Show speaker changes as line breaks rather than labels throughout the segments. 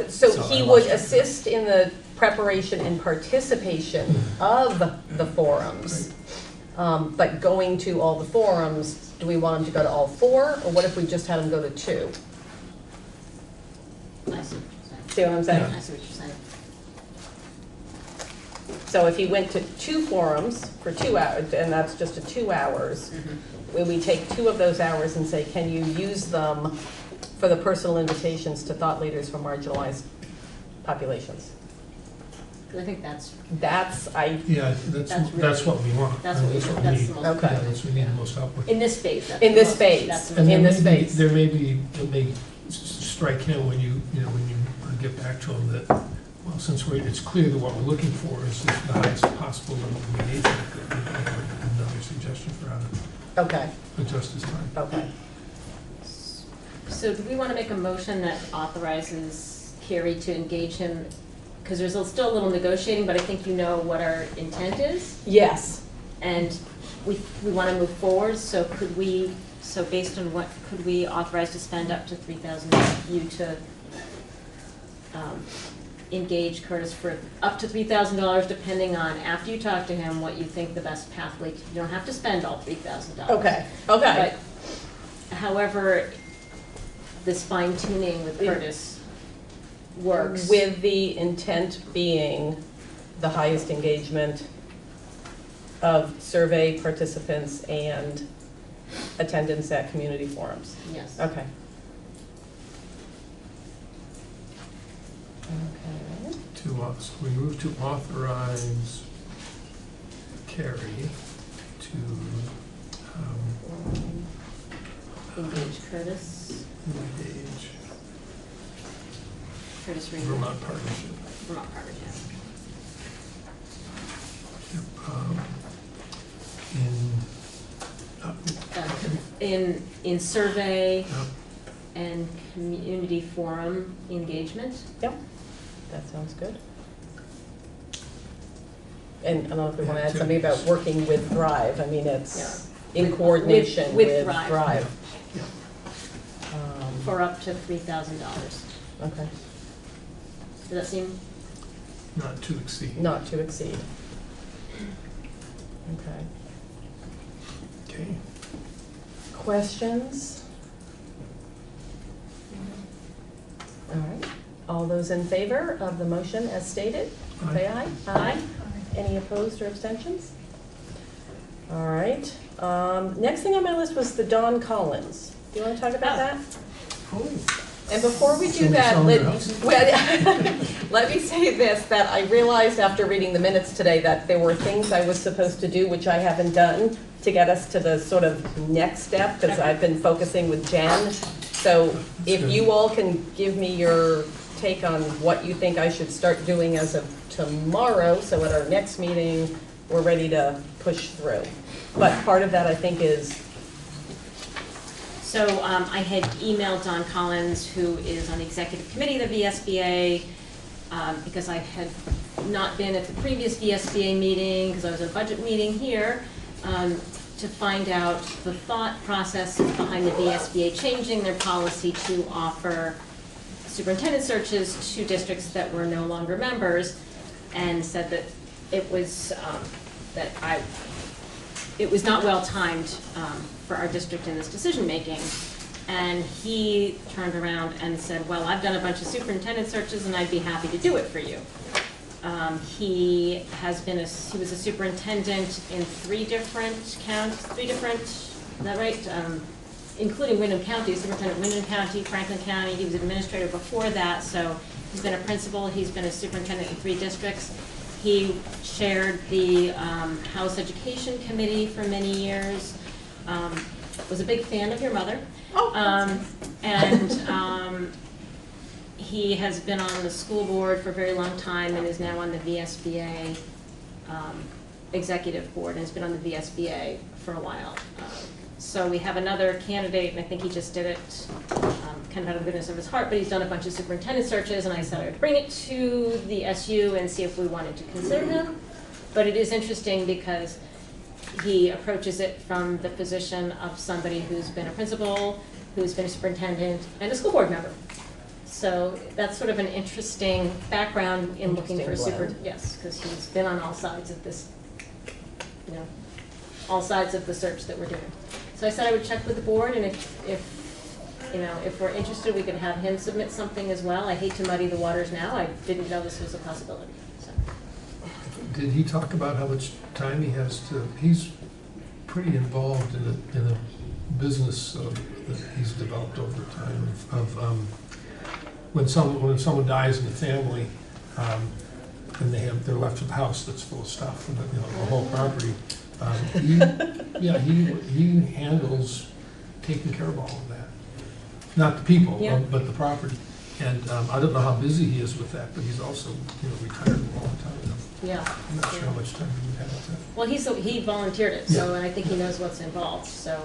So he would assist in the preparation and participation of the forums. But going to all the forums, do we want him to go to all 4, or what if we just had him go to 2?
I see what you're saying.
See what I'm saying?
I see what you're saying.
So if he went to 2 forums for 2 hours, and that's just a 2 hours, we take 2 of those hours and say, can you use them for the personal invitations to thought leaders from marginalized populations?
I think that's
Yeah, that's what we want.
That's what we
we
want. That's
need.
the most
Okay.
Yeah, that's what we need the most help with.
in this phase. That's
In
the
this
most-
phase.
that's the
And
most-
in
there
this
may be,
space.
there may be, it may strike him when you get back to him that, well, since it's clear that what we're looking for is the highest possible level of engagement, that we have another suggestion for how to
Okay,
adjust his time.
okay.
So do we want to make a motion that authorizes Carrie to engage him? Because there's still a little negotiating, but I think you know what our intent is.
Yes.
And we want to move forward, so based on what, could we authorize to spend up to $3,000 you to engage Curtis for up to $3,000, depending on, after you talk to him, what you think the best pathway, you don't have to spend all $3,000.
Okay, okay.
But however, this fine tuning with Curtis works.
With the intent being the highest engagement of survey participants and attendance at community forums.
Yes.
Okay. Okay.
So we move to authorize Carrie to
Engage Curtis.
engage
Curtis Reed.
Vermont Partnership.
Vermont Partnership. In survey and community forum engagement.
Yep, that sounds good. And I don't know if we want to add something about working with Thrive. I mean, it's in coordination with Thrive.
For up to $3,000.
Okay,
Does that seem?
Not to exceed.
not to exceed. Okay.
Okay.
Questions? All right, all those in favor of the motion as stated, say aye. Aye. Any opposed or abstentions? All right, next thing on my list was the Dawn Collins. Do you want to talk about that?
Oh.
And before we do
Somebody
that,
selling their house?
let me say this, that I realized after reading the minutes today that there were things I was supposed to do which I haven't done to get us to the sort of next step, because I've been focusing with Jen. So if you all can give me your take on what you think I should start doing as of tomorrow, so at our next meeting, we're ready to push through. But part of that, I think, is
So I had emailed Don Collins, who is on the executive committee of the VSBA, because I had not been at the previous VSBA meeting, because I was at a budget meeting here, to find out the thought process behind the VSBA changing their policy to offer superintendent searches to districts that were no longer members, and said that it was it was not well timed for our district in this decision making. And he turned around and said, well, I've done a bunch of superintendent searches and I'd be happy to do it for you. He was a superintendent in 3 different counties, is that right? Including Windham County, superintendent Windham County, Franklin County. He was administrator before that, so he's been a principal, he's been a superintendent in 3 districts. He chaired the House Education Committee for many years, was a big fan of your mother. And he has been on the school board for a very long time and is now on the VSBA executive board, and has been on the VSBA for a while. So we have another candidate, and I think he just did it kind of out of the goodness of his heart, but he's done a bunch of superintendent searches, and I said I would bring it to the SU and see if we wanted to consider him. But it is interesting because he approaches it from the position of somebody who's been a principal, who's been a superintendent, and a school board member. So that's sort of an interesting background in looking for a
Interesting
super,
blend.
yes, because he's been on all sides of this, you know, all sides of the search that we're doing. So I said I would check with the board, and if we're interested, we could have him submit something as well. I hate to muddy the waters now. I didn't know this was a possibility, so.
Did he talk about how much time he has to, he's pretty involved in a business that he's developed over time of when someone dies in the family, and they're left with a house that's full of stuff, and the whole property. He handles taking care of all of that. Not the people,
Yeah.
but the property. And I don't know how busy he is with that, but he's also, retired a long time ago.
Yeah.
I'm not sure how much time he would have with that.
Well, he volunteered it, so,
Yeah.
and I think he knows what's involved, so,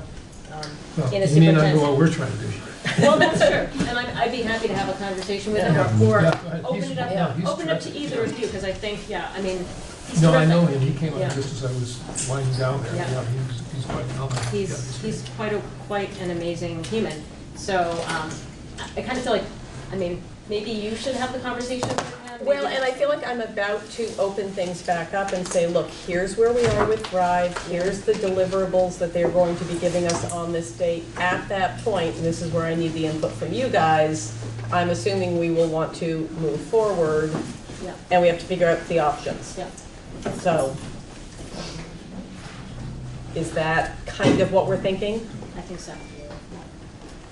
Well,
in a
he may not know
superintendent.
what we're trying to do.
Well, that's true, and I'd be happy to have a conversation with him, or
Yeah, go ahead.
open
He's-
it up,
yeah, he's
open it up to
terrific.
either of you, because I think, I mean, he's
No, I
terrific.
know him, he came
Yeah.
up just as I was winding down there,
Yeah.
he's quite well known. Yeah,
He's quite an amazing human, so, I kind of feel like, maybe you should have the conversation with him.
Well,
maybe-
and I feel like I'm about to open things back up and say, look, here's where we are with Thrive, here's the deliverables that they're going to be giving us on this date. At that point, and this is where I need the input from you guys, I'm assuming we will want to move forward,
Yeah,
and we have to figure out the options.
yeah.
So, is that kind of what we're thinking?
I think so.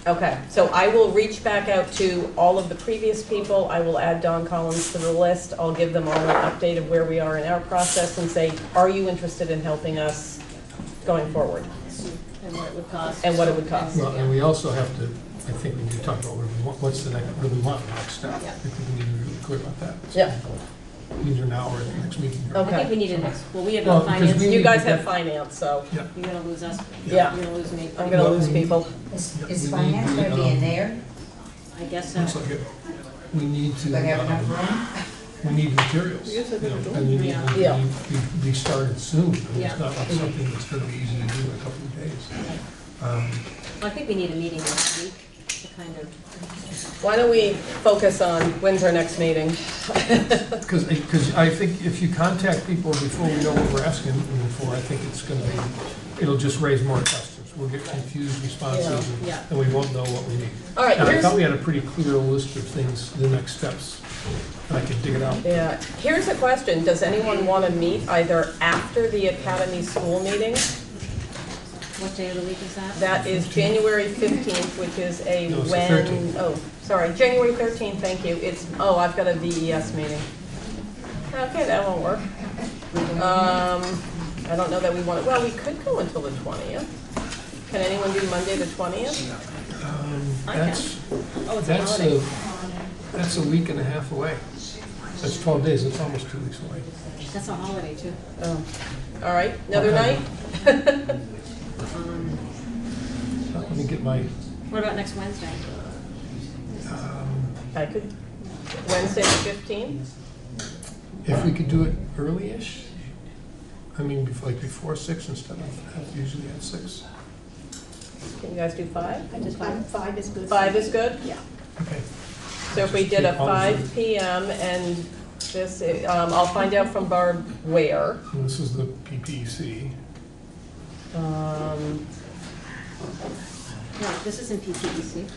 Okay, so I will reach back out to all of the previous people. I will add Don Collins to the list. I'll give them all an update of where we are in our process and say, are you interested in helping us going forward?
And what it would cost.
And what it would cost.
Well, and we also have to, I think we need to talk about what's the next, what do we want the next step?
Yeah.
I think we need to be really clear about that.
Yeah.
Either now or at the next meeting. here.
I
Okay.
think we need a next, well, we have
Well,
no
because
finance,
we-
You
you're
guys have finance, so,
Yeah.
gonna lose us,
yeah,
you're gonna lose me.
I'm gonna lose people.
Is
Yeah, we
finance
need,
gonna be in there?
I guess so.
Looks like it. We need to,
Do they have enough room?
we need materials. And we need,
Yeah.
we started soon. I mean,
Yeah.
It's not like something that's gonna be easy to do in a couple of days.
Well, I think we need a meeting next week to kind of,
Why don't we focus on, when's our next meeting?
Because I think if you contact people before we know what we're asking them for, I think it's gonna be, it'll just raise more questions. We'll get confused responses,
Yeah.
and we won't know what we need.
All right,
And I
here's,
thought we had a pretty clear list of things, the next steps, and I could dig it out.
yeah, here's a question. Does anyone want to meet either after the Academy School meeting?
what day of the week is that?
That is January 15th, which is a
No, it's the
when,
13th.
oh, sorry, January 13th, thank you. It's, oh, I've got a VES meeting. Okay, that won't work. I don't know that we want to, well, we could go until the 20th. Can anyone do Monday the 20th?
I can.
That's,
Oh, it's a
that's
holiday.
that's a week and a half away. That's 12 days, that's almost 2 weeks away.
That's a holiday too.
Oh, all right, another night?
Let me get my,
What about next Wednesday?
I could, Wednesday the 15th?
if we could do it early-ish, I mean, like before 6 instead of usually at 6.
Can you guys do 5?
I just five is good.
5 is good?
Yeah.
Okay.
So if we did a 5 PM and this, I'll find out from Barb where.
And this is the PPC.
No, this isn't PTEC.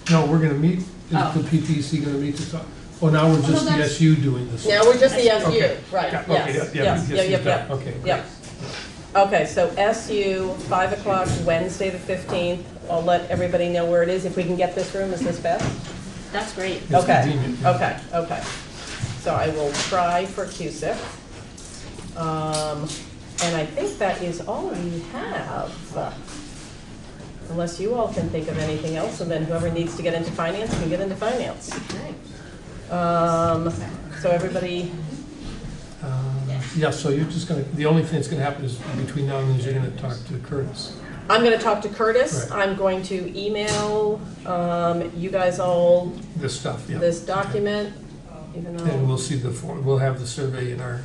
No, we're gonna meet, is
Oh.
the PPC gonna meet to talk? Oh, now we're just the
that's-
SU doing this.
Now, we're just the SU,
Okay.
right,
Yeah,
yes,
okay, yeah,
yes,
yeah,
yep,
yes,
yep, yep.
Okay, great.
Yep. Okay, so SU, 5 o'clock, Wednesday the 15th. I'll let everybody know where it is. If we can get this room, is this best?
That's great.
It's
Okay,
convenient, yeah.
okay, okay. So I will try for CUSIP. And I think that is all we have. Unless you all can think of anything else, and then whoever needs to get into finance can get into finance.
Okay.
So everybody,
Yeah, so you're just gonna, the only thing that's gonna happen is between now and then is you're gonna talk to Curtis.
I'm gonna talk to Curtis.
Right.
I'm going to email you guys all
This stuff, yeah.
this document, even
And
though,
we'll see we'll have the survey in our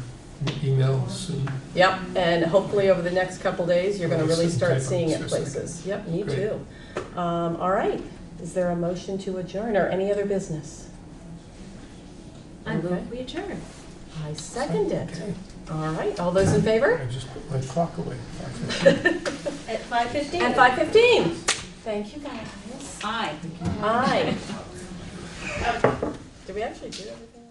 emails and,
yep, and hopefully over the next couple days, you're gonna
We'll
really
sit
start
and type on
seeing
this
it
for a second.
places. Yep, me
Great.
too. All right, Is there a motion to adjourn or any other business?
I
Okay.
move we adjourn.
I second it.
Okay.
All right, all those in favor?
I just put my clock away.
At 5:15.
At 5:15. Thank you, guys.
Aye.
Aye. Did we actually do everything?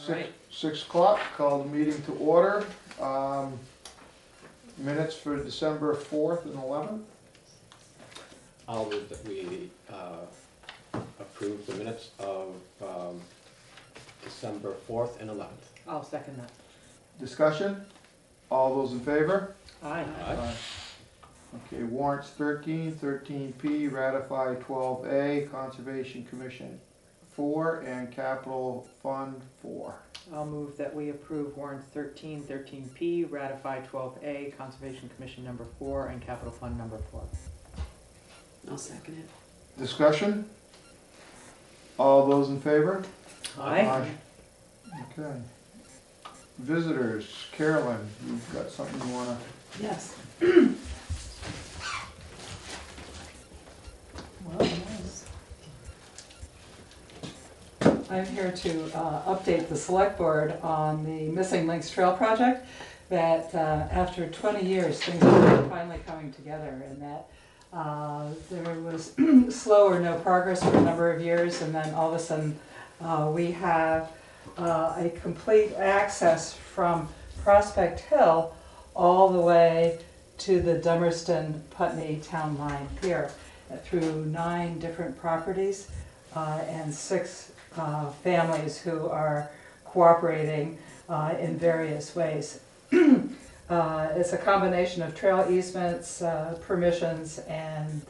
Right.
6 o'clock, call the meeting to order. Minutes for December 4th and 11th.
I'll move that we approve the minutes of December 4th and 11th.
I'll second that.
Discussion? All those in favor?
Aye.
Aye.
Okay, warrants 13, 13P, ratify 12A, Conservation Commission 4, and Capital Fund 4.
I'll move that we approve warrants 13, 13P, ratify 12A, Conservation Commission number 4, and Capital Fund number 4.
I'll second it.
Discussion? All those in favor?
Aye.
Okay. Visitors, Carolyn, you've got something you wanna?
Yes. Well, yes.
I'm here to update the select board on the Missing Links Trail project, that after 20 years, things are finally coming together, and that there was slow or no progress for a number of years, and then all of a sudden we have a complete access from Prospect Hill all the way to the Dummerston-Putney town line here, through 9 different properties and 6 families who are cooperating in various ways. It's a combination of trail easements, permissions, and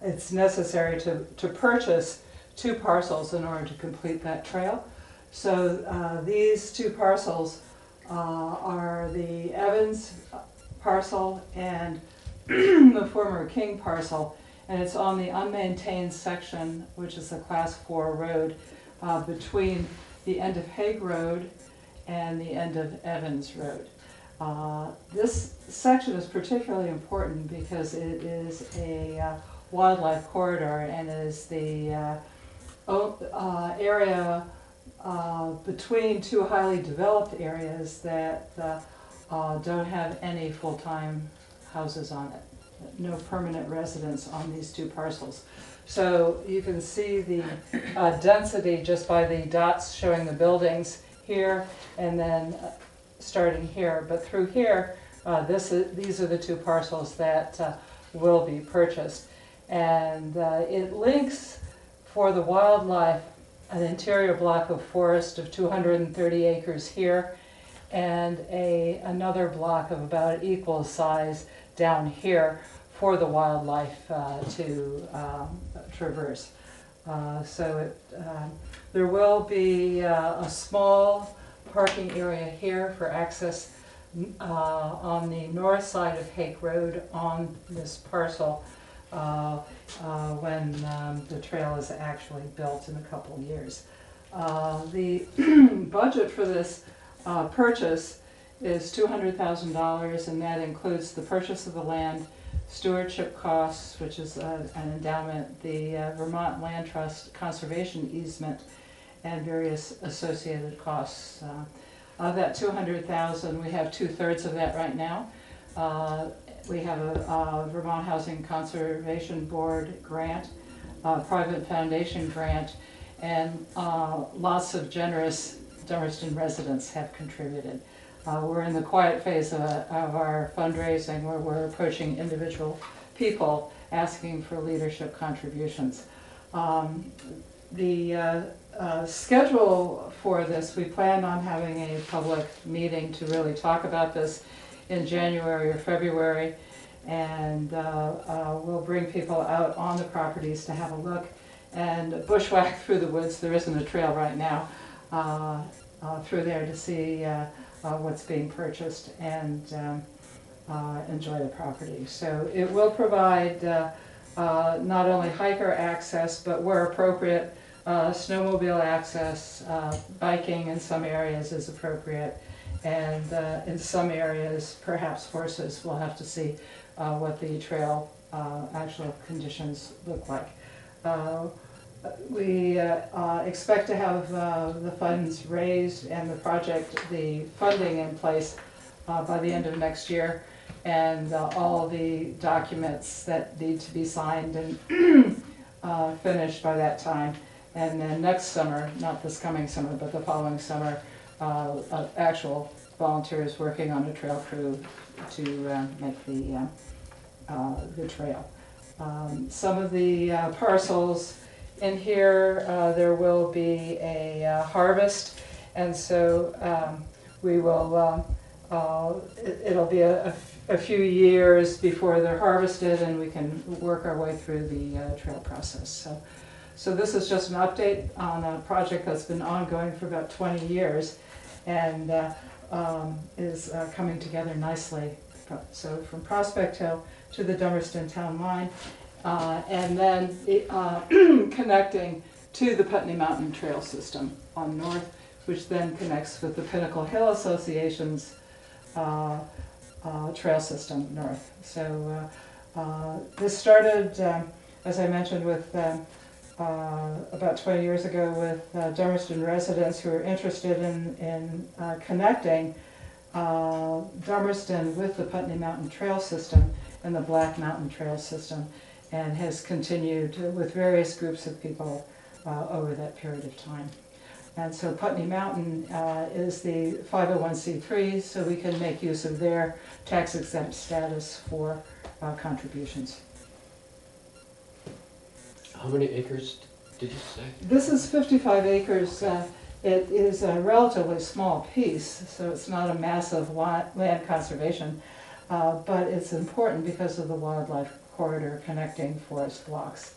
it's necessary to purchase 2 parcels in order to complete that trail. So these 2 parcels are the Evans parcel and the former King parcel, and it's on the unmaintained section, which is a class 4 road between the end of Hague Road and the end of Evans Road. This section is particularly important because it is a wildlife corridor and is the area between 2 highly developed areas that don't have any full-time houses on it. No permanent residents on these 2 parcels. So you can see the density just by the dots showing the buildings here and then starting here. But through here, these are the 2 parcels that will be purchased. And it links for the wildlife an interior block of forest of 230 acres here and another block of about equal size down here for the wildlife to traverse. There will be a small parking area here for access on the north side of Hague Road on this parcel when the trail is actually built in a couple of years. The budget for this purchase is $200,000, and that includes the purchase of the land, stewardship costs, which is an endowment, the Vermont Land Trust conservation easement, and various associated costs. Of that $200,000, we have 2/3 of that right now. We have a Vermont Housing Conservation Board grant, private foundation grant, and lots of generous Dummerston residents have contributed. We're in the quiet phase of our fundraising where we're approaching individual people asking for leadership contributions. The schedule for this, we plan on having a public meeting to really talk about this in January or February, and we'll bring people out on the properties to have a look and bushwhack through the woods. There isn't a trail right now through there to see what's being purchased and enjoy the property. So it will provide not only hiker access, but where appropriate, snowmobile access, biking in some areas is appropriate, and in some areas perhaps horses. We'll have to see what the trail actual conditions look like. We expect to have the funds raised and the funding in place by the end of next year, and all the documents that need to be signed and finished by that time. And then next summer, not this coming summer, but the following summer, actual volunteers working on a trail crew to make the trail. Some of the parcels in here, there will be a harvest, and so we will, it'll be a few years before they're harvested, and we can work our way through the trail process. So this is just an update on a project that's been ongoing for about 20 years and is coming together nicely. So from Prospect Hill to the Dummerston town line, and then connecting to the Putney Mountain Trail System on north, which then connects with the Pinnacle Hill Association's trail system north. So this started, as I mentioned, with about 20 years ago with Dummerston residents who were interested in connecting Dummerston with the Putney Mountain Trail System and the Black Mountain Trail System, and has continued with various groups of people over that period of time. And so Putney Mountain is the 501c3, so we can make use of their tax exempt status for contributions.
How many acres did you say?
This is 55 acres. It is a relatively small piece, so it's not a massive land conservation, but it's important because of the wildlife corridor connecting forest blocks.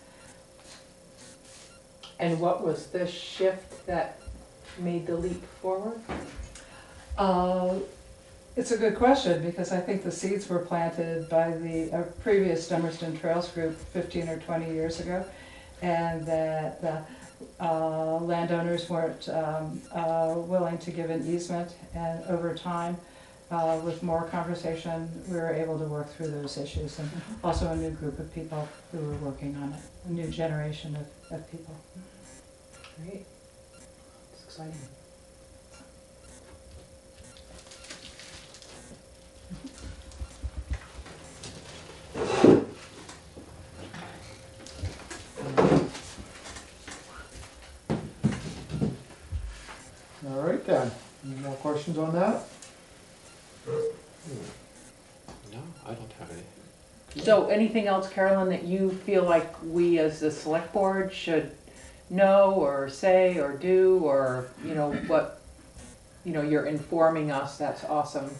And what was the shift that made the leap forward?
It's a good question, because I think the seeds were planted by the previous Dummerston Trails group 15 or 20 years ago, and that landowners weren't willing to give an easement, and over time, with more conversation, we were able to work through those issues, and also a new group of people who were working on it, a new generation of people.
Great. It's exciting.
All right then, any more questions on that?
No, I don't have any.
So anything else, Carolyn, that you feel like we as the select board should know or say or do, or, you know, what, you know, you're informing us, that's awesome.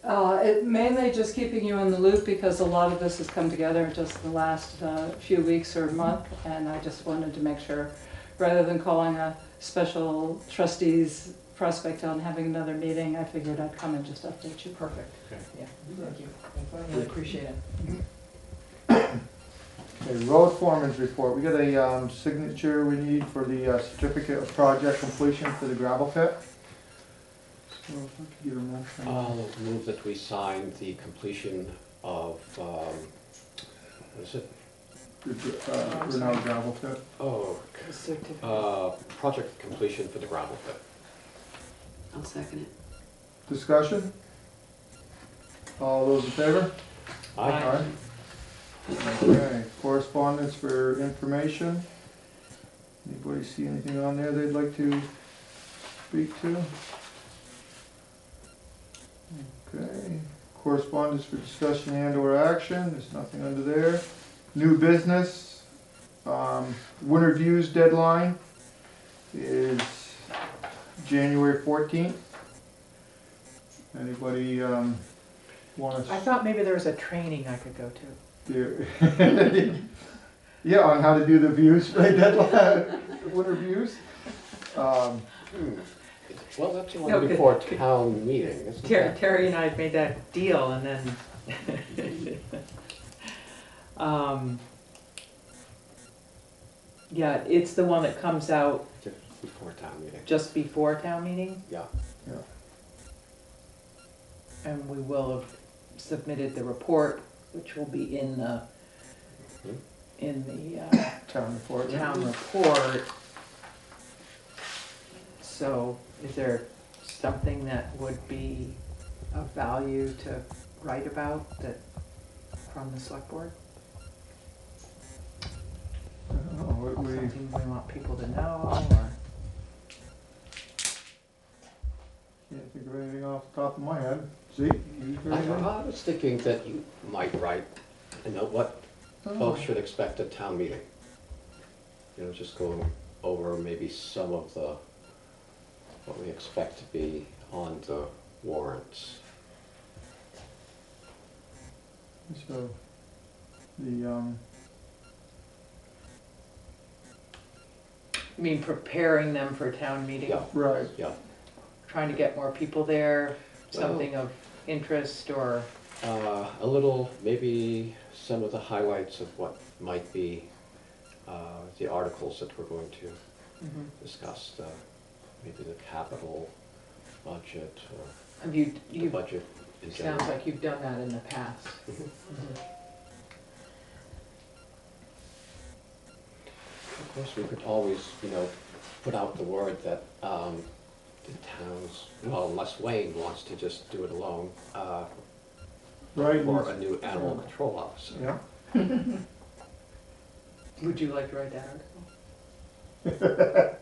It mainly just keeping you in the loop, because a lot of this has come together in just the last few weeks or month, and I just wanted to make sure, rather than calling a special trustees prospect on having another meeting, I figured I'd come and just update you.
Perfect.
Okay.
Yeah, thank you. I really appreciate it.
Okay, road foreman's report, we got a signature we need for the certificate of project completion for the gravel pit. So if I could get a motion.
I'll move that we sign the completion of, what is it?
Renal gravel pit.
Oh,
The certificate.
project completion for the gravel pit.
I'll second it.
Discussion? All those in favor?
Aye.
Okay, correspondence for information. Anybody see anything on there they'd like to speak to? Okay, correspondence for discussion and or action, there's nothing under there. New business, winter views deadline is January 14th. Anybody want
I
to?
thought maybe there was a training I could go to.
Yeah, on how to do the views, right, deadline, winter views.
Well, that's the
No,
one
good.
before town meeting, isn't it?
Terry and I had made that deal, and then yeah, it's the one that comes out
Just before town meeting.
just before town meeting,
Yeah.
and we will have submitted the report, which will be in the
Town report.
town report. So is there something that would be of value to write about that, from the select board?
I don't know,
Something we want people to know, or?
can't think of anything off the top of my head. See? You heard anything?
I was thinking that you might write, you know, what folks should expect at town meeting. You know, just going over maybe some of the, what we expect to be on the warrants.
So, the,
I mean, preparing them for town meeting?
Yeah.
right,
Yeah,
Trying to get more people there, something of interest, or?
a little, maybe some of the highlights of what might be the articles that we're going to discuss, maybe the capital budget or
Have you,
the budget in general.
sounds like you've done that in the past.
course, we could always, put out the word that the towns, well, unless Wayne wants to just do it alone,
Right.
or a new animal control officer.
Yeah.
Would you like to write that article?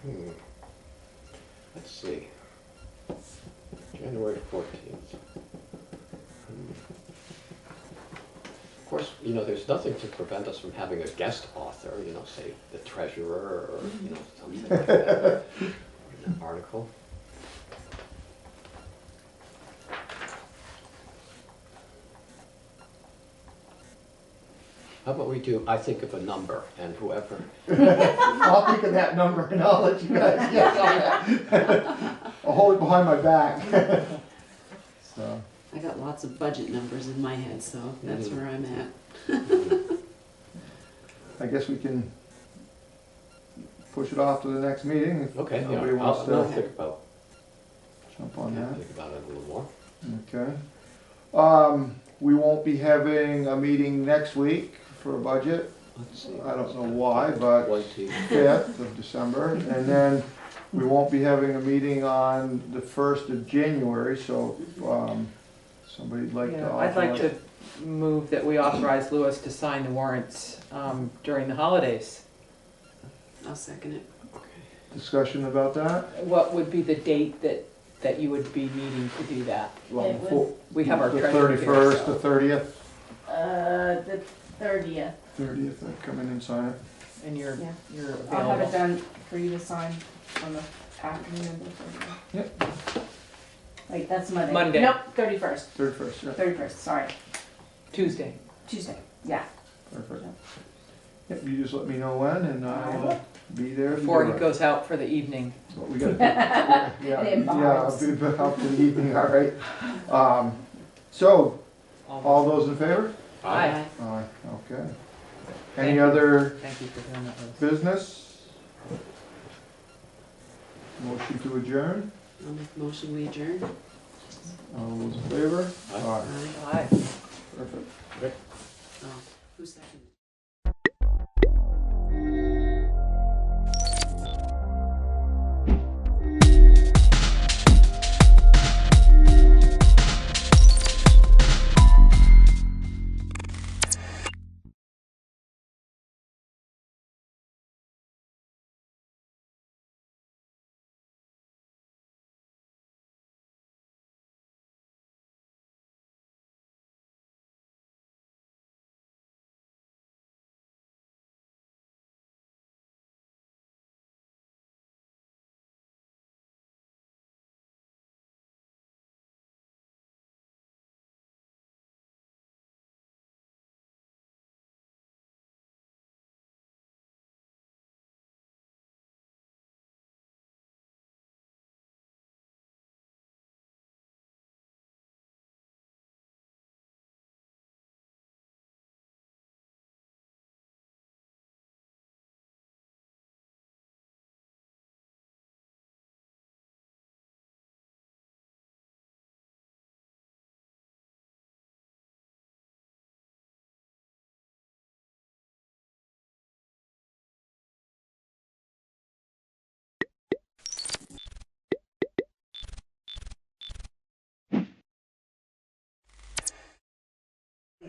Yeah.
Let's see. January 14th. Of course, there's nothing to prevent us from having a guest author, say the treasurer or, something like that, an article. How about we do, I think of a number, and whoever,
I'll think of that number and I'll let you guys guess on that. I'll hold it behind my back. So,
I got lots of budget numbers in my head, so that's where I'm at.
I guess we can push it off to the next meeting if
okay,
nobody wants
I'll
to
think about,
jump on that.
think about it a little more.
Okay. We won't be having a meeting next week for a budget.
Let's see.
I don't know why, but
20.
5th of December. And then we won't be having a meeting on the 1st of January, so somebody'd like to
Yeah,
offer.
I'd like to move that we authorize Louis to sign the warrants during the holidays.
I'll second it.
Discussion about that?
What would be the date that you would be needing to do that?
Well,
It was-
We have our
The
treasurer here,
31st,
so-
the 30th?
The 30th.
30th, I'd come in and sign it.
And you're
Yeah.
available.
I'll have it done for you to sign on the afternoon of the 30th.
Yep.
Wait, that's Monday.
Monday.
Nope, 31st.
31st, yeah,
31st, sorry.
Tuesday.
Tuesday, yeah.
perfect. Yep, you just let me know when and I'll be there. to
Before
do
he
it.
goes out for the evening.
That's what we gotta do. Yeah,
In
yeah,
bars.
I'll be out for the evening, all right. So, all those in favor?
Aye.
Aye, okay.
Thank
Any
you.
other
Thank you for doing that, Louis.
business? Motion to adjourn?
I'll make a motion, we adjourn.
All those in favor?
Aye.
Aye,
Aye.
perfect.
Oh, who seconded?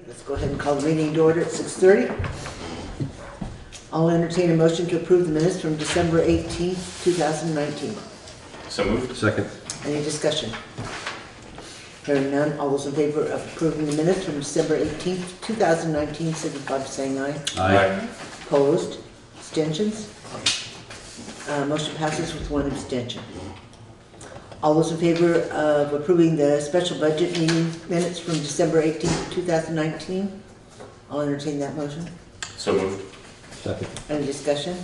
Let's go ahead and call the meeting to order at 6:30. I'll entertain a motion to approve the minutes from December 18th, 2019.
So moved. Second.
Any discussion? Hearing none, all those in favor of approving the minutes from December 18th, 2019, signify by saying aye.
Aye.
Opposed? Abstentions? Motion passes with one abstention. All those in favor of approving the special budget meeting minutes from December 18th, 2019? I'll entertain that motion.
So moved.
Second.
Any discussion?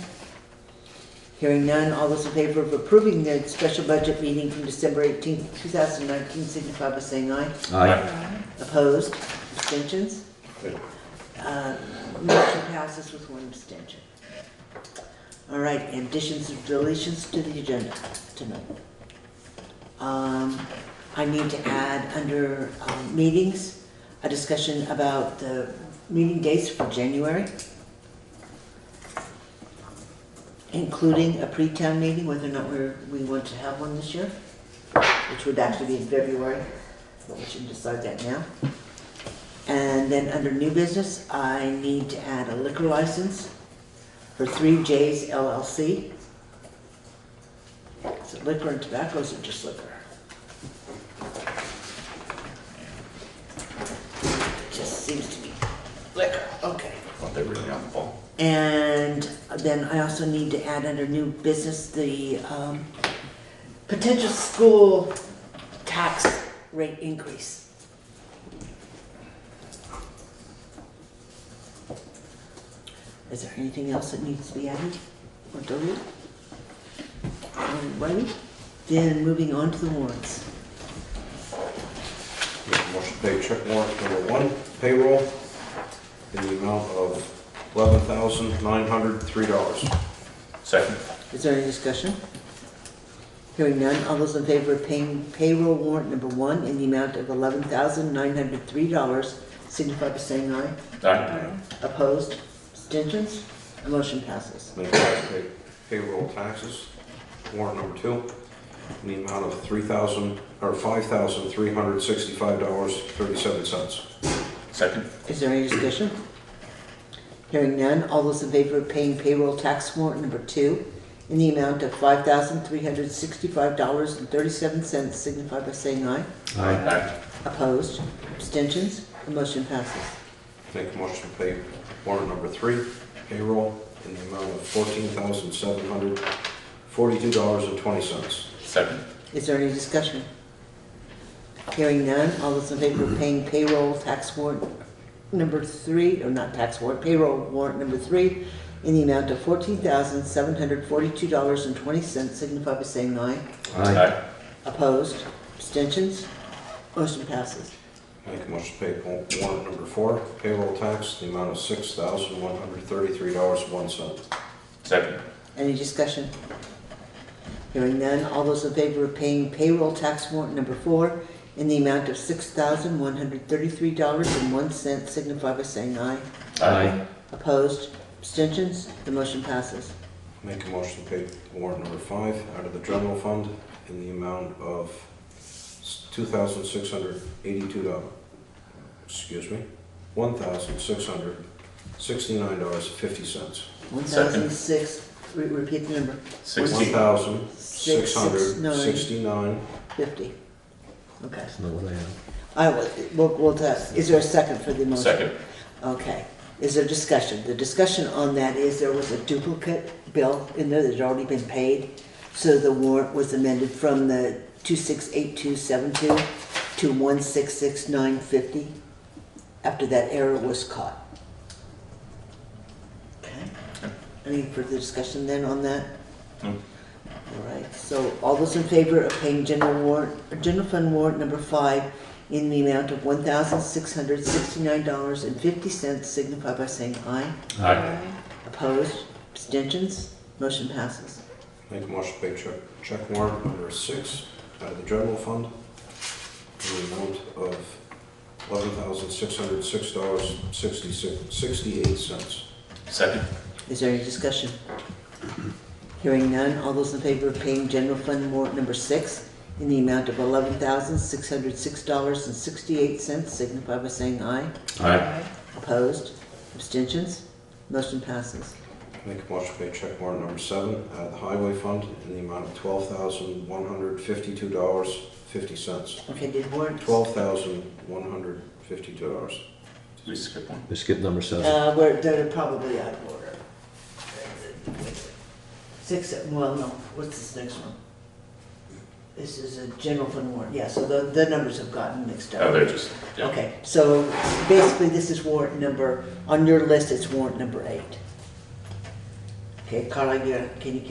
Hearing none, all those in favor of approving the special budget meeting from December 18th, 2019, signify by saying aye.
Aye.
Opposed? Abstentions? Motion passes with one abstention. All right, additions or deletions to the agenda tonight. I need to add under meetings, a discussion about the meeting dates for January. including a pre-town meeting, whether or not we want to have one this year, which would actually be in February, but we should decide that now. And then under new business, I need to add a liquor license for 3J's LLC. Is it liquor and tobacco, or is it just liquor? It just seems to be liquor, okay.
Well, they're really on the ball.
And then I also need to add under new business the potential school tax rate increase. Is there anything else that needs to be added or deleted? Alrighty, then moving on to the warrants.
Make a motion to pay check warrant number 1, payroll, in the amount of $11,903.
Second.
Is there any discussion? Hearing none, all those in favor of paying payroll warrant number 1 in the amount of $11,903 signify by saying aye.
Aye.
Opposed? Abstentions? The motion passes.
Make a motion to pay payroll taxes, warrant number 2, in the amount of $5,365.37.
Second.
Is there any discussion? Hearing none, all those in favor of paying payroll tax warrant number 2 in the amount of $5,365.37 signify by saying aye.
Aye.
Opposed? Abstentions? The motion passes.
Make a motion to pay warrant number 3, payroll, in the amount of $14,742.20.
Second.
Is there any discussion? Hearing none, all those in favor of paying payroll tax warrant number 3, or not tax warrant, payroll warrant number 3 in the amount of $14,742.20 signify by saying aye.
Aye.
Opposed? Abstentions? Motion passes.
Make a motion to pay warrant number 4, payroll tax, in the amount of $6,133.01.
Second.
Any discussion? Hearing none, all those in favor of paying payroll tax warrant number 4 in the amount of $6,133.01 signify by saying aye.
Aye.
Opposed? Abstentions? The motion passes.
Make a motion to pay warrant number 5 out of the general fund in the amount of $1,669.50.
$1,006, repeat the number.
60.
$1,669.50.
Okay.
That's not what I have.
We'll test. Is there a second for the motion?
Second.
Okay. Is there discussion? The discussion on that is there was a duplicate bill in there that had already been paid. So the warrant was amended from the 268272 to 166950 after that error was caught. Okay. Any further discussion then on that?
No.
All right, so all those in favor of paying general fund warrant number 5 in the amount of $1,669.50 signify by saying aye.
Aye.
Opposed? Abstentions? Motion passes.
Make a motion to pay check warrant number 6 out of the general fund in the amount of $11,606.68.
Second.
Is there any discussion? Hearing none, all those in favor of paying general fund warrant number 6 in the amount of $11,606.68 signify by saying aye.
Aye.
Opposed? Abstentions? Motion passes.
Make a motion to pay check warrant number 7 out of the highway fund in the amount of $12,152.50.
Okay, did warrant?
$12,152.
Did we skip one?
We skipped number 7.
They're probably out of order. 6, well, no, what's this next one? This is a general fund warrant, yeah, so the numbers have gotten mixed up.
Oh, they're just, yeah.
Okay, so basically this is warrant number, on your list it's warrant number 8. Okay, Carla, can you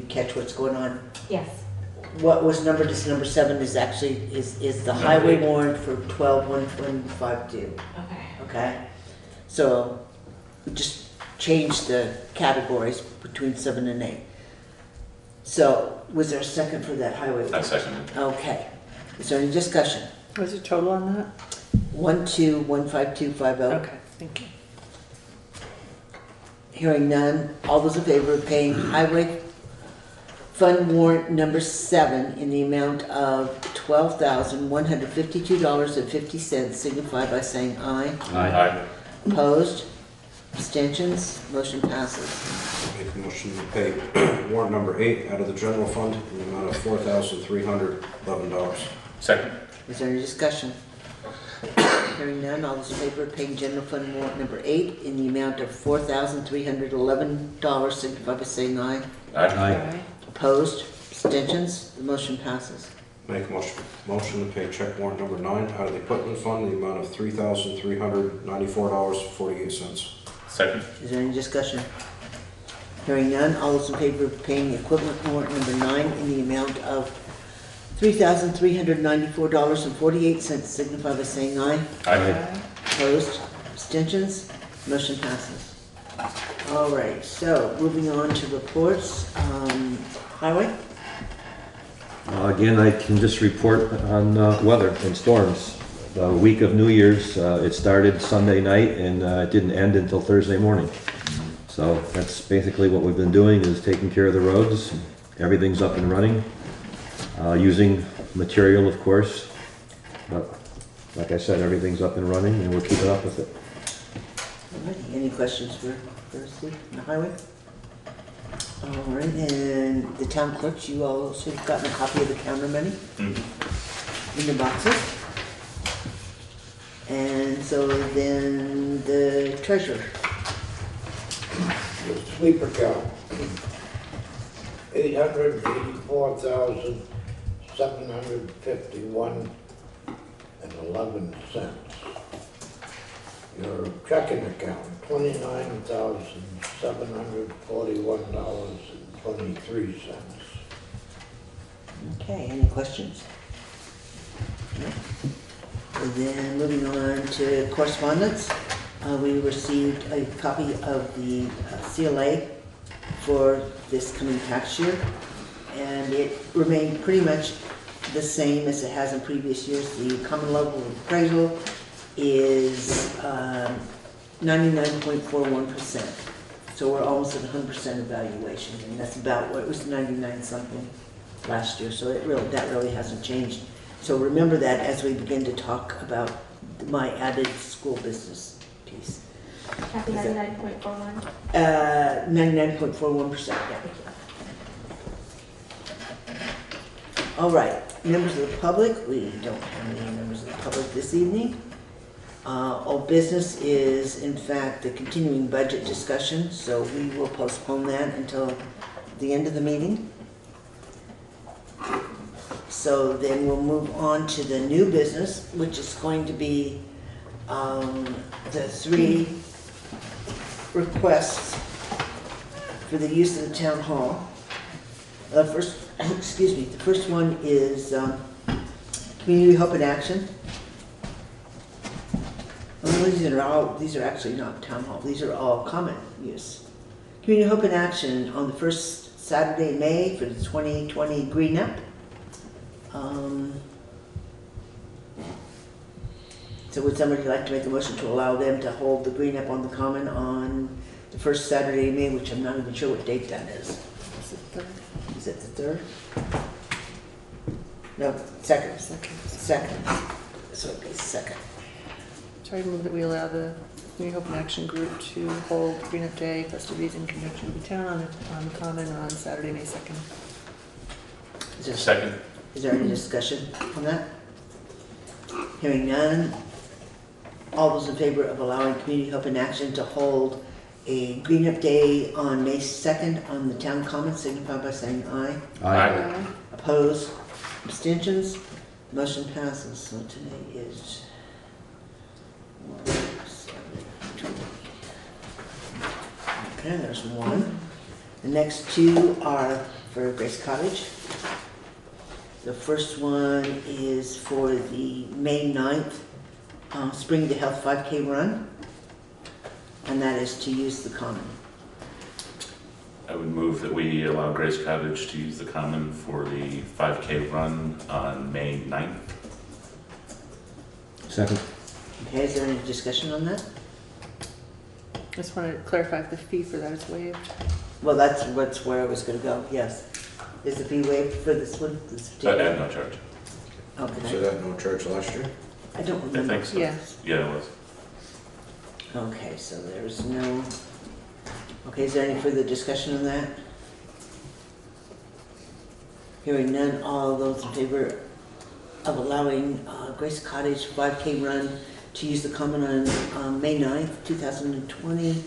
catch what's going on?
Yes.
What was numbered as number 7 is actually, is the highway warrant for 121152,
Okay.
okay? So, we just change the categories between 7 and 8. So, was there a second for that highway
I
warrant?
seconded.
Okay, is there any discussion?
What's the total on that?
1215250.
Okay, thank you.
Hearing none, all those in favor of paying highway fund warrant number 7 in the amount of $12,152.50 signify by saying aye.
Aye.
Opposed? Abstentions? Motion passes.
Make a motion to pay warrant number 8 out of the general fund in the amount of $4,311.
Second.
Is there any discussion? Hearing none, all those in favor of paying general fund warrant number 8 in the amount of $4,311 signify by saying aye.
Aye.
Opposed? Abstentions? The motion passes.
Make a motion to pay check warrant number 9 out of the equipment fund in the amount of $3,394.48.
Second.
Is there any discussion? Hearing none, all those in favor of paying equipment warrant number 9 in the amount of $3,394.48 signify by saying aye.
Aye.
Opposed? Abstentions? Motion passes. All right, so moving on to reports. Highway?
Again, I can just report on weather and storms. The week of New Year's, it started Sunday night and it didn't end until Thursday morning. So that's basically what we've been doing, is taking care of the roads. Everything's up and running. Using material, of course. But like I said, everything's up and running and we're keeping up with it.
All right, any questions for Steve on the highway? All right, and the town clerks, you all should have gotten a copy of the counter money in the boxes. And so then the treasurer.
The sweeper account, $884,751.11. Your checking account, $29,741.23.
Okay, any questions? No? And then moving on to correspondence, we received a copy of the CLA for this coming tax year, and it remained pretty much the same as it has in previous years. The common level of appraisal is 99.41%. So we're almost at 100% evaluation, and that's about what it was, 99 something last year. So that really hasn't changed. So remember that as we begin to talk about my added school business piece.
Happy 99.41.
99.41%, yeah. All right, members of the public, we don't have any members of the public this evening. All business is, in fact, the continuing budget discussion, so we will postpone that until the end of the meeting. So then we'll move on to the new business, which is going to be the 3 requests for the use of the town hall. First, excuse me, the first one is Community Hope in Action. These are actually not town hall, these are all common use. Community Hope in Action on the first Saturday in May for the 2020 Green Up. So would somebody like to make a motion to allow them to hold the Green Up on the Common on the first Saturday in May, which I'm not even sure what date that is.
Is it the 3rd?
Is it the 3rd? No, 2nd. 2nd. So it'd be 2nd.
Sorry, move that we allow the New Hope and Action Group to hold Green Up Day festivities in conjunction with the town on the Common on Saturday, May 2nd.
Second.
Is there any discussion on that? Hearing none. All those in favor of allowing Community Hope in Action to hold a Green Up Day on May 2nd on the town common signify by saying aye.
Aye.
Opposed? Abstentions? Motion passes. So today is 1, 7, 2. Okay, there's one. The next 2 are for Grace Cottage. The first one is for the May 9th Spring to Health 5K run, and that is to use the common.
I would move that we allow Grace Cottage to use the common for the 5K run on May 9th.
Second.
Okay, is there any discussion on that?
Just want to clarify if the fee for that is waived.
Well, that's where I was gonna go, yes. Is the fee waived for this one? This
But
particular?
at no charge.
Okay.
So that no charge last year?
I don't
I
remember.
think so.
Yes.
Yeah, it was.
Okay, so there's no, okay, is there any further discussion on that? Hearing none, all those in favor of allowing Grace Cottage 5K run to use the common on May 9th, 2020,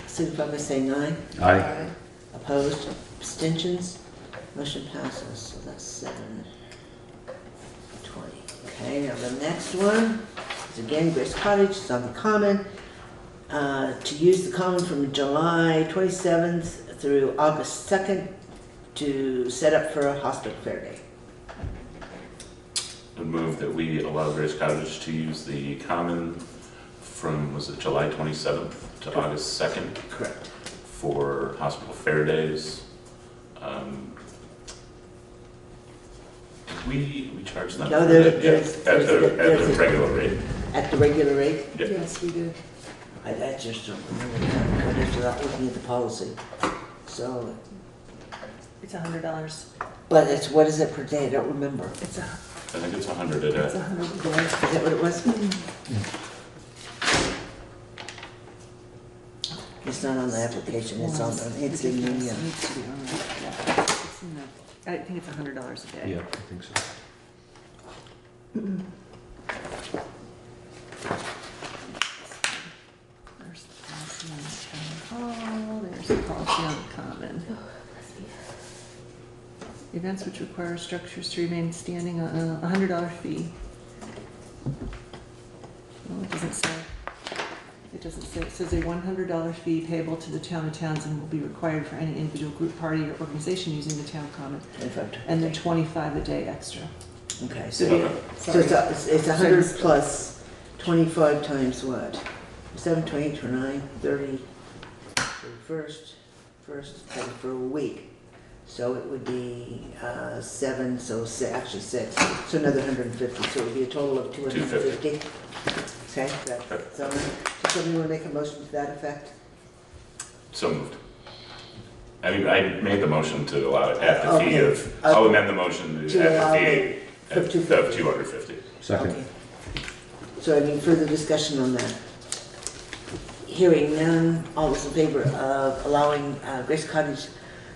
signify by saying aye.
Aye.
Opposed, abstentions, motion passes, so that's 7:20. Okay, now the next one is again Grace Cottage, it's on the common. To use the common from July 27th through August 2nd to set up for a hospital fair day.
Would move that we allow Grace Cottage to use the common from, was it July 27th to August 2nd
Correct.
for hospital fair days. We charge them
No,
for
there-
that, yeah,
there's-
at
there's
the
a-
regular rate.
At the regular rate?
Yeah.
Yes, we do.
I just don't remember what it is without looking at the policy. So,
It's $100.
but it's, what is it per day? I don't remember.
It's
I think it's 100 a day.
$100.
Is that what it was? It's not on the application, it's on, it's in the,
It needs to be on there. Yeah. It's in the- I think it's $100 a day.
Yeah, I think so.
There's the policy on the town hall, there's the policy on the common. Events which require structures to remain standing, a $100 fee. Well, it doesn't say. It doesn't say, it says a $100 fee payable to the town of Townsend will be required for any individual group, party, or organization using the town common, and then 25 a day extra.
okay,
So,
so,
yeah,
so it's 100
Sorry.
plus 25 times what? 7, 28, 29, 30, first, for a week. So it would be 7, so actually 6, so another 150, so it would be a total of 250. Okay, that's, so, does somebody want to make a motion to that effect?
So moved. I mean, I made the motion to allow it at the fee
Okay.
of, I'll amend the motion
To
at
allow
the
it
fee
for
of 250.
Second.
Okay. So any further discussion on that? Hearing none, all those in favor of allowing Grace Cottage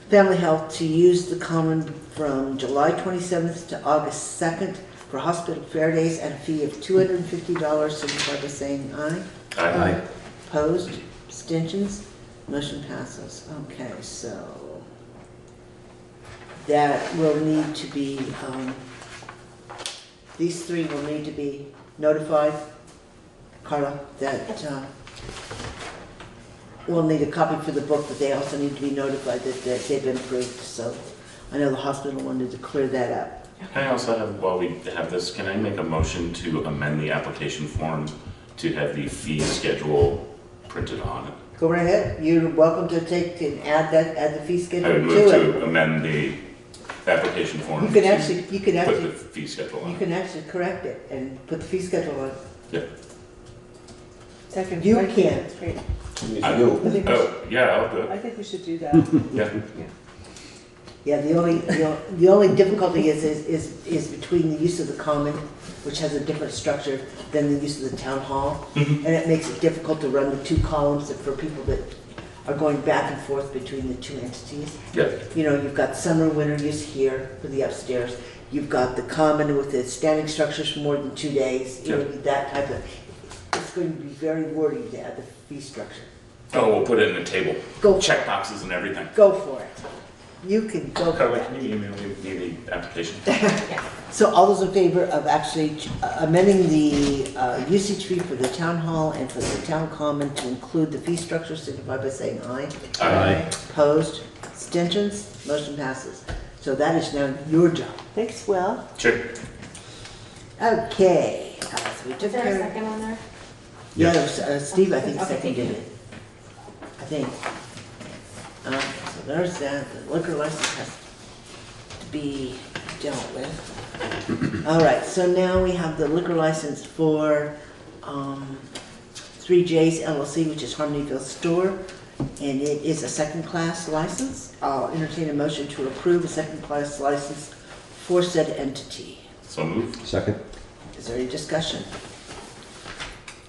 Family Health to use the common from July 27th to August 2nd for hospital fair days at a fee of $250, signify by saying aye.
Aye.
Opposed, abstentions, motion passes. Okay, so that will need to be, these three will need to be notified, Carla, that we'll need a copy for the book, but they also need to be notified that they've been approved. So I know the hospital wanted to clear that up.
Can I also have, while we have this, can I make a motion to amend the application form to have the fee schedule printed on it?
Go right ahead. You're welcome to take and add the fee
I
schedule
would
to
move
it.
to amend the application form.
You can
to
actually,
Put the fee schedule on
you
it.
can actually correct it and put the fee schedule on.
Yeah.
Second.
You
I think
can.
that's great.
You.
I think we should,
Oh, yeah, I'll do it.
I think we should do that.
Yeah.
Yeah, the only difficulty is between the use of the common, which has a different structure than the use of the town hall.
Mhm.
And it makes it difficult to run the two columns for people that are going back and forth between the two entities.
Yeah.
You know, you've got summer, winter use here for the upstairs. You've got the common with the standing structures for more than 2 days. You know, that type of, it's going to be very wordy to add the fee structure.
Oh, we'll put it in the table.
Go
Check boxes and everything.
Go for it. You can go for
Carla,
it.
can you email me the application?
So all those in favor of actually amending the usage fee for the town hall and for the town common to include the fee structure, signify by saying aye.
Aye.
Opposed, abstentions, motion passes. So that is now your job. Thanks, Will.
Sure.
Okay, so we
Is
took
there a
care of.
second on there?
Yeah, it was, Steve, I think,
Okay, thank
seconded
you.
it. I think. So there's that, the liquor license has to be dealt with. All right, so now we have the liquor license for 3J's LLC, which is Harmonyville Store, and it is a second-class license. I'll entertain a motion to approve a second-class license for said entity.
So moved.
Second.
Is there any discussion?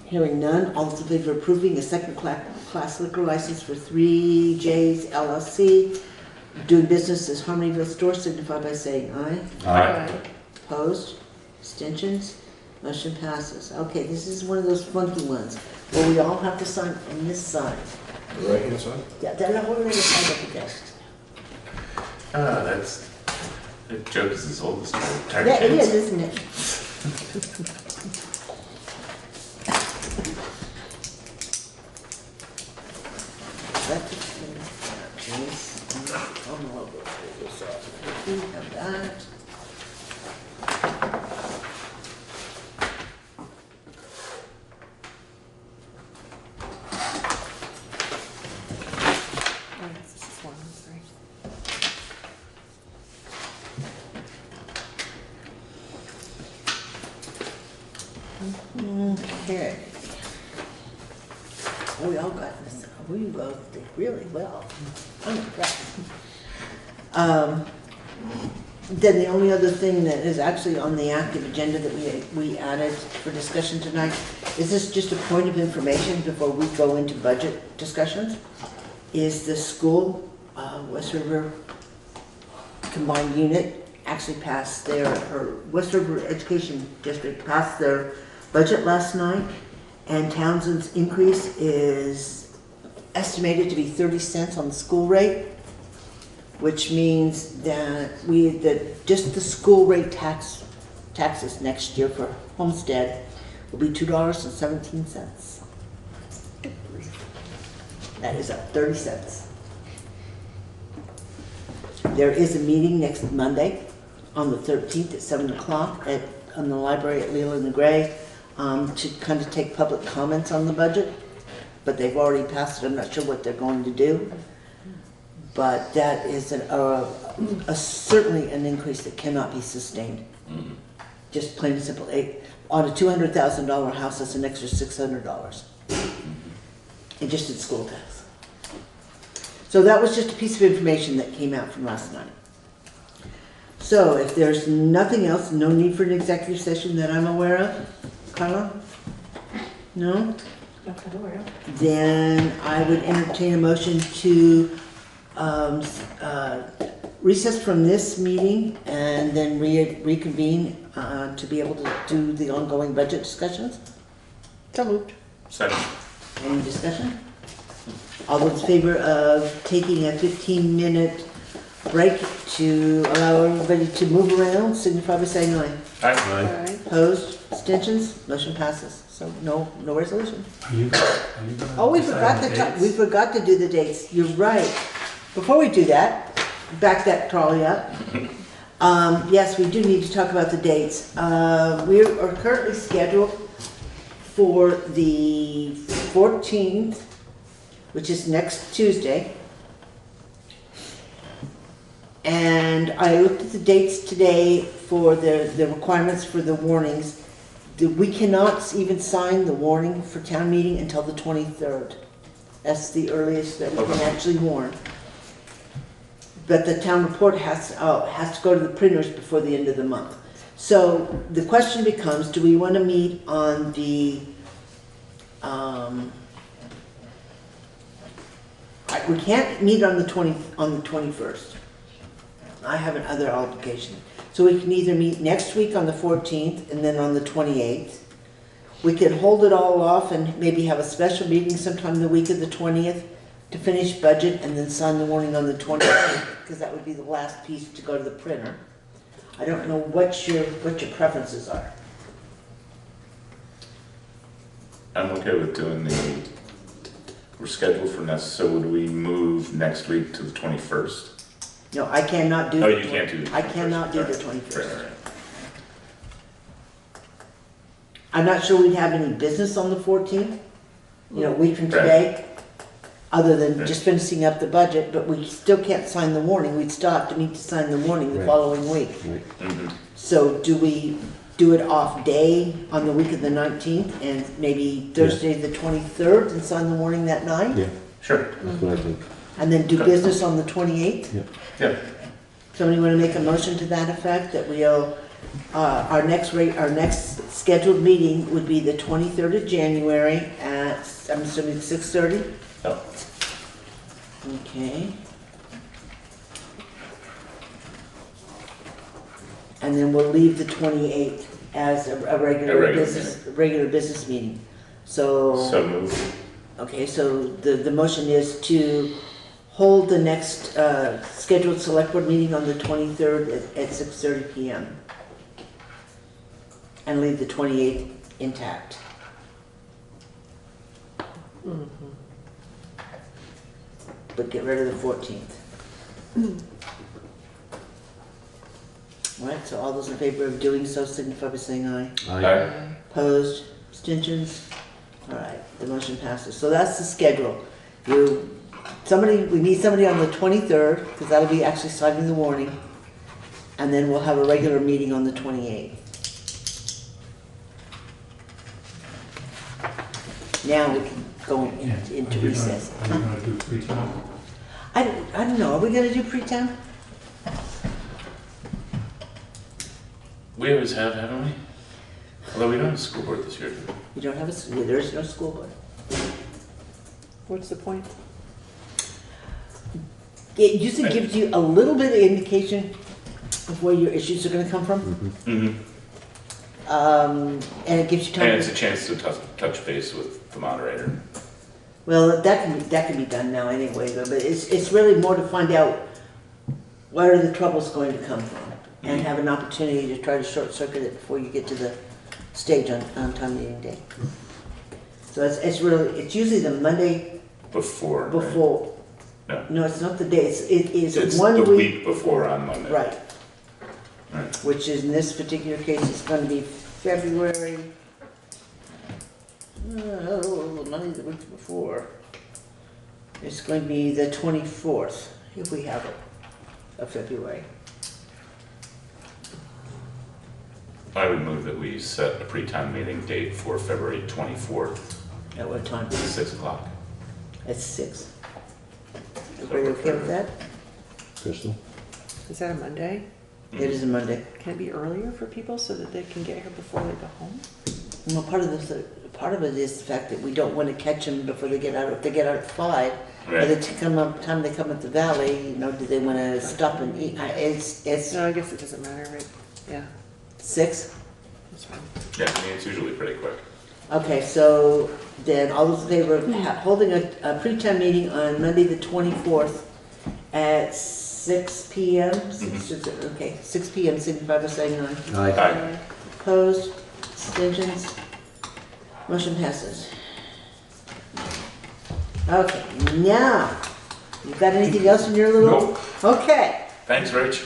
Hearing none, all those in favor of approving a second-class liquor license for 3J's LLC, doing business as Harmonyville Store, signify by saying aye.
Aye.
Opposed? Abstentions? Motion passes. Okay, this is one of those funky ones where we all have to sign on this side.
The right-hand side?
Yeah, then we're going to sign at the desk.
That's, that joke is as old as time.
Yeah, it is, isn't it? That's we have that. Okay. We all got this. We both did really well. I'm impressed. Then the only other thing that is actually on the active agenda that we added for discussion tonight, is this just a point of information before we go into budget discussions, is the school, West River Combined Unit actually passed their, or West River Education District passed their budget last night, and Townsend's increase is estimated to be 30 cents on the school rate, which means that just the school rate taxes next year for Homestead will be $2.17. That is up 30 cents. There is a meeting next Monday on the 13th at 7 o'clock on the library at Leland and Gray to kind of take public comments on the budget, but they've already passed it. I'm not sure what they're going to do. But that is certainly an increase that cannot be sustained.
Mm-hmm.
Just plain and simple. On a $200,000 house, that's an extra $600. And just in school tax. So that was just a piece of information that came out from last night. So if there's nothing else, no need for an executive session that I'm aware of. Carla? No? Then I would entertain a motion to recess from this meeting and then reconvene to be able to do the ongoing budget discussions. So moved.
Second.
Any discussion? All those in favor of taking a 15-minute break to allow everybody to move around, signify by saying aye.
Aye.
Opposed? Abstentions? Motion passes. So no resolution.
Are you
Oh, we forgot to do the dates. You're right. Before we do that, back that trolley up. Yes, we do need to talk about the dates. We are currently scheduled for the 14th, which is next Tuesday. And I looked at the dates today for the requirements for the warnings. We cannot even sign the warning for town meeting until the 23rd. That's the earliest that we can actually warn. But the town report has to go to the printers before the end of the month. So the question becomes, do we want to meet on the, we can't meet on the 21st. I have another obligation. So we can either meet next week on the 14th and then on the 28th. We could hold it all off and maybe have a special meeting sometime the week of the 20th to finish budget and then sign the warning on the 28th, because that would be the last piece to go to the printer. I don't know what your preferences are.
I'm okay with doing we're scheduled for next, so would we move next week to the 21st?
No, I cannot do.
Oh, you can't do the 21st.
I cannot do the
Right.
21st.
Right.
I'm not sure we'd have any business on the 14th, a week from today, other than just finishing up the budget, but we still can't sign the warning. We'd still have to meet to sign the warning the
Right.
following week.
Right.
Mm-hmm.
So do we do it off day on the week of the 19th and maybe Thursday the 23rd and sign the warning that night?
Yeah,
Sure.
that's what I think.
And then do
Okay.
business on the 28th?
Yeah.
Somebody want to make a motion to that effect, that we'll, our next scheduled meeting would be the 23rd of January at, I'm assuming 6:30?
Oh.
Okay. And then we'll leave the 28th as a regular business meeting. So,
move.
okay, so the motion is to hold the next scheduled select board meeting on the 23rd at 6:30 PM. And leave the 28th intact. But get rid of the 14th. All right, so all those in favor of doing so signify by saying aye.
Aye.
Opposed, abstentions? All right, the motion passes. So that's the schedule. We need somebody on the 23rd, because that'll be actually signing the warning. And then we'll have a regular meeting on the 28th. Now we can go into recess.
Are you gonna do pre-town?
I don't know, are we gonna do pre-town?
We always have, haven't we? Although we don't have a school board this year.
You don't have there is no school board.
What's the point?
It usually gives you a little bit of indication of where your issues are gonna come from.
Mm-hmm.
And it gives you time.
And it's a chance to touch base with the moderator.
Well, that can be done now anyway, but it's really more to find out where the trouble's going to come from, and have an opportunity to try to short circuit it before you get to the stage on town meeting day. So it's usually the Monday
Before. right?
before.
No.
No, it's not the day. It is
It's
one
the
week.
week before on Monday.
Right.
Right.
Which is, in this particular case, it's going to be February. Monday the week before. It's going to be the 24th, if we have it, of February.
I would move that we set a pre-town meeting date for February 24th,
At what time?
6 o'clock.
At 6. Everybody okay with that?
Crystal?
Is that a Monday?
It is a Monday.
Can it be earlier for people so that they can get here before they go home?
Well, part of it is the fact that we don't want to catch them before they get out. If they get out at 5, by the time they come up the valley, do they want to stop and eat? It's
No, I guess it doesn't matter, right? Yeah,
6.
that's fine.
Yeah, I mean, it's usually pretty quick.
Okay, so then all those in favor of holding a pre-town meeting on Monday the 24th at 6 p.m.? Okay, 6 p.m. signify by saying aye.
Aye.
Opposed? Abstentions? Motion passes. Okay, now, you got anything else in your little?
Nope.
Okay.
Thanks, Rich.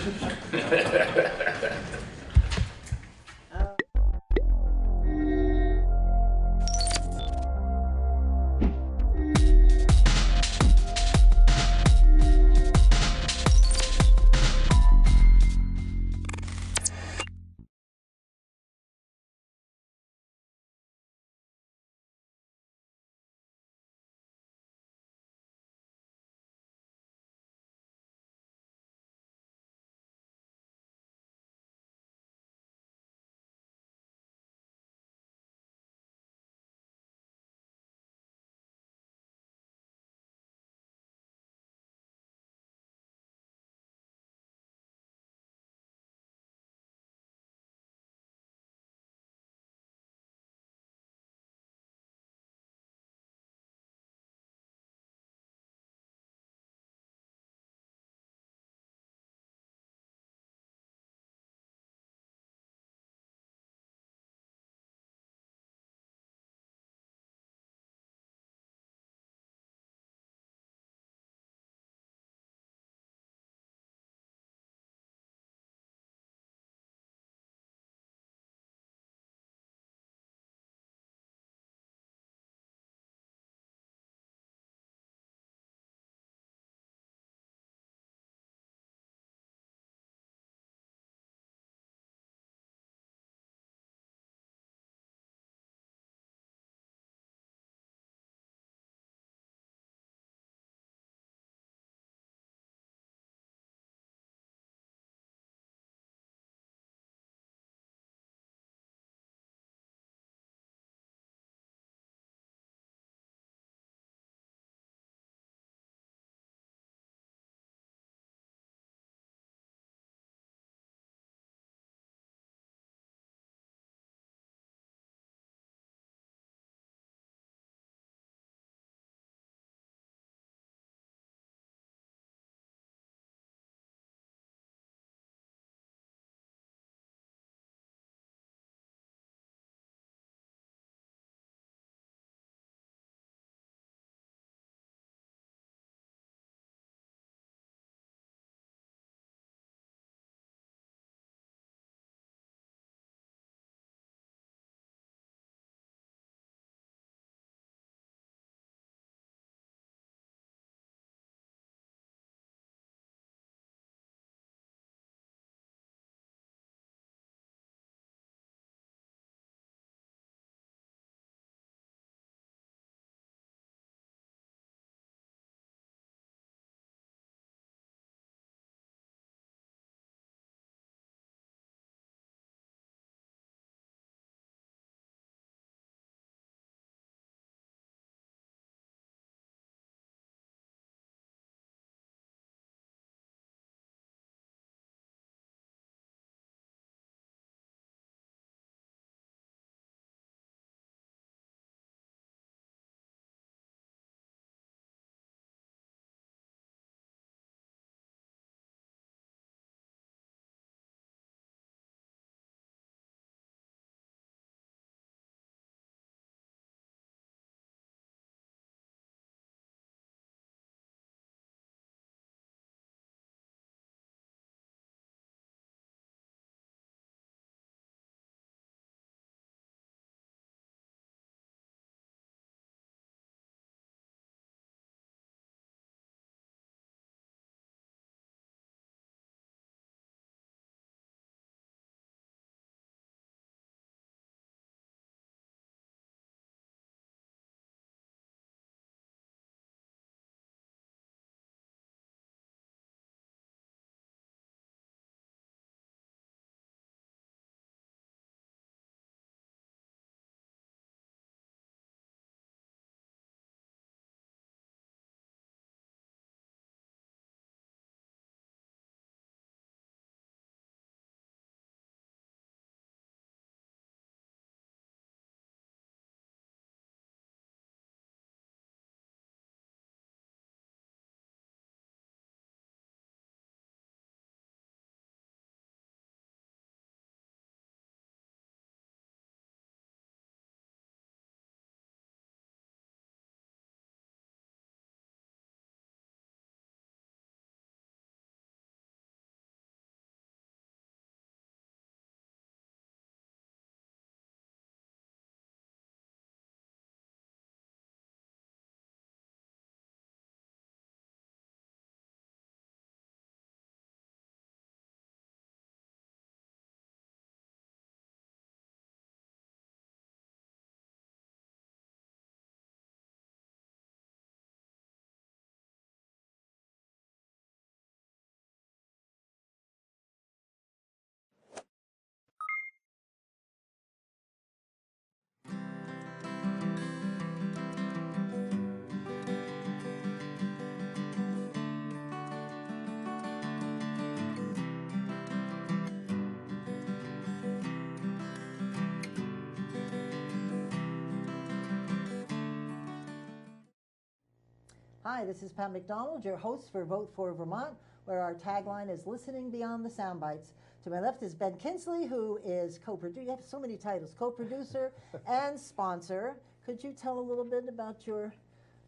Hi, this is Pat McDonald, your host for Vote for Vermont, where our tagline is listening beyond the sound bites. To my left is Ben Kinsley, who is co-producer, you have so many titles, co-producer and sponsor. Could you tell a little bit about your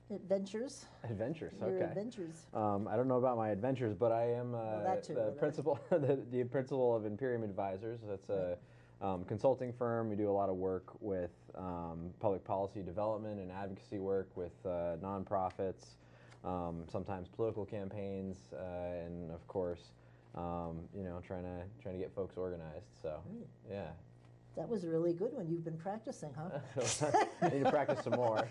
adventures?
Adventures,
Your
okay.
adventures.
I don't know about my adventures, but I am
that too,
the
but
principal, the principal of Imperium Advisors. That's a consulting firm. We do a lot of work with public policy development and advocacy work with nonprofits, sometimes political campaigns, and of course, trying to get folks organized. So, yeah.
That was a really good one. You've been practicing, huh?
I need to practice some more.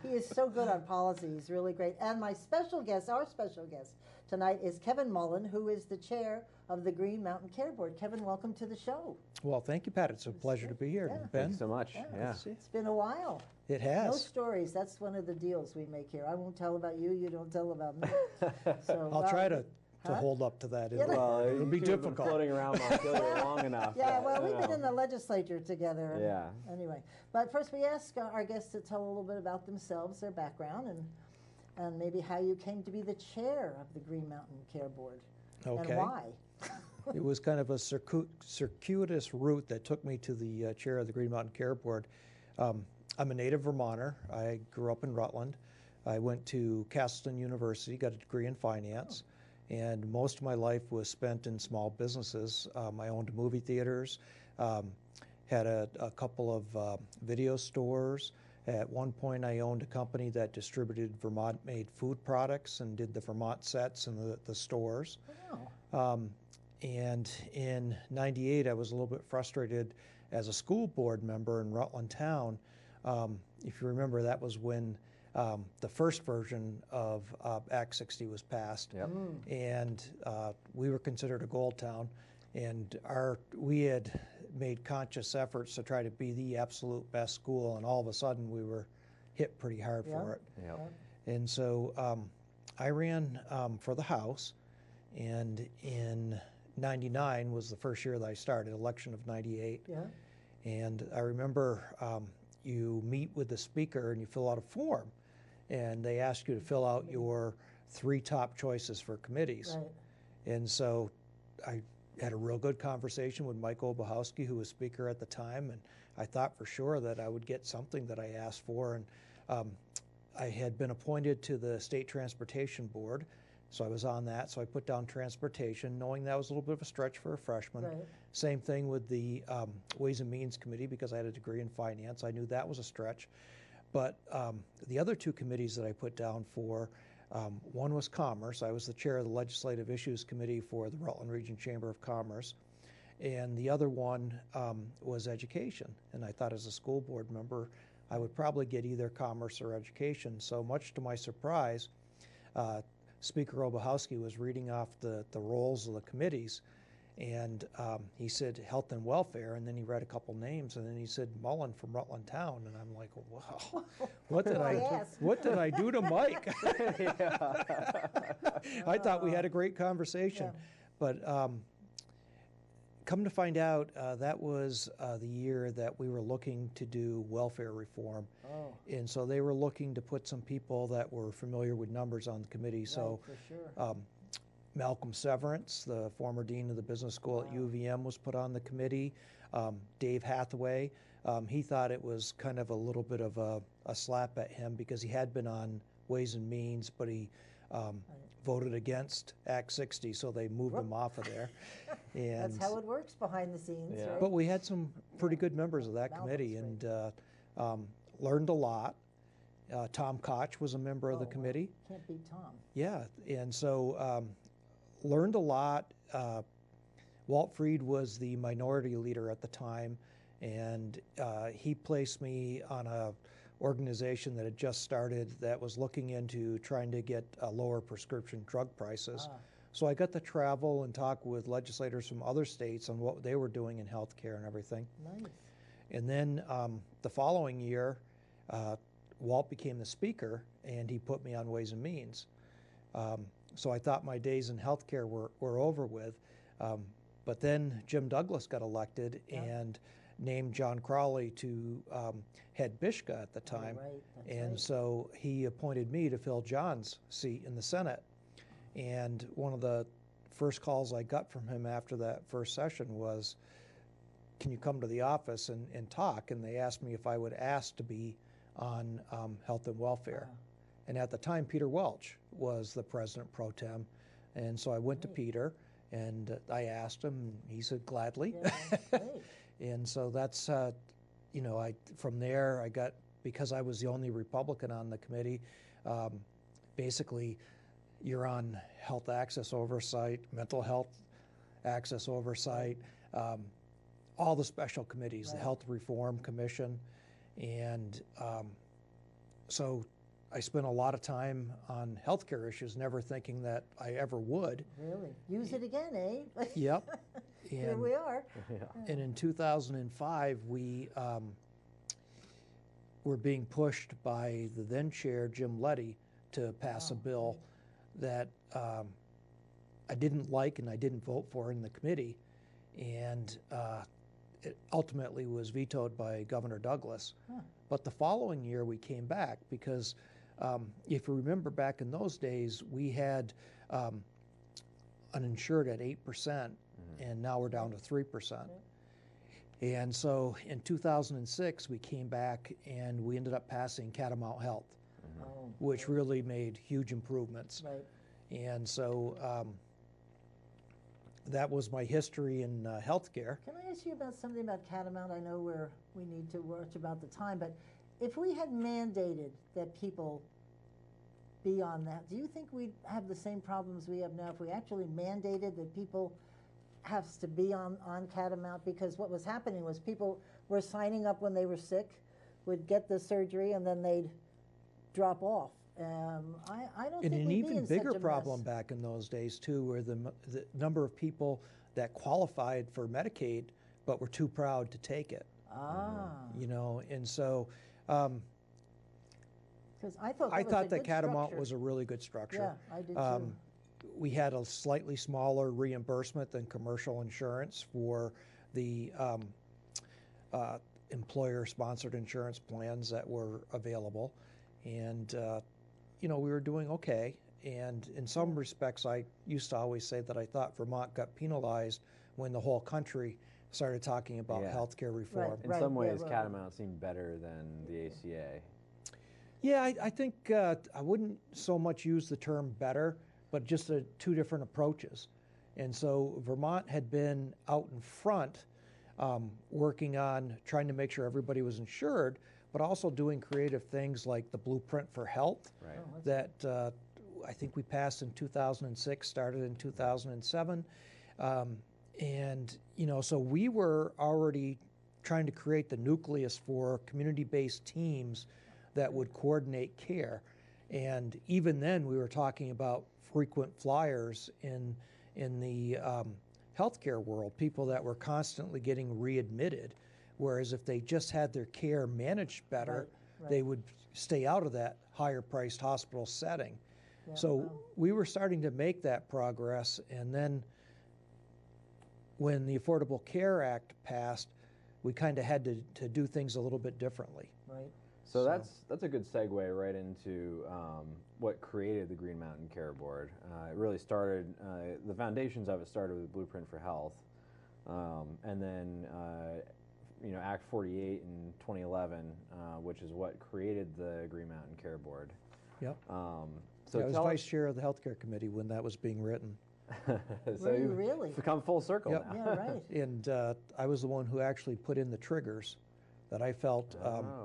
He is so good on policy. He's really great. And my special guest, our special guest tonight is Kevin Mullen, who is the chair of the Green Mountain Care Board. Kevin, welcome to the show.
Well, thank you, Pat. It's a pleasure to be here.
Yeah.
Ben?
Thanks so much.
Yeah. It's been a while.
It has.
No stories. That's one of the deals we make here. I won't tell about you. You don't tell about me. So
I'll try to hold up to that. It'll be difficult.
Floating around Montpelier long enough.
Yeah, well, we've been in the legislature together.
Yeah.
Anyway, but first we ask our guests to tell a little bit about themselves, their background, and maybe how you came to be the chair of the Green Mountain Care Board.
Okay.
And why.
It was kind of a circuitous route that took me to the chair of the Green Mountain Care Board. I'm a native Vermonter. I grew up in Rutland. I went to Castleton University, got a degree in finance. And most of my life was spent in small businesses. I owned movie theaters, had a couple of video stores. At one point, I owned a company that distributed Vermont-made food products and did the Vermont sets in the stores.
Wow.
And in '98, I was a little bit frustrated as a school board member in Rutland Town. If you remember, that was when the first version of Act 60 was passed, and we were considered a gold town, and we had made conscious efforts to try to be the absolute best school, and all of a sudden we were hit pretty hard for it.
Yep.
And so I ran for the House, and in '99 was the first year that I started, election of '98.
Yeah.
And I remember you meet with the speaker and you fill out a form, and they ask you to fill out your 3 top choices for committees.
Right.
And so I had a real good conversation with Mike Obahowski, who was speaker at the time, and I thought for sure that I would get something that I asked for. And I had been appointed to the State Transportation Board, so I was on that. So I put down transportation, knowing that was a little bit of a stretch for a freshman.
Right.
Same thing with the Ways and Means Committee, because I had a degree in finance. I knew that was a stretch. But the other 2 committees that I put down for, one was Commerce. I was the chair of the Legislative Issues Committee for the Rutland Region Chamber of Commerce. And the other one was Education. And I thought as a school board member, I would probably get either Commerce or Education. So much to my surprise, Speaker Obahowski was reading off the roles of the committees, and he said Health and Welfare, and then he read a couple names, and then he said Mullen from Rutland Town, and I'm like, wow, what did I do to Mike? I thought we had a great conversation, but come to find out, that was the year that we were looking to do welfare reform.
Oh.
And so they were looking to put some people that were familiar with numbers on the committee. So
for sure.
Malcolm Severance, the former dean of the business school at UVM, was put on the committee. Dave Hathaway, he thought it was kind of a little bit of a slap at him because he had been on Ways and Means, but he voted against Act 60, so they moved him off of there. And
That's how it works behind the scenes, right?
but we had some pretty good members of that committee, and learned a lot. Tom Koch was a member of the committee.
Can't beat Tom.
Yeah, and so learned a lot. Walt Freed was the minority leader at the time, and he placed me on a organization that had just started that was looking into trying to get lower prescription drug prices. So I got to travel and talk with legislators from other states on what they were doing in healthcare and everything.
Nice.
And then the following year, Walt became the speaker, and he put me on Ways and Means. So I thought my days in healthcare were over with. But then Jim Douglas got elected, and named John Crowley to head Bishka at the time.
Right, that's
And
right.
so he appointed me to fill John's seat in the Senate. And one of the first calls I got from him after that first session was, can you come to the office and talk? And they asked me if I would ask to be on health and welfare. And at the time, Peter Welch was the president pro tem. And so I went to Peter and I asked him, and he said gladly. And so that's, you know, from there I got, because I was the only Republican on the committee, basically you're on health access oversight, mental health access oversight, all the special committees, the Health Reform Commission. And so I spent a lot of time on healthcare issues, never thinking that I ever would.
Really? Use it again, eh?
Yep.
Here we are.
And in 2005, we were being pushed by the then chair, Jim Letty, to pass a bill that I didn't like and I didn't vote for in the committee. And it ultimately was vetoed by Governor Douglas. But the following year we came back because if you remember back in those days, we had uninsured at 8%, and now we're down to 3%. And so in 2006, we came back and we ended up passing Catamount Health, which really made huge improvements. And so that was my history in healthcare.
Can I ask you about something about Catamount? I know we need to watch about the time, but if we had mandated that people be on that, do you think we'd have the same problems we have now if we actually mandated that people have to be on Catamount? Because what was happening was people were signing up when they were sick, would get the surgery, and then they'd drop off. I don't
And
think
an
we'd
even
be in
bigger
such a
problem
mess.
back in those days too were the number of people that qualified for Medicaid but were too proud to take it. You know, and so
Because I thought
that Catamount was a really good structure.
Yeah, I did too.
We had a slightly smaller reimbursement than commercial insurance for the employer-sponsored insurance plans that were available. And, you know, we were doing okay. And in some respects, I used to always say that I thought Vermont got penalized when the whole country started talking about healthcare reform.
In some ways, Catamount seemed better than the ACA.
Yeah, I think I wouldn't so much use the term better, but just two different approaches. And so Vermont had been out in front working on trying to make sure everybody was insured, but also doing creative things like the Blueprint for Health that I think we passed in 2006, started in 2007. And, you know, so we were already trying to create the nucleus for community-based teams that would coordinate care. And even then, we were talking about frequent flyers in the healthcare world, people that were constantly getting readmitted, whereas if they just had their care managed better, they would stay out of that higher-priced hospital setting. So we were starting to make that progress, and then when the Affordable Care Act passed, we kind of had to do things a little bit differently.
So that's a good segue right into what created the Green Mountain Care Board. It really started, the foundations of it started with Blueprint for Health, and then you know, Act 48 in 2011, which is what created the Green Mountain Care Board.
Yep.
So
I was vice chair of the healthcare committee when that was being written.
So you've really become full circle now.
Yeah, right.
And I was the one who actually put in the triggers that I felt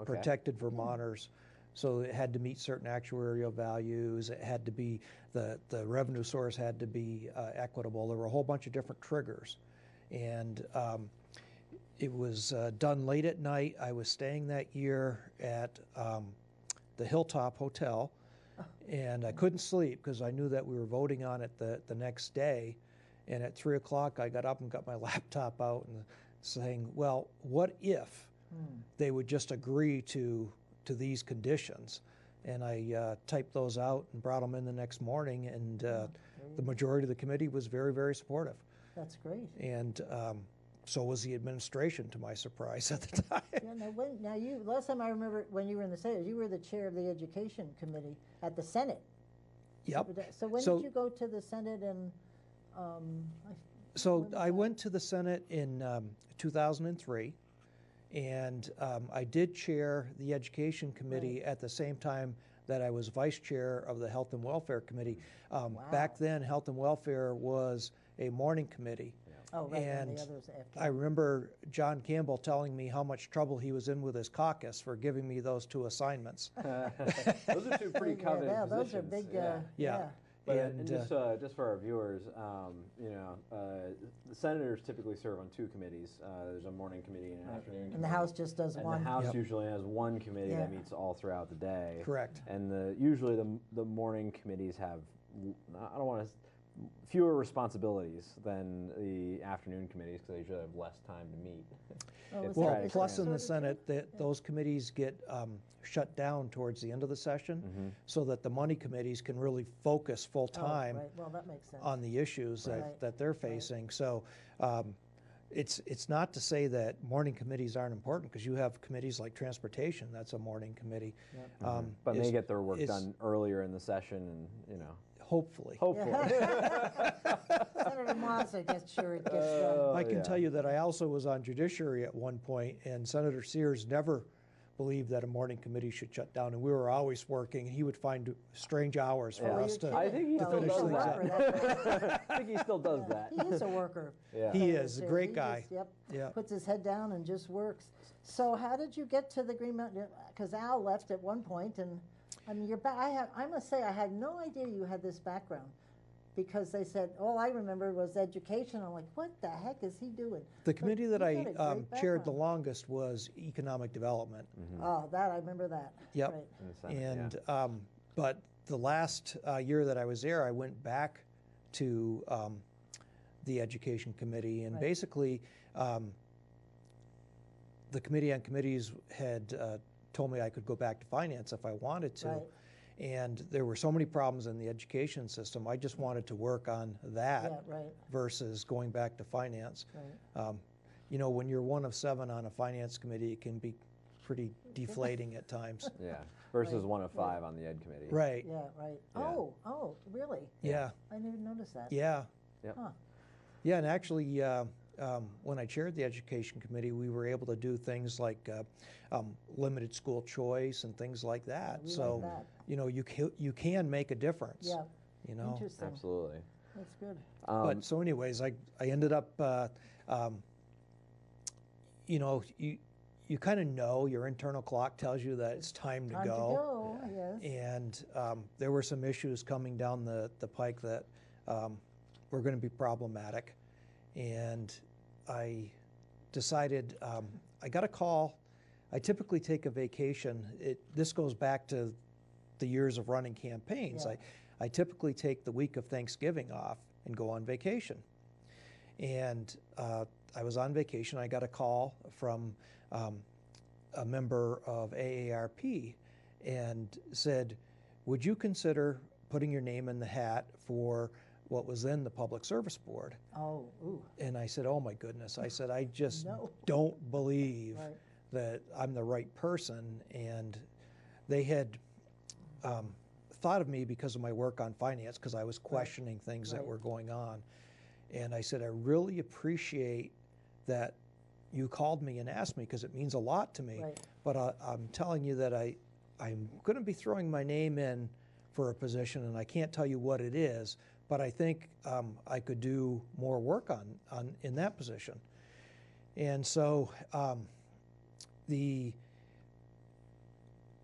protected Vermonters. So it had to meet certain actuarial values. It had to be, the revenue source had to be equitable. There were a whole bunch of different triggers. And it was done late at night. I was staying that year at the Hilltop Hotel, and I couldn't sleep because I knew that we were voting on it the next day. And at 3 o'clock, I got up and got my laptop out and saying, well, what if they would just agree to these conditions? And I typed those out and brought them in the next morning, and the majority of the committee was very, very supportive.
That's great.
And so was the administration, to my surprise at the time.
Yeah, now last time I remember when you were in the Senate, you were the chair of the Education Committee at the Senate.
Yep.
So when did you go to the Senate and,
So I went to the Senate in 2003, and I did chair the Education Committee at the same time that I was vice chair of the Health and Welfare Committee. Back then, Health and Welfare was a morning committee.
Oh, right,
and
the others after.
I remember John Campbell telling me how much trouble he was in with his caucus for giving me those two assignments.
Those are two pretty coveted
yeah,
positions.
those are big,
Yeah.
But
And
just for our viewers, the senators typically serve on two committees. There's a morning committee and an afternoon committee.
And the House just does
and
one.
the House
Yep.
usually has one committee
Yeah.
that meets all throughout the day.
Correct.
And usually the morning committees have, I don't want to, fewer responsibilities than the afternoon committees because they usually have less time to meet.
Well, plus in the Senate, those committees get shut down towards the end of the session, so that the money committees can really focus full time
right. Well, that makes sense.
on the issues that they're facing. So it's not to say that morning committees aren't important, because you have committees like transportation, that's a morning committee.
Yep.
But they get their work done earlier in the session, and
hopefully.
Senator Mazza gets sure it gets done.
I can tell you that I also was on Judiciary at one point, and Senator Sears never believed that a morning committee should shut down, and we were always working, and he would find strange hours for us to
I think he still
finish
does
things
that. I think he still does that.
He is a worker.
Yeah. He is a great guy.
Puts his head down and just works. So how did you get to the Green Mountain? Because Al left at one point, and I mean, you're back. I must say, I had no idea you had this background, because they said all I remember was education. I'm like, what the heck is he doing?
The committee that I chaired the
background.
longest was Economic Development.
Oh, that I remember that.
Yep.
Right.
In the Senate,
And but the last year that I was there, I went back to the Education Committee, and basically the Committee on Committees had told me I could go back to finance if I wanted to.
Right.
And there were so many problems in the education system. I just wanted to work on that versus going back to finance.
Right.
When you're one of 7 on a finance committee, it can be pretty deflating at times.
Yeah, versus one of 5 on the Ed committee.
Right.
Yeah, right.
Yeah.
Oh, really?
Yeah.
I didn't notice that.
Yeah.
Yep.
Huh.
Yeah, and actually, when I chaired the Education Committee, we were able to do things like limited school choice and things like that.
We
So,
like
you can make a difference.
Yeah.
Interesting.
Absolutely.
That's good.
But so, anyways, I ended up, you kind of know, your internal clock tells you that it's time to go.
Time to go, yes.
And there were some issues coming down the pike that were going to be problematic. And I decided, I got a call. I typically take a vacation. This goes back to the years of running campaigns.
Yeah.
I typically take the week of Thanksgiving off and go on vacation. And I was on vacation. I got a call from a member of AARP and said, would you consider putting your name in the hat for what was then the Public Service Board?
Oh, ooh.
And I said, oh my goodness. I said, I just don't believe that I'm the right person. And they had thought of me because of my work on finance, because I was questioning things that were going on. And I said, I really appreciate that you called me and asked me, because it means a lot to me. But I'm telling you that I'm going to be throwing my name in for a position, and I can't tell you what it is, but I think I could do more work in that position. And so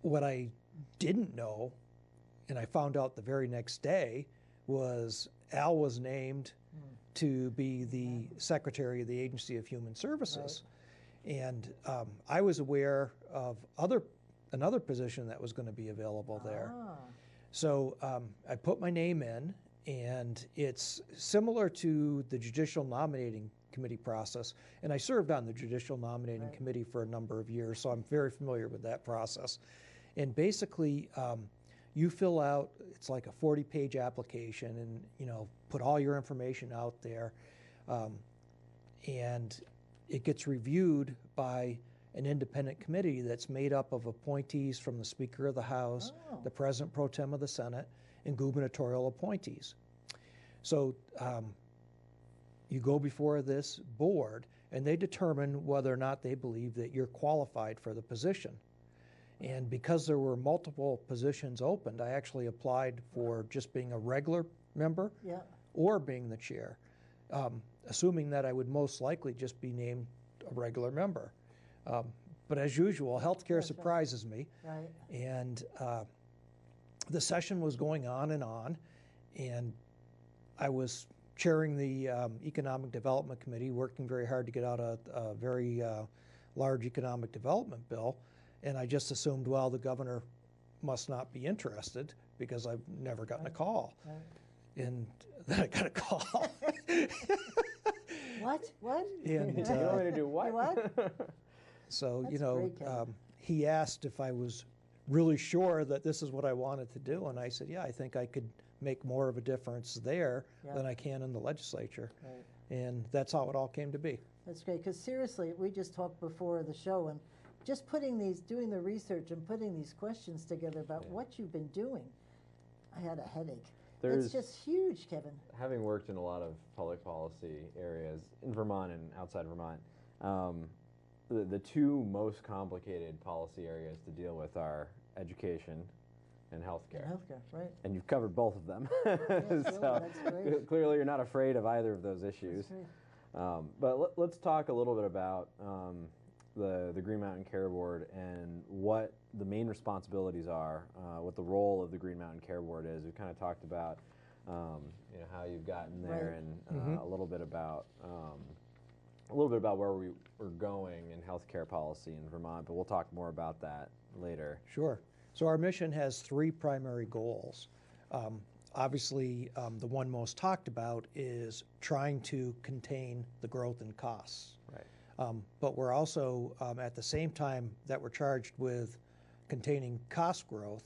what I didn't know, and I found out the very next day, was Al was named to be the Secretary of the Agency of Human Services. And I was aware of another position that was going to be available there. So I put my name in, and it's similar to the Judicial Nominating Committee process. And I served on the Judicial Nominating Committee for a number of years, so I'm very familiar with that process. And basically, you fill out, it's like a 40-page application, and put all your information out there. And it gets reviewed by an independent committee that's made up of appointees from the Speaker of the House, the President Pro Tem of the Senate, and gubernatorial appointees. So you go before this board, and they determine whether or not they believe that you're qualified for the position. And because there were multiple positions opened, I actually applied for just being a regular member or being the chair, assuming that I would most likely just be named a regular member. But as usual, healthcare surprises me.
Right.
And the session was going on, and I was chairing the Economic Development Committee, working very hard to get out a very large economic development bill. And I just assumed, well, the governor must not be interested because I've never gotten a call.
Right.
And then I got a call.
What?
And,
you want me to do what?
What?
So,
That's
you know,
great, Kevin.
he asked if I was really sure that this is what I wanted to do. And I said, yeah, I think I could make more of a difference there than I can in the legislature.
Right.
And that's how it all came to be.
That's great, because seriously, we just talked before the show, and just doing the research and putting these questions together about what you've been doing, I had a headache. It's just huge, Kevin.
Having worked in a lot of public policy areas in Vermont and outside Vermont, the two most complicated policy areas to deal with are education and healthcare.
Healthcare, right.
And you've covered both of them.
Yes,
So
that's great.
clearly you're not afraid of either of those issues.
That's great.
But let's talk a little bit about the Green Mountain Care Board and what the main responsibilities are, what the role of the Green Mountain Care Board is. We've kind of talked about you know, how you've gotten there, and a little bit about where we're going in healthcare policy in Vermont. But we'll talk more about that later.
Sure. So our mission has three primary goals. Obviously, the one most talked about is trying to contain the growth in costs.
Right.
But we're also, at the same time that we're charged with containing cost growth,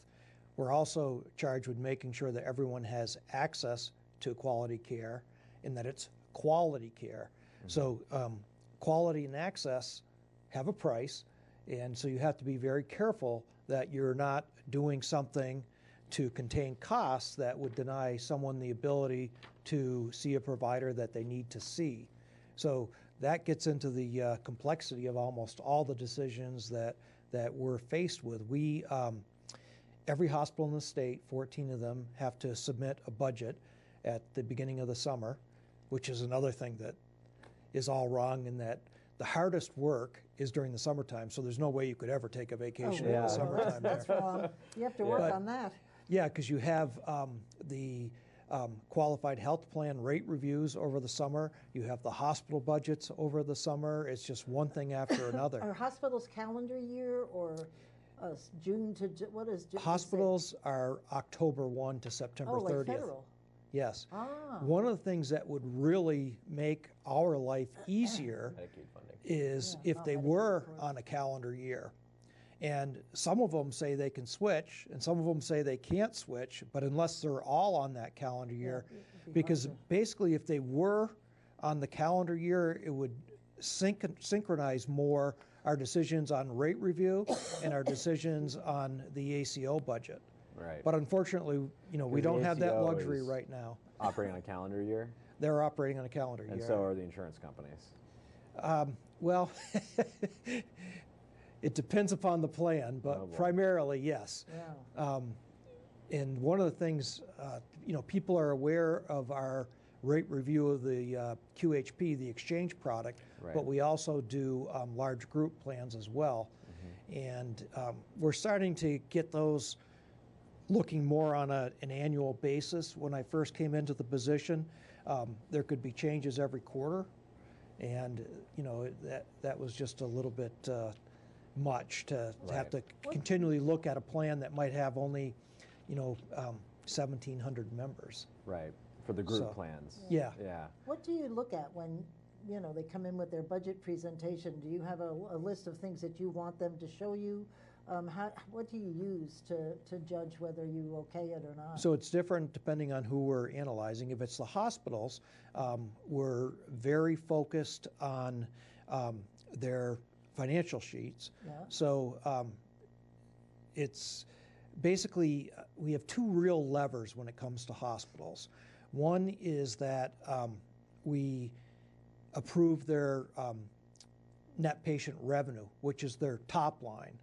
we're also charged with making sure that everyone has access to quality care and that it's quality care. Mm-hmm. So quality and access have a price, and so you have to be very careful that you're not doing something to contain costs that would deny someone the ability to see a provider that they need to see. So that gets into the complexity of almost all the decisions that we're faced with. We, every hospital in the state, 14 of them, have to submit a budget at the beginning of the summer, which is another thing that is all wrong, in that the hardest work is during the summertime, so there's no way you could ever take a vacation in the summertime.
That's wrong. You have to work on that.
Yeah, because you have the qualified health plan rate reviews over the summer. You have the hospital budgets over the summer. It's just one thing after another.
Are hospitals calendar year or June to what is June?
Hospitals are October 1 to September 30th.
Oh, like federal.
Yes.
Ah.
One of the things that would really make our life easier is if they were on a calendar year. And some of them say they can switch, and some of them say they can't switch, but unless they're all on that calendar year, because basically if they were on the calendar year, it would synchronize more our decisions on rate review and our decisions on the ACO budget.
Right.
But unfortunately, you know, we don't have that luxury right now.
Operating on a calendar year?
They're operating on a calendar year.
And so are the insurance companies.
Well, it depends upon the plan, but primarily, yes.
Yeah.
And one of the things, you know, people are aware of our rate review of the QHP, the exchange product, but we also do large group plans as well. Mm-hmm. And we're starting to get those looking more on an annual basis. When I first came into the position, there could be changes every quarter, and you know that was just a little bit much to have to continually look at a plan that might have only, you know, 1,700 members.
Right, for the group plans.
Yeah.
Yeah.
What do you look at when, you know, they come in with their budget presentation? Do you have a list of things that you want them to show you? What do you use to judge whether you okay it or not?
So it's different depending on who we're analyzing. If it's the hospitals, we're very focused on their financial sheets.
Yeah.
So it's basically, we have two real levers when it comes to hospitals. One is that we approve their net patient revenue, which is their top line.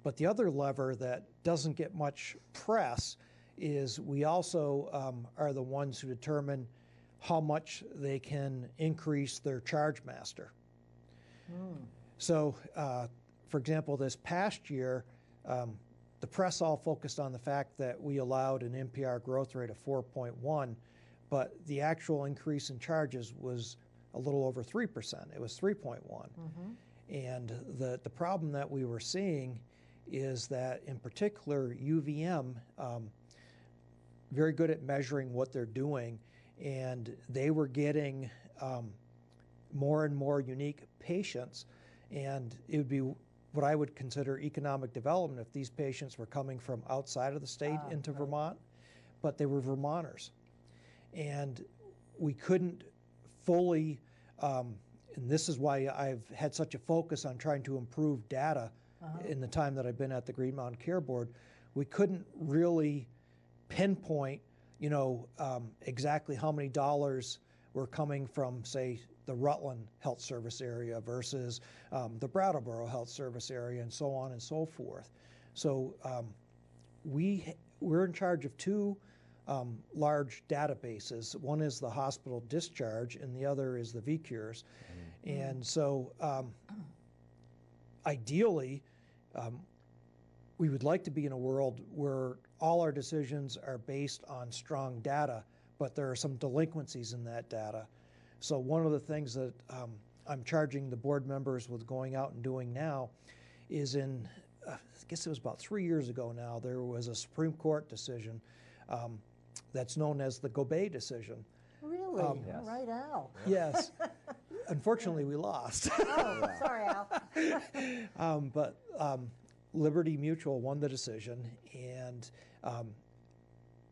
But the other lever that doesn't get much press is we also are the ones who determine how much they can increase their charge master. So, for example, this past year, the press all focused on the fact that we allowed an NPR growth rate of 4.1, but the actual increase in charges was a little over 3%. It was 3.1. And the problem that we were seeing is that, in particular, UVM, very good at measuring what they're doing, and they were getting more and more unique patients, and it would be what I would consider economic development if these patients were coming from outside of the state into Vermont, but they were Vermonters. And we couldn't fully, and this is why I've had such a focus on trying to improve data in the time that I've been at the Green Mountain Care Board, we couldn't really pinpoint, exactly how many dollars were coming from, say, the Rutland Health Service area versus the Brattleboro Health Service area, and so on and so forth. So we're in charge of two large databases. One is the hospital discharge, and the other is the VCures. And so ideally, we would like to be in a world where all our decisions are based on strong data, but there are some delinquencies in that data. So one of the things that I'm charging the board members with going out and doing now is I guess it was about 3 years ago now, there was a Supreme Court decision that's known as the Gobet decision.
Really? All right, Al.
Yes. Unfortunately, we lost.
Oh, sorry, Al.
But Liberty Mutual won the decision, and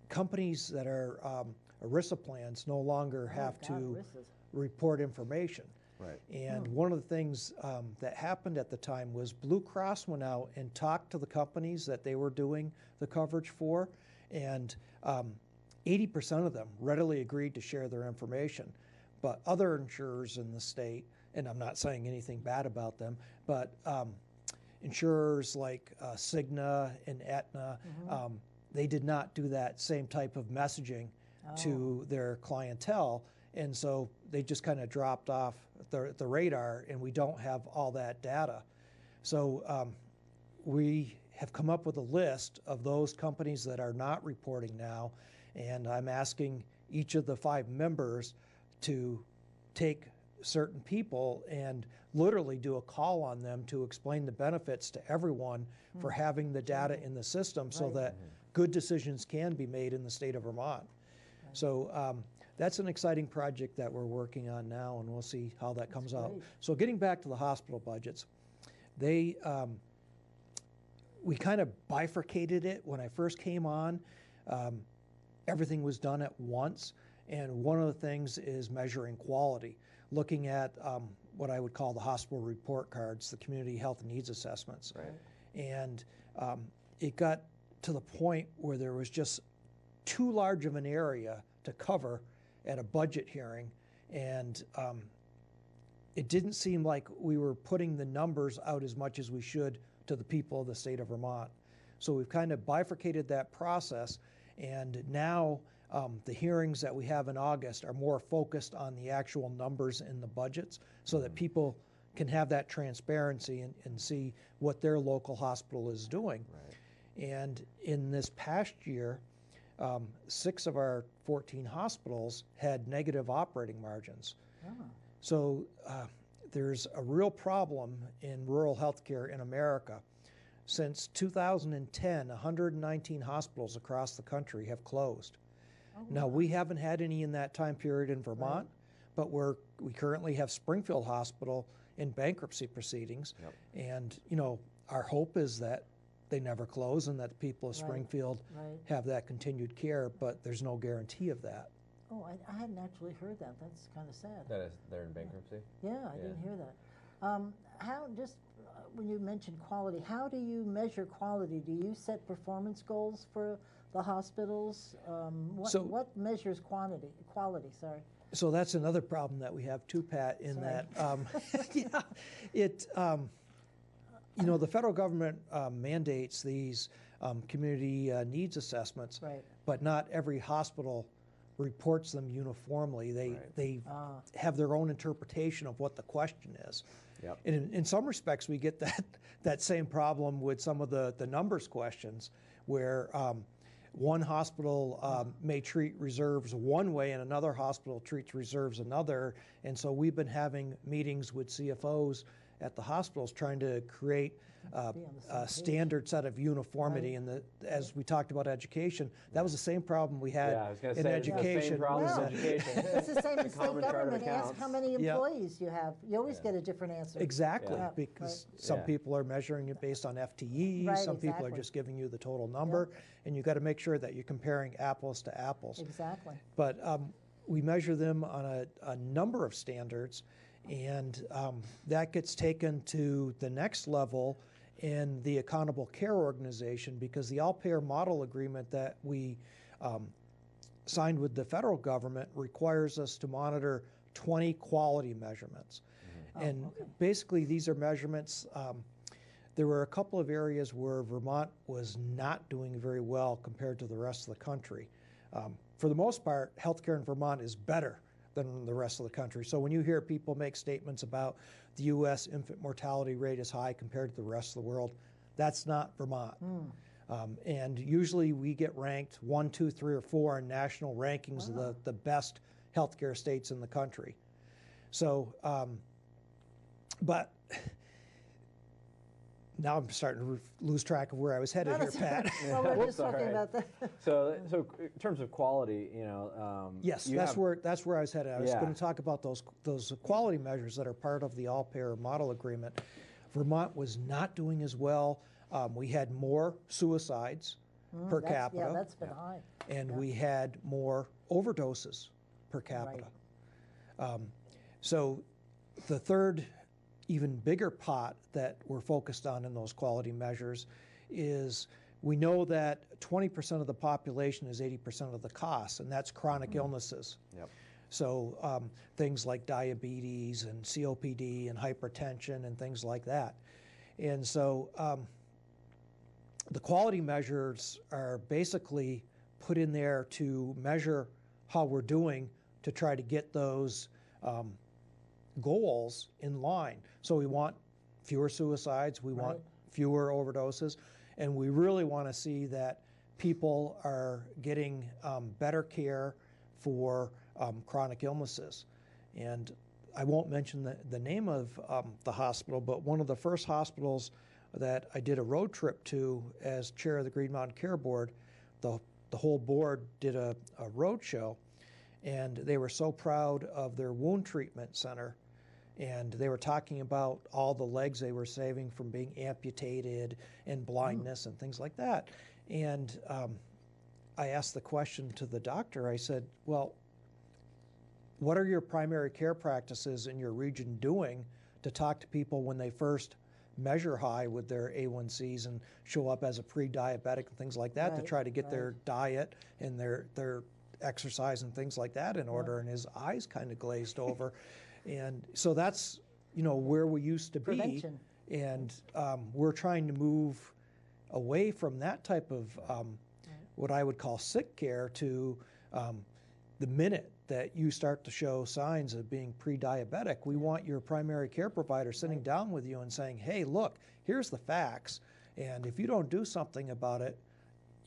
companies that are ERISA plans no longer have to report information.
Right.
And one of the things that happened at the time was Blue Cross went out and talked to the companies that they were doing the coverage for, and 80% of them readily agreed to share their information. But other insurers in the state, and I'm not saying anything bad about them, but insurers like Cigna and Aetna, they did not do that same type of messaging to their clientele, and so they just kind of dropped off the radar, and we don't have all that data. So we have come up with a list of those companies that are not reporting now, and I'm asking each of the 5 members to take certain people and literally do a call on them to explain the benefits to everyone for having the data in the system so that good decisions can be made in the state of Vermont. So that's an exciting project that we're working on now, and we'll see how that comes out. So getting back to the hospital budgets, we kind of bifurcated it when I first came on. Everything was done at once, and one of the things is measuring quality, looking at what I would call the hospital report cards, the community health needs assessments.
Right.
And it got to the point where there was just too large of an area to cover at a budget hearing, and it didn't seem like we were putting the numbers out as much as we should to the people of the state of Vermont. So we've kind of bifurcated that process, and now the hearings that we have in August are more focused on the actual numbers in the budgets so that people can have that transparency and see what their local hospital is doing.
Right.
And in this past year, 6 of our 14 hospitals had negative operating margins. So there's a real problem in rural healthcare in America. Since 2010, 119 hospitals across the country have closed. Now, we haven't had any in that time period in Vermont, but we currently have Springfield Hospital in bankruptcy proceedings. And, our hope is that they never close and that the people of Springfield have that continued care, but there's no guarantee of that.
Oh, I hadn't actually heard that. That's kind of sad.
That is, they're in bankruptcy?
Yeah, I didn't hear that. How, just when you mentioned quality, how do you measure quality? Do you set performance goals for the hospitals? What measures quality, sorry.
So that's another problem that we have too, Pat, in
Sorry.
that, the federal government mandates these community needs assessments,
Right.
but not every hospital reports them uniformly. They have their own interpretation of what the question is.
Yep.
And in some respects, we get that same problem with some of the numbers questions, where one hospital may treat reserves one way and another hospital treats reserves another. And so we've been having meetings with CFOs at the hospitals trying to create a standard set of uniformity.
Right.
And as we talked about education, that was the same problem we had
Yeah, I was gonna
in
say, it's the
education.
same problem
Well,
as education.
It's the same in state
Common chart of
government. Ask
accounts.
how many
Yeah.
employees you have. You always get a different answer.
Exactly,
Yeah,
because
right.
some
Yeah.
people are measuring it based on FTE,
Right,
some people are
exactly.
just giving you the total number, and you got to make sure that you're comparing apples to apples.
Exactly.
But we measure them on a number of standards, and that gets taken to the next level in the accountable care organization, because the all-payer model agreement that we signed with the federal government requires us to monitor 20 quality measurements. And basically these are measurements. There were a couple of areas where Vermont was not doing very well compared to the rest of the country. For the most part, healthcare in Vermont is better than the rest of the country. So when you hear people make statements about the U.S. infant mortality rate is high compared to the rest of the world, that's not Vermont. And usually we get ranked 1, 2, 3, or 4 in national rankings of the best healthcare states in the country. So, but now I'm starting to lose track of where I was headed here, Pat.
Well, we're just talking about that.
So in terms of quality,
Yes,
you
that's
have-
where I was headed. I was
Yeah.
going to talk about those quality measures that are part of the all-payer model agreement. Vermont was not doing as well. We had more suicides per capita.
Yeah, that's been high.
And we had more overdoses per capita. So the third, even bigger pot that we're focused on in those quality measures is we know that 20% of the population is 80% of the costs, and that's chronic illnesses.
Yep.
So things like diabetes and COPD and hypertension and things like that. And so the quality measures are basically put in there to measure how we're doing to try to get those goals in line. So we want fewer suicides, we want fewer overdoses, and we really want to see that people are getting better care for chronic illnesses. And I won't mention the name of the hospital, but one of the first hospitals that I did a road trip to as chair of the Green Mountain Care Board, the whole board did a road show, and they were so proud of their wound treatment center. And they were talking about all the legs they were saving from being amputated and blindness and things like that. And I asked the question to the doctor. I said, well, what are your primary care practices in your region doing to talk to people when they first measure high with their A1Cs and show up as a pre-diabetic and things like that to try to get their diet and their exercise and things like that in order? And his eyes kind of glazed over. And so that's, where we used to be.
Prevention.
And we're trying to move away from that type of what I would call sick care to the minute that you start to show signs of being pre-diabetic. We want your primary care provider sitting down with you and saying, hey, look, here's the facts. And if you don't do something about it,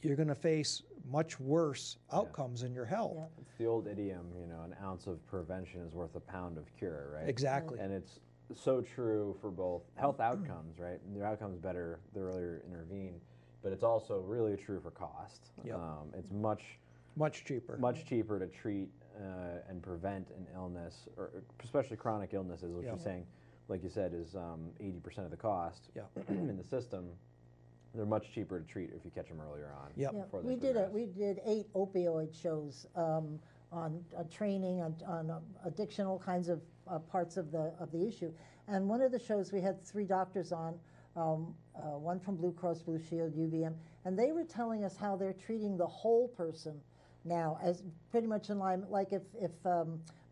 you're going to face much worse outcomes in your health.
Yeah.
It's the old idiom, an ounce of prevention is worth a pound of cure, right?
Exactly.
And it's so true for both health outcomes, right? Your outcomes better the earlier you intervene, but it's also really true for cost.
Yep.
It's much
cheaper.
Much cheaper to treat and prevent an illness, or especially chronic illnesses, which you're saying, like you said, is 80% of the cost in the system. They're much cheaper to treat if you catch them earlier on.
Yep.
Yeah,
before they
we
progress.
did 8 opioid shows training on addictional kinds of parts of the issue. And one of the shows we had 3 doctors on, one from Blue Cross Blue Shield, UVM, and they were telling us how they're treating the whole person now, as pretty much in line, like if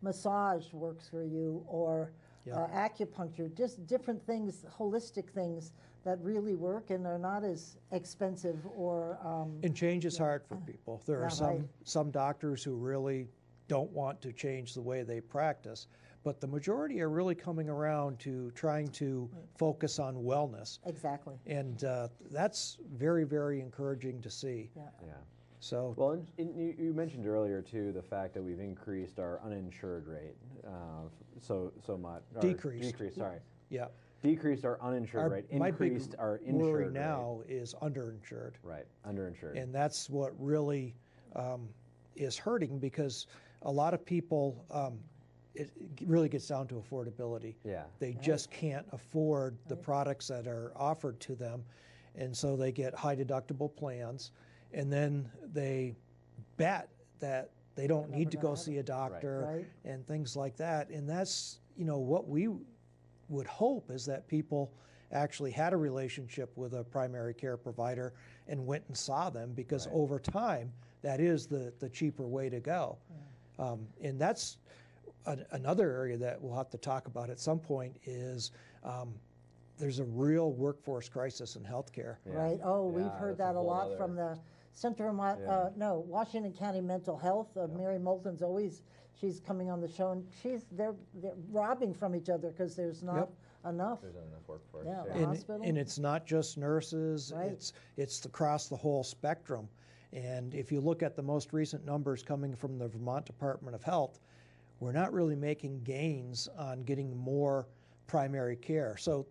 massage works for you, or acupuncture, just different things, holistic things that really work and are not as expensive or.
And change is hard for people. There are
right.
some doctors who really don't want to change the way they practice, but the majority are really coming around to trying to focus on wellness.
Exactly.
And that's very, very encouraging to see.
Yeah.
So
well, and you mentioned earlier too the fact that we've increased our uninsured rate so much. Decreased. Sorry.
Yeah.
Decreased our uninsured rate. Increased our insured
rate. Now is underinsured.
Right. Underinsured.
And that's what really is hurting, because a lot of people. It really gets down to affordability.
Yeah.
They just can't afford the products that are offered to them, and so they get high deductible plans. And then they bet that they don't need to go see a doctor and things like that. And that's, what we would hope is that people actually had a relationship with a primary care provider and went and saw them, because over time, that is the cheaper way to go. And that's another area that we'll have to talk about at some point is there's a real workforce crisis in healthcare.
Right. Oh, we've heard that a lot from the Center of Washington County Mental Health. Mary Moulton's she's coming on the show, and they're robbing from each other because there's not enough.
There's not enough workforce.
Yeah,
and it's not just nurses. It's across the whole spectrum. And if you look at the most recent numbers coming from the Vermont Department of Health, we're not really making gains on getting more primary care. So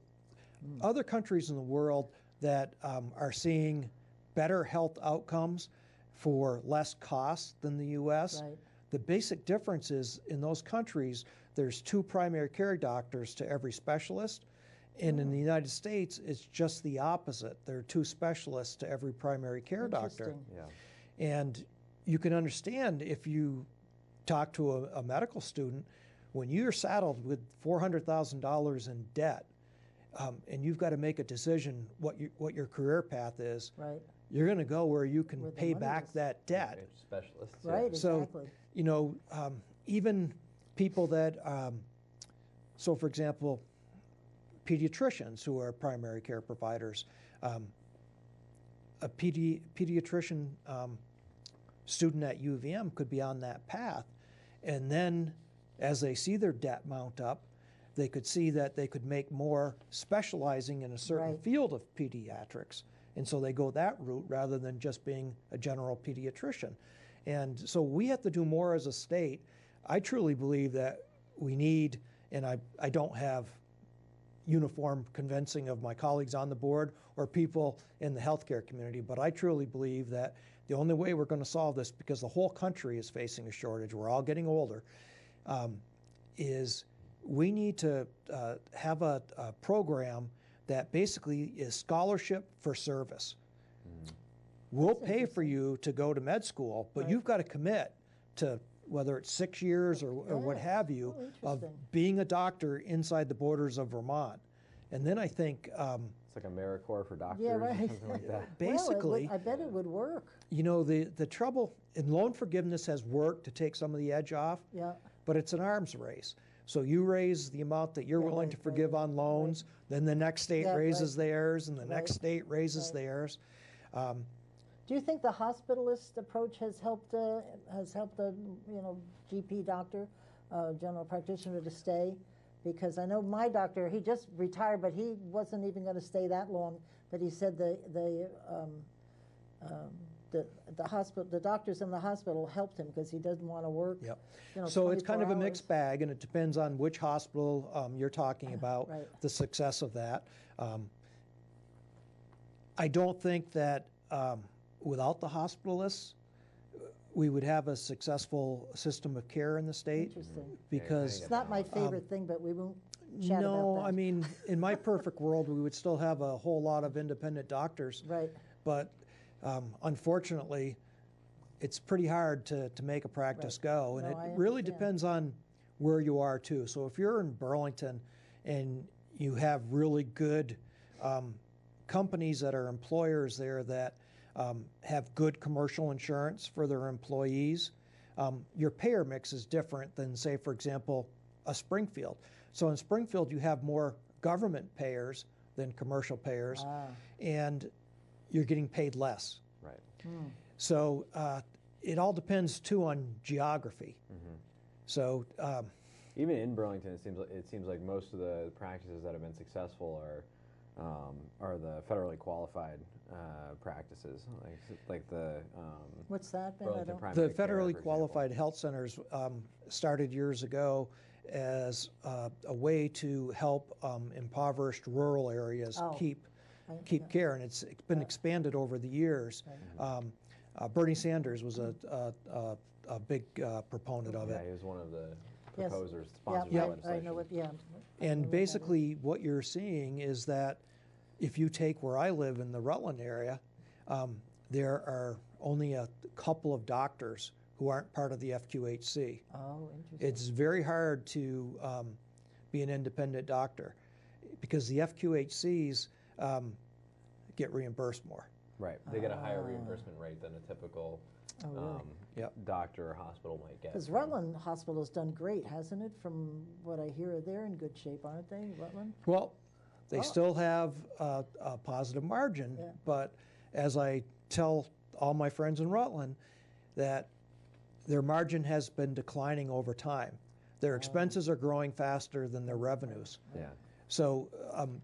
other countries in the world that are seeing better health outcomes for less cost than the U.S., the basic difference is in those countries, there's 2 primary care doctors to every specialist. And in the United States, it's just the opposite. There are 2 specialists to every primary care doctor.
Yeah.
And you can understand if you talk to a medical student, when you're saddled with $400,000 in debt, and you've got to make a decision what your career path is, you're going to go where you can pay back that debt.
Specialists.
Right, exactly.
So, even people that, so for example, pediatricians who are primary care providers, a pediatrician student at UVM could be on that path. And then as they see their debt mount up, they could see that they could make more specializing in a certain field of pediatrics. And so they go that route rather than just being a general pediatrician. And so we have to do more as a state. I truly believe that we need, and I don't have uniform convincing of my colleagues on the board or people in the healthcare community, but I truly believe that the only way we're going to solve this, because the whole country is facing a shortage, we're all getting older, is we need to have a program that basically is scholarship for service. We'll pay for you to go to med school, but you've got to commit to, whether it's 6 years or what have you, of being a doctor inside the borders of Vermont. And then I think
it's like AmeriCorps for doctors,
or
something like that.
Basically,
I bet it would work.
The trouble in loan forgiveness has worked to take some of the edge off, but it's an arms race. So you raise the amount that you're willing to forgive on loans, then the next state raises theirs, and the next state raises theirs.
Do you think the hospitalist approach has helped a GP doctor, general practitioner, to stay? Because I know my doctor, he just retired, but he wasn't even going to stay that long. But he said the hospital, the doctors in the hospital helped him because he doesn't want to work.
So it's kind of a mixed bag, and it depends on which hospital you're talking about, the success of that. I don't think that without the hospitalists, we would have a successful system of care in the state.
Interesting.
Because
it's not my favorite thing, but we won't chat about that.
No, I mean, in my perfect world, we would still have a whole lot of independent doctors.
Right.
But unfortunately, it's pretty hard to make a practice
Right.
go, and
No, I
it really
understand.
depends on where you are too. So if you're in Burlington and you have really good companies that are employers there that have good commercial insurance for their employees, your payer mix is different than, say, for example, a Springfield. So in Springfield, you have more government payers than commercial payers, and you're getting paid less.
Right.
So it all depends too on geography. So
even in Burlington, it seems like most of the practices that have been successful are the federally qualified practices, like the
What's that, Ben? I
Burlington
don't-
Primary
the
Care,
federally
for
qualified health centers started years ago as a way to help impoverished rural areas
Oh.
keep
Yeah.
care, and it's been expanded over the years. Bernie Sanders was a big proponent of
Yeah,
it.
he was one of the
Yes.
proposers, sponsors
Yeah,
of
I
legislation.
know what, yeah.
And basically, what you're seeing is that if you take where I live in the Rutland area, there are only a couple of doctors who aren't part of the FQHC.
Oh, interesting.
It's very hard to be an independent doctor because the FQHCs get reimbursed more.
Right. They get a higher reimbursement rate than a typical
Oh, really?
doctor or hospital might get.
Because Rutland Hospital's done great, hasn't it? From what I hear, they're in good shape, aren't they, Rutland?
Well, they
Oh.
still have a positive margin,
Yeah.
but as I tell all my friends in Rutland, that their margin has been declining over time. Their expenses are growing faster than their revenues.
Yeah.
So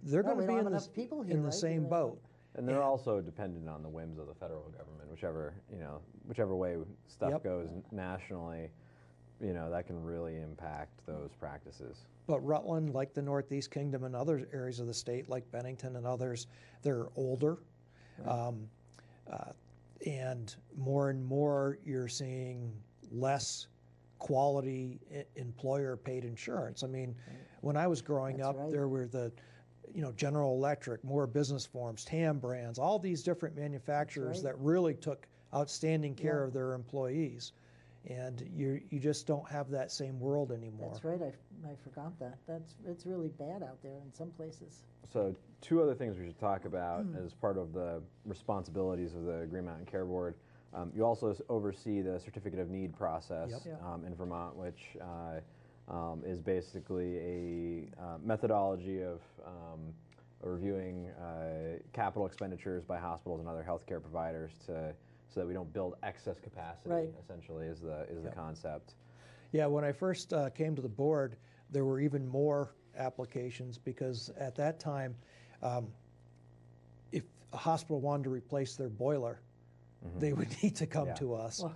they're
No,
going
we
to
don't
be
have
in
enough people
the,
here,
in the
right?
same
We
boat.
And they're also dependent on the whims of the federal government, whichever way stuff
Yep.
goes nationally, that can really impact those practices.
But Rutland, like the Northeast Kingdom and other areas of the state, like Bennington and others, they're older. And more you're seeing less quality employer-paid insurance. I mean, when I was growing
That's
up,
right.
there were the General Electric, more business forms, TAM brands, all these different manufacturers
right.
that really took outstanding care
Yeah.
of their employees. And you just don't have that same world anymore.
That's right, I forgot that. It's really bad out there in some places.
So, two other things we should talk about as part of the responsibilities of the Green Mountain Care Board. You also oversee the Certificate of Need process
Yep.
in Vermont, which is basically a methodology of reviewing capital expenditures by hospitals and other healthcare providers so that we don't build excess capacity.
Right.
Essentially, is the concept.
Yeah, when I first came to the board, there were even more applications because at that time, if a hospital wanted to replace their boiler, they would need to come to us.
Whoa,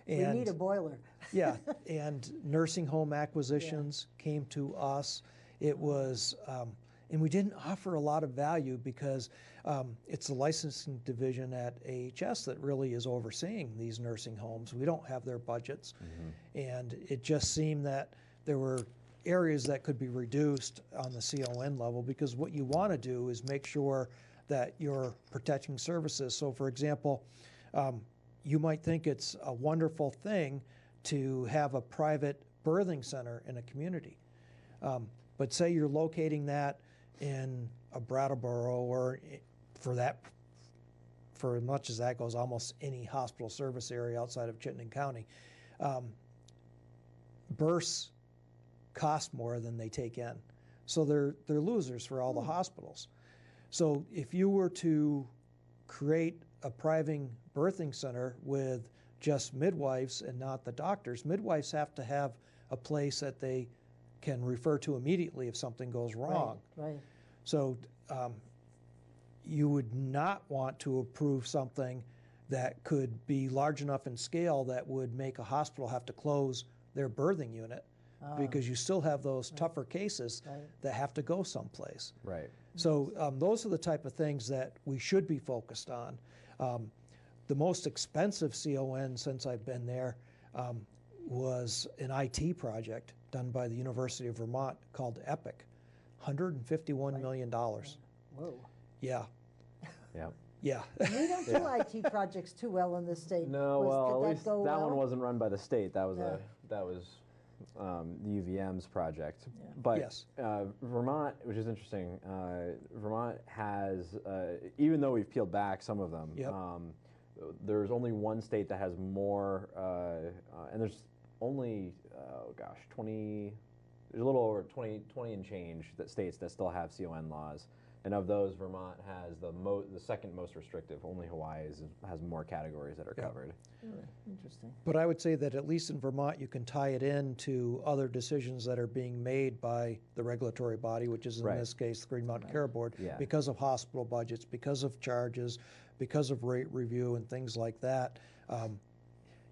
And-
we need a boiler.
Yeah, and nursing home acquisitions came to us. It was, and we didn't offer a lot of value because it's the licensing division at AHS that really is overseeing these nursing homes. We don't have their budgets, and it just seemed that there were areas that could be reduced on the CON level because what you want to do is make sure that you're protecting services. So, for example, you might think it's a wonderful thing to have a private birthing center in a community. But say you're locating that in a Brattleboro or for as much as that goes, almost any hospital service area outside of Chittenden County. Births cost more than they take in. So they're losers for all the hospitals. So if you were to create a private birthing center with just midwives and not the doctors, midwives have to have a place that they can refer to immediately if something goes wrong.
Right.
So you would not want to approve something that could be large enough in scale that would make a hospital have to close their birthing unit because you still have those tougher cases that have to go someplace.
Right.
So those are the type of things that we should be focused on. The most expensive CON since I've been there was an IT project done by the University of Vermont called EPIC, $151 million.
Whoa.
Yeah.
Yeah.
Yeah.
We don't do IT projects too well in this state.
No,
Was-
well,
did
at
that
least
go
that
well?
one wasn't run by the state. That was
Yeah.
the UVM's project. But
Yes.
Vermont, which is interesting, Vermont has, even though we've peeled back some of them,
Yep.
there's only one state that has more, and there's only, 20, there's a little over 20 and change that states that still have CON laws. And of those, Vermont has the second most restrictive. Only Hawaii has more categories that are covered.
Really interesting.
But I would say that at least in Vermont, you can tie it into other decisions that are being made by the regulatory body, which is in this case the Green Mountain Care Board, because of hospital budgets, because of charges, because of rate review and things like that.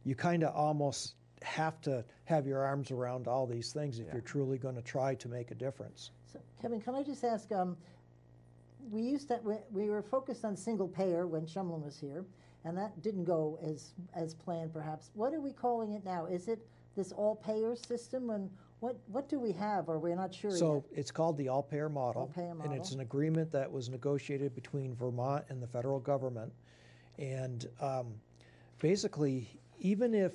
You kind of almost have to have your arms around all these things if you're truly going to try to make a difference.
So, Kevin, can I just ask, we were focused on single payer when Shumlin was here, and that didn't go as planned perhaps. What are we calling it now? Is it this all-payer system, and what do we have, or we're not sure
So
yet?
it's called the all-payer model,
All-payer
and
model.
it's an agreement that was negotiated between Vermont and the federal government. And basically, even if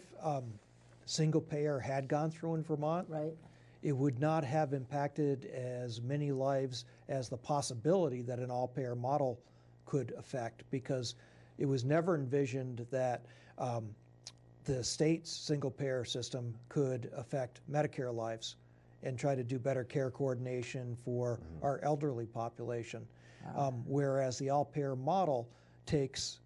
single payer had gone through in Vermont,
right,
it would not have impacted as many lives as the possibility that an all-payer model could affect, because it was never envisioned that the state's single-payer system could affect Medicare lives and try to do better care coordination for our elderly population. Whereas the all-payer model takes,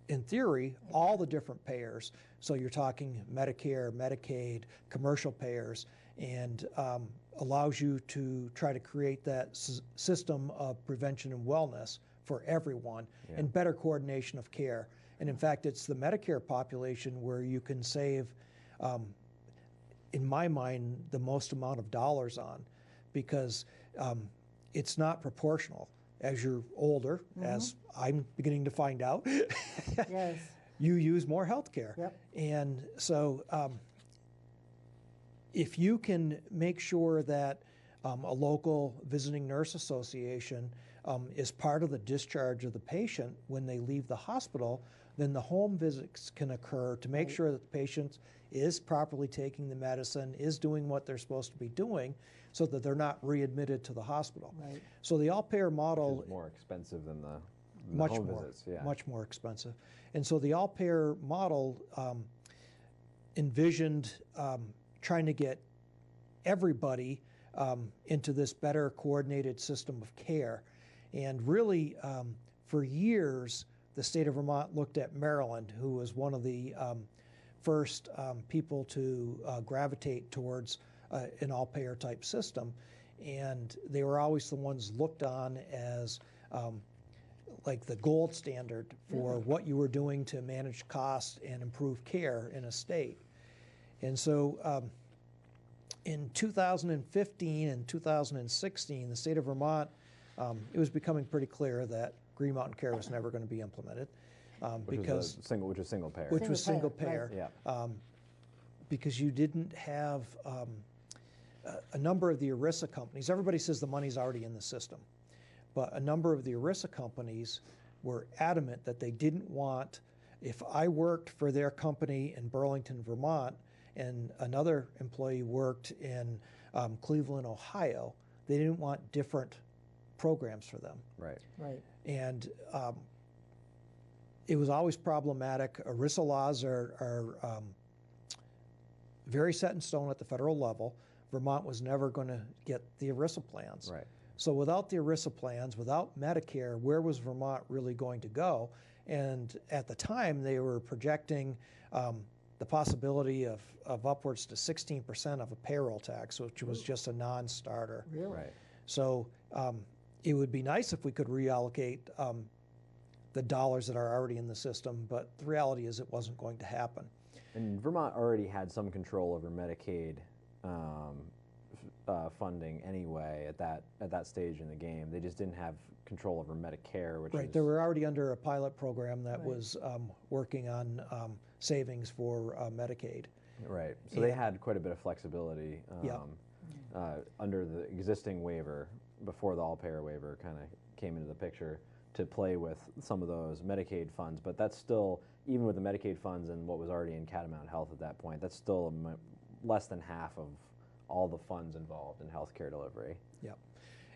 in theory, all the different payers. So you're talking Medicare, Medicaid, commercial payers, and allows you to try to create that system of prevention and wellness for everyone and better coordination of care. And in fact, it's the Medicare population where you can save, in my mind, the most amount of dollars on, because it's not proportional. As you're older, as I'm beginning to find out,
yes,
you use more health care.
Yep.
And so if you can make sure that a local visiting nurse association is part of the discharge of the patient when they leave the hospital, then the home visits can occur to make sure that the patient is properly taking the medicine, is doing what they're supposed to be doing, so that they're not readmitted to the hospital.
Right.
So the all-payer model
Which is more expensive than the
much
home
more,
visits. Yeah.
much more expensive. And so the all-payer model envisioned trying to get everybody into this better coordinated system of care. And really, for years, the state of Vermont looked at Maryland, who was one of the first people to gravitate towards an all-payer type system. And they were always the ones looked on as like the gold standard for what you were doing to manage costs and improve care in a state. And so in 2015 and 2016, the state of Vermont, it was becoming pretty clear that Green Mountain Care was never going to be implemented
Which was single payer.
Which was single
payer,
payer.
Yeah.
Because you didn't have a number of the ERISA companies. Everybody says the money's already in the system. But a number of the ERISA companies were adamant that they didn't want, if I worked for their company in Burlington, Vermont, and another employee worked in Cleveland, Ohio, they didn't want different programs for them.
Right.
right.
And it was always problematic. ERISA laws are very set in stone at the federal level. Vermont was never going to get the ERISA plans.
Right.
So without the ERISA plans, without Medicare, where was Vermont really going to go? And at the time, they were projecting the possibility of upwards to 16% of a payroll tax, which was just a non-starter.
Really?
Right.
So it would be nice if we could reallocate the dollars that are already in the system, but the reality is it wasn't going to happen.
And Vermont already had some control over Medicaid funding anyway at that stage in the game. They just didn't have control over Medicare, which
Right,
is,
they were already under a pilot program that was working on savings for Medicaid.
right. So they had quite a bit of flexibility under the existing waiver before the all-payer waiver kind of came into the picture to play with some of those Medicaid funds, but that's still, even with the Medicaid funds and what was already in Catamount Health at that point, that's still less than half of all the funds involved in healthcare delivery.
Yep.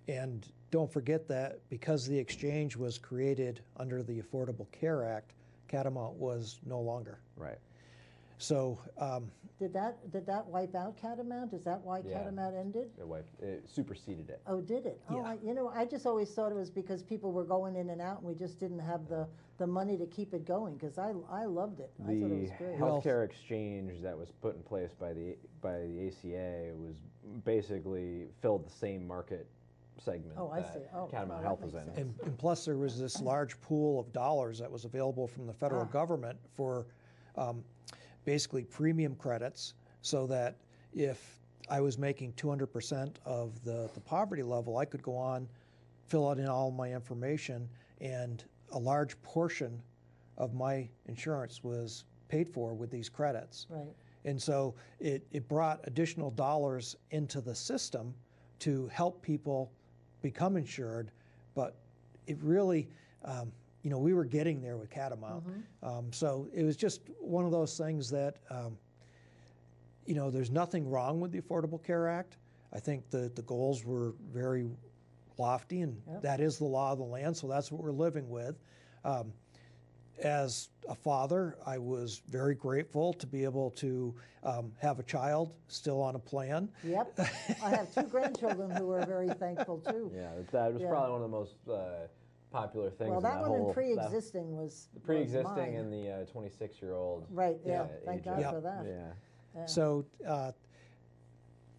And don't forget that because the exchange was created under the Affordable Care Act, Catamount was no longer.
Right.
So
Did that wipe out Catamount? Is that why
Yeah.
Catamount ended?
It superseded it.
Oh, did it? Oh,
Yeah.
I just always thought it was because people were going in and out, and we just didn't have the money to keep it going. Because I loved it. I thought it was
The
great.
healthcare exchange that was put in place by the ACA was basically filled the same market segment
Oh, I
that
see. Oh,
Catamount
that
Health was
makes
in.
sense.
And plus, there was this large pool of dollars that was available from the federal government for basically premium credits, so that if I was making 200% of the poverty level, I could go on, fill out in all my information, and a large portion of my insurance was paid for with these credits.
Right.
And so it brought additional dollars into the system to help people become insured, but it really, we were getting there with Catamount. So it was just one of those things that, there's nothing wrong with the Affordable Care Act. I think the goals were very lofty, and that is the law of the land, so that's what we're living with. As a father, I was very grateful to be able to have a child still on a plan.
Yep. I have 2 grandchildren who are very thankful too.
Yeah, that was probably one of the most popular things.
Well, that
in
one in pre-existing was
pre-existing
mine.
and the 26-year-old.
Right. Yeah. Thank God
Yep.
for that.
Yeah.
So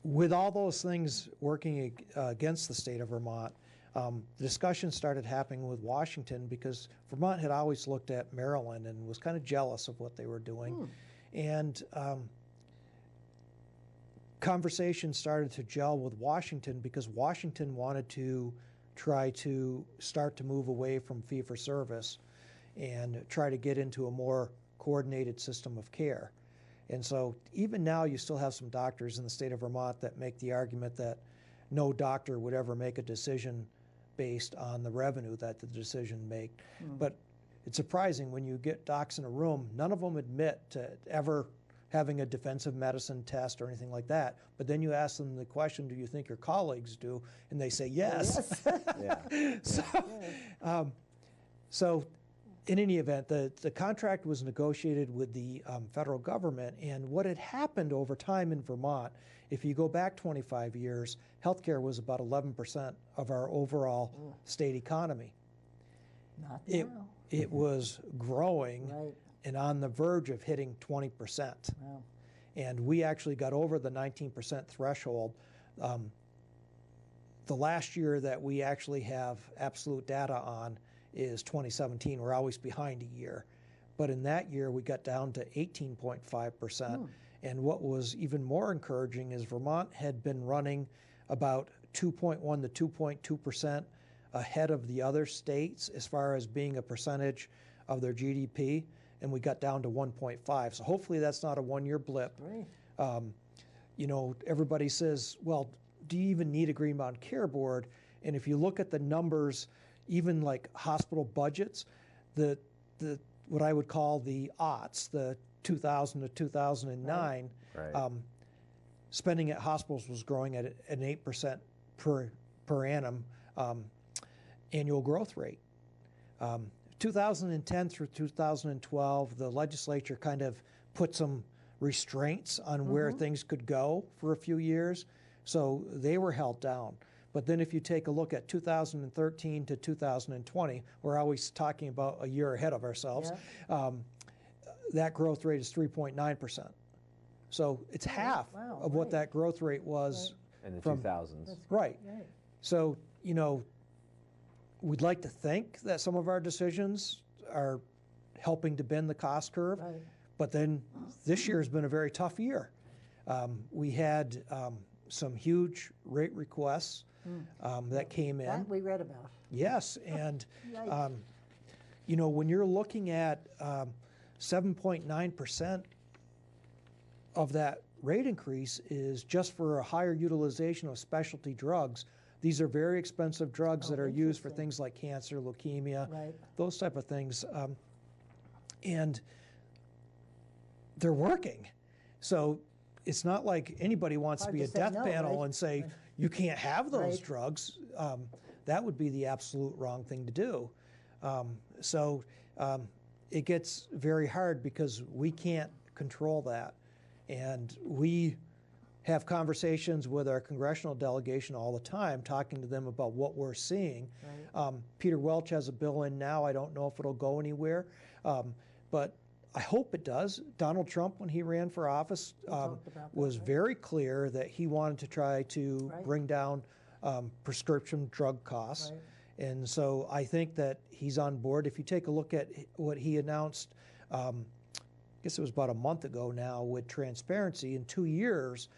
with all those things working against the state of Vermont, the discussion started happening with Washington because Vermont had always looked at Maryland and was kind of jealous of what they were doing. And conversation started to gel with Washington because Washington wanted to try to start to move away from fee-for-service and try to get into a more coordinated system of care. And so even now you still have some doctors in the state of Vermont that make the argument that no doctor would ever make a decision based on the revenue that the decision make. But it's surprising when you get docs in a room, none of them admit to ever having a defensive medicine test or anything like that. But then you ask them the question, do you think your colleagues do? And they say yes. So in any event, the contract was negotiated with the federal government, and what had happened over time in Vermont, if you go back 25 years, healthcare was about 11% of our overall state economy.
Not now.
It was growing
Right.
and on the verge of hitting 20%.
Wow.
And we actually got over the 19% threshold. The last year that we actually have absolute data on is 2017. We're always behind a year. But in that year, we got down to 18.5%. And what was even more encouraging is Vermont had been running about 2.1 to 2.2% ahead of the other states as far as being a percentage of their GDP, and we got down to 1.5. So hopefully that's not a one-year blip.
Right.
Everybody says, well, do you even need a Green Mountain Care Board? And if you look at the numbers, even like hospital budgets, the what I would call the aughts, the 2000 to 2009,
Right.
spending at hospitals was growing at an 8% per annum annual growth rate. 2010 through 2012, the legislature kind of put some restraints on where things could go for a few years, so they were held down. But then if you take a look at 2013 to 2020, we're always talking about a year ahead of ourselves, that growth rate is 3.9%. So it's half of what that growth rate was
in the
from
2000s.
Right. So, we'd like to think that some of our decisions are helping to bend the cost curve, but then this year has been a very tough year. We had some huge rate requests that came in.
That we read about.
Yes, and when you're looking at 7.9% of that rate increase is just for a higher utilization of specialty drugs, These are very expensive drugs
Oh,
that are used for
interesting.
things like cancer, leukemia,
Right.
those type of things. And they're working. So it's not like anybody wants
Hard
to be
to
a
say
death
no,
panel
right?
and say,
Right.
you can't have those
Right.
drugs. That would be the absolute wrong thing to do. So it gets very hard because we can't control that. And we have conversations with our congressional delegation all the time, talking to them about what we're seeing.
Right.
Peter Welch has a bill in now. I don't know if it'll go anywhere, but I hope it does. Donald Trump, when he ran for office,
talked about that,
was
right?
very clear that he wanted to try to
Right.
bring down prescription drug costs.
Right.
And so I think that he's on board. If you take a look at what he announced, I guess it was about a month ago now, with transparency, in 2 years,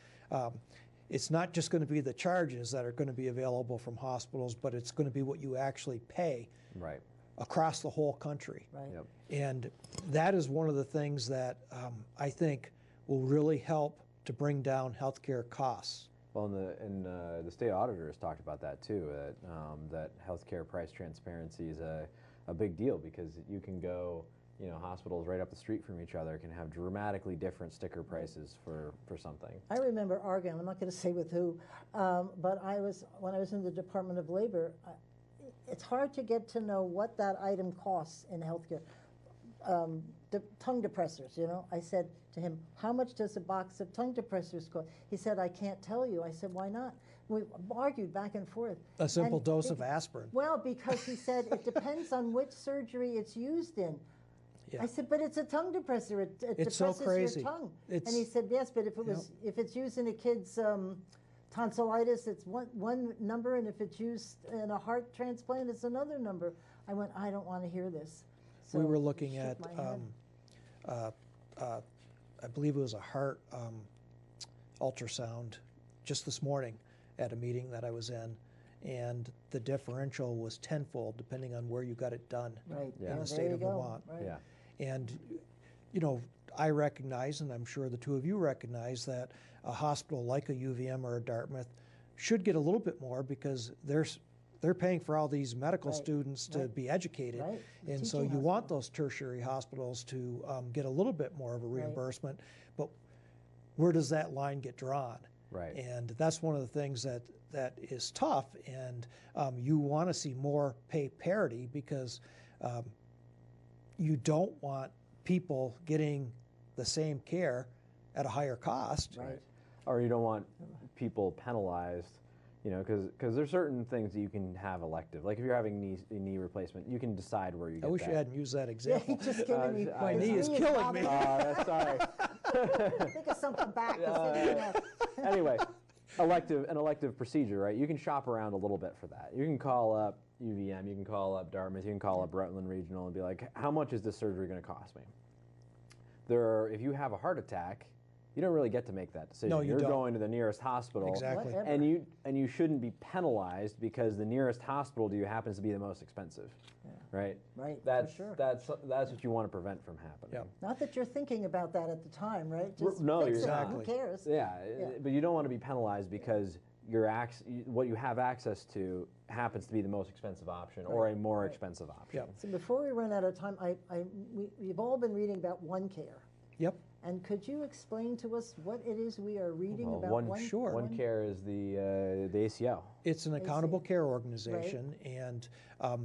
it's not just going to be the charges that are going to be available from hospitals, but it's going to be what you actually pay
Right.
across the whole country.
Right.
Yep.
And that is one of the things that I think will really help to bring down healthcare costs.
Well, the state auditor has talked about that too. That healthcare price transparency is a big deal because you can go, hospitals right up the street from each other can have dramatically different sticker prices for something.
I remember arguing, I'm not going to say with who, but when I was in the Department of Labor, it's hard to get to know what that item costs in healthcare. Tongue depressors, I said to him, how much does a box of tongue depressors cost? He said, I can't tell you. I said, why not? We argued back and forth.
A simple
And
dose of aspirin.
Well, because he said it depends on which surgery it's used in.
Yeah.
I said, but it's a tongue depressor. It
It's so
depresses
crazy.
your tongue.
It's-
And he said, yes, but if it's used in a kid's tonsillitis, it's one number, and if it's used in a heart transplant, it's another number. I went, I don't want to hear this. So
We were
I
looking
shook
at,
my head.
I believe it was a heart ultrasound just this morning at a meeting that I was in, and the differential was tenfold depending on where you got it done
Right.
Yeah.
in
Yeah,
the state
there you
of
go.
Vermont.
Right.
Yeah.
And, I recognize, and I'm sure the two of you recognize, that a hospital like a UVM or a Dartmouth should get a little bit more because they're paying for all these medical
Right.
students to
Right.
be educated.
Right. The
And so
teaching
you want
hospital.
those tertiary hospitals to get a little bit more of a
Right.
reimbursement. But where does that line get drawn?
Right.
And that's one of the things that is tough. And you want to see more pay parity because you don't want people getting the same care at a higher cost.
Right.
Or you don't want people penalized, because there's certain things that you can have elective. Like if you're having knee replacement, you can decide where you get
I wish
that.
you hadn't used that
Yeah, he
example.
just gave me.
My
knee is killing me.
Sorry.
Think of something back.
Anyway, an elective procedure, right? You can shop around a little bit for that. You can call up UVM, you can call up Dartmouth, you can call up Rutland Regional and be like, how much is this surgery going to cost me? If you have a heart attack, you don't really get to make that decision.
No, you
You're
don't.
going to the nearest hospital.
Exactly.
Whatever.
And you shouldn't be penalized because the nearest hospital to you happens to be the most expensive. Right?
Right,
That's
for sure.
that's what you want to prevent from happening.
Yep.
Not that you're thinking about that at the time, right? Just
No,
fix
you're
it.
not.
Who cares?
Yeah, but you don't want to be penalized because what you have access to happens to be the most expensive option or a more expensive option.
Yep.
So before we run out of time, we've all been reading about OneCare.
Yep.
And could you explain to us what it is we are reading
Well,
about
One Care is the ACO.
It's an accountable care organization, and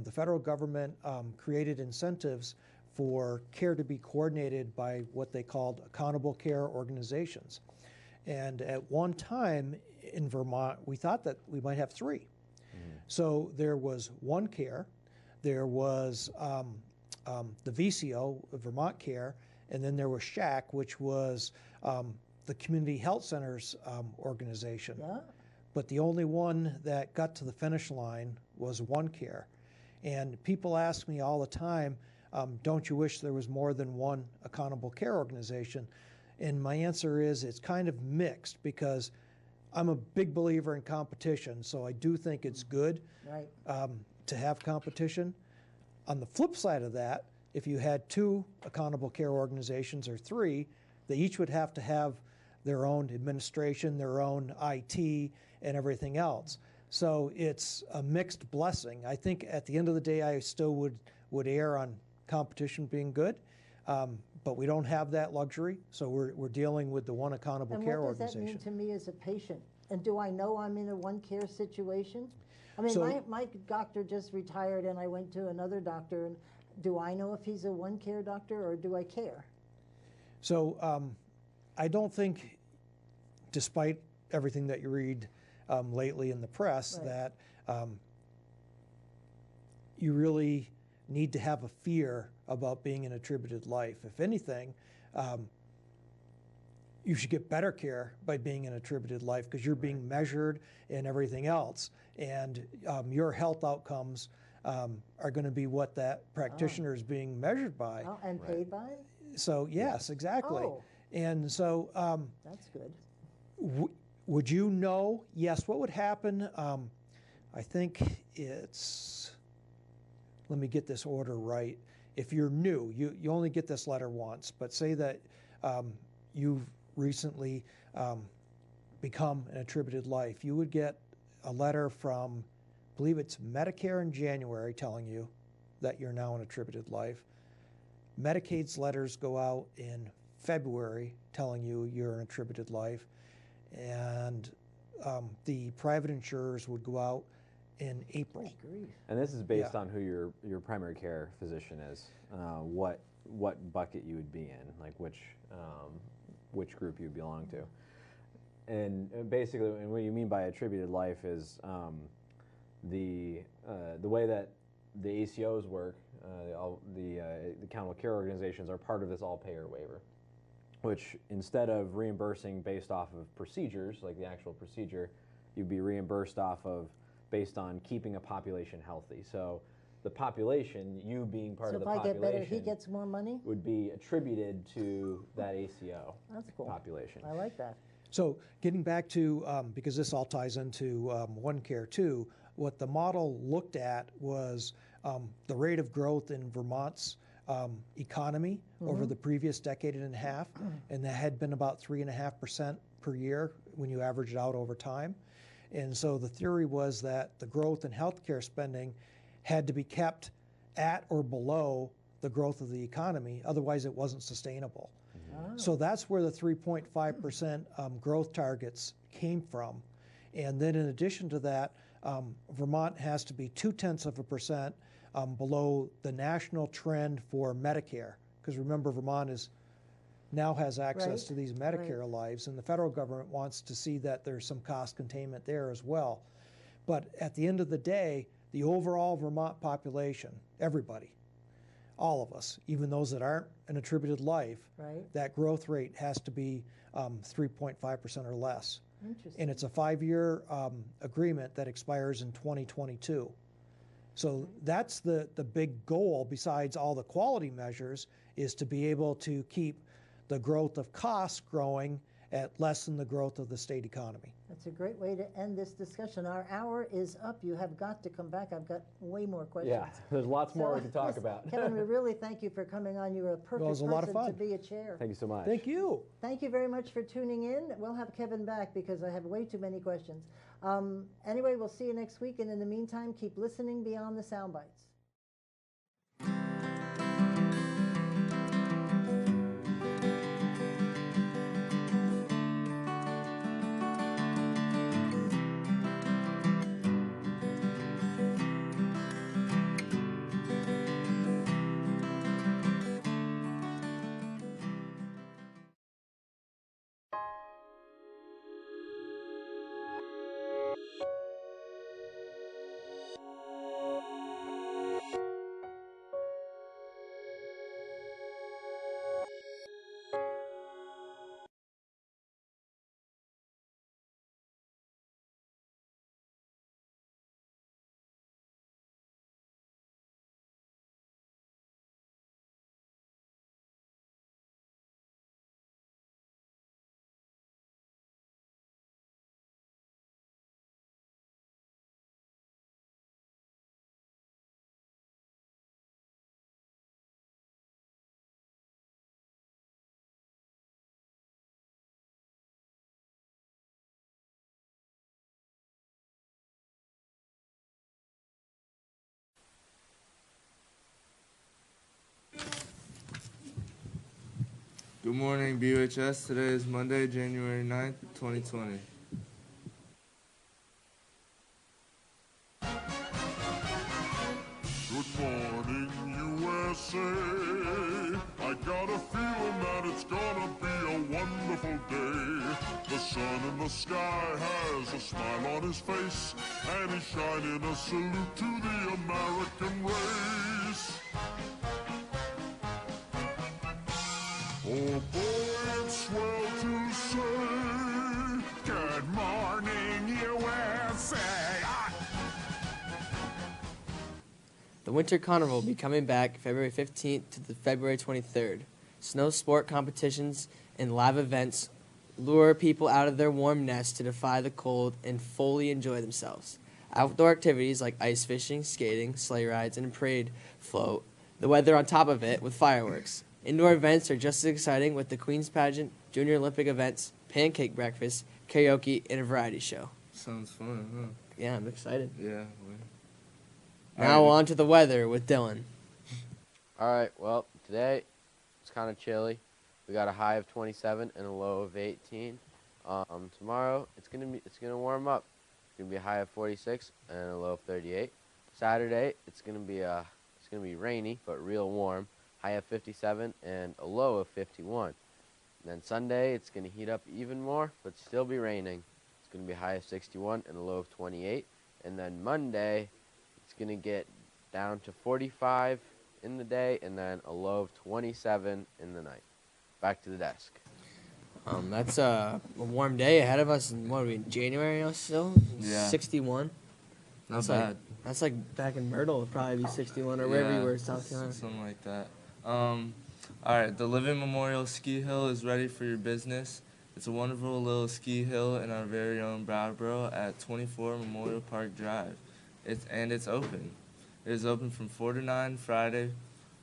the federal government created incentives for care to be coordinated by what they called accountable care organizations. And at one time in Vermont, we thought that we might have three. So there was OneCare, there was the VCO, Vermont Care, and then there was SHAC, which was the Community Health Centers organization.
Yeah.
But the only one that got to the finish line was OneCare. And people ask me all the time, don't you wish there was more than one accountable care organization? And my answer is it's kind of mixed because I'm a big believer in competition, so I do think it's good
Right.
to have competition. On the flip side of that, if you had two accountable care organizations or three, they each would have to have their own administration, their own IT, and everything else. So it's a mixed blessing. I think at the end of the day, I still would err on competition being good, but we don't have that luxury. So we're dealing with the one accountable care
And what does that
organization.
mean to me as a patient? And do I know I'm in a one care situation? I mean,
So-
my doctor just retired and I went to another doctor. And do I know if he's a one care doctor or do I care?
So I don't think, despite everything that you read lately in the press,
Right.
that you really need to have a fear about being an attributed life. If anything, you should get better care by being an attributed life because you're being measured and everything else. And your health outcomes are going to be what that practitioner is being measured by.
Oh, and paid by?
So, yes, exactly.
Oh.
And so,
That's good.
would you know? Yes. What would happen? I think it's, let me get this order right. If you're new, you only get this letter once, but say that you've recently become an attributed life, you would get a letter from, I believe it's Medicare in January, telling you that you're now an attributed life. Medicaid's letters go out in February telling you you're an attributed life, and the private insurers would go out in April.
And this is based
Yeah.
on who your primary care physician is, what bucket you would be in, like which group you belong to. And basically, and what you mean by attributed life is the way that the ACOs work. The accountable care organizations are part of this all-payer waiver, which instead of reimbursing based off of procedures, like the actual procedure, you'd be reimbursed based on keeping a population healthy. So the population, you being part of the population,
So if I get better, he gets more money?
would be attributed to that ACO
That's cool.
population.
I like that.
So getting back to, because this all ties into One Care too, what the model looked at was the rate of growth in Vermont's economy over the previous decade and a half, and that had been about 3.5% per year when you average it out over time. And so the theory was that the growth in healthcare spending had to be kept at or below the growth of the economy, otherwise it wasn't sustainable. So that's where the 3.5% growth targets came from. And then in addition to that, Vermont has to be 0.2% below the national trend for Medicare. Because remember, Vermont now has access to these Medicare lives, and the federal government wants to see that there's some cost containment there as well. But at the end of the day, the overall Vermont population, everybody, all of us, even those that aren't an attributed life, that growth rate has to be 3.5% or less.
Interesting.
And it's a 5-year agreement that expires in 2022. So that's the big goal, besides all the quality measures, is to be able to keep the growth of costs growing at less than the growth of the state economy.
That's a great way to end this discussion. Our hour is up. You have got to come back. I've got way more questions.
Yeah, there's lots more we can talk
yes,
about.
Kevin, we really thank you for coming on. You're a perfect
was a lot of
person to
fun.
be a chair.
Thank you so much.
Thank you.
Thank you very much for tuning in. We'll have Kevin back because I have way too many questions. Anyway, we'll see you next week. And in the meantime, keep listening beyond the sound bites.
Good morning, BUHS. Today is Monday, January 9th, 2020.
Good morning, USA. I got a feeling that it's gonna be a wonderful day. The sun in the sky has a smile on his face, and he's shining a salute to the American race. Oh boy, it's swell to say, good morning, USA.
The Winter Carnival will be coming back February 15th to the February 23rd. Snow sport competitions and live events lure people out of their warm nests to defy the cold and fully enjoy themselves. Outdoor activities like ice fishing, skating, sleigh rides, and parade float the weather on top of it with fireworks. Indoor events are just as exciting with the Queen's Pageant, Junior Olympic events, pancake breakfast, karaoke, and a variety show.
Sounds fun, huh?
Yeah, I'm excited.
Yeah.
Now on to the weather with Dylan.
All right, well, today it's kind of chilly. We got a high of 27 and a low of 18. Tomorrow it's gonna warm up. It's gonna be a high of 46 and a low of 38. Saturday it's gonna be rainy but real warm. High of 57 and a low of 51. And then Sunday it's gonna heat up even more but still be raining. It's gonna be a high of 61 and a low of 28. And then Monday it's going to get down to 45 in the day and then a low of 27 in the night. Back to the desk.
That's a warm day ahead of us. What are we in January still?
Yeah.
61.
Not
That's
bad.
Like, that's like back in Myrtle, it'd probably be 61 or wherever you were in South Carolina.
Something like that. All right, the Living Memorial Ski Hill is ready for your business. It's a wonderful little ski hill in our very own Brattleboro at 24 Memorial Park Drive. It's open. It is open from 4 to 9 Friday,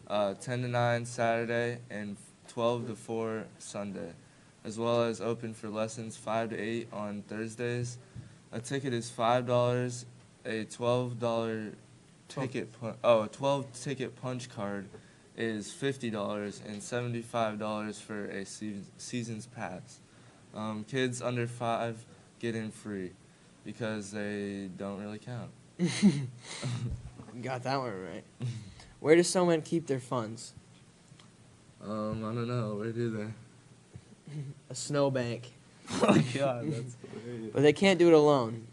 10 to 9 Saturday, and 12 to 4 Sunday, as well as open for lessons 5 to 8 on Thursdays. A ticket is $5. A $12 12 ticket punch card is $50 and $75 for a season's pass. Kids under 5 get in free because they don't really count.
Got that one right. Where do snowmen keep their funds?
I don't know. Where do they?
A snowbank.
Oh my God, that's hilarious.
But they can't do it alone.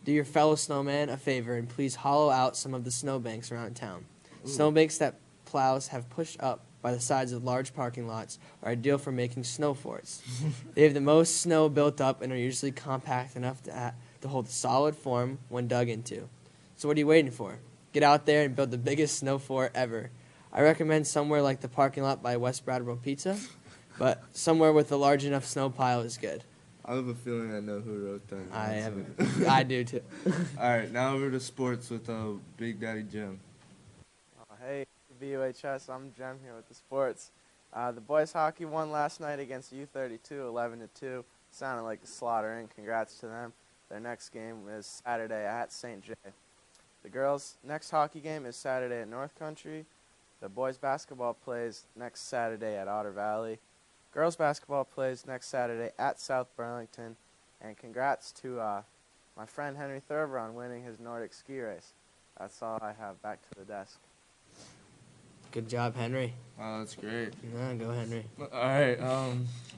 Do your fellow snowman a favor and please hollow out some of the snowbanks around town.
Ooh.
Snowbanks that plows have pushed up by the sides of large parking lots are ideal for making snow forts. They have the most snow built up and are usually compact enough to hold a solid form when dug into. So what are you waiting for? Get out there and build the biggest snow fort ever. I recommend somewhere like the parking lot by West Brattleboro Pizza, but somewhere with a large enough snow pile is good.
I have a feeling I know who wrote that.
I do too.
All right, now over to sports with Big Daddy Jim.
Hey, VUHS, I'm Jem here with the sports. The boys hockey won last night against U32, 11-2. Sounded like a slaughtering. Congrats to them. Their next game is Saturday at St. J. The girls' next hockey game is Saturday at North Country. The boys' basketball plays next Saturday at Otter Valley. Girls' basketball plays next Saturday at South Burlington. And congrats to my friend Henry Thurber on winning his Nordic ski race. That's all I have. Back to the desk.
Good job, Henry.
Oh, that's great.
Yeah, go Henry.
All right,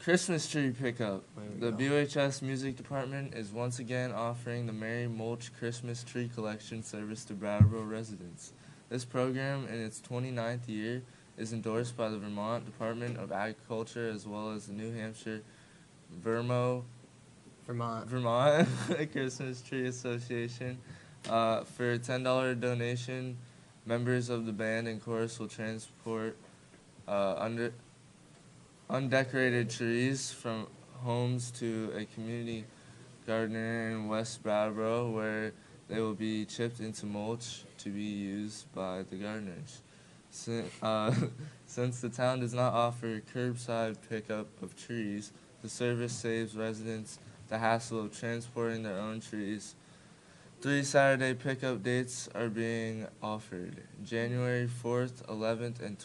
Christmas tree pickup. The BUHS Music Department is once again offering the Merry Mulch Christmas Tree Collection service to Brattleboro residents. This program, in its 29th year, is endorsed by the Vermont Department of Agriculture as well as the New Hampshire Vermont Christmas Tree Association. For a $10 donation, members of the band and chorus will transport undecorated trees from homes to a community gardener in West Brattleboro where they will be chipped into mulch to be used by the gardeners. Since the town does not offer curbside pickup of trees, the service saves residents the hassle of transporting their own trees. 3 Saturday pickup dates are being offered: January 4th, 11th, and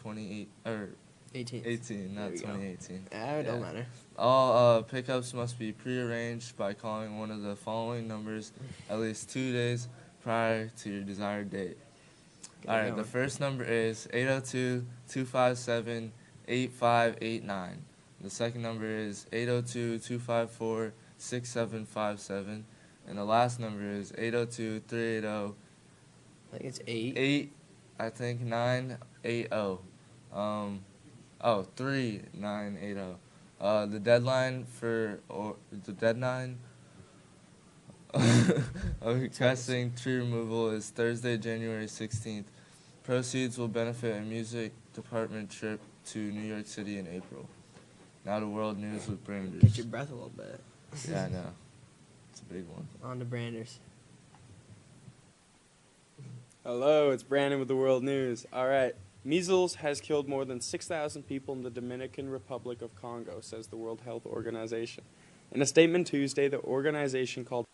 18th.
18,
There
not
we go.
2018.
It don't matter.
All pickups must be prearranged by calling one of the following numbers at least 2 days prior to your desired date. All right, the first number is 802-257-8589. The second number is 802-254-6757. And the last number is 802-380.
I think it's 8.
980. 3980. The deadline of requesting tree removal is Thursday, January 16th. Proceeds will benefit a music department trip to New York City in April. Now to world news with Branders.
Get your breath a little bit.
Yeah, I know. It's a big one.
On to Branders.
Hello, it's Brandon with the World News. All right. Measles has killed more than 6,000 people in the Dominican Republic of Congo, says the World Health Organization. In a statement Tuesday, the organization called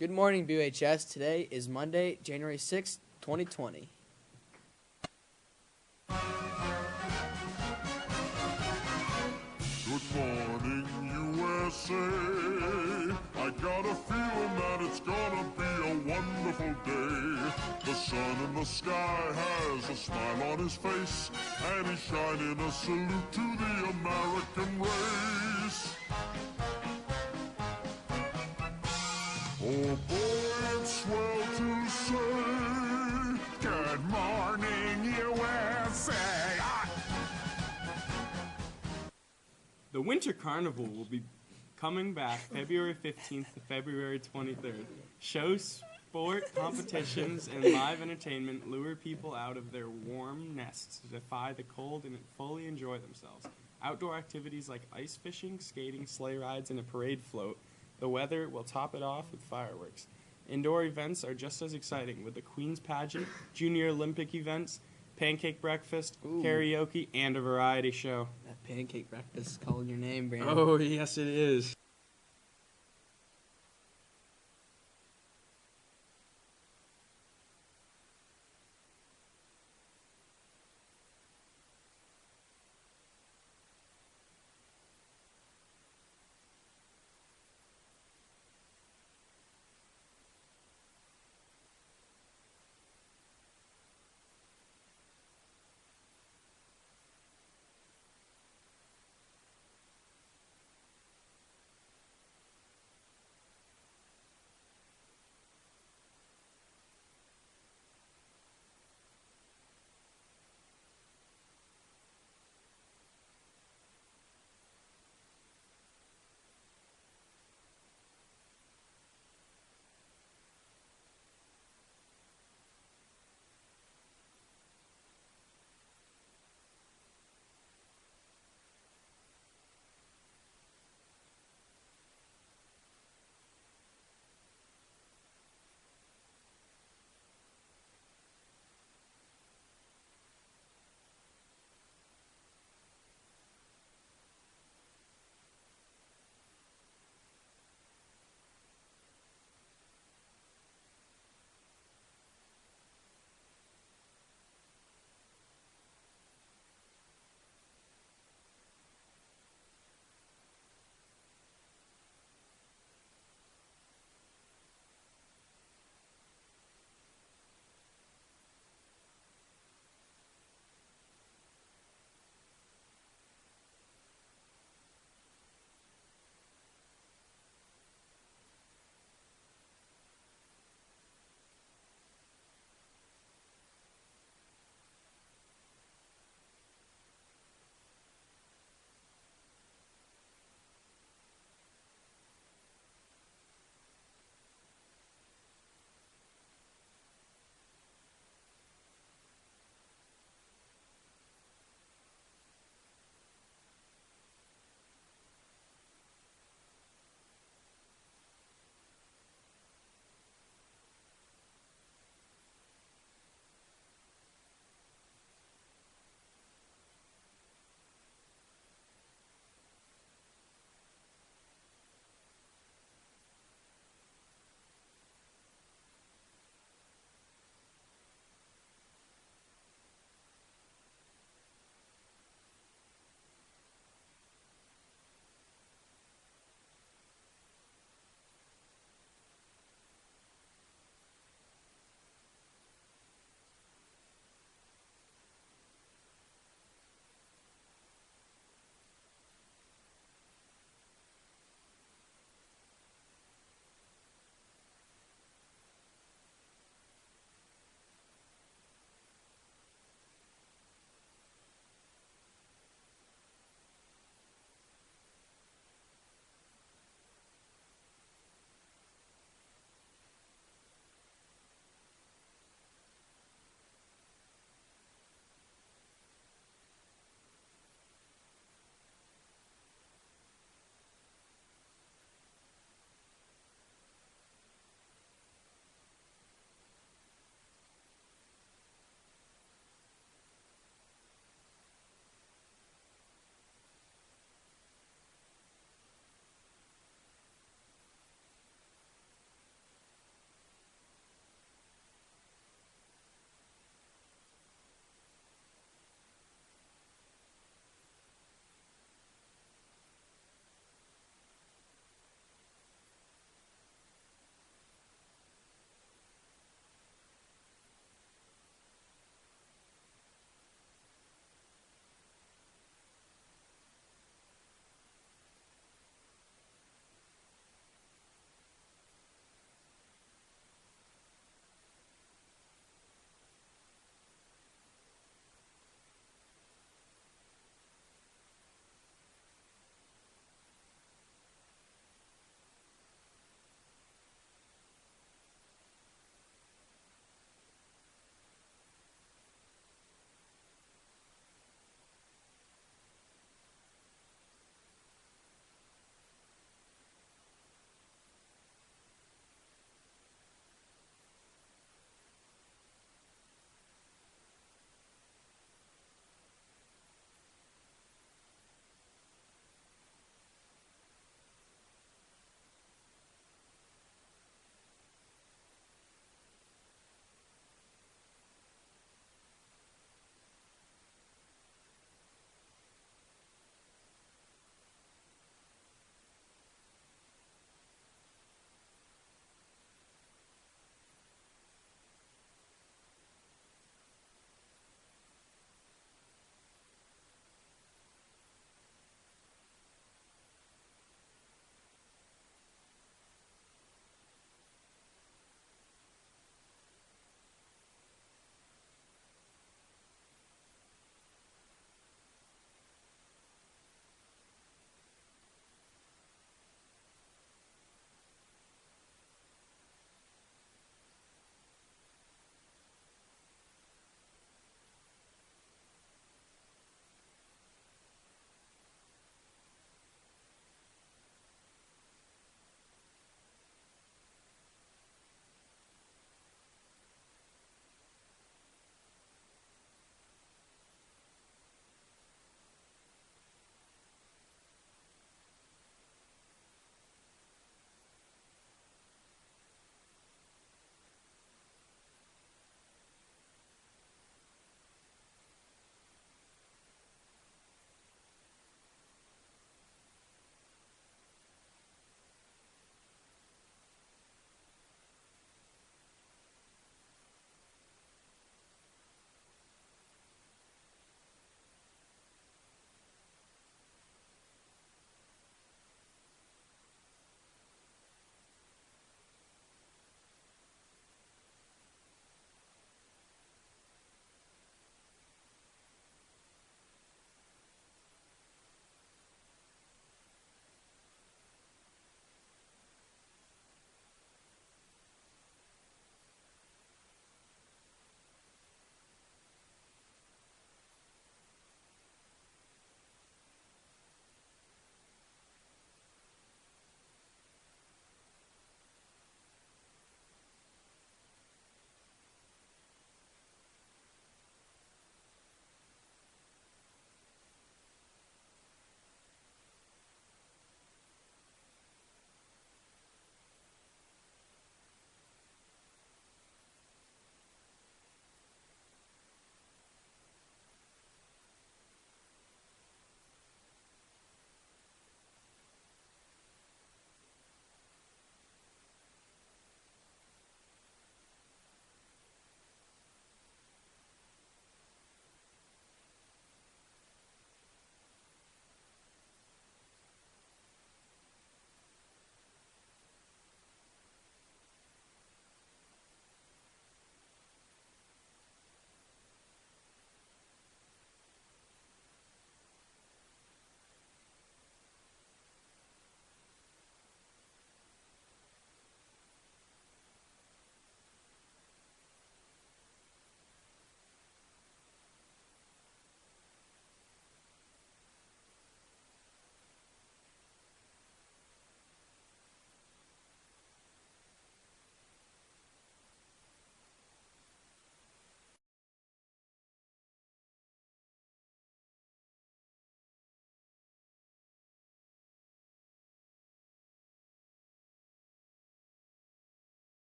Good morning, BUHS. Today is Monday, January 6th, 2020.
Good morning, USA. I got a feeling that it's gonna be a wonderful day. The sun in the sky has a smile on his face, and he's shining a salute to the American race. Oh boy, it's swell to say, good morning, USA.
the Winter Carnival will be coming back February 15th to February 23rd. Shows Sport, competitions, and live entertainment lure people out of their warm nests to defy the cold and fully enjoy themselves. Outdoor activities like ice fishing, skating, sleigh rides, and a parade float. The weather will top it off with fireworks. Indoor events are just as exciting with the Queen's Pageant, Junior Olympic events, pancake breakfast, karaoke, and a variety show.
That pancake breakfast is calling your name, Brandon.
Oh, yes, it is.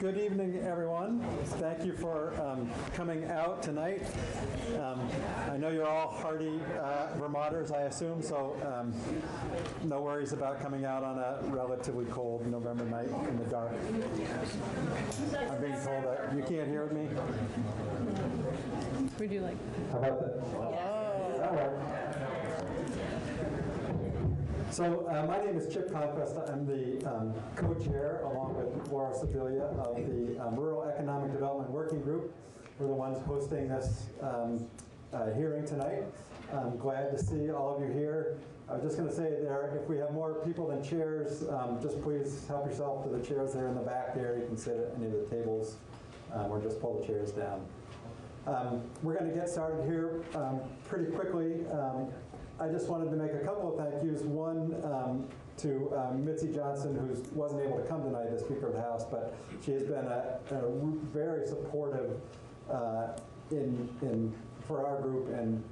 Good evening, everyone. Thank you for coming out tonight. I know you're all hardy Vermonters, I assume, so no worries about coming out on a relatively cold November night in the dark. I'm being told that you can't hear me.
Would you like?
How about that? That worked. So my name is Chip Conquest. I'm the co-chair, along with Laura Sibilia, of the Rural Economic Development Working Group. We're the ones hosting this hearing tonight. I'm glad to see all of you here. I was just going to say there, if we have more people than chairs, just please help yourself to the chairs there in the back there. You can sit at any of the tables or just pull the chairs down. We're going to get started here pretty quickly. I just wanted to make a couple of thank yous. One to Mitzi Johnson, who wasn't able to come tonight, the Speaker of the House, but she has been a very supportive for our group and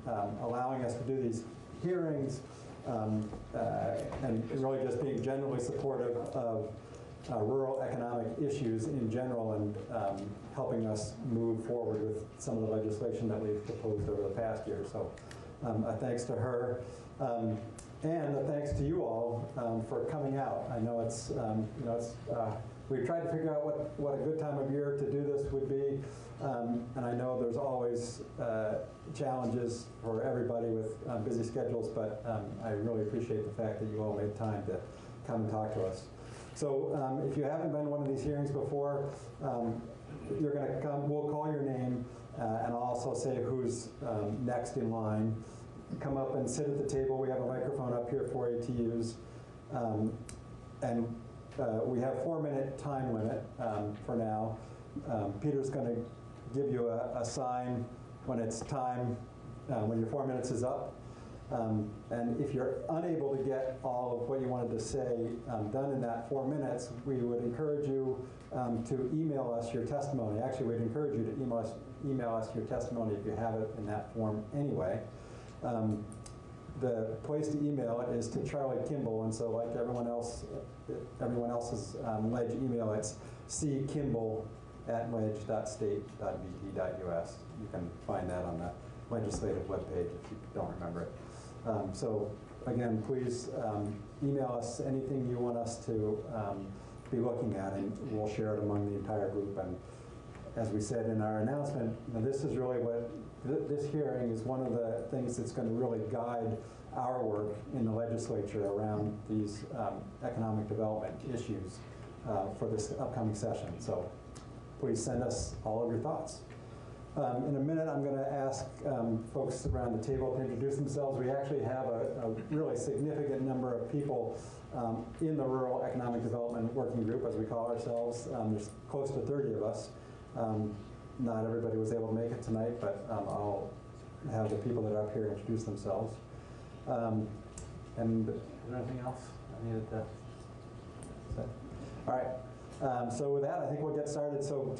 allowing us to do these hearings and really just being generally supportive of rural economic issues in general and helping us move forward with some of the legislation that we've proposed over the past year. So a thanks to her, and a thanks to you all for coming out. I know it's, we've tried to figure out what a good time of year to do this would be, and I know there's always challenges for everybody with busy schedules, but I really appreciate the fact that you all made time to come and talk to us. So if you haven't been to one of these hearings before, you're going to come, we'll call your name, and I'll also say who's next in line. Come up and sit at the table. We have a microphone up here for you to use. And we have a 4-minute time limit for now. Peter's going to give you a sign when it's time, when your 4 minutes is up. And if you're unable to get all of what you wanted to say done in that 4 minutes, we would encourage you to email us your testimony. Actually, we'd encourage you to email us your testimony if you have it in that form anyway. The place to email it is to Charlie Kimball, and so like everyone else's ledge email, it's ckimball@ledge.state.vt.us. You can find that on the legislative webpage if you don't remember it. So again, please email us anything you want us to be looking at, and we'll share it among the entire group. And as we said in our announcement, this is really what this hearing is one of the things that's going to really guide our work in the legislature around these economic development issues for this upcoming session. So please send us all of your thoughts. In a minute, I'm going to ask folks around the table to introduce themselves. We actually have a really significant number of people in the Rural Economic Development Working Group, as we call ourselves. There's close to 30 of us. Not everybody was able to make it tonight, but I'll have the people that are up here introduce themselves. And is there anything else I needed to say? All right. So with that, I think we'll get started. So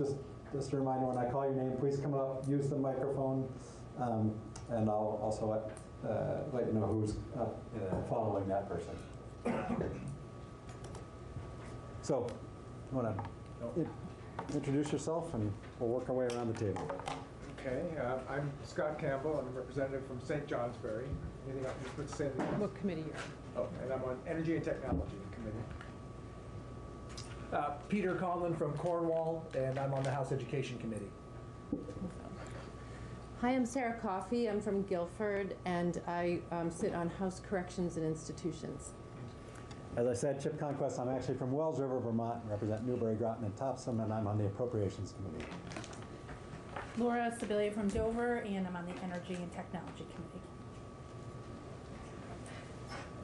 just a reminder, when I call your name, please come up, use the microphone, and I'll also let you know who's following that person. So, you want to introduce yourself, and we'll work our way around the table.
Okay, I'm Scott Campbell. I'm a representative from St. Johnsbury. Anything else you say?
What committee you're on?
Oh, and I'm on Energy and Technology Committee.
Peter Conlon from Cornwall, and I'm on the House Education Committee.
Hi, I'm Sarah Coffey. I'm from Guilford, and I sit on House Corrections and Institutions.
As I said, Chip Conquest. I'm actually from Wells River, Vermont, and represent Newbury, Groton, and Topsom, and I'm on the Appropriations Committee.
Laura Sibilia from Dover, and I'm on the Energy and Technology Committee.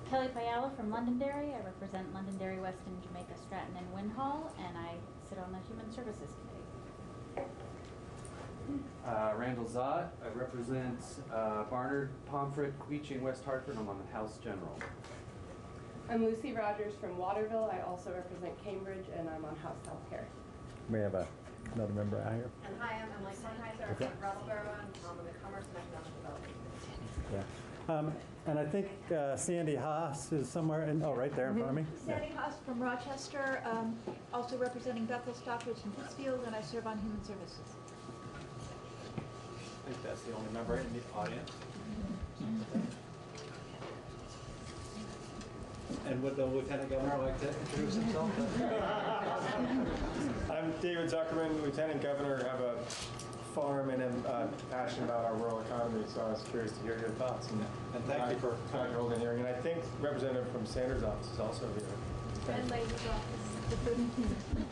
Kelly Payala from Londonderry. I represent Londonderry, Weston, Jamaica, Stratton, and Winhall, and I sit on the Human Services Committee.
Randall Zott. I represent Barnard, Pomfret, Queeching, and West Hartford. I'm on the House General.
I'm Lucy Rogers from Waterville. I also represent Cambridge, and I'm on House Healthcare.
We have another member out here.
And hi, I'm Emily Kornheiser. I'm from Brattleboro, and I'm on the Commerce and Economic Development.
Yeah. And I think Sandy Haas is somewhere in, oh, right there in front of me.
Sandy Haas from Rochester, also representing Bethel, Stockbridge, and Pittsfield, and I serve on Human Services.
I think that's the only member in the audience. And would the Lieutenant Governor like to introduce himself?
I'm David Zuckerman, Lieutenant Governor. I have a farm and am passionate about our rural economy, so I was curious to hear your thoughts.
And thank you for
holding the hearing. And I think Representative from Sanders' office is also here.
And Lady's office.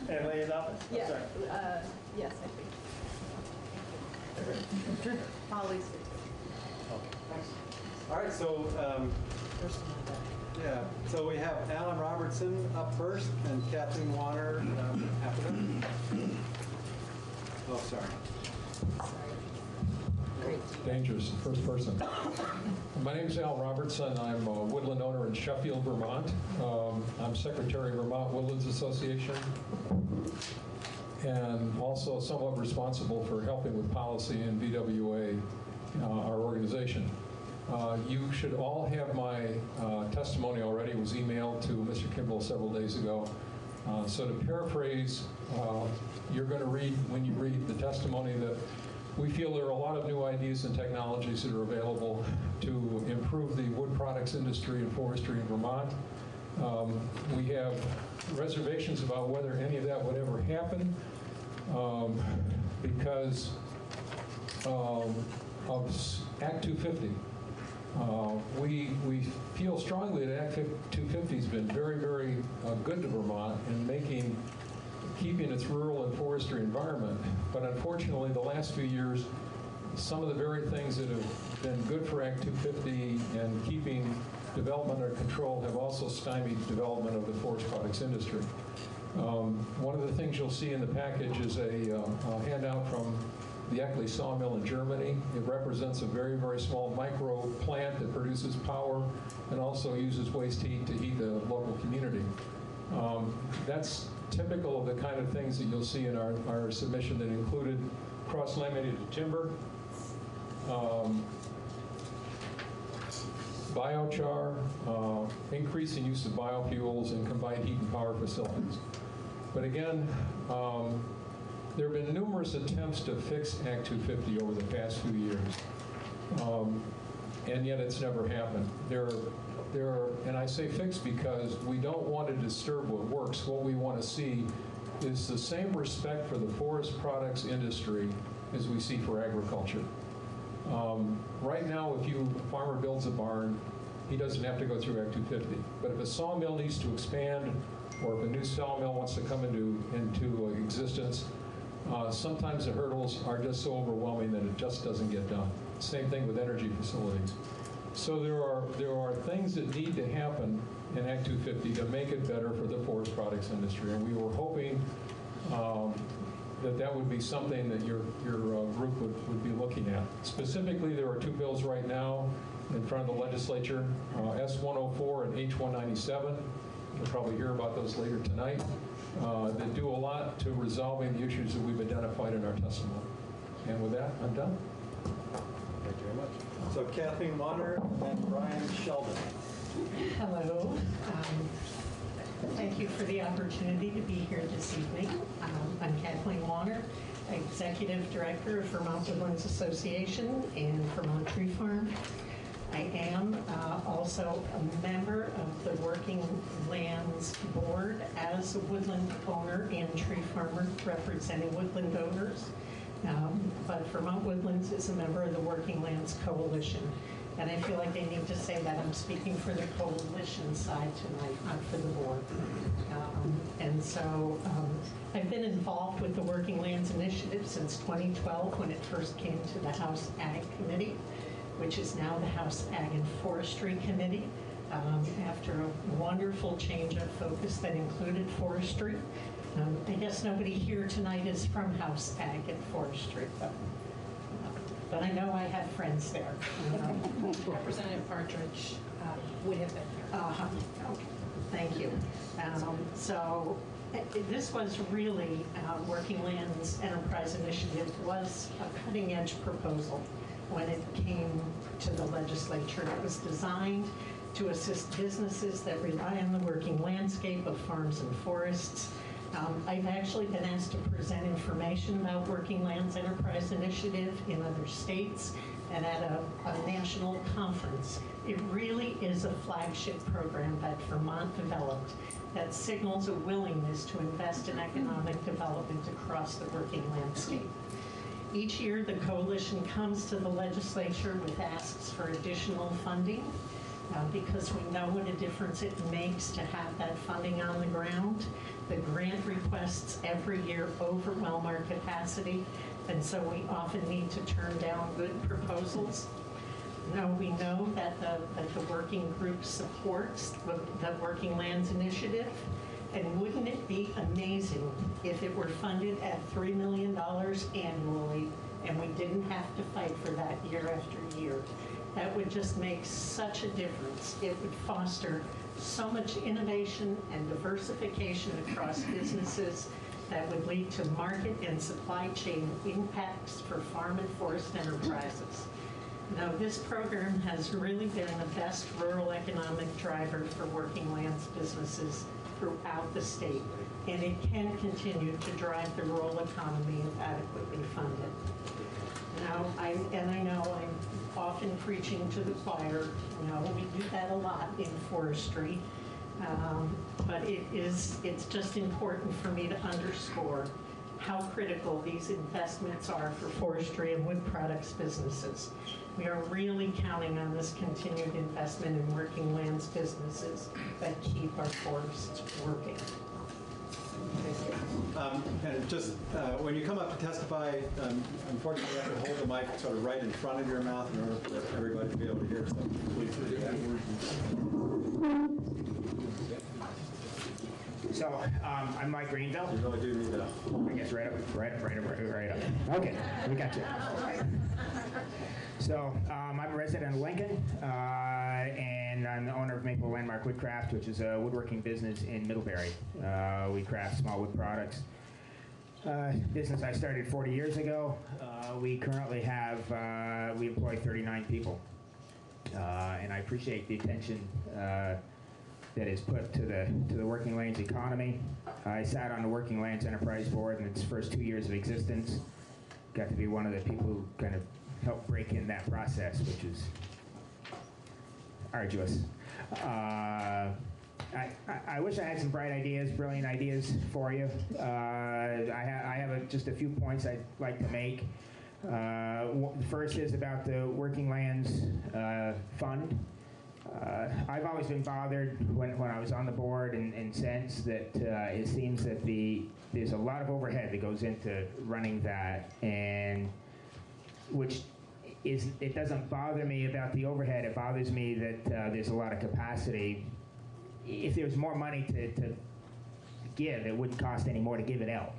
And Lady's office?
Yeah,
Sorry.
yes, I think. Holly's here too.
Thanks. All right, so yeah, so we have Alan Robertson up first and Kathleen Warner after them. Oh, sorry.
Dangerous, first person. My name is Al Robertson. I'm a woodland owner in Sheffield, Vermont. I'm secretary of Vermont Woodlands Association and also somewhat responsible for helping with policy in VWA, our organization. You should all have my testimony already. It was emailed to Mr. Kimball several days ago. So to paraphrase, you're going to read, when you read the testimony, that we feel there are a lot of new ideas and technologies that are available to improve the wood products industry and forestry in Vermont. We have reservations about whether any of that would ever happen because of Act 250. We feel strongly that Act 250 has been very, very good to Vermont in keeping its rural and forestry environment. But unfortunately, the last few years, some of the very things that have been good for Act 250 and keeping development under control have also stymied development of the forest products industry. One of the things you'll see in the package is a handout from the Eckley sawmill in Germany. It represents a very, very small micro plant that produces power and also uses waste heat to heat the local community. That's typical of the kind of things that you'll see in our submission that included cross-laminated timber, biochar, increasing use of biofuels, and combined heat and power facilities. But again, there have been numerous attempts to fix Act 250 over the past few years, and yet it's never happened. And I say fix because we don't want to disturb what works. What we want to see is the same respect for the forest products industry as we see for agriculture. Right now, if a farmer builds a barn, he doesn't have to go through Act 250. But if a sawmill needs to expand, or if a new sawmill wants to come into existence, sometimes the hurdles are just so overwhelming that it just doesn't get done. Same thing with energy facilities. So there are things that need to happen in Act 250 to make it better for the forest products industry, and we were hoping that would be something that your group would be looking at. Specifically, there are two bills right now in front of the legislature, S104 and H197. You'll probably hear about those later tonight. That do a lot to resolving the issues that we've identified in our testimony. And with that, I'm done.
Thank you very much. So Kathleen Warner and Brian Sheldon.
Hello. Thank you for the opportunity to be here this evening. I'm Kathleen Warner, Executive Director of Vermont Woodlands Association and Vermont Tree Farm. I am also a member of the Working Lands Board as a woodland owner and tree farmer representing woodland owners. But Vermont Woodlands is a member of the Working Lands Coalition. And I feel like I need to say that I'm speaking for the coalition side tonight, not for the board. And so I've been involved with the Working Lands Initiative since 2012 when it first came to the House Ag Committee, which is now the House Ag and Forestry Committee, after a wonderful change of focus that included forestry. I guess nobody here tonight is from House Ag and Forestry, but I know I have friends there.
Representative Partridge would have been here.
Okay. Thank you. So this was really, Working Lands Enterprise Initiative was a cutting edge proposal when it came to the legislature. It was designed to assist businesses that rely on the working landscape of farms and forests. I've actually been asked to present information about Working Lands Enterprise Initiative in other states and at a national conference. It really is a flagship program that Vermont developed that signals a willingness to invest in economic development across the working landscape. Each year, the coalition comes to the legislature with asks for additional funding because we know what a difference it makes to have that funding on the ground. The grant requests every year overwhelm our capacity, and so we often need to turn down good proposals. Now, we know that the working group supports the Working Lands Initiative, and wouldn't it be amazing if it were funded at $3 million annually and we didn't have to fight for that year after year? That would just make such a difference. It would foster so much innovation and diversification across businesses that would lead to market and supply chain impacts for farm and forest enterprises. Now, this program has really been the best rural economic driver for working lands businesses throughout the state, and it can continue to drive the rural economy if adequately funded. Now, I know I'm often preaching to the choir. You know, we do that a lot in forestry, but it's just important for me to underscore how critical these investments are for forestry and wood products businesses. We are really counting on this continued investment in working lands businesses that keep our forests working.
And just when you come up to testify, unfortunately you have to hold the mic sort of right in front of your mouth in order for everybody to be able to hear. So please do that.
So I'm Mike Greenville.
You really do need that.
I guess right up. Okay, we got you. So I'm a resident of Lincoln, and I'm the owner of Maple Landmark Woodcraft, which is a woodworking business in Middlebury. We craft small wood products. Business I started 40 years ago. We currently have, we employ 39 people. And I appreciate the attention that is put to the Working Lands economy. I sat on the Working Lands Enterprise Board in its first 2 years of existence. Got to be one of the people who kind of helped break in that process, which is arduous. I wish I had some brilliant ideas for you. I have just a few points I'd like to make. The first is about the Working Lands Fund. I've always been bothered when I was on the board and since that it seems that there's a lot of overhead that goes into running that, and which it doesn't bother me about the overhead. It bothers me that there's a lot of capacity. If there was more money to give, it wouldn't cost any more to give it out.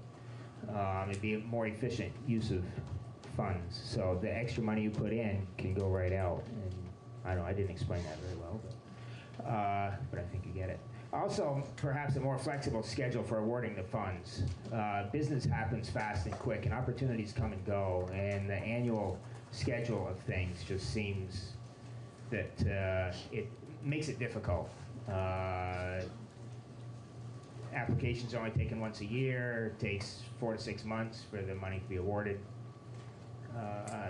It'd be a more efficient use of funds. So the extra money you put in can go right out. And I don't know, I didn't explain that very well, but I think you get it. Also, perhaps a more flexible schedule for awarding the funds. Business happens fast and quick, and opportunities come and go, and the annual schedule of things just seems that it makes it difficult. Applications are only taken once a year. It takes 4 to 6 months for the money to be awarded.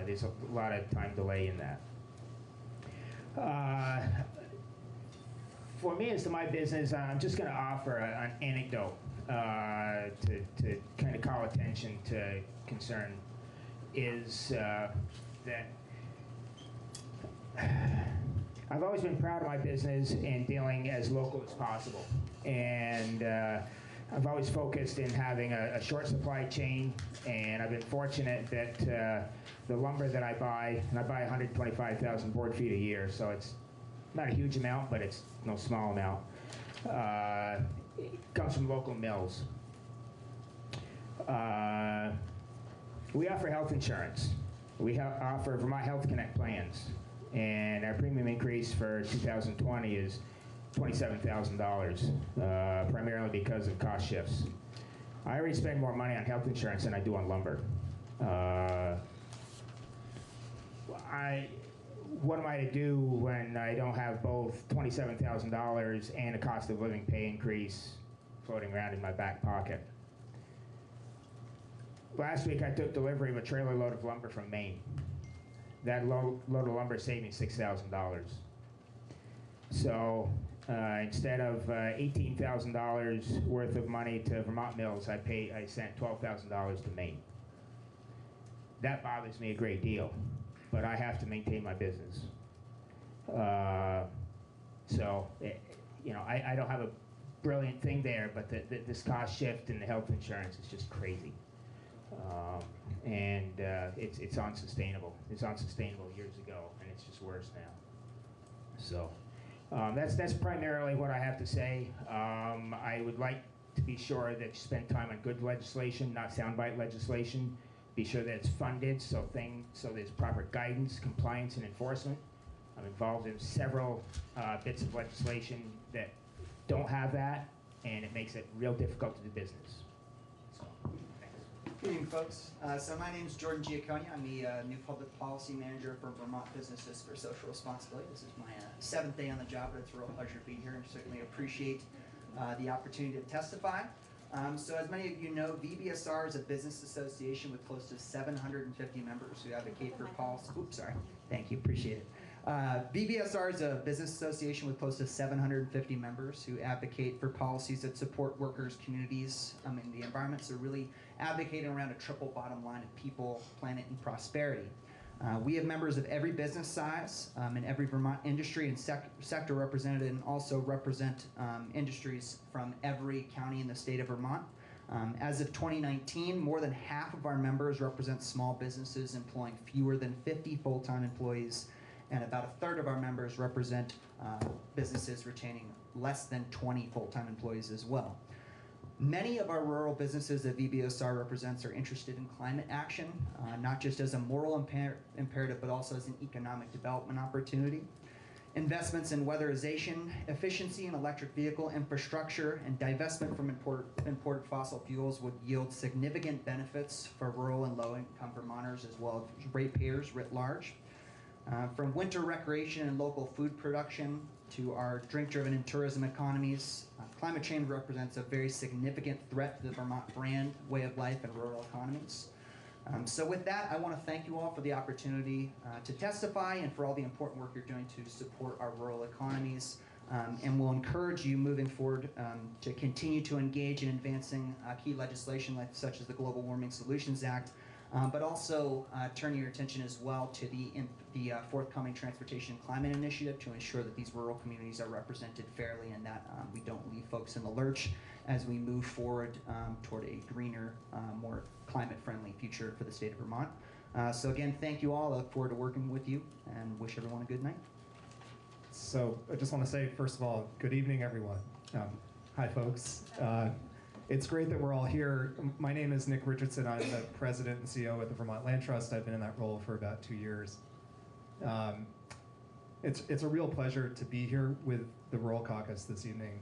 There's a lot of time delay in that. For me, as to my business, I'm just going to offer an anecdote to kind of call attention to concern. Is that I've always been proud of my business and dealing as local as possible, and I've always focused in having a short supply chain, and I've been fortunate that the lumber that I buy, and I buy 125,000 board feet a year, so it's not a huge amount, but it's no small amount. It comes from local mills. We offer health insurance. We offer Vermont Health Connect plans, and our premium increase for 2020 is $27,000, primarily because of cost shifts. I already spend more money on health insurance than I do on lumber. what am I to do when I don't have both $27,000 and a cost of living pay increase floating around in my back pocket? Last week I took delivery of a trailer load of lumber from Maine. That load of lumber saved me $6,000. So instead of $18,000 worth of money to Vermont Mills, I sent $12,000 to Maine. That bothers me a great deal, but I have to maintain my business. I don't have a brilliant thing there, but this cost shift in the health insurance is just crazy. It's unsustainable. It's unsustainable years ago, and it's just worse now. So that's primarily what I have to say. I would like to be sure that you spend time on good legislation, not soundbite legislation. Be sure that it's funded so there's proper guidance, compliance, and enforcement. I'm involved in several bits of legislation that don't have that, and it makes it real difficult to do business.
Good evening, folks. So my name is Jordan Giacconi. I'm the new public policy manager for Vermont Businesses for Social Responsibility. This is my 7th day on the job, but it's a real pleasure to be here, and certainly appreciate the opportunity to testify. So as many of you know, VBSR is a business association with close to 750 members who advocate for policy. Oops, sorry. Thank you, appreciate it. VBSR is a business association with close to 750 members who advocate for policies that support workers, communities, and the environment. So really advocating around a triple bottom line of people, planet, and prosperity. We have members of every business size and every Vermont industry and sector represented, and also represent industries from every county in the state of Vermont. As of 2019, more than half of our members represent small businesses employing fewer than 50 full-time employees, and about a third of our members represent businesses retaining less than 20 full-time employees as well. Many of our rural businesses that VBSR represents are interested in climate action, not just as a moral imperative, but also as an economic development opportunity. Investments in weatherization, efficiency in electric vehicle infrastructure, and divestment from imported fossil fuels would yield significant benefits for rural and low-income Vermonters, as well as ratepayers writ large. From winter recreation and local food production to our drink-driven and tourism economies, climate change represents a very significant threat to the Vermont brand, way of life, and rural economies. So with that, I want to thank you all for the opportunity to testify and for all the important work you're doing to support our rural economies. And we'll encourage you moving forward to continue to engage in advancing key legislation such as the Global Warming Solutions Act, but also turn your attention as well to the forthcoming Transportation and Climate Initiative to ensure that these rural communities are represented fairly and that we don't leave folks in the lurch as we move forward toward a greener, more climate-friendly future for the state of Vermont. So again, thank you all. I look forward to working with you and wish everyone a good night.
So I just want to say, first of all, good evening, everyone. Hi, folks. It's great that we're all here. My name is Nick Richardson. I'm the president and CEO at the Vermont Land Trust. I've been in that role for about 2 years. It's a real pleasure to be here with the Rural Caucus this evening.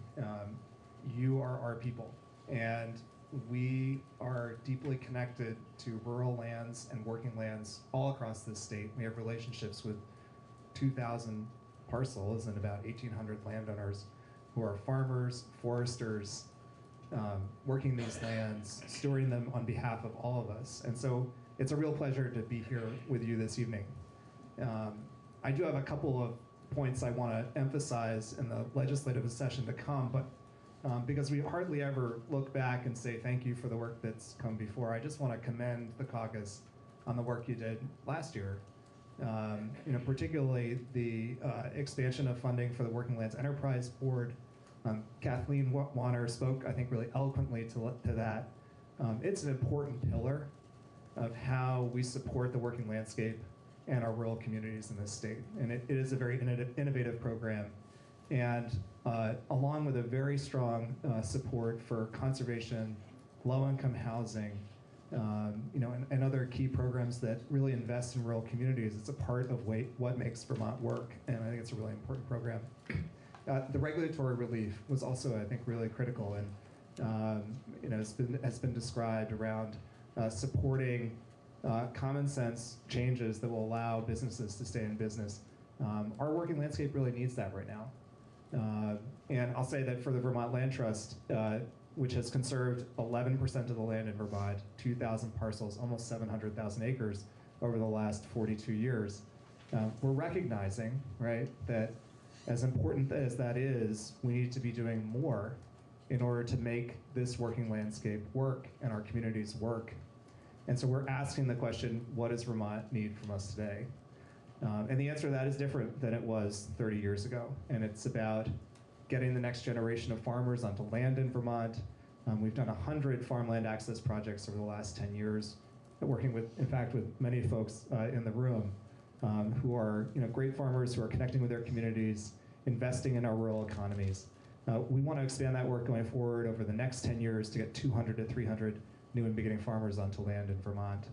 You are our people, and we are deeply connected to rural lands and working lands all across this state. We have relationships with 2,000 parcels and about 1,800 landowners who are farmers, foresters, working these lands, stewarding them on behalf of all of us. And so it's a real pleasure to be here with you this evening. I do have a couple of points I want to emphasize in the legislative session to come, but because we hardly ever look back and say thank you for the work that's come before, I just want to commend the caucus on the work you did last year. Particularly the expansion of funding for the Working Lands Enterprise Board. Kathleen Wanner spoke, I think, really eloquently to that. It's an important pillar of how we support the working landscape and our rural communities in this state. And it is a very innovative program. And along with a very strong support for conservation, low-income housing, and other key programs that really invest in rural communities, it's a part of what makes Vermont work. And I think it's a really important program. The regulatory relief was also, I think, really critical, and has been described around supporting common sense changes that will allow businesses to stay in business. Our working landscape really needs that right now. And I'll say that for the Vermont Land Trust, which has conserved 11% of the land in Vermont, 2,000 parcels, almost 700,000 acres over the last 42 years, we're recognizing, right, that as important as that is, we need to be doing more in order to make this working landscape work and our communities work. And so we're asking the question, what does Vermont need from us today? And the answer to that is different than it was 30 years ago. And it's about getting the next generation of farmers onto land in Vermont. We've done 100 farmland access projects over the last 10 years, working with, in fact, with many folks in the room who are great farmers who are connecting with their communities, investing in our rural economies. We want to expand that work going forward over the next 10 years to get 200 to 300 new and beginning farmers onto land in Vermont.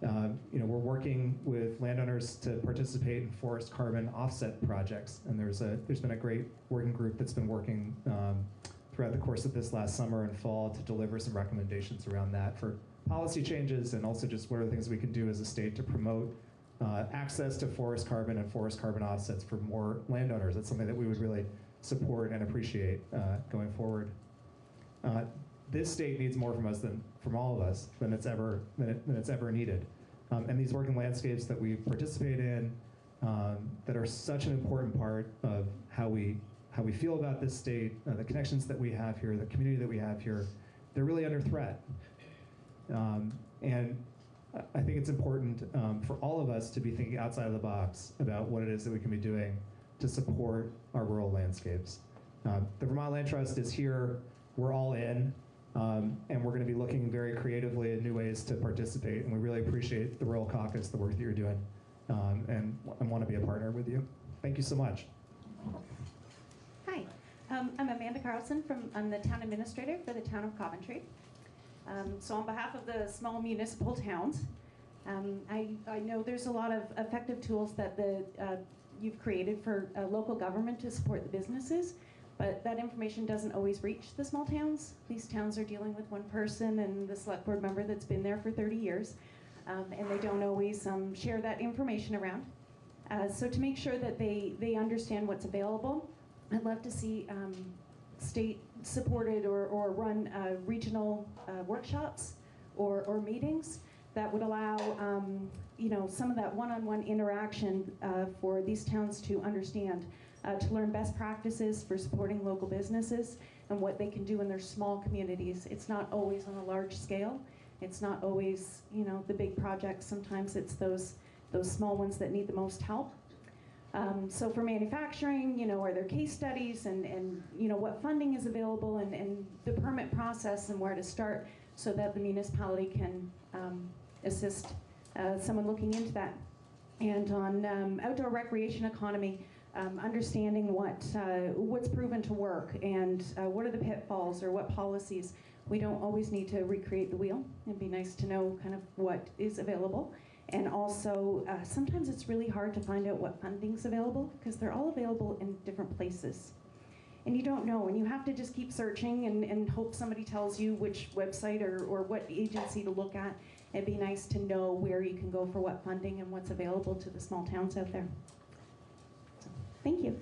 We're working with landowners to participate in forest carbon offset projects, and there's been a great working group that's been working throughout the course of this last summer and fall to deliver some recommendations around that for policy changes, and also just what are the things we can do as a state to promote access to forest carbon and forest carbon offsets for more landowners. That's something that we would really support and appreciate going forward. This state needs more from us from all of us than it's ever needed. And these working landscapes that we participate in, that are such an important part of how we feel about this state, the connections that we have here, the community that we have here, they're really under threat. And I think it's important for all of us to be thinking outside of the box about what it is that we can be doing to support our rural landscapes. The Vermont Land Trust is here. We're all in. And we're going to be looking very creatively at new ways to participate. And we really appreciate the Rural Caucus, the work that you're doing, and want to be a partner with you. Thank you so much.
Hi, I'm Amanda Carlson. I'm the town administrator for the town of Coventry. So on behalf of the small municipal towns, I know there's a lot of effective tools that you've created for local government to support the businesses. But that information doesn't always reach the small towns. These towns are dealing with one person and the select board member that's been there for 30 years. And they don't always share that information around. So to make sure that they understand what's available, I'd love to see state-supported or run regional workshops or meetings that would allow some of that one-on-one interaction for these towns to understand. To learn best practices for supporting local businesses and what they can do in their small communities. It's not always on a large scale. It's not always, the big projects. Sometimes it's those small ones that need the most help. So for manufacturing, are there case studies and what funding is available and the permit process and where to start so that the municipality can assist someone looking into that. And on outdoor recreation economy, understanding what's proven to work and what are the pitfalls or what policies. We don't always need to recreate the wheel. It'd be nice to know kind of what is available. And also, sometimes it's really hard to find out what funding's available because they're all available in different places. And you don't know, and you have to just keep searching and hope somebody tells you which website or what agency to look at. It'd be nice to know where you can go for what funding and what's available to the small towns out there. Thank you.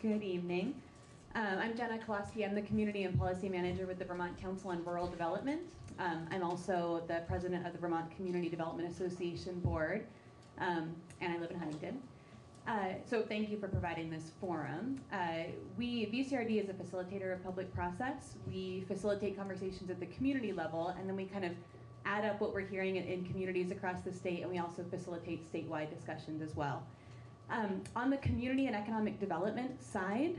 Good evening. I'm Jenna Koloski. I'm the Community and Policy Manager with the Vermont Council on Rural Development. I'm also the President of the Vermont Community Development Association Board, and I live in Huntington. So thank you for providing this forum. VCRD is a facilitator of public process. We facilitate conversations at the community level, and then we kind of add up what we're hearing in communities across the state, and we also facilitate statewide discussions as well. On the community and economic development side,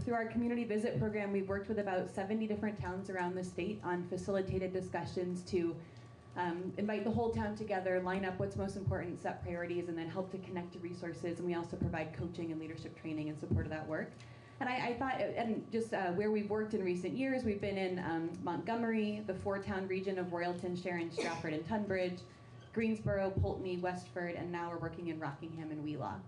through our community visit program, we've worked with about 70 different towns around the state on facilitated discussions to invite the whole town together, line up what's most important, set priorities, and then help to connect to resources. And we also provide coaching and leadership training in support of that work. And I thought, and just where we've worked in recent years, we've been in Montgomery, the four-town region of Royalton, Sharon, Stratford, and Tunbridge, Greensboro, Pulteney, Westford, and now we're working in Rockingham and Wheelock.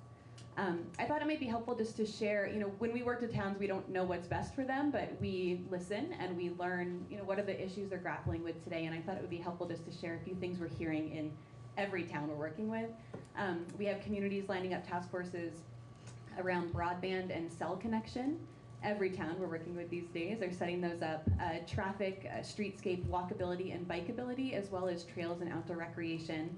I thought it might be helpful just to share, when we work with towns, we don't know what's best for them, but we listen and we learn, what are the issues they're grappling with today. And I thought it would be helpful just to share a few things we're hearing in every town we're working with. We have communities lining up task forces around broadband and cell connection. Every town we're working with these days are setting those up. Traffic, streetscape, walkability, and bikeability, as well as trails and outdoor recreation.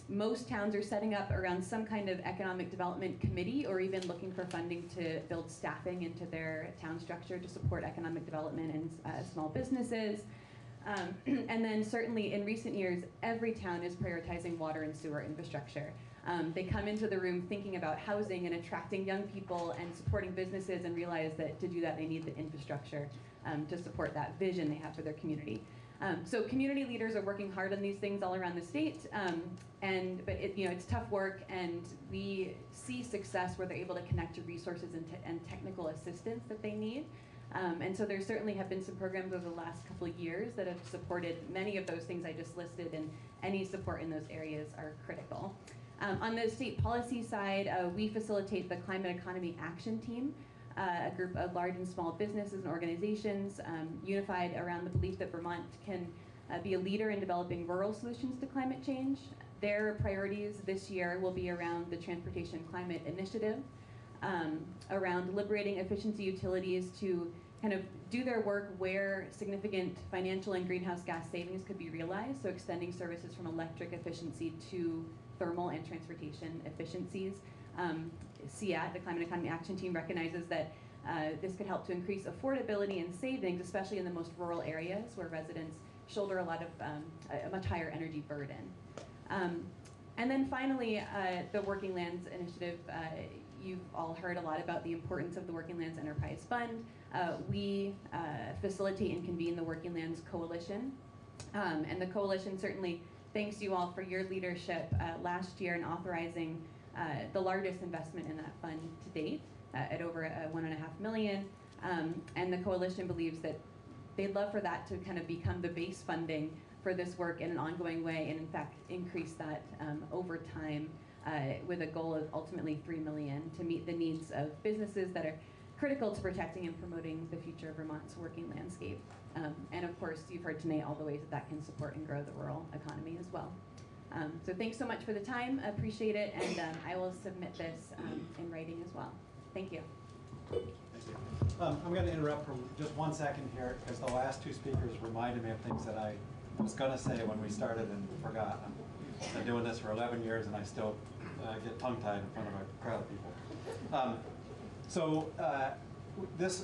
Most towns are setting up around some kind of economic development committee, or even looking for funding to build staffing into their town structure to support economic development and small businesses. And then certainly in recent years, every town is prioritizing water and sewer infrastructure. They come into the room thinking about housing and attracting young people and supporting businesses, and realize that to do that they need the infrastructure to support that vision they have for their community. So community leaders are working hard on these things all around the state, but it's tough work, and we see success where they're able to connect to resources and technical assistance that they need. And so there certainly have been some programs over the last couple of years that have supported many of those things I just listed, and any support in those areas are critical. On the state policy side, we facilitate the Climate Economy Action Team, a group of large and small businesses and organizations unified around the belief that Vermont can be a leader in developing rural solutions to climate change. Their priorities this year will be around the Transportation Climate Initiative, around liberating efficiency utilities to kind of do their work where significant financial and greenhouse gas savings could be realized, so extending services from electric efficiency to thermal and transportation efficiencies. CEAT, the Climate Economy Action Team, recognizes that this could help to increase affordability and savings, especially in the most rural areas where residents shoulder a lot of a much higher energy burden. And then finally, the Working Lands Initiative. You've all heard a lot about the importance of the Working Lands Enterprise Fund. We facilitate and convene the Working Lands Coalition. And the coalition certainly thanks you all for your leadership last year in authorizing the largest investment in that fund to date at over $1.5 million. And the coalition believes that they'd love for that to kind of become the base funding for this work in an ongoing way, and in fact increase that over time with a goal of ultimately $3 million to meet the needs of businesses that are critical to protecting and promoting the future of Vermont's working landscape. And of course, you've heard tonight all the ways that that can support and grow the rural economy as well. So thanks so much for the time, appreciate it, and I will submit this in writing as well. Thank you.
I'm going to interrupt for just 1 second here, because the last two speakers reminded me of things that I was going to say when we started and forgot. I've been doing this for 11 years, and I still get tongue-tied in front of a crowd of people.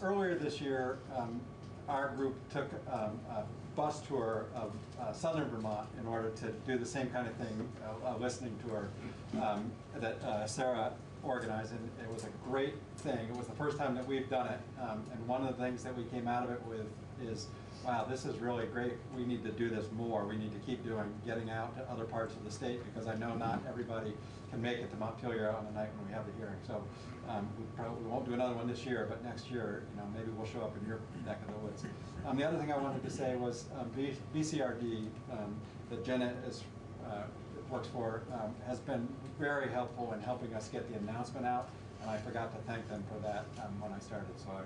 Earlier this year, our group took a bus tour of southern Vermont in order to do the same kind of thing, a listening tour that Sarah organized, and it was a great thing. It was the first time that we've done it, and one of the things that we came out of it with is, wow, this is really great. We need to do this more. We need to keep getting out to other parts of the state, because I know not everybody can make it to Montpelier on the night when we have the hearing. So we won't do another one this year, but next year, maybe we'll show up in your neck of the woods. The other thing I wanted to say was BCRD that Jenna works for has been very helpful in helping us get the announcement out, and I forgot to thank them for that when I started, so I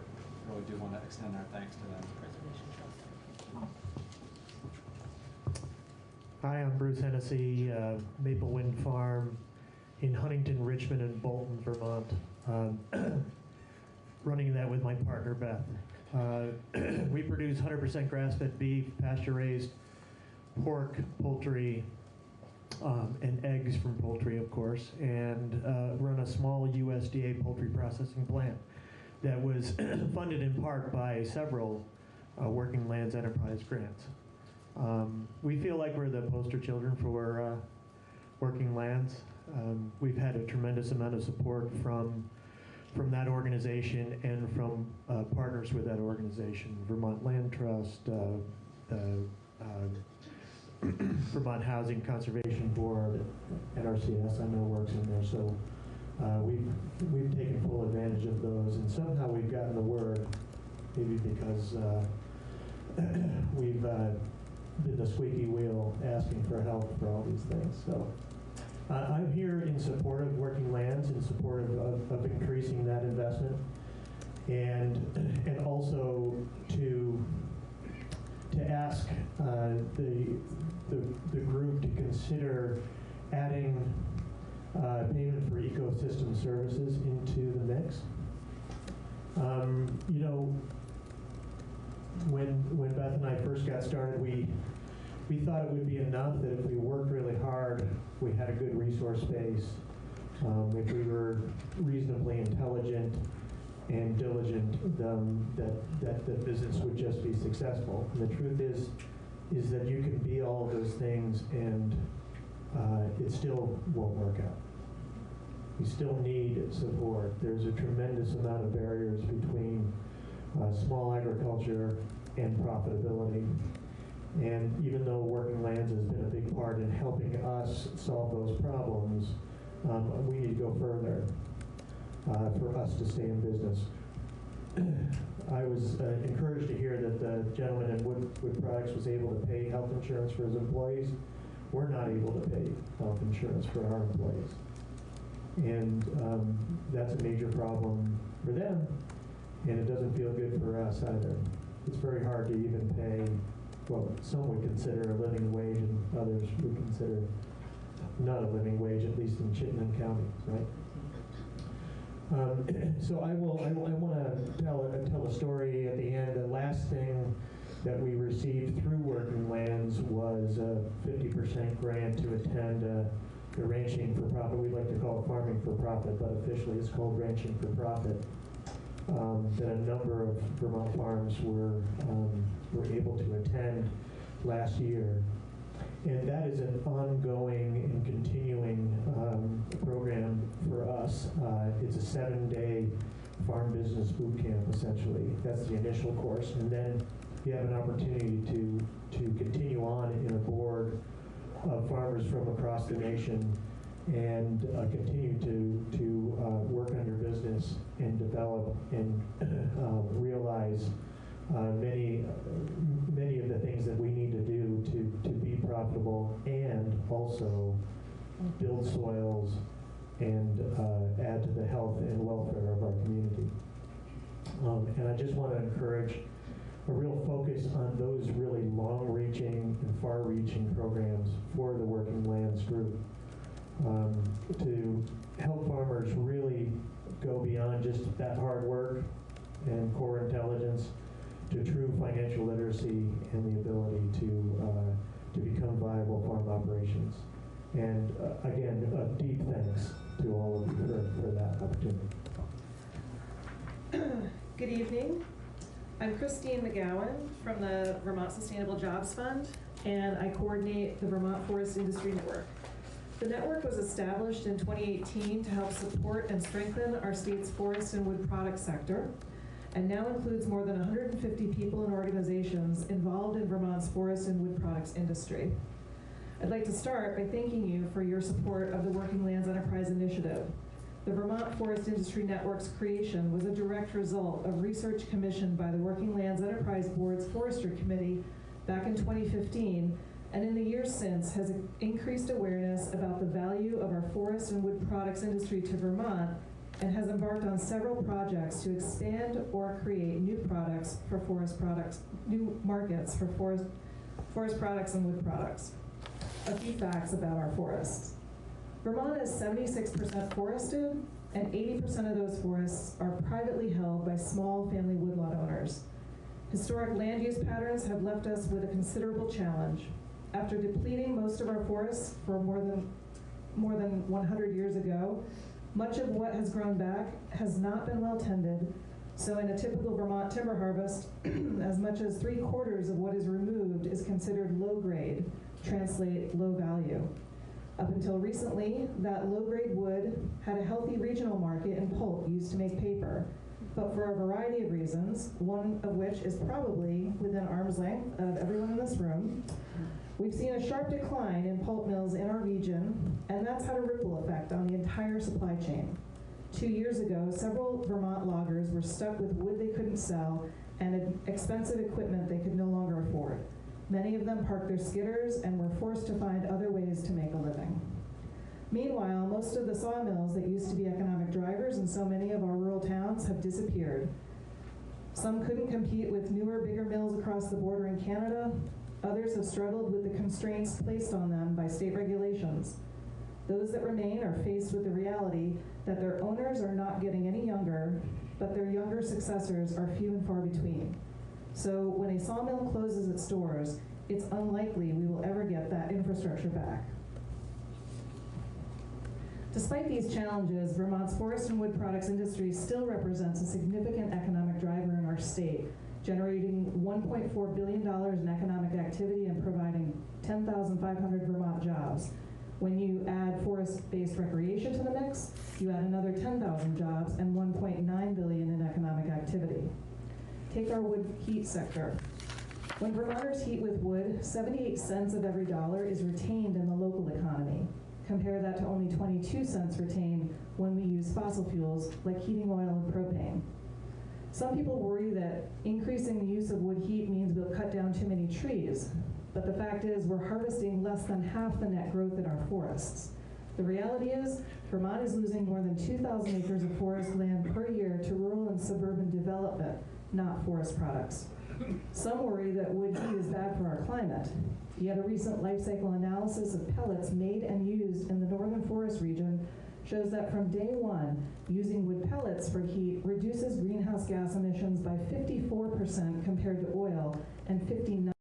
really do want to extend our thanks to them.
Hi, I'm Bruce Hennessy, Maple Wind Farm in Huntington, Richmond, and Bolton, Vermont. Running that with my partner, Beth. We produce 100% grass-fed beef, pasture-raised pork, poultry, and eggs from poultry, of course, and run a small USDA poultry processing plant that was funded in part by several Working Lands Enterprise grants. We feel like we're the poster children for Working Lands. We've had a tremendous amount of support from that organization and from partners with that organization, Vermont Land Trust, Vermont Housing Conservation Board, NRCS, I know works in there. So we've taken full advantage of those, and somehow we've gotten the word, maybe because we've been the squeaky wheel asking for help for all these things. So I'm here in support of Working Lands, in support of increasing that investment, and also to ask the group to consider adding payment for ecosystem services into the mix. You know, when Beth and I first got started, we thought it would be enough that if we worked really hard, we had a good resource base, if we were reasonably intelligent and diligent, that the business would just be successful. And the truth is that you can be all of those things and it still won't work out. We still need support. There's a tremendous amount of barriers between small agriculture and profitability. And even though Working Lands has been a big part in helping us solve those problems, we need to go further for us to stay in business. I was encouraged to hear that the gentleman in Wood Products was able to pay health insurance for his employees. We're not able to pay health insurance for our employees. And that's a major problem for them, and it doesn't feel good for us either. It's very hard to even pay what some would consider a living wage and others would consider not a living wage, at least in Chittenden County, right? So I want to tell a story at the end. The last thing that we received through Working Lands was a 50% grant to attend the Ranching for Profit. We like to call it Farming for Profit, but officially it's called Ranching for Profit. That a number of Vermont farms were able to attend last year. And that is an ongoing and continuing program for us. It's a 7-day farm business boot camp, essentially. That's the initial course. And then you have an opportunity to continue on in a board of farmers from across the nation and continue to work on your business and develop and realize many of the things that we need to do to be profitable and also build soils and add to the health and welfare of our community. And I just want to encourage a real focus on those really long-reaching and far-reaching programs for the Working Lands group to help farmers really go beyond just that hard work and core intelligence to true financial literacy and the ability to become viable farm operations. And again, a deep thanks to all of you for that opportunity.
Good evening. I'm Christine McGowan from the Vermont Sustainable Jobs Fund, and I coordinate the Vermont Forest Industry Network. The network was established in 2018 to help support and strengthen our state's forest and wood products sector, and now includes more than 150 people and organizations involved in Vermont's forest and wood products industry. I'd like to start by thanking you for your support of the Working Lands Enterprise Initiative. The Vermont Forest Industry Network's creation was a direct result of research commissioned by the Working Lands Enterprise Board's Forestry Committee back in 2015, and in the years since has increased awareness about the value of our forest and wood products industry to Vermont, and has embarked on several projects to expand or create new products for forest products, new markets for forest products and wood products. A few facts about our forests. Vermont is 76% forested, and 80% of those forests are privately held by small family woodlot owners. Historic land use patterns have left us with a considerable challenge. After depleting most of our forests for more than 100 years ago, much of what has grown back has not been well tended, so in a typical Vermont timber harvest, as much as 3/4 of what is removed is considered low grade, translate low value. Up until recently, that low-grade wood had a healthy regional market in pulp used to make paper, but for a variety of reasons, one of which is probably within arm's length of everyone in this room, we've seen a sharp decline in pulp mills in our region, and that's had a ripple effect on the entire supply chain. 2 years ago, several Vermont loggers were stuck with wood they couldn't sell and expensive equipment they could no longer afford. Many of them parked their skidders and were forced to find other ways to make a living. Meanwhile, most of the sawmills that used to be economic drivers in so many of our rural towns have disappeared. Some couldn't compete with newer, bigger mills across the border in Canada. Others have struggled with the constraints placed on them by state regulations. Those that remain are faced with the reality that their owners are not getting any younger, but their younger successors are few and far between. So when a sawmill closes its doors, it's unlikely we will ever get that infrastructure back. Despite these challenges, Vermont's forest and wood products industry still represents a significant economic driver in our state, generating $1.4 billion in economic activity and providing 10,500 Vermont jobs. When you add forest-based recreation to the mix, you add another 10,000 jobs and $1.9 billion in economic activity. Take our wood heat sector. When Vermonters heat with wood, 78 cents of every dollar is retained in the local economy. Compare that to only 22 cents retained when we use fossil fuels like heating oil and propane. Some people worry that increasing the use of wood heat means we'll cut down too many trees, but the fact is we're harvesting less than half the net growth in our forests. The reality is Vermont is losing more than 2,000 acres of forest land per year to rural and suburban development, not forest products. Some worry that wood heat is bad for our climate. Yet a recent life cycle analysis of pellets made and used in the northern forest region shows that from day one, using wood pellets for heat reduces greenhouse gas emissions by 54% compared to oil and 59%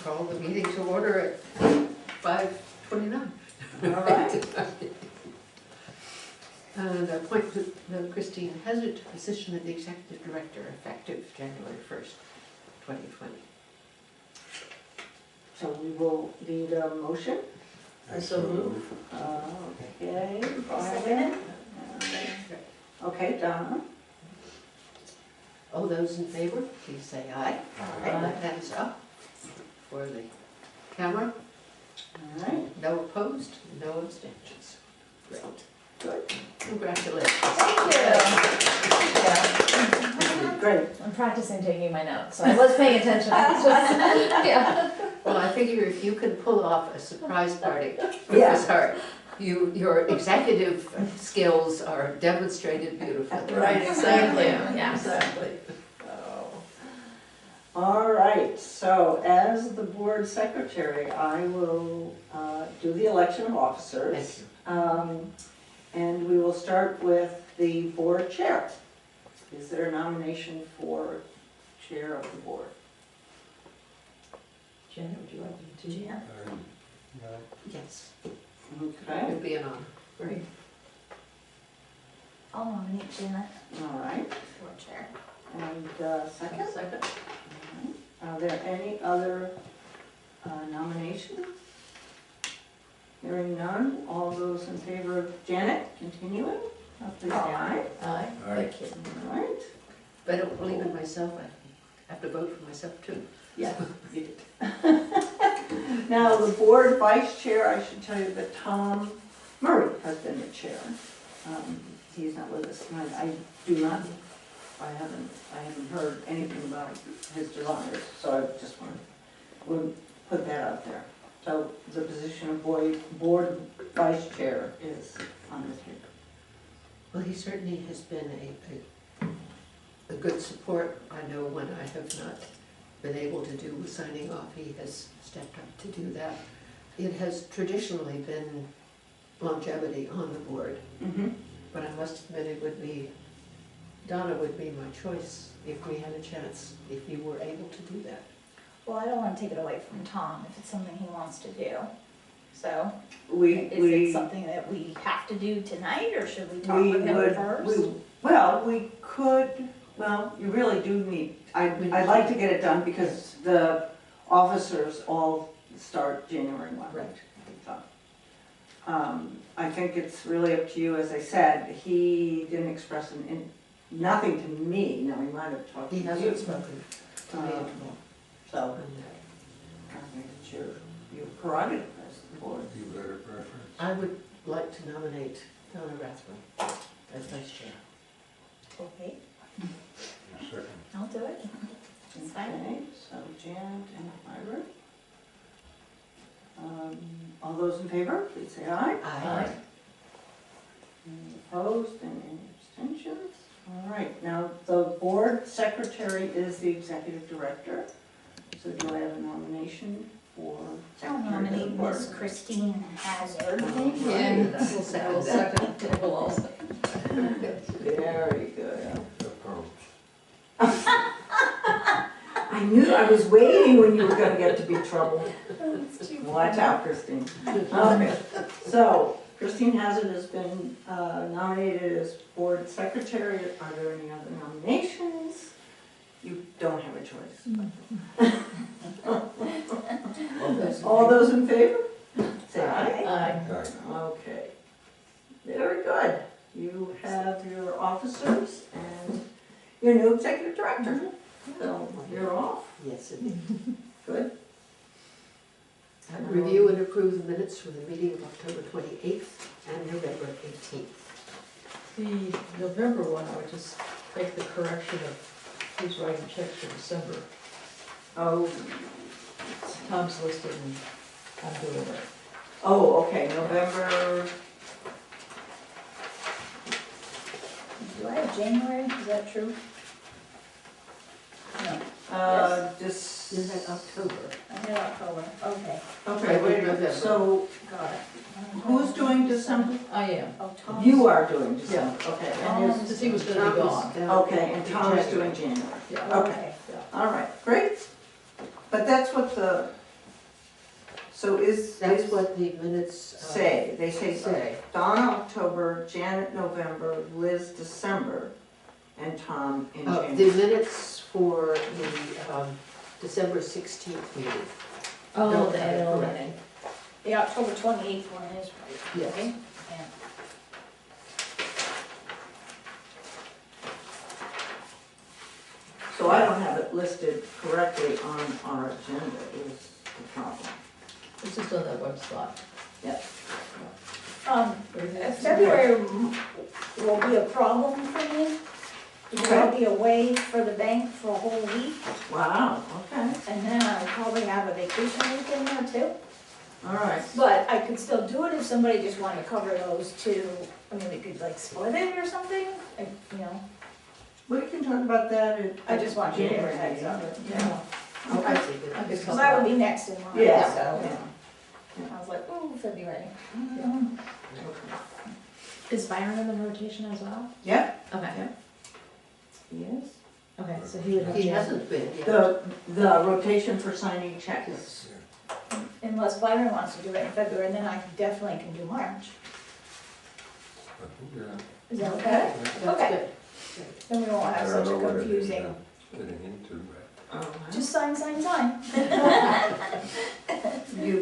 Call the meeting to order at 5:29.
All right.
And appoint Christine Hazard to the position of the Executive Director effective January 1st, 2020.
So we will need a motion.
I so move.
Okay,
Second.
Brian. Okay, Donna.
All those in favor, please say aye.
Aye.
Hands up for the camera.
All right.
No opposed, no abstentions. Great.
Good.
Congratulations.
Thank you.
Great.
I'm practicing taking my notes, so I was paying attention. Yeah.
Well, I figure if you can pull off a surprise party for
Yeah.
Miss Hart, your executive skills are demonstrated beautifully.
Right, exactly.
Yeah.
Exactly. All right, so as the board secretary, I will do the election of officers. And we will start with the board chair. Is there a nomination for chair of the board? Jen, would you like to do that?
Yes.
Okay.
It would be an honor. Great.
I'll nominate Janet
All right.
for chair.
And second?
Second.
Are there any other nominations? Hearing none, all those in favor of Janet continuing, please say aye.
Aye.
Thank you. All right.
If I don't believe in myself, I have to vote for myself too.
Yeah, you did. Now, the board vice chair, I should tell you that Tom Murray has been the chair. He's not with us tonight. I haven't heard anything about his desires, so I just would put that out there. So the position of board vice chair is on the table.
Well, he certainly has been a good support. I know when I have not been able to do signing off, he has stepped up to do that. It has traditionally been longevity on the board, but I must admit Donna would be my choice if we had a chance, if you were able to do that.
Well, I don't want to take it away from Tom if it's something he wants to do. So, is it something that we have to do tonight, or should we talk with him first?
We could, you really do need, I'd like to get it done because the officers all start January 1.
Right.
So, I think it's really up to you. As I said, he didn't express nothing to me. Now, he might have talked to you.
He hasn't spoken to me at all.
So, I think it's your prerogative as the board.
I would like to nominate Donna Rathbun as vice chair.
Okay. I'll do it. It's fine.
Okay, so Jan and Ira. All those in favor, please say aye.
Aye.
Any opposed, any abstentions? All right, now the board secretary is the executive director. So do I have a nomination for
I'll
secretary of the
nominate
board?
Miss Christine Hazard.
And we'll second.
Very good. I knew, I was waiting when you were gonna get to be trouble. Watch out, Christine. Okay, so Christine Hazard has been nominated as board secretary. Are there any other nominations? You don't have a choice. All those in favor? Say aye.
Aye.
Okay. Very good. You have your officers and your new executive director. So you're off.
Yes, indeed.
Good.
Review and approve the minutes from the meeting of October 28th and November 18th.
The November one, I would just make the correction of who's writing checks for December.
Oh.
Tom's listed and I'm doing it.
Oh, okay, November.
Do I have January? Is that true? No.
Just.
Is that October?
I know October. Okay.
Okay, wait a minute, so
Got it.
who's doing December?
I am.
Oh, Tom's.
You are doing December, okay. And
Because he was gonna be gone.
okay, and Tom is doing January.
Yeah.
Okay, all right, great. But that's what So
That's what the minutes
say. They say
say.
Donna October, Janet November, Liz December, and Tom in January.
The minutes for the December 16th meeting.
Oh,
Don't
the
have it
annual
correct.
meeting. The October 28th one is right.
Yes.
Okay? Yeah.
So I don't have it listed correctly on our agenda is the problem.
It's just on that website.
Yep.
February will be a problem for me, because I'll be away for the bank for a whole week.
Wow, okay.
And then I'll probably have a vacation week in there too.
All right.
But I could still do it if somebody just wanted to cover those two. I mean, we could like split it or something, you know.
We can talk about that in.
I just want you to give a
January
heads up.
meeting.
Yeah.
Okay.
Because I will be next in line,
Yeah.
so.
Yeah.
I was like, ooh, February.
Is Byron in the rotation as well?
Yeah.
Okay.
Yes.
Okay, so he would have.
He
to-
hasn't been yet.
The rotation for signing checks.
Unless Byron wants to do it in February, then I definitely can do March. Is that okay?
That's
Okay.
good.
Then we won't have such a confusing, just sign.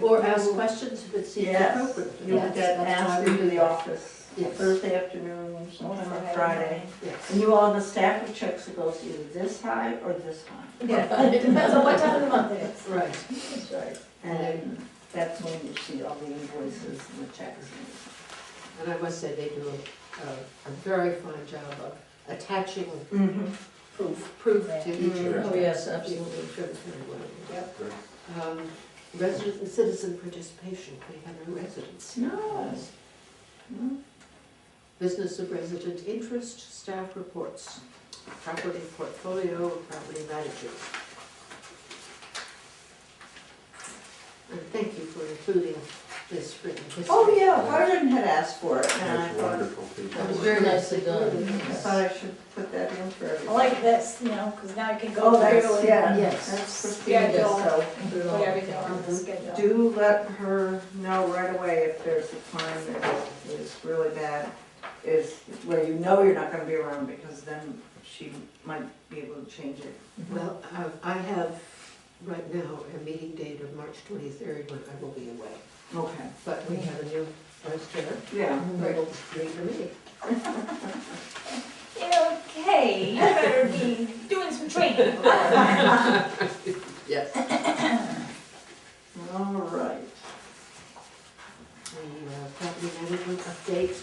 Or ask questions if it seems
Yes.
appropriate.
You'll
Yes,
get
that's
asked
why we
into
do
the
that.
office
Yes.
Thursday afternoon, sometime on Friday.
Yes.
And you all have a stack of checks that goes either this high or this high.
Yeah, it depends on what time of the month it is.
Right.
That's right.
And that's when you see all the invoices and the checks.
And I must say, they do a very fine job of attaching
Mm-hmm.
proof to each of
Oh,
them.
yes, absolutely.
Very well. Yep. Resident and citizen participation, we have no residents.
No. No.
Business of resident interest, staff reports, property portfolio, property managers. And thank you for including this written history.
Oh, yeah, Harlan had asked for it, and I
That's
thought,
wonderful.
That was very nicely done.
I thought I should put that in for
I
everybody.
like this, you know, because now I can go
Oh,
through
that's,
and
yeah,
Yes.
that's Christina,
schedule,
so
put everything on the schedule.
do let her know right away if there's a time that is really bad, is where you know you're not gonna be around, because then she might be able to change it.
Well, I have right now a meeting date of March 23rd when I will be away.
Okay.
But we have a new vice chair.
Yeah.
Who will lead the meeting.
Okay, you better be doing some training.
Yes.
All right.
The property management update.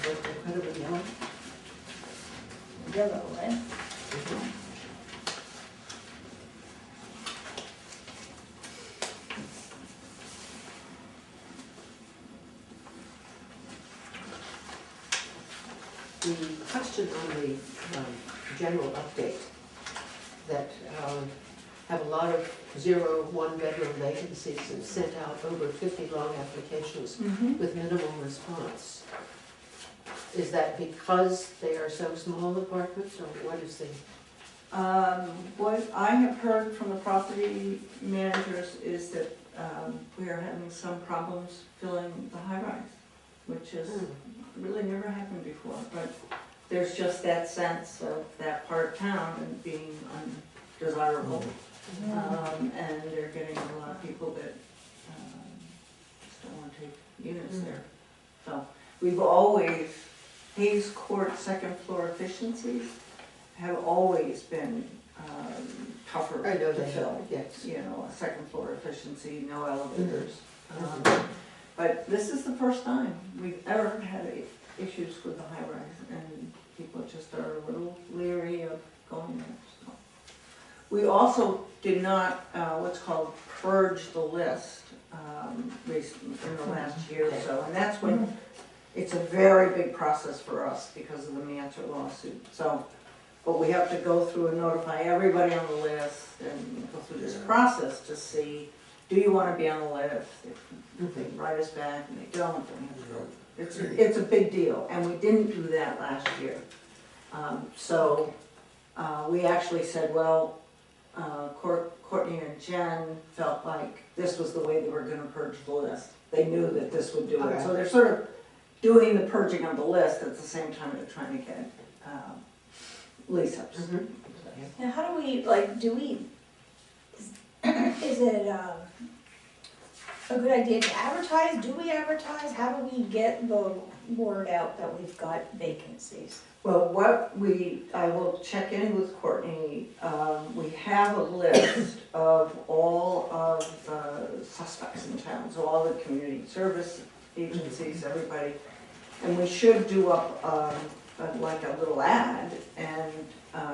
Looked incredibly yellow.
Yellow, right?
The question on the general update, that have a lot of 0, 1-bedroom vacancies and sent out over 50 long applications
Mhm.
with minimal response. Is that because they are so small apartments, or what is the?
What I have heard from the property managers is that we are having some problems filling the high-rise, which has really never happened before, but there's just that sense of that part of town and being undesirable. And they're getting a lot of people that just don't want to take units there. So we've always, Hayes Court second floor efficiencies have always been tougher
I know
to
they
fill.
have, yes.
You know, a second floor efficiency, no elevators. But this is the first time we've ever had issues with the high rise, and people just are a little leery of going there. So. We also did not, what's called purge the list recently, in the last year or so, and that's when it's a very big process for us because of the Mansour lawsuit. So, but we have to go through and notify everybody on the list and go through this process to see, do you want to be on the list? If they write us back and they don't, then we have to go. It's a big deal, and we didn't do that last year. So we actually said, well, Courtney and Jen felt like this was the way they were gonna purge the list. They knew that this would do it,
Okay.
so they're sort of doing the purging of the list at the same time they're trying to get lease-ups.
Now, how do we, like, is it a good idea to advertise? Do we advertise? How do we get the word out that we've got vacancies?
Well, I will check in with Courtney. We have a list of all of the suspects in town, so all the community service agencies, everybody. And we should do up like a little ad and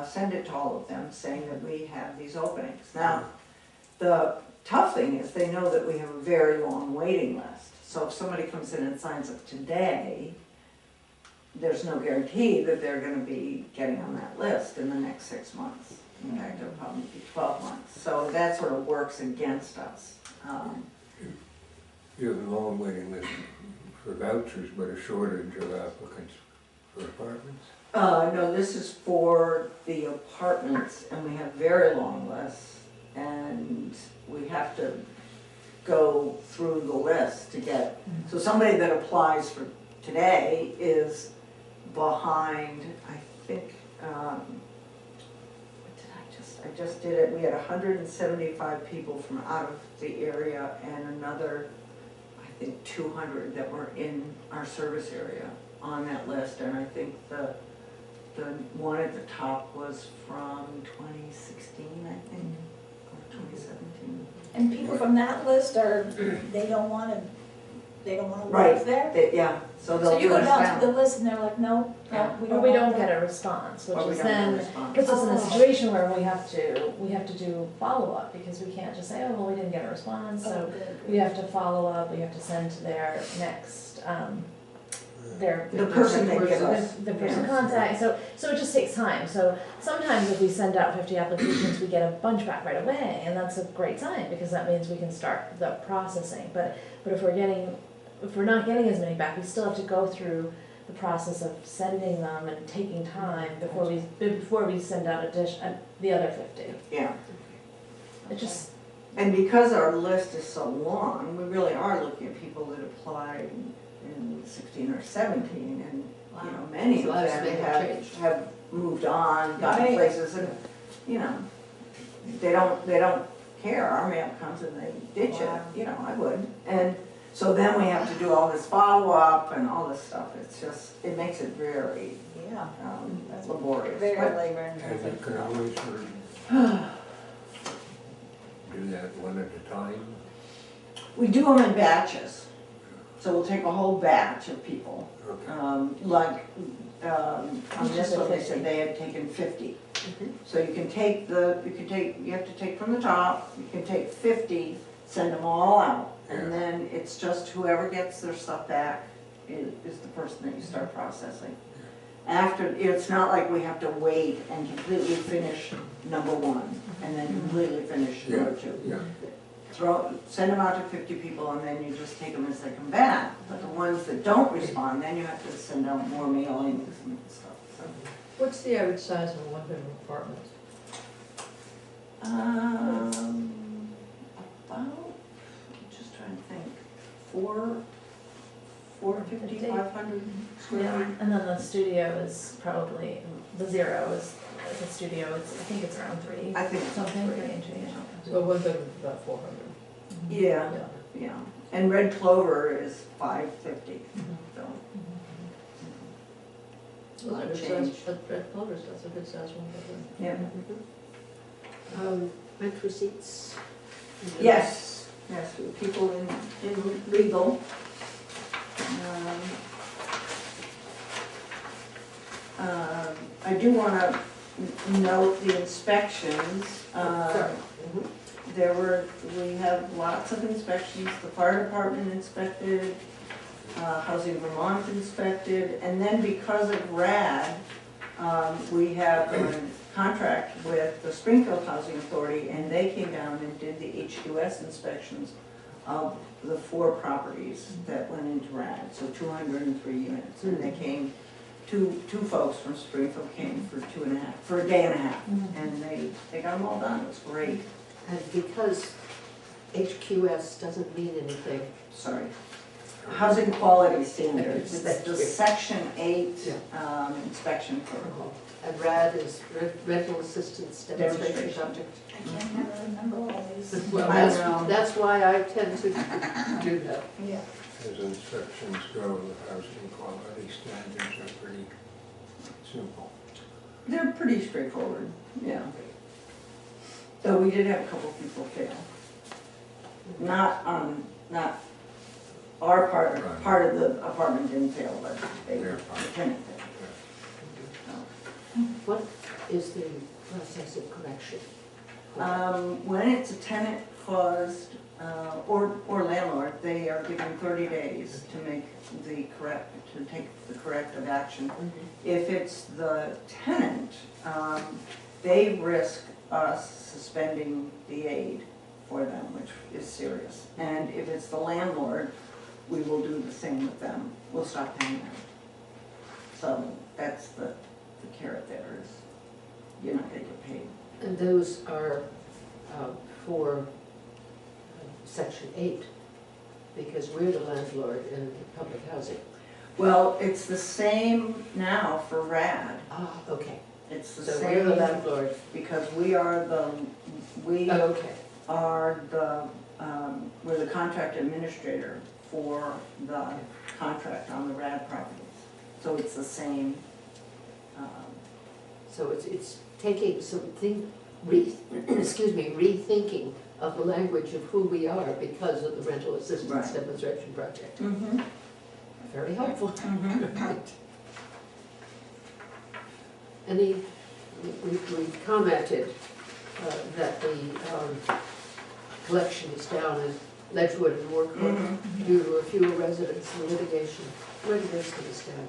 send it to all of them saying that we have these openings. Now, the tough thing is they know that we have a very long waiting list. So if somebody comes in and signs up today, there's no guarantee that they're gonna be getting on that list in the next 6 months. In fact, it'll probably be 12 months. So that sort of works against us.
You have a long waiting list for vouchers, but a shortage of applicants for apartments?
No, this is for the apartments, and we have very long lists, and we have to go through the list to get, so somebody that applies for today is behind, I think, what did I just did it, we had 175 people from out of the area and another, I think 200 that were in our service area on that list, and I think the one at the top was from 2016, I think, or 2017.
And people from that list they don't wanna
Right.
work there?
Yeah, so they'll
So you go
turn us
down
down.
to the list and they're like, no,
Or we don't
want
get
that.
a response, which
Or we
is
don't get a
then
response.
puts us in a
Oh.
situation where we have to do follow-up, because we can't just say, oh, well, we didn't get a response,
Oh,
so
good.
we have to follow up, we have to send to their next,
The person they give us.
the person
Yeah.
contact, so it just takes time. So sometimes if we send out 50 applications, we get a bunch back right away, and that's a great sign, because that means we can start the processing. But if we're not getting as many back, we still have to go through the process of sending them and taking time before we send out the other 50.
Yeah.
It just,
And because our list is so long, we really are looking at people that applied in 16 or 17, and, you know, many
So
of
lives
them
may have changed.
have moved on, gotten
Right.
places, and, you know, they don't care, our mail comes and they ditch it, you know, I would. And so then we have to do all this follow-up and all this stuff, it's just, it makes it very laborious.
Very
But-
labor
And you
intensive.
can always sort of do that one at a time?
We do them in batches. So we'll take a whole batch of people. On this one, they said they had taken 50. So you can take you have to take from the top, you can take 50, send them all out. And then it's just whoever gets their stuff back is the person that you start processing. After, it's not like we have to wait and completely finish number one and then completely finish number two.
Yeah.
Send them out to 50 people, and then you just take them as they come back. But the ones that don't respond, then you have to send out more mailings and stuff, so.
What's the average size of a one-bedroom apartment?
About, I'm just trying to think, 450, 500 square
yeah,
feet.
and then the studio is probably, the zero is, the studio, I think it's around 3.
I think it's
something,
3.
3 and change.
So one bedroom is about 400.
Yeah, yeah. And Red Clover is 550, so.
Those are good size, Red Clovers, that's a good size one bedroom.
Yeah.
Rent receipts?
Yes, people in legal. I do want to note the inspections. We have lots of inspections. The fire department inspected, Housing Vermont inspected, and then because of RAD, we have a contract with the Springfield Housing Authority, and they came down and did the HQS inspections of the 4 properties that went into RAD, so 203 units. And they came, two folks from Springfield came for a day and a half, and they got got them all done, it was great.
And because HQS doesn't mean anything.
Sorry. Housing quality standards, it's
Thank
the
you.
section 8
Yeah.
inspection protocol.
And RAD is rental assistance demonstration
Demonstration.
project.
I can't never remember all these.
Well,
I know.
that's why I tend to do that.
Yeah.
As inspections go, the housing quality standards are pretty simple.
They're pretty straightforward, yeah. Though we did have a couple people fail. Not our
Right.
part of the apartment didn't fail, but they,
Their
the
part.
tenant failed.
What is the process of correction?
When it's a tenant caused, or landlord, they are given 30 days to make to take the corrective action. If it's the tenant, they risk us suspending the aid for them, which is serious. And if it's the landlord, we will do the same with them. We'll stop paying them. So that's the carrot there is, you're not gonna get paid.
And those are for Section 8, because we're the landlord in public housing.
Well, it's the same now for RAD.
Ah, okay.
It's the
So
same.
we're the landlord.
Because we are
Okay.
we're the contract administrator for the contract on the RAD properties. So it's the same.
So it's taking something, rethinking of the language of who we are because of the rental assistance
Right.
demonstration project.
Mm-hmm.
Very helpful.
Mm-hmm.
We commented that the collection is down in Ledgewood and Warcourt
Mhm.
due to a few residents and litigation. Where do those things stand?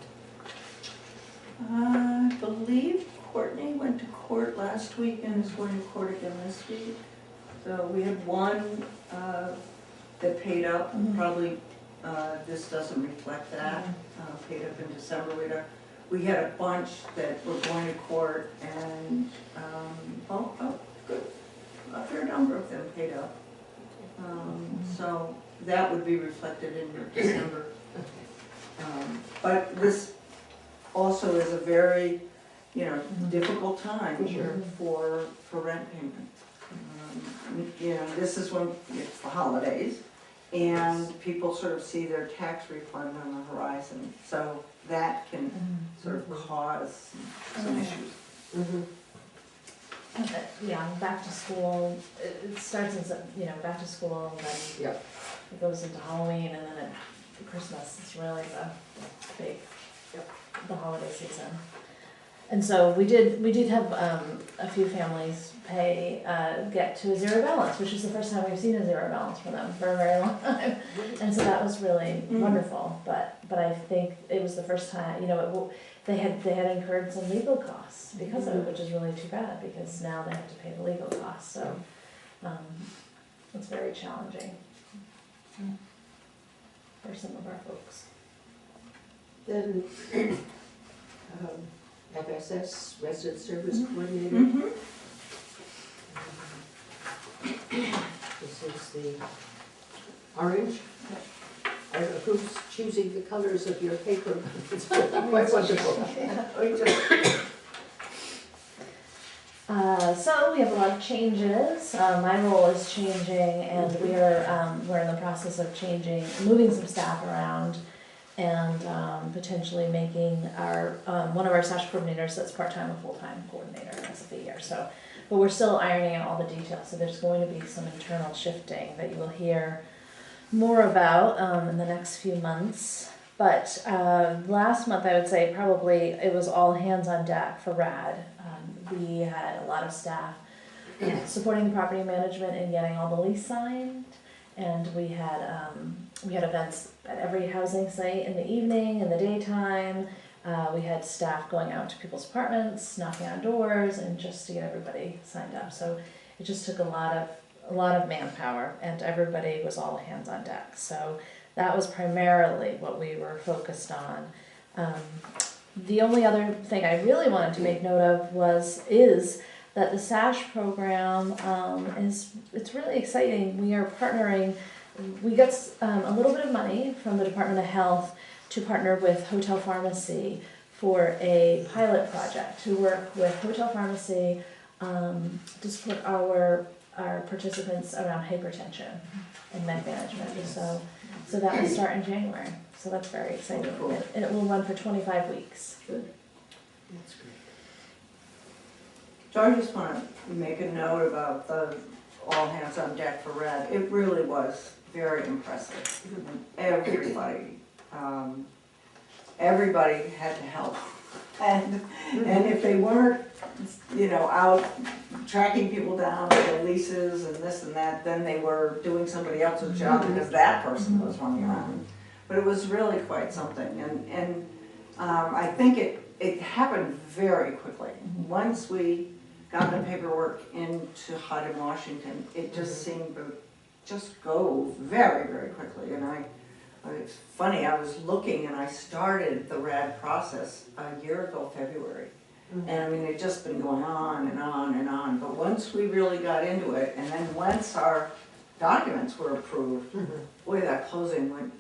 I believe Courtney went to court last week and is going to court again this week. So we had one that paid up, probably this doesn't reflect that, paid up in December. We had a bunch that were going to court and, good, a fair number of them paid up. So that would be reflected in your December. But this also is a very, difficult time for rent payment. This is when it's the holidays and people sort of see their tax refund on the horizon. So that can sort of cause some issues.
Yeah, back to school, it starts in, back to school, and then it goes into Halloween, and then Christmas is really the big, the holiday season. And so we did have a few families get to a zero balance, which is the first time we've seen a zero balance for them for a very long time. And so that was really wonderful, but I think it was the first time, they had incurred some legal costs because of it, which is really too bad, because now they have to pay the legal costs, so it's very challenging for some of our folks.
Then FSS, Resident Service Coordinator. This is the orange. I don't know who's choosing the colors of your paper. It's quite wonderful.
So we have a lot of changes. My role is changing, and we're in the process of moving some staff around, and potentially making our one of our SASH coordinators that's part-time a full-time coordinator as of the year. So, but we're still ironing out all the details. So there's going to be some internal shifting that you will hear more about in the next few months. But last month, I would say probably it was all hands on deck for RAD. We had a lot of staff supporting the property management and getting all the lease signed, and we had events at every housing site in the evening, in the daytime. We had staff going out to people's apartments, knocking on doors, and just to get everybody signed up. So it just took a lot of manpower, and everybody was all hands on deck. So that was primarily what we were focused on. The only other thing I really wanted to make note of is that the SASH program it's really exciting. We are partnering. We got a little bit of money from the Department of Health to partner with Hotel Pharmacy for a pilot project to work with Hotel Pharmacy to support our participants around hypertension and med management. So that will start in January. So that's very exciting. And it will run for 25 weeks.
Good. That's great.
So I just want to make a note about the all hands on deck for Red. It really was very impressive. Everybody, everybody had to help. And if they weren't, out tracking people down with their leases and this and that, then they were doing somebody else's job because that person was running around. But it was really quite something. And I think it happened very quickly. Once we got the paperwork into HUD in Washington, it just seemed to just go very, very quickly. And it's funny, I was looking and I started the RAD process a year ago, February. And I mean, it'd just been going on and on and on. But once we really got into it, and then once our documents were approved, boy, that closing went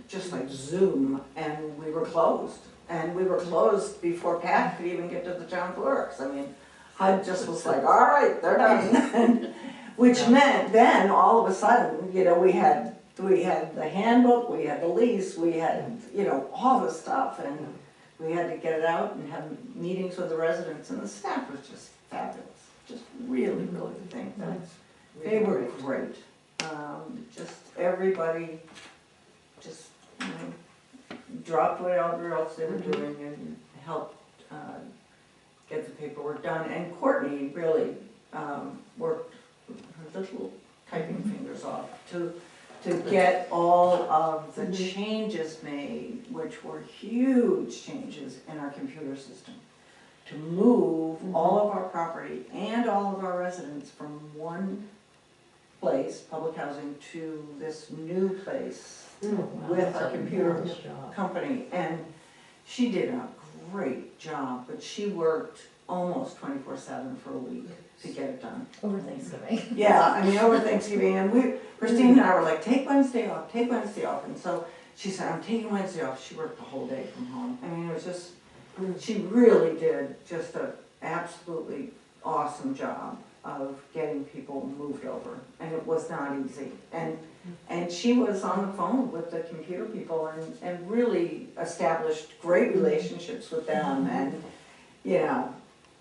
just like zoom, and we were closed. And we were closed before Pat could even get to the town clerks. I mean, HUD just was like, all right, they're done. Which meant then, all of a sudden, we had the handbook, we had the lease, we had, all the stuff, and we had to get it out and have meetings with the residents, and the staff was just fabulous. Just really, really think that they were great. Just everybody just dropped whatever else they were doing and helped get the paperwork done. And Courtney really worked her little typing fingers off to get all of the changes made, which were huge changes in our computer system, to move all of our property and all of our residents from one place, public housing, to this new place with our computer company. And she did a great job, but she worked almost 24/7 for a week to get it done.
Over Thanksgiving.
Yeah, I mean, over Thanksgiving. And Christine and I were like, take Wednesday off, take Wednesday off. And so she said, I'm taking Wednesday off. She worked the whole day from home. I mean, it was just, she really did just an absolutely awesome job of getting people moved over. And it was not easy. And she was on the phone with the computer people and really established great relationships with them. And,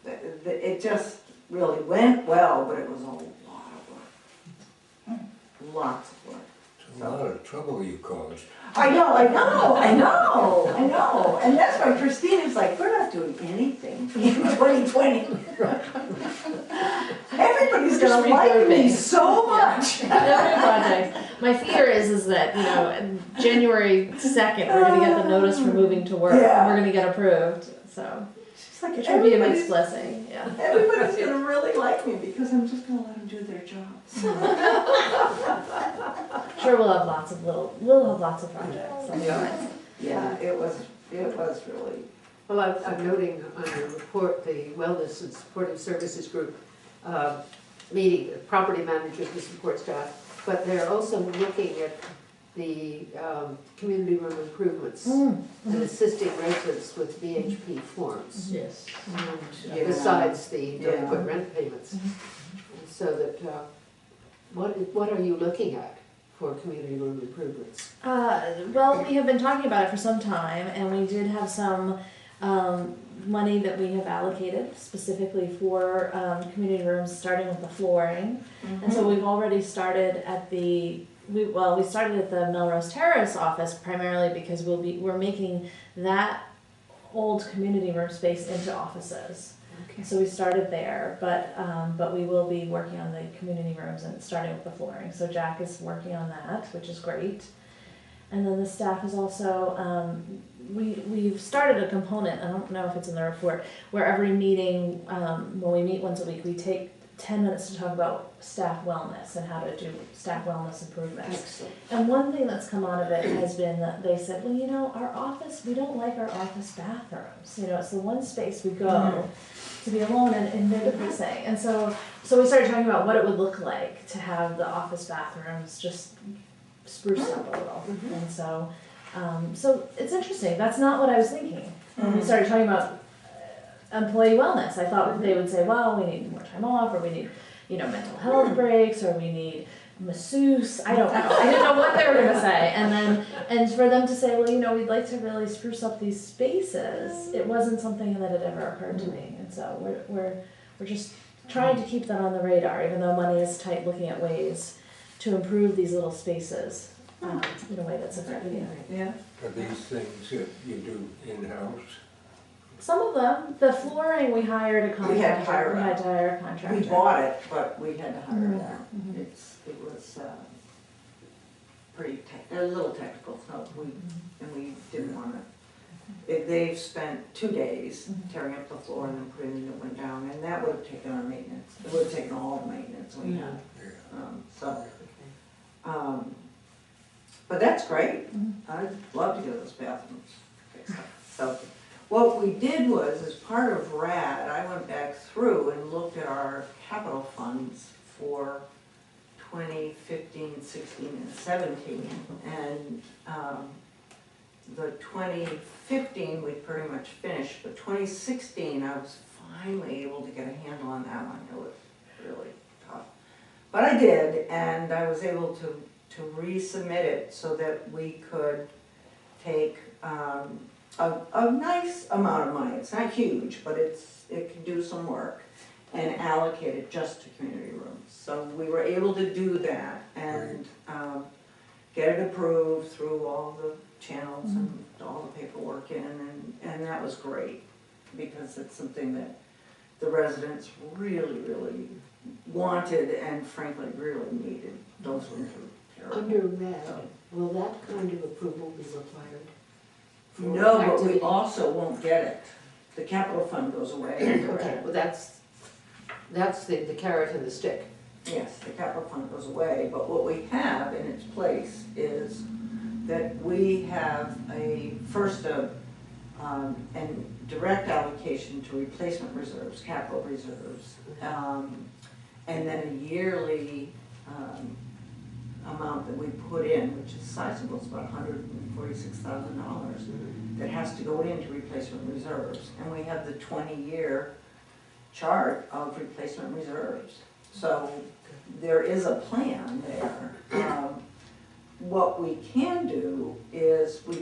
it just really went well, but it was a lot of work. Lots of work.
It's a lot of trouble you caused.
I know. And that's why Christine is like, we're not doing anything in 2020. Everybody's gonna like me so much.
My fear is that, January 2nd, we're gonna get the notice for moving to work.
Yeah.
And we're gonna get approved, so.
Like,
it should be a mixed blessing, yeah.
Everybody's gonna really like me because I'm just gonna let them do their jobs.
Sure, we'll have lots of projects.
Yeah, it was really.
Well, I'm noting on your report, the Wellness and Supportive Services Group meeting, property managers and support staff, but they're also looking at the community room improvements and assisting residents with VHP forms.
Yes.
And, besides the delinquent rent payments. And so that, what are you looking at for community room improvements?
Well, we have been talking about it for some time, and we did have some money that we have allocated specifically for community rooms, starting with the flooring. And so we've already started at we started at the Melrose Terrace office primarily because we're making that old community room space into offices. Okay. So we started there, but we will be working on the community rooms and starting with the flooring. So Jack is working on that, which is great. And then the staff is also, we've started a component, I don't know if it's in the report, where every meeting, when we meet once a week, we take 10 minutes to talk about staff wellness and how to do staff wellness improvements.
Excellent.
And one thing that's come out of it has been that they said, well, you know, our office, we don't like our office bathrooms. You know, it's the one space we go to be alone, and they're depressing. And so we started talking about what it would look like to have the office bathrooms just spruced up a little. And so it's interesting. That's not what I was thinking. When we started talking about employee wellness, I thought they would say, well, we need more time off, or we need, you know, mental health breaks, or we need masseuse. I don't know. I didn't know what they were going to say. And for them to say, well, you know, we'd like to really spruce up these spaces, it wasn't something that had ever occurred to me. And so we're just trying to keep that on the radar, even though money is tight, looking at ways to improve these little spaces in a way that's effective.
Yeah.
Are these things that you do in-house?
Some of them, the flooring, we hired a contractor.
We had to hire
We had to hire a contractor.
We bought it, but we had to hire it out. It was a little technical, so we didn't want to. They've spent 2 days tearing up the floor and then putting the new one down, and that would have taken our maintenance. It would have taken all the maintenance we had. But that's great. I'd love to get those bathrooms fixed up. So what we did was, as part of RAD, I went back through and looked at our capital funds for 2015, 16, and 17. And the 2015 we pretty much finished, but 2016 I was finally able to get a handle on that one. It was really tough. But I did, and I was able to resubmit it so that we could take a nice amount of money. It's not huge, but it can do some work, and allocate it just to community rooms. So we were able to do that and get it approved through all the channels and all the paperwork in, and that was great, because it's something that the residents really, really wanted and frankly really needed. Those rooms were terrible.
Under RAD, will that kind of approval be required? for
No, but we
activity?
also won't get it. The capital fund goes away.
Okay, well, that's the carrot and the stick.
Yes, the capital fund goes away, but what we have in its place is that we have and direct allocation to replacement reserves, capital reserves, and then a yearly amount that we put in, which is sizable, it's about $146,000, that has to go into replacement reserves. And we have the 20-year chart of replacement reserves. So there is a plan there. What we can do is we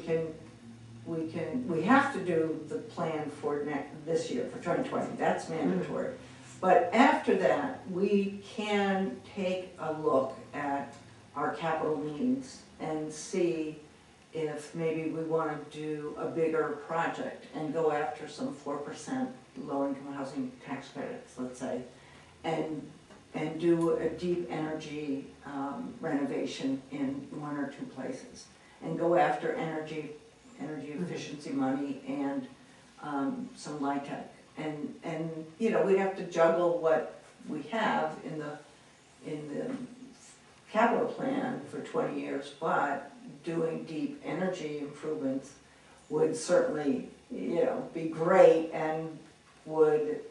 have to do the plan for this year, for 2020, that's mandatory. But after that, we can take a look at our capital needs and see if maybe we want to do a bigger project and go after some 4% low-income housing tax credits, let's say, and do a deep energy renovation in 1 or 2 places, and go after energy efficiency money and some LIHTC. And you know, we'd have to juggle what we have in the capital plan for 20 years, but doing deep energy improvements would certainly, you know, be great, and would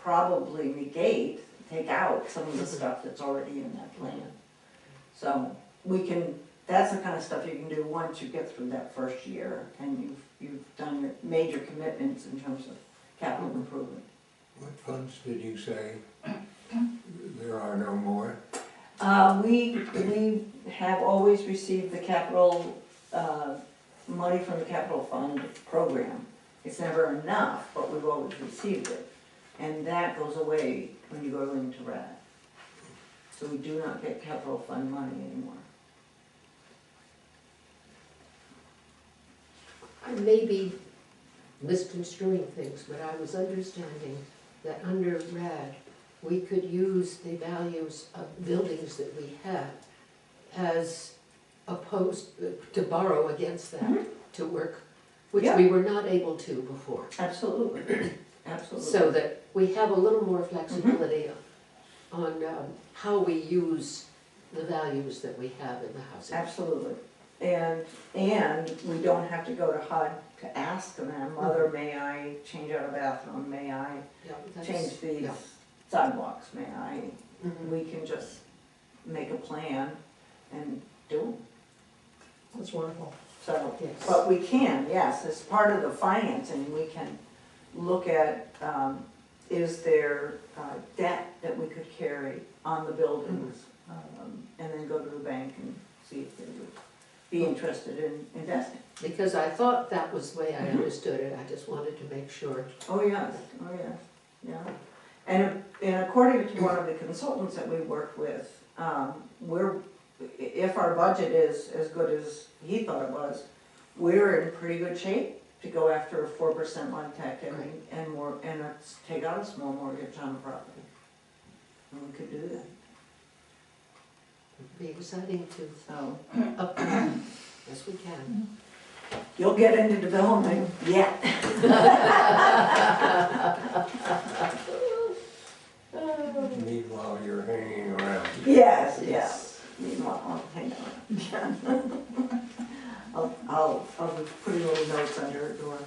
probably take out some of the stuff that's already in that plan. So that's the kind of stuff you can do once you get through that first year and you've done your major commitments in terms of capital improvement.
What funds did you say there are no more?
We have always received the capital, money from the capital fund program. It's never enough, but we've always received it. And that goes away when you go into RAD. So we do not get capital fund money anymore.
I may be misconstruing things, but I was understanding that under RAD, we could use the values of buildings that we have as opposed to borrow against that to work, which we were not able to before.
Absolutely, absolutely.
So that we have a little more flexibility on how we use the values that we have in the housing.
Absolutely. And we don't have to go to HUD to ask them, Mother, may I change out a bathroom? May I change these sidewalks? May I? We can just make a plan and do them.
That's wonderful.
So, but we can, yes, as part of the financing, we can look at, is there debt that we could carry on the buildings? And then go to the bank and see if they would be interested in investing.
Because I thought that was the way I understood it, I just wanted to make sure.
Oh, yes, yeah. And according to one of the consultants that we worked with, if our budget is as good as he thought it was, we're in pretty good shape to go after a 4% loan tech and more, and take out a small mortgage on the property. And we could do that.
It'd be exciting to upgrade as we can.
You'll get into development yet.
Meanwhile, you're hanging around.
Yes. Meanwhile, I'll hang on. I'll be putting little notes under her door.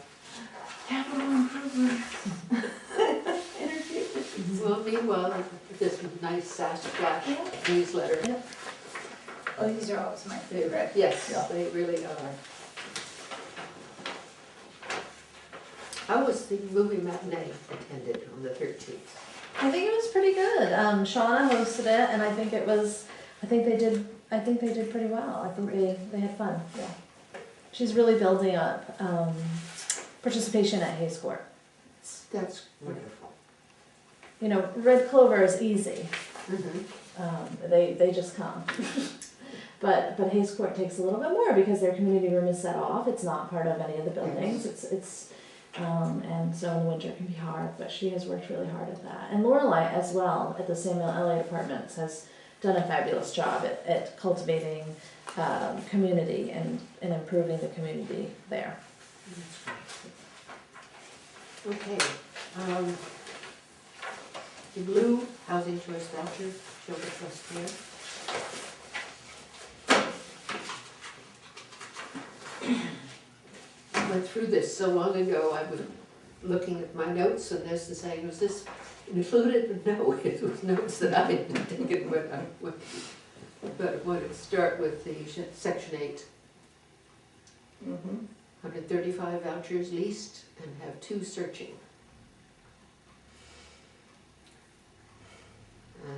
Capital improvements. Energy efficiency.
Well, meanwhile, this nice Sash Flash newsletter.
Yep. Oh, these are always my favorite.
Yes, they really are. How was the movie matinee attended on the 13th?
I think it was pretty good. Shauna hosted it, and I think they did pretty well. I think they had fun. Yeah, she's really building up participation at Hayes Court.
That's wonderful.
You know, Red Clover is easy. They just come. But Hayes Court takes a little bit more because their community room is set off. It's not part of any of the buildings. And so in the winter it can be hard, but she has worked really hard at that. And Lorelei as well at the Samuel Elliott Apartments has done a fabulous job at cultivating community and improving the community there.
Okay. The blue housing choice voucher, show the trust here. I went through this so long ago, I was looking at my notes and there's the saying, was this included? No, it was notes that I had taken when I went. But I wanted to start with the section 8. 135 vouchers leased and have 2 searching.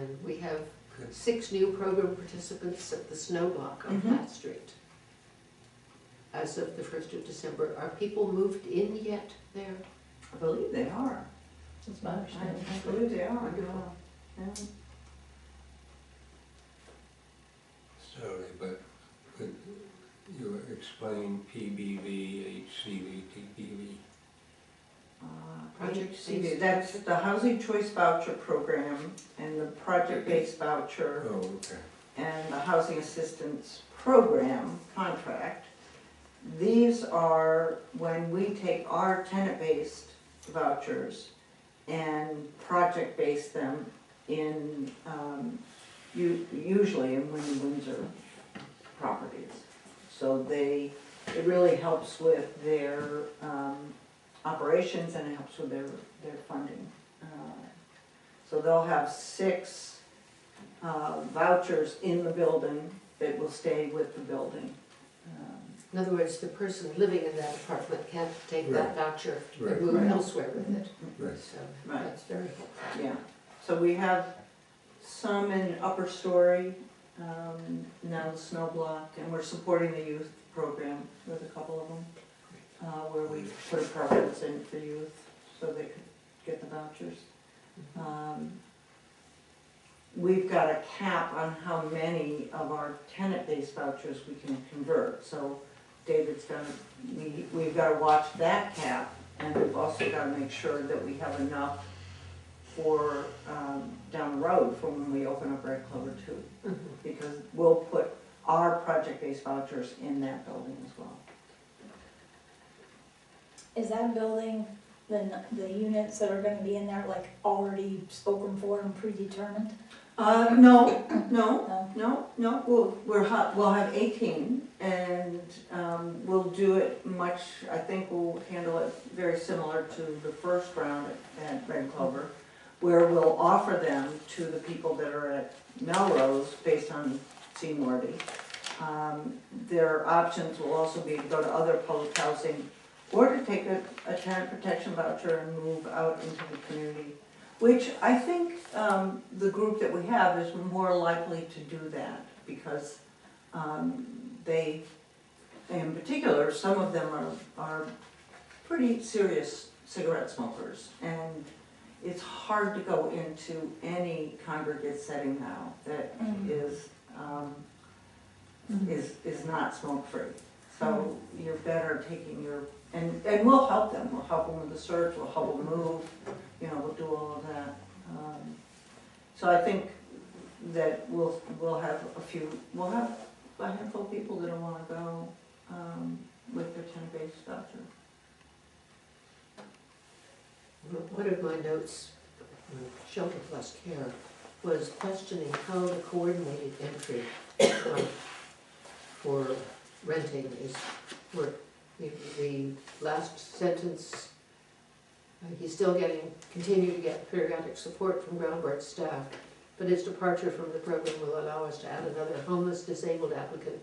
And we have 6 new program participants at the snow block on Platt Street. As of the 1st of December, are people moved in yet there?
I believe they are.
That's my understanding.
I believe they are.
Wonderful.
Yeah.
Sorry, but could you explain PBV, HCV, TPV?
Project
HCV, that's the Housing Choice Voucher Program and the Project-Based Voucher.
Oh, okay.
And the Housing Assistance Program contract. These are when we take our tenant-based vouchers and project-base them in, usually in Windsor properties. So it really helps with their operations and it helps with their funding. So they'll have 6 vouchers in the building that will stay with the building.
In other words, the person living in that apartment can't take that voucher and move elsewhere with it. So that's very helpful.
Yeah, so we have some in upper story, now the snow block, and we're supporting the youth program with a couple of them, where we put a preference in for youth so they could get the vouchers. We've got a cap on how many of our tenant-based vouchers we can convert, so David's we've got to watch that cap, and we've also got to make sure that we have enough for down the road for when we open up Red Clover 2. Because we'll put our project-based vouchers in that building as well.
Is that building the units that are gonna be in there, like already spoken for and predetermined?
No, we'll have 18, and we'll do it much, I think we'll handle it very similar to the first round at Red Clover, where we'll offer them to the people that are at Melrose based on seniority. Their options will also be to go to other public housing or to take a tenant protection voucher and move out into the community, which I think the group that we have is more likely to do that because they, in particular, some of them are pretty serious cigarette smokers, and it's hard to go into any congregate setting now that is not smoke-free. So you're better taking your, and we'll help them. We'll help them with the search, we'll help them move, we'll do all of that. So I think that we'll have a handful of people that'll want to go with their tenant-based voucher.
One of my notes, Shelter Plus Care, was questioning how the coordinated entry for renting is work. The last sentence, he's still continue to get periodic support from groundwork staff, but his departure from the program will allow us to add another homeless disabled applicant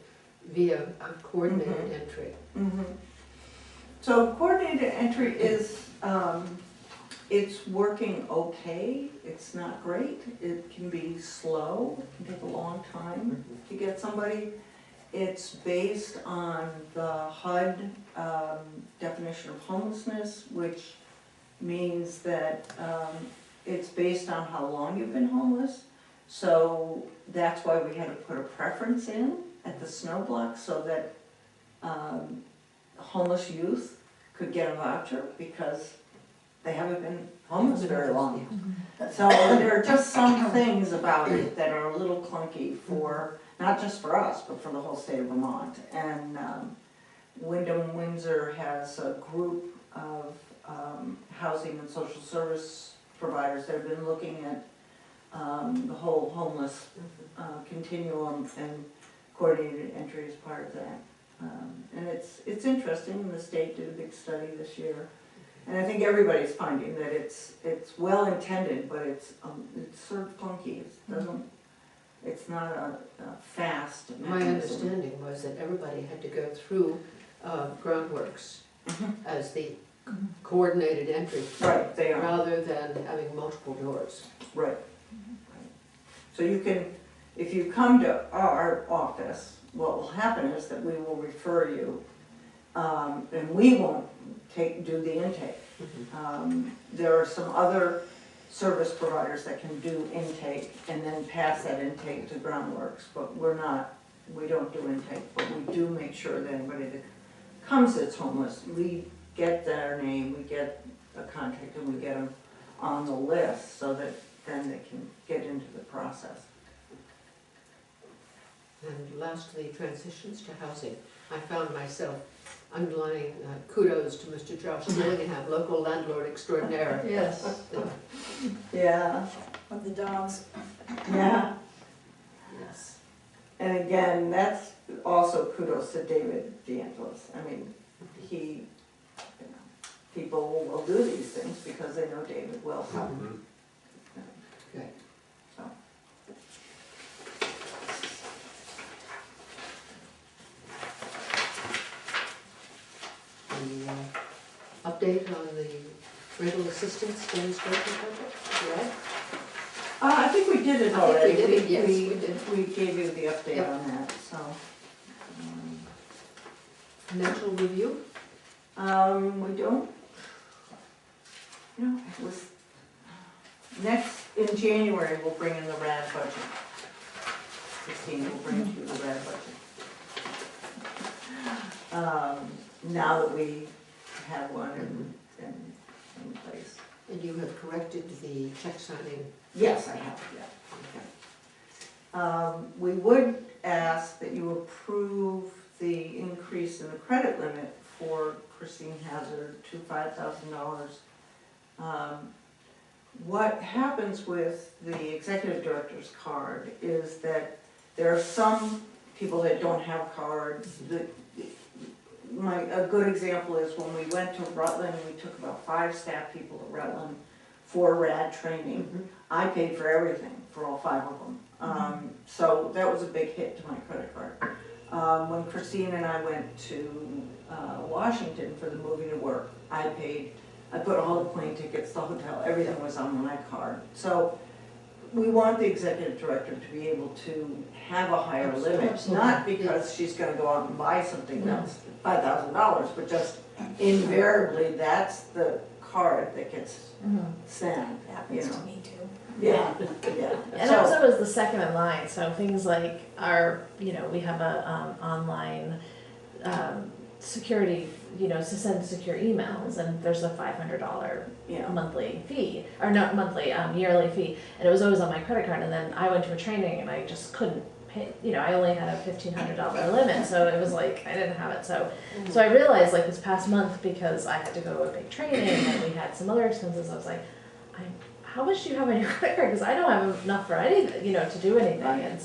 via a coordinated entry.
So coordinated entry is, it's working okay. It's not great. It can be slow. It can take a long time to get somebody. It's based on the HUD definition of homelessness, which means that it's based on how long you've been homeless. So that's why we had to put a preference in at the snow block so that homeless youth could get a voucher because they haven't been homeless very long. So there are just some things about it that are a little clunky for, not just for us, but for the whole state of Vermont. And Wyndham Windsor has a group of housing and social service providers that have been looking at the whole homeless continuum, and coordinated entry is part of that. And it's interesting. The state did a big study this year. And I think everybody's finding that it's well intended, but it's sort of clunky. It's not a fast mechanism.
My understanding was that everybody had to go through groundworks as the coordinated entry.
Right, they are.
Rather than having multiple doors.
Right. So you can, if you come to our office, what will happen is that we will refer you, and we won't do the intake. There are some other service providers that can do intake and then pass that intake to groundworks, but we don't do intake, but we do make sure that anybody that comes that's homeless, we get their name, we get a contact, and we get them on the list so that then they can get into the process.
And lastly, transitions to housing. I found myself underlining kudos to Mr. Josh Dillingham, local landlord extraordinaire.
Yes. Yeah.
Of the dogs.
Yeah. Yes. And again, that's also kudos to David DeAngelis. I mean, people will do these things because they know David well.
Okay.
So.
The update on the rental assistance demonstration project, right?
I think we did it
I think
already.
we did it, yes, we did.
We gave you the update
Yep.
on that, so.
Financial review?
We don't. It was, in January, we'll bring in the RAD budget. Christine will bring to you the RAD budget. Now that we have one in place.
And you have corrected the check signing?
Yes, I have, yeah. We would ask that you approve the increase in the credit limit for Christine Hazard to $5,000 What happens with the executive director's card is that there are some people that don't have cards. A good example is when we went to Rutland, we took about 5 staff people to Rutland for RAD training. I paid for everything for all 5 of them. So that was a big hit to my credit card. When Christine and I went to Washington for the movie to work, I put all the plane tickets, the hotel, everything was on my card. So we want the executive director to be able to have a higher limit, not because she's gonna go out and buy something that's $5,000, but just invariably, that's the card that gets snagged, you
Happens
know.
to me too.
Yeah, yeah.
And
So-
also as the second in line, so things like our, we have a online security, to send secure emails, and there's a $500 monthly fee, or not monthly, yearly fee, and it was always on my credit card, and then I went to a training and I just couldn't pay, I only had a $1,500 limit, so it was like, I didn't have it, so I realized like this past month, because I had to go to a big training and we had some other expenses, I was like, how much do you have on your credit card, because I don't have enough for anything, to do anything, and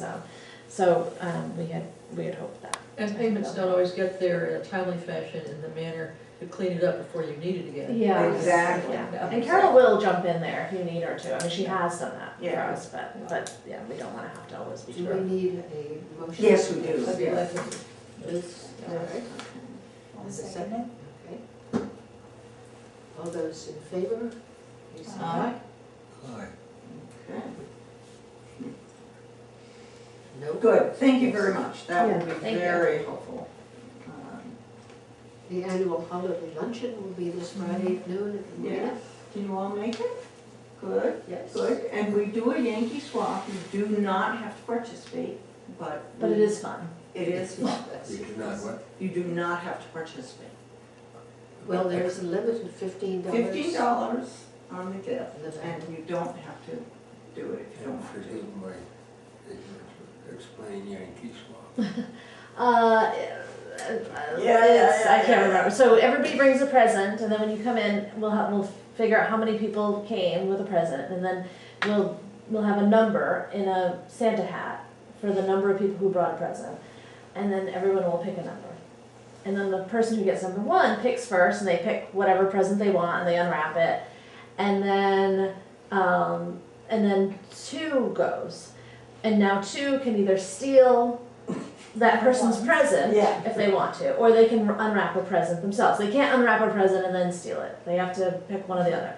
so we had hoped that.
And payments don't always get there in a timely fashion in the manner to clean it up before you need it again.
Yeah.
Exactly.
Yeah. And Carol will jump in there if you need her to. I mean, she has done that for
Yeah.
us, but yeah, we don't wanna have to always be
Do
sure.
we need a motion?
Yes, we do.
I'd be
Yeah.
glad to. Liz, all right.
I'll
Is it
second
Okay. All those in favor, please say aye.
Aye.
Okay.
No.
Good, thank you very much, that
Yeah,
will be
thank you.
very helpful.
The annual holiday luncheon will be this Friday at noon at the
Yeah,
Marina.
can you all make it? Good,
Yes.
good, and we do a Yankee swap, you do not have to participate, but.
But it is fun.
It is fun.
We do not what?
You do not have to participate.
Well, there's a limit of $15.
$15 on the gift,
The
and you don't have to do it if you don't
And
want to.
forgive my ignorance, explain Yankee swap.
I can't remember. So everybody brings a present, and then when you come in, we'll figure out how many people came with a present, and then we'll have a number in a Santa hat for the number of people who brought a present, and then everyone will pick a number. And then the person who gets number 1 picks first, and they pick whatever present they want, and they unwrap it, and then 2 goes, and now 2 can either steal that person's present
Yeah.
if they want to, or they can unwrap a present themselves. They can't unwrap a present and then steal it. They have to pick one or the other.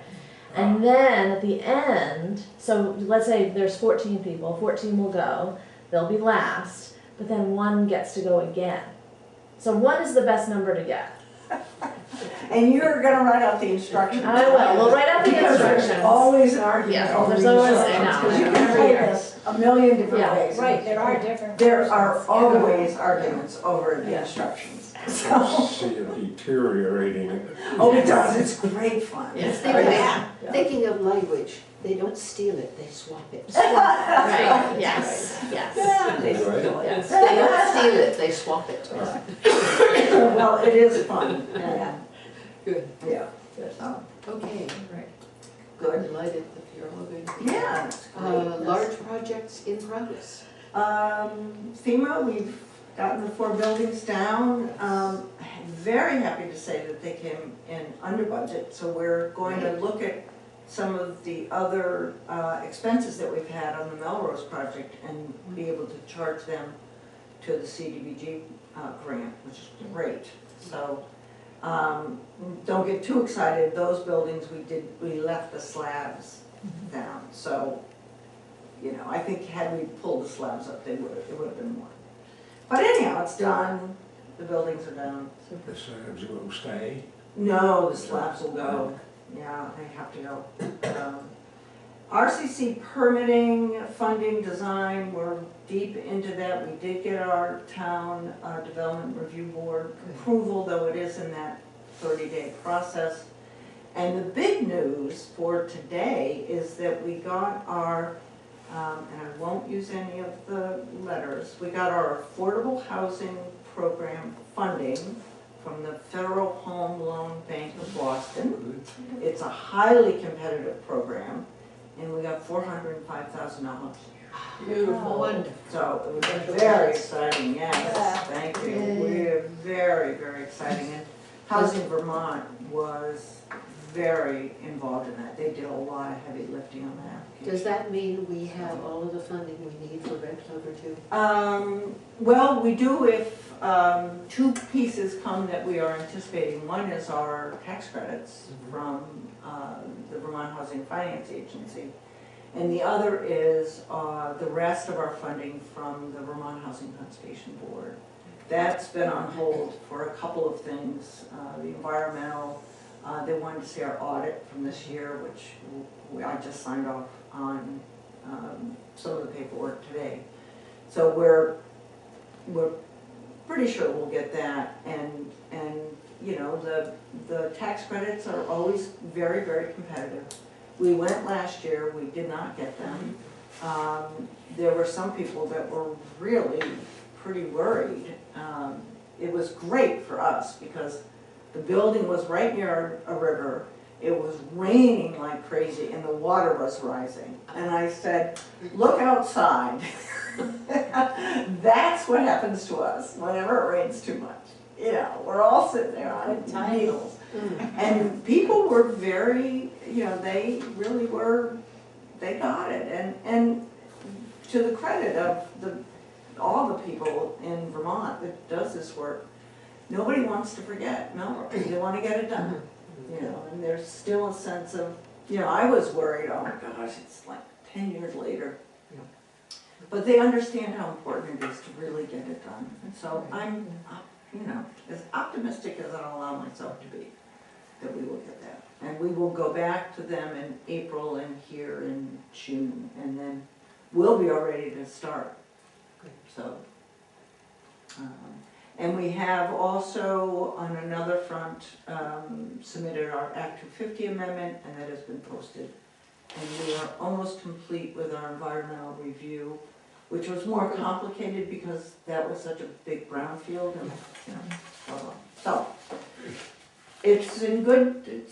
And then at the end, so let's say there's 14 people, 14 will go, they'll be last, but then 1 gets to go again. So 1 is the best number to get.
And you're gonna write out the instructions.
I will. We'll write out the
Because there's
instructions.
always an argument
Yeah,
over
there's
the
always-
instructions,
I know,
'cause you can
every
play
year.
this a million different
Yeah.
ways.
Right, there are different.
There are
versions.
always arguments over the
Yeah.
instructions.
I see it deteriorating.
Oh, it does, it's great fun.
Yes.
Thinking of language, they don't steal it, they swap it.
Right, yes, yes.
Yeah, they
Right.
still
Yes.
They don't steal it, they swap it.
Well, it is fun, yeah,
Good.
yeah.
Okay,
Right.
I'm delighted that you're all going to be.
Yeah, that's great.
Large projects in progress.
FEMA, we've gotten the 4 buildings down. Very happy to say that they came in under budget, so we're going to look at some of the other expenses that we've had on the Melrose project and be able to charge them to the CDBG grant, which is great. So don't get too excited. Those buildings we left the slabs down. So, I think had we pulled the slabs up, it would have been more. But anyhow, it's done. The buildings are done.
The slabs will stay.
No, the slabs will go. Yeah, they have to go. RCC permitting, funding, design, we're deep into that. We did get our town development review board approval, though it is in that 30-day process. And the big news for today is that we got our, and I won't use any of the letters, we got our affordable housing program funding from the Federal Home Loan Bank of Boston. It's a highly competitive program, and we got $405,000.
Beautiful. Wonderful.
So it was very exciting, yes, thank you. We're very, very exciting. And Housing Vermont was very involved in that. They did a lot of heavy lifting on that.
Does that mean we have all of the funding we need for Red Clover too?
Well, we do if two pieces come that we are anticipating. One is our tax credits from the Vermont Housing Finance Agency. And the other is the rest of our funding from the Vermont Housing Conservation Board. That's been on hold for a couple of things. The environmental, they wanted to see our audit from this year, which I just signed off on some of the paperwork today. So we're pretty sure we'll get that. And you know, the tax credits are always very, very competitive. We went last year, we did not get them. There were some people that were really pretty worried. It was great for us because the building was right near a river. It was raining like crazy and the water was rising. And I said, look outside. That's what happens to us whenever it rains too much. You know, we're all sitting there on needles. And people were very, you know, they really were, they got it. And to the credit of all the people in Vermont that does this work, nobody wants to forget Melrose. They want to get it done. You know, and there's still a sense of, you know, I was worried, oh my gosh, it's like 10 years later. But they understand how important it is to really get it done. And so I'm, you know, as optimistic as I'll allow myself to be, that we will get that. And we will go back to them in April and here in June, and then we'll be all ready to start. So, and we have also, on another front, submitted our Act 250 amendment, and that has been posted. And we are almost complete with our environmental review, which was more complicated because that was such a big brownfield, and you know, blah, blah. So it's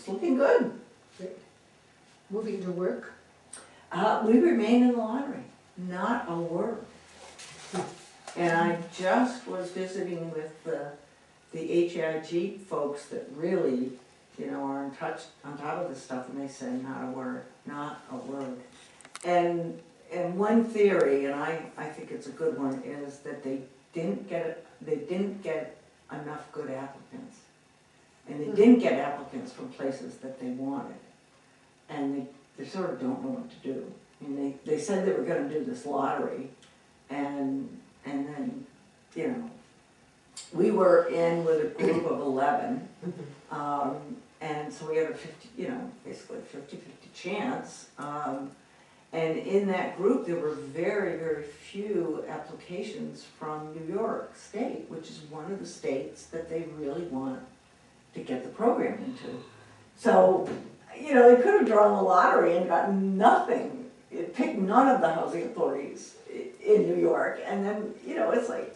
looking good.
Moving to work?
We remain in the lottery, not a word. And I just was visiting with the HIG folks that really, you know, are on top of this stuff, and they said not a word, not a word. And one theory, and I think it's a good one, is that they didn't get enough good applicants. And they didn't get applicants from places that they wanted. And they sort of don't know what to do. I mean, they said they were going to do this lottery, and then, you know, we were in with a group of 11, and so we had a 50, you know, basically 50-50 chance. And in that group, there were very, very few applications from New York State, which is one of the states that they really want to get the program into. So, you know, they could have drawn the lottery and gotten nothing. It picked none of the housing authorities in New York, and then, you know, it's like,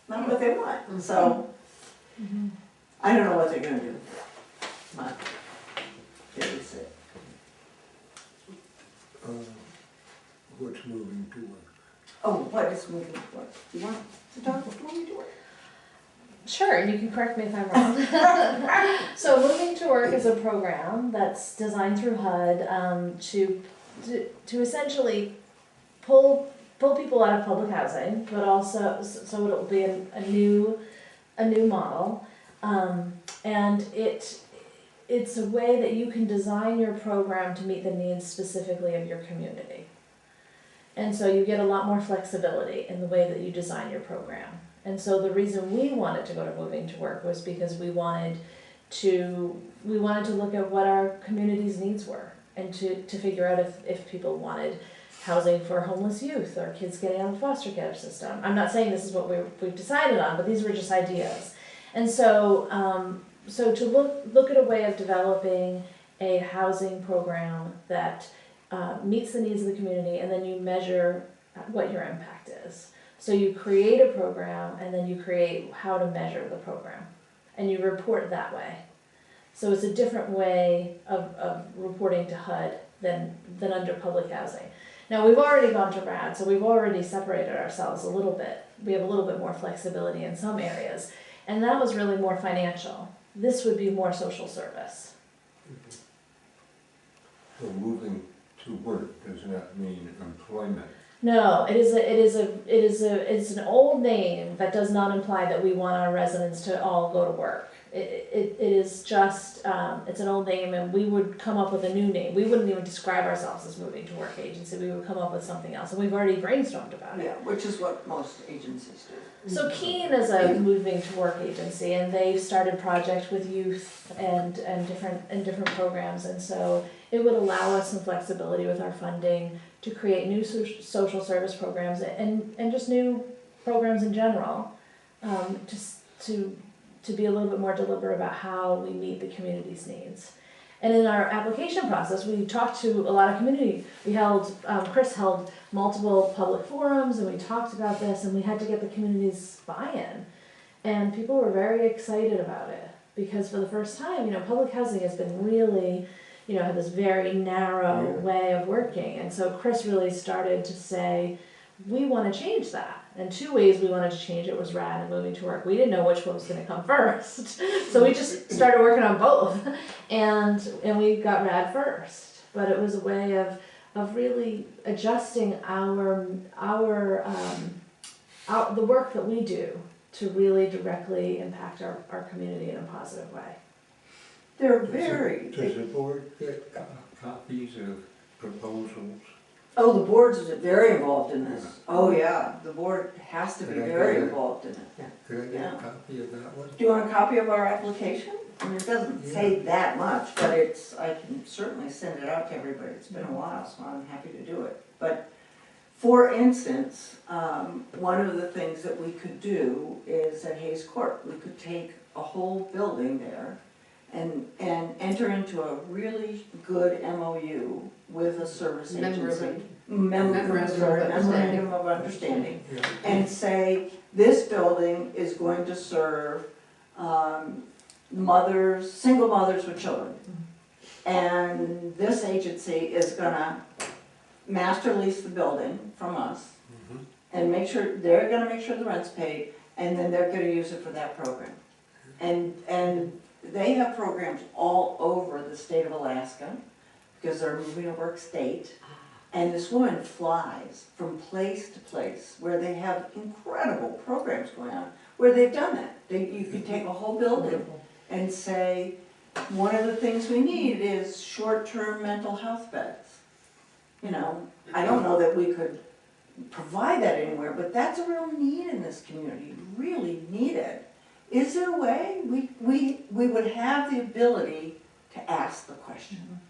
not what they want. So, I don't know what they're gonna do, but there is it.
What's moving to work?
Oh, what is moving to work? Do you want to talk about moving to work?
Sure, and you can correct me if I'm wrong. So Moving to Work is a program that's designed through HUD to essentially pull people out of public housing, but also so it will be a new model, and it's a way that you can design your program to meet the needs specifically of your community. And so you get a lot more flexibility in the way that you design your program. And so the reason we wanted to go to Moving to Work was because we wanted to look at what our community's needs were, and to figure out if people wanted housing for homeless youth or kids getting out of the foster care system. I'm not saying this is what we've decided on, but these were just ideas. And so to look at a way of developing a housing program that meets the needs of the community, and then you measure what your impact is. So you create a program, and then you create how to measure the program. and you report that way. So it's a different way of reporting to HUD than under public housing. Now, we've already gone to Bratt, so we've already separated ourselves a little bit. We have a little bit more flexibility in some areas, and that was really more financial. This would be more social service.
So moving to work does not mean employment.
No, it's an old name that does not imply that we want our residents to all go to work. It is just, it's an old name, and we would come up with a new name. We wouldn't even describe ourselves as moving to work agency. We would come up with something else, and we've already brainstormed about it.
Yeah, which is what most agencies do.
So Keene is a moving to work agency, and they've started projects with youth and different programs, and so it would allow us some flexibility with our funding to create new social service programs and just new programs in general, just to be a little bit more deliberate about how we meet the community's needs. And in our application process, we talked to a lot of community. We held, Chris held multiple public forums, and we talked about this, and we had to get the community's buy-in. And people were very excited about it, because for the first time, public housing has been really, had this very narrow way of working. And so Chris really started to say, we want to change that. And two ways we wanted to change it was RAD and moving to work. We didn't know which one was going to come first. So we just started working on both. And we got RAD first. But it was a way of really adjusting the work that we do to really directly impact our community in a positive way.
They're very...
Does the board get copies of proposals?
Oh, the board's very involved in this. Oh, yeah, the board has to be very involved in it.
Could I get a copy of that one?
Do you want a copy of our application? I mean, it doesn't say that much, but I can certainly send it out to everybody. It's been a while, so I'm happy to do it. But for instance, one of the things that we could do is at Hayes Court, we could take a whole building there and enter into a really good MOU with a service agency. Memorandum of understanding. And say, this building is going to serve single mothers with children. And this agency is gonna master lease the building from us and make sure, they're gonna make sure the rent's paid, and then they're gonna use it for that program. And they have programs all over the state of Alaska, because they're a moving to work state. And this woman flies from place to place where they have incredible programs going on, where they've done that. You could take a whole building and say, one of the things we need is short-term mental health beds. I don't know that we could provide that anywhere, but that's a real need in this community, really need it. Is there a way we would have the ability to ask the question?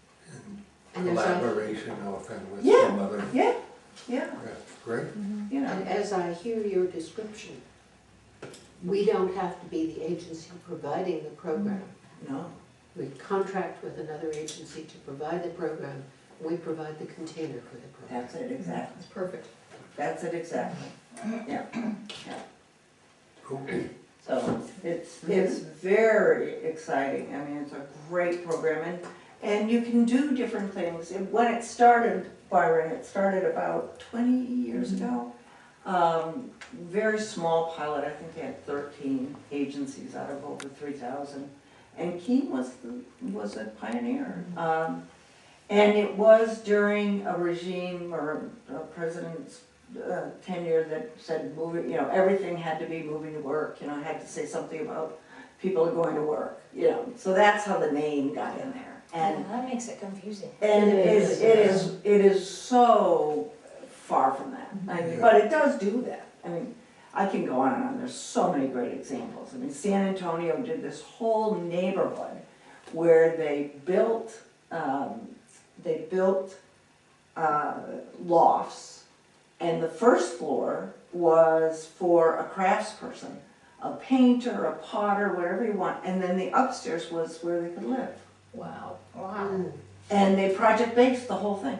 Collaboration often with some other.
Yeah.
That's great.
And as I hear your description, we don't have to be the agency providing the program.
No.
We contract with another agency to provide the program. We provide the container for the program.
That's it, exactly.
That's perfect.
That's it, exactly. Yeah.
Okay.
So it's very exciting. I mean, it's a great program, and you can do different things. When it started, Byron, it started about 20 years ago. Very small pilot. I think they had 13 agencies out of over 3,000, and Keene was a pioneer. And it was during a regime or a president's tenure that said everything had to be moving to work. Had to say something about people going to work. So that's how the name got in there. And
that makes it confusing.
And it is so far from that. But it does do that. I mean, I can go on and on. There's so many great examples. I mean, San Antonio did this whole neighborhood where they built lofts, and the first floor was for a craftsperson, a painter, a potter, whatever you want, and then the upstairs was where they could live.
Wow.
And they project-based the whole thing.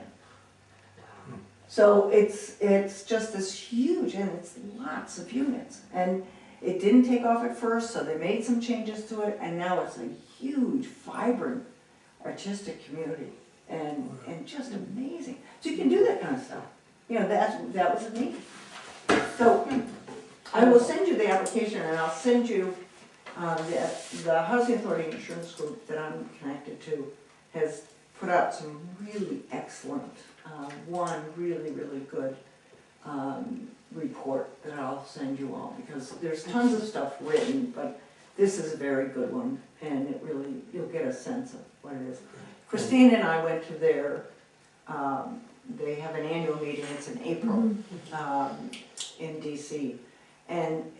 So it's just this huge, and it's lots of units. And It didn't take off at first, so they made some changes to it, and now it's a huge, vibrant, artistic community, and just amazing. So you can do that kind of stuff. You know, that was neat. So I will send you the application, and I'll send you the Housing Authority Insurance Group that I'm connected to has put out some really excellent, one really, really good report that I'll send you all, because there's tons of stuff written, but this is a very good one, and it really, you'll get a sense of what it is. Christine and I went to their, they have an annual meeting, it's in April, in DC, and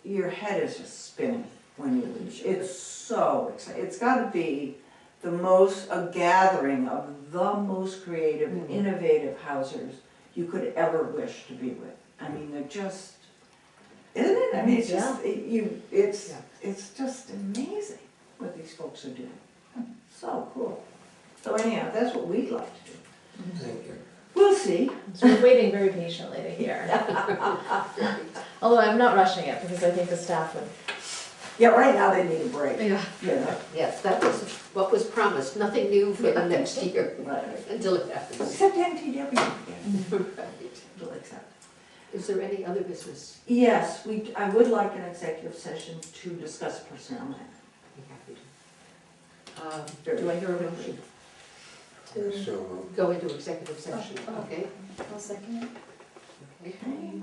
your head is just spinning when you leave. It's so exciting. It's got to be a gathering of the most creative, innovative housers you could ever wish to be with. I mean, they're just, isn't it? I mean, it's just, it's just amazing what these folks are doing. So cool. So anyhow, that's what we'd like to do.
Thank you.
We'll see.
So we're waiting very patiently to hear. Although I'm not rushing it because I think the staff would.
Yeah, right now they need a break.
Yeah.
Yes, that was what was promised, nothing new for the next year, until it happens.
Except NTW.
Right.
We'll accept.
Is there any other business?
Yes, I would like an executive session to discuss personnel matter.
Do I hear a motion to
So
go into executive session? Okay.
I'll second it.
Okay.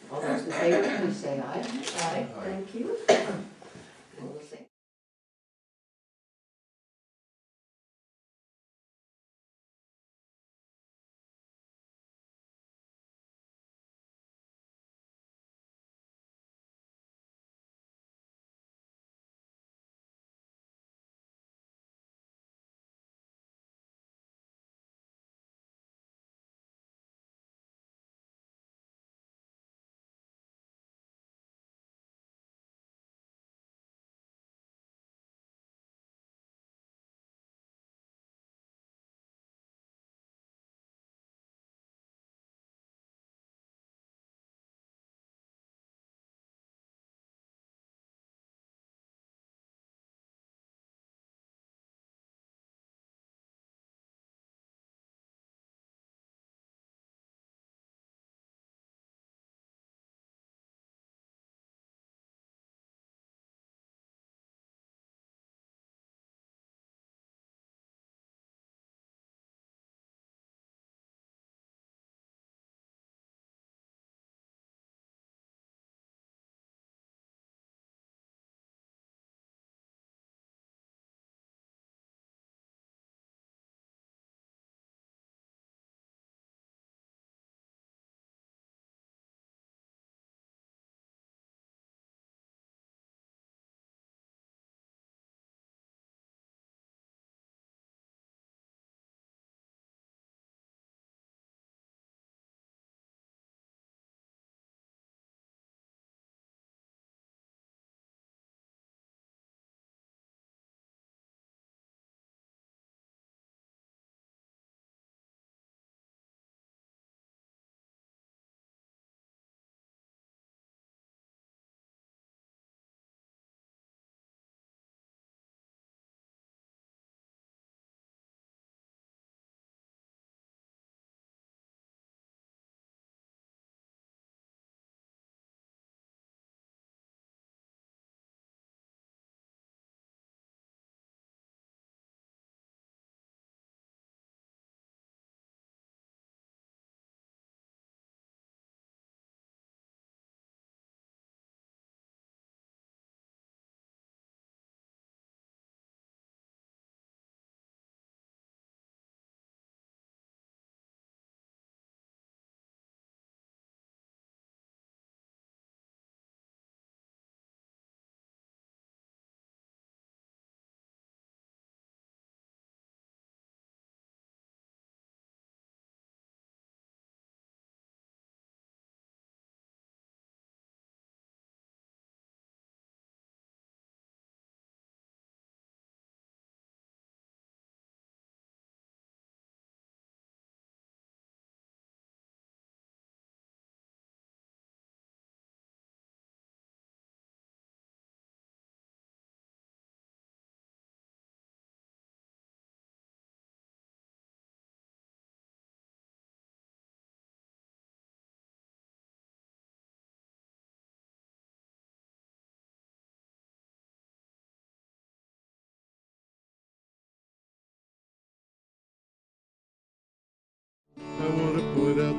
All those in favor, please say aye.
Aye.
Thank you.
And we'll say.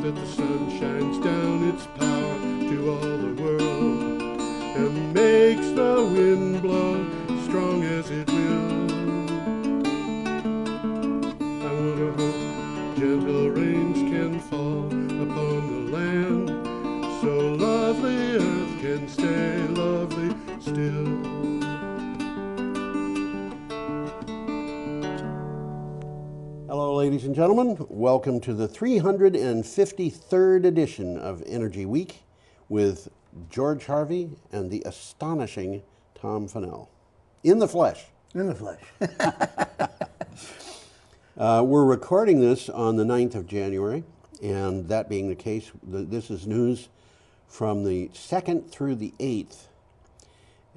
that the sun shines down its power to all the world and makes the wind blow strong as it will. I wanna hope gentle rains can fall upon the land, so lovely earth can stay lovely still.
Hello, ladies and gentlemen. Welcome to the 353rd edition of Energy Week with George Harvey and the astonishing Tom Fennell. In the flesh.
In the flesh.
We're recording this on the 9th of January, and that being the case, this is news from the 2nd through the 8th.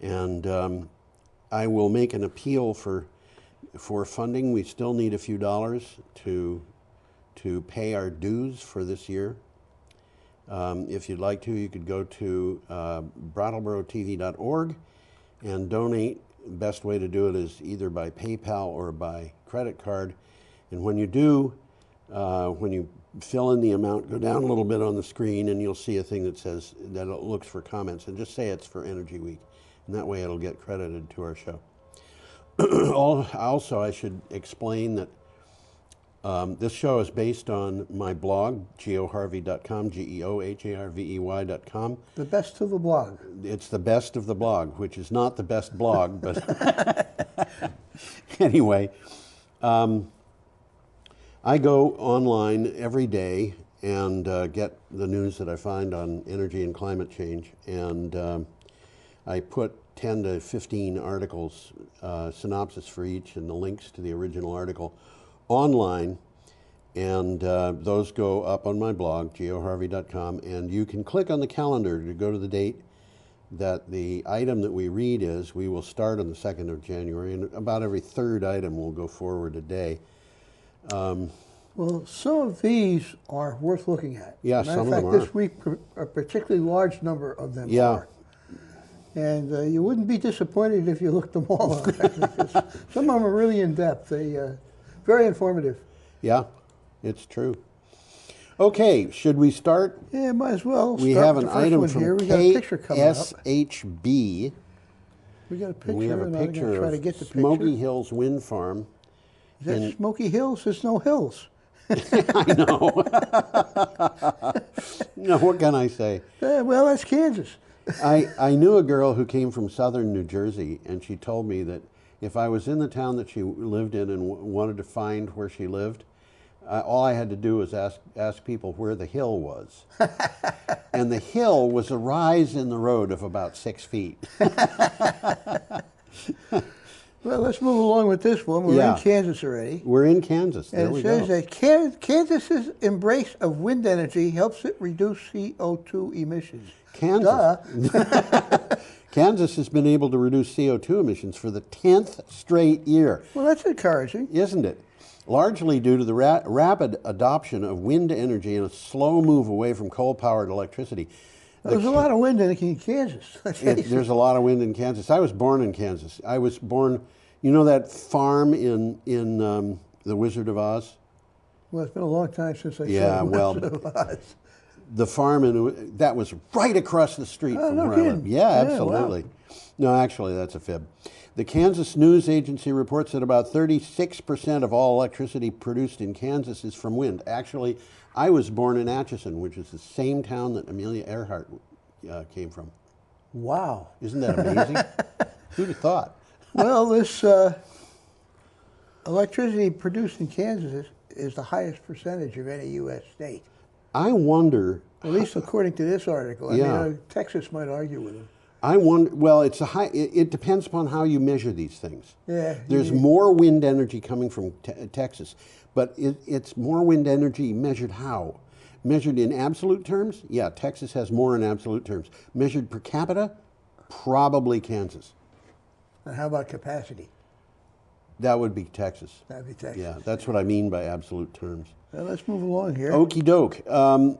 And I will make an appeal for funding. We still need a few dollars to pay our dues for this year. If you'd like to, you could go to brattleboro.tv.org and donate. Best way to do it is either by PayPal or by credit card. And when you do, when you fill in the amount, go down a little bit on the screen and you'll see a thing that says, that it looks for comments, and just say it's for Energy Week. And that way it'll get credited to our show. Also, I should explain that this show is based on my blog, geoharvey.com, geoharvey.com.
The best of the blog.
It's the best of the blog, which is not the best blog, but anyway, I go online every day and get the news that I find on energy and climate change, and I put 10 to 15 articles, synopsis for each, and the links to the original article online, and those go up on my blog, geoharvey.com, and you can click on the calendar to go to the date that the item that we read is. We will start on the 2nd of January, and about every third item will go forward a day.
Well, some of these are worth looking at.
Yeah,
Matter
some of
fact,
them are.
this week, a particularly large number of them
Yeah.
are. And you wouldn't be disappointed if you looked them all up. Because some of them are really in depth. They very informative.
Yeah, it's true. Okay, should we start?
Yeah, might as well.
We
start
have
with
an
the first
item
one
from
here. We got a picture coming up.
KSHB.
We got a picture.
We have a
and I'm
picture
gonna try
of
to get the
Smoky
picture.
Hills Wind Farm.
Is that Smoky Hills? There's no hills.
I know. No, what can I say?
Well, that's Kansas.
I knew a girl who came from southern New Jersey, and she told me that if I was in the town that she lived in and wanted to find where she lived, all I had to do was ask people where the hill was. And the hill was a rise in the road of about 6 feet.
Well, let's move along with this one. We're in Kansas already.
We're in Kansas. There
And
we
it
go.
says that Kansas's embrace of wind energy helps it reduce CO2 emissions.
Kansas.
Duh.
Kansas has been able to reduce CO2 emissions for the 10th straight year.
Well, that's encouraging.
Isn't it? Largely due to the rapid adoption of wind energy and a slow move away from coal-powered electricity.
There's a lot of wind in Kansas.
There's a lot of wind in Kansas. I was born in Kansas. I was born, you know that farm in The Wizard of Oz?
Well, it's been a long time since I
Yeah,
saw
well,
Wizard of Oz.
the farm that was right across the street from
no
where I live.
kidding.
Yeah,
Yeah,
absolutely.
wow.
No, actually, that's a fib. The Kansas News Agency reports that about 36% of all electricity produced in Kansas is from wind. Actually, I was born in Atchison, which is the same town that Amelia Earhart came from.
Wow.
Isn't that amazing? Who'd have thought?
Well, this electricity produced in Kansas is the highest percentage of any U.S. state.
I wonder.
At least according to this article. I
Yeah.
mean, Texas might argue with them.
I wonder. Well, it's a high. It depends upon how you measure these things.
Yeah.
There's more wind energy coming from Texas, but it's more wind energy measured how? Measured in absolute terms? Yeah, Texas has more in absolute terms. Measured per capita? Probably Kansas.
And how about capacity?
That would be Texas.
That'd be Texas.
Yeah, that's what I mean by absolute terms.
Well, let's move along here.
Okie doke.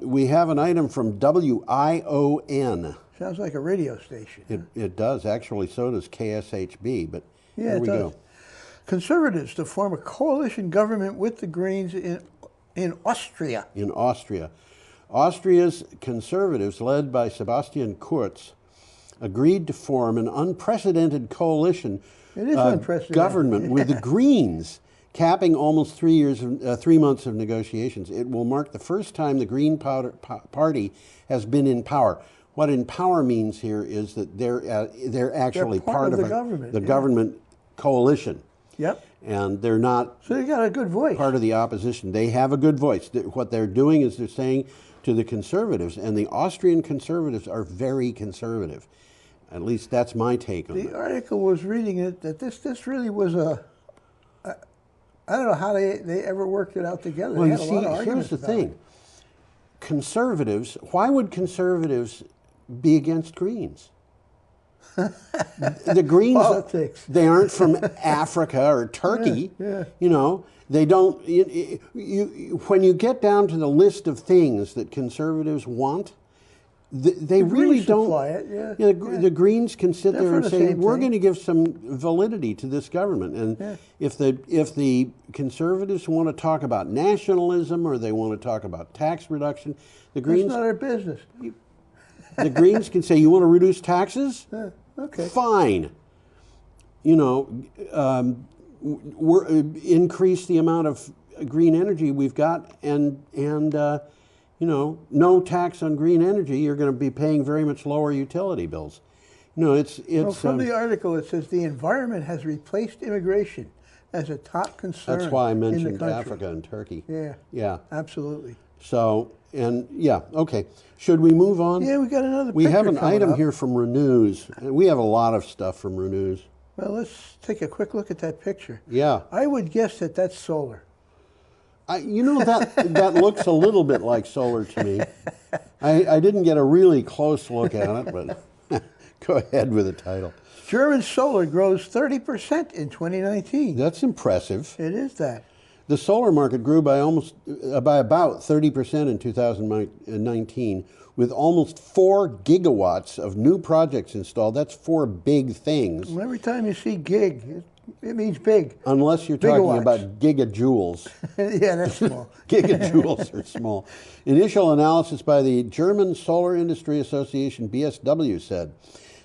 We have an item from WION.
Sounds like a radio station.
It does. Actually, so does KSHB, but
Yeah,
here
it
we
does.
go.
Conservatives to form a coalition government with the Greens in Austria.
In Austria. Austria's conservatives, led by Sebastian Kurz, agreed to form an unprecedented coalition
It is unprecedented.
government with the Greens, capping almost 3 months of negotiations. It will mark the first time the Green Party has been in power. What in power means here is that they're actually part of
the government.
the government coalition.
Yep.
And they're not
So they got a good voice.
part of the opposition. They have a good voice. What they're doing is they're saying to the conservatives, and the Austrian conservatives are very conservative. At least that's my take on it.
The article was reading it that this really was I don't know how they ever worked it out together.
Well,
They
you
had a lot of
see,
arguments
here's the
about
thing.
it.
Conservatives, why would conservatives be against Greens? The Greens,
Politics.
they aren't from Africa or Turkey.
Yeah.
You know, they don't, when you get down to the list of things that conservatives want, they really
Greens
don't.
supply it, yeah.
The Greens can sit
They're
there
for
and
the
say,
same
we're
thing.
going to give some validity to this government. And
Yeah.
if the conservatives want to talk about nationalism or they want to talk about tax reduction, the
That's
Greens,
not our business.
the Greens can say, you want to reduce taxes?
Okay.
Fine. You know, increase the amount of green energy we've got, and you know, no tax on green energy. You're going to be paying very much lower utility bills. You know, it's
Well, from the article, it says the environment has replaced immigration as a top concern.
that's why I
in the
mentioned
country.
Africa and Turkey.
Yeah.
Yeah.
Absolutely.
So, and yeah, okay. Should we move on?
Yeah, we got another.
We have
picture
an
coming
item
up.
here from Renews. We have a lot of stuff from Renews.
Well, let's take a quick look at that picture.
Yeah.
I would guess that that's solar.
You know, that looks a little bit like solar to me. I didn't get a really close look at it, but go ahead with the title.
German solar grows 30% in 2019.
That's impressive.
It is that.
The solar market grew by about 30% in 2019, with almost 4 gigawatts of new projects installed. That's 4 big things.
Well, every time you see gig, it means big.
Unless you're talking
Gigawatts.
about gigajoules.
Yeah, that's small.
Gigajoules are small. Initial analysis by the German Solar Industry Association, BSW, said,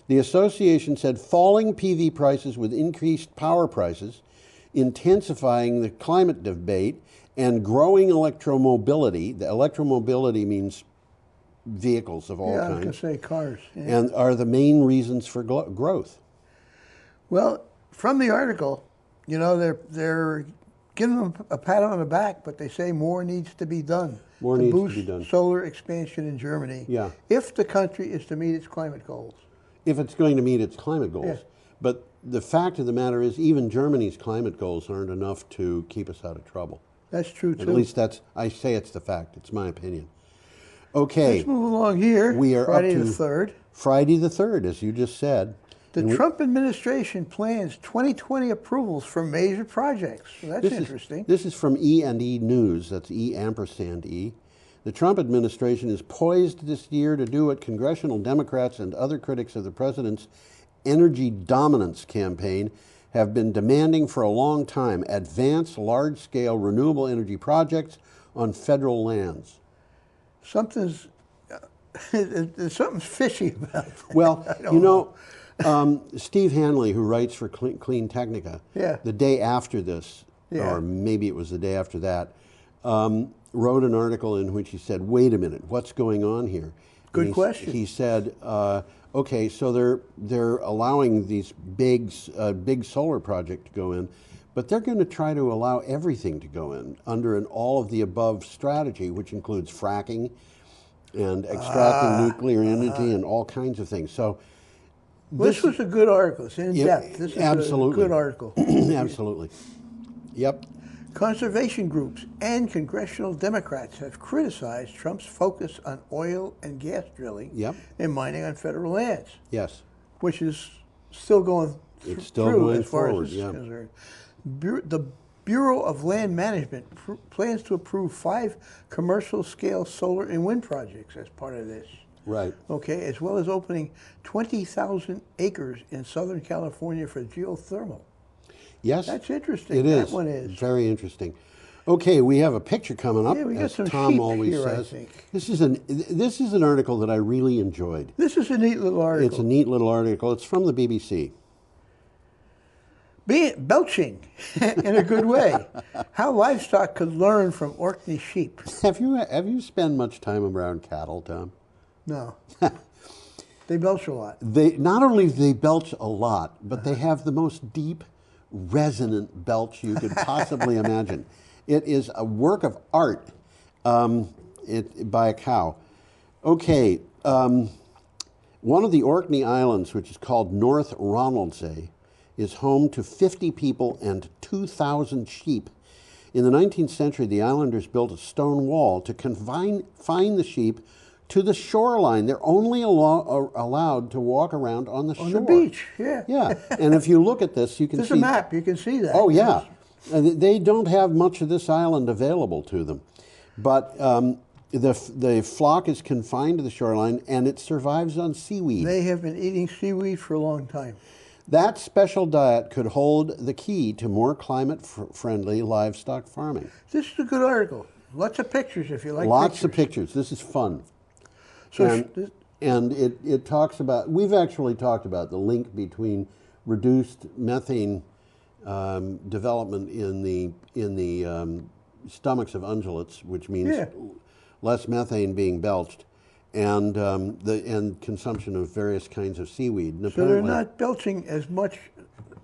the association said falling PV prices with increased power prices, intensifying the climate debate, and growing electromobility. The electromobility means vehicles of all
Yeah, I was going
kinds.
to say cars. Yeah.
And are the main reasons for growth.
Well, from the article, you know, they're giving them a pat on the back, but they say more needs to be done.
More needs to
boost
be done.
solar expansion in Germany.
Yeah.
If the country is to meet its climate goals.
If it's going to meet its climate goals.
Yeah.
But the fact of the matter is, even Germany's climate goals aren't enough to keep us out of trouble.
That's true too.
At least I say it's the fact. It's my opinion. Okay.
Let's move along here.
We are
Friday
up to
the 3rd.
Friday the 3rd, as you just said.
The
And we-
Trump administration plans 2020 approvals for major projects. So that's interesting.
This is from E&E News. That's E_E. The Trump administration is poised this year to do what congressional Democrats and other critics of the president's energy dominance campaign have been demanding for a long time: advance large-scale renewable energy projects on federal lands.
There's something fishy about that.
Well,
I don't
you know, Steve Hanley, who writes for Clean Technica,
Yeah.
the day after this,
Yeah.
or maybe it was the day after that, wrote an article in which he said, wait a minute, what's going on here?
Good question.
He said, okay, so they're allowing these big solar project to go in, but they're going to try to allow everything to go in under an all of the above strategy, which includes fracking and extracting nuclear energy and all kinds of things. So
This was a good article. It's in depth. This is
absolutely.
a good article.
Absolutely. Yep.
Conservation groups and congressional Democrats have criticized Trump's focus on oil and gas drilling
Yep.
and mining on federal lands,
Yes.
which is still going
It's still
through
going
as far
forward,
as this
yeah.
is concerned. The Bureau of Land Management plans to approve 5 commercial-scale solar and wind projects as part of this.
Right.
Okay, as well as opening 20,000 acres in Southern California for geothermal.
Yes.
That's interesting.
It is.
That one is.
Very interesting. Okay, we have a picture coming up,
Yeah, we got
as
some
Tom
sheep
always
here, I
says.
think.
This is an article that I really enjoyed.
This is a neat little article.
It's a neat little article. It's from the BBC.
Belching in a good way. How livestock could learn from Orkney sheep.
Have you spent much time around cattle, Tom?
No. They belch a lot.
They not only do they belch a lot, but they have the most deep, resonant belch you could possibly imagine. It is a work of art by a cow. Okay, one of the Orkney Islands, which is called North Ronaldsay, is home to 50 people and 2,000 sheep. In the 19th century, the islanders built a stone wall to confine the sheep to the shoreline. They're only allowed to walk around on the shore.
On the beach, yeah.
Yeah, and if you look at this, you can see...
There's a map, you can see that.
Oh, yeah. They don't have much of this island available to them. But the flock is confined to the shoreline, and it survives on seaweed.
They have been eating seaweed for a long time.
That special diet could hold the key to more climate-friendly livestock farming.
This is a good article. Lots of pictures if you like
Lots of pictures. This is fun.
So
and it talks about, we've actually talked about the link between reduced methane development in the stomachs of ungulates, which means less methane being belched, and consumption of various kinds of seaweed. And
so they're not belching as much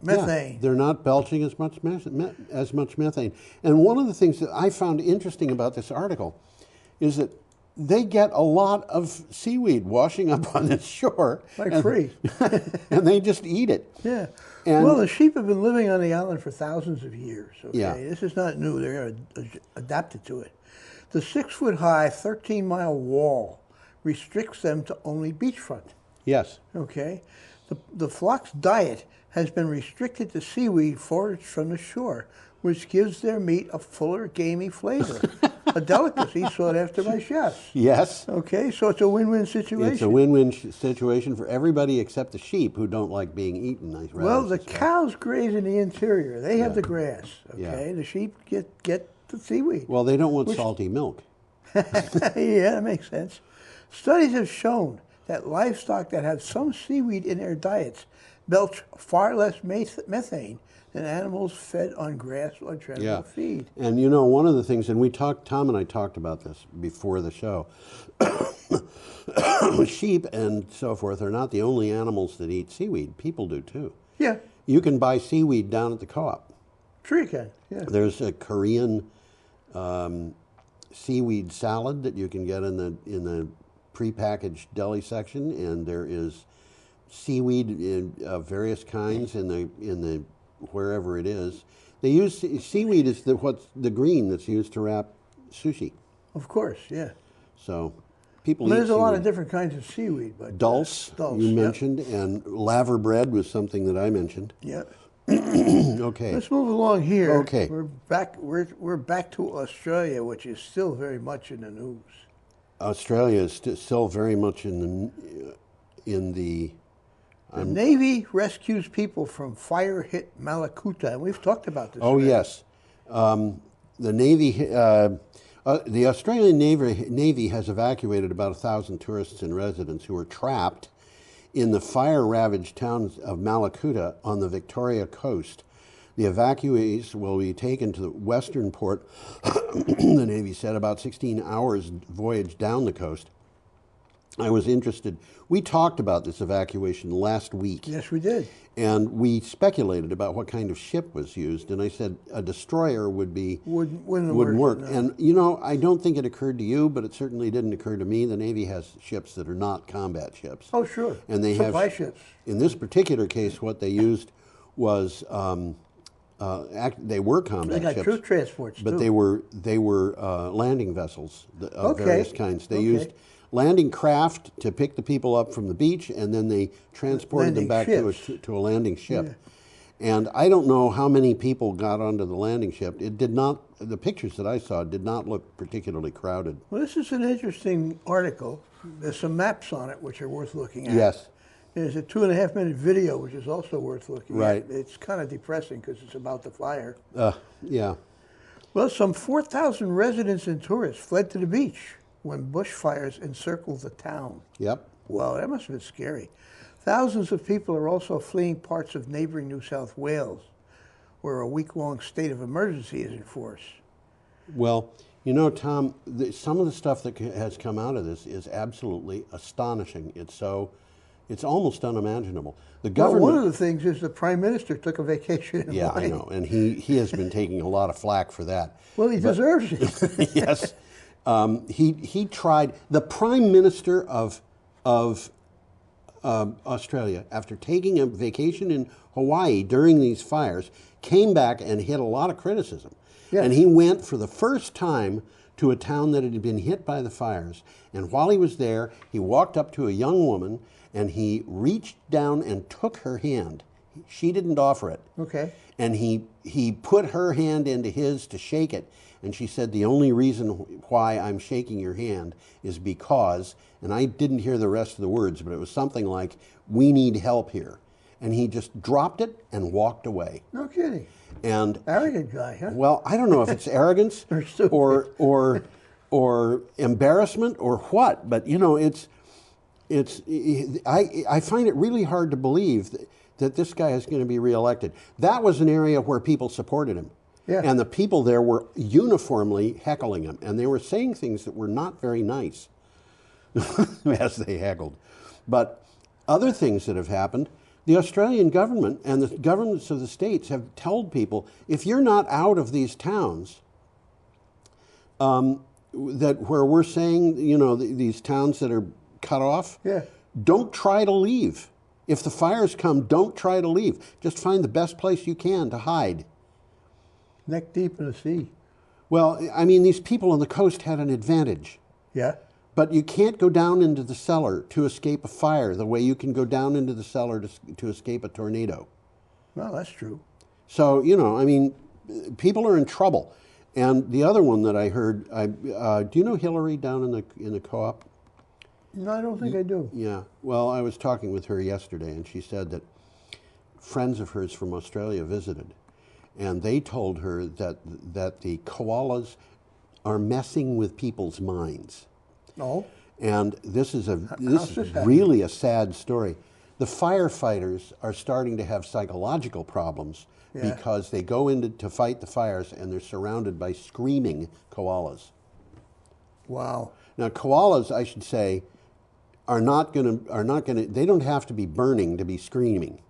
methane.
Yeah, they're not belching as much methane. And one of the things that I found interesting about this article is that they get a lot of seaweed washing up on the shore.
Like free.
And they just eat it.
Yeah.
And
well, the sheep have been living on the island for thousands of years. Okay?
Yeah.
This is not new. They're adapted to it. The 6-foot-high, 13-mile wall restricts them to only beachfront.
Yes.
Okay. The flock's diet has been restricted to seaweed foraged from the shore, which gives their meat a fuller, gamey flavor. A delicacy sought after by chefs.
Yes.
Okay, so it's a win-win situation.
It's a win-win situation for everybody except the sheep, who don't like being eaten.
Well, the cows graze in the interior. They have the grass. Okay, the sheep get the seaweed.
Well, they don't want salty milk.
Yeah, that makes sense. Studies have shown that livestock that have some seaweed in their diets belch far less methane than animals fed on grass or general feed.
And you know, one of the things, and Tom and I talked about this before the show, sheep and so forth are not the only animals that eat seaweed. People do too.
Yeah.
You can buy seaweed down at the co-op.
Sure you can, yeah.
There's a Korean seaweed salad that you can get in the prepackaged deli section, and there is seaweed of various kinds in the wherever it is. They use seaweed is the green that's used to wrap sushi.
Of course, yeah.
So people
There's
eat
a lot
seaweed.
of different kinds of seaweed, but
Dulse, you mentioned, and laver bread was something that I mentioned.
Yep.
Okay.
Let's move along here.
Okay.
We're back to Australia, which is still very much in the news.
Australia is still very much in the.
The Navy rescues people from fire-hit Malakuta, and we've talked about this.
Oh
already.
yes, the Navy, the Australian Navy has evacuated about 1,000 tourists and residents who were trapped in the fire-ravaged town of Malakuta on the Victoria coast. The evacuees will be taken to the western port, the Navy said, about 16 hours voyage down the coast. I was interested. We talked about this evacuation last week.
Yes, we did.
And we speculated about what kind of ship was used. And I said a destroyer wouldn't work.
No.
And, you know, I don't think it occurred to you, but it certainly didn't occur to me. The Navy has ships that are not combat ships.
Oh, sure.
And they
Supply
have
ships.
In this particular case, what they used was they were combat
They got
ships,
troop transports,
but
too.
they were landing vessels of
Okay.
various kinds. They used landing craft to pick the people up from the beach, and then they transported them back to a landing ship. Yeah. And I don't know how many people got onto the landing ship. It did not. The pictures that I saw did not look particularly crowded.
Well, this is an interesting article. There's some maps on it which are worth looking at.
Yes.
There's a 2.5-minute video which is also worth looking
Right.
at. It's kind of depressing because it's about the fire.
Yeah.
Well, some 4,000 residents and tourists fled to the beach when bushfires encircled the town.
Yep.
Well, that must have been scary. Thousands of people are also fleeing parts of neighboring New South Wales, where a week-long state of emergency is in force.
Well, you know, Tom, some of the stuff that has come out of this is absolutely astonishing. It's almost unimaginable. The government.
Well, one of the things is the Prime Minister took a vacation in
Yeah,
Hawaii.
I know, and he has been taking a lot of flack for that.
Well, he deserves it.
Yes, he tried. The Prime Minister of Australia, after taking a vacation in Hawaii during these fires, came back and hit a lot of criticism.
Yes.
And he went for the first time to a town that had been hit by the fires. And while he was there, he walked up to a young woman and he reached down and took her hand. She didn't offer it.
Okay.
And he put her hand into his to shake it. And she said, the only reason why I'm shaking your hand is because, and I didn't hear the rest of the words, but it was something like, we need help here. And he just dropped it and walked away.
No kidding.
And
arrogant guy, huh?
Well, I don't know if it's arrogance or embarrassment or what, but you know, I find it really hard to believe that this guy is going to be reelected. That was an area where people supported him.
Yeah.
And the people there were uniformly heckling him, and they were saying things that were not very nice as they heckled. But other things that have happened, the Australian government and the governments of the states have told people, if you're not out of these towns, that where we're saying, you know, these towns that are cut off,
yeah,
don't try to leave. If the fires come, don't try to leave. Just find the best place you can to hide.
Neck deep in the sea.
Well, I mean, these people on the coast had an advantage.
Yeah.
But you can't go down into the cellar to escape a fire the way you can go down into the cellar to escape a tornado.
Well, that's true.
So, you know, I mean, people are in trouble. And the other one that I heard, do you know Hillary down in the co-op?
No, I don't think I do.
Yeah. Well, I was talking with her yesterday, and she said that friends of hers from Australia visited, and they told her that the koalas are messing with people's minds.
Oh.
And this is really a sad story. The firefighters are starting to have psychological problems because they go in to fight the fires and they're surrounded by screaming koalas.
Wow.
Now, koalas, I should say, are not going to, they don't have to be burning to be screaming.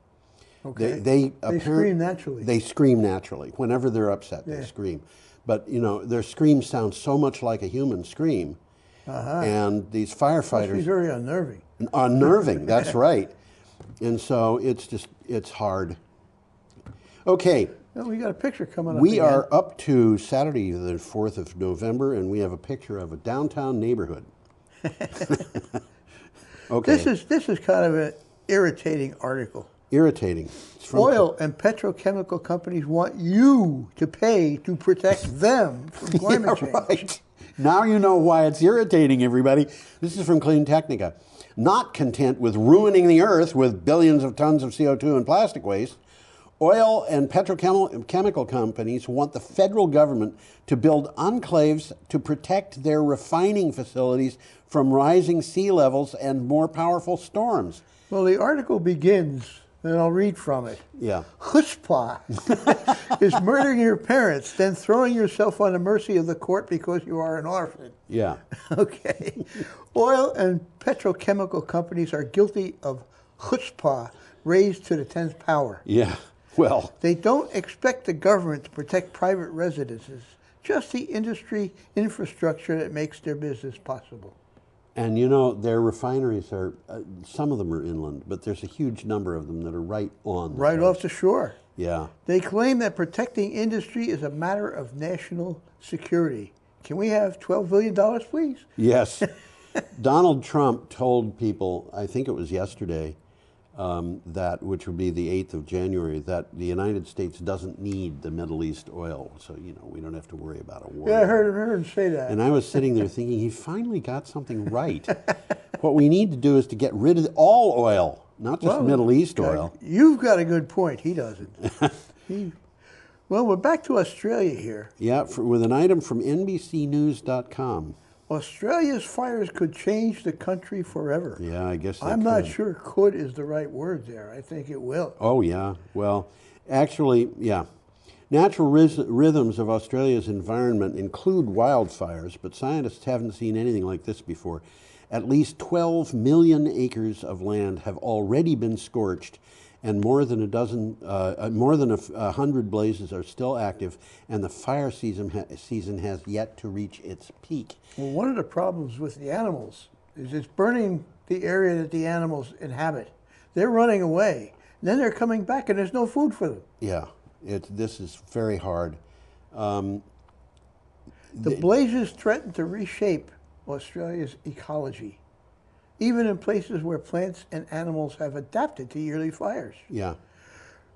Okay.
They
scream naturally.
They scream naturally. Whenever they're upset, they scream. But, you know, their scream sounds so much like a human scream. And these firefighters...
Must be very unnerving.
Unnerving, that's right. And so it's hard. Okay.
Well, we got a picture coming up.
We are up to Saturday, the 4th of November, and we have a picture of a downtown neighborhood. Okay.
This is kind of an irritating article.
Irritating.
Oil and petrochemical companies want you to pay to protect them from climate change.
Right. Now you know why it's irritating, everybody. This is from Clean Technica. Not content with ruining the earth with billions of tons of CO2 and plastic waste, oil and petrochemical companies want the federal government to build enclaves to protect their refining facilities from rising sea levels and more powerful storms.
Well, the article begins, and I'll read from it.
Yeah.
Chutzpah is murdering your parents, then throwing yourself on the mercy of the court because you are an orphan.
Yeah.
Okay. Oil and petrochemical companies are guilty of chutzpah raised to the 10th power.
Yeah. Well,
they don't expect the government to protect private residences, just the industry infrastructure that makes their business possible.
And you know, their refineries are, some of them are inland, but there's a huge number of them that are right on the
right
coast.
off the shore.
Yeah.
They claim that protecting industry is a matter of national security. Can we have $12 billion, please?
Yes. Donald Trump told people, I think it was yesterday, that, which would be the 8th of January, that the United States doesn't need the Middle East oil, so, you know, we don't have to worry about a war.
Yeah, I heard him say that.
And I was sitting there thinking, he finally got something right. What we need to do is to get rid of all oil, not just Middle East oil.
You've got a good point. He doesn't. Well, we're back to Australia here.
Yeah, with an item from NBCnews.com.
Australia's fires could change the country forever.
Yeah, I guess they
I'm not
could.
sure could is the right word there. I think it will.
Oh, yeah. Well, actually, yeah. Natural rhythms of Australia's environment include wildfires, but scientists haven't seen anything like this before. At least 12 million acres of land have already been scorched, and more than 100 blazes are still active, and the fire season has yet to reach its peak.
Well, one of the problems with the animals is it's burning the area that the animals inhabit. They're running away. Then they're coming back, and there's no food for them.
Yeah, this is very hard.
The blazes threaten to reshape Australia's ecology, even in places where plants and animals have adapted to yearly fires.
Yeah.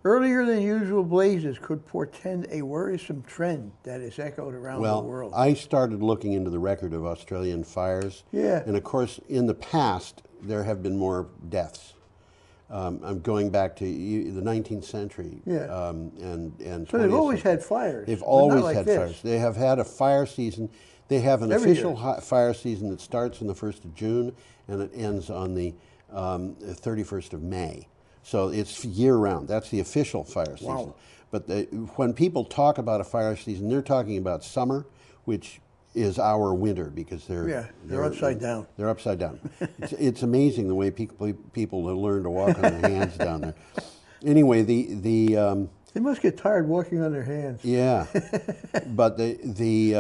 Earlier than usual blazes could portend a worrisome trend that is echoed around the world.
I started looking into the record of Australian fires.
Yeah.
And of course, in the past, there have been more deaths. I'm going back to the 19th century.
Yeah.
And
So they've always had fires.
They've
but
always
not like
had
this.
fires. They have had a fire season. They have an
Every
official
year.
fire season that starts on the 1st of June and it ends on the 31st of May. So it's year-round. That's the official fire season.
Wow.
But when people talk about a fire season, they're talking about summer, which is our winter because
they're upside down.
They're upside down. It's amazing the way people learn to walk on their hands down there. Anyway, they
must get tired walking on their hands.
Yeah, but they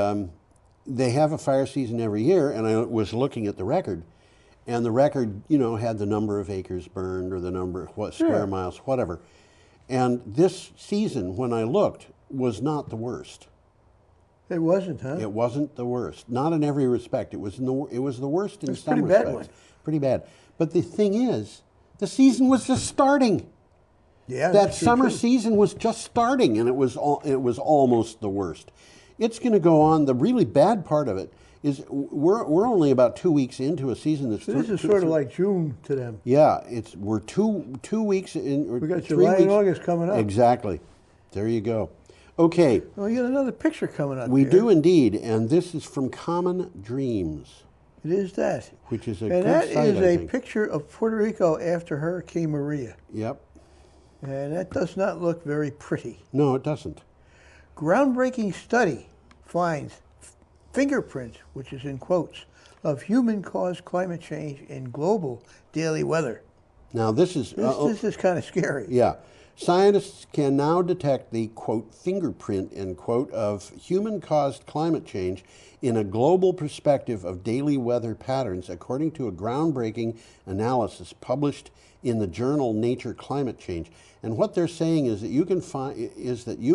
have a fire season every year, and I was looking at the record, and the record, had the number of acres burned or the number of square miles, whatever. And this season, when I looked, was not the worst.
It wasn't, huh?
It wasn't the worst. Not in every respect. It was the worst in some
pretty bad
respects.
one.
Pretty bad. But the thing is, the season was just starting.
Yeah,
that
that's true,
summer
too.
season was just starting, and it was almost the worst. It's going to go on. The really bad part of it is we're only about 2 weeks into a season that's.
So this is sort of like June to them.
Yeah, we're two weeks in. Or
We got
3
July and
weeks.
August coming up.
Exactly. There you go. Okay.
Well, you got another picture coming up.
We
here.
do indeed, and this is from Common Dreams.
It is that.
Which is a
and
good
that
site,
is
I
a
think.
picture of Puerto Rico after Hurricane Maria.
Yep.
And that does not look very pretty.
No, it doesn't.
Groundbreaking study finds fingerprints, which is in quotes, of human-caused climate change in global daily weather.
Now this is
This is kind of scary.
Yeah. Scientists can now detect the, quote, fingerprint, end quote, of human-caused climate change in a global perspective of daily weather patterns, according to a groundbreaking analysis published in the journal Nature Climate Change. And what they're saying is that you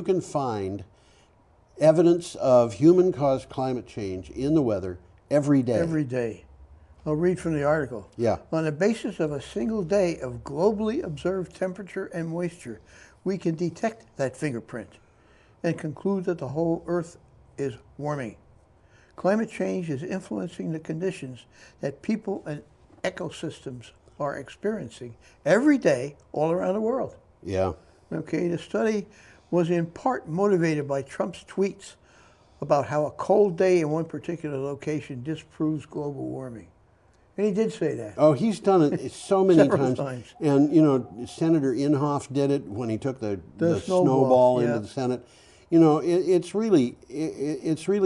can find evidence of human-caused climate change in the weather every day.
Every day. I'll read from the article.
Yeah.
On the basis of a single day of globally observed temperature and moisture, we can detect that fingerprint and conclude that the whole Earth is warming. Climate change is influencing the conditions that people and ecosystems are experiencing every day all around the world.
Yeah.
Okay, the study was in part motivated by Trump's tweets about how a cold day in one particular location disproves global warming. And he did say that.
Oh, he's done it so many
Several
times. And, Senator Inhofe did it when he took the snowball into
yeah.
the Senate. It's really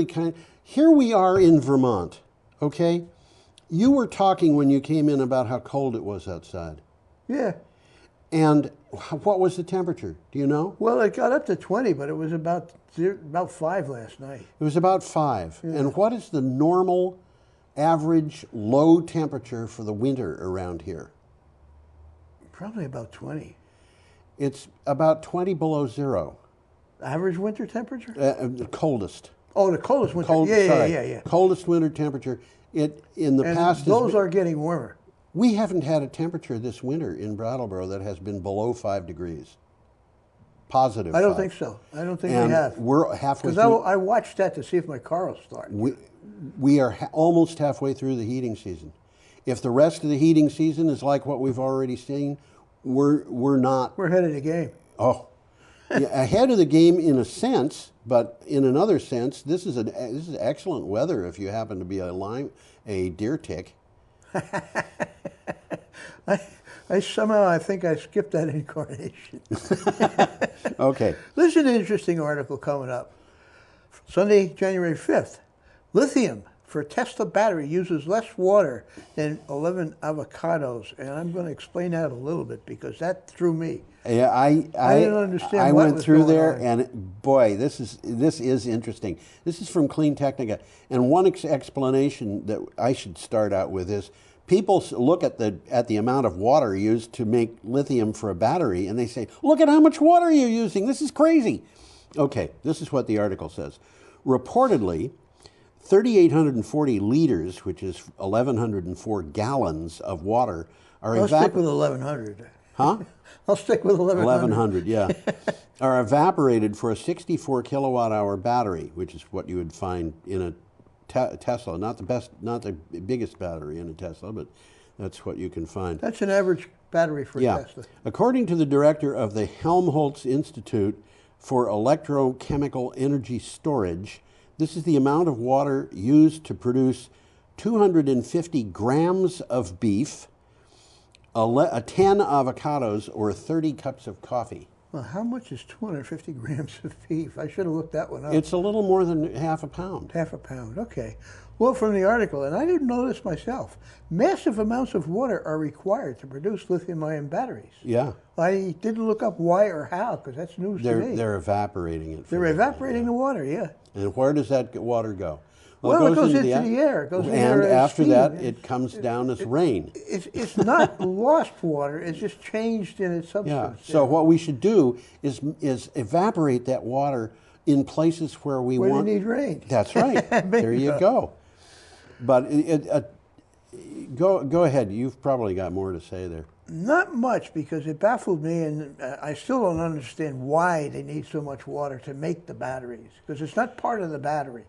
kind of... Here we are in Vermont, okay? You were talking when you came in about how cold it was outside.
Yeah.
And what was the temperature? Do you know?
Well, it got up to 20, but it was about 5 last night.
It was about 5.
Yeah.
And what is the normal average low temperature for the winter around here?
Probably about 20.
It's about 20 below zero.
Average winter temperature?
The coldest.
Oh, the coldest winter. Yeah.
Coldest winter temperature. In the
And
past,
those are getting warmer.
We haven't had a temperature this winter in Brattleboro that has been below 5 degrees. Positive.
I don't
5.
think so. I don't think
And
we have.
we're halfway
Because
through.
I watched that to see if my car will start.
We are almost halfway through the heating season. If the rest of the heating season is like what we've already seen, we're not.
We're ahead of the game.
Oh, ahead of the game in a sense, but in another sense, this is excellent weather if you happen to be a deer tick.
I somehow think I skipped that incarnation.
Okay.
This is an interesting article coming up. Sunday, January 5th. Lithium for Tesla battery uses less water than 11 avocados. And I'm going to explain that a little bit because that threw me.
Yeah, I
didn't understand
I
what
went
was
through
going
there,
on.
and boy, this is interesting. This is from Clean Technica, and one explanation that I should start out with is people look at the amount of water used to make lithium for a battery, and they say, "Look at how much water you're using. This is crazy." Okay, this is what the article says. Reportedly, 3,840 liters, which is 1,104 gallons of water, are
I'll stick with 1,100.
Huh?
I'll stick with 1,100.
1,100, yeah. Are evaporated for a 64 kilowatt hour battery, which is what you would find in a Tesla. Not the biggest battery in a Tesla, but that's what you can find.
That's an average battery for a Tesla.
According to the director of the Helmholtz Institute for Electrochemical Energy Storage, this is the amount of water used to produce 250 grams of beef, 10 avocados, or 30 cups of coffee.
Well, how much is 250 grams of beef? I should have looked that one up.
It's a little more than half a pound.
Half a pound, okay. Well, from the article, and I didn't know this myself, massive amounts of water are required to produce lithium-ion batteries.
Yeah.
I didn't look up why or how, because that's news to me.
They're evaporating it.
They're evaporating the water, yeah.
And where does that water go?
Well, it goes into the air. It goes into the air
and
as
after
steam.
that, it comes down as rain.
It's not lost water. It's just changed in its substance.
Yeah. So what we should do is evaporate that water in places where we
Where
want.
they need rain.
That's right. There you go. But go ahead. You've probably got more to say there.
Not much, because it baffled me, and I still don't understand why they need so much water to make the batteries, because it's not part of the battery.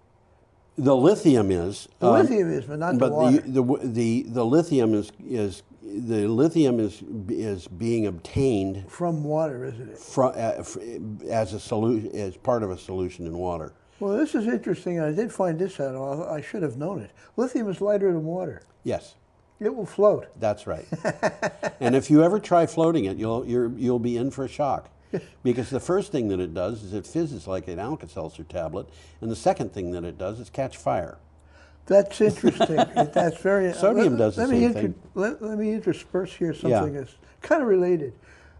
The lithium is.
The lithium is, but not the water.
The lithium is being obtained
from water, isn't it?
As a solution, as part of a solution in water.
Well, this is interesting. I did find this out. I should have known it. Lithium is lighter than water.
Yes.
It will float.
That's right. And if you ever try floating it, you'll be in for a shock. Because the first thing that it does is it fizzes like an Alka-Seltzer tablet, and the second thing that it does is catch fire.
That's interesting. That's very.
Sodium does the same thing.
Let me intersperse here something that's kind of related.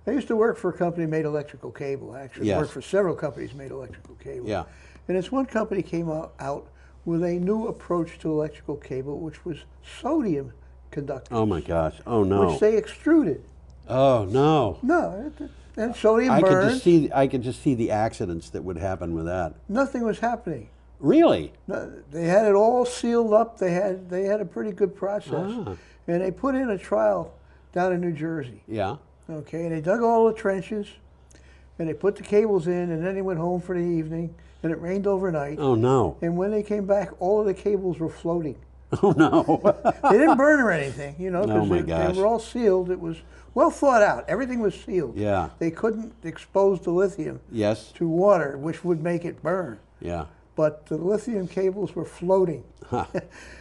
I used to work for a company that made electrical cable. I actually worked for several companies that made electrical cable.
Yeah.
And this one company came out with a new approach to electrical cable, which was sodium conductors.
Oh my gosh! Oh no!
Which they extruded.
Oh no!
No. And sodium burns.
I could just see the accidents that would happen with that.
Nothing was happening.
Really?
No, they had it all sealed up. They had a pretty good process. And they put in a trial down in New Jersey.
Yeah.
Okay, and they dug all the trenches, and they put the cables in, and then they went home for the evening, and it rained overnight.
Oh no.
And when they came back, all of the cables were floating.
Oh no.
They didn't burn or anything, because
oh my
they
gosh.
were all sealed. It was well thought out. Everything was sealed.
Yeah.
They couldn't expose the lithium
to
water, which would make it burn.
Yeah.
But the lithium cables were floating,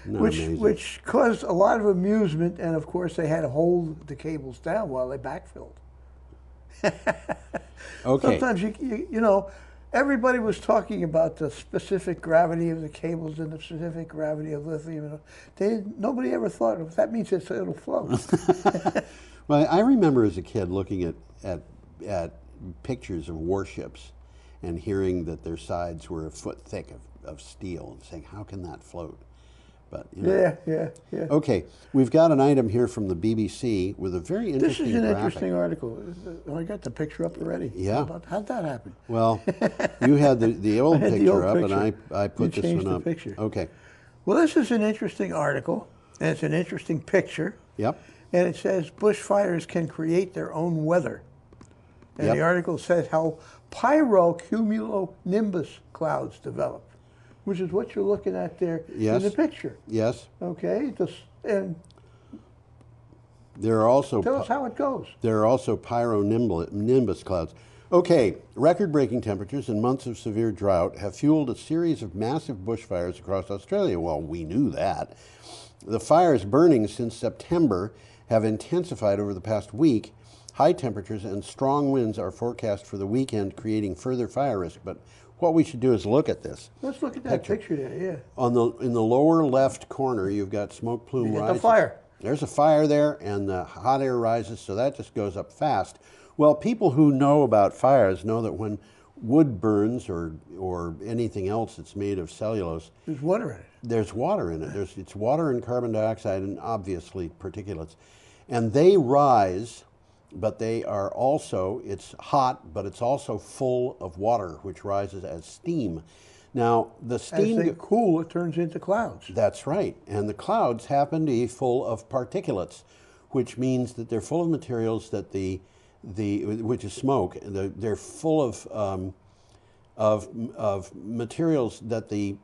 amazing?
which caused a lot of amusement, and of course they had to hold the cables down while they backfilled.
Okay.
Sometimes everybody was talking about the specific gravity of the cables and the specific gravity of lithium. Nobody ever thought of that means it'll float.
Well, I remember as a kid looking at pictures of warships and hearing that their sides were a foot thick of steel and saying, how can that float? But
Yeah.
Okay, we've got an item here from the BBC with a very interesting
This is an
graphic.
interesting article. I got the picture up already.
Yeah.
How'd that happen?
Well, you had the old
I had
picture
the old
up,
picture.
and I put
You
this
changed
one
the
up.
picture.
Okay.
Well, this is an interesting article, and it's an interesting picture.
Yep.
And it says bushfires can create their own weather. And
Yep.
the article says how pyrocumulonimbus clouds develop, which is what you're looking at there
Yes.
in the picture.
Yes.
Okay, and
There are also
tell us how it goes.
There are also pyronimbus clouds. Okay, record-breaking temperatures and months of severe drought have fueled a series of massive bushfires across Australia. Well, we knew that. The fires burning since September have intensified over the past week. High temperatures and strong winds are forecast for the weekend, creating further fire risk. But what we should do is look at this.
Let's look at that picture there, yeah.
In the lower left corner, you've got smoke plume
You got
rising.
the fire.
There's a fire there, and the hot air rises, so that just goes up fast. Well, people who know about fires know that when wood burns or anything else that's made of cellulose,
there's water in it.
There's water in it. It's water and carbon dioxide and obviously particulates. And they rise, but they are also, it's hot, but it's also full of water, which rises as steam. Now, the steam...
As they cool, it turns into clouds.
That's right. And the clouds happen to be full of particulates, which means that they're full of materials that which is smoke. They're full of materials that the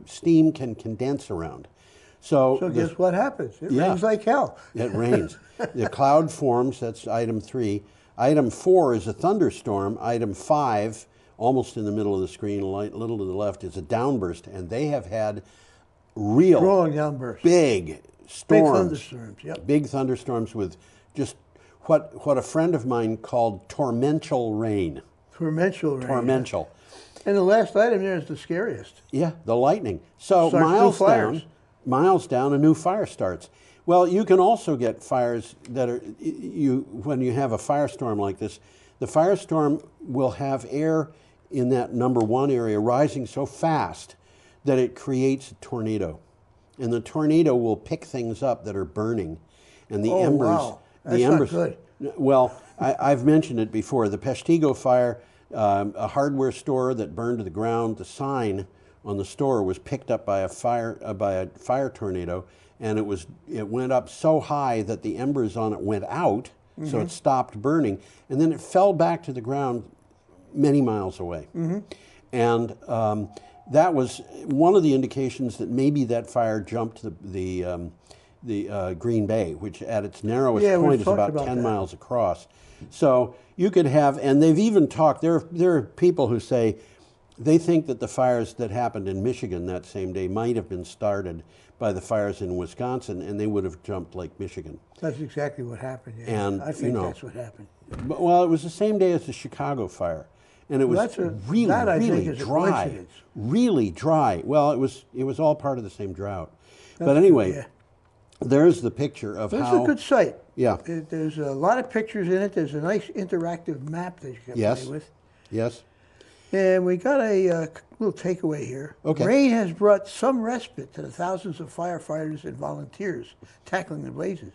steam can condense around. So
guess what happens? It rains like hell.
It rains. The cloud forms, that's item 3. Item 4 is a thunderstorm. Item 5, almost in the middle of the screen, a little to the left, is a downburst. And they have had real
strong downbursts.
Big storms.
Big thunderstorms, yep.
Big thunderstorms with just what a friend of mine called torrential rain.
Torrential rain.
Torrential.
Yeah. And the last item there is the scariest.
Yeah, the lightning. So miles down, a new fire starts. Well, you can also get fires that are, when you have a firestorm like this, the firestorm will have air in that number 1 area rising so fast that it creates a tornado. And the tornado will pick things up that are burning. And the embers...
Wow. That's not good.
Well, I've mentioned it before. The Peshtigo fire, a hardware store that burned to the ground, the sign on the store was picked up by a fire tornado, and it went up so high that the embers on it went out, so it stopped burning, and then it fell back to the ground many miles away. And that was one of the indications that maybe that fire jumped the Green Bay, which at its narrowest point is about 10 miles across. So you could have, and they've even talked, there are people who say they think that the fires that happened in Michigan that same day might have been started by the fires in Wisconsin, and they would have jumped Lake Michigan.
That's exactly what happened, yeah. And I think that's what happened.
But, well, it was the same day as the Chicago fire. And it was really dry. Really dry. Well, it was all part of the same drought. But anyway, there's the picture of how...
It's a good site.
Yeah.
There's a lot of pictures in it. There's a nice interactive map that you can play with.
Yes.
And we got a little takeaway here.
Okay.
Rain has brought some respite to the thousands of firefighters and volunteers tackling the blazes.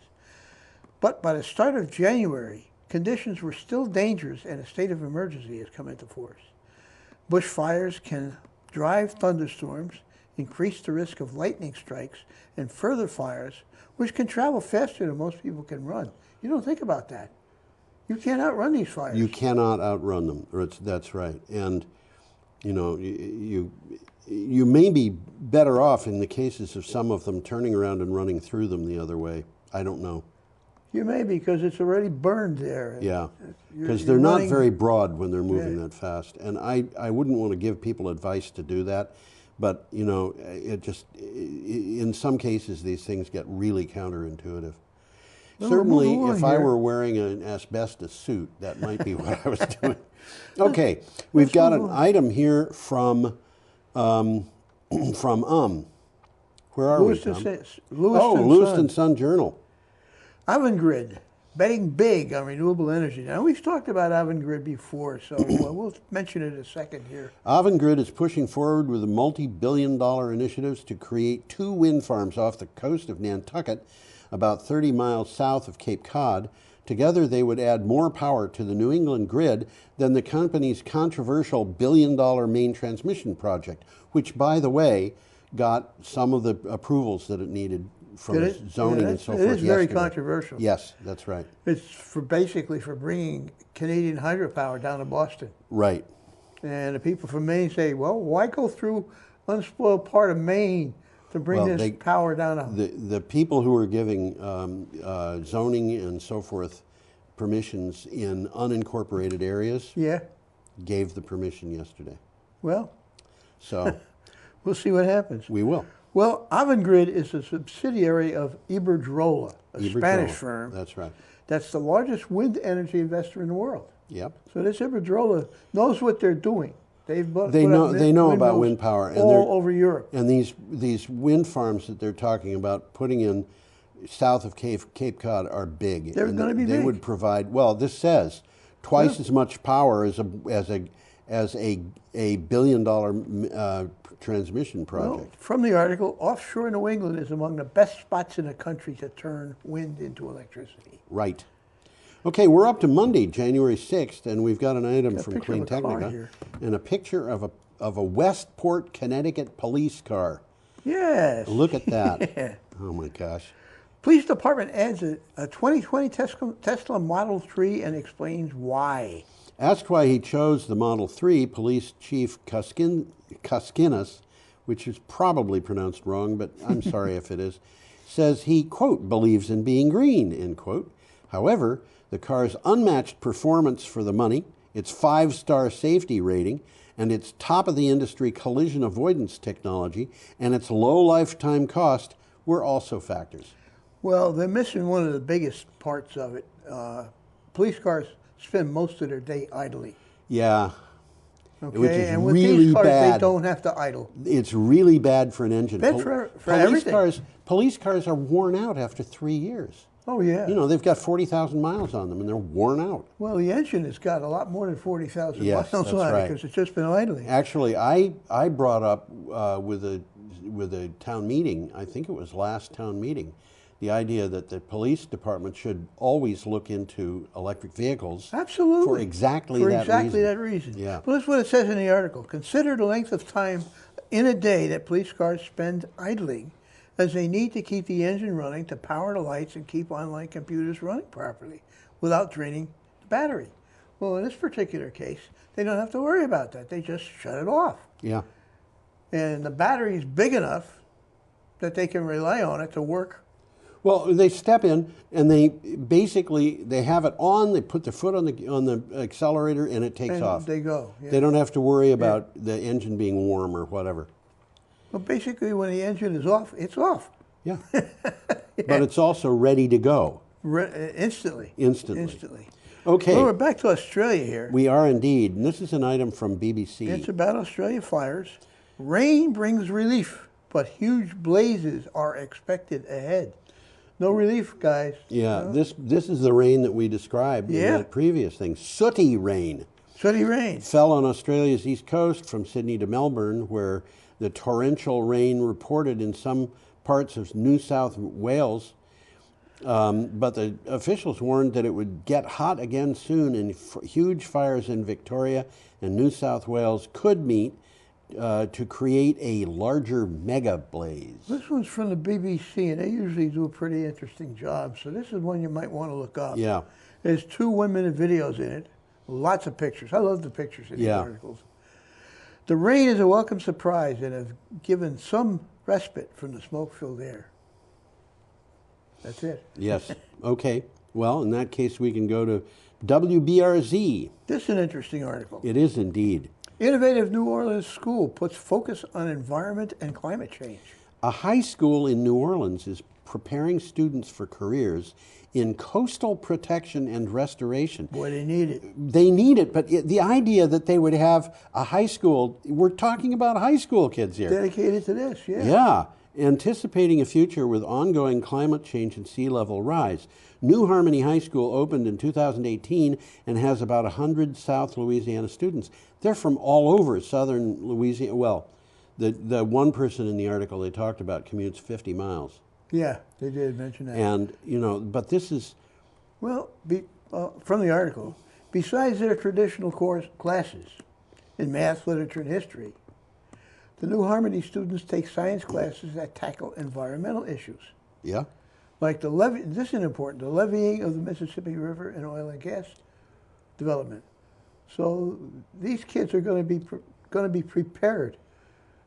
But by the start of January, conditions were still dangerous and a state of emergency has come into force. Bushfires can drive thunderstorms, increase the risk of lightning strikes, and further fires, which can travel faster than most people can run. You don't think about that. You can't outrun these fires.
You cannot outrun them. That's right. And, you know, you may be better off in the cases of some of them turning around and running through them the other way. I don't know.
You may, because it's already burned there.
Yeah, because they're not very broad when they're moving that fast. And I wouldn't want to give people advice to do that. But, you know, in some cases, these things get really counterintuitive. Certainly, if I were wearing an asbestos suit, that might be what I was doing. Okay, we've got an item here from Where are we, Tom? Lewiston Sun Journal.
Avangrid, betting big on renewable energy. Now, we've talked about Avangrid before, so we'll mention it a second here.
Avangrid is pushing forward with multi-billion-dollar initiatives to create 2 wind farms off the coast of Nantucket, about 30 miles south of Cape Cod. Together, they would add more power to the New England grid than the company's controversial billion-dollar main transmission project, which, by the way, got some of the approvals that it needed from zoning and so forth.
It is very controversial.
Yes, that's right.
It's basically for bringing Canadian hydropower down to Boston.
Right.
And the people from Maine say, well, why go through unspoiled part of Maine to bring this power down?
The people who are giving zoning and so forth permissions in unincorporated areas.
Yeah.
Gave the permission yesterday.
Well,
so
we'll see what happens.
We will.
Well, Avangrid is a subsidiary of Iberdrola, a Spanish
Iberdrola.
firm.
That's right.
That's the largest wind energy investor in the world.
Yep.
So this Iberdrola knows what they're doing. They know
about wind power and
all over Europe.
And these wind farms that they're talking about putting in south of Cape Cod are big.
They're going to be
They
big.
would provide, well, this says twice as much power as a billion-dollar transmission project.
Well, from the article, offshore New England is among the best spots in the country to turn wind into electricity.
Right. Okay, we're up to Monday, January 6th, and we've got an item from Clean Technica and a picture of a Westport, Connecticut police car.
Yes.
Look at that.
Yeah.
Oh my gosh.
Police Department adds a 2020 Tesla Model 3 and explains why.
Asked why he chose the Model 3, Police Chief Koskinas, which is probably pronounced wrong, but I'm sorry if it is, says he, quote, believes in being green, end quote. However, the car's unmatched performance for the money, its 5-star safety rating, and its top-of-the-industry collision avoidance technology, and its low lifetime cost were also factors.
Well, they're missing one of the biggest parts of it. Police cars spend most of their day idling.
Yeah.
Okay,
Which is
and with
really
these cars,
bad.
they don't have to idle.
It's really bad for an engine.
Bad for everything.
Police cars are worn out after 3 years.
Oh, yeah.
You know, they've got 40,000 miles on them and they're worn out.
Well, the engine has got a lot more than 40,000
Yes,
miles
that's
on it
right.
because it's just been idling.
Actually, I brought up with a town meeting, I think it was last town meeting, the idea that the police department should always look into electric vehicles.
Absolutely.
For exactly that reason. Yeah.
Well, that's what it says in the article. Consider the length of time in a day that police cars spend idling, as they need to keep the engine running to power the lights and keep online computers running properly without draining the battery. Well, in this particular case, they don't have to worry about that. They just shut it off.
Yeah.
And the battery is big enough that they can rely on it to work.
Well, they step in and they have it on. They put their foot on the accelerator and it takes off.
They go. Yeah.
They don't have to worry about the engine being warm or whatever.
Well, basically, when the engine is off, it's off.
Yeah. But it's also ready to go.
Instantly.
Instantly. Okay.
Well, we're back to Australia here.
We are indeed. And this is an item from BBC.
It's about Australia fires. Rain brings relief, but huge blazes are expected ahead. No relief, guys.
Yeah, this is the rain that we described in that previous thing. Sooty rain.
Sooty rain.
Fell on Australia's east coast from Sydney to Melbourne, where the torrential rain reported in some parts of New South Wales. But the officials warned that it would get hot again soon, and huge fires in Victoria and New South Wales could meet to create a larger mega blaze.
This one's from the BBC, and they usually do a pretty interesting job, so this is one you might want to look up.
Yeah.
There's 2 1-minute videos in it, lots of pictures. I love the pictures in these articles. The rain is a welcome surprise and has given some respite from the smoke-filled air. That's it.
Yes. Okay. Well, in that case, we can go to WBRZ.
This is an interesting article.
It is indeed.
Innovative New Orleans school puts focus on environment and climate change.
A high school in New Orleans is preparing students for careers in coastal protection and restoration.
Boy, they need it.
They need it, but the idea that they would have a high school, we're talking about high school kids here.
Dedicated to this, yeah.
Yeah, anticipating a future with ongoing climate change and sea level rise. New Harmony High School opened in 2018 and has about 100 South Louisiana students. They're from all over southern Louisiana. Well, the one person in the article they talked about commutes 50 miles.
Yeah, they did mention that.
And, but this is...
Well, from the article, besides their traditional classes in math, literature, and history, the New Harmony students take science classes that tackle environmental issues.
Yeah.
Like this is important, the levying of the Mississippi River and oil and gas development. So these kids are going to be prepared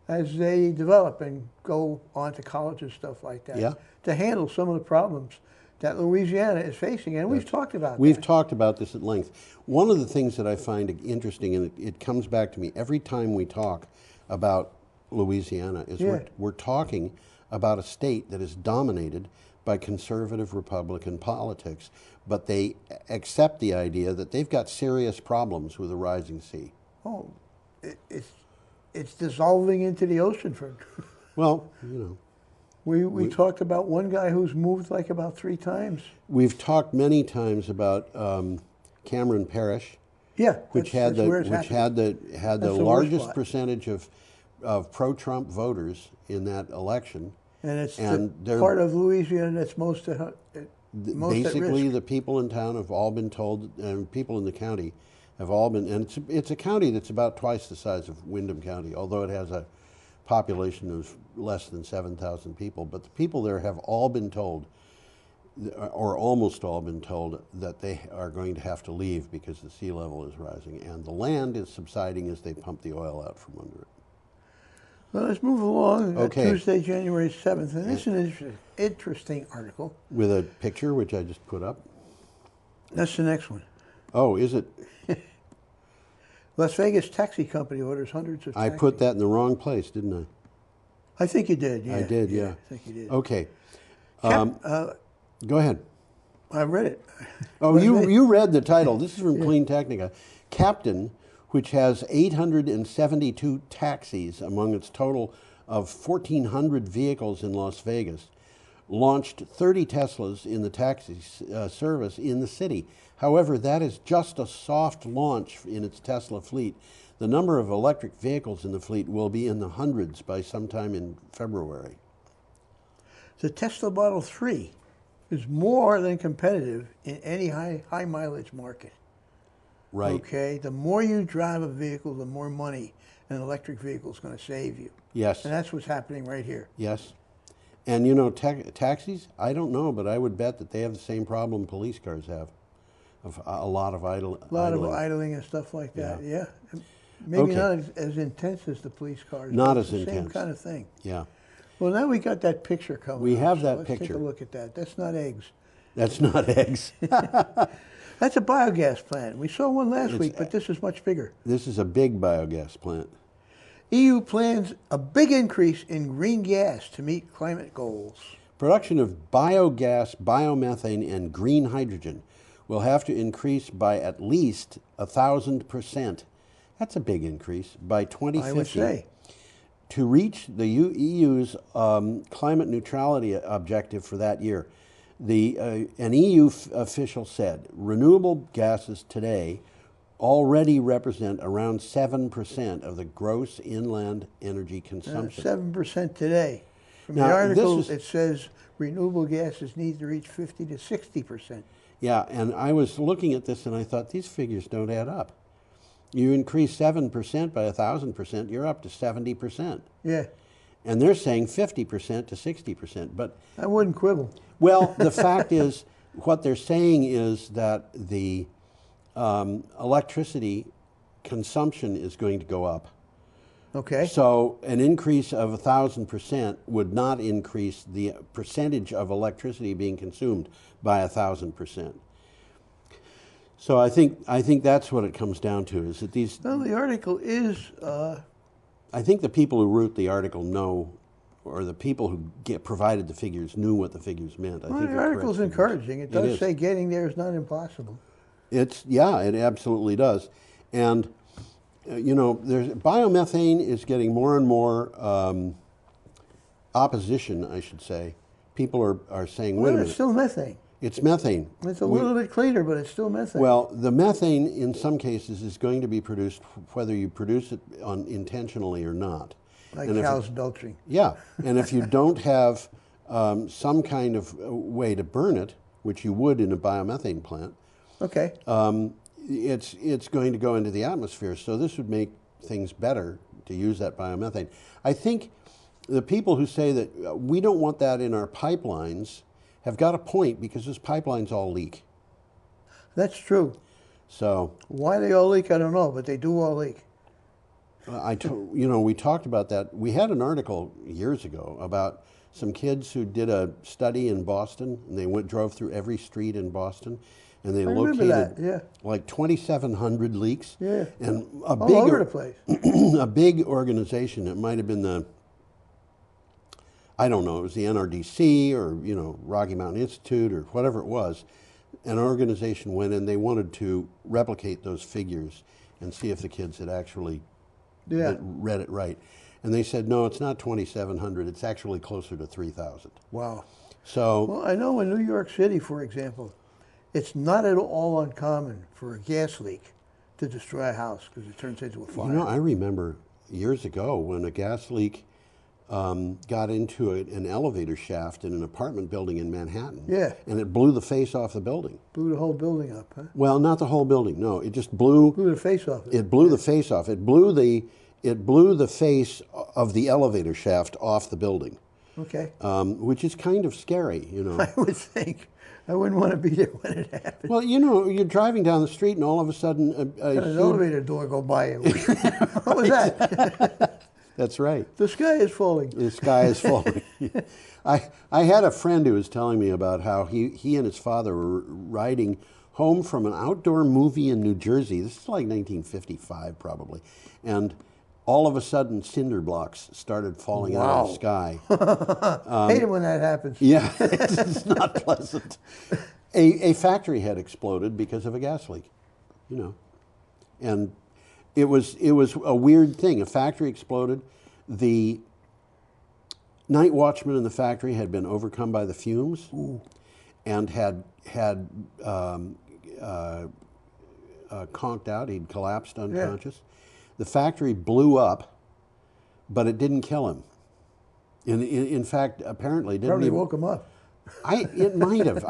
as they develop and go on to college and stuff like that, to handle some of the problems that Louisiana is facing, and we've talked about
We've
that.
talked about this at length. One of the things that I find interesting, and it comes back to me every time we talk about Louisiana, is we're talking about a state that is dominated by conservative Republican politics, but they accept the idea that they've got serious problems with the rising sea.
Oh, it's dissolving into the ocean.
Well, you know.
We talked about one guy who's moved like about 3 times.
We've talked many times about Cameron Parish,
Yeah,
which had the largest percentage of pro-Trump voters in that election.
And it's the part of Louisiana that's most at
basically
risk.
the people in town have all been told, and people in the county have all been, and it's a county that's about twice the size of Windham County, although it has a population of less than 7,000 people. But the people there have all been told, or almost all been told, that they are going to have to leave because the sea level is rising and the land is subsiding as they pump the oil out from under it.
Well, let's move along.
Okay.
Tuesday, January 7th, and this is an interesting article.
With a picture, which I just put up.
That's the next one.
Oh, is it?
Las Vegas taxi company orders hundreds of
I
taxis.
put that in the wrong place, didn't I?
I think you did, yeah.
I did, yeah.
I think you did.
Okay. Go ahead.
I read it.
Oh, you read the title. This is from Clean Technica. Captain, which has 872 taxis among its total of 1,400 vehicles in Las Vegas, launched 30 Teslas in the taxi service in the city. However, that is just a soft launch in its Tesla fleet. The number of electric vehicles in the fleet will be in the hundreds by sometime in February.
The Tesla Model 3 is more than competitive in any high mileage market.
Right.
Okay, the more you drive a vehicle, the more money an electric vehicle is going to save you.
Yes.
And that's what's happening right here.
Yes. And you know, taxis, I don't know, but I would bet that they have the same problem police cars have, of a lot of idling.
A lot of idling and stuff like that, yeah. Maybe not as intense as the police cars.
Not
but
as
it's the
intense.
same kind of thing.
Yeah.
Well, now we got that picture coming
We
up,
have
so
that
let's
picture.
Take a look at that. That's not eggs.
That's not eggs.
That's a biogas plant. We saw one last week, but this is much bigger.
This is a big biogas plant.
EU plans a big increase in green gas to meet climate goals.
Production of biogas, biomethane, and green hydrogen will have to increase by at least 1,000%. That's a big increase by 2050.
I would say.
To reach the EU's climate neutrality objective for that year. An EU official said renewable gases today already represent around 7% of the gross inland energy consumption.
7% today. From
Now,
the article, it says renewable gases need to reach 50 to 60%.
Yeah, and I was looking at this and I thought these figures don't add up. You increase 7% by 1,000%, you're up to 70%.
Yeah.
And they're saying 50% to 60%. But
I wouldn't quibble.
Well, the fact is, what they're saying is that the electricity consumption is going to go up.
Okay.
So an increase of 1,000% would not increase the percentage of electricity being consumed by 1,000%. So I think that's what it comes down to, is that these...
Well, the article is...
I think the people who wrote the article know, or the people who provided the figures knew what the figures meant.
Well, the article's encouraging. It does say getting there is not impossible.
Yeah, it absolutely does. And, you know, biomethane is getting more and more opposition, I should say. People are saying, wait a minute.
It's still methane.
It's methane.
It's a little bit cleaner, but it's still methane.
Well, the methane in some cases is going to be produced whether you produce it intentionally or not.
Like cows belching.
Yeah, and if you don't have some kind of way to burn it, which you would in a biomethane plant,
okay,
it's going to go into the atmosphere. So this would make things better to use that biomethane. I think the people who say that we don't want that in our pipelines have got a point, because those pipelines all leak.
That's true.
So
why they all leak, I don't know, but they do all leak.
You know, we talked about that. We had an article years ago about some kids who did a study in Boston, and they drove through every street in Boston, and they
I remember
located
that, yeah.
like 2,700 leaks.
Yeah.
And a
All
big,
over the place.
a big organization. It might have been the, I don't know, it was the NRDC or, you know, Rocky Mountain Institute or whatever it was. An organization went in, they wanted to replicate those figures and see if the kids had actually read it right. And they said, no, it's not 2,700, it's actually closer to 3,000.
Wow.
So,
well, I know in New York City, for example, it's not at all uncommon for a gas leak to destroy a house because it turns into a fire.
you know, I remember years ago when a gas leak got into an elevator shaft in an apartment building in Manhattan.
Yeah.
And it blew the face off the building.
Blew the whole building up, huh?
Well, not the whole building. No, it just blew
the face off.
It blew the face off. It blew the face of the elevator shaft off the building.
Okay.
Which is kind of scary, you know.
I would think. I wouldn't want to be there when it happened.
Well, you know, you're driving down the street and all of a sudden
an elevator door go by you. What was that?
That's right.
The sky is falling.
The sky is falling. I had a friend who was telling me about how he and his father were riding home from an outdoor movie in New Jersey. This is like 1955 probably. And all of a sudden cinder blocks started falling out of the sky.
Hate it when that happens.
Yeah, it's not pleasant. A factory had exploded because of a gas leak, you know. And it was a weird thing. A factory exploded. The night watchman in the factory had been overcome by the fumes.
Ooh.
And had conked out. He'd collapsed unconscious. Yeah. The factory blew up, but it didn't kill him. In fact, apparently, didn't
probably
even,
woke him up.
It might have.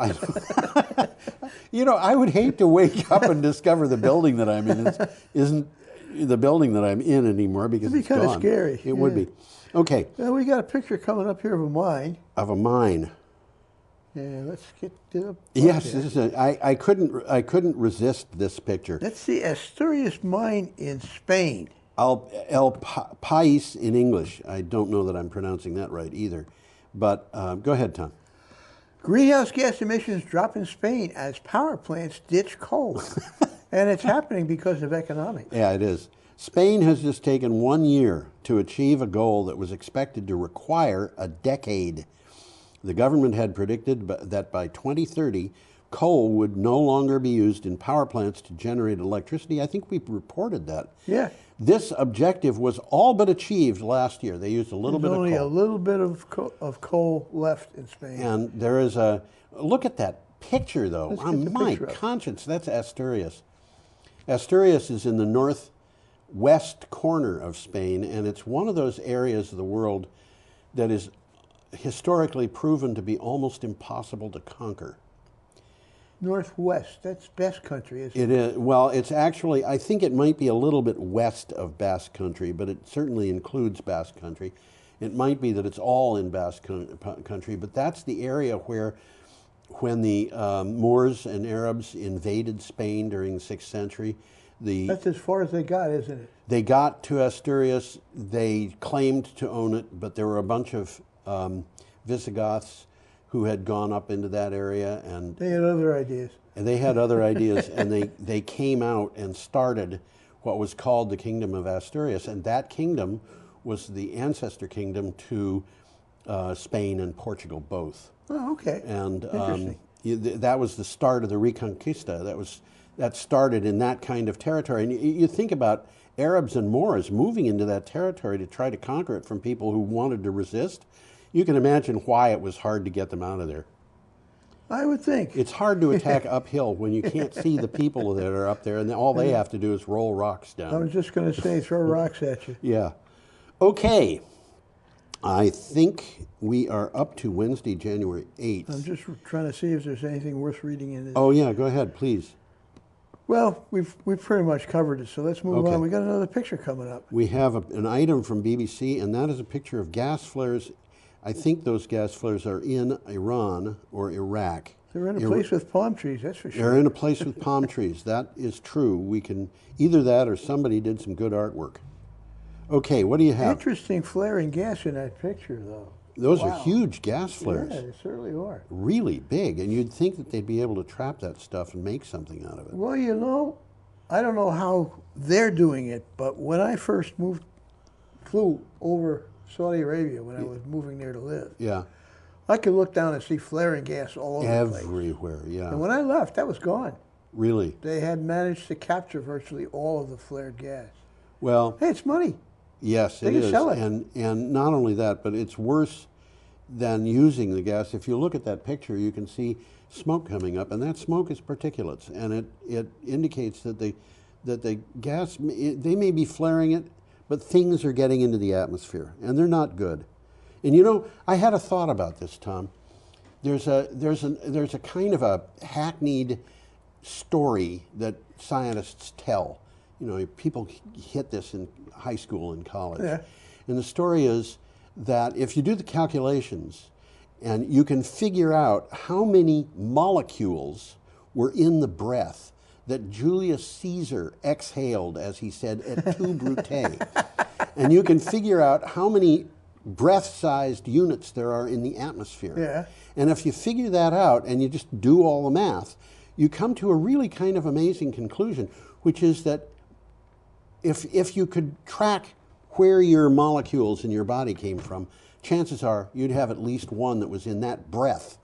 You know, I would hate to wake up and discover the building that I'm in isn't the building that I'm in anymore because
It'd be kind of scary.
It would be. Okay.
Well, we got a picture coming up here of a mine.
Of a mine.
Yeah, let's get to the.
Yes, this is I couldn't resist this picture.
That's the Asturias mine in Spain.
El País in English. I don't know that I'm pronouncing that right either. But go ahead, Tom.
Greenhouse gas emissions drop in Spain as power plants ditch coal. And it's happening because of economics.
Yeah, it is. Spain has just taken 1 year to achieve a goal that was expected to require a decade. The government had predicted that by 2030, coal would no longer be used in power plants to generate electricity. I think we reported that.
Yeah.
This objective was all but achieved last year. They used a little bit of coal.
There's only a little bit of coal left in Spain.
And there is look at that picture, though. My conscience, that's Asturias. Asturias is in the northwest corner of Spain, and it's one of those areas of the world that is historically proven to be almost impossible to conquer.
Northwest, that's Basque Country, isn't it?
It is. Well, it's actually, I think it might be a little bit west of Basque Country, but it certainly includes Basque Country. It might be that it's all in Basque Country, but that's the area where, when the Moors and Arabs invaded Spain during the 6th century,
that's as far as they got, isn't it?
They got to Asturias, they claimed to own it, but there were a bunch of Visigoths who had gone up into that area, and
they had other ideas.
And they had other ideas, and they came out and started what was called the Kingdom of Asturias, and that kingdom was the ancestor kingdom to Spain and Portugal both.
Oh, okay.
And
interesting.
That was the start of the Reconquista. That started in that kind of territory, and you think about Arabs and Moors moving into that territory to try to conquer it from people who wanted to resist. You can imagine why it was hard to get them out of there.
I would think.
It's hard to attack uphill when you can't see the people that are up there, and all they have to do is roll rocks down.
I was just going to say, throw rocks at you.
Yeah. Okay. I think we are up to Wednesday, January 8th.
I'm just trying to see if there's anything worth reading in this.
Oh, yeah, go ahead, please.
Well, we've pretty much covered it, so let's move on. We got another picture coming up.
We have an item from BBC, and that is a picture of gas flares. I think those gas flares are in Iran or Iraq.
They're in a place with palm trees, that's for sure.
They're in a place with palm trees. That is true. We can either that or somebody did some good artwork. Okay, what do you have?
Interesting flaring gas in that picture, though.
Those are
Wow.
huge gas flares.
Yeah, they certainly are.
Really big, and you'd think that they'd be able to trap that stuff and make something out of it.
Well, you know, I don't know how they're doing it, but when I first flew over Saudi Arabia when I was moving there to live,
Yeah,
I could look down and see flaring gas all over the place.
everywhere. Yeah,
And when I left, that was gone.
really.
They had managed to capture virtually all of the flared gas.
Well,
Hey, it's money.
yes,
They
it
can
is,
sell it.
and not only that, but it's worse than using the gas. If you look at that picture, you can see smoke coming up, and that smoke is particulates, and it indicates that the gas, they may be flaring it, but things are getting into the atmosphere, and they're not good. And you know, I had a thought about this, Tom. There's a kind of a hackneyed story that scientists tell. You know, people hit this in high school and college.
Yeah.
And the story is that if you do the calculations and you can figure out how many molecules were in the breath that Julius Caesar exhaled, as he said, et tu, Brute, and you can figure out how many breath-sized units there are in the atmosphere.
Yeah.
And if you figure that out and you just do all the math, you come to a really kind of amazing conclusion, which is that if you could track where your molecules in your body came from, chances are you'd have at least one that was in that breath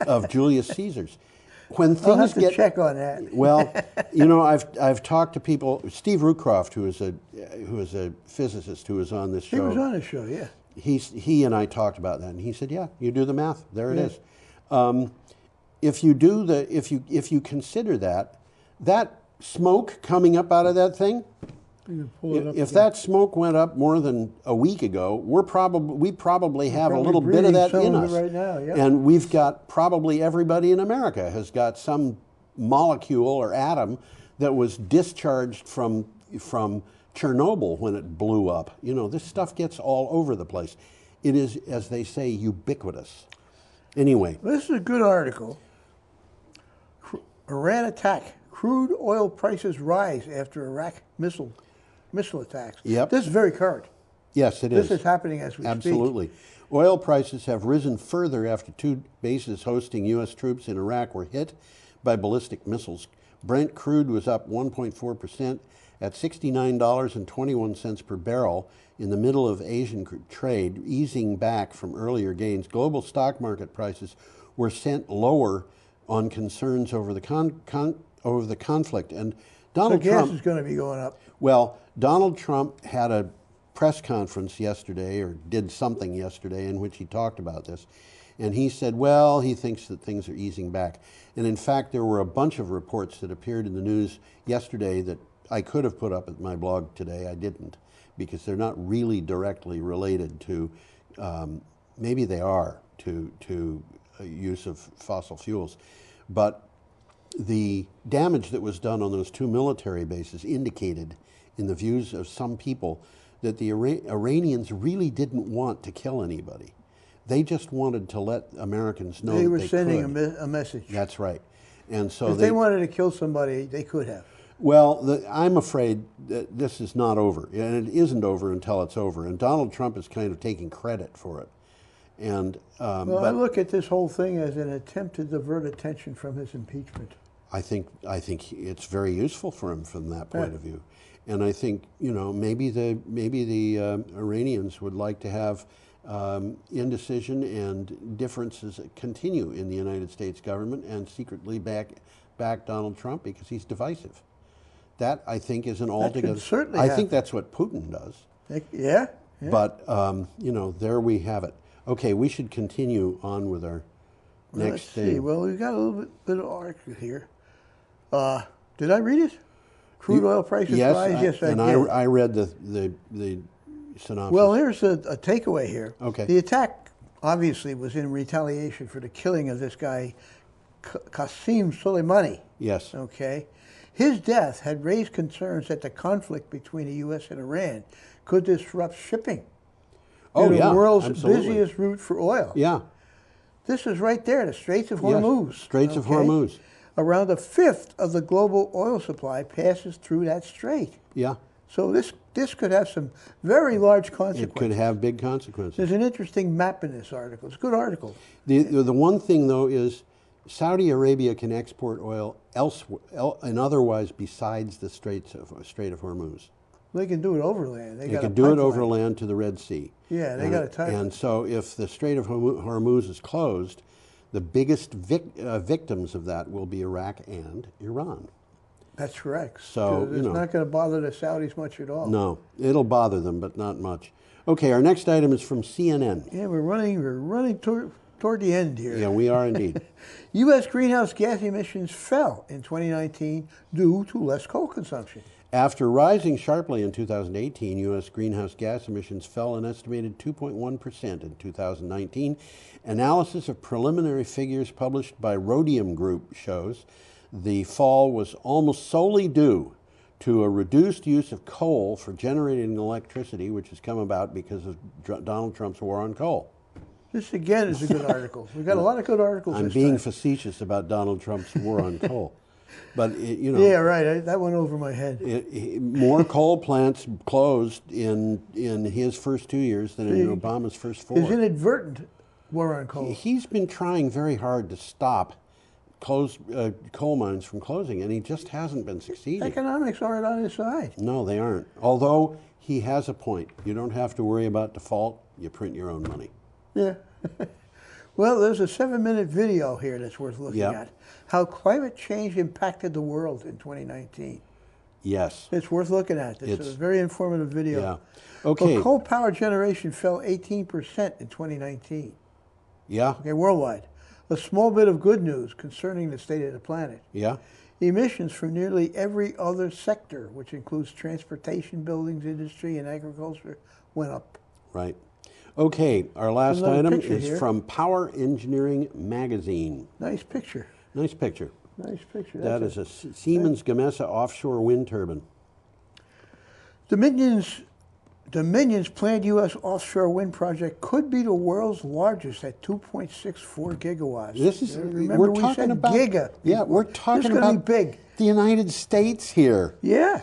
of Julius Caesar's. When things
I'll have to
get
check on that.
well, you know, I've talked to people. Steve Rucroft, who is a physicist who was on this show.
He was on the show, yeah.
He and I talked about that, and he said, "Yeah, you do the math. There it
Yeah.
is. If you consider that smoke coming up out of that thing,
You can pull it up
if
again.
that smoke went up more than a week ago, we probably have a little bit of
breathing
that
some
in
of
us.
it right now, yeah.
And we've got probably everybody in America has got some molecule or atom that was discharged from Chernobyl when it blew up. You know, this stuff gets all over the place. It is, as they say, ubiquitous. Anyway.
This is a good article. Iran attack. Crude oil prices rise after Iraq missile attacks.
Yep.
This is very current.
Yes, it is.
This is happening as we speak.
Absolutely. Oil prices have risen further after two bases hosting U.S. troops in Iraq were hit by ballistic missiles. Brent crude was up 1.4% at $69.21 per barrel in the middle of Asian trade, easing back from earlier gains. Global stock market prices were sent lower on concerns over the conflict. And Donald
so gas
Trump
is going to be going up.
Well, Donald Trump had a press conference yesterday, or did something yesterday, in which he talked about this. And he said, well, he thinks that things are easing back. And in fact, there were a bunch of reports that appeared in the news yesterday that I could have put up at my blog today. I didn't, because they're not really directly related to, maybe they are, to use of fossil fuels. But the damage that was done on those two military bases indicated, in the views of some people, that the Iranians really didn't want to kill anybody. They just wanted to let Americans know
They were
that
sending
could.
a message.
That's right. And so
if they wanted to kill somebody, they could have.
Well, I'm afraid that this is not over, and it isn't over until it's over. And Donald Trump is kind of taking credit for it. And
well, I look at this whole thing as an attempt to divert attention from his impeachment.
I think it's very useful for him from that point of view. And I think, you know, maybe the Iranians would like to have indecision and differences continue in the United States government and secretly back Donald Trump because he's divisive. That, I think, is an altogether.
That could certainly
I
happen.
think that's what Putin does.
Yeah.
But you know, there we have it. Okay, we should continue on with our next thing.
Let's see. Well, we've got a little bit of article here. Did I read it? Crude oil prices rise? Yes, I did.
I read the synopsis.
Well, here's a takeaway here.
Okay.
The attack obviously was in retaliation for the killing of this guy, Qasem Soleimani.
Yes.
Okay. His death had raised concerns that the conflict between the U.S. and Iran could disrupt shipping.
Oh, yeah,
the world's
absolutely.
busiest route for oil.
Yeah.
This is right there, the Straits of Hormuz.
Yes, Straits of Hormuz.
Around a fifth of the global oil supply passes through that strait.
Yeah.
So this could have some very large consequences.
It could have big consequences.
There's an interesting map in this article. It's a good article.
The one thing, though, is Saudi Arabia can export oil elsewhere and otherwise besides the Strait of Hormuz.
They can do it overland.
They can do it overland to the Red Sea.
Yeah, they got a timeline.
And so if the Strait of Hormuz is closed, the biggest victims of that will be Iraq and Iran.
That's correct.
So,
it's not going to bother the Saudis much at all.
No, it'll bother them, but not much. Okay, our next item is from CNN.
Yeah, we're running toward the end here.
Yeah, we are indeed.
U.S. greenhouse gas emissions fell in 2019 due to less coal consumption.
After rising sharply in 2018, U.S. greenhouse gas emissions fell an estimated 2.1% in 2019. Analysis of preliminary figures published by Rhodium Group shows the fall was almost solely due to a reduced use of coal for generating electricity, which has come about because of Donald Trump's war on coal.
This, again, is a good article. We've got a lot of good articles.
I'm being facetious about Donald Trump's war on coal. But,
Yeah, right. That went over my head.
More coal plants closed in his first 2 years than in Obama's first 4.
His inadvertent war on coal.
He's been trying very hard to stop coal mines from closing, and he just hasn't been succeeding.
Economics aren't on his side.
No, they aren't. Although he has a point. You don't have to worry about default. You print your own money.
Yeah. Well, there's a 7-minute video here that's worth looking at. How climate change impacted the world in 2019.
Yes.
It's worth looking at. It's a very informative video.
Yeah. Okay.
Well, coal power generation fell 18% in 2019.
Yeah.
Okay, worldwide. A small bit of good news concerning the state of the planet.
Yeah.
Emissions from nearly every other sector, which includes transportation, buildings, industry, and agriculture, went up.
Right. Okay, our last item is
here
from Power Engineering Magazine.
Nice picture.
Nice picture.
Nice picture.
That is a Siemens Gamesa offshore wind turbine.
Dominion's planned U.S. offshore wind project could be the world's largest at 2.64 gigawatts.
This is
Remember we said giga.
Yeah, we're talking
This is gonna
about
be big.
The United States here.
Yeah.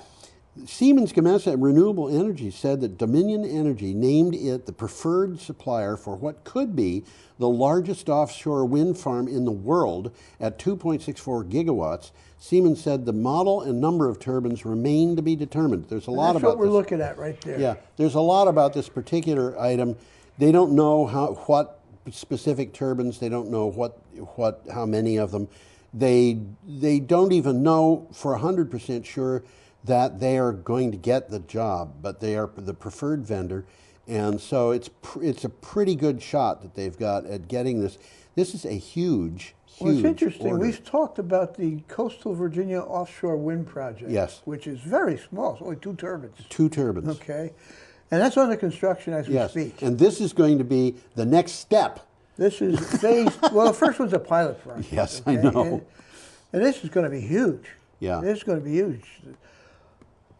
Siemens Gamesa Renewable Energy said that Dominion Energy named it the preferred supplier for what could be the largest offshore wind farm in the world at 2.64 gigawatts. Siemens said the model and number of turbines remain to be determined. There's a lot about this.
That's what we're looking at right there.
Yeah, there's a lot about this particular item. They don't know what specific turbines. They don't know how many of them. They don't even know for 100% sure that they are going to get the job, but they are the preferred vendor, and so it's a pretty good shot that they've got at getting this. This is a huge
Well, it's interesting.
order.
We've talked about the Coastal Virginia offshore wind project.
Yes.
Which is very small. It's only 2 turbines.
2 turbines.
Okay. And that's under construction as we
Yes,
speak.
and this is going to be the next step.
This is phase, well, the first one's a pilot project.
Yes, I
okay?
know.
And this is going to be huge.
Yeah.
This is going to be huge.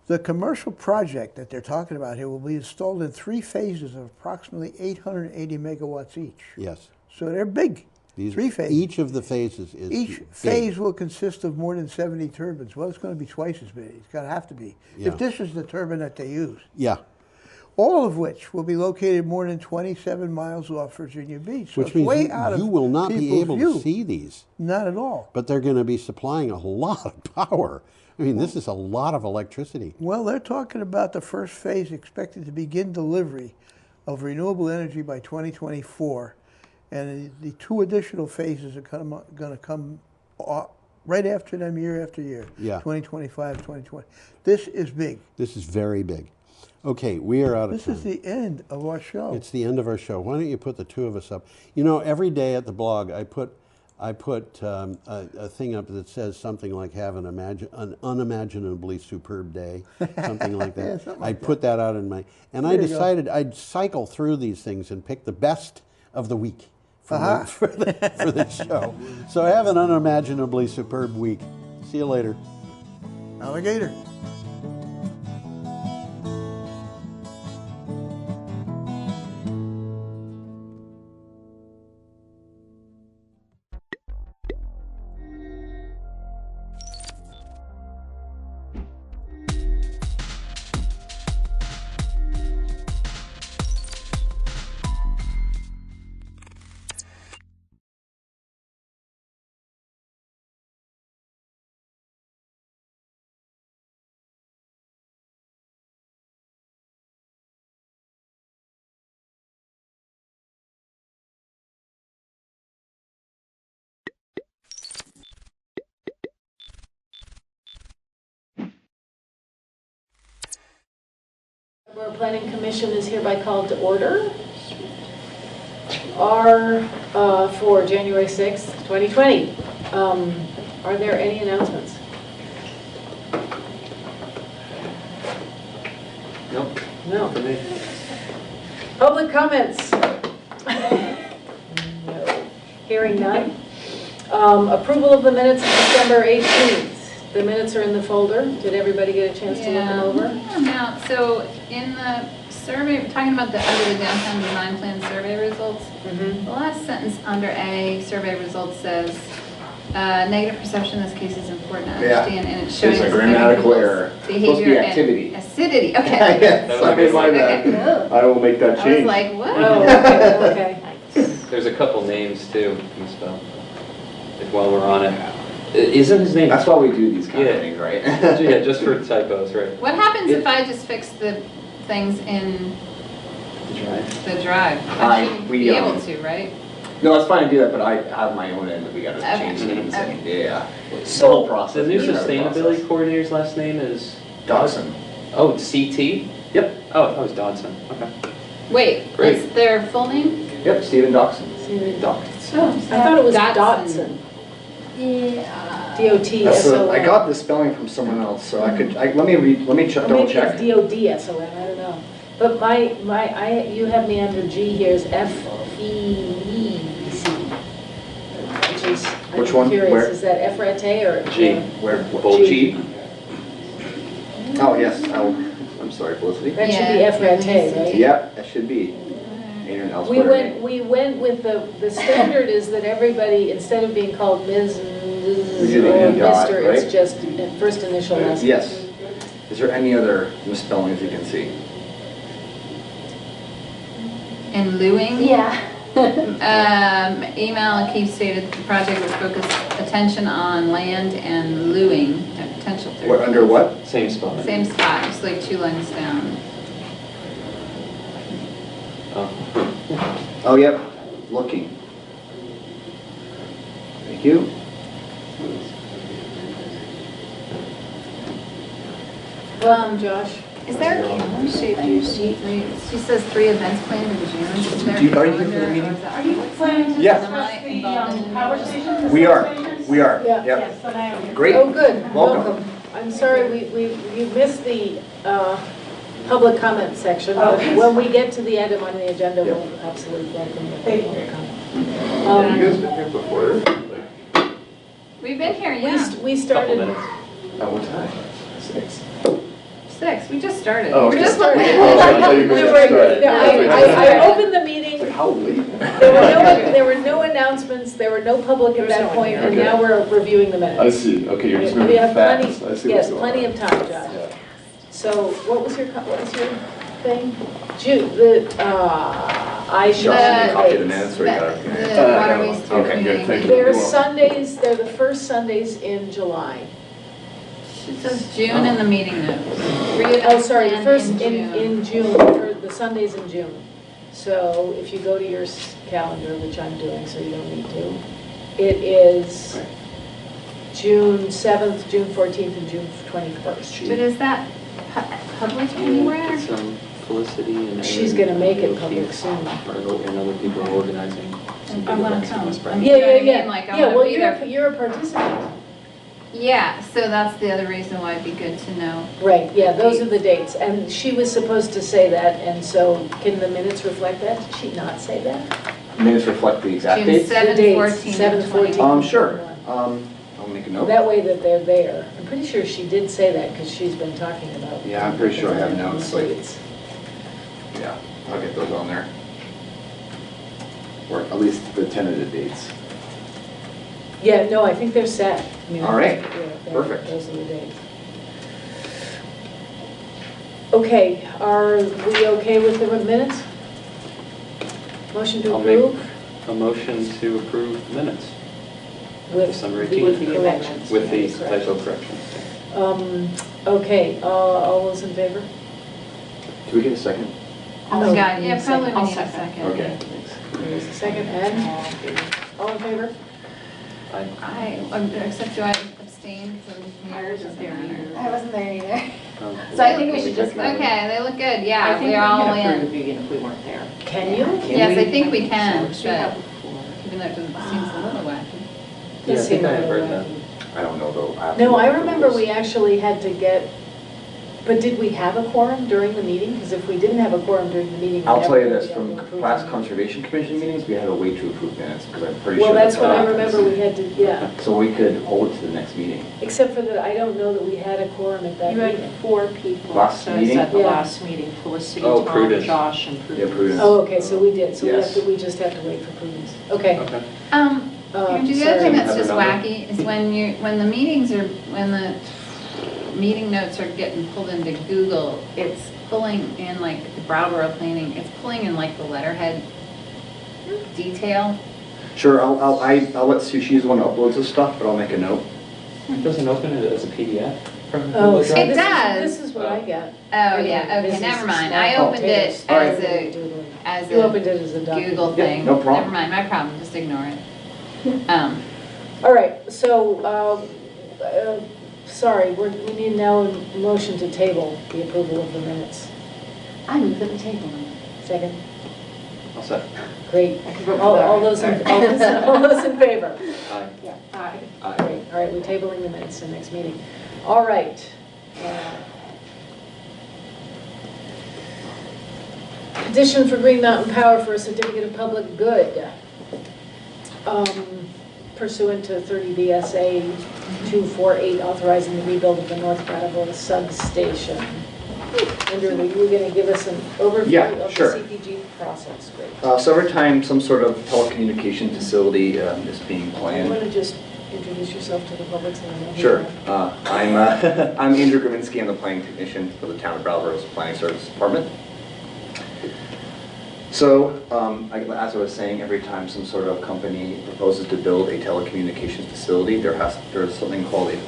The commercial project that they're talking about here will be installed in 3 phases of approximately 880 megawatts each.
Yes.
So they're big. 3 phases.
Each of the phases is
Each
big.
phase will consist of more than 70 turbines. Well, it's going to be twice as big. It's going to have to be.
Yeah.
If this is the turbine that they use.
Yeah.
All of which will be located more than 27 miles off Virginia Beach. So
Which
it's
means
way out of
you will not be
people's
able
view.
to see these.
Not at all.
But they're going to be supplying a lot of power. I mean, this is a lot of electricity.
Well, they're talking about the first phase expected to begin delivery of renewable energy by 2024. And the 2 additional phases are going to come right after them year after year.
Yeah.
2025, 2020. This is big.
This is very big. Okay, we are out of time.
This is the end of our show.
It's the end of our show. Why don't you put the 2 of us up? You know, every day at the blog, I put a thing up that says something like "Have an unimaginably superb day," something like that.
Yeah, something like
I put that out in my, and I
There you go.
decided I'd cycle through these things and pick the best of the week for the show. So have an unimaginably superb week. See you later.
Alligator.
Planning Commission is hereby called to order. For January 6th, 2020. Are there any announcements?
Nope.
No.
For me.
Public comments? No. Hearing none. Approval of the minutes of December 18th. The minutes are in the folder. Did everybody get a chance to look them over?
Now, so in the survey, talking about the under the downtown design plan survey results, the last sentence under A, survey results says, negative perception in this case is important to understand, and it's showing
It's a grammatical error. It's supposed to be
behavior
activity.
and acidity. Okay.
Yes, I will make that
I
change.
was like, what?
Oh, okay.
There's a couple names too, misspelled. If while we're on it. Isn't his name? That's why we do these kind of things, right? Yeah, just for typos, right?
What happens if I just fix the things in
The drive.
the drive? I should be able to, right?
No, it's fine to do that, but I have my own end that we gotta change names.
Okay.
Yeah.
So,
the whole process.
The new
is a
sustainability
process.
coordinator's last name is?
Dodson.
Oh, CT? Yep. Oh, that was Dodson. Okay.
Wait,
Great.
what's their full name?
Yep, Stephen Dodson.
Oh,
I thought it was
Dotson.
Dotson.
Yeah.
D-O-T-S-O-N.
I got the spelling from someone else, so let me double check.
Maybe it's D-O-D-S-O-N, I don't know. But you have me under G here is F-E-E-C. Which is,
Which
I'm
one?
curious,
Where?
is that F-R-A-T or?
G. Where? Bold
G.
G? Oh, yes, I'm sorry, Felicity.
That should be F-R-A-T, right?
Yep, that should be.
We went with the standard is that everybody, instead of being called Ms.
We do the
or
E dot,
Mr.,
right?
it's just first initial last name.
Yes. Is there any other misspellings you can see?
And Lewing?
Yeah.
Email Keith stated the project was focused attention on land and Lewing at potential third.
What, under what?
Same spelling.
Same spot, just like 2 lines down.
Oh.
Oh, yep, looking. Thank you.
Welcome, Josh.
Is there a calendar sheet? She says 3 events planned in June. Is there a
Are you here for
calendar,
the
or
meeting?
is that-
Are you planning to
Yes.
discuss the power station?
We are. We are.
Yeah.
Yep.
Yes, then I am here.
Great.
Oh, good,
Welcome.
welcome. I'm sorry, you missed the public comment section, but
Okay.
when we get to the item on the agenda,
Yep.
we'll absolutely welcome the
Thank
public
you.
comment.
Have you guys been here before?
We've been here,
We
yeah.
st- We
Couple
started,
minutes.
At what time? 6.
6, we just started.
Oh,
We're
okay.
just
Oh, I
started.
thought you meant
No,
to start.
no, I opened the meeting,
Like, how late?
there were no announcements, there were no public at that point, and
Okay.
now we're reviewing the minutes.
I see. Okay, you're just
We
moving
have
fast.
plenty-
I see
Yes,
what's going
plenty
on.
of time, Josh.
Yeah.
So what was your thing? I should.
Josh,
have
did you copy the
dates.
minutes or you got
The
it?
waterways through
Okay, good,
community.
thank you.
They're
You're welcome.
Sundays, they're the first Sundays in July.
It says June in the meeting notes.
Oh, sorry, the
Reevent
first
in
in June, or the Sundays in June. So if you go to your calendar, which I'm doing, so you don't need to, it is June 7th, June 14th, and June 21st.
But is that public anywhere?
It's Felicity and.
She's
Aaron
gonna make it
and
public
Keith
soon.
And other people are organizing. some
I'm
big
gonna
events in
come.
West
I'm-
Branch.
Yeah,
You know what I
yeah,
mean? Like, I
yeah.
wanna
Well,
be there.
you're a participant.
Yeah, so that's the other reason why it'd be good to know.
Right, yeah, those are the dates, and she was supposed to say that, and so can the minutes reflect that? Did she not say that?
Minutes reflect the exact
June
dates?
7th,
The dates,
14th,
7th,
and 21st.
14th.
Sure. I'll make a note.
That way that they're there. I'm pretty sure she did say that, because she's been talking about.
Yeah, I'm pretty sure I have notes, like-
dates.
Yeah, I'll get those on there. Or at least the tentative dates.
Yeah, no, I think they're set. I mean, I
All right.
think, yeah,
Perfect.
Those are the dates. Okay, are we okay with the minutes? Motion to
I'll make
approve
a motion to approve the minutes.
with
December
the
18th.
corrections.
With the
Yeah, corrections.
typo correction.
Okay, all those in favor?
Do we get a second?
Oh
No,
my God,
need
yeah,
a second.
probably we need a second.
Okay, thanks.
There's a second, and all in favor?
Except do I abstain from here? Doesn't matter.
I wasn't there either.
So I think we should just, okay, they look good, yeah, we're all in.
Even if we weren't there.
Can you?
Yes, I think we can,
So, we have
but even though it seems a little wacky.
Yeah, I
Does
think
seem
I
a
have
little
heard that.
wacky.
I don't know though. have to
No,
look
I
at the
remember
rules.
we actually had to get, but did we have a quorum during the meeting? Because if we didn't have a quorum during the meeting. we
I'll
never
tell you
would
this,
be able
from
to approve
past
them.
conservation commission meetings, we had to wait to approve minutes, because I'm pretty
Well,
sure
that's what I
happens.
remember we had to, yeah,
So we could hold it to the next meeting.
except for that I don't know that we had a quorum at that
You had
meeting.
4 people.
Last
so
meeting?
At the
Yeah.
last meeting, Felicity,
Oh,
Tom,
Prudence.
Josh, and Prudence.
Yeah, Prudence.
Oh, okay, so we did, so
Yes.
we just have to wait for Prudence. Okay.
Okay.
The other thing
sorry.
that's
Have
just
your number?
wacky is when the meetings are, when the meeting notes are getting pulled into Google, it's pulling in like the Brattleboro planning, it's pulling in like the letterhead detail.
Sure, I'll let Sue, she's the one that uploads this stuff, but I'll make a note.
It doesn't open it as a PDF from the
Oh,
Google
see,
Drive?
It does.
This is what I got.
Oh, yeah,
This
okay,
is
never mind.
small
I opened it
potatoes.
as a, as
You opened it as a
a
document.
Google
Yep,
thing.
no problem.
Never mind, my problem, just ignore it.
All right, so, sorry, we need now a motion to table the approval of the minutes.
I move at the table.
Second?
I'll set.
Great.
I can vote for
All
that.
those all those in favor?
Aye.
Yeah, aye.
Aye.
Great, all right, we're tabling the minutes to next meeting. All right. Petition for Green Mountain Power for a certificate of public good. Pursuant to 30 VSA 248, authorizing the rebuild of the North Brattleboro substation. Andrew, are you going to give us an overview
Yeah,
of the
sure.
CPG process? Great.
So every time some sort of telecommunication facility is being
You
planned.
want to just introduce yourself to the public so they know who you
Sure.
are?
I'm Andrew Gravinsky. I'm the planning technician for the town of Brattleboro's Planning Services Department. So, as I was saying, every time some sort of company proposes to build a telecommunications facility, there's something called a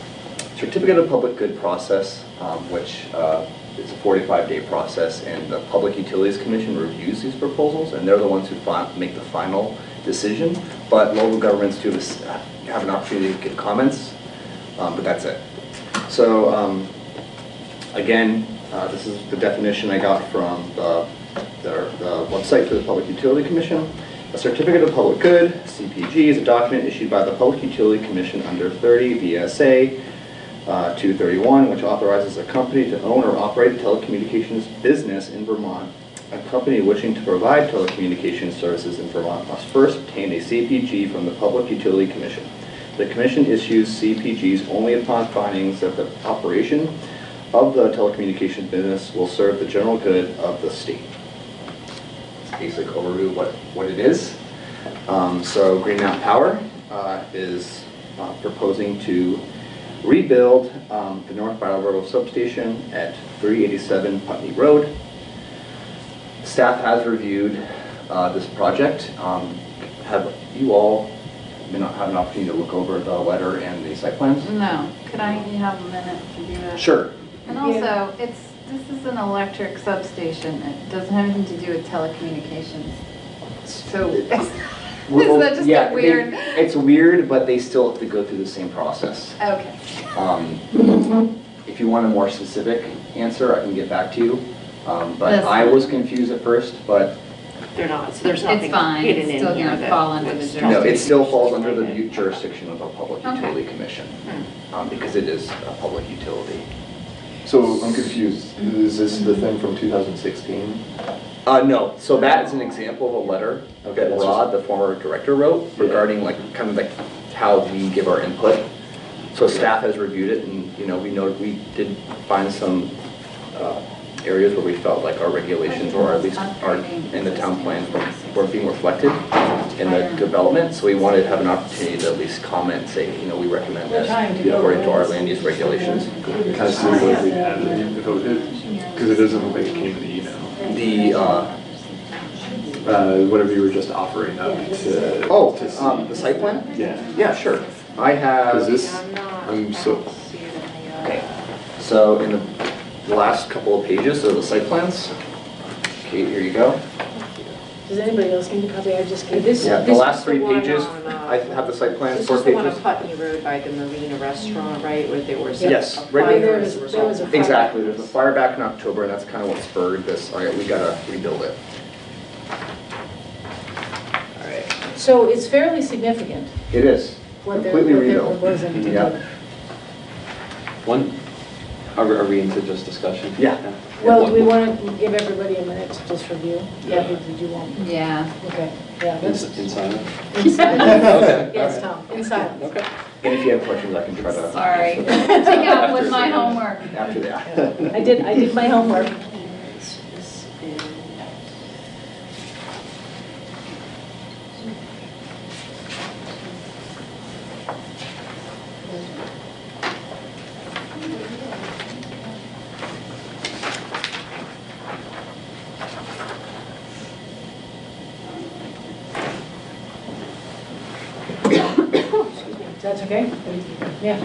certificate of public good process, which is a 45-day process, and the Public Utilities Commission reviews these proposals, and they're the ones who make the final decision. But local governments do have an opportunity to give comments, but that's it. So, again, this is the definition I got from the website for the Public Utility Commission. A certificate of public good, CPG, is a document issued by the Public Utility Commission under 30 VSA 231, which authorizes a company to own or operate a telecommunications business in Vermont. A company wishing to provide telecommunications services in Vermont must first obtain a CPG from the Public Utility Commission. The Commission issues CPGs only upon findings that the operation of the telecommunications business will serve the general good of the state. Basic overview of what it is. So Green Mountain Power is proposing to rebuild the North Brattleboro substation at 387 Putney Road. Staff has reviewed this project. Have you all had an opportunity to look over the letter and the site plans?
No, could I have a minute to do that?
Sure.
And also, this is an electric substation. It doesn't have anything to do with telecommunications. So, does that just get weird?
It's weird, but they still have to go through the same process.
Okay.
If you want a more specific answer, I can get back to you. But
That's
I
fine.
was confused at first, but
They're not, so there's nothing
It's fine,
hidden
it's
in
still
here
gonna
that.
fall under the
that's-
no, it still falls under the
Okay.
jurisdiction of the Public Utility Commission, because it is a public utility.
So I'm confused. Is this the thing from 2016?
No, so that is an example of a letter that
that's
Rod, the former director, wrote regarding kind of how we give our input. So staff has reviewed it, and we did find some areas where we felt like our regulations, or at least in the town plans, weren't being reflected in the development. So we wanted to have an opportunity to at least comment, say, we recommend this according to our land use regulations.
Can I see what we had voted? Because it doesn't look like it came in the email. Whatever you were just offering up to.
Oh,
to see.
the site plan?
Yeah.
Yeah, sure. I have.
Because this, I'm so.
Okay. So in the last couple of pages of the site plans. Okay, here you go.
Does anybody else need a copy? I just gave
This,
Yeah, the
this
last
is
three
the one
pages.
on,
I have the site plan,
This
4
is the one on
pages.
Putney Road by the Marina Restaurant, right, where there was
Yes,
a
right
fire
there
as a result.
Exactly, there's a fire back in October, and that's kind of what spurred this, all right, we gotta rebuild it.
So it's fairly significant,
It is,
what they're
completely rebuilt.
proposing to do.
Yeah.
One, are we into just discussion?
Yeah.
Well, do we want to give everybody a minute to just review? Kathy, did you want?
Yeah.
Okay, yeah,
In
that's.
in silence?
In silence.
Okay.
Yes, Tom, in silence.
Okay.
And if you have questions, I can try to.
Sorry. Take out with my homework.
After that.
I did my homework. That's okay? Yeah.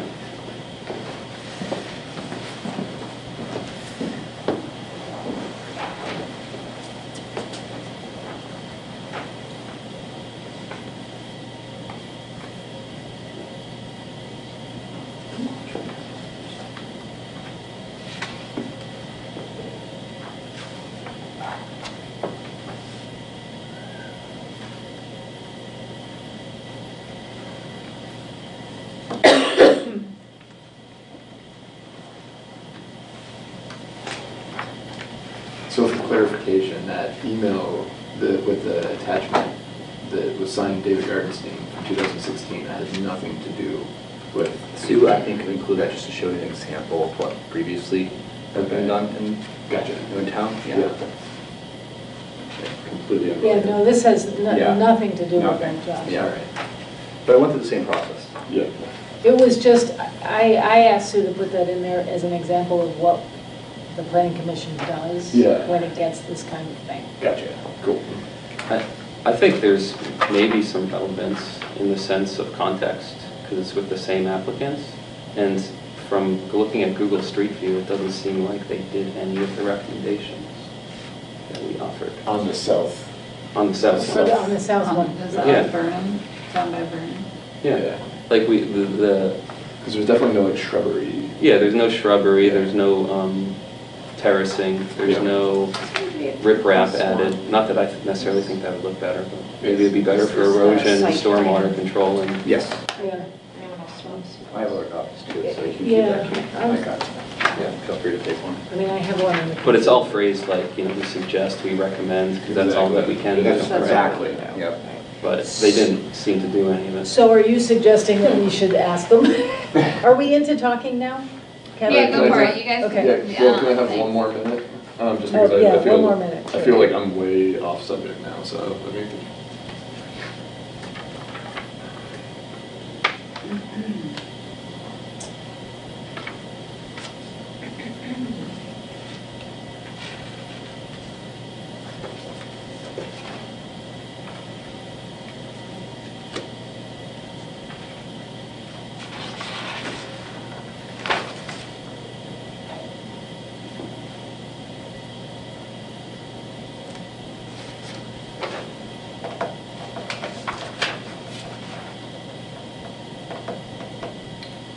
So for clarification, that email with the attachment that was signed David Gartenstein from 2016 has nothing to do with.
Sue, I think, can include that just to show you an example of what previously has been done in, in town. Yeah.
Completely
Yeah,
unrelated.
no, this has
Yeah.
nothing to do with
Nothing.
that job.
Yeah, right. But I went through the same process.
Yeah.
It was just, I asked Sue to put that in there as an example of what the planning commission does
Yeah.
when it gets this kind of thing.
Gotcha, cool.
I think there's maybe some relevance in the sense of context, because it's with the same applicants. And from looking at Google Street View, it doesn't seem like they did any of the recommendations that we offered.
On the south.
On the south
So
side.
on the south one.
Is that
Yeah.
Burnham? Down by Burnham?
Yeah, like the.
Because there's definitely no like shrubbery.
Yeah, there's no shrubbery, there's no terracing, there's no riprap added. Not that I necessarily think that would look better, but maybe it'd be better for erosion, stormwater control, and.
Yes.
Yeah.
I have other copies too, so you can keep
Yeah,
that. I got it. Yeah, feel free to take one.
I mean, I have one in the.
But it's all phrased like, we suggest, we recommend, because that's all that we can do.
That's
right?
exactly, yep.
But they didn't seem to do any of it.
So are you suggesting that we should ask them? Are we into talking now? Kevin?
Yeah, go for it, you guys.
Okay.
Yeah, well, can I have one more minute? Just because
yeah,
I feel,
one more minute,
I
sure.
feel like I'm way off subject now, so I mean.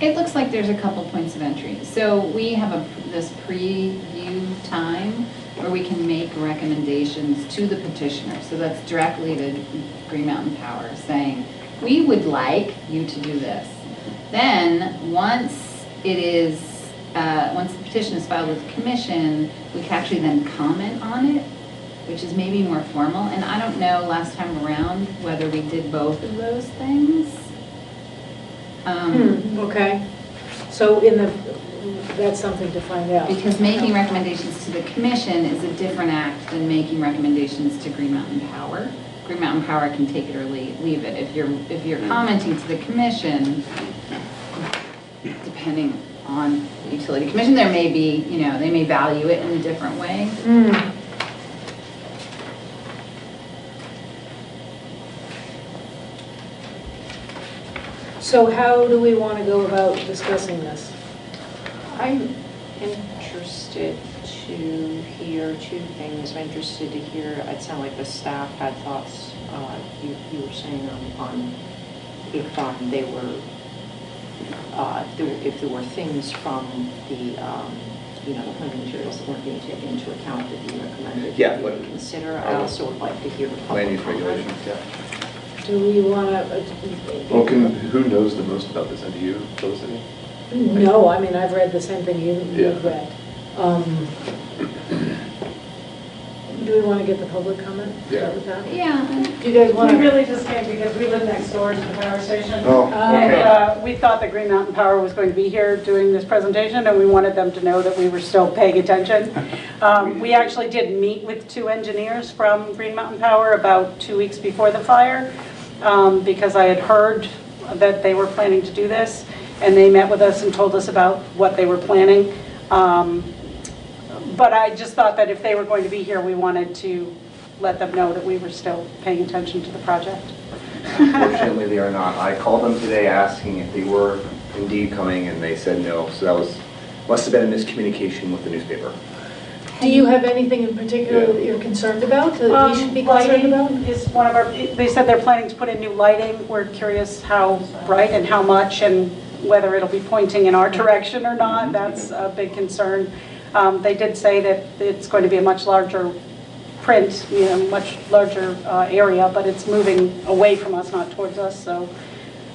It looks like there's a couple points of entry. So we have this preview time where we can make recommendations to the petitioner. So that's directly to Green Mountain Power saying, we would like you to do this. Then, once the petition is filed with the commission, we can actually then comment on it, which is maybe more formal. And I don't know last time around whether we did both of those things.
Okay, so that's something to find out.
Because making recommendations to the commission is a different act than making recommendations to Green Mountain Power. Green Mountain Power can take it or leave it. If you're commenting to the commission, depending on the utility commission, there may be, they may value it in a different way.
So how do we want to go about discussing this?
I'm interested to hear two things. I'm interested to hear, it sounded like the staff had thoughts, you were saying on if they were, if there were things from the, the planning materials that weren't being taken into account that you recommended
Yeah,
you would consider. I also would like to hear the public
Land use
comment.
regulations, yeah.
Do we want to?
Well, who knows the most about this? And do you, Felicity?
No, I mean, I've read the same thing you've read. Do we want to get the public comment?
Yeah.
With that?
Yeah.
Do you guys want
We
to?
really just came because we live next door to the power station.
Oh,
And
okay.
we thought that Green Mountain Power was going to be here doing this presentation, and we wanted them to know that we were still paying attention. We actually did meet with 2 engineers from Green Mountain Power about 2 weeks before the fire, because I had heard that they were planning to do this, and they met with us and told us about what they were planning. But I just thought that if they were going to be here, we wanted to let them know that we were still paying attention to the project.
Unfortunately, they are not. I called them today asking if they were indeed coming, and they said no. So that must have been a miscommunication with the newspaper.
Do you have anything in particular that you're concerned about, that we should be concerned about?
Lighting is one of our, they said they're planning to put in new lighting. We're curious how bright and how much, and whether it'll be pointing in our direction or not. That's a big concern. They did say that it's going to be a much larger print, much larger area, but it's moving away from us, not towards us. So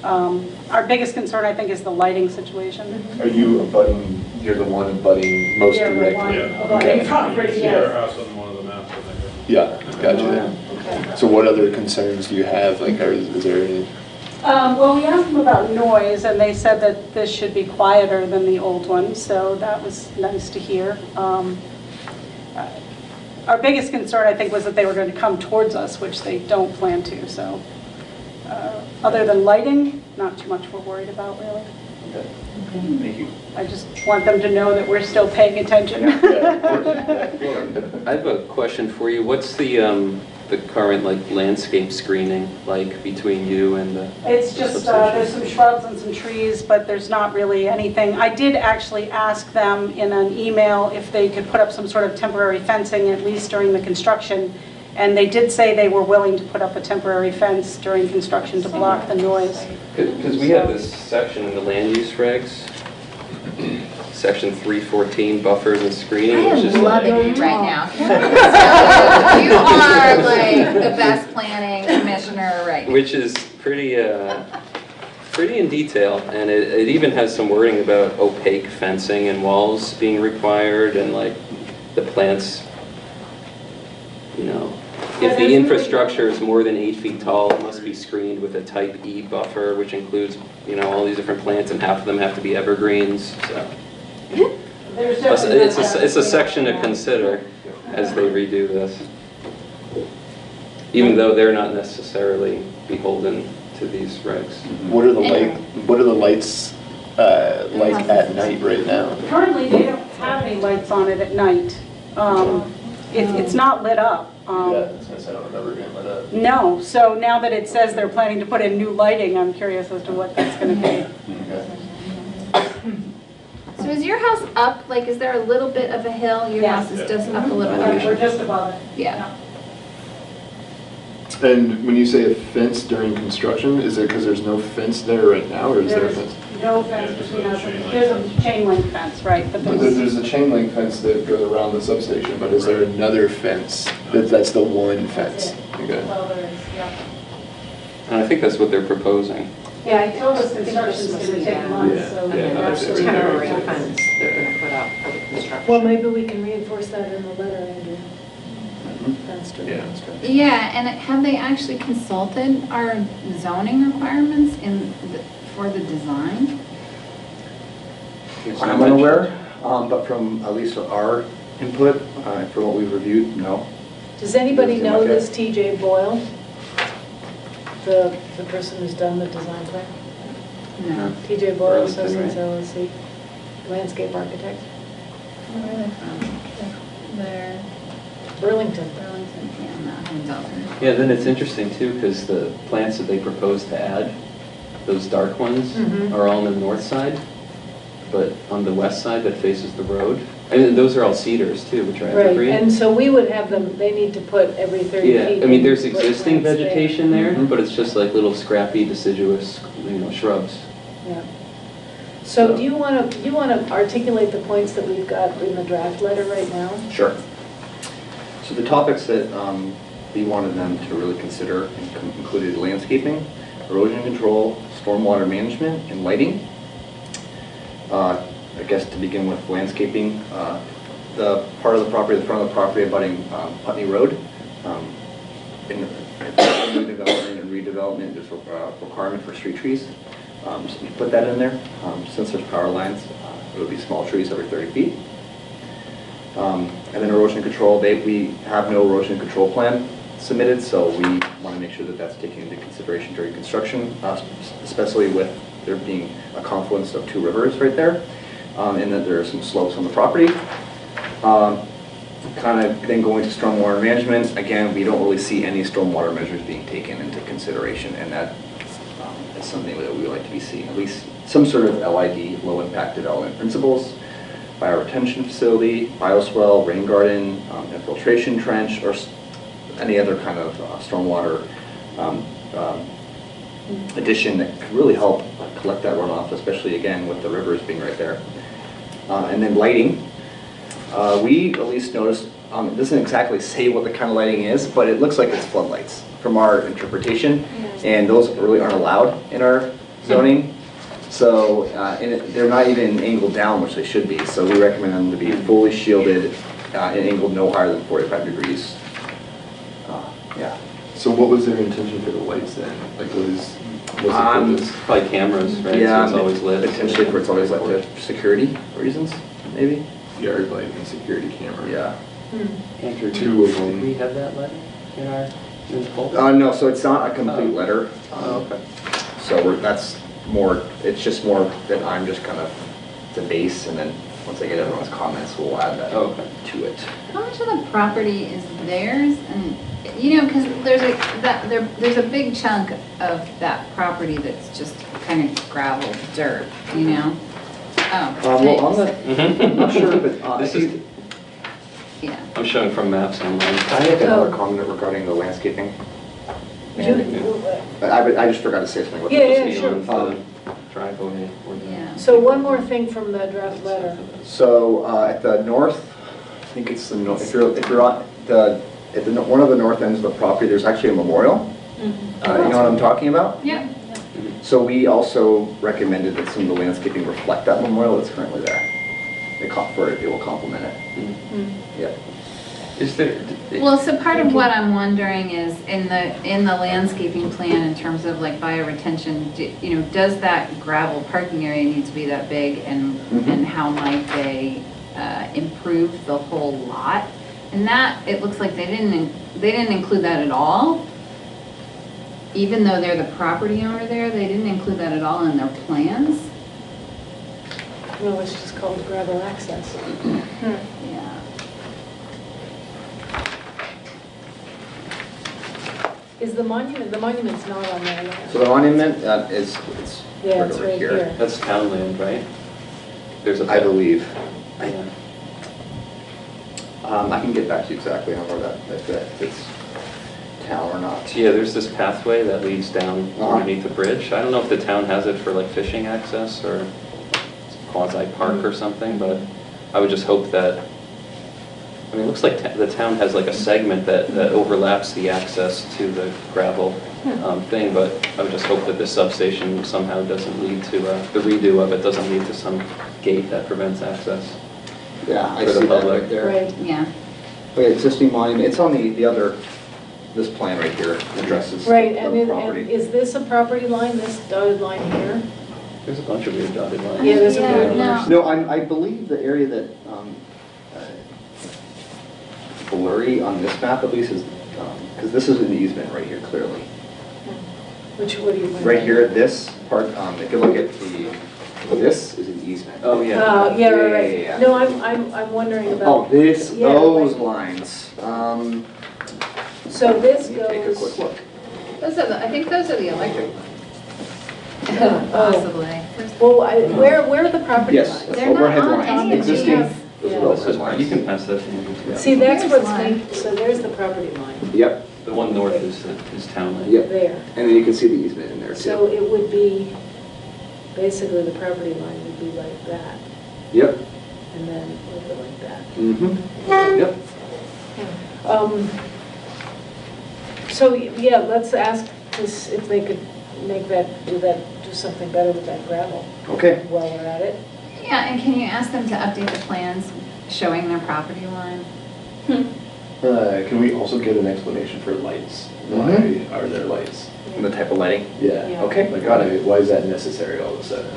our biggest concern, I think, is the lighting situation.
Are you abutting, you're the one abutting most
Yeah, the one
directly?
abutting property,
See
yes.
our
house on one of the maps, I think.
Yeah, gotcha. So what other concerns do you have? Like, is there any?
Well, we asked them about noise, and they said that this should be quieter than the old one, so that was nice to hear. Our biggest concern, I think, was that they were going to come towards us, which they don't plan to. So other than lighting, not too much we're worried about, really.
Okay. Thank you.
I just want them to know that we're still paying attention.
I have a question for you. What's the current landscape screening like between you and the
It's just, there's some shrubs and some trees, but there's not really anything. I did actually ask them in an email if they could put up some sort of temporary fencing, at least during the construction. And they did say they were willing to put up a temporary fence during construction to block the noise.
Because we have this section in the land use regs, section 314, buffers and screening, which is
loving
like,
you right now. You are like the best planning commissioner right now.
which is pretty in detail, and it even has some wording about opaque fencing and walls being required, and like the plants, if the infrastructure is more than 8 feet tall, it must be screened with a type E buffer, which includes, all these different plants, and half of them have to be evergreens, so. It's a section to consider as they redo this. Even though they're not necessarily beholden to these regs.
What are the lights like at night right now?
Currently, they don't have any lights on it at night. It's not lit up.
Yeah, since I don't remember being lit up.
No, so now that it says they're planning to put in new lighting, I'm curious as to what that's going to be.
So is your house up, like is there a little bit of a hill? Your house is just up a little bit?
We're just above it.
Yeah.
And when you say a fence during construction, is it because there's no fence there right now, or is there a fence?
No fence between us. There's a chain link fence, right? But
But there's a chain link fence that goes around the substation, but is there another fence that's the one fence? Okay.
Well, there is, yeah.
And I think that's what they're proposing.
Yeah, I told us construction's going to take months, so.
That's the temporary fence they're going to put up for the construction.
Well, maybe we can reinforce that in the letter, Andrew. Fence during construction.
Yeah, and have they actually consulted our zoning requirements for the design?
I'm unaware, but from at least our input, from what we've reviewed, no.
Does anybody know this T.J. Boyle? The person who's done the design plan?
No.
T.J. Boyle
Burlington,
Associates
right?
LLC, landscape architect.
Where are they from? They're
Burlington.
Yeah, then it's interesting too, because the plants that they propose to add, those dark ones,
Mhm.
are all on the north side. but on the west side that faces the road, and those are all cedars too, which are
Right,
evergreen.
and so we would have them, they need to put every 30 feet.
Yeah, I mean, there's
in, put
existing
plants there.
vegetation there, but it's just like little scrappy deciduous, shrubs.
Yeah. So do you want to articulate the points that we've got in the draft letter right now?
Sure. So the topics that we wanted them to really consider included landscaping, erosion control, stormwater management, and lighting. I guess to begin with landscaping, the part of the property, the front of the property abutting Putney Road, in new development and redevelopment, there's a requirement for street trees. So we put that in there. Since there's power lines, it would be small trees every 30 feet. And then erosion control, we have no erosion control plan submitted, so we want to make sure that that's taken into consideration during construction, especially with there being a confluence of two rivers right there, and that there are some slopes on the property. Kind of then going to stormwater management, again, we don't really see any stormwater measures being taken into consideration, and that is something that we would like to be seeing, at least some sort of LID, low impact development principles, bioretention facility, bioswale, rain garden, infiltration trench, or any other kind of stormwater addition that could really help collect that runoff, especially again with the rivers being right there. And then lighting. We at least noticed, it doesn't exactly say what the kind of lighting is, but it looks like it's floodlights from our interpretation, and those really aren't allowed in our zoning. So, and they're not even angled down, which they should be, so we recommend them to be fully shielded and angled no higher than 45 degrees. Yeah.
So what was their intention for the lights then? Like was it for
probably cameras, right?
Yeah,
so it's always lit.
Potentially for it's always lit for security reasons, maybe.
yard light and security camera?
Yeah.
Andrew,
Two of them.
Do we have that letter in our folder?
No, so it's not a complete letter.
Oh, okay.
So that's more, it's just more that I'm just kind of the base, and then once I get everyone's comments, we'll add that to it.
How much of the property is theirs? And, because there's a big chunk of that property that's just kind of gravel, dirt, Oh,
well, on the, I'm not sure, but
This is,
yeah.
I'm showing from maps online.
I have another comment regarding the landscaping. I just forgot to say something with
sure.
Driveway or the...
So one more thing from the draft letter.
So at the north, I think it's the north. If you're on one of the north ends of the property, there's actually a memorial. You know what I'm talking about?
Yeah.
So we also recommended that some of the landscaping reflect that memorial that's currently there. It will complement it. Yeah.
Is there?
Well, so part of what I'm wondering is in the landscaping plan in terms of like bioretention, does that gravel parking area need to be that big, and how might they improve the whole lot? And that, it looks like they didn't include that at all. Even though they're the property owner there, they didn't include that at all in their plans.
No, it's just called gravel access.
Yeah.
Is the monument's not on their land?
So the monument it's
Yeah, it's right here.
That's town land, right? There's a...
I believe.
Yeah.
I can get back to you exactly on where if it's town or not.
Yeah, there's this pathway that leads down underneath the bridge. I don't know if the town has it for like fishing access or quasi-park or something, but I would just hope that, I mean, it looks like the town has like a segment that overlaps the access to the gravel thing, but I would just hope that this substation somehow doesn't lead to, the redo of it doesn't lead to some gate that prevents access.
Yeah, I
for the
see that
public.
right there.
Right.
Yeah.
Okay, existing monument, it's on the other, this plan right here addresses
Right,
the
and
property.
is this a property line, this dotted line here?
There's a bunch of weird dotted lines.
Yeah, there's a weird
line.
No, I believe the area that blurry on this map at least is, because this is an easement right here clearly.
What do you mean?
Right here, this part, if you look at this is an easement.
Oh, yeah.
Yeah, right.
Yeah.
No, I'm wondering about.
Oh, those
like-
lines.
So this
Let me take a
goes.
quick look.
I think those are the electric. Possibly.
Well, where are the property
Yes,
lines?
They're
overhead
not on
lines,
any of these.
existing, those
Yeah.
are overhead lines.
You can pass that to me.
See, that's
Here's
what's
one.
so there's the property line,
Yep,
The one north is town line.
yep.
there.
And then you can see the easement in there
So
too.
it would be, basically the property line would be like that,
Yep.
and then over like that.
Mm-hmm. Yep.
So, yeah, let's ask this, if they could make that, do something better with that gravel
Okay.
while we're at it.
Yeah, and can you ask them to update the plans showing their property line?
Can we also get an explanation for lights? Why are there lights?
And the type of lighting?
Yeah.
Yeah.
Okay,
Like,
got it.
why is that necessary all of a sudden?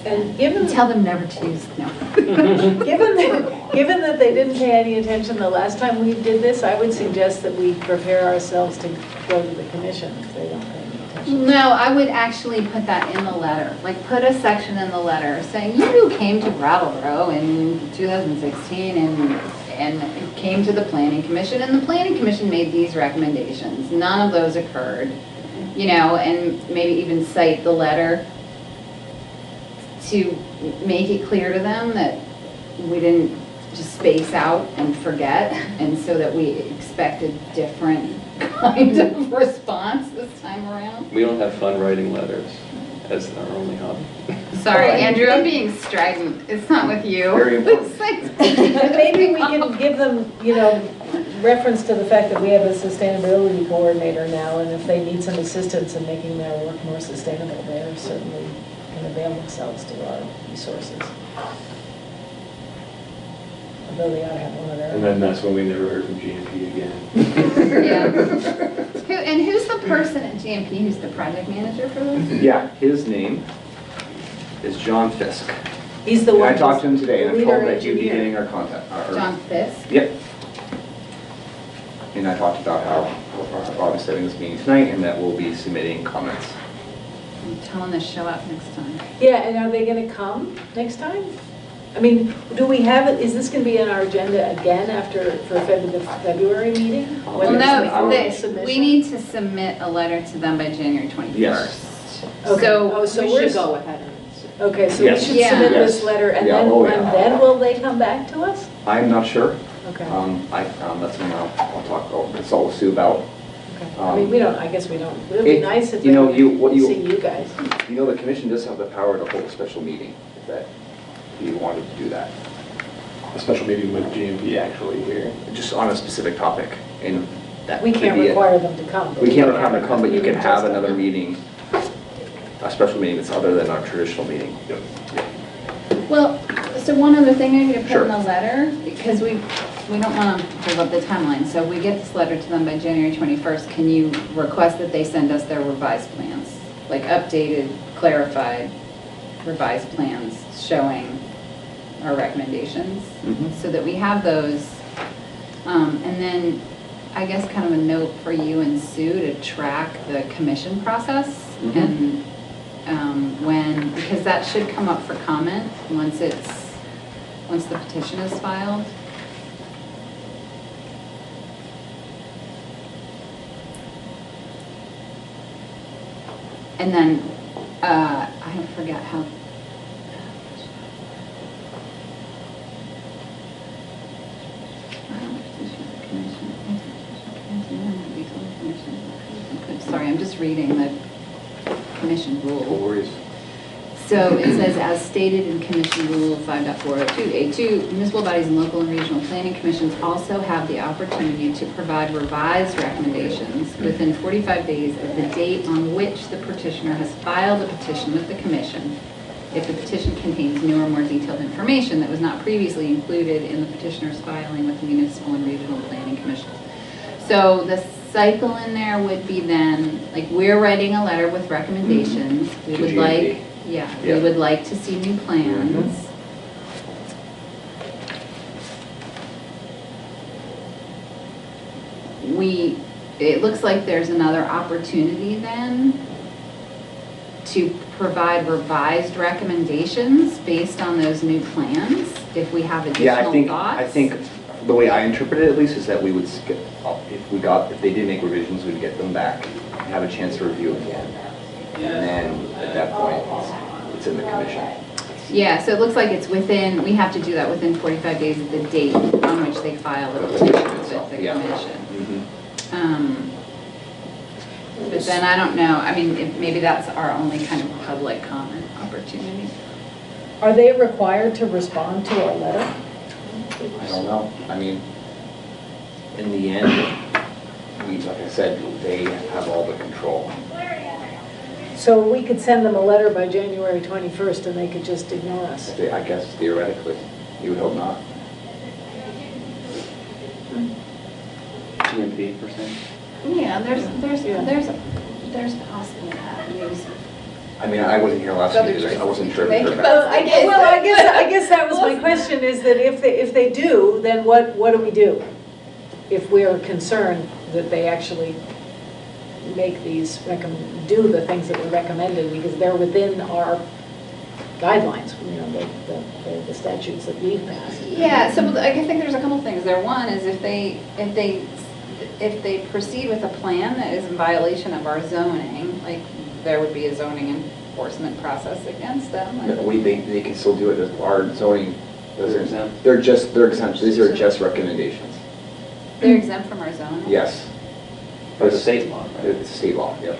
And given,
Tell them never to use, no.
given that they didn't pay any attention the last time we did this, I would suggest that we prepare ourselves to go to the commission if they don't pay any attention.
No, I would actually put that in the letter, like put a section in the letter saying, you came to Brattleboro in 2016 and came to the planning commission, and the planning commission made these recommendations. None of those occurred, and maybe even cite the letter to make it clear to them that we didn't just space out and forget, and so that we expected different kind of response this time around.
We don't have fun writing letters as our only hobby.
Sorry, Andrew, I'm being strident. It's not with you.
Very important.
And maybe we can give them, reference to the fact that we have a sustainability coordinator now, and if they need some assistance in making their work more sustainable, they certainly can avail themselves to our resources. Although they ought to have one of their
And
own.
then that's when we never heard from GMP again.
Yeah. And who's the person at GMP who's the project manager for this?
Yeah, his name is John Fisk.
He's the
And
one.
I talked to him today, and I
the
told him
leader
that you'd be
engineer.
getting our contact.
John Fisk?
Yep. And I talked about how I'll be setting this meeting tonight, and that we'll be submitting comments.
Tell them to show up next time.
Yeah, and are they gonna come next time? I mean, do we have it, is this gonna be on our agenda again for the February meeting?
Well,
Whether it's the
no,
formal submission?
we need to submit a letter to them by January 21st.
Yes.
Okay.
So,
Oh, so
We
we're,
should go ahead and.
okay, so we
Yes.
should
Yeah.
submit this
Yes.
letter, and
Yeah,
then,
oh, yeah.
and then will they come back to us?
I'm not sure.
Okay.
That's something I'll talk, consult with Sue about.
I mean, I guess we don't, it would be
It-
nice if
you
they
know,
would see you guys.
The commission does have the power to hold a special meeting if that you wanted to do that.
A special meeting with GMP actually here.
Just on a specific topic, and that
We
could
can't
be it.
require them to come. but
We can't require them to come, but you
we
can
would
have
just-
another meeting, a special meeting that's other than our traditional meeting.
well, so one other thing I need to put
Sure.
in the letter, because we don't want to hold up the timeline. So if we get this letter to them by January 21st, can you request that they send us their revised plans? Like updated, clarified, revised plans showing our recommendations? So that we have those. And then I guess kind of a note for you and Sue to track the commission process and because that should come up for comment once the petition is filed. And then, I forget how. Sorry, I'm just reading the commission rule.
No worries.
So it says, as stated in Commission Rule 5.402A2, municipal bodies and local and regional planning commissions also have the opportunity to provide revised recommendations within 45 days of the date on which the petitioner has filed a petition with the commission, if the petition contains new or more detailed information that was not previously included in the petitioner's filing with the municipal and regional planning commissions. So the cycle in there would be then, like, we're writing a letter with recommendations. We
To
would
GMP.
like, we would like to see new plans. It looks like there's another opportunity then to provide revised recommendations based on those new plans, if we have additional thoughts.
I think the way I interpret it at least is that we would skip, if they did make revisions, we'd get them back and have a chance to review again. and then at that point, it's in the commission.
Yeah, so it looks like it's within, we have to do that within 45 days of the date on which they file a petition with the commission. But then I don't know, I mean, maybe that's our only kind of public comment opportunity.
Are they required to respond to our letter?
I don't know. I mean, in the end, like I said, they have all the control.
So we could send them a letter by January 21st and they could just ignore us?
I guess theoretically, you would hope not.
GMP %.
Yeah, there's possibly that news.
I mean, I wasn't here last week, because I wasn't sure if you heard back.
I guess that was my question, is that if they do, then what do we do? If we are concerned that they actually make these, do the things that were recommended, because they're within our guidelines, you know, the statutes that we've passed.
Yeah, so I think there's a couple things there. One is if they proceed with a plan that is in violation of our zoning, like there would be a zoning enforcement process against them.
They can still do it. Our zoning,
They're exempt.
they're exempt. These are just recommendations.
They're exempt from our zoning?
Yes.
It's a state law, right?
It's state law, yeah.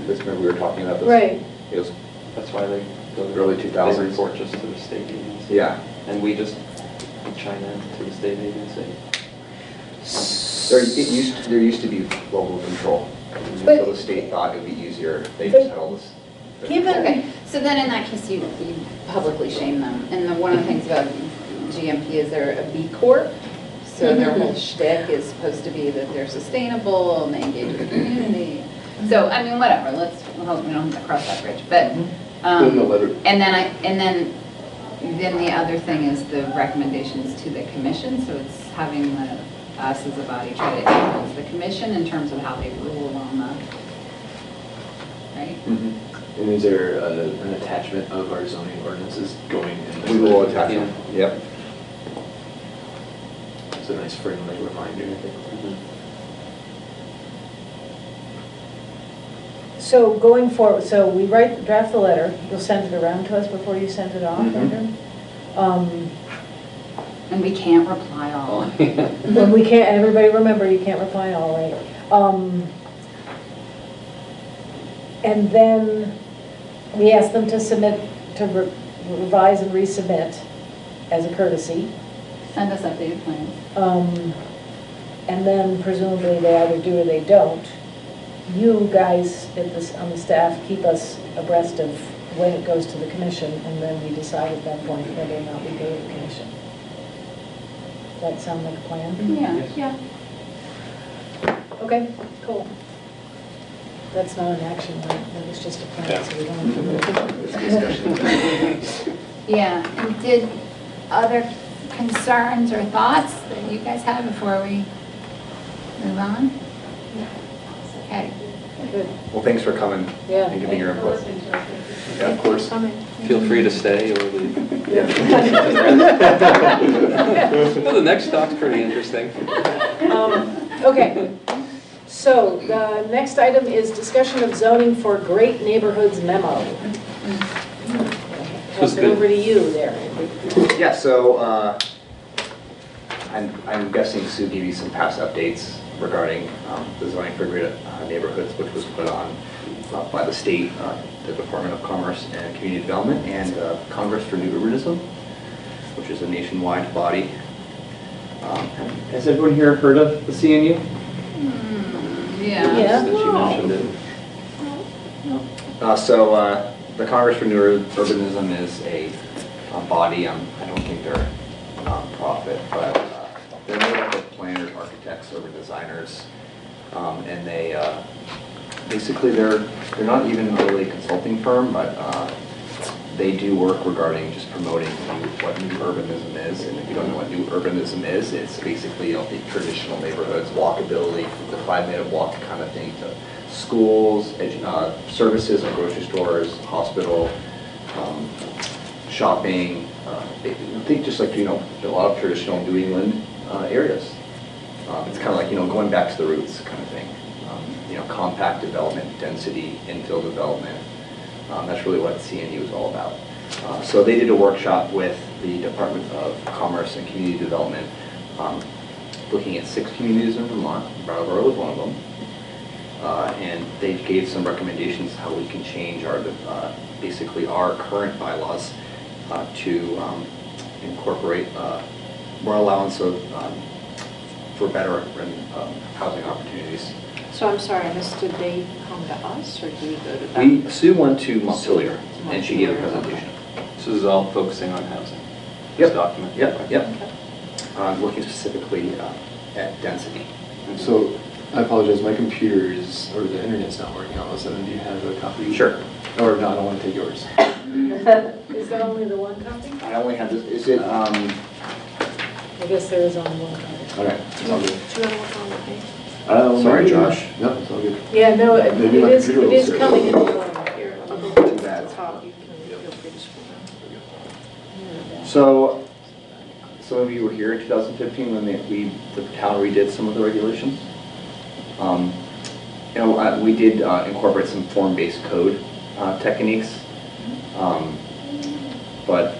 Remember we were talking about this?
Right.
It was
That's why they go to
early 2000s.
They report just to the state agency.
Yeah.
And we just chime in to the state agency.
There used to be local control.
But-
Until the state thought it would be easier. They just had all this.
Okay, so then in that case, you publicly shame them. And then one of the things about GMP is they're a B Corp. So their whole shtick is supposed to be that they're sustainable and they engage with the community. So, I mean, whatever, we don't have to cross that bridge. But, and then the other thing is the recommendations to the commission. So it's having us as a body try to influence the commission in terms of how they rule on the, right?
And is there an attachment of our zoning ordinances going in this?
We will attach them, yep.
It's a nice friendly reminder, I think.
So going forward, so we draft the letter, you'll send it around to us before you send it off, Andrew?
And we can't reply all.
When we can't, everybody remember, you can't reply all, right? And then we ask them to submit, to revise and resubmit as a courtesy.
Send us updated plans.
And then presumably they either do or they don't. You guys on the staff keep us abreast of when it goes to the commission, and then we decide at that point whether or not we go to the commission. Does that sound like a plan?
Yeah.
Okay, cool. That's not an action, right? That was just a plan, so we don't have to.
Yeah, and did other concerns or thoughts that you guys have before we move on? Okay.
Good.
Well, thanks for coming and giving your input. Yeah, of course.
Feel free to stay or leave.
Yeah.
Well, the next talk's pretty interesting.
Okay, so the next item is discussion of zoning for Great Neighborhoods memo. Pass it over to you there.
Yeah, so I'm guessing Sue gave you some past updates regarding the zoning for great neighborhoods, which was put on by the state, the Department of Commerce and Community Development, and Congress for New Urbanism, which is a nationwide body. Has everyone here heard of the CNU?
Yeah.
That you mentioned it.
So the Congress for New Urbanism is a body. I don't think they're a nonprofit, but they're made up of planners, architects, urban designers, and they basically they're not even really a consulting firm, but they do work regarding just promoting what new urbanism is. And if you don't know what new urbanism is, it's basically the traditional neighborhoods, walkability, the 5-minute walk kind of thing, to schools, services like grocery stores, hospital, shopping. I think just like, a lot of traditional New England areas. It's kind of like, going back to the roots kind of thing. Compact development, density, infill development, That's really what CNU is all about. So they did a workshop with the Department of Commerce and Community Development, looking at 6 communities in Vermont. Brattleboro was one of them. And they gave some recommendations how we can change our, basically our current bylaws to incorporate more allowance of, for better housing opportunities.
So I'm sorry, I missed, did they come to us, or did we go to them?
Sue went to Montpelier, and she gave a presentation.
So this is all focusing on housing?
Yep.
This document?
Yep, yep. Looking specifically at density.
So, I apologize, my computer is, or the internet's not working all of a sudden. Do you have a copy?
Sure.
Or no, I don't want to take yours.
Is there only the one copy?
I only have this, is it,
I guess there is only one copy.
all right, it's all good.
Do you want to look on the page?
Sorry,
maybe-
Josh.
No, it's all good.
Yeah, no, it
Maybe my
is,
computer
it
will
is
serve.
coming in the form here.
Too bad.
Top, you can feel free to scroll down.
So, some of you were here in 2015 when the town redid some of the regulations. We did incorporate some form-based code techniques, but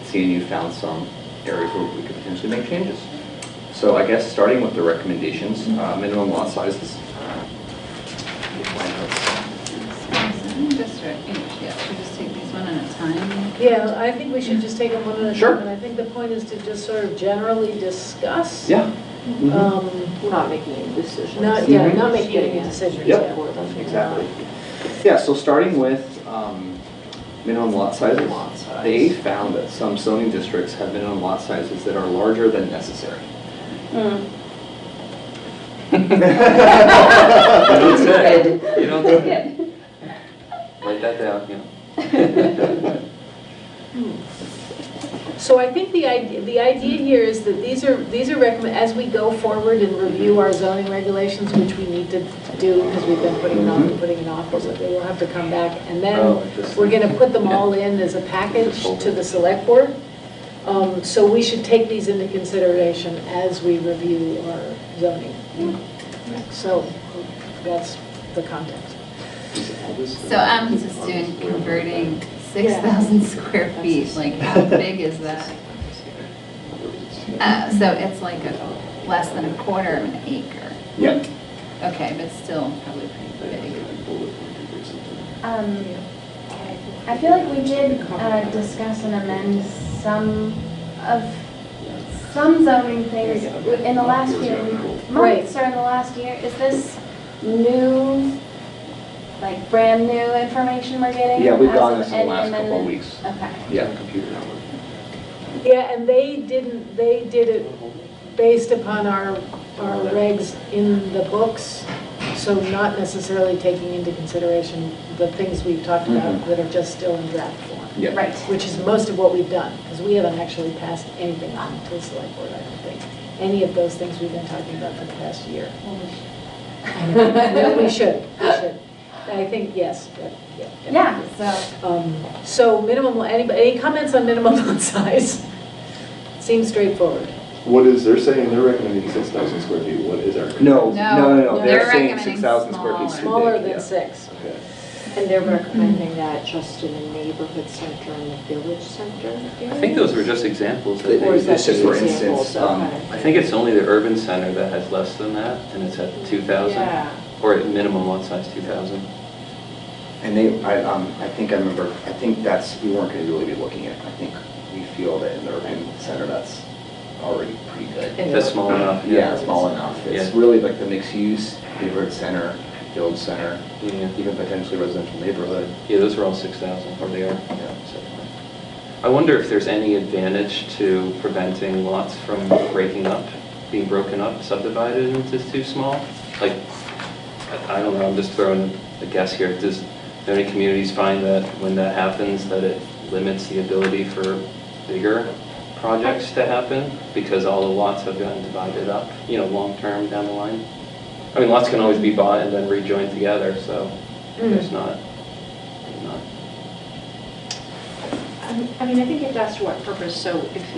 CNU found some areas where we could potentially make changes. So I guess starting with the recommendations, minimum lot sizes.
We just take these one at a time.
Yeah, I think we should just take them one at a
Sure.
time, and I think the point is to just sort of generally discuss.
Yeah.
We're not making any decisions.
Not, yeah, not making any decisions.
Yep.
Yeah.
Exactly. Yeah, so starting with minimum lot sizes. They found that some zoning districts have minimum lot sizes that are larger than necessary.
You don't say. You don't say. Write that down,
So I think the idea here is that these are recommend, as we go forward and review our zoning regulations, which we need to do because we've been putting it off and putting it off, so they will have to come back. And then we're going to put them all in as a package to the select board. So we should take these into consideration as we review our zoning. So that's the context.
So I'm just doing converting 6,000 square feet, like how big is that? So it's like less than a quarter of an acre.
Yep.
Okay, but still probably pretty big.
I feel like we did discuss and amend some zoning things in the last few months or in the last year. Is this new, like brand new information we're getting?
Yeah, we've
as
gotten
of
this in the
any
last couple of
amendment?
weeks.
Okay.
Yeah, computer network.
Yeah, and they did it based upon our regs in the books, so not necessarily taking into consideration the things we've talked about that are just still in draft form.
Yeah.
Right.
Which is most of what we've done, because we haven't actually passed anything on to the select board, I don't think. Any of those things we've been talking about for the past year. No, we should. I think, yes.
Yeah, so.
So minimum, any comments on minimum lot size? Seems straightforward.
What is, they're saying they're recommending 6,000 square feet, what is our?
No.
They're
They're saying
recommending
6,000 square feet is too big.
Smaller than
yeah.
6.
Okay.
And they're recommending that just in the neighborhood center and the village center?
I think those were just examples.
Or is that
It's just for
examples?
instance.
Okay.
I think it's only the urban center that has less than that, and it's at 2,000.
Yeah.
Or at minimum lot size 2,000.
And I think that's, we weren't going to really be looking at, I think we feel that in the urban center, that's already pretty good.
That's small enough.
Yeah, small enough. It's really like the mixed use, neighborhood center, village center, even potentially residential neighborhood.
Yeah, those are all 6,000, or they are.
Yeah.
So, I wonder if there's any advantage to preventing lots from breaking up, being broken up, subdivided into too small? Like, I don't know, I'm just throwing a guess here. Do any communities find that when that happens, that it limits the ability for bigger projects to happen because all the lots have gotten divided up, long-term down the line? I mean, lots can always be bought and then rejoined together, so there's not.
I mean, I think if that's what purpose, so if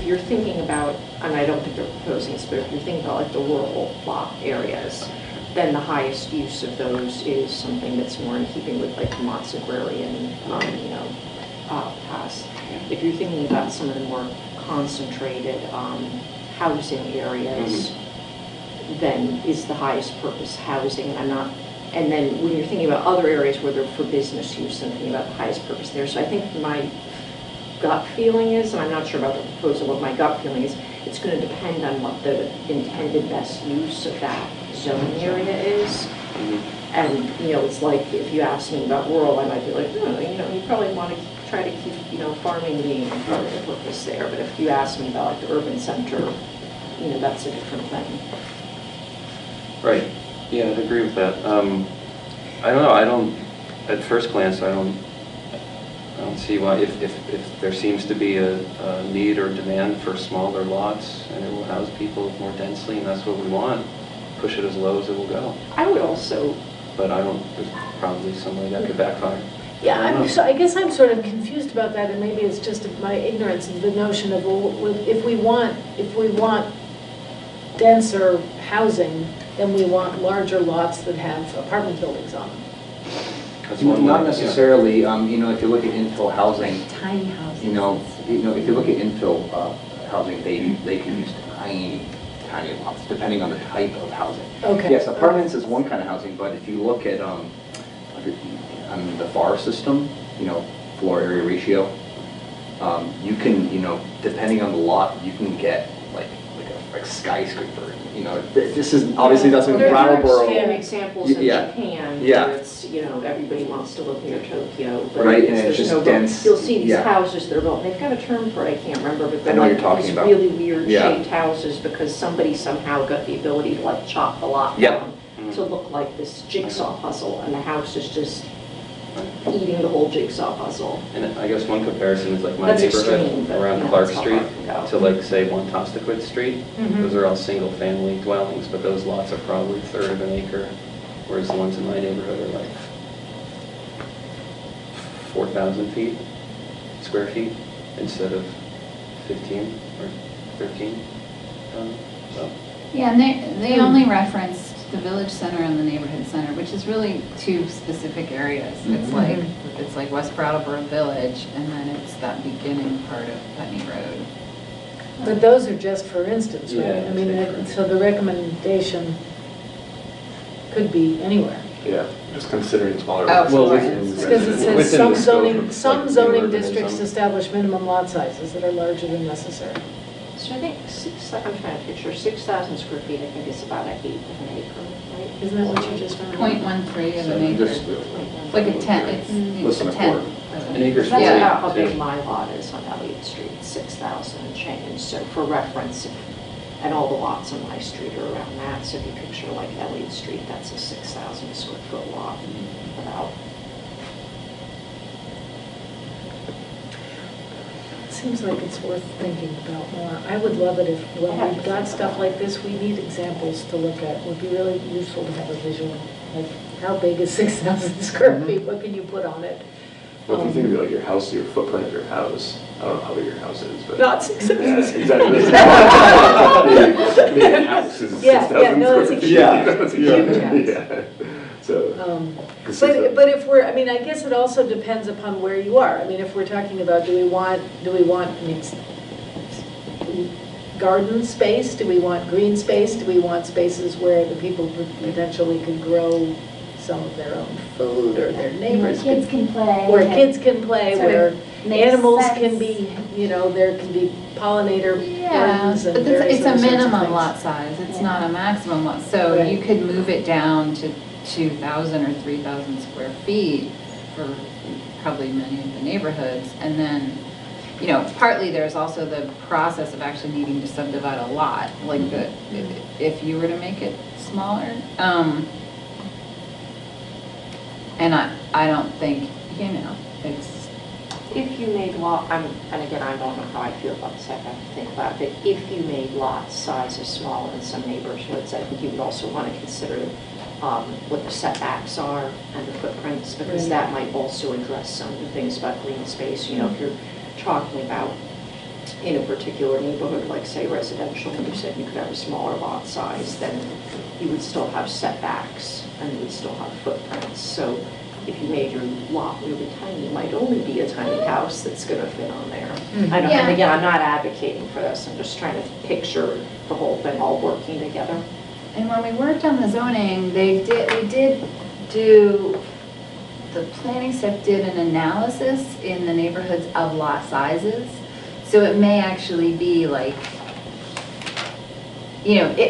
you're thinking about, and I don't think they're proposing this, but if you're thinking about like the rural lot areas, then the highest use of those is something that's more in keeping with like Vermont's agrarian, past. If you're thinking about some of the more concentrated housing areas, then is the highest purpose housing. And then when you're thinking about other areas where they're for business use, I'm thinking about the highest purpose there. So I think my gut feeling is, and I'm not sure about the proposal, what my gut feeling is, it's going to depend on what the intended best use of that zoning area is. And, it's like if you ask me about rural, I might be like, you probably want to try to keep, farming being part of the purpose there. But if you ask me about like the urban center, that's a different thing.
Right. Yeah, I'd agree with that. I don't know. At first glance, I don't see why, if there seems to be a need or demand for smaller lots and it will house people more densely and that's what we want, push it as low as it will go.
I would also...
But there's probably some way that could backfire.
Yeah, I guess I'm sort of confused about that, and maybe it's just my ignorance of the notion of, well, if we want denser housing, then we want larger lots that have apartment buildings on them.
Not necessarily. If you look at infill housing,
tiny houses.
If you look at infill housing, they can use tiny lots, depending on the type of housing.
Okay.
Yes, apartments is one kind of housing, but if you look at the FAR system, floor area ratio, you can, depending on the lot, you can get like a skyscraper. This is obviously that's in Brattleboro.
There are examples in Japan where it's, everybody wants to live near Tokyo, but
right, and it's just dense.
You'll see these houses that are built, and they've got a term for it, I can't remember, but they're like these really weird shaped houses because somebody somehow got the ability to like chop the lot down to look like this jigsaw puzzle, and the house is just eating the whole jigsaw puzzle.
And I guess one comparison is like my neighborhood around Clark Street to like say Wantostickwit Street. Those are all single family dwellings, but those lots are probably a third of an acre, whereas the ones in my neighborhood are like 4,000 square feet instead of 15 or 13. So.
Yeah, and they only referenced the village center and the neighborhood center, which is really two specific areas. It's like West Brattleboro Village, and then it's that beginning part of Putney Road.
But those are just for instance, right?
Yeah,
I mean, so the recommendation could be anywhere.
Yeah, just considering smaller.
Because it says some zoning districts establish minimum lot sizes that are larger than necessary.
So I think I'm trying to picture 6,000 square feet. I think is about an eighth of an acre, right?
Isn't that what you just found?
0.13 of an acre. It's like a 10. It's a 10.
An acre's
That's how big my lot is on Elliott Street, 6,000 and change. So for reference, and all the lots on my street are around that. So if you picture like Elliott Street, that's a 6,000 square foot lot about.
Seems like it's worth thinking about more. I would love it if, when we've got stuff like this, we need examples to look at. It would be really useful to have a visual, like how big is 6,000 square feet? What can you put on it?
Well, if you think of like your house, your footprint of your house, I don't know how big your house is, but.
Not 6,000.
Yeah, exactly. Big house is 6,000
no, it's a huge house.
Yeah. So.
But if we're, I mean, I guess it also depends upon where you are. I mean, if we're talking about, do we want, I mean, garden space? Do we want green space? Do we want spaces where the people potentially could grow some of their own food, or their neighbors?
Where kids can play.
Where kids can play, where animals
sense.
Can be, there can be pollinator gardens and
but
various
it's a
other sorts of
minimum
things.
lot size. It's not a maximum lot. So
Right.
you could move it down to 2,000 or 3,000 square feet for probably many of the neighborhoods. And then, partly there's also the process of actually needing to subdivide a lot, like if you were to make it smaller. And I don't think, it's...
If you made and again, I don't know how I feel about this, I have to think about it, but if you made lot sizes smaller in some neighborhoods, I think you would also want to consider what the setbacks are and the footprints, because that might also address some of the things about green space. If you're talking about in a particular neighborhood, like say residential, and you said you could have a smaller lot size, then you would still have setbacks and you would still have footprints. So if you made your lot really tiny, it might only be a tiny house that's gonna fit on there. I don't, and again, I'm not advocating for this, I'm just trying to picture the whole thing all working together.
And when we worked on the zoning, we did do, the planning staff did an analysis in the neighborhoods of lot sizes. So it may actually be like,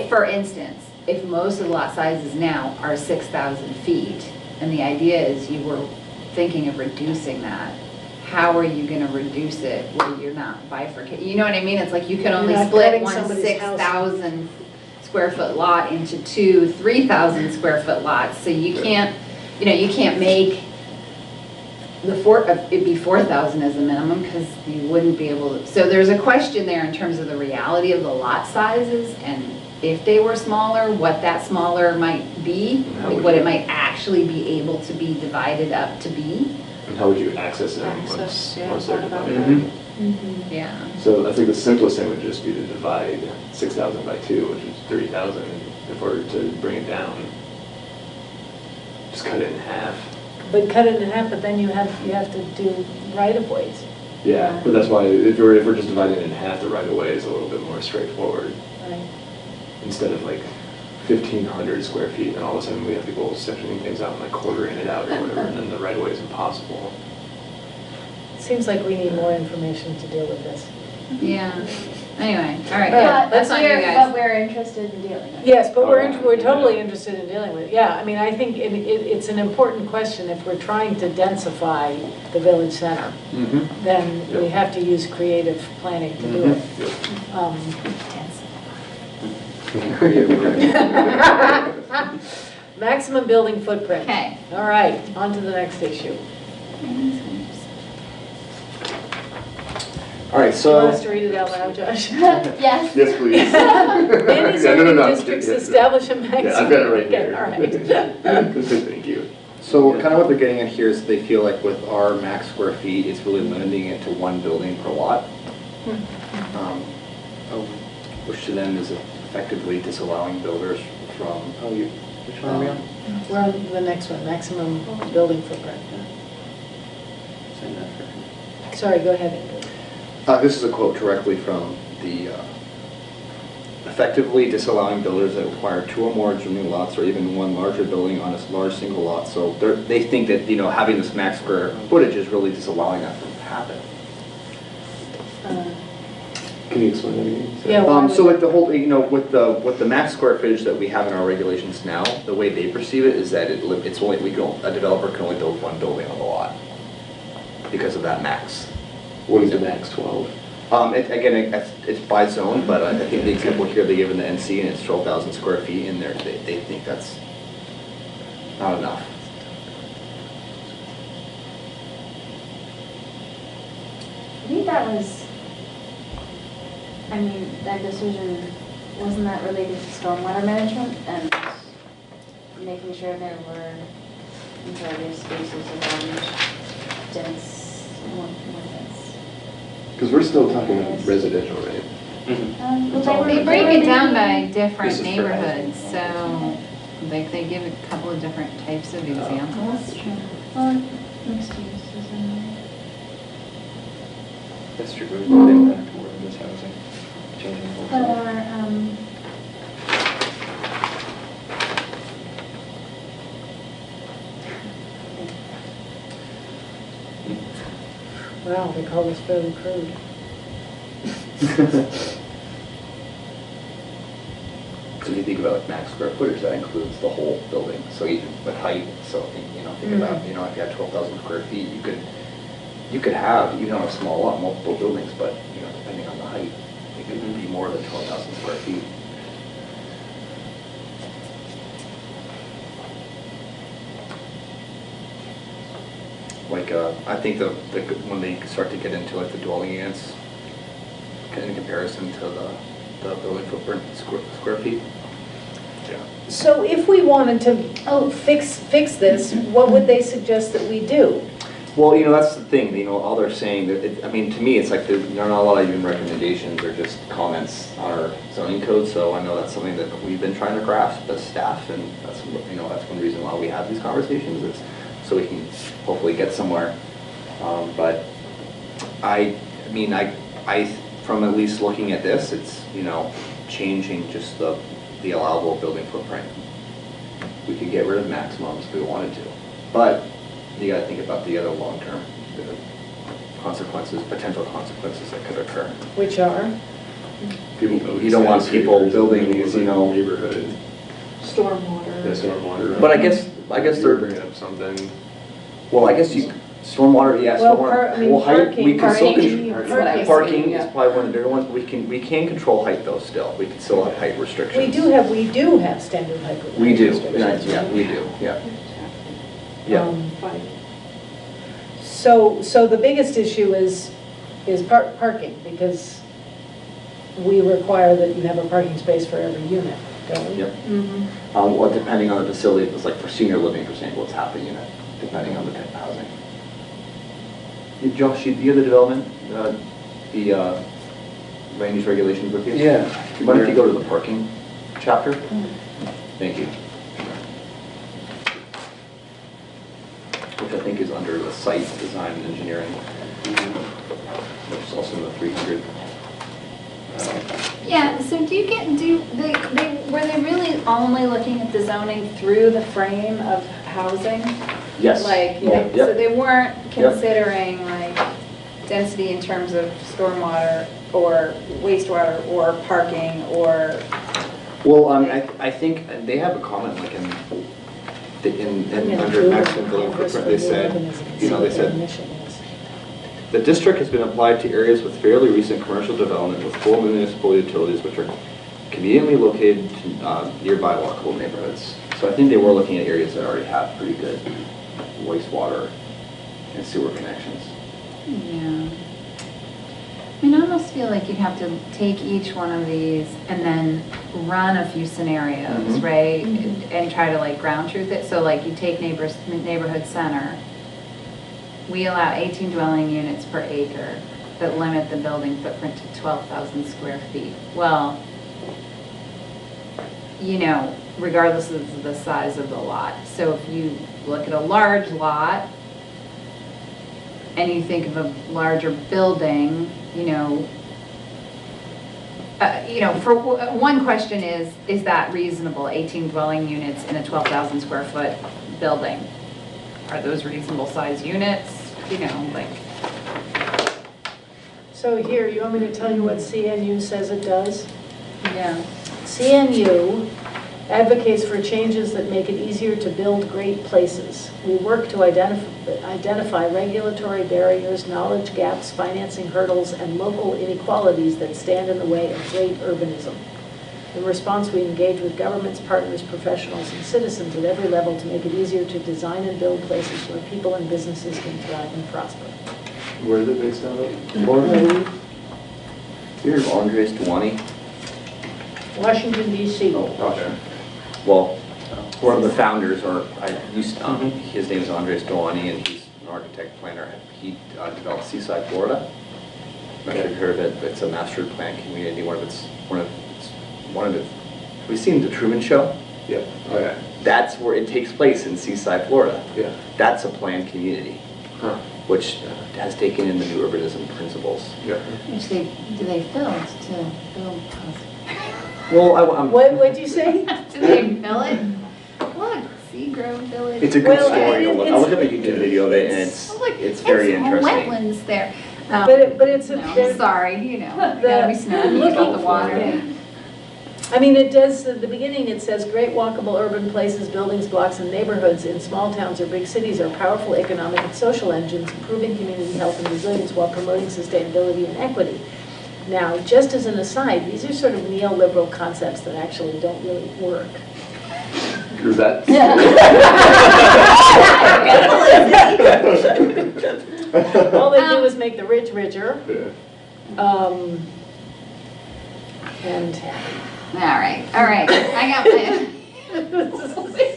for instance, if most of the lot sizes now are 6,000 feet, and the idea is you were thinking of reducing that, how are you gonna reduce it where you're not bifurcating? You know what I mean? It's like you can only split one 6,000 square foot lot into two 3,000 square foot lots. So you can't, you can't make it'd be 4,000 as a minimum, because you wouldn't be able to. So there's a question there in terms of the reality of the lot sizes, and if they were smaller, what that smaller might be, what it might actually be able to be divided up to be.
And how would you access it once they're divided?
Yeah.
So I think the simplest thing would just be to divide 6,000 by 2, which is 30,000. If we're to bring it down, just cut it in half.
But cut it in half, but then you have to do right-of-ways.
Yeah, but that's why if we're just dividing it in half, the right-of-way is a little bit more straightforward.
Right.
Instead of like 1,500 square feet, and all of a sudden we have to go sectioning things out and like quartering it out or whatever, and then the right-of-way is impossible.
Seems like we need more information to deal with this.
Yeah. Anyway, all right.
But
That's on you guys.
But we're interested in dealing with it.
Yes, but we're totally interested in dealing with it. Yeah, I mean, I think it's an important question. If we're trying to densify the village center, then we have to use creative planning to do it. Maximum building footprint.
Okay.
All right, on to the next issue.
All right,
Do you
so.
want us to read it out loud, Josh?
Yes.
Yes, please.
Many
Yeah,
zoning
no,
districts
yeah.
establish a maximum.
Yeah, I've got it right
Okay,
here.
all right.
Thank you.
So kind of what they're getting at here is they feel like with our max square feet, it's really limiting it to one building per lot. Which to them is effectively disallowing builders from, which one are we on?
We're on the next one, maximum building footprint. Sorry, go ahead.
This is a quote directly from the, effectively disallowing builders that require 2 or more adjoining lots or even one larger building on a large single lot. So they think that, having this max square footage is really disallowing that from happening.
Can you explain that again?
Yeah.
So like the whole, with the max square footage that we have in our regulations now, the way they perceive it is that it's only, a developer can only build one building on the lot because of that max.
What is the max, 12?
Again, it's by zone, but I think the example here they give in the NC, and it's 12,000 square feet in there. They think that's not enough.
I think that was, that decision, wasn't that related to stormwater management and making sure there were impervious spaces around dense, more dense?
Because we're still talking about residential, right?
They break it down by different neighborhoods, so they give a couple of different types of examples.
That's true. Well, mixed use is in there.
That's true, but it would impact more than this housing, changing the whole
But
zone.
Wow, they call this fairly crude.
So if you think about like max square footage, that includes the whole building. So even with height, so think about, if you had 12,000 square feet, you could have, even on a small lot, multiple buildings, but depending on the height, it could be more than 12,000 square feet. Like, I think when they start to get into like the dwelling units, in comparison to the building footprint square feet. Yeah.
So if we wanted to fix this, what would they suggest that we do?
Well, you know, that's the thing, you know, all they're saying, that I mean, to me, it's like, there are not a lot of even recommendations or just comments on our zoning code, so I know that's something that we've been trying to grasp as staff, and that's, you know, that's one reason why we have these conversations, is so we can hopefully get somewhere. But I mean, from at least looking at this, it's, you know, changing just the allowable building footprint. We could get rid of maximums if we wanted to, but you gotta think about the other long-term consequences, potential consequences that could occur.
Which are?
You don't want people building these, you know.
Neighborhood.
Stormwater.
Yeah, stormwater.
But I guess they're
bringing up something.
Well, I guess stormwater, yeah,
Well,
stormwater. Well, height, we can still
parking.
parking is probably one of the bigger ones. We can control height though still. We can still have height restrictions.
We do have standard height restrictions.
We do, yeah, we do, yeah. Yeah.
So the biggest issue is parking, because we require that you have a parking space for every unit, don't we?
Yep. Well, depending on the facility, if it's like for senior living, for example, it's half a unit, depending on the type of housing. Josh, do you have the development, the land use regulations with you?
Yeah.
Why don't you go to the parking chapter? Thank you. Which I think is under the site design and engineering, which is also in the 300.
Yeah, so were they really only looking at the zoning through the frame of housing?
Yes.
Like,
Yep.
so they weren't considering like density in terms of stormwater or wastewater or parking or?
Well, I think they have a comment like under maximum building footprint, they said, you know, they said, the district has been applied to areas with fairly recent commercial development with full municipal utilities which are conveniently located to nearby walkable neighborhoods. So I think they were looking at areas that already have pretty good wastewater and sewer connections.
Yeah. I mean, I almost feel like you'd have to take each one of these and then run a few scenarios, right? And try to like ground truth it. So like you take neighborhood center, we allow 18 dwelling units per acre that limit the building footprint to 12,000 square feet. Well, you know, regardless of the size of the lot. So if you look at a large lot and you think of a larger building, for one question is that reasonable, 18 dwelling units in a 12,000 square foot building? Are those reasonable size units?
So here, you want me to tell you what CNU says it does?
Yeah.
CNU advocates for changes that make it easier to build great places. We work to identify regulatory barriers, knowledge gaps, financing hurdles, and local inequalities that stand in the way of great urbanism. In response, we engage with governments, partners, professionals, and citizens at every level to make it easier to design and build places where people and businesses can thrive and prosper.
Where is it based out of? Florida?
Here's Andres Duani.
Washington, D.C.
Oh, okay. Well, one of the founders, his name is Andres Duani, and he's an architect planner. He developed Seaside, Florida. I'm not sure you've heard of it, but it's a master plan community. Have you seen The Truman Show?
Yeah. Oh, yeah.
That's where it takes place, in Seaside, Florida.
Yeah.
That's a planned community, which has taken in the new urbanism principles.
Yeah.
Which do they build to build houses?
Well,
What'd you say?
Do they fill it? Look, Seagrove Village.
It's a good story to look. I looked at a YouTube video of it, and it's very interesting.
Wetlands there.
But it's a...
Sorry, gotta be snarky about the water.
I mean, it does, at the beginning it says, great walkable urban places, buildings, blocks, and neighborhoods in small towns or big cities are powerful economic and social engines, improving community health and resilience while promoting sustainability and equity. Now, just as an aside, these are sort of neoliberal concepts that actually don't really work.
Is that?
All they do is make the rich richer.
And all right. I got my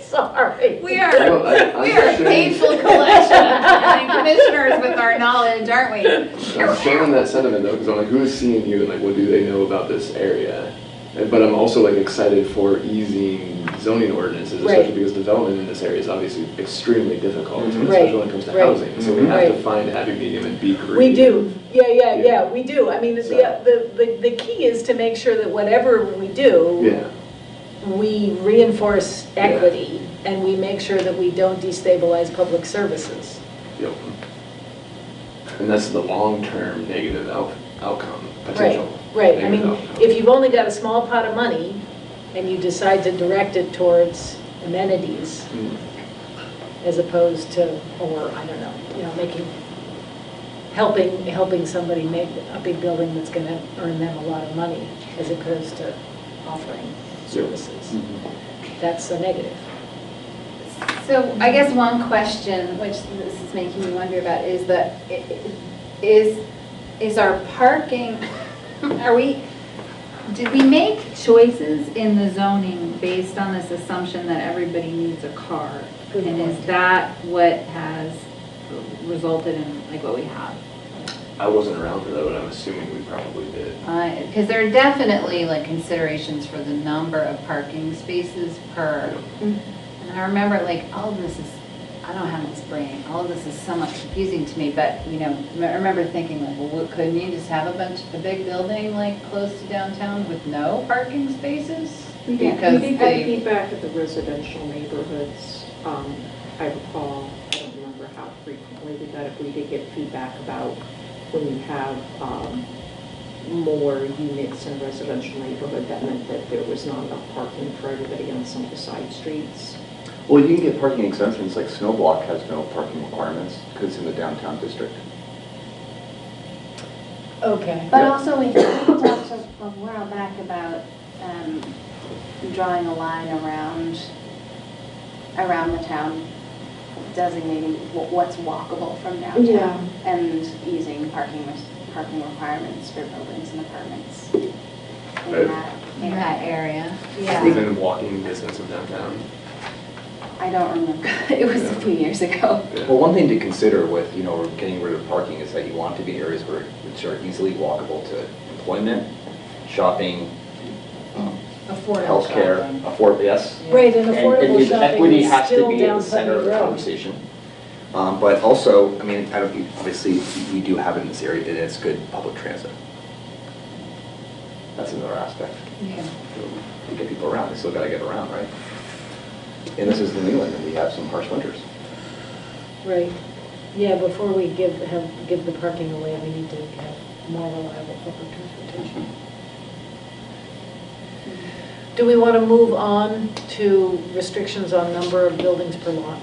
Sorry.
We are a painful collection, and commissioners with our knowledge, aren't we?
I'm sharing that sentiment though, because I'm like, who is seeing you and like, what do they know about this area? But I'm also like excited for easing zoning ordinances, especially because development in this area is obviously extremely difficult, especially when it comes to housing. So we have to find a happy medium and be creative.
We do. Yeah, we do. I mean, the key is to make sure that whatever we do, we reinforce equity and we make sure that we don't destabilize public services.
Yep. And that's the long-term negative outcome potential.
Right. I mean, if you've only got a small pot of money and you decide to direct it towards amenities as opposed to, or I don't know, you know, helping somebody make a big building that's going to earn them a lot of money as opposed to offering services. That's a negative.
So I guess one question, which this is making me wonder about, is that is our parking, did we make choices in the zoning based on this assumption that everybody needs a car? And is that what has resulted in like what we have?
I wasn't around for that, but I'm assuming we probably did.
Because there are definitely like considerations for the number of parking spaces per. And I remember like all of this is, I don't have this brain, all of this is somewhat confusing to me, but you know, I remember thinking like, well, couldn't you just have a big building like close to downtown with no parking spaces? Because
we got feedback at the residential neighborhoods. I recall, I don't remember how frequently we got it, we did get feedback about when you have more units in a residential neighborhood, that meant that there was not enough parking for everybody on some of the side streets.
Well, you can get parking exemptions, like Snowblock has no parking requirements because it's in the downtown district.
Okay.
But also we talked a while back about drawing a line around the town, designating what's walkable from downtown, and easing parking requirements for buildings and apartments in that area. Yeah.
Within walking distance of downtown.
I don't remember. It was a few years ago.
Well, one thing to consider with, you know, getting rid of parking is that you want to be in areas which are easily walkable to employment, shopping,
affordable
healthcare,
shopping.
yes.
Right, and affordable
and
shopping
equity
is
has to
still
be at
down
the center of
Putney
the
Road.
conversation. But also, I mean, obviously we do have it in this area, and it's good public transit. That's another aspect.
Yeah.
To get people around, they still got to get around, right? And this is New England, and we have some harsh winters.
Right. Yeah, before we give the parking away, we need to have more reliable public transportation. Do we want to move on to restrictions on number of buildings per lot?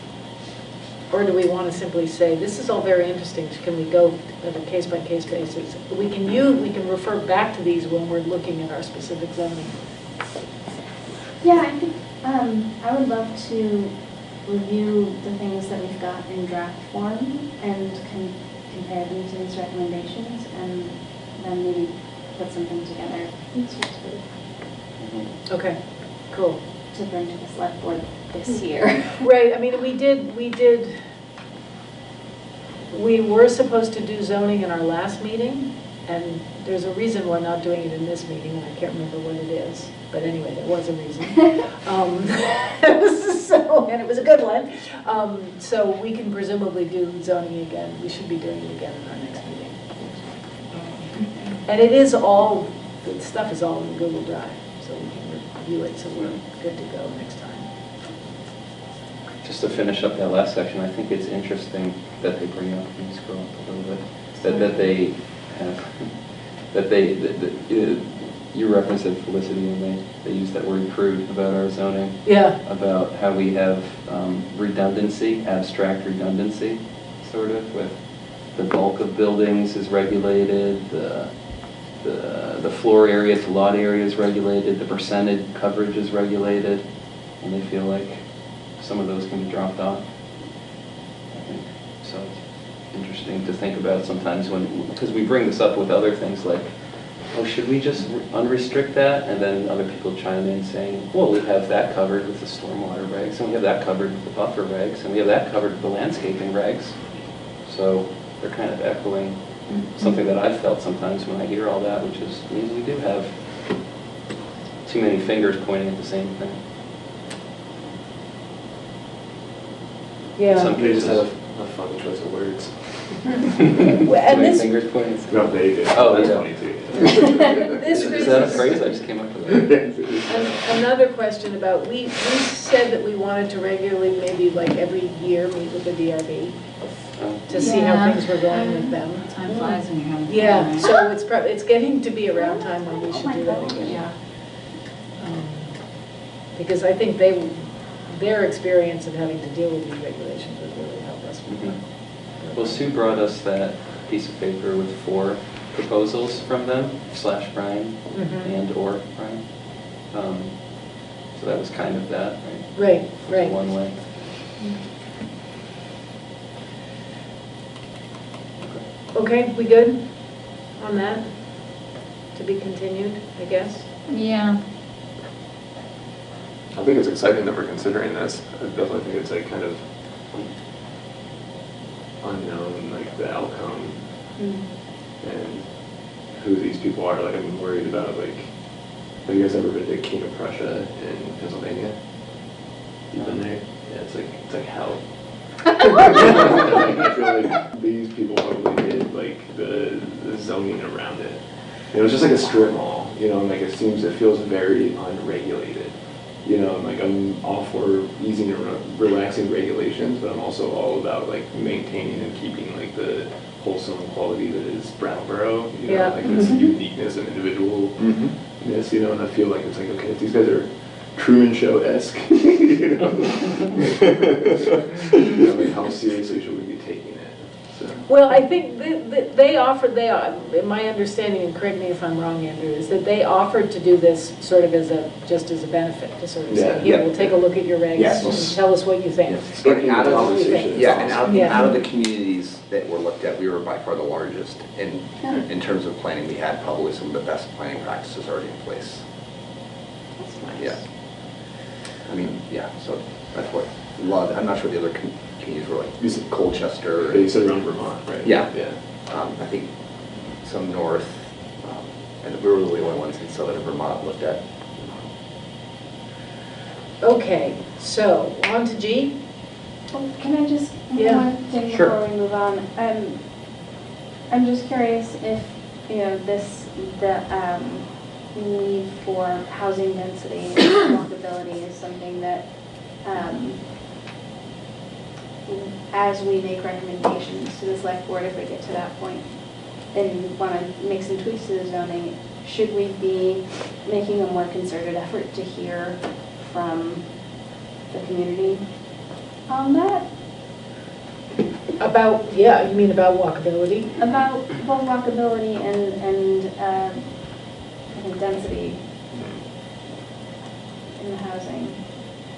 Or do we want to simply say, this is all very interesting, can we go at a case-by-case basis? We can refer back to these when we're looking at our specific zoning.
Yeah, I think I would love to review the things that we've got in draft form and compare them to these recommendations, and then maybe put something together next week.
Okay, cool.
To bring to the select board this year.
Right, I mean, we were supposed to do zoning in our last meeting, and there's a reason we're not doing it in this meeting, and I can't remember what it is. But anyway, there was a reason. And it was a good one. So we can presumably do zoning again. We should be doing it again in our next meeting. And it is all, the stuff is all in Google Drive, so we can review it, so we're good to go next time.
Just to finish up that last section, I think it's interesting that they bring up, let me scroll up a little bit, that they have, you referenced it, Felicity, and they use that word crude about our zoning.
Yeah.
About how we have redundancy, abstract redundancy, sort of, with the bulk of buildings is regulated, the floor area to lot area is regulated, the percentage coverage is regulated, and they feel like some of those can be dropped off, I think. So it's interesting to think about sometimes when, because we bring this up with other things like oh, should we just unrestrict that? And then other people chime in saying, well, we have that covered with the stormwater regs, and we have that covered with the buffer regs, and we have that covered with the landscaping regs. So they're kind of echoing something that I've felt sometimes when I hear all that, which is we do have too many fingers pointing at the same thing.
Yeah.
Some
They just
cases.
have a fun choice of words.
And this,
fingers pointing.
No, they do.
Oh,
that's
yeah.
funny too.
this
Is
brings
that a
us
phrase? I just came up with it.
another question about, we said that we wanted to regularly, maybe like every year, meet with the DRB to see how
Yeah.
things were going with them.
Time flies when you're having fun,
Yeah,
right?
so it's getting to be around time when we
Oh
should
my
do that
God.
again.
Yeah.
Because I think their experience of having to deal with these regulations would really help us with them.
Well, Sue brought us that piece of paper with 4 proposals from them, / Brian
Mhm.
and or Brian. So that was kind of that, right?
Right.
One way.
Okay, we good on that? To be continued, I guess?
Yeah.
I think it's exciting that we're considering this. I definitely think it's like kind of unknown, like the outcome and who these people are. Like I'm worried about like, have you guys ever been to King of Prussia in Pennsylvania? You've been there? Yeah, it's like hell. I feel like these people probably did like the zoning around it. It was just like a strip mall, you know, and like it feels very unregulated. You know, and like I'm all for easing and relaxing regulations, but I'm also all about like maintaining and keeping like the wholesome quality that is Brattleboro, you know,
Yeah.
like this uniqueness and individualness, you know, and I feel like it's like, okay, if these guys are Truman Show-esque, you know, you know, like how seriously should we be taking it? So.
Well, I think my understanding, and correct me if I'm wrong, Andrew, is that they offered to do this sort of just as a benefit, to sort of say,
Yeah,
here,
yeah.
we'll take a look at your regs
Yes.
and tell us what you think.
And out of,
Conversation.
yeah, and
Yeah.
out of the communities that were looked at, we were by far the largest in terms of planning. We had probably some of the best planning practices already in place.
That's nice.
Yeah. I mean, yeah, so that's what, I'm not sure the other communities were like, you said Colchester.
But you said around Vermont, right?
Yeah.
Yeah.
I think some north, and we were the only ones in southern Vermont looked at.
Okay, so, on to G?
Oh, can I just,
Yeah.
one thing
Sure.
before we move on? I'm just curious if, you know, the need for housing density and walkability is something that, as we make recommendations to the select board, if we get to that point, and want to make some tweaks to the zoning, should we be making a more concerted effort to hear from the community on that?
About, yeah, you mean about walkability?
About both walkability and I think density in the housing.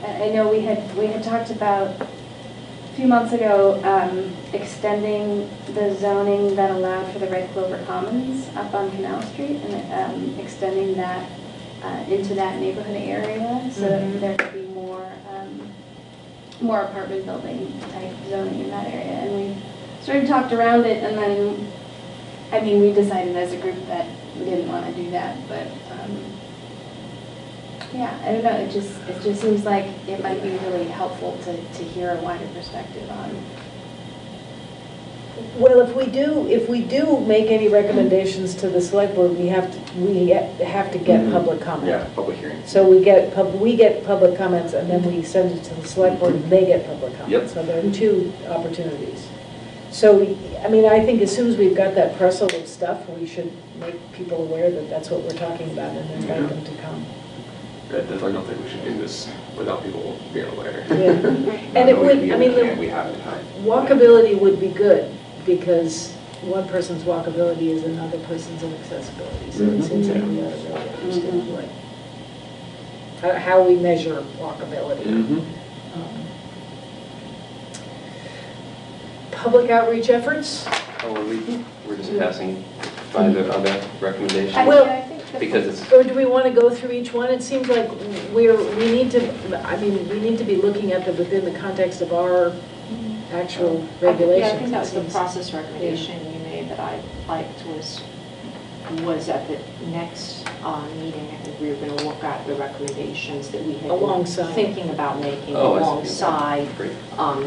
I know we had talked about a few months ago extending the zoning that allowed for the Red Clover Commons up on Canal Street and extending that into that neighborhood area so that there could be more apartment building type zoning in that area. And we sort of talked around it, and then, I mean, we decided as a group that we didn't want to do that, but yeah, I don't know, it just seems like it might be really helpful to hear a wider perspective on.
Well, if we do make any recommendations to the select board, we have to get public comment.
Yeah, public hearings.
So we get public comments, and then we send it to the select board, and they get public comments. So there are 2 opportunities. So, I mean, I think as soon as we've got that parcel of stuff, we should make people aware that that's what we're talking about and invite them to come.
I definitely don't think we should do this without people being aware.
Yeah. And it would, I mean,
we have
walkability would be good, because one person's walkability is another person's inaccessibility. So it seems like we ought to really understand how we measure walkability. Public outreach efforts?
Oh, we're just passing by the other recommendations?
Well,
I think the
Because it's,
Or do we want to go through each one? It seems like we need to, I mean, we need to be looking at them within the context of our actual regulations.
Yeah, I think that was the
It seems-
process recommendation you made that I liked was at the next meeting, I think we were going to look at the recommendations that we had been
Alongside.
thinking about making
Oh, I see.
alongside
Great.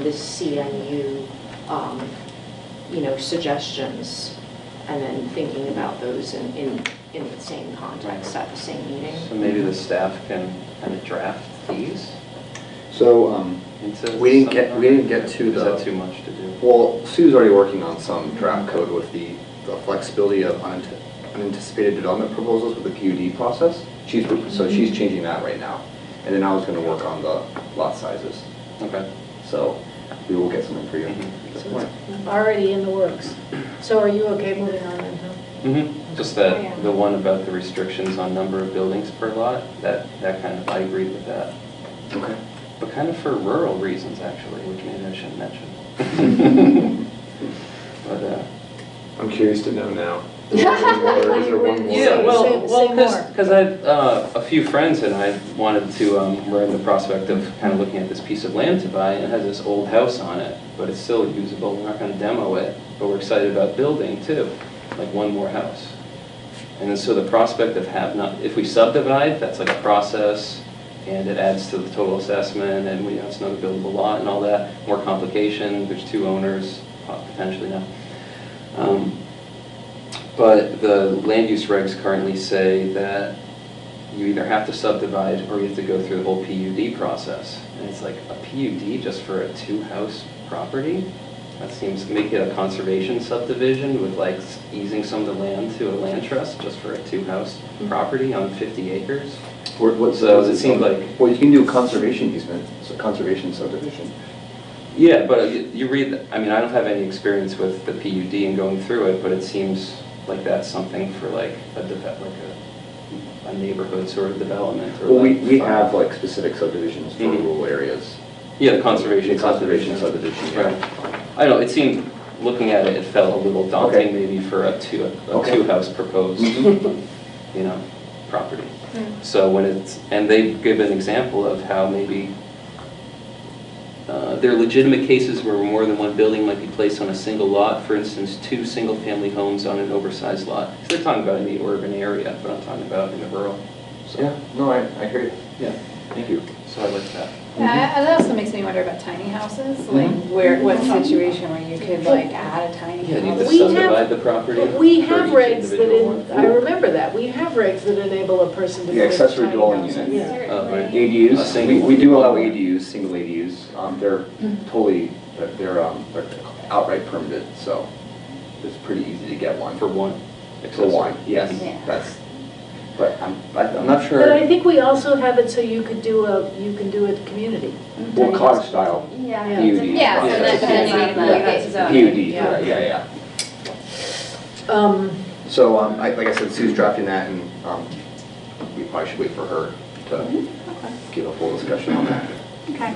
the CNU, suggestions, and then thinking about those in the same context at the same meeting.
so maybe the staff can kind of draft these
So
into.
we didn't
some-
get to
Is
the.
that too much to do?
Well, Sue's already working on some draft code with the flexibility of unanticipated development proposals with the PUD process. So she's changing that right now. And then I was going to work on the lot sizes.
Okay.
So we will get something for you.
Mhm.
at this
So
point.
it's already in the works. So are you okay moving on then, huh?
Mm-hmm. Just
Oh,
that,
yeah.
the one about the restrictions on number of buildings per lot, that kind of, I agreed with that.
Okay.
But kind of for rural reasons, actually, which maybe I shouldn't mention. But,
I'm curious to know now.
What do you read?
yeah, well,
Say more.
because I, a few friends and I wanted to, we're in the prospect of kind of looking at this piece of land to buy, and it has this old house on it, but it's still usable, we're not gonna demo it, but we're excited about building too, like one more house. And then so the prospect of if we subdivide, that's like a process, and it adds to the total assessment, and we have another buildable lot and all that, more complication, there's 2 owners, potentially now. But the land use regs currently say that you either have to subdivide or you have to go through the whole PUD process. And it's like a PUD just for a 2-house property? That seems to make it a conservation subdivision with like easing some of the land to a land trust just for a 2-house property on 50 acres. So it seemed like...
Well, you can do a conservation easement, so conservation subdivision.
Yeah, but you read, I mean, I don't have any experience with the PUD and going through it, but it seems like that's something for like a neighborhood sort of development. Or
Well,
like
we have like specific subdivisions for rural areas.
Yeah, the conservation.
The conservation subdivision, yeah.
Right. I don't know, it seemed, looking at it, it felt a little daunting maybe for a two-house proposed, property. So when it's, and they give an example of how maybe there are legitimate cases where more than one building might be placed on a single lot. For instance, 2 single-family homes on an oversized lot. So they're talking about in the urban area, but I'm talking about in the rural. So,
yeah, no, I hear you.
Yeah,
thank you.
So I like that.
Yeah, that also makes me wonder about tiny houses, like what situation where you could like add a tiny
Yeah, you
house.
need to subdivide the property.
We
for
have
each
regs
individual
that,
one.
I remember that, we have regs that enable a person to
The
build
accessory
tiny
dwelling
houses.
unit.
Yeah.
Oh, right.
ADUs, we do allow ADUs, single ADUs. They're totally, they're outright permitted, so it's pretty easy to get one.
For one.
For one, yes,
Yeah.
that's, but I'm not sure.
But I think we also have it so you can do a community.
Well, cottage style.
Yeah.
PUD.
Yeah, so
Yeah.
then you need the
PUD,
zoning.
yeah.
Um,
So, like I said, Sue's drafting that, and we probably should wait for her to give a full discussion on that.
Okay.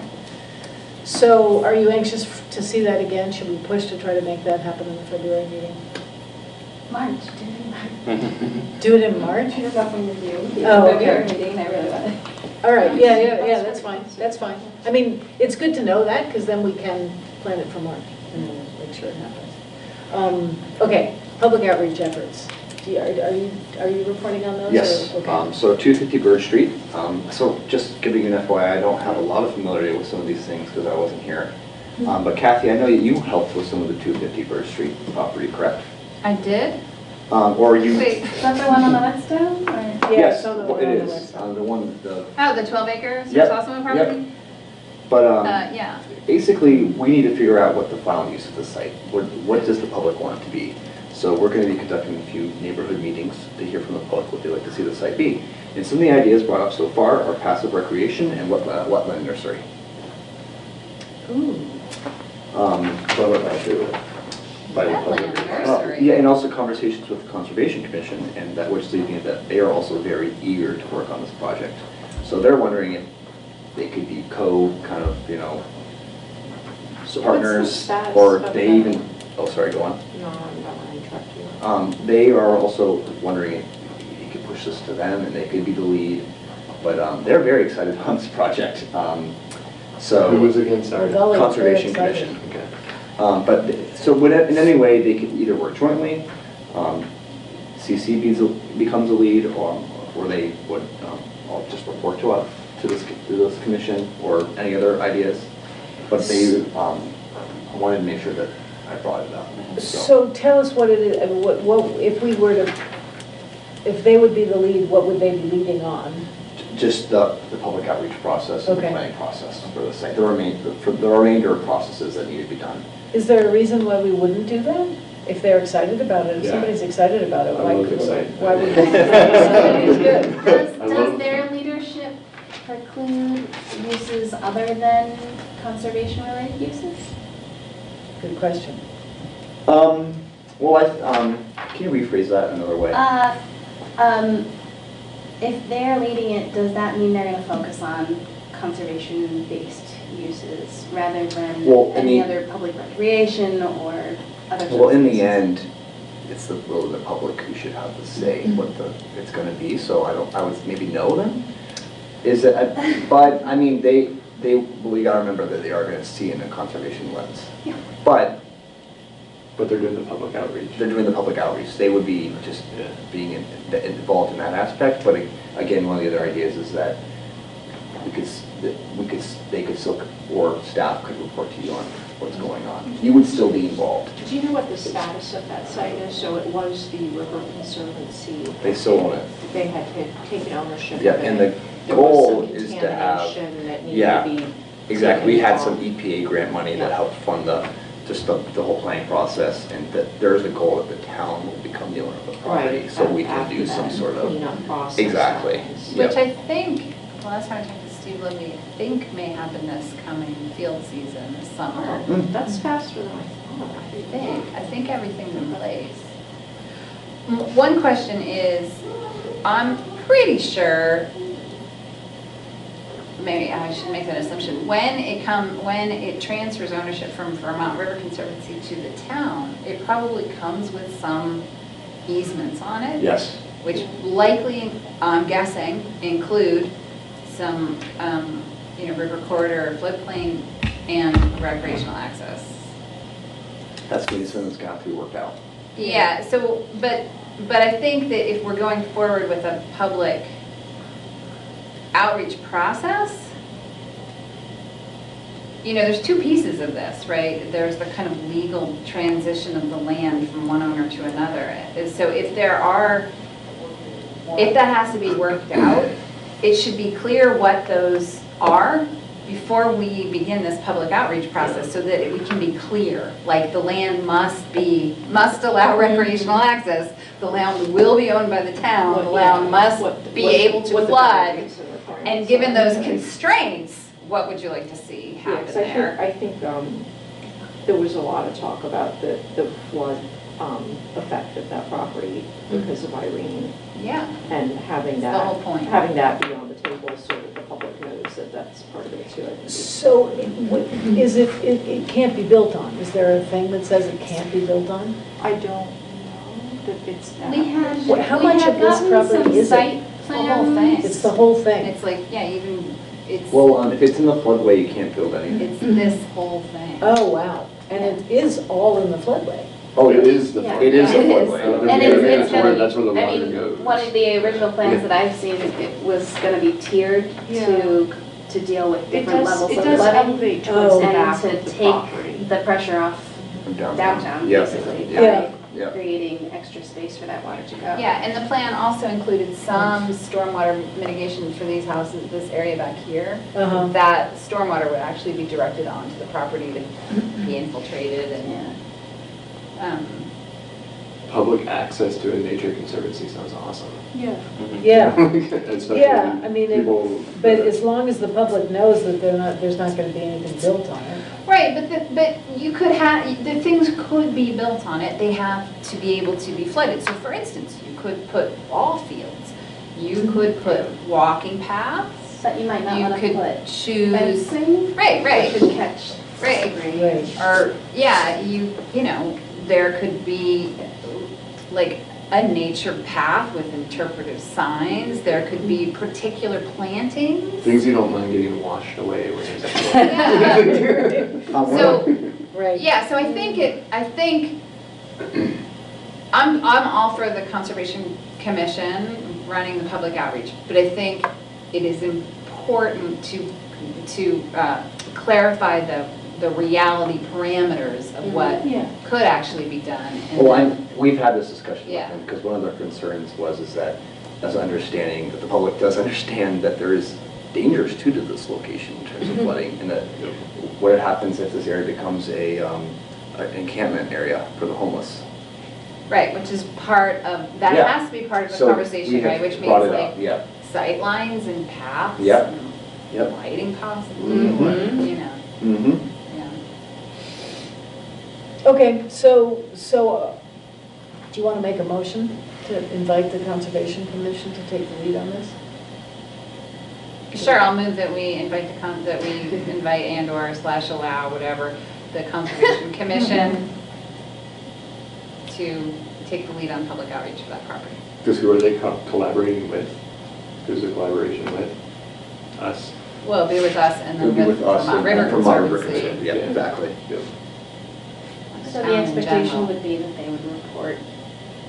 So are you anxious to see that again? Should we push to try to make that happen in the February meeting?
March,
Do it in March?
It's up in review.
Oh,
February
okay.
meeting, I really want it.
All right, yeah, that's fine, that's fine. I mean, it's good to know that, because then we can plan it for March and make sure it happens. Okay, public outreach efforts. Are you reporting on those?
Yes,
or- okay.
so 250 Bird Street. So just giving you an FYI, I don't have a lot of familiarity with some of these things because I wasn't here. But Kathy, I know that you helped with some of the 250 Bird Street property, correct?
I did?
Or you...
Wait, is that the one on the Whetstone? Or?
Yes,
so the
well,
one
it
on the
is. The one, the...
Oh, the 12 acres
Yep,
for Sossaman property?
But
Yeah.
basically, we need to figure out what the final use of the site. What does the public want it to be? So we're going to be conducting a few neighborhood meetings to hear from the public what they'd like to see the site be. And some of the ideas brought up so far are passive recreation and wetland nursery.
Ooh.
So what I do by the public.
Wetland nursery?
Yeah, and also conversations with the Conservation Commission, and that which leads me that they are also very eager to work on this project. So they're wondering if they could be kind of,
So what's the
partners,
status
or
of
they
the-
even, oh, sorry, go on.
No, I don't want to interrupt you.
They are also wondering if you could push this to them and they could be the lead, but they're very excited about this project. So
Who was against our
Conservation Commission? Okay. In any way, they could either work jointly, CC becomes a lead, or they would all just report to us, to this commission, or any other ideas. But they wanted to make sure that I brought it up.
So tell us what it is, I mean, what, if we were to, if they would be the lead, what would they be leading on?
Just the public outreach process and the
Okay.
planning process for the site, for the remainder of processes that need to be done.
Is there a reason why we wouldn't do that? If they're excited about it, if
Yeah.
somebody's excited about it, why
I'm
would
excited.
why would we? It's good.
Does their leadership preclude uses other than conservation-related uses?
Good question.
Well, can you rephrase that another way?
If they're leading it, does that mean they're gonna focus on conservation-based uses rather than any other public recreation or other?
Well, in the end, it's the will of the public who should have the say what it's gonna be, so I would maybe know them. But, I mean, we gotta remember that they are gonna see in a conservation lens.
Yeah.
But
they're doing the public outreach.
They're doing the public outreach. They would be just being involved in that aspect. But again, one of the other ideas is that they could still, or staff could report to you on what's going on. You would still be involved.
Do you know what the status of that site is? So it was the River Conservancy.
They still own it.
They had taken ownership
Yeah,
of it.
and the
There was
goal
some
is to have,
contamination that needed to be
exactly. We
taken
had some
off.
EPA grant money that helped fund the whole planning process, and that there is a goal that the town will become the owner of the property,
Right,
so we can
after
do some
that
sort of
cleanup process
exactly.
Which I think, the last time I talked to Steve Libby, I think may happen this coming field season, this summer.
That's faster than I thought.
I think everything's in place. One question is, I'm pretty sure, maybe I should make that assumption, when it transfers ownership from Vermont River Conservancy to the town, it probably comes with some easements on it.
Yes.
Which likely, I'm guessing, include some, river corridor, floodplain, and recreational access.
That's the easement that's got to be worked out.
Yeah, so, but I think that if we're going forward with a public outreach process, there's two pieces of this, right? There's the kind of legal transition of the land from one owner to another. So if that has to be worked out, it should be clear what those are before we begin this public outreach process, so that we can be clear. Like, the land must allow recreational access, the land will be owned by the town, the land must be able to flood. And given those constraints, what would you like to see happen there?
I think there was a lot of talk about the flood effect of that property because of Irene.
Yeah.
And having
That's the whole point.
having that be on the table so that the public knows that that's part of it too. I think.
So is it can't be built on? Is there a thing that says it can't be built on?
I don't know that it's that.
How much of this property is it?
Site plan.
It's the whole thing.
It's like, it's.
Well, if it's in the floodway, you can't build anything.
It's this whole thing.
Oh, wow. And it is all in the floodway.
Oh, it is the
It is the floodway.
And it's gonna be,
that's where the
I
water
mean,
goes.
one of the original plans that I've seen, it was gonna be tiered to deal with different levels of
It does
flooding.
elevate towards the
And
back
to
of the
take
property.
the pressure off
From downtown.
downtown,
Yeah.
basically,
Yeah.
by
Yeah.
creating extra space for that water to go.
Yeah, and the plan also included some stormwater mitigation for these houses, this area back here. That stormwater would actually be directed onto the property to be infiltrated and,
Public access to a nature conservancy sounds awesome.
Yeah. Yeah.
Especially
Yeah, I mean,
people
but as long as the public knows that there's not going to be anything built on it.
right, but you could have, the things could be built on it, they have to be able to be flooded. So for instance, you could put ball fields, you could put walking paths.
But you might not
You
wanna
could
put
choose.
fencing.
Right.
That could catch
Right.
rain.
Or, there could be, like a nature path with interpretive signs. There could be particular plantings.
Things you don't mind getting washed away when you're
So, yeah, so I think I'm all for the Conservation Commission running the public outreach, but I think it is important to clarify the reality parameters of what could actually be done.
We've had this discussion with
Yeah.
them, because one of their concerns is that, as an understanding, that the public does understand that there is dangers to this location in terms of flooding, and that what happens if this area becomes an encampment area for the homeless.
Right, which is part of, that has to be part of the conversation, right? Which means like sight lines and paths and lighting possibly, or, you know.
Okay, so do you want to make a motion to invite the Conservation Commission to take the lead on this?
Sure, I'll move that we invite invite and/or / allow, whatever, the Conservation Commission to take the lead on public outreach for that property.
Because who are they collaborating with? Who's the collaboration with? Us?
Well, it'll be with us and then with Vermont River Conservancy.
Yeah, exactly. Yep.
So the expectation would be that they would report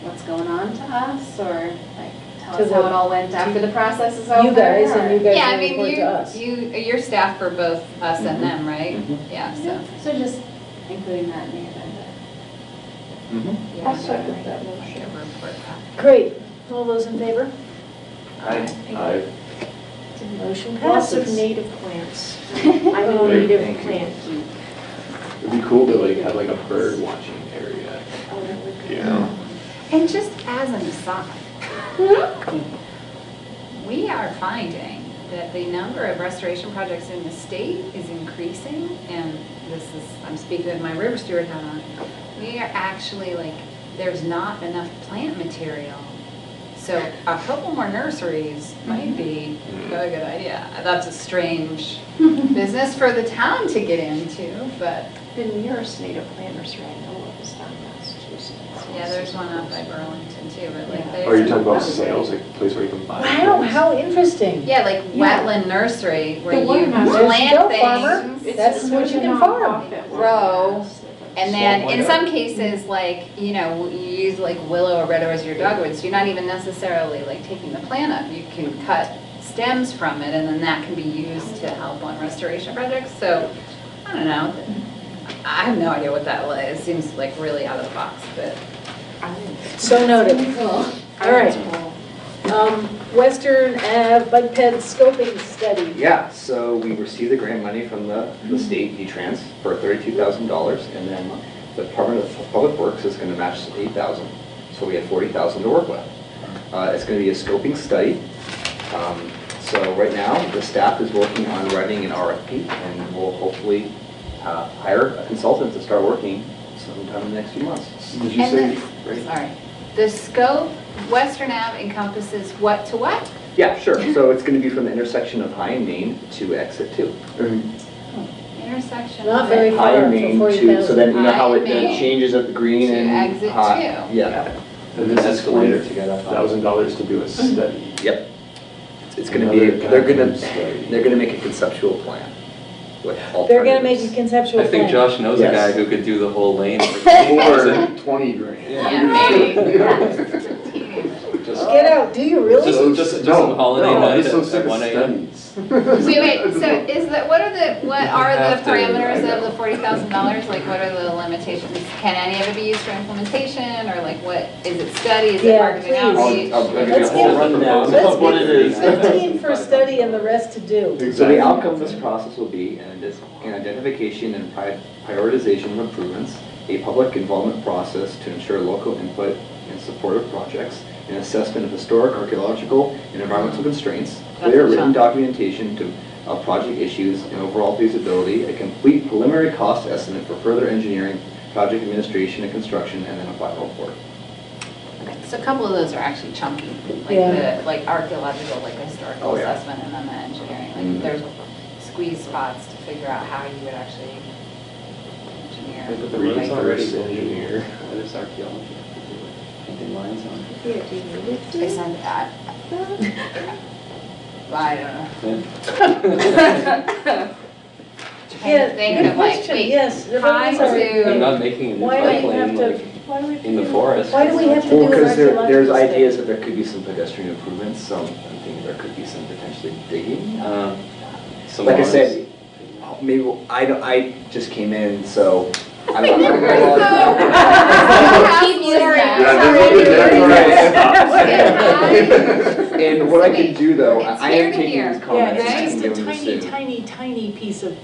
what's going on to us, or like tell us how it all went after the process is over?
You guys, and you guys
Yeah, I
will
mean,
report to us.
you're staff for both us and them, right? Yeah, so.
So just including that in the agenda.
I'll second that motion.
Great. All those in favor?
Aye.
Motion
Lots of
passes.
native plants. I'm a native plant geek.
It'd be cool to like have like a bird watching area. You know?
And just as an aside, we are finding that the number of restoration projects in the state is increasing, and this is, I'm speaking with my river steward hat on, we are actually like, there's not enough plant material. So a couple more nurseries might be a good idea. That's a strange business for the town to get into, but.
The nearest native plant nursery I know of is down in Massachusetts.
Yeah, there's one up by Burlington too, but like.
Are you talking about sales, like a place where you can buy?
Wow, how interesting.
Yeah, like wetland nursery where
The
you
one house.
plant
Go,
things,
farmer. That's what you can farm.
grow, and then in some cases, like, you know, you use like willow or red rose or your dogwoods, you're not even necessarily like taking the plant up. You can cut stems from it, and then that can be used to help on restoration projects. So, I don't know. I have no idea what that is. It seems like really out of the box, but.
So noted. All right. Western Ave Bike Ped Scoping Study.
Yeah, so we received the grant money from the state V-Trans for $32,000, and then the Department of Public Works is going to match $8,000. So we have $40,000 to work with. It's going to be a scoping study. So right now, the staff is working on writing an RFP, and we'll hopefully hire a consultant to start working sometime in the next few months.
Did you say?
Sorry. The scope, Western Ave encompasses what to what?
Yeah, sure. So it's going to be from the intersection of High and Main to Exit 2.
Intersection.
Not
of
very
it.
High
far
and
for
Main to,
40,000.
so then you know how
High
it
and Main
changes at the green
to
and
Exit
High.
2.
Yeah.
And this is
Escalator to get up.
$1,000 to do a study.
Yep. It's going to be, they're going to make a conceptual plan with
They're going to make a
alternatives.
conceptual
I think
plan.
Josh knows
Yes.
a guy who could do the whole lane.
For 20 grand.
Yeah, maybe.
Get out, do you really?
Just some holiday night
he's so
at
sick of
1 a.m.
studies.
Wait, so is that, what are the
have to,
parameters
I
of the $40,000? Like, what are the limitations? Can any of it be used for implementation, or like, what, is it study, is it
Yeah,
marketing
please.
outreach?
I'll give you a
Let's
whole
give-
rundown
Let's
of what it
give
is.
15 for study and the rest to do.
So the outcome of this process will be an identification and prioritization of improvements, a public involvement process to ensure local input in support of projects, an assessment of historic, archaeological, and environmental constraints, clear written documentation of project issues and overall feasibility, a complete preliminary cost estimate for further engineering, project administration and construction, and then a final report.
Okay, so a couple of those are actually chunky, like
Yeah.
the, like archaeological, like historical
Oh, yeah.
assessment, and then the engineering. Like,
Mhm.
there's squeeze spots to figure out how you would actually engineer.
But the
Reverse
road's already
engineer.
There's archaeology. pedestrian lines on.
I sent that. I don't know.
Yeah,
think
good
of, like,
question,
wait,
yes. the
hi
buildings are-
to-
They're not making a new
Why do
bike
we have
lane
to-
like
why do we have to
in the
do-
forest.
Why do we have to
Well,
do an
because there's
archaeological
ideas
study?
that there could be some pedestrian improvements, I'm thinking there could be some potentially digging.
Some
Like I
lines.
said, maybe, I just came in, so I don't know.
Keep using
that. And what I could do though,
It's
I
here
am
to
taking
here.
these
Yeah,
comments
it's
and
just a
giving them
tiny,
soon.
tiny, tiny piece of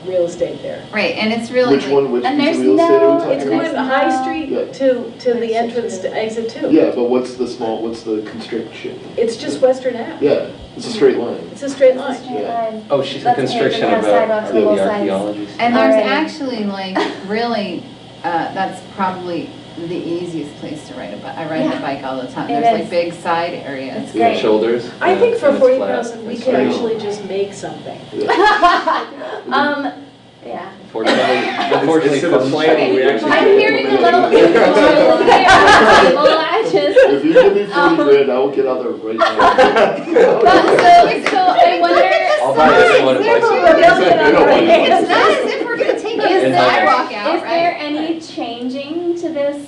real estate there.
Right, and it's really
Which
like,
one, which
And
piece
there's
of real estate are we
no-
talking
It's
about?
going High Street
Yeah.
to the entrance to exit 2.
Yeah, but what's the constriction?
It's just Western Ave.
Yeah, it's a straight line.
It's a straight line.
Yeah.
Oh, she's a
That's
constriction
amazing. They have
about
sidewalks on both
the
sides.
archaeology.
and there's
Already.
actually like really, that's probably the easiest place to ride a bike. I ride the bike all the time.
It
There's
is.
like big side areas.
It's
Yeah,
great.
shoulders.
I think for
and it's flat.
40,000, we
That's
could
right.
actually just make something.
Yeah.
Unfortunately,
Instead of planning, we actually.
I'm hearing a little bit more I just.
If you give me 40 grand, I will get out there right now.
So I wonder.
I'll buy this one if I see it.
It's not as if we're gonna take
Is
the
there,
sidewalk out,
is there
right?
any changing to the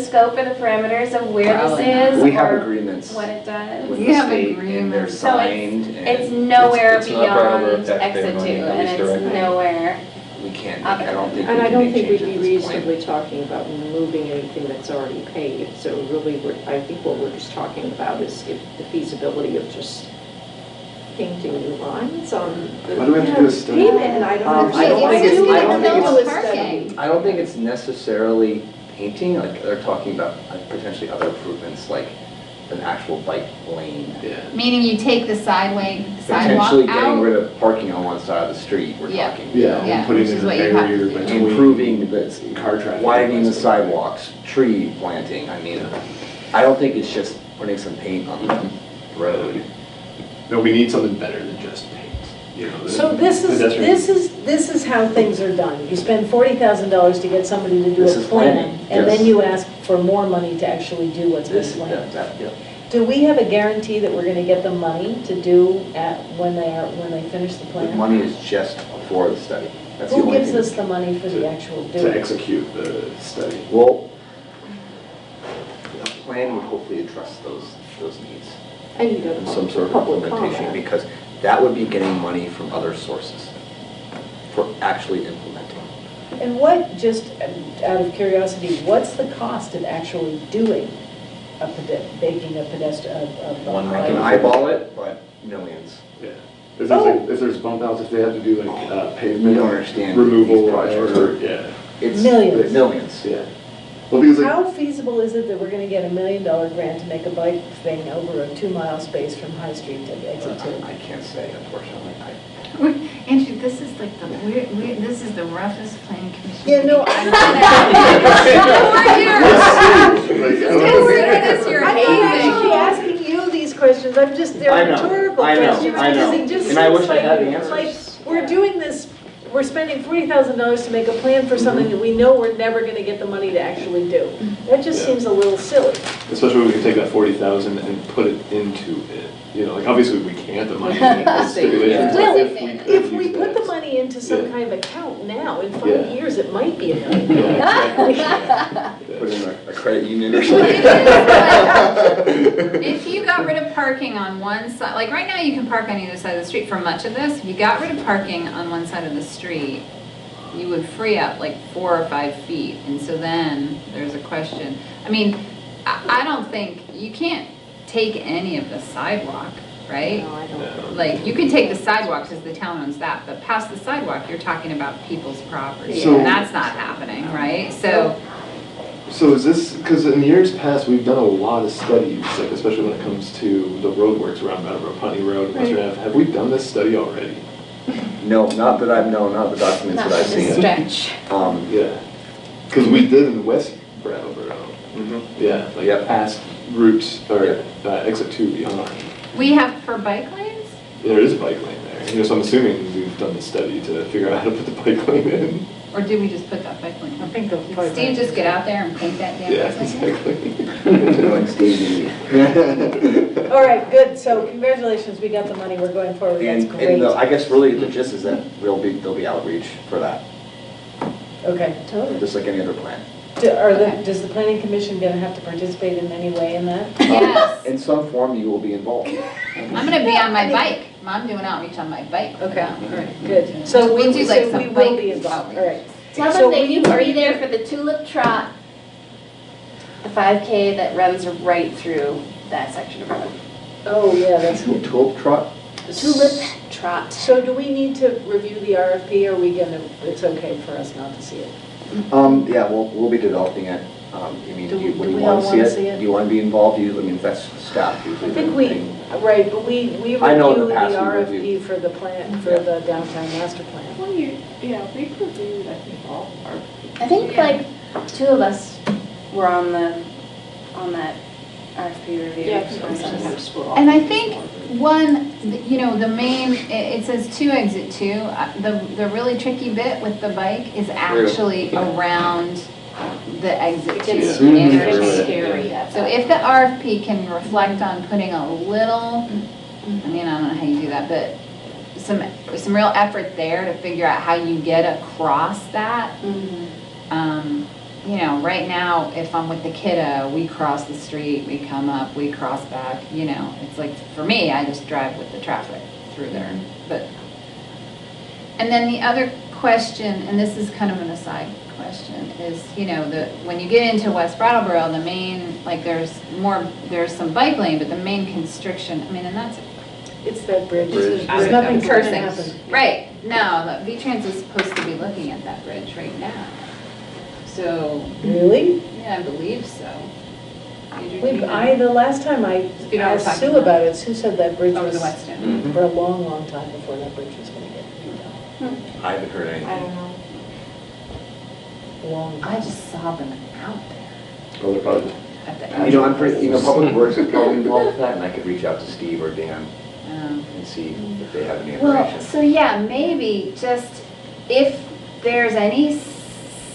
scope or the parameters of where
Probably
this is?
We have
or
agreements
what it does?
with
We
the
have
state and they're
agreements.
So
signed and.
It's nowhere
It's not brought over
beyond
taxpayer
exit 2,
money, at
and
least
it's
directly.
nowhere.
We can't, I don't think we
And I
can
don't
make
think we'd
changes
be
at this point.
reasonably talking about moving anything that's already paved. So really, I think what we're just talking about is if the feasibility of just painting new lines on the
Why do we have to do a study?
pavement, and I don't
I don't
understand.
think it's,
Why
I don't
do we
think
have to
it's,
do a study?
I don't think it's necessarily painting, like they're talking about potentially other improvements, like an actual bike lane.
Yeah.
Meaning you take the sidewalk
Potentially getting
out.
rid of parking on one side of the street, we're
Yeah.
talking.
Yeah,
Yeah,
and putting
which
in
is
a
what you have to
barrier
do.
between
Improving the
car traffic.
widening the sidewalks, tree planting, I mean, I don't think it's just putting some paint on the road.
No, we need something better than just paint. You know,
So this is how things are done. You spend $40,000 to get somebody to do
This
a
is
plan,
planning,
and
yes.
then you ask for more money to actually do what's been
This,
planned.
yeah.
Do we have a guarantee that we're gonna get the money to do when they finish the
The
plan?
money is just for the study. That's the
Who
only
gives
thing.
us the money for the actual
to
doing?
execute the study.
Well, a plan would hopefully address those needs.
And you
And
got
some sort of
public
implementation,
comment.
because that would be getting money from other sources for actually implementing.
And what, just out of curiosity, what's the cost of actually doing making a pedestrian,
I can eyeball it, but millions.
Yeah. If there's bump outs, if they have to do like pavement.
You don't understand
removal
these projects
or,
are-
yeah.
It's
Millions.
Millions.
Yeah. Well, because like,
How feasible is it that we're gonna get $1 million grant to make a bike thing over a 2-mile space from High Street to exit 2?
I can't say, unfortunately.
Andrew, this is like this is the roughest planning commission.
Yeah, no,
I'm
not actually asking you these questions, I'm just, they're
I know,
rhetorical
I know,
questions.
I know.
Because it just
And I wish
seems
I had the
like,
answers.
we're doing this, we're spending $40,000 to make a plan for something that we know we're never gonna get the money to actually do. That just
Yeah.
seems a little silly.
especially when we can take that 40,000 and put it into it. You know, like obviously we can't, the money has stipulations.
Well,
but
if we
use
put the
that.
money into some
Yeah.
kind of account now, in 5
Yeah.
years, it might be $1 million.
Yeah,
Put in a credit union or something.
If you got rid of parking on one side, like right now you can park on either side of the street for much of this. If you got rid of parking on one side of the street, you would free up like 4 or 5 feet. And so then there's a question. I mean, I don't think, you can't take any of the sidewalk, right?
No, I don't.
Like, you can take the sidewalk because the town owns that, but past the sidewalk, you're talking about people's property.
So-
And that's not happening, right? So,
So is this, because in years past, we've done a lot of studies, like especially when it comes to the roadworks around Meadowbrook, Putney Road, Western Ave. Have we done this study already?
No, not that I've known, not the documents that I've seen.
Stretch.
Yeah. Because we did in West Brattleboro.
Mhm.
Yeah, like
Yep.
past route, or exit 2 beyond.
we have for bike lanes?
There is a bike lane there. You know, so I'm assuming we've done the study to figure out how to put the bike lane in.
Or did we just put that bike lane?
I think they'll
Did
probably.
Steve just get out there and paint that damn
Yeah,
bike lane?
exactly.
Doing Stevie.
All right, good, so congratulations, we got the money, we're going forward, that's
And
great.
I guess really the gist is that there'll be outreach for that,
Okay.
just like any other plan.
Does the planning commission gonna have to participate in any way in that?
Yes.
In some form, you will be involved.
I'm gonna be on my bike. I'm doing outreach on my bike.
Okay, all right, good. So
We'll do like
so
some
we will
bike
be involved, all right.
Tell
So
them they
will
need to
are
be
you
there
gonna-
for the Tulip Trot, the 5K that runs right through that section of road.
Oh, yeah, that's.
Tulip Trot?
Tulip Trot.
So do we need to review the RFP, or are we gonna, it's okay for us not to see it?
Yeah, we'll be developing it. You mean,
Do
when you
we all
want to
wanna
see
see
it?
it?
Do you want to be involved? I mean, that's staff usually.
I think
thing.
right, but we
I know in the
reviewed the
past we
RFP
reviewed.
for the plan, for the downtown master plan.
Well, we reviewed, I think, all our.
I think like 2 of us were on that RFP review.
Yeah, because we sometimes split off.
And I think one, the main, it says 2 exit 2. The really tricky bit with the bike is actually around the exit 2
It's
interchange.
scary.
So if the RFP can reflect on putting a little, I mean, I don't know how you do that, but some real effort there to figure out how you get across that. Right now, if I'm with the kiddo, we cross the street, we come up, we cross back, it's like, for me, I just drive with the traffic through there, and then the other question, and this is kind of an aside question, is, when you get into West Brattleboro, the main, like, there's some bike lane, but the main constriction, I mean, and that's,
It's that bridge.
Bridge.
There's nothing
Cursing.
cursing happen.
Right, no, the V-Trans is supposed to be looking at that bridge right now. So,
Really?
yeah, I believe so.
The last time I
You know what I'm
asked
talking
Sue
about?
about it, Sue said that bridge
Over
was
the Whetstone.
for a long, long time before that bridge was gonna get redone.
I haven't heard
I
anything.
don't know.
Long.
I just saw them out there
Oh, they're probably
at the
I'm pretty, Public Works is probably involved with that, and I could reach out to Steve or Dan
Um,
and see if they have any
Well,
information.
so yeah, maybe just if there's any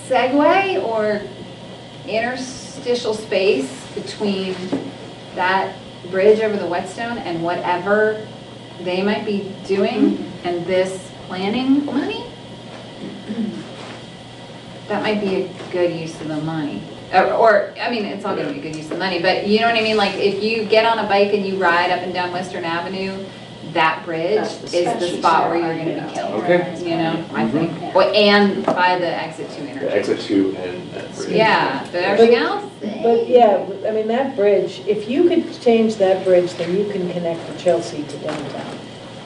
segue or interstitial space between that bridge over the Whetstone and whatever they might be doing and this planning money, that might be a good use of the money. Or, I mean, it's all gonna be a good use of money, but you know what I mean? Like, if you get on a bike and you ride up and down Western Avenue, that bridge is the spot where you're gonna be killed.
Okay.
I think. And by the exit 2
the
interchange.
exit 2 and that bridge.
Yeah, but everything else,
But yeah, I mean, that bridge, if you could change that bridge, then you can connect from Chelsea to downtown.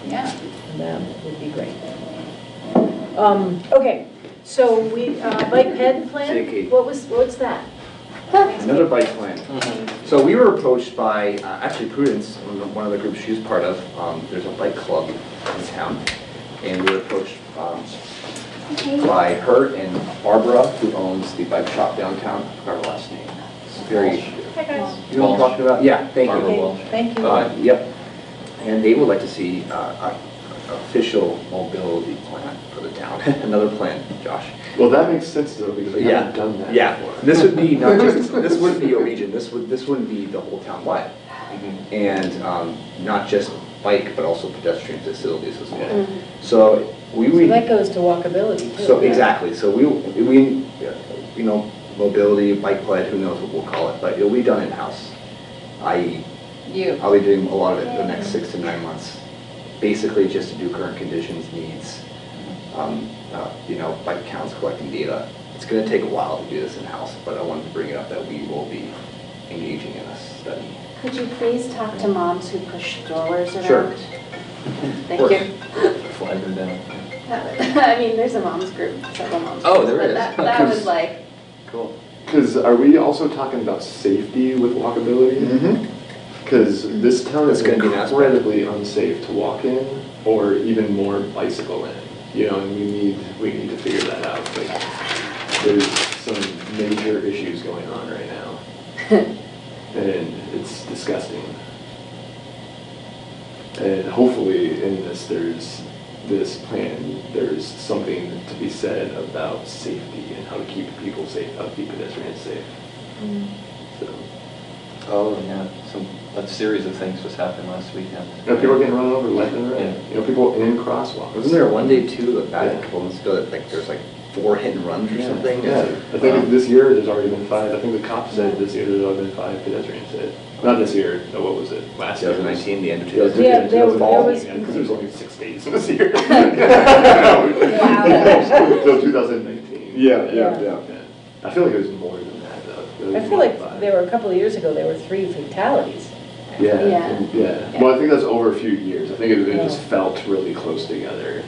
yeah.
And that would be great. Okay, so bike ped plan?
Say, Kate.
What's that?
Another bike plan. So we were approached by, actually Prudence, one of the groups she's part of, there's a bike club in town. And we were approached by her and Barbara, who owns the bike shop downtown. I forgot her last name. It's very,
Hi guys.
you know what I'm talking about? Yeah, thank
Barbara
you.
Welch.
Thank you.
Yep. And they would like to see an official mobility plan for the town. Another plan, Josh.
Well, that makes sense though, because we
Yeah.
haven't done that
Yeah,
before.
this would be not just, this wouldn't be a region, this wouldn't be the whole town wide. And not just bike, but also pedestrian facilities as well. So
So that goes to walkability too.
so
right?
exactly, so mobility, bike ped, who knows what we'll call it, but it'll be done in-house. I'll be doing a lot of it the next 6 to 9 months. Basically just to do current conditions, needs, bike counts, collecting data. It's gonna take a while to do this in-house, but I wanted to bring it up that we will be engaging in a study.
Could you please talk to moms who push strollers around?
Sure.
Thank
Of
you.
Flag them down.
I mean, there's a moms group, several moms.
Oh,
groups,
there
but
is.
That was like,
Cool.
Because are we also talking about safety with walkability? Because this town is
That's gonna be an aspect.
incredibly unsafe to walk in, or even more bicycle in. And we need to figure that out. Like, there's some major issues going on right now, and it's disgusting. And hopefully in this, there's this plan, there's something to be said about safety and how to keep people safe, how to keep pedestrians safe. So.
Oh, yeah, a series of things was happening last weekend.
You know, people are getting run over left and right.
Yeah.
You know, people in crosswalks.
Wasn't there one day too, back a couple months ago, that like there's like 4 hit and runs or something?
Yeah, I think this year there's already been 5. I think the cops said this year there's already been 5 pedestrians hit. Not this year, no, what was it? Last year?
2019, the end of
2019.
2019.
Yeah, there was.
Because there's only 6 days this year.
Wow.
So 2019.
Yeah.
I feel like it was more than that though.
I feel like there were a couple of years ago, there were 3 fatalities.
Yeah. Well, I think that's over a few years. I think it just felt really close together.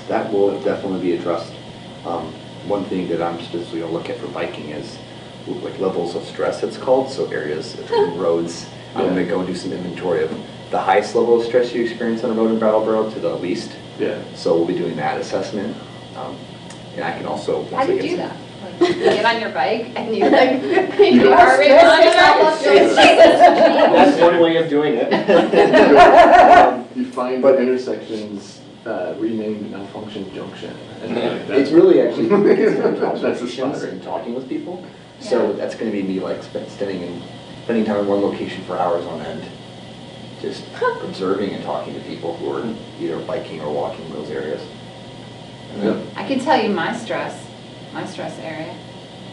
That will definitely be addressed. One thing that I'm specifically going to look at for biking is like levels of stress, it's called. So areas, roads, I'm going to go and do some inventory of the highest level of stress you experience on a road in Brattleboro to the least.
Yeah.
So we'll be doing that assessment. And I can also,
How do you do that? Like, you get on your bike and you like, your heart rate
That's one way of doing it.
You find intersections renamed malfunction junction. And like that.
It's really actually
That's the spot, right?
and talking with people. So that's going to be me like spending time in one location for hours on end, just observing and talking to people who are either biking or walking in those areas.
I can tell you my stress area.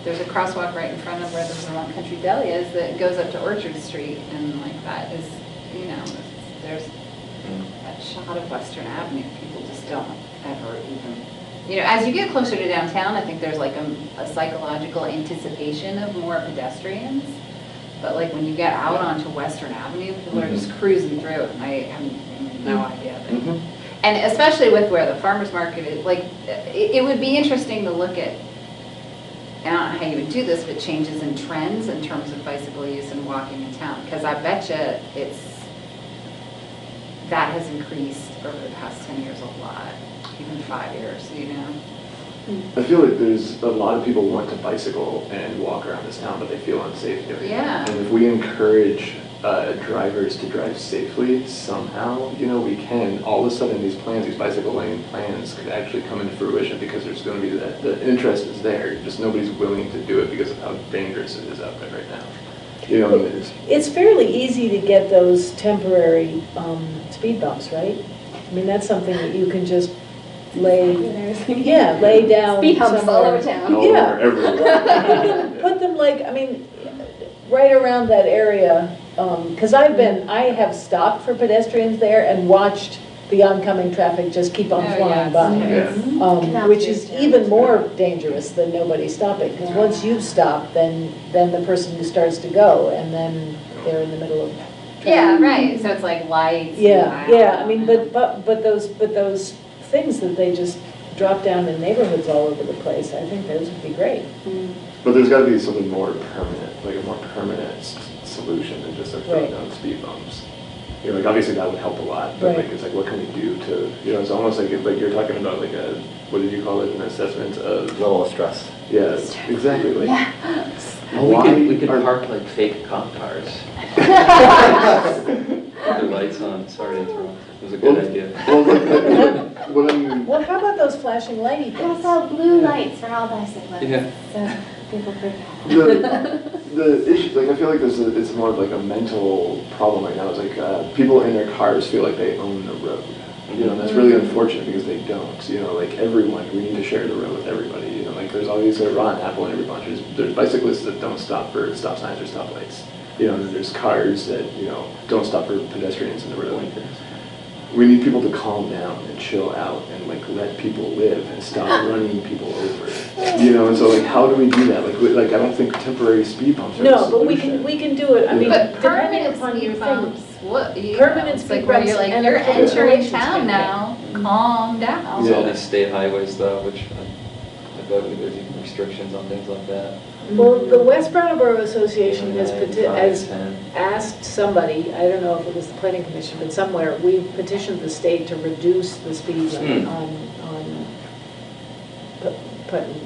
There's a crosswalk right in front of where the Vermont Country Deli is that goes up to Orchard Street, and like that is, you know, there's that shot of Western Avenue. People just don't ever even, you know, as you get closer to downtown, I think there's like a psychological anticipation of more pedestrians. But like when you get out onto Western Avenue, people are just cruising through, and I have no idea. And especially with where the farmer's market is, like, it would be interesting to look at, I don't know how you would do this, but changes in trends in terms of bicycle use and walking in town. Because I bet you that has increased over the past 10 years a lot, even 5 years, you know?
I feel like there's a lot of people who want to bicycle and walk around this town, but they feel unsafe doing it.
Yeah.
And if we encourage drivers to drive safely somehow, you know, we can, all of a sudden these plans, these bicycle lane plans could actually come into fruition because there's going to be the interest is there, just nobody's willing to do it because of how dangerous it is out there right now. You know,
It's fairly easy to get those temporary speed bumps, right? I mean, that's something that you can just lay down
Speed humps
somewhere.
all over town.
Yeah. Put them like, I mean, right around that area, because I have stopped for pedestrians there and watched the oncoming traffic just keep on flying by, which is even more dangerous than nobody stopping, because once you stop, then the person who starts to go, and then they're in the middle of traffic.
Yeah, right, so it's like lights.
Yeah, I mean, but those things that they just drop down in neighborhoods all over the place, I think those would be great.
But there's got to be something more permanent, like a more permanent solution than just throw down speed bumps. You know, like obviously that would help a lot, but like it's like what can we do to, you know, it's almost like you're talking about like a, what did you call it, an assessment of
level of stress.
Yeah, exactly. Like,
we could park like fake cop cars. Put the lights on. Sorry to interrupt. It was a good idea.
Well, how about those flashing lighty things?
Also, blue lights for all bicyclists.
Yeah.
So people forget.
The issue, like I feel like it's more of like a mental problem right now. It's like people in their cars feel like they own the road. You know, and that's really unfortunate because they don't. You know, like everyone, we need to share the road with everybody. You know, like there's obviously a rotten apple in every bunch. There's bicyclists that don't stop for stop signs or stoplights. You know, and then there's cars that, you know, don't stop for pedestrians in the road. We need people to calm down and chill out and like let people live and stop running people over. You know, and so like how do we do that? Like I don't think temporary speed bumps are the
No, but
solution.
we can do it. I mean,
But
depending
permanent
upon
speed
your
bumps,
thing.
what, you
Permanent
know, it's
speed
like where
bumps
you're like,
and
you're
a
entering
population
town now, calm down.
It's all the state highways though, which I bet there's even restrictions on things like that.
Well, the West Brattleboro Association has
Yeah,
asked somebody, I don't know if it was the planning commission, but somewhere, we petitioned the state to reduce the speed limit on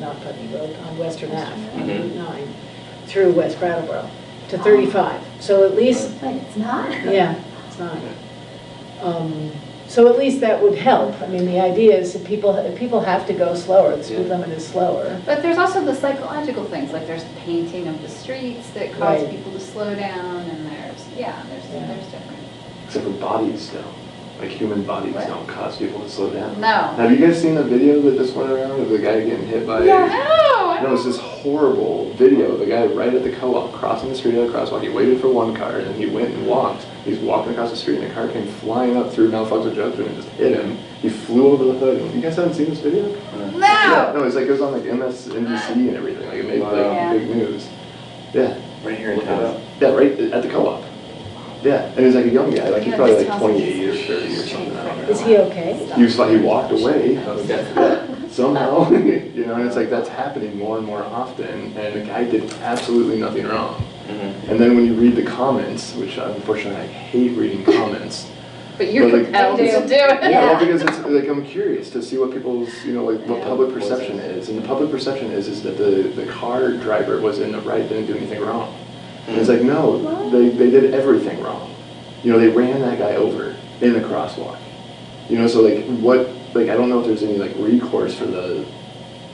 not Putney Road, on Western Ave, on Route 9, through West Brattleboro, to 35. So at least,
But it's not?
yeah, it's not. So at least that would help. I mean, the idea is that people have to go slower, the speed limit is slower.
But there's also the psychological things, like there's painting of the streets that cause
Right.
people to slow down, and there's different.
Except for bodies don't. Like human bodies don't cause people to slow down.
No.
Have you guys seen the video that just went around of the guy getting hit by? No, it's this horrible video of the guy right at the co-op crossing the street at a crosswalk. He waited for one car and then he went and walked. He's walking across the street and a car came flying up through Malfunction Junction and just hit him. He flew over the hood. And you guys haven't seen this video?
No.
Yeah, no, it's like it was on like MSNBC and everything. Like it made like big news. Yeah.
Right here in town.
Yeah, right at the co-op. Yeah, and he's like a young guy, like he's probably like 28 or 30 or something. I don't know.
Is he okay?
He was like, he walked away somehow, you know, and it's like that's happening more and more often, and the guy did absolutely nothing wrong. And then when you read the comments, which unfortunately I hate reading comments.
But you're compelled to do it.
Yeah, well, because it's like I'm curious to see what people's, you know, like what public perception is, and the public perception is that the car driver was in the right, didn't do anything wrong. And it's like, no, they did everything wrong. You know, they ran that guy over in the crosswalk. You know, so like I don't know if there's any like recourse for the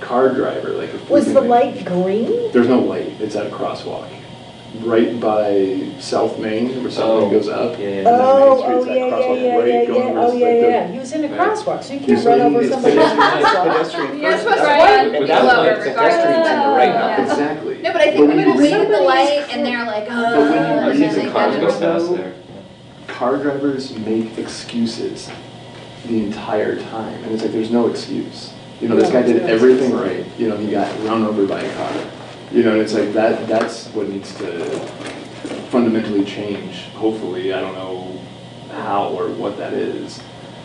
car driver. Like, if
Was the light green?
There's no light. It's at a crosswalk. Right by South Main, where South Main goes up. And then Main Street's that crosswalk right going towards, like, the-
He was in a crosswalk, so you can't run over somebody in a crosswalk.
You're supposed to run and pull over regardless.
Exactly.
No, but I think people wait at the light and they're like, oh, and then they kind of
Car drivers make excuses the entire time, and it's like there's no excuse. You know, this guy did everything right. You know, he got run over by a car. You know, and it's like that's what needs to fundamentally change. Hopefully, I don't know how or what that is.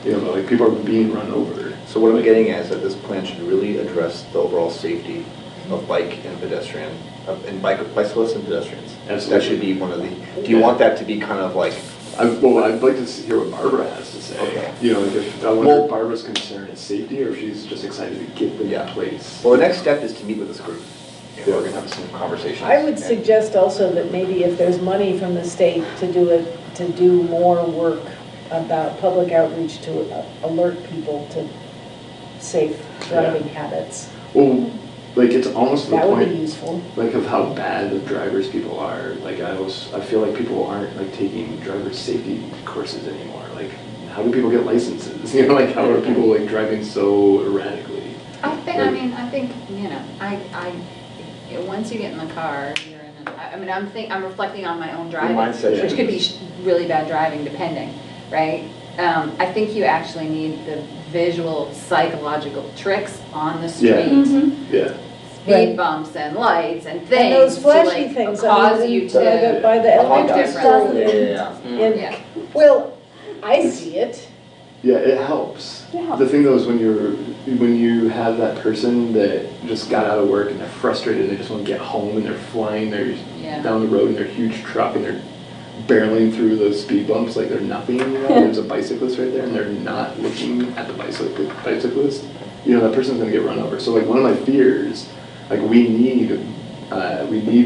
You know, but like people are being run over.
So what I'm getting at is that this plan should really address the overall safety of bike and pedestrian, and bicyclists and pedestrians.
Absolutely.
That should be one of the, do you want that to be kind of like?
I'd like to hear what Barbara has to say. Okay. You know, like if, I wonder if Barbara's concern is safety, or if she's just excited to get them in place.
Well, the next step is to meet with this group. We're going to have some conversations.
I would suggest also that maybe if there's money from the state to do more work about public outreach to alert people to safe driving habits.
Well, like it's almost to the
That would
point,
be useful.
like of how bad of drivers people are. Like I feel like people aren't like taking driver safety courses anymore. Like how do people get licenses? You know, like how are people like driving so erratically?
I think, you know, once you get in the car, you're in I'm reflecting on my own driving,
mindset
which could be really bad driving depending, right? I think you actually need the visual psychological tricks on the street.
Yeah.
Speed bumps and lights and things.
And those flashy
to, like,
things
cause you to
by the elementary
different.
school.
Yeah.
Well, I see it.
Yeah, it helps.
It helps.
The thing though is when you have that person that just got out of work and they're frustrated and they just want to get home and they're flying down the road in their huge truck and they're barreling through those speed bumps like they're nothing. You know? There's a bicyclist right there and they're not looking at the bicyclist. You know, that person's gonna get run over. So like one of my fears, like we need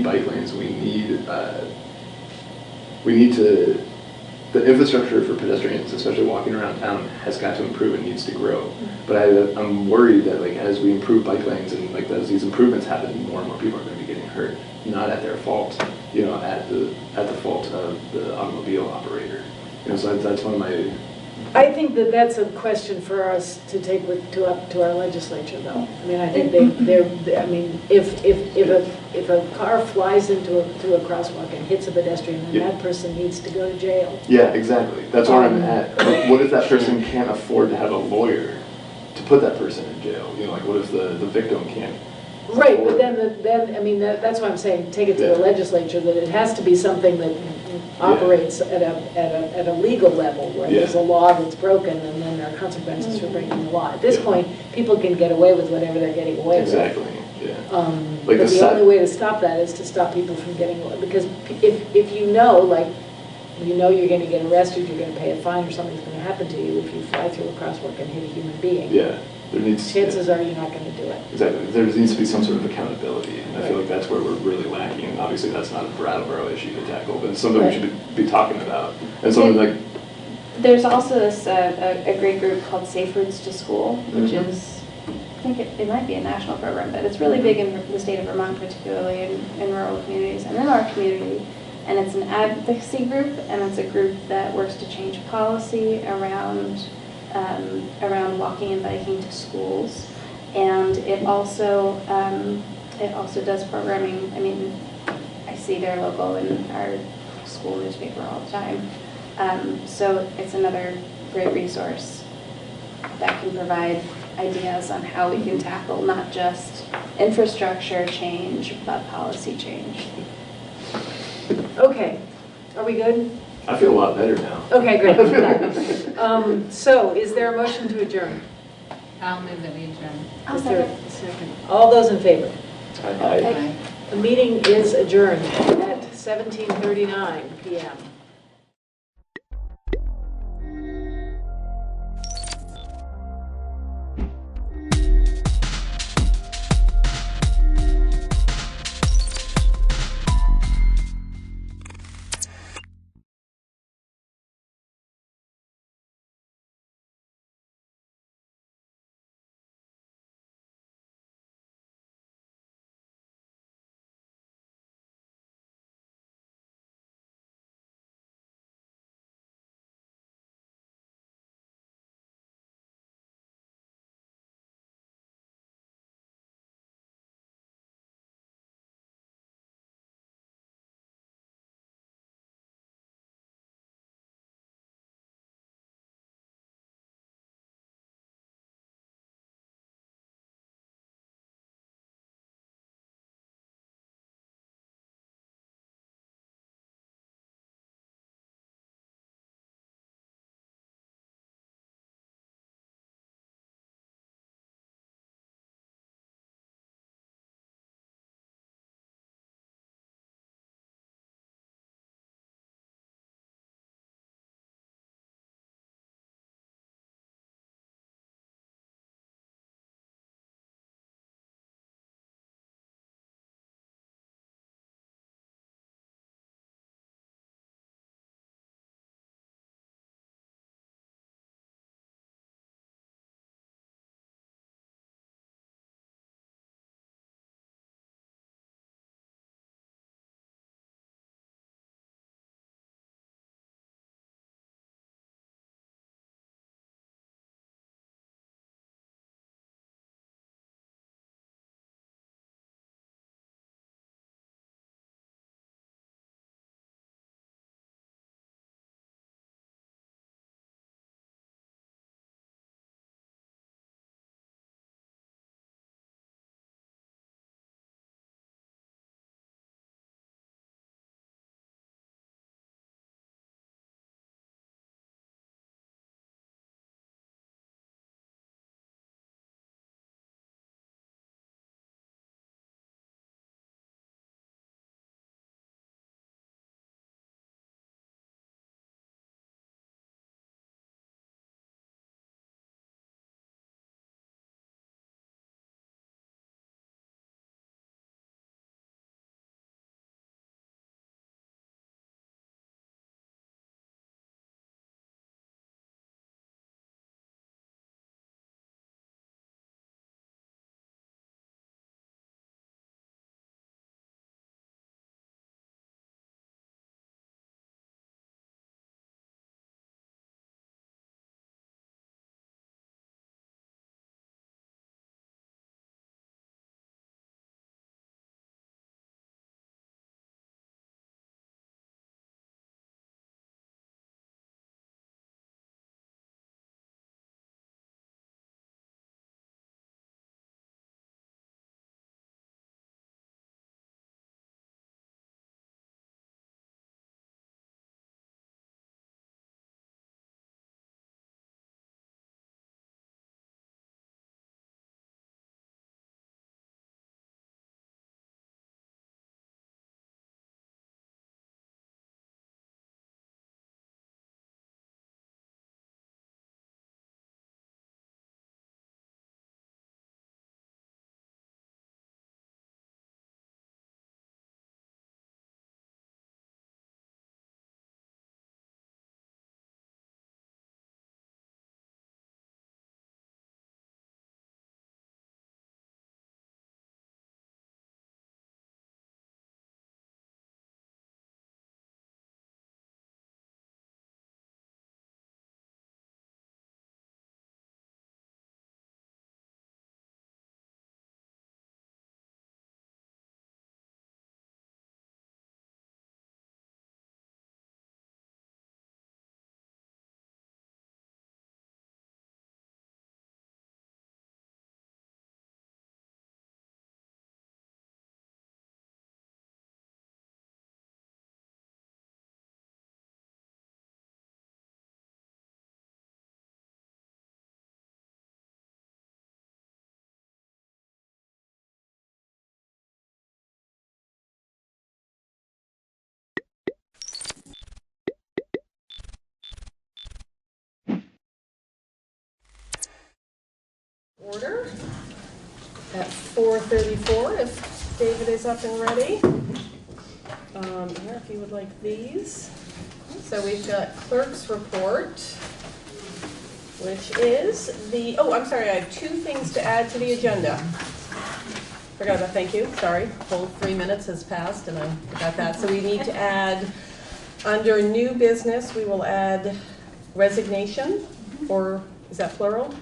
bike lanes. The infrastructure for pedestrians, especially walking around town, has got to improve and needs to grow. But I'm worried that like as we improve bike lanes and like as these improvements happen, more and more people are going to be getting hurt, not at their fault, you know, at the fault of the automobile operator. You know, so that's one of my.
I think that that's a question for us to take up to our legislature, though. I mean, I think if a car flies through a crosswalk and hits a pedestrian, then that person needs to go to jail.
Yeah, exactly. That's where I'm at. Like, what if that person can't afford to have a lawyer to put that person in jail? You know, like what if the victim can't?
Right, but then I mean, that's why I'm saying take it to the legislature, that it has to be something that operates at a legal level, where there's a law that's broken and then there are consequences for breaking the law. At this point, people can get away with whatever they're getting away with.
Exactly, yeah.
But the only way to stop that is to stop people from getting away, because if you know, like, you know you're going to get arrested, you're going to pay a fine, or something's going to happen to you if you fly through a crosswalk and hit a human being.
Yeah.
Chances are you're not going to do it.
Exactly. There needs to be some sort of accountability, and I feel like that's where we're really lacking. And obviously, that's not a Brattleboro issue to tackle, but it's something we should be talking about. And something like,
There's also this, a great group called Safe Routes to School, which
Mhm.
is, I think it might be a national program, but it's really big in the state of Vermont, particularly in rural communities and in our community. And it's an advocacy group, and it's a group that works to change policy around walking and biking to schools. And it also does programming. I mean, I see their logo in our school newspaper all the time. So it's another great resource that can provide ideas on how we can tackle not just infrastructure change, but policy change.
Okay, are we good?
I feel a lot better now.
Okay, great. So is there a motion to adjourn?
I'll move that we adjourn.
Is there a second? All those in favor?
Aye.
The meeting is adjourned at 17:39 PM. 4:34, if David is up and ready. Here, if you would like these. So we've got clerk's report, which is the, oh, I'm sorry, I have 2 things to add to the agenda. Forgot about, thank you, sorry. Full 3 minutes has passed and I forgot that. So we need to add, under new business, we will add resignation, or is that plural?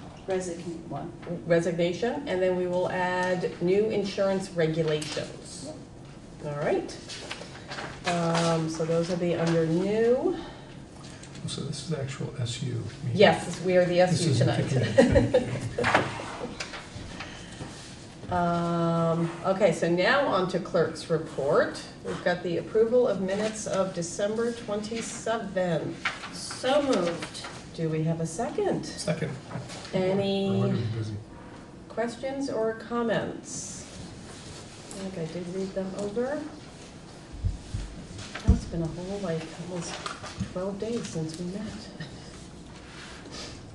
Resignation, and then we will add new insurance regulations. All right. So those will be under new.
So this is actual SU meeting?
Yes, we are the SU tonight. Okay, so now on to clerk's report. We've got the approval of minutes of December 27th.
So moved.
Do we have a second?
Second.
Any questions or comments? I think I did read them over. Oh, it's been a whole, almost 12 days since we met.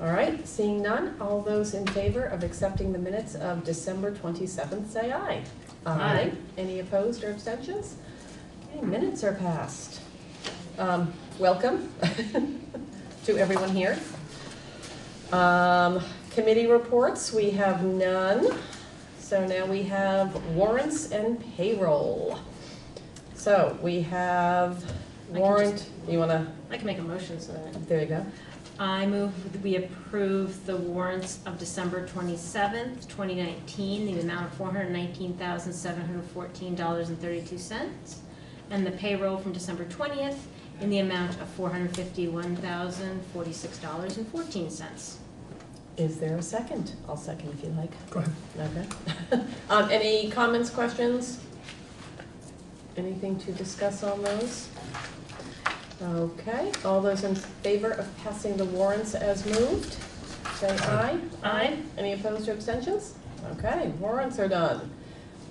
All right, seeing none, all those in favor of accepting the minutes of December 27th, say aye. Aye. Any opposed or abstentions? Okay, minutes are passed. Welcome to everyone here. Committee reports, we have none. So now we have warrants and payroll. So we have warrant, you want to?
I can make a motion so that.
There you go.
I move that we approve the warrants of December 27th, 2019, the amount of $419,714.32, and the payroll from December 20th in the amount of $451,046.14.
Is there a second? I'll second if you like.
Go ahead.
Okay. Any comments, questions? Anything to discuss on those? Okay, all those in favor of passing the warrants as moved, say aye. Aye. Any opposed or abstentions? Okay, warrants are done.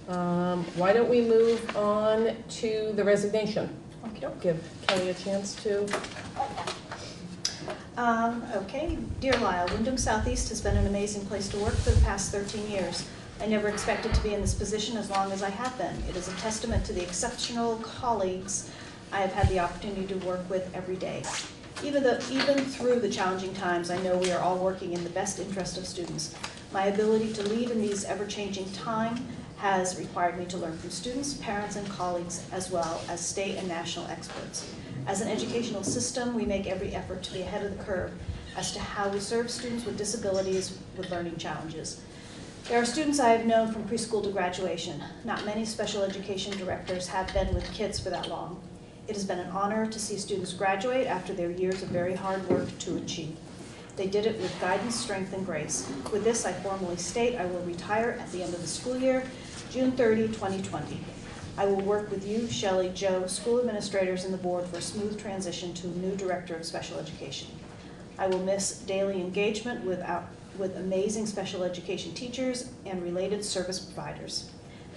Why don't we move on to the resignation? Give Kelly a chance to.
Okay, dear Lyle, Wyndham Southeast has been an amazing place to work for the past 13 years. I never expected to be in this position as long as I have been. It is a testament to the exceptional colleagues I have had the opportunity to work with every day. Even through the challenging times, I know we are all working in the best interest of students. My ability to lead in these ever-changing times has required me to learn from students, parents, and colleagues, as well as state and national experts. As an educational system, we make every effort to be ahead of the curve as to how we serve students with disabilities with learning challenges. There are students I have known from preschool to graduation. Not many special education directors have been with kids for that long. It has been an honor to see students graduate after their years of very hard work to achieve. They did it with guidance, strength, and grace. With this, I formally state I will retire at the end of the school year, June 30, 2020. I will work with you, Shelley, Joe, school administrators, and the board for a smooth transition to a new director of special education. I will miss daily engagement with amazing special education teachers and related service providers.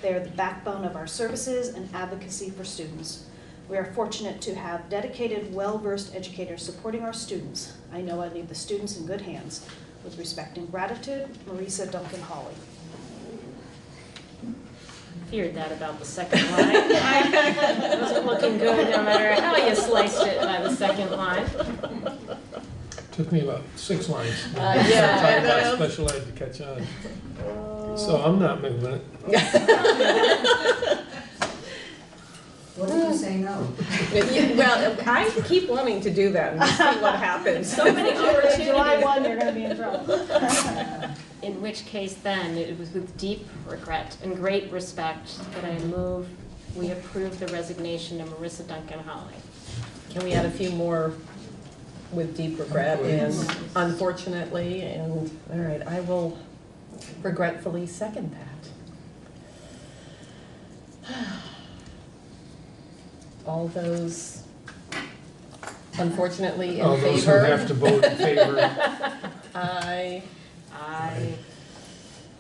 They are the backbone of our services and advocacy for students. We are fortunate to have dedicated, well-versed educators supporting our students. I know I leave the students in good hands. With respect and gratitude, Marisa Duncan Hawley.
Feared that about the second line. It wasn't looking good no matter how you sliced it by the second line.
Took me about 6 lines.
Yeah,
about special ed to catch on. So I'm not moving it.
What did you say no?
Well, I keep wanting to do that and see what happens.
So many opportunities.
July 1, you're going to be in trouble.
In which case then, it was with deep regret and great respect that I move we approve the resignation of Marisa Duncan Hawley.
Can we add a few more with deep regret and unfortunately, and all right, I will regretfully second that. All those unfortunately in favor?
All those who have to vote in favor.
Aye.
Aye.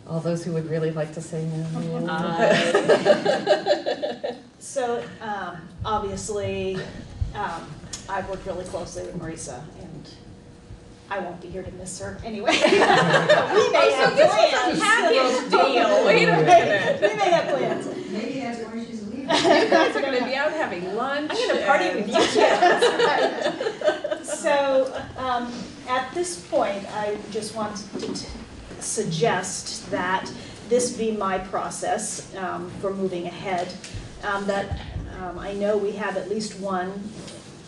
All those who would really like to say no.
Aye. So, obviously, I've worked really closely with Marisa, and I won't be here to miss her anyway. We may have plans.
Package deal, wait a minute.
We may have plans.
Maybe that's why she's leaving.
You guys are gonna be out having lunch.
I'm gonna party with you too. So, at this point, I just want to suggest that this be my process for moving ahead. I know we have at least one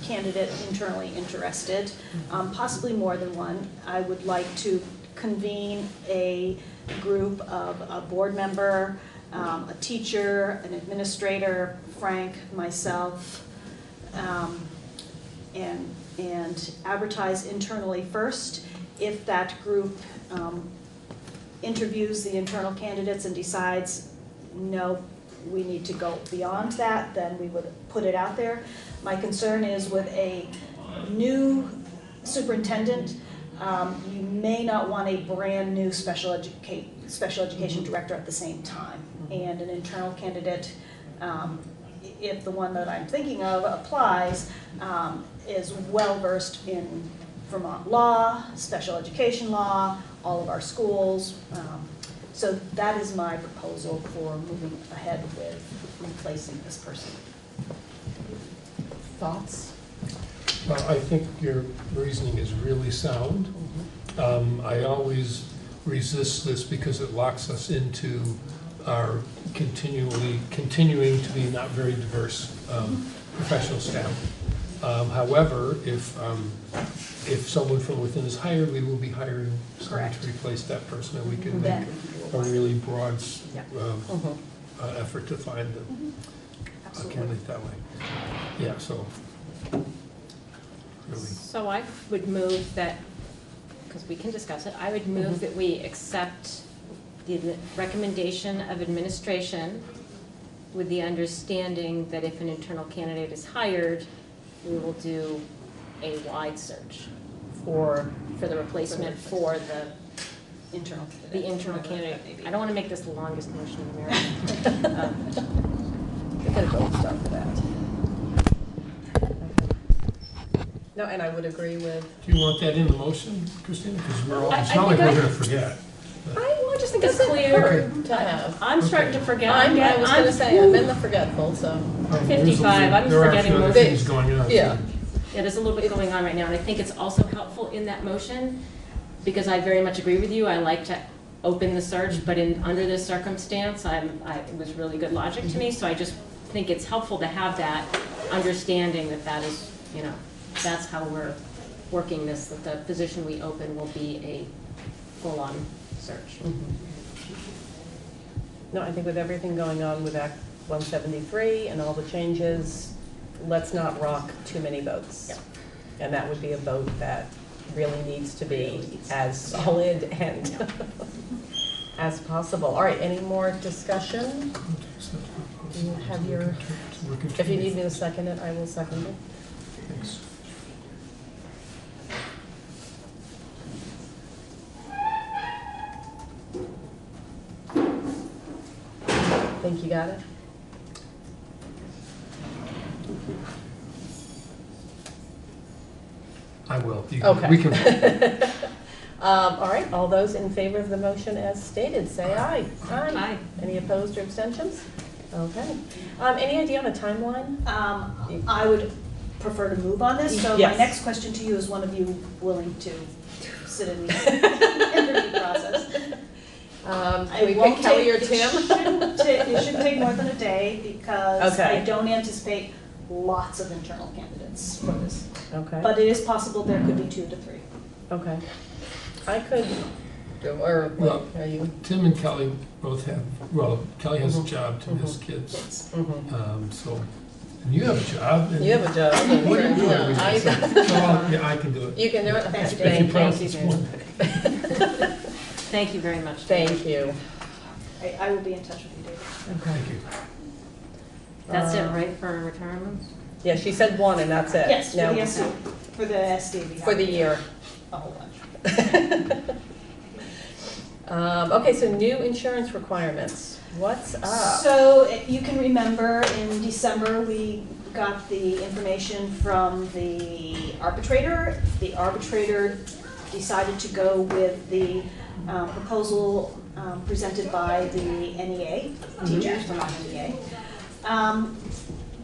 candidate internally interested, possibly more than one. I would like to convene a group of a board member, a teacher, an administrator, Frank, myself, and advertise internally first. If that group interviews the internal candidates and decides, no, we need to go beyond that, then we would put it out there. My concern is with a new superintendent, you may not want a brand new special education director at the same time. And an internal candidate, if the one that I'm thinking of applies, is well-versed in Vermont law, special education law, all of our schools. So that is my proposal for moving ahead with replacing this person.
Thoughts?
Well, I think your reasoning is really sound. I always resist this because it locks us into our continuing to be not very diverse professional staff. However, if someone from within is hired, we will be hiring someone to replace that person, and we can make a really broad effort to find a candidate that way. Yeah, so really.
So I would move that, because we can discuss it, I would move that we accept the recommendation of administration with the understanding that if an internal candidate is hired, we will do a wide search for the replacement for the internal candidate. I don't want to make this the longest motion in America.
We've got a gold star for that. No, and I would agree with.
Do you want that in the motion, Christina? Because we're all,
I
it's not like
think
we're going to forget.
I just think it's clear
to have.
I'm starting to forget.
I was going to say, I'm in the forgetful, so.
55, I'm forgetting most
things going on.
Yeah, there's a little bit going on right now, and I think it's also helpful in that motion, because I very much agree with you. I like to open the search, but under this circumstance, it was really good logic to me, so I just think it's helpful to have that understanding that is, that's how we're working this, that the position we open will be a full-on search.
No, I think with everything going on with Act 173 and all the changes, let's not rock too many boats.
Yeah.
And that would be a boat that really needs to be as solid and as possible. All right, any more discussion? Do you have your, if you need me to second it, I will second it.
Thanks.
Think you got it?
I will.
Okay.
We can.
All right, all those in favor of the motion as stated, say aye.
Aye.
Any opposed or abstentions? Okay. Any idea on a timeline?
I would prefer to move on this, so
Yes.
my next question to you is, one of you willing to sit in the interview process?
Can we pick Kelly or Tim?
It shouldn't take more than a day, because
Okay.
I don't anticipate lots of internal candidates for this.
Okay.
But it is possible there could be 2 to 3.
Okay. I could, or
Well,
are you?
Tim and Kelly both have, Kelly has a job, Tim has kids. So, and you have a job. And
You have a job.
What do you do
Yeah,
every day? Yeah, I can do it.
You can do it? Okay,
If you
thank
promise
you.
one.
Thank you very much.
Thank you.
I will be in touch with you, David.
Thank you.
That's it, right, for retirements?
Yeah, she said 1 and that's it.
Yes,
Now,
for the SD. we have
for the year.
A whole bunch.
Okay, so new insurance requirements. What's up?
So you can remember in December, we got the information from the arbitrator. The arbitrator decided to go with the proposal presented by the NEA, teachers from NEA.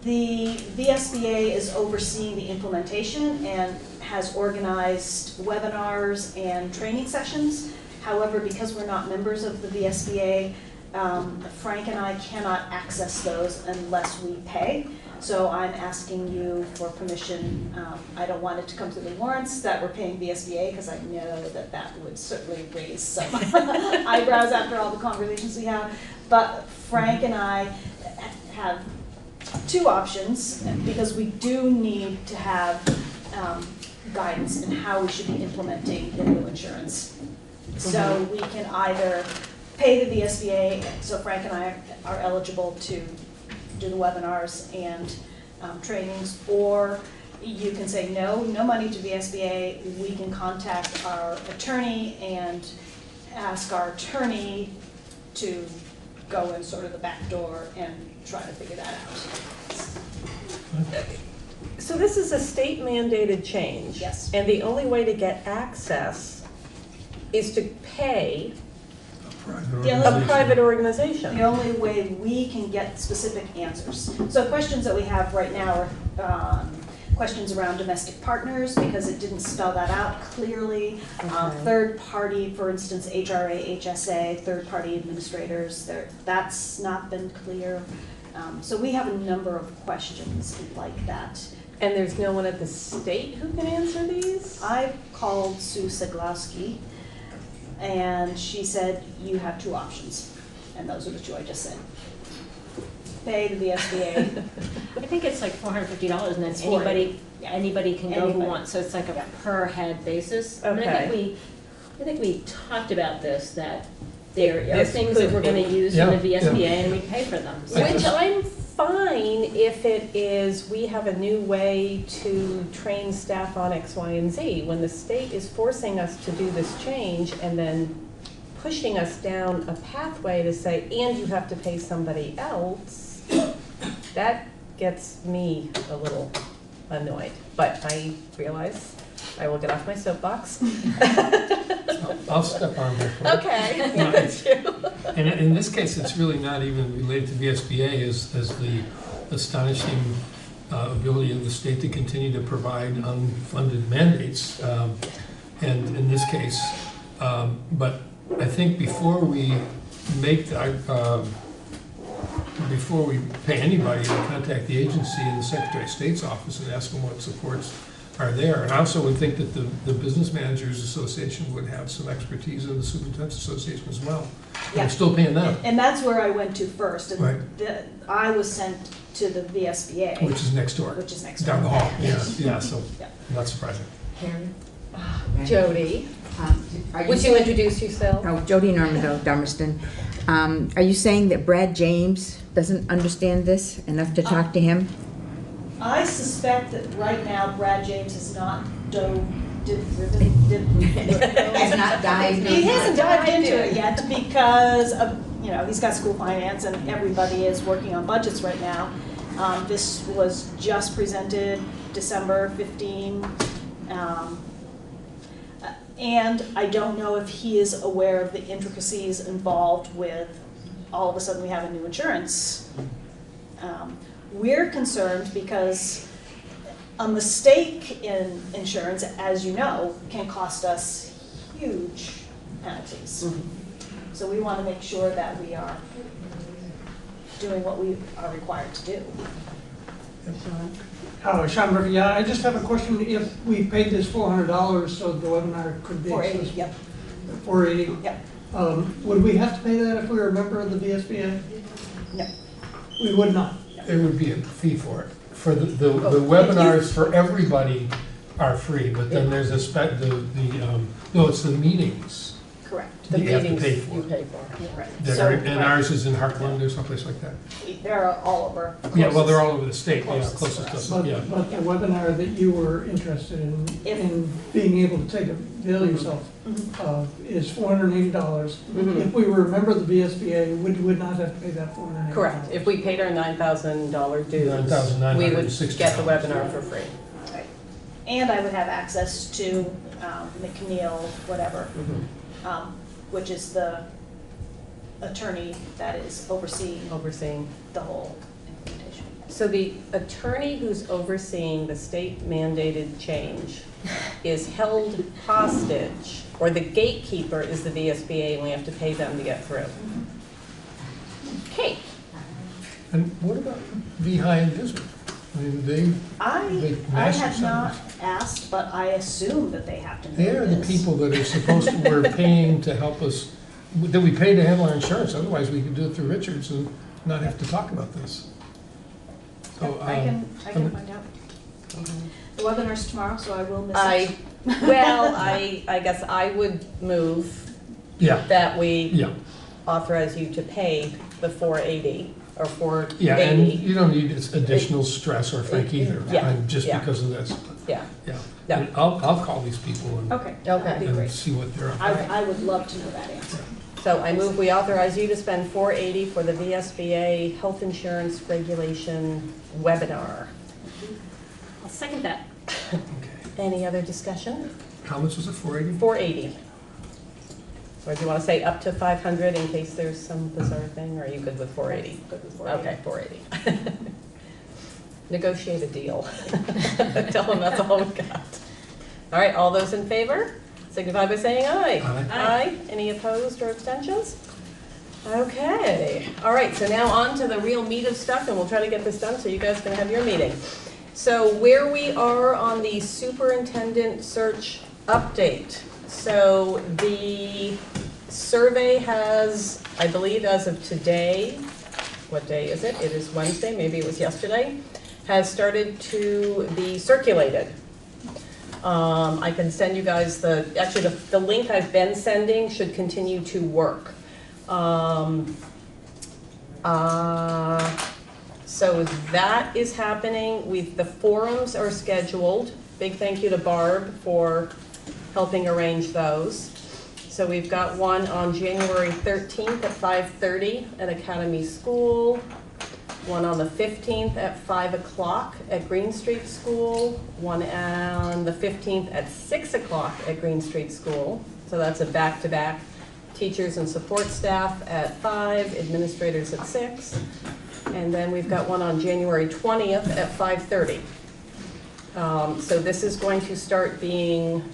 The VSBA is overseeing the implementation and has organized webinars and training sessions. However, because we're not members of the VSBA, Frank and I cannot access those unless we pay. So I'm asking you for permission. I don't want it to come through the warrants that we're paying VSBA, because I know that that would certainly raise some eyebrows after all the conversations we have. But Frank and I have two options, because we do need to have guidance in how we should be implementing the new insurance. So we can either pay the VSBA, so Frank and I are eligible to do the webinars and trainings, or you can say no money to VSBA. We can contact our attorney and ask our attorney to go in sort of the back door and try to figure that out.
So this is a state mandated change.
Yes.
And the only way to get access is to pay a private organization.
The only way we can get specific answers. So questions that we have right now are questions around domestic partners, because it didn't spell that out clearly. Third party, for instance, HRA, HSA, third party administrators, that's not been clear. So we have a number of questions like that.
And there's no one at the state who can answer these?
I called Sue Seglowski, and she said, you have two options. And those are the two I just said. Pay the VSBA.
I think it's like $450, and then anybody can go who wants, so it's like a per head basis.
Okay.
And I think we talked about this, that there are things that we're gonna use in the VSBA and we pay for them. So.
Which I'm fine if it is, we have a new way to train staff on X, Y, and Z. When the state is forcing us to do this change and then pushing us down a pathway to say, and you have to pay somebody else, that gets me a little annoyed. But I realize I will get off my soapbox.
I'll step on that.
Okay.
No, and in this case, it's really not even related to VSBA as the astonishing ability of the state to continue to provide unfunded mandates. And in this case, but I think before we make before we pay anybody, we contact the agency and the Secretary of State's office and ask them what supports are there. And I also would think that the Business Managers Association would have some expertise, in the Superintendent's Association as well.
Yeah.
I'm still paying them.
And that's where I went to first. And
right.
I was sent to the VSBA.
Which is next door.
Which is next door.
Down the hall, yeah, so not surprising.
Karen?
Jody, would you introduce yourself?
Oh, Jody Normando, Dummerston. Are you saying that Brad James doesn't understand this enough to talk to him?
I suspect that right now Brad James has not
Has not dived in.
He hasn't dived into it yet because of, he's got school finance and everybody is working on budgets right now. This was just presented December 15. And I don't know if he is aware of the intricacies involved with all of a sudden we have a new insurance. We're concerned because a mistake in insurance, as you know, can cost us huge penalties. Mm-hmm. So we want to make sure that we are doing what we are required to do.
Sean Murphy, yeah, I just have a question. If we paid this $400 so the webinar could be
$480, yep.
$480.
Yep.
Would we have to pay that if we were a member of the VSBA?
No.
We would not.
There would be a fee for it. For the webinars for everybody are free, but then there's it's the meetings.
Correct.
The
you have to
meetings
pay for.
you pay for.
Right. And ours is in Heartland or someplace like that.
They're all over.
Yeah, well, they're all over the state. Closest to us.
But the webinar that you were interested in being able to take a bill yourself is $480.
Mm-hmm.
If we were a member of the VSBA, we would not have to pay that $480.
Correct. If we paid our $9,000 dues, we would get the webinar for free.
Right. And I would have access to McNeil, whatever, which is the attorney that is overseeing the whole implementation.
So the attorney who's overseeing the state mandated change is held hostage, or the gatekeeper is the VSBA, and we have to pay them to get through. Okay.
And what about VHI and Bismarck? I mean,
I
master
have not
centers.
asked, but I assume that they have to know
They are the
this.
people that are supposed to, we're paying to help us, that we pay to handle our insurance, otherwise we could do it through Richards and not have to talk about this. So,
I can find out. The webinar's tomorrow, so I will miss it.
I guess I would move
Yeah.
that we
Yeah.
authorize you to pay the 480 or 480.
Yeah, and you don't need additional stress or Frank either,
Yeah,
just
yeah.
because of this.
Yeah.
Yeah.
Yeah.
And I'll call these people and,
Okay, that'd be
and
great.
see what they're up to.
I would love to know that answer.
So I move we authorize you to spend $480 for the VSBA Health Insurance Regulation webinar.
I'll second that.
Any other discussion?
How much was it, 480?
480. Or do you want to say up to 500 in case there's some bizarre thing, or are you good with 480?
Good with 480.
Okay, 480. Negotiate a deal. Tell them that's all we got. All right, all those in favor? Signify by saying aye.
Aye.
Aye. Any opposed or abstentions? Okay. All right, so now on to the real meat of stuff, and we'll try to get this done so you guys can have your meeting. So where we are on the superintendent search update. So the survey has, I believe as of today, what day is it? It is Wednesday, maybe it was yesterday, has started to be circulated. I can send you guys actually the link I've been sending should continue to work. So that is happening. The forums are scheduled. Big thank you to Barb for helping arrange those. So we've got one on January 13th at 5:30 at Academy School, one on the 15th at 5 o'clock at Green Street School, one on the 15th at 6 o'clock at Green Street School. So that's a back-to-back. Teachers and support staff at 5, administrators at 6. And then we've got one on January 20th at 5:30. So this is going to start being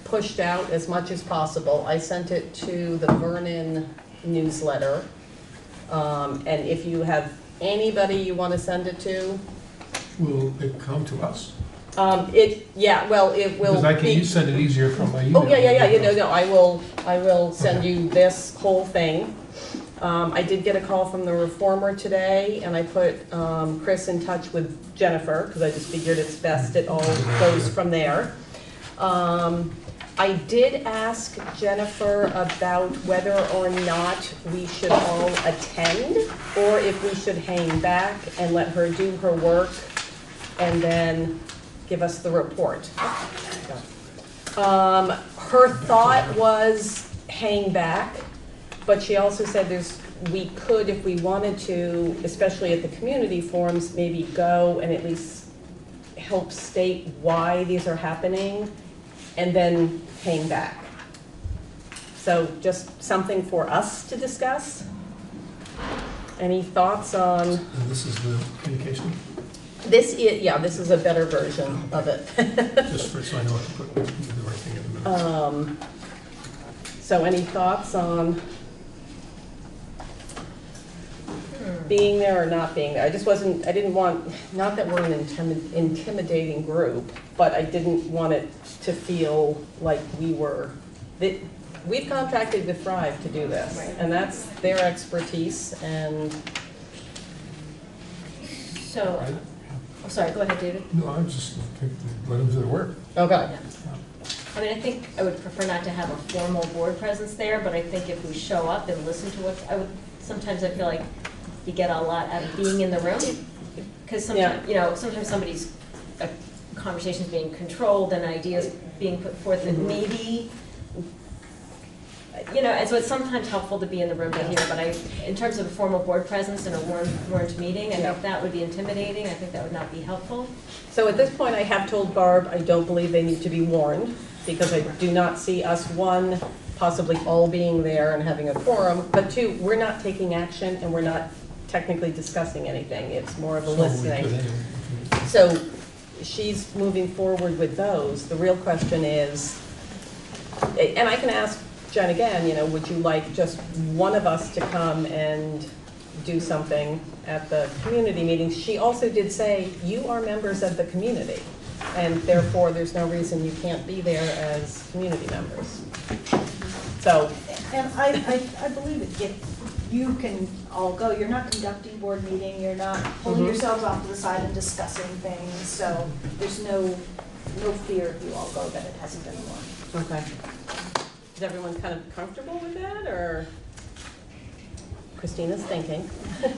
pushed out as much as possible. I sent it to the Vernon newsletter. And if you have anybody you want to send it to,
Will it come to us?
it will
Because I can send it easier from my email.
Oh, yeah, I will send you this whole thing. I did get a call from the Reformer today, and I put Chris in touch with Jennifer, because I just figured it's best it all goes from there. I did ask Jennifer about whether or not we should all attend, or if we should hang back and let her do her work and then give us the report. Her thought was hang back, but she also said we could, if we wanted to, especially at the community forums, maybe go and at least help state why these are happening and then hang back. So just something for us to discuss. Any thoughts on?
And this is the communication?
This is a better version of it.
Just so I know what to put, do the right thing in the minutes.
So any thoughts on being there or not being there? I didn't want, not that we're an intimidating group, but I didn't want it to feel like we've contracted with Thrive to do this, and that's their expertise, and.
So, oh, sorry, go ahead, David.
No, I'm just, let them do their work.
Okay.
I mean, I think I would prefer not to have a formal board presence there, but I think if we show up and listen to sometimes I feel like you get a lot out of being in the room. Because sometimes, sometimes somebody's conversation's being controlled and ideas being put forth that maybe you know, and so it's sometimes helpful to be in the room to hear, but in terms of a formal board presence and a warned meeting, I think that would be intimidating. I think that would not be helpful.
So at this point, I have told Barb, I don't believe they need to be warned, because I do not see us, one, possibly all being there and having a quorum, but two, we're not taking action and we're not technically discussing anything. It's more of a listening. So she's moving forward with those. The real question is, and I can ask Jen again, you know, would you like just one of us to come and do something at the community meetings? She also did say, you are members of the community, and therefore there's no reason you can't be there as community members. So.
And I believe it, if you can all go, you're not conducting board meeting, you're not pulling yourselves off to the side and discussing things, so there's no fear if you all go that it hasn't been warned.
Okay. Is everyone kind of comfortable with that, or? Christina's thinking.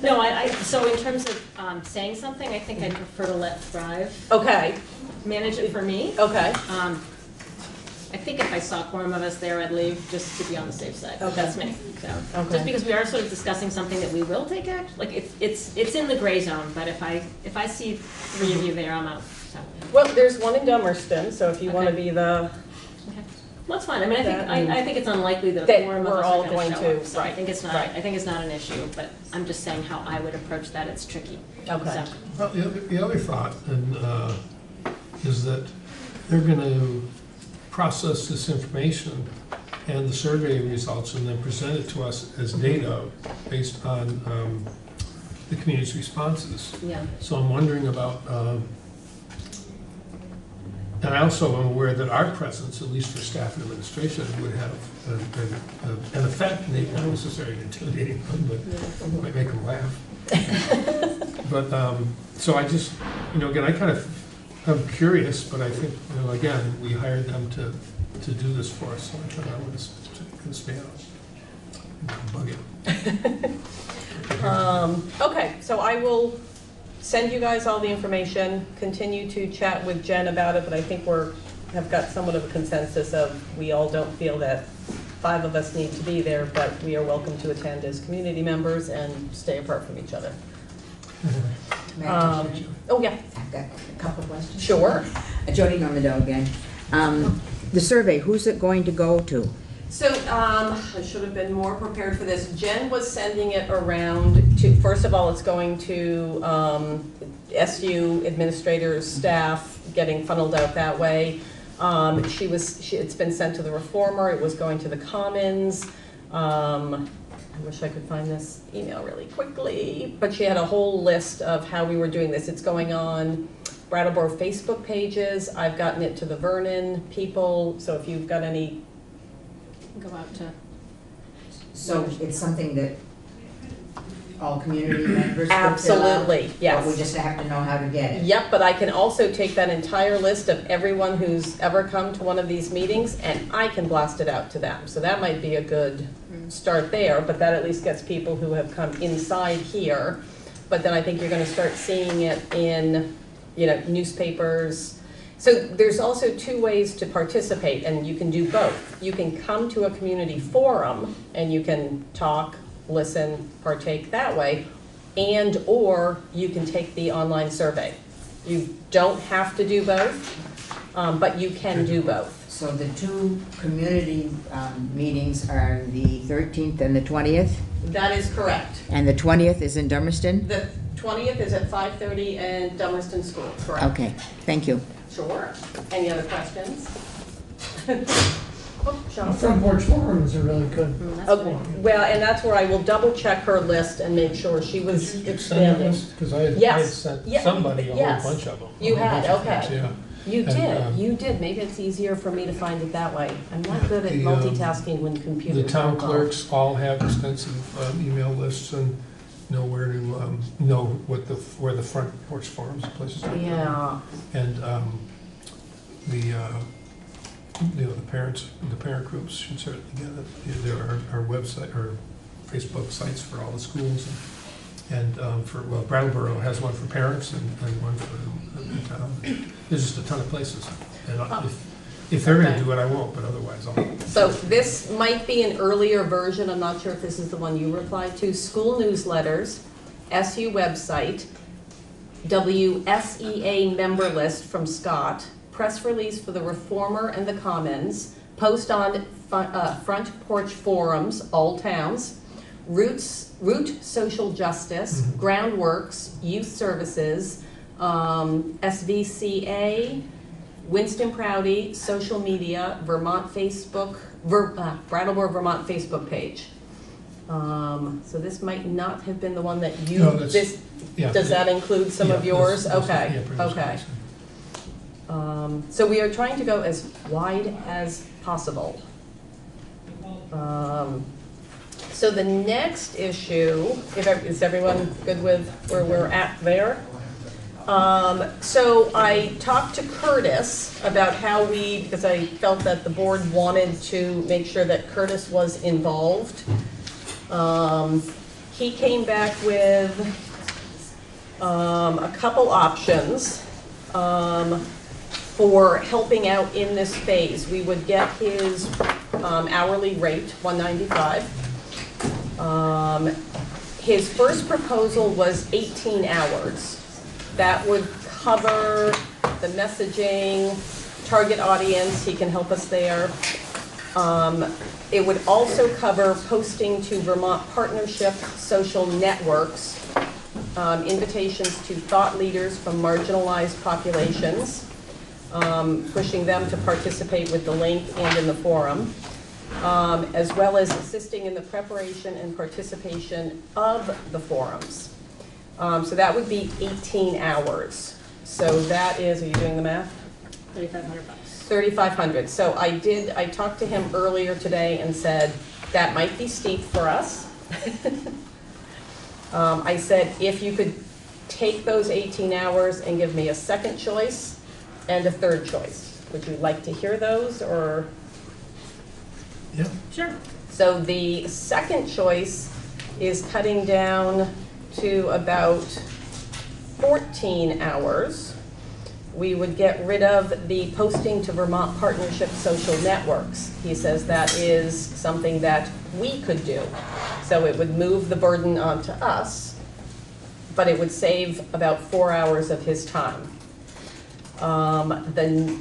No, so in terms of saying something, I think I'd prefer to let Thrive manage it for me.
Okay.
I think if I saw a quorum of us there, I'd leave just to be on the safe side.
Okay.
That's me. So just because we are sort of discussing something that we will take action, like it's in the gray zone. But if I see 3 of you there, I'm out. So.
Well, there's one in Dummerston, so if you want to be the.
Well, that's fine. I mean, I think it's unlikely that a quorum of us
all
are
going
show
to.
up, so I think it's not. I think it's not an issue. But I'm just saying how I would approach that. It's tricky.
Okay.
So.
Well, the other thought is that they're going to process this information and the survey results and then present it to us as data based on the community's responses.
Yeah.
So I'm wondering about, and I also am aware that our presence, at least for staff and administration, would have an effect, maybe not necessarily intimidating them, but might make them laugh. But, so I just, again, I'm curious, but I think, again, we hired them to do this for us, so I thought I would stay out. Bug it.
Okay, so I will send you guys all the information, continue to chat with Jen about it, but I think have got somewhat of a consensus of we all don't feel that 5 of us need to be there, but we are welcome to attend as community members and stay apart from each other. Oh, yeah.
I've got a couple questions.
Sure.
Jody Normando again. The survey, who's it going to go to?
So I should have been more prepared for this. Jen was sending it around to, first of all, it's going to SU administrators, staff, getting funneled out that way. It's been sent to the Reformer. It was going to the Commons. I wish I could find this email really quickly, but she had a whole list of how we were doing this. It's going on Brattleboro Facebook pages. I've gotten it to the Vernon people, so if you've got any.
Go out to.
So it's something that all community members could
Absolutely,
fill out,
yes.
but we just have to know how to get it.
Yep, but I can also take that entire list of everyone who's ever come to one of these meetings, and I can blast it out to them. So that might be a good start there, but that at least gets people who have come inside here. But then I think you're going to start seeing it in, newspapers. So there's also 2 ways to participate, and you can do both. You can come to a community forum, and you can talk, listen, partake that way, or you can take the online survey. You don't have to do both, but you can do both.
So the 2 community meetings are the 13th and the 20th?
That is correct.
And the 20th is in Dummerston?
The 20th is at 5:30 in Dummerston School, correct?
Okay, thank you.
Sure. Any other questions? Sean?
Front porch forums are really good.
Okay. Well, and that's where I will double check her list and make sure she was expanding.
Because I had sent somebody a whole bunch of them.
You had, okay.
Things, yeah.
You
And,
did, you did. Maybe it's easier for me to find it that way. I'm not good at multitasking when computers.
The town
don't go.
clerks all have extensive email lists and know where to know where the front porch forums and places like that.
Yeah.
And the parent groups should certainly get it. There are website or Facebook sites for all the schools, and Brattleboro has one for parents and one for the town. There's just a ton of places. And If they're gonna
Okay.
do it, I won't, but otherwise I'll.
So this might be an earlier version, I'm not sure if this is the one you replied to. School newsletters, SU website, WSEA member list from Scott, press release for the Reformer and the Commons, post on front porch forums, all towns, Root Social Justice, Groundworks, Youth Services, SVCA, Winston Prouty, social media, Vermont Facebook, Brattleboro, Vermont Facebook page. So this might not have been the one that you,
No, that's-
this,
yeah,
does that include some of
yeah,
yours?
that's-
Okay,
yeah, pretty much
okay.
what
So we are trying to go as wide as possible. So the next issue, is everyone good with where we're at there? So I talked to Curtis about how because I felt that the board wanted to make sure that Curtis was involved. He came back with a couple options for helping out in this phase. We would get his hourly rate, $195. His first proposal was 18 hours. That would cover the messaging, target audience, he can help us there. It would also cover posting to Vermont Partnership social networks, invitations to thought leaders from marginalized populations, pushing them to participate with the link and in the forum, as well as assisting in the preparation and participation of the forums. So that would be 18 hours. So that is, are you doing the math?
$3,500.
$3,500. So I talked to him earlier today and said, that might be steep for us. I said, if you could take those 18 hours and give me a second choice and a third choice. Would you like to hear those, or?
Yeah.
Sure.
So the second choice is cutting down to about 14 hours. We would get rid of the posting to Vermont Partnership social networks. He says that is something that we could do. So it would move the burden onto us, but it would save about 4 hours of his time. The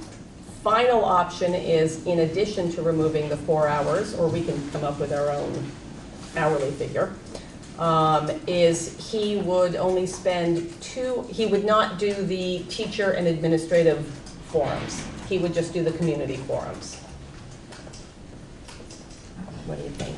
final option is, in addition to removing the 4 hours, or we can come up with our own hourly figure, is he would only spend he would not do the teacher and administrative forums. He would just do the community forums. What do you think?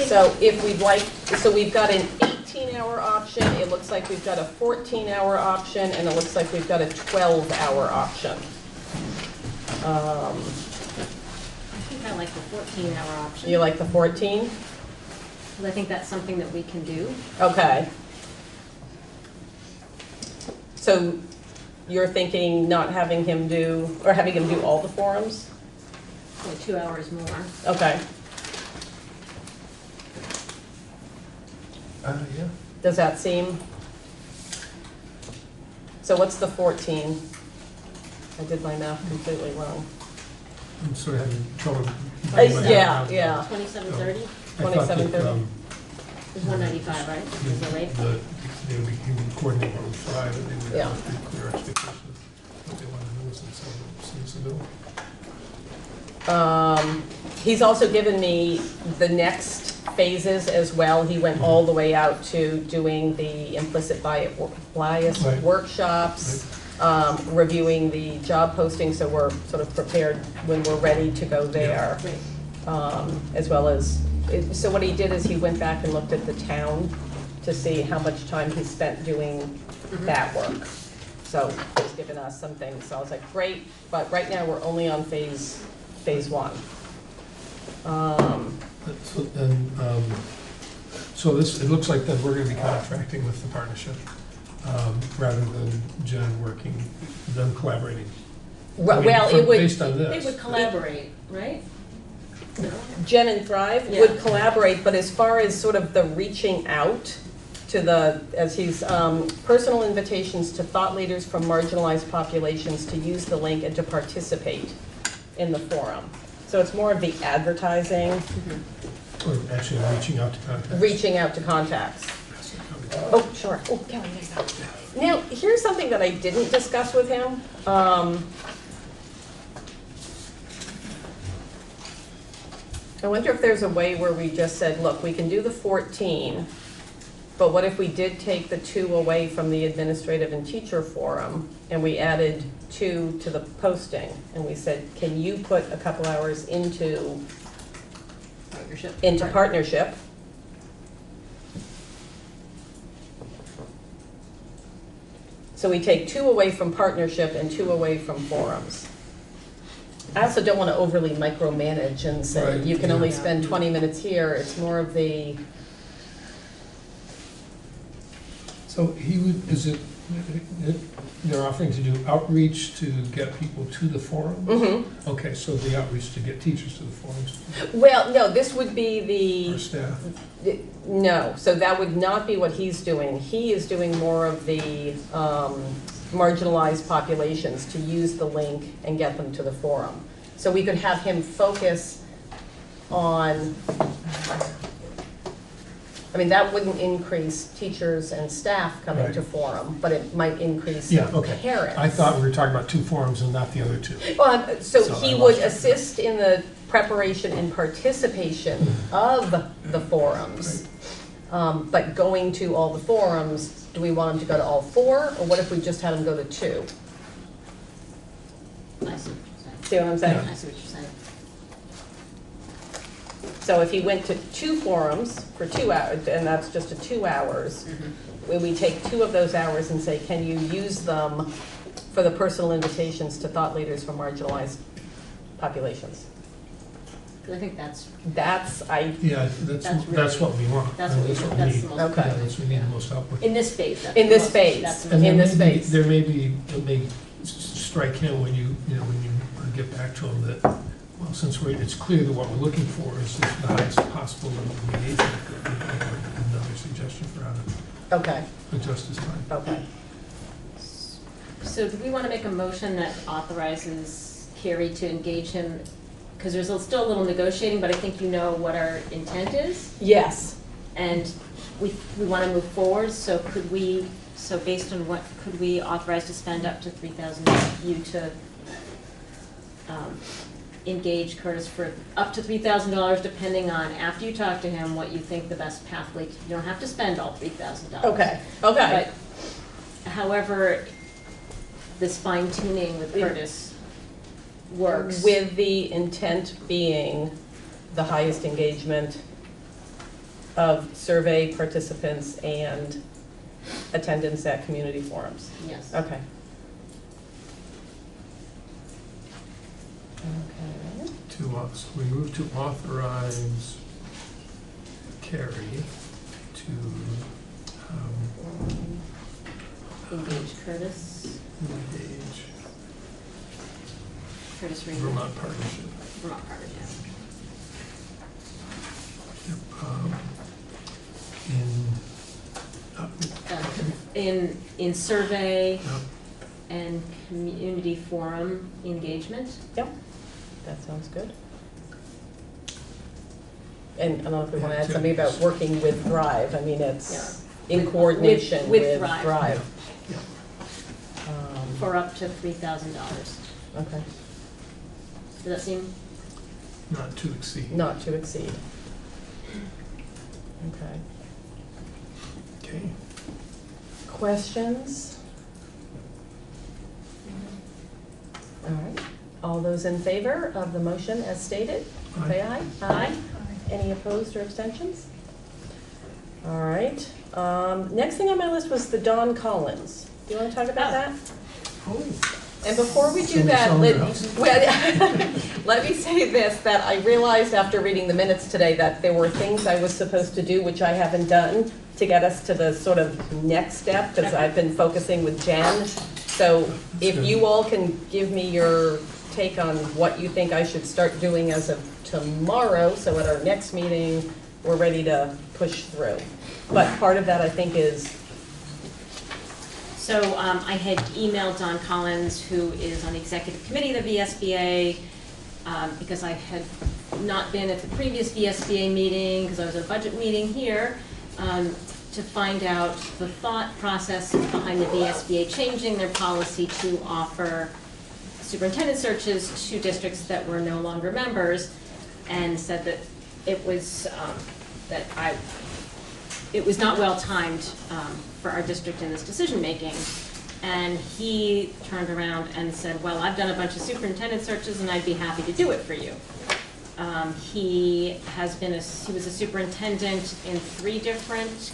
So if we'd like, so we've got an 18-hour option, it looks like we've got a 14-hour option, and it looks like we've got a 12-hour option.
I think I like the 14-hour option.
You like the 14?
Because I think that's something that we can do.
Okay. So you're thinking not having him do, or having him do all the forums?
So 2 hours more.
Okay.
Yeah.
Does that seem? So what's the 14? I did my math completely wrong.
I'm sort of having trouble.
Yeah, yeah.
2730?
2730.
Is 195, right? Is the rate?
They would be coordinating what we try, but they would
Yeah.
have pretty clear expectations of what they want to do, since seems to do.
He's also given me the next phases as well. He went all the way out to doing the implicit bias
Right.
workshops, reviewing the job posting, so we're sort of prepared when we're ready to go there. As well as, so what he did is he went back and looked at the town to see how much time he spent doing that work. So he's given us some things, so I was like, great, but right now we're only on phase one.
So this, it looks like that we're going to be contracting with the partnership, rather than Jen working, them collaborating.
Well, it would.
Based on this.
They would collaborate, right?
Jen and Thrive
Yeah.
would collaborate, but as far as sort of the reaching out, to the, as he's, personal invitations to thought leaders from marginalized populations to use the link and to participate in the forum. So it's more of the advertising,
Or actually reaching out to contacts.
reaching out to contacts. Oh, sure. Oh, Kelly, there you go. Now, here's something that I didn't discuss with him. I wonder if there's a way where we just said, look, we can do the 14, but what if we did take the 2 away from the administrative and teacher forum, and we added 2 to the posting, and we said, can you put a couple hours into partnership? So we take 2 away from partnership and 2 away from forums. I also don't want to overly micromanage and say,
Right,
you can
yeah.
only spend 20 minutes here. It's more of the,
So he would, is it, they're offering to do outreach to get people to the forums?
Mhm.
Okay, so the outreach to get teachers to the forums,
well, no, this would be
or staff?
no, so that would not be what he's doing. He is doing more of the marginalized populations to use the link and get them to the forum. So we could have him focus on, I mean, that wouldn't increase teachers and staff coming
Right.
to forum, but it might increase
Yeah, okay.
parents.
I thought we were talking about 2 forums and not the other 2.
Well, so
So
he
I
would
lost track.
assist in the preparation and participation of the forums. But going to all the forums, do we want him to go to all 4, or what if we just had him go to 2?
I see what you're saying.
See what I'm saying?
I see what you're saying.
So if he went to 2 forums for 2 hours, and that's just a 2 hours, when we take 2 of those hours and say, can you use them for the personal invitations to thought leaders from marginalized populations?
I think that's,
Yeah, that's what we want.
that's
I
what
mean,
we,
we
that's
need.
the most.
Okay.
Yeah, that's, we need the most output.
In this phase, that's
In
the
this
most-
phase.
that's the
And
In
there
this
may be,
space.
there may be, it may strike him when you get back to him that, well, since it's clear that what we're looking for is the highest possible level of engagement, that we can have another suggestion for how to
Okay,
adjust his time.
okay.
So do we want to make a motion that authorizes Carrie to engage him? Because there's still a little negotiating, but I think you know what our intent is.
Yes.
And we want to move forward, so could we, so based on what, could we authorize to spend up to $3,000 you to engage Curtis for up to $3,000, depending on, after you talk to him, what you think the best pathway, you don't have to spend all $3,000.
Okay, okay.
But however, this fine tuning with Curtis works.
With the intent being the highest engagement of survey participants and attendance at community forums.
Yes.
Okay. Okay.
So we move to authorize Carrie to
Engage Curtis,
engage
Curtis Raymond.
Vermont Partnership.
Vermont Partnership. In survey
Yep.
and community forum engagement.
Yep, that sounds good. And I don't know if we want to add something about working with Thrive. I mean, it's in coordination with Thrive.
For up to $3,000.
Okay.
Does that seem?
Not to exceed.
Not to exceed. Okay.
Okay.
Questions? All right. All those in favor of the motion as stated, say aye. Aye. Any opposed or abstentions? All right. Next thing on my list was the Dawn Collins. Do you want to talk about that?
Oh.
And before we do
Somebody
that,
selling their house.
let me say this, that I realized after reading the minutes today that there were things I was supposed to do which I haven't done to get us to the sort of next step, because I've been focusing with Jen. So if you all can give me your take on what you think I should start doing as of tomorrow, so at our next meeting, we're ready to push through. But part of that, I think, is
So I had emailed Don Collins, who is on the executive committee of the VSBA, because I had not been at the previous VSBA meeting, because I was at a budget meeting here, to find out the thought process behind the VSBA changing their policy to offer superintendent searches to districts that were no longer members, and said that it was it was not well timed for our district in this decision making. And he turned around and said, well, I've done a bunch of superintendent searches and I'd be happy to do it for you. He was a superintendent in three different, is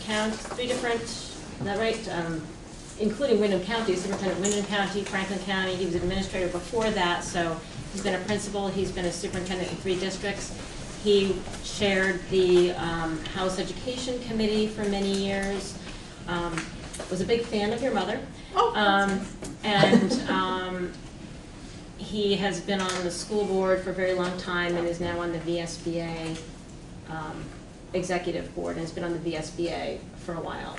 that right? Including Windham County, superintendent of Windham County, Franklin County. He was administrator before that, so he's been a principal. He's been a superintendent in 3 districts. He chaired the House Education Committee for many years. Was a big fan of your mother. He has been on the school board for a very long time and is now on the VSBA executive board, and has been on the VSBA for a while.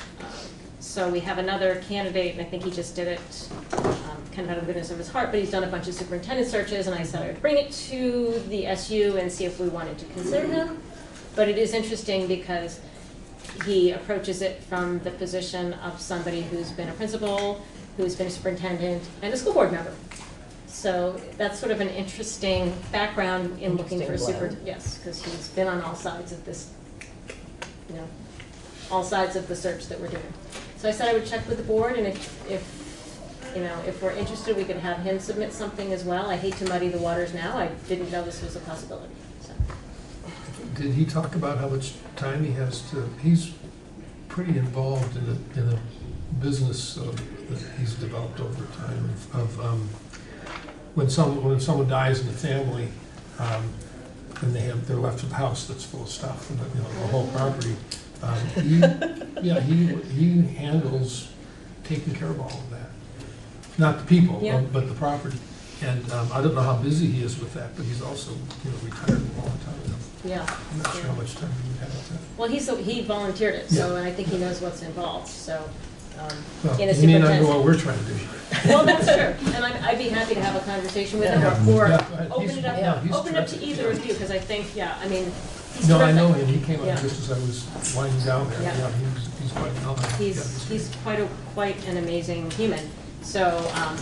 So we have another candidate, and I think he just did it kind of out of the goodness of his heart, but he's done a bunch of superintendent searches, and I said I would bring it to the SU and see if we wanted to consider him. But it is interesting because he approaches it from the position of somebody who's been a principal, who's been a superintendent, and a school board member. So that's sort of an interesting background in looking for a yes, because he's been on all sides of this, all sides of the search that we're doing. So I said I would check with the board, and if we're interested, we could have him submit something as well. I hate to muddy the waters now. I didn't know this was a possibility. So.
Did he talk about how much time he has to, he's pretty involved in a business that he's developed over time of when someone dies in the family, and they're left with a house that's full of stuff, and the whole property. He handles taking care of all of that. Not the people, but the property. And I don't know how busy he is with that, but he's also retired a long time ago.
Yeah.
I'm not sure how much time he would have with that.
Well, he volunteered it, so and I think he knows what's involved. So.
Well, he may not know what we're trying to do.
Well, that's true, and I'd be happy to have a conversation with him, or open it up to either of you, because I think, I mean, he's
no,
terrific.
I know him. He came up just as I was winding down there.
Yeah.
He's quite knowledgeable.
He's quite an amazing human. So I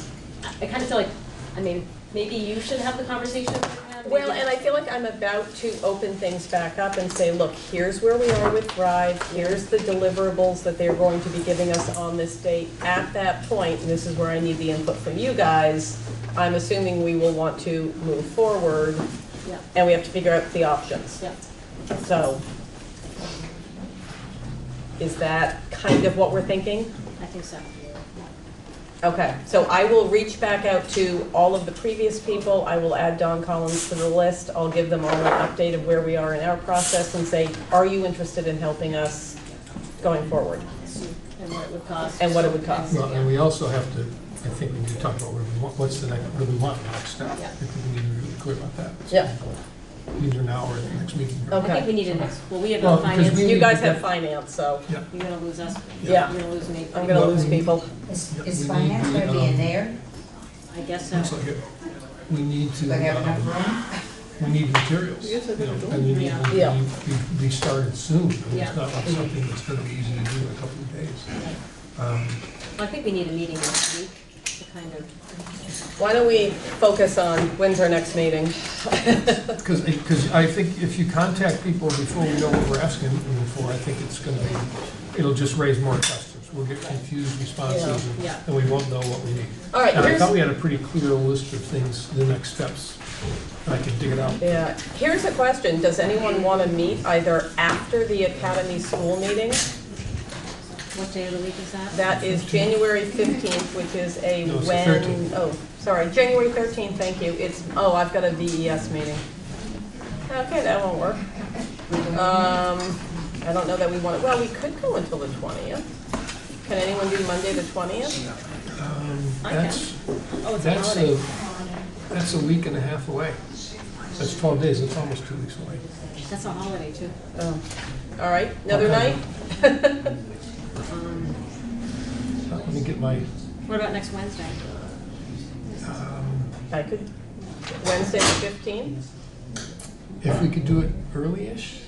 kind of feel like, I mean, maybe you should have the conversation with him.
Well, and I feel like I'm about to open things back up and say, look, here's where we are with Thrive, here's the deliverables that they're going to be giving us on this date. At that point, and this is where I need the input from you guys, I'm assuming we will want to move forward, and we have to figure out the options. So, is that kind of what we're thinking?
I think so.
Okay, so I will reach back out to all of the previous people. I will add Don Collins to the list. I'll give them all an update of where we are in our process and say, are you interested in helping us going forward?
And what it would cost.
And what it would cost.
Well, and we also have to, I think we need to talk about what's the next, what we want the next step. I think we need to be really clear about that.
Yeah.
Either now or at the next meeting.
Okay. I think we need it next. Well, we have no finance.
You guys have finance, so.
Yeah.
You're going to lose us.
Yeah.
You're going to lose me.
I'm going to lose people.
Is finance going to be in there?
I guess so.
Looks like it. We need to.
Do I have enough room?
We need materials. And we started soon. I mean, it's not like something that's going to be easy to do in a couple of days.
Well, I think we need a meeting next week to kind of.
Why don't we focus on when's our next meeting?
Because I think if you contact people before we know what we're asking them for, I think it's going to be, it'll just raise more questions. We'll get confused responses and we won't know what we need.
All right,
and I thought we had a pretty clear list of things, the next steps. I can dig it out.
Yeah. Here's a question. Does anyone want to meet either after the Academy School meeting?
What day of the week is that?
That is January 15th, which is a
No, it's the
when,
13th.
oh, sorry, January 13th, thank you. It's, I've got a VES meeting. Okay, that won't work. I don't know that we want to, well, we could go until the 20th. Can anyone do Monday the 20th?
That's a week and a half away. That's 12 days, it's almost 2 weeks away.
That's a holiday too.
Oh. All right, another
Okay.
night?
Let me get my,
What about next Wednesday?
I could, Wednesday the 15th?
if we could do it early-ish,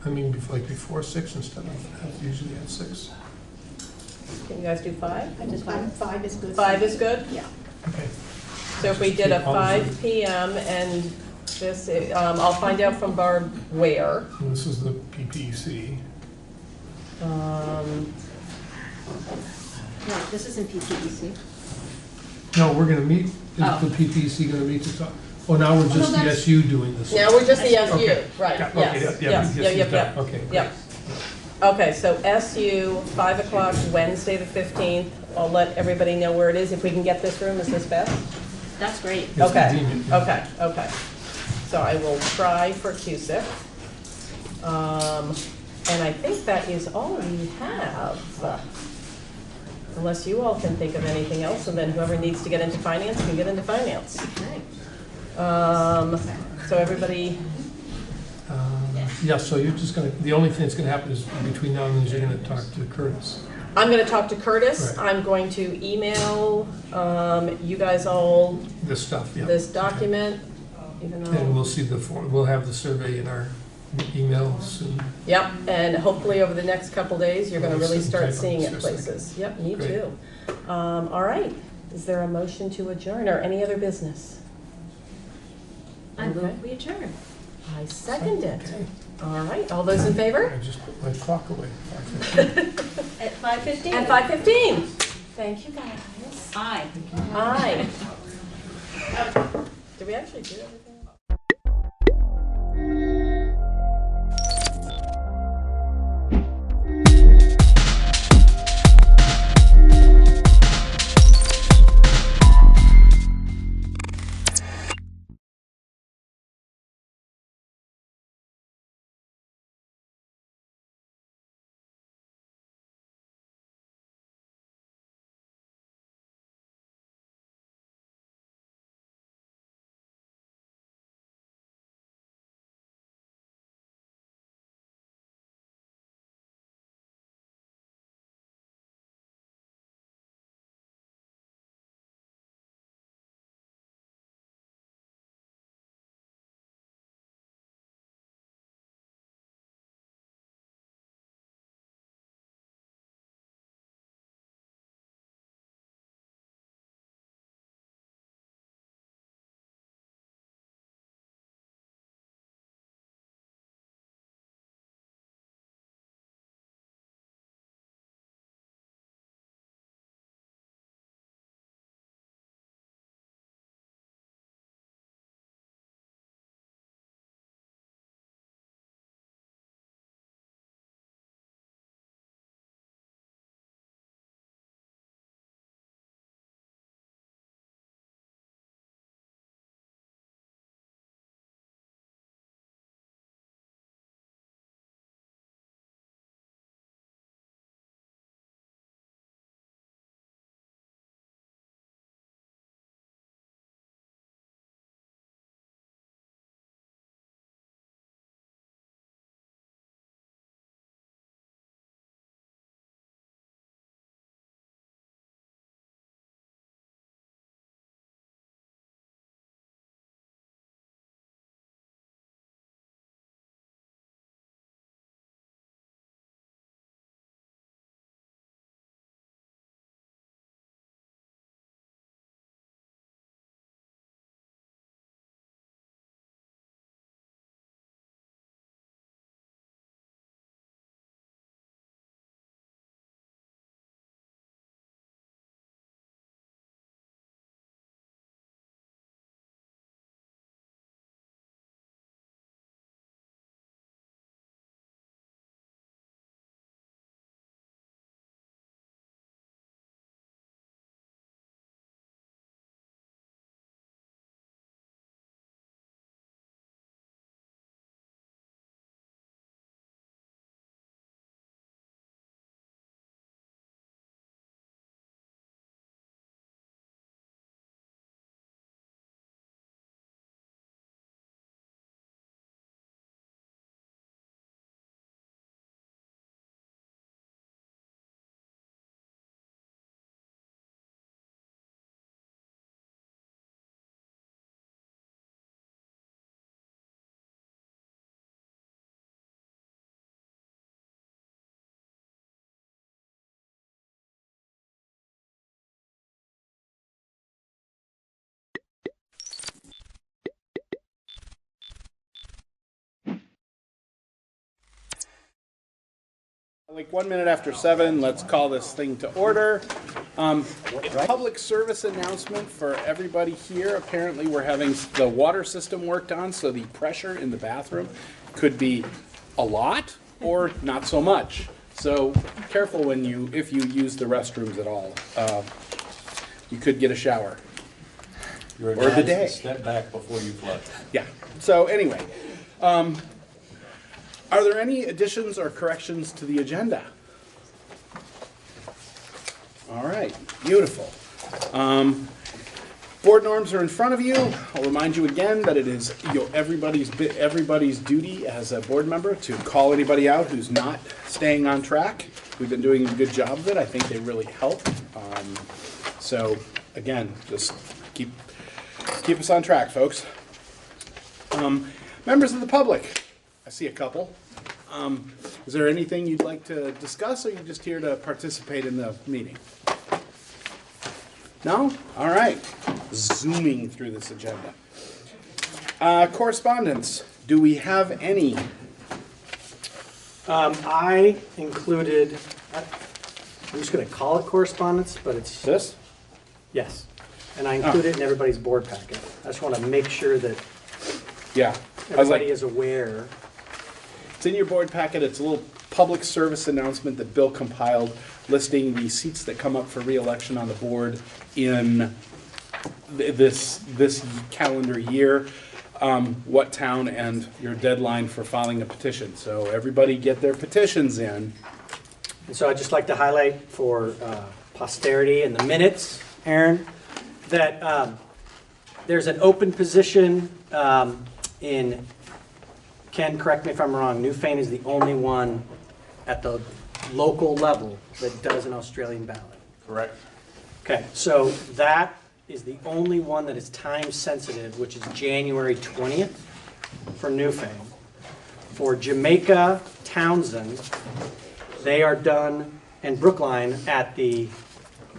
I mean, like before 6 instead of usually at 6.
Can you guys do 5?
I just find 5 is good.
5 is good?
Yeah.
Okay.
So if we did a
Keep all
5 PM and this, I'll find out from Barb where.
And this is the PPC.
No, this isn't PPEC.
No, we're gonna meet, is
Oh.
the PPC gonna meet to talk? Oh, now we're just the
that's-
SU doing this.
Now we're just the SU,
Okay.
right,
Yeah, okay,
yes,
yeah,
yes,
yes,
yep,
done. Okay, great.
Yep. Okay, so SU, 5 o'clock, Wednesday the 15th. I'll let everybody know where it is. If we can get this room, is this best?
That's great.
Yes,
Okay,
convenient, yeah.
okay. So I will try for Cusick. And I think that is all we have. Unless you all can think of anything else, and then whoever needs to get into finance can get into finance. So everybody,
Yeah, so you're just gonna, the only thing that's gonna happen is between now and then is you're gonna talk to Curtis.
I'm gonna talk to Curtis.
Right.
I'm going to email you guys all
This stuff, yeah.
this document, even
And
though,
we'll see the form, we'll have the survey in our emails soon.
yep, and hopefully over the next couple days, you're gonna
We'll
really
sit
start
and type on
seeing
this
it
for a second.
places. Yep, me
Great.
too. All right, is there a motion to adjourn or any other business?
I
Okay.
move we adjourn.
I second it.
Okay.
All right, all those in favor?
I just put my clock away.
At 5:15.
At 5:15. Thank you, guys.
Aye.
Aye. Did we actually do everything?
Like 1 minute after 7, let's call this thing to order. A public service announcement for everybody here. Apparently we're having the water system worked on, so the pressure in the bathroom could be a lot or not so much. So careful if you use the restrooms at all. You could get a shower.
You're
or the
advised
day.
to step back before you flood.
Yeah. So anyway, are there any additions or corrections to the agenda? All right, beautiful. Board norms are in front of you. I'll remind you again that it is everybody's duty as a board member to call anybody out who's not staying on track. We've been doing a good job of it. I think they really help. So again, just keep us on track, folks. Members of the public, I see a couple. Is there anything you'd like to discuss, or are you just here to participate in the meeting? No? All right. Zooming through this agenda. Correspondence. Do we have any?
I included, I'm just going to call it correspondence, but it's...
This?
Yes. And I include it in everybody's board packet. I just want to make sure that everybody is aware.
It's in your board packet. It's a little public service announcement that Bill compiled listing the seats that come up for re-election on the board in this calendar year, what town, and your deadline for filing a petition. So everybody get their petitions in.
And so I'd just like to highlight for posterity in the minutes, Aaron, that there's an open position in, Ken, correct me if I'm wrong, Newfane is the only one at the local level that does an Australian ballot.
Correct.
Okay, so that is the only one that is time sensitive, which is January 20th for Newfane. For Jamaica, Townsend, they are done, and Brookline at the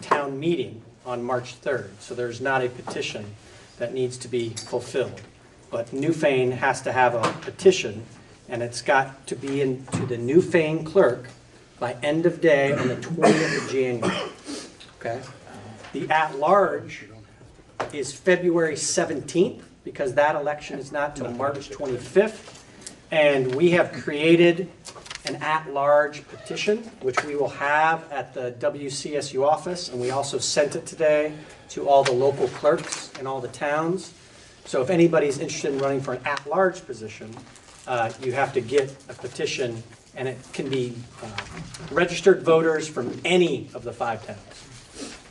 town meeting on March 3rd. So there's not a petition that needs to be fulfilled. But Newfane has to have a petition, and it's got to be into the Newfane clerk by end of day on the 20th of January. Okay? The at-large is February 17th, because that election is not till March 25th. And we have created an at-large petition, which we will have at the WCSU office, and we also sent it today to all the local clerks in all the towns. So if anybody's interested in running for an at-large position, you have to get a petition, and it can be registered voters from any of the 5 towns.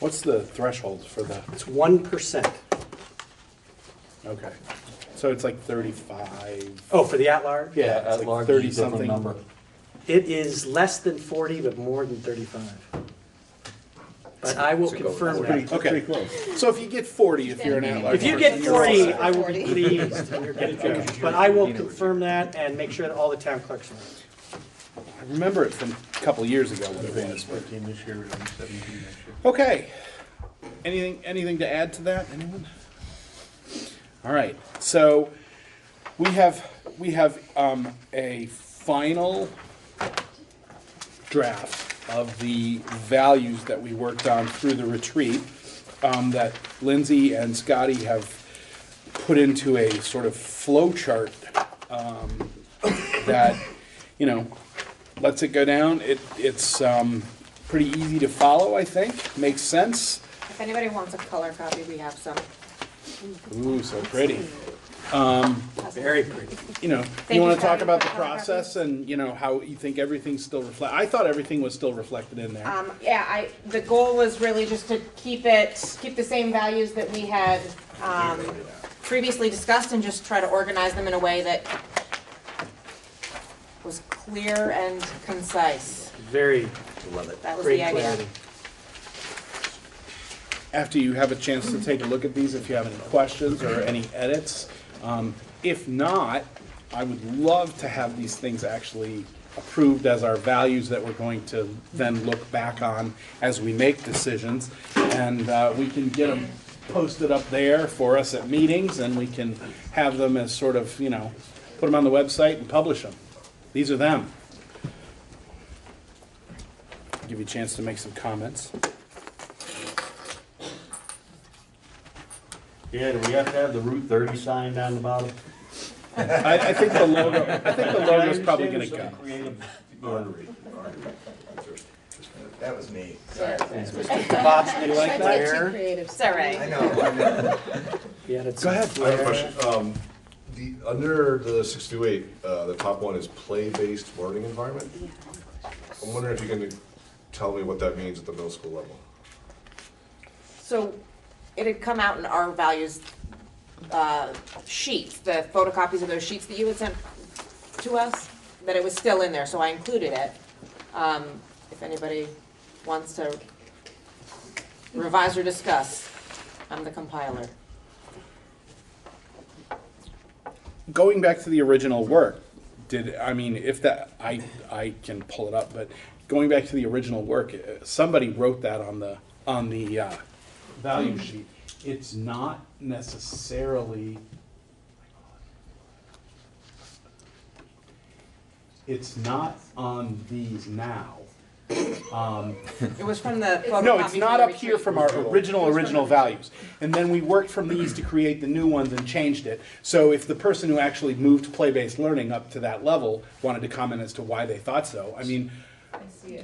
What's the threshold for that?
It's 1%.
Okay. So it's like 35.
Oh, for the at-large?
Yeah, it's like
at-large
30
is a different
something.
number.
It is less than 40, but more than 35. But I will confirm that.
Okay. So if you get 40, if you're an at-large.
If you get
person,
40,
you're
I will be pleased. But I will confirm that and make sure that all the town clerks know.
I remember it from a couple years ago when it was.
14 this year, 17 next year.
Okay. Anything to add to that? Anyone? All right. So we have a final draft of the values that we worked on through the retreat that Lindsay and Scotty have put into a sort of flow chart that, lets it go down. It's pretty easy to follow, I think. Makes sense.
If anybody wants a color copy, we have some.
Ooh, so pretty.
Very pretty.
You want to talk about the process and, how you think everything's still reflected? I thought everything was still reflected in there.
The goal was really just to keep the same values that we had previously discussed and just try to organize them in a way that was clear and concise.
Very, love it.
That was
Great
the idea.
clarity.
After you have a chance to take a look at these, if you have any questions or any edits. If not, I would love to have these things actually approved as our values that we're going to then look back on as we make decisions. And we can get them posted up there for us at meetings, and we can have them as sort of, put them on the website and publish them. These are them. you a chance to make some comments.
Yeah, do we have to have the Route 30 sign down the bottom?
I think the logo's probably gonna go.
That was me.
Mr. Box, do you like that?
It's all right.
I know.
Go ahead.
I have a question. Under the 628, the top one is play-based learning environment. I'm wondering if you can tell me what that means at the middle school level.
So it had come out in our values sheets, the photocopies of those sheets that you had sent to us, that it was still in there, so I included it. If anybody wants to revise or discuss, I'm the compiler.
Going back to the original work, if that, I can pull it up, but going back to the original work, somebody wrote that on the value sheet. It's not necessarily, it's not on these now.
It was from the photocopy.
No, it's not up here from our original values. And then we worked from these to create the new ones and changed it. So if the person who actually moved play-based learning up to that level wanted to comment as to why they thought so,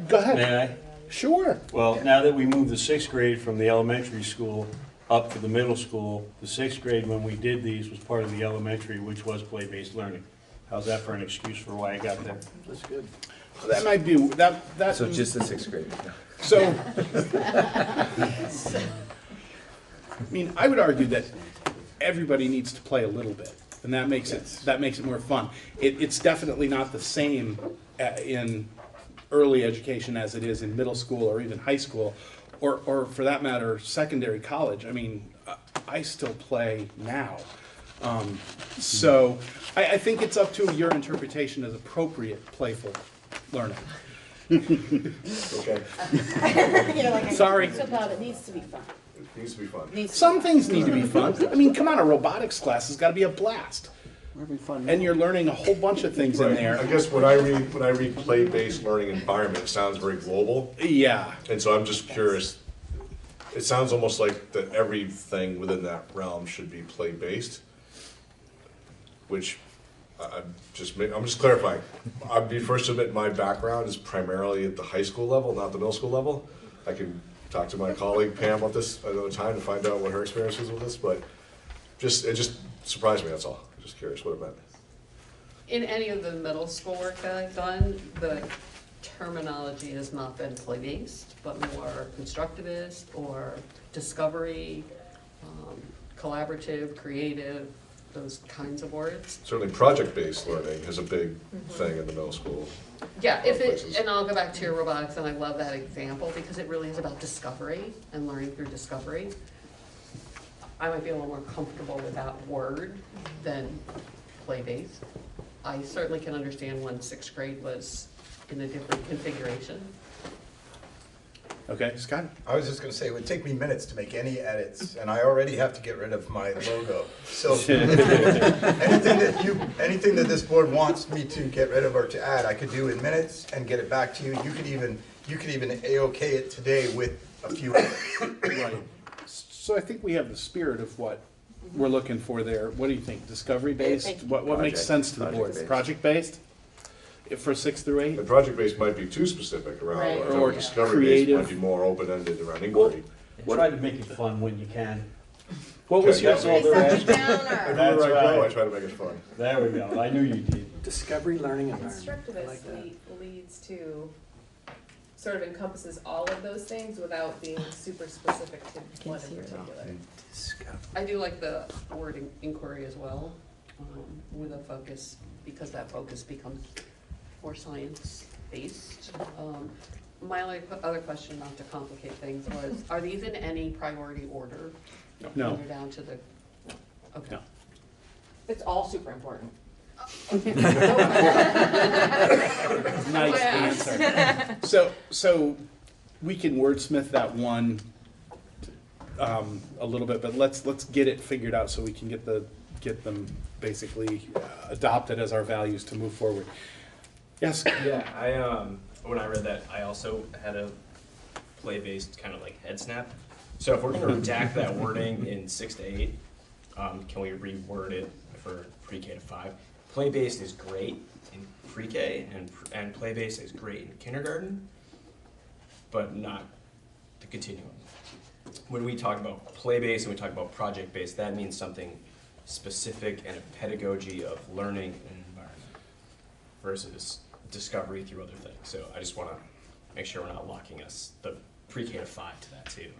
go ahead.
May I?
Sure.
Well, now that we moved the 6th grade from the elementary school up to the middle school, the 6th grade, when we did these, was part of the elementary, which was play-based learning. How's that for an excuse for why I got there?
That's good. That might be, that.
So just the 6th grade.
So, I would argue that everybody needs to play a little bit, and that makes it more fun. It's definitely not the same in early education as it is in middle school or even high school, or for that matter, secondary college. I still play now. So I think it's up to your interpretation as appropriate playful learning.
Okay.
Sorry.
So Bob, it needs to be fun.
It needs to be fun.
Some things need to be fun. Come on, a robotics class has got to be a blast. And you're learning a whole bunch of things in there.
I guess when I read play-based learning environment, it sounds very global.
Yeah.
And so I'm just curious. It sounds almost like that everything within that realm should be play-based, which I'm just clarifying. I'd be first to admit my background is primarily at the high school level, not the middle school level. I can talk to my colleague Pam about this another time to find out what her experience is with this, but it just surprised me, that's all. I'm just curious what it meant.
In any of the middle school work that I've done, the terminology has not been play-based, but more constructivist or discovery, collaborative, creative, those kinds of words.
Certainly project-based learning is a big thing in the middle school.
Yeah, and I'll go back to your robotics, and I love that example because it really is about discovery and learning through discovery. I might be a little more comfortable with that word than play-based. I certainly can understand when 6th grade was in a different configuration.
Okay, Scott?
I was just going to say, it would take me minutes to make any edits, and I already have to get rid of my logo. So anything that this board wants me to get rid of or to add, I could do in minutes and get it back to you. You could even A-OK it today with a few edits.
Right. So I think we have the spirit of what we're looking for there. What do you think? Discovery-based? What makes sense to the board? Project-based? For 6 through 8?
The project-based might be too specific around,
Right.
or discovery-based might be more open-ended around inquiry.
Try to make it fun when you can.
What was your...
That's all they're asking.
Everywhere I go, I try to make it fun.
There we go, I knew you did.
Discovery learning environment.
Constructivist leads to, sort of encompasses all of those things without being super specific to one in particular.
I do like the word inquiry as well, with a focus, because that focus becomes more science-based. My only other question, not to complicate things, was, are these in any priority order?
No.
When you're down to the, okay.
No.
It's all super important.
Nice answer. So we can wordsmith that one a little bit, but let's get it figured out so we can get them basically adopted as our values to move forward. Yes?
Yeah, when I read that, I also had a
play-based kind of like head snap. So if we're gonna redact that wording in 6 to 8, can we reword it for pre-K to 5? Play-based is great in pre-K and play-based is great in kindergarten, but not the continuum. When we talk about play-based and we talk about project-based, that means something specific and a pedagogy of learning and environment versus discovery through other things. So I just want to make sure we're not locking the pre-K to 5 to that too.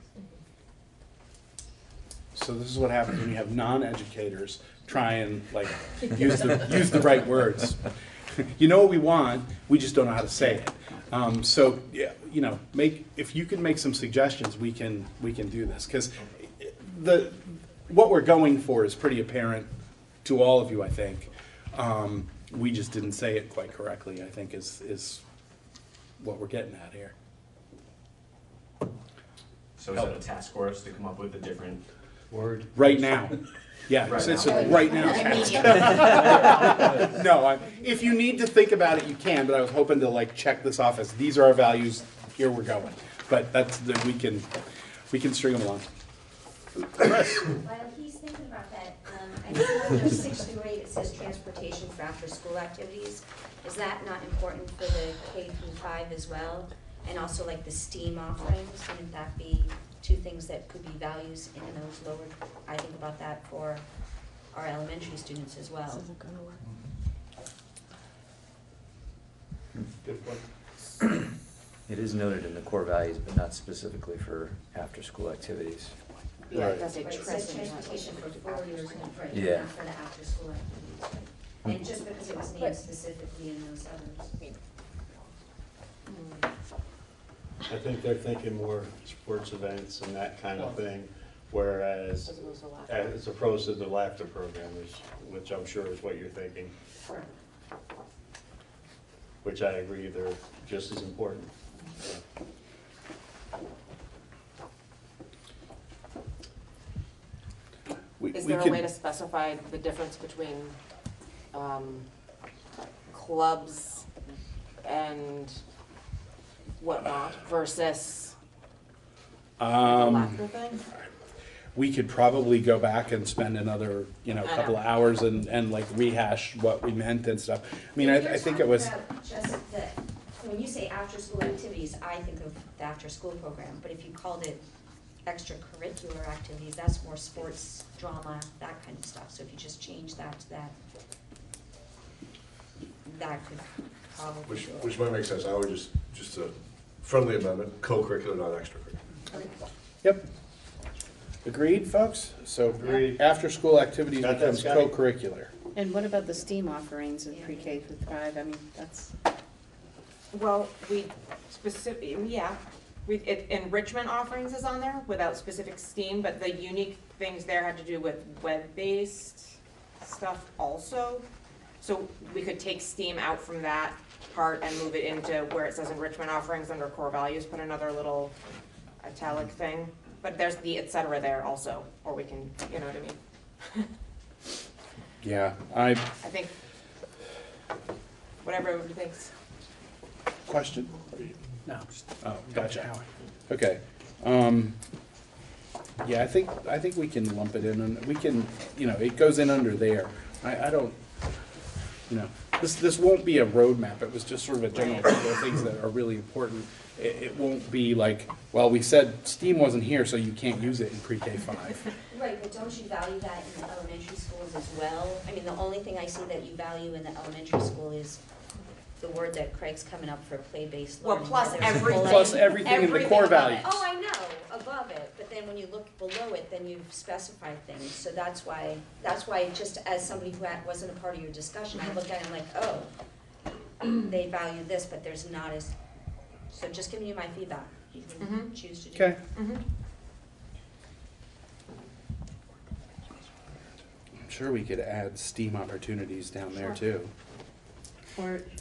So this is what happens when you have non-educators try and like use the right words. You know what we want, we just don't know how to say it. So yeah, you know, if you can make some suggestions, we can do this, because what we're going for is pretty apparent to all of you, I think. We just didn't say it quite correctly, I think, is what we're getting at here.
So is that a task for us to come up with a different word?
Right now. Yeah,
Right
it's
now.
a right now task. No, if you need to think about it, you can, but I was hoping to like check this off as these are our values, here we're going. But we can string them along.
While he's thinking about that, I know under 6 through 8 it says transportation for after-school activities. Is that not important for the K through 5 as well? And also like the STEAM offerings, wouldn't that be two things that could be values in those lower? I think about that for our elementary students as well.
Good point.
It is noted in the core values, but not specifically for after-school activities.
Yeah, it does say transportation for 4 years and right,
Yeah.
not for the after-school activities. Right? And just because it was named specifically in those others.
I think they're thinking more sports events and that kind of thing, whereas, as opposed to the laughter program, which I'm sure is what you're thinking.
Sure.
Which I agree, they're just as important.
Is there a way to specify the difference between clubs and whatnot versus the laughter thing?
We could probably go back and spend another, couple of hours and like rehash what we meant and stuff. I mean, I think it was.
Just that, when you say after-school activities, I think of the after-school program, but if you called it extracurricular activities, that's more sports, drama, that kind of stuff. So if you just change that to that could probably.
Which might make sense. I would just a friendly amendment, co-curricular, not extracurricular.
Okay.
Yep. Agreed, folks? So after-school activities becomes co-curricular.
And what about the STEAM offerings in pre-K through 5? I mean, that's.
Well, enrichment offerings is on there without specific STEAM, but the unique things there had to do with web-based stuff also. So we could take STEAM out from that part and move it into where it says enrichment offerings under core values, put another little italic thing. But there's the et cetera there also, or we can, you know what I mean?
Yeah,
I think, whatever everybody thinks.
Question?
No.
Oh, gotcha. Okay. Yeah, I think we can lump it in, and we can, it goes in under there. I don't, this won't be a roadmap. It was just sort of a general things that are really important. It won't be like, well, we said STEAM wasn't here, so you can't use it in pre-K 5.
Right, but don't you value that in the elementary schools as well? I mean, the only thing I see that you value in the elementary school is the word that Craig's coming up for play-based learning.
Well, plus everything.
Plus everything in the core values.
Oh, I know, above it, but then when you look below it, then you've specified things. So that's why just as somebody who wasn't a part of your discussion, I look at it like, oh, they value this, but there's not as, so just giving you my feedback. You can choose to do.
Okay. I'm sure we could add STEAM opportunities down there too.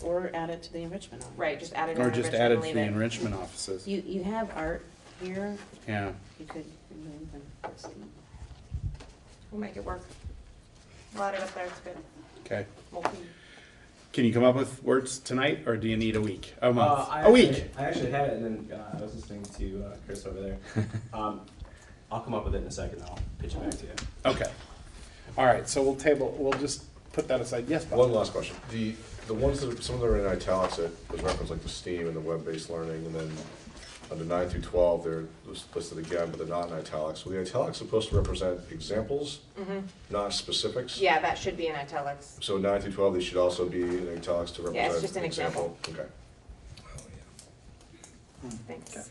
Or add it to the enrichment office.
Right, just add it.
Or just add it to the enrichment offices.
You have art here.
Yeah.
You could remove them.
We'll make it work. We'll add it up there, it's good.
Okay. Can you come up with words tonight, or do you need a week? A month?
I
A week?
actually had it, and then I was listening to Chris over there. I'll come up with it in a second, and I'll pitch it back to you.
Okay. All right, so we'll just put that aside. Yes, Bob?
One last question. The ones that, some of them are in italics that was referenced, like the STEAM and the web-based learning, and then under 9 through 12, they're listed again, but they're not in italics. So the italics supposed to represent examples, not specifics?
Yeah, that should be in italics.
So 9 through 12, they should also be in italics to represent
Yeah, it's just an example.
Okay.
Thanks.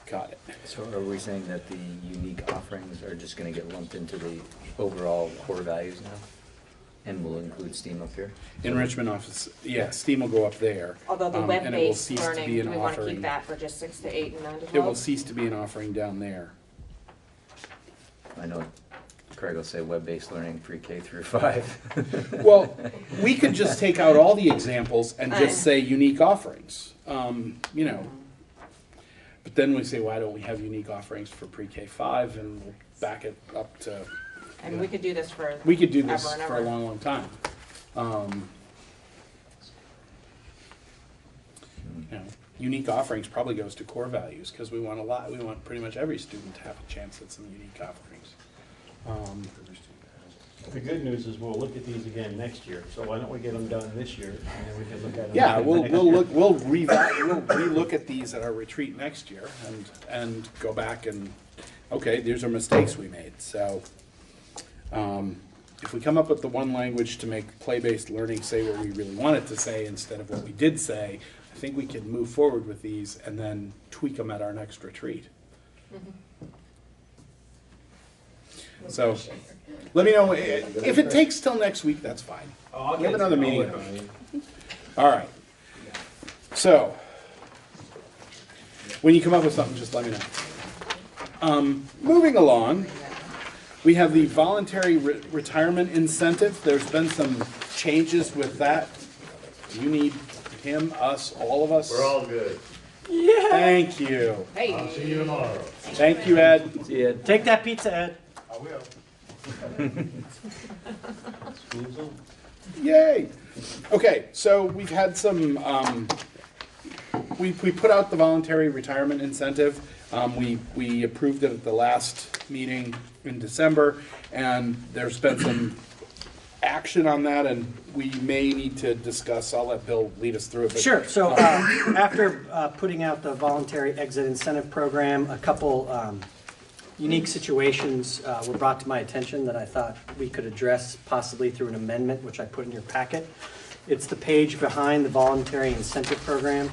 Got it.
So are we saying that the unique offerings are just gonna get lumped into the overall core values now? And we'll include STEAM up here?
Enrichment office, yeah, STEAM will go up there.
Although the
and it will
web-based
cease to
learning,
be an
do we want to
offering.
keep that for just 6 to 8 and 9 to 12?
It will cease to be an offering down there.
I know Craig will say web-based learning pre-K through 5.
Well, we could just take out all the examples and just say unique offerings, you know. But then we say, why don't we have unique offerings for pre-K 5, and we'll back it up to.
And we could do this for
We could do this
ever and
for a
ever.
long, long time. You know, unique offerings probably goes to core values, because we want we want pretty much every student to have a chance at some unique offerings.
The good news is we'll look at these again next year, so why don't we get them done this year, and then we can look at them.
Yeah,
again
we'll
next year.
we'll relook at these at our retreat next year and go back and, okay, these are mistakes we made. So if we come up with the one language to make play-based learning say what we really want it to say instead of what we did say, I think we can move forward with these and then tweak them at our next retreat. So let me know, if it takes till next week, that's fine. We have another meeting. All right. So, when you come up with something, just let me know. Moving along, we have the voluntary retirement incentive. There's been some changes with that. You need him, us, all of us.
We're all good.
Yeah. Thank you.
Hey.
I'll see you tomorrow.
Thank you, Ed.
See ya.
Take that pizza, Ed.
I will. School's on.
Yay! Okay, so we've had some, we put out the voluntary retirement incentive. We approved it at the last meeting in December, and there's been some action on that, and we may need to discuss, I'll let Bill lead us through it. but,
Sure, so after putting out the voluntary exit incentive program, a couple unique situations were brought to my attention that I thought we could address possibly through an amendment, which I put in your packet. It's the page behind the voluntary incentive program.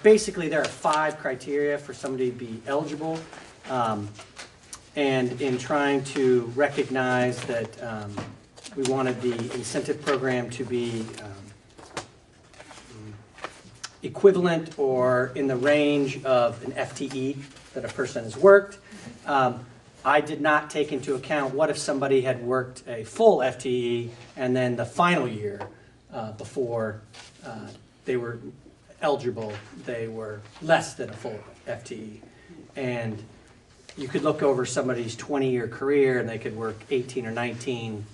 Basically, there are 5 criteria for somebody to be eligible. And in trying to recognize that we wanted the incentive program to be equivalent or in the range of an FTE that a person has worked. I did not take into account what if somebody had worked a full FTE and then the final year before they were eligible, they were less than a full FTE. And you could look over somebody's 20-year career and they could work 18 or 19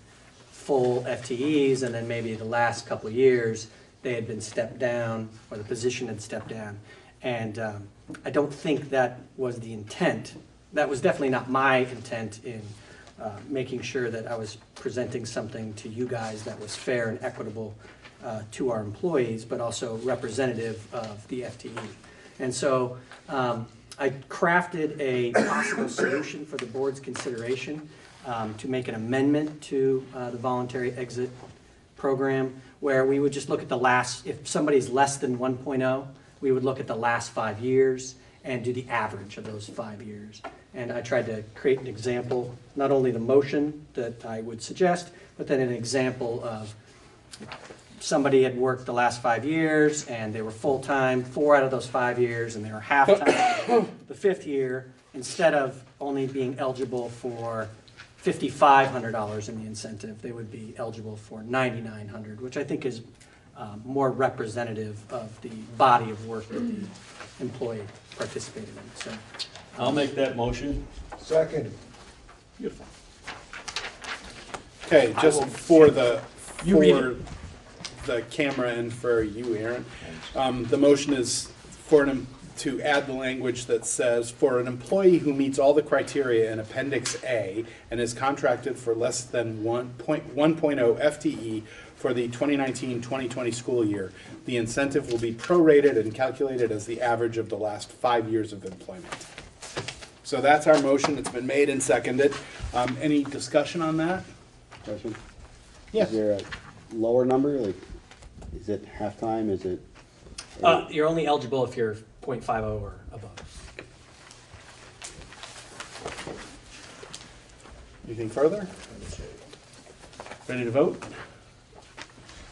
full FTEs, and then maybe the last couple of years they had been stepped down or the position had stepped down. And I don't think that was the intent. That was definitely not my intent in making sure that I was presenting something to you guys that was fair and equitable to our employees, but also representative of the FTE. And so I crafted a possible solution for the board's consideration to make an amendment to the voluntary exit program, where we would just look at the last, if somebody's less than 1.0, we would look at the last 5 years and do the average of those 5 years. And I tried to create an example, not only the motion that I would suggest, but then an example of somebody had worked the last 5 years and they were full-time 4 out of those 5 years, and they were half-time the 5th year, instead of only being eligible for $5,500 in the incentive, they would be eligible for $9,900, which I think is more representative of the body of work that the employee participated in. So,
I'll make that motion.
Second.
Beautiful. Okay,
I
just
will-
for the,
You read
for the camera and for you, Aaron, the motion is to add the language that says, for an employee who meets all the criteria in Appendix A and is contracted for less than 1.0 FTE for the 2019-2020 school year, the incentive will be prorated and calculated as the average of the last 5 years of employment. So that's our motion. It's been made and seconded. Any discussion on that?
Question?
Yeah.
Is there a lower number, like, is it halftime, is it?
You're only eligible if you're .50 or above.
Anything further? Ready to vote?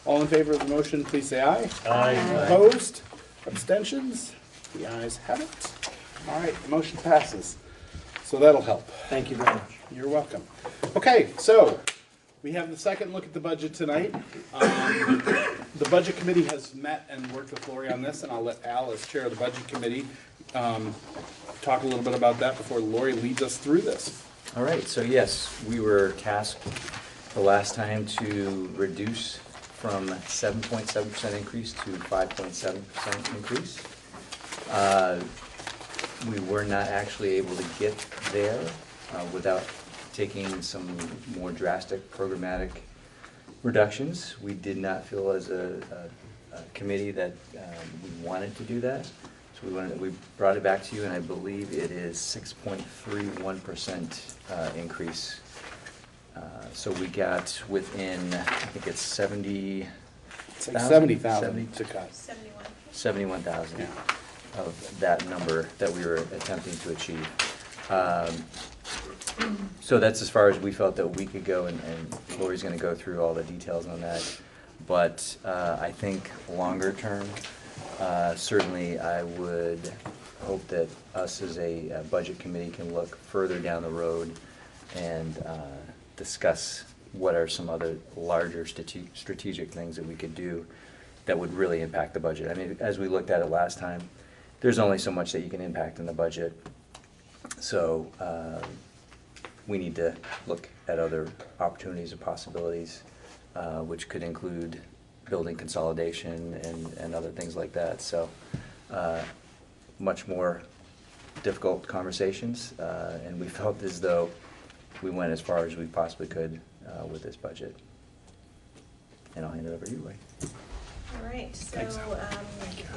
All in favor of the motion, please say aye.
Aye.
Opposed? Abstentions? The ayes have it. All right, the motion passes. So that'll help.
Thank you very much.
You're welcome. Okay, so we have the second look at the budget tonight. The Budget Committee has met and worked with Lori on this, and I'll let Al, as chair of the Budget Committee, talk a little bit about that before Lori leads us through this.
All right, so yes, we were tasked the last time to reduce from 7.7% increase to 5.7% increase. We were not actually able to get there without taking some more drastic programmatic reductions. We did not feel as a committee that we wanted to do that. So we brought it back to you, and I believe it is 6.31% increase. So we got within, I think it's 70.
It's like 70,000 to cut.
71,000 of that number that we were attempting to achieve. So that's as far as we felt that we could go, and Lori's going to go through all the details on that. But I think longer term, certainly I would hope that us as a budget committee can look further down the road and discuss what are some other larger strategic things that we could do that would really impact the budget. I mean, as we looked at it last time, there's only so much that you can impact in the budget. So we need to look at other opportunities and possibilities, which could include building consolidation and other things like that. So much more difficult conversations, and we felt as though we went as far as we possibly could with this budget. And I'll hand it over to you, Ray.
All right, so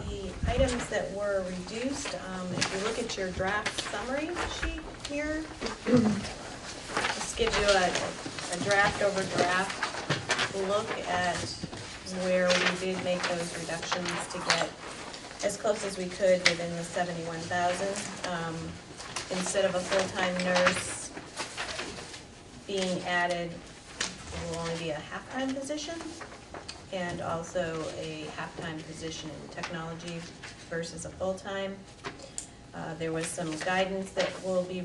the items that were reduced, if you look at your draft summary sheet here, this gives you a draft over draft look at where we did make those reductions to get as close as we could within the 71,000. Instead of a full-time nurse being added, it will only be a half-time position, and also a half-time position in technology versus a full-time. There was some guidance that will be,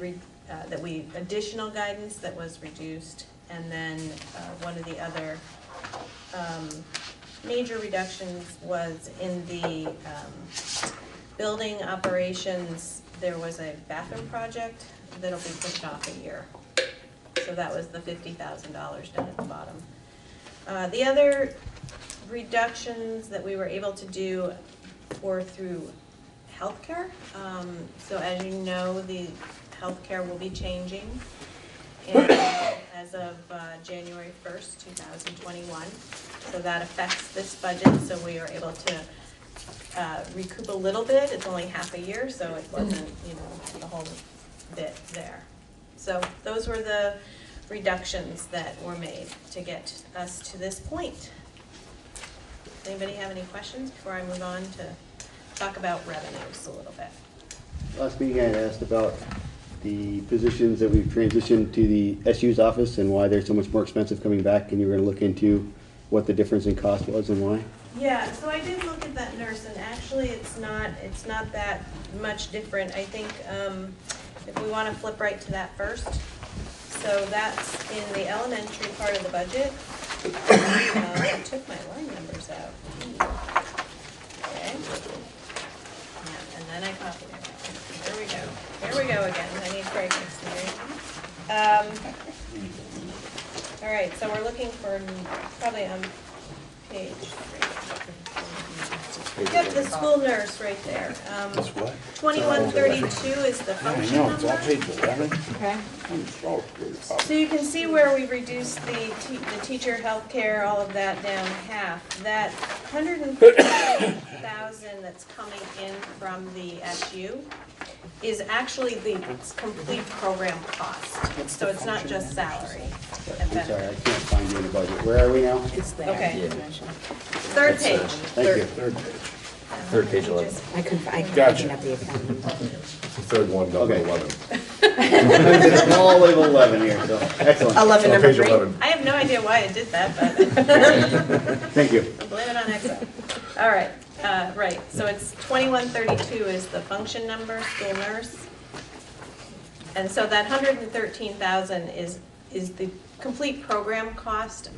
additional guidance that was reduced, and then one of the other major reductions was in the building operations. There was a bathroom project that'll be pushed off a year. So that was the $50,000 down at the bottom. The other reductions that we were able to do were through healthcare. So as you know, the healthcare will be changing as of January 1st, 2021. So that affects this budget, so we are able to recoup a little bit. It's only half a year, so it wasn't, the whole bit there. So those were the reductions that were made to get us to this point. Does anybody have any questions before I move on to talk about revenues a little bit?
Last meeting I had asked about the positions that we've transitioned to the SU's office and why they're so much more expensive coming back, and you were going to look into what the difference in cost was and why.
Yeah, so I did look at that nurse, and actually it's not that much different. I think if we want to flip right to that first. So that's in the elementary part of the budget. I took my line numbers out. Okay. Yeah, and then I copied it. There we go. Here we go again. I need Craig next to me. All All right, so we're looking for probably on page 3. Yep, the school nurse right there.
That's what?
2132 is the
I
function
know, it's on
number.
page 11.
Okay.
I'm so screwed up.
So you can see where we've reduced the teacher, healthcare, all of that down half. That 150,000 that's coming in from the SU is actually the complete program cost. So it's not just salary and
I'm sorry, I
benefits.
can't find you in the budget. Where are we now?
Okay. Third page.
Thank you.
Third page 11.
I couldn't
Gotcha.
have the account.
Third one, down to
Okay.
11.
All the way to 11 here, so, excellent.
11
On
number
page
3.
11.
I have no idea why it did that, but
Thank you.
I'll blame it on Excel. All right, right, so it's 2132 is the function number, school nurse. And so that 113,000 is the complete program cost,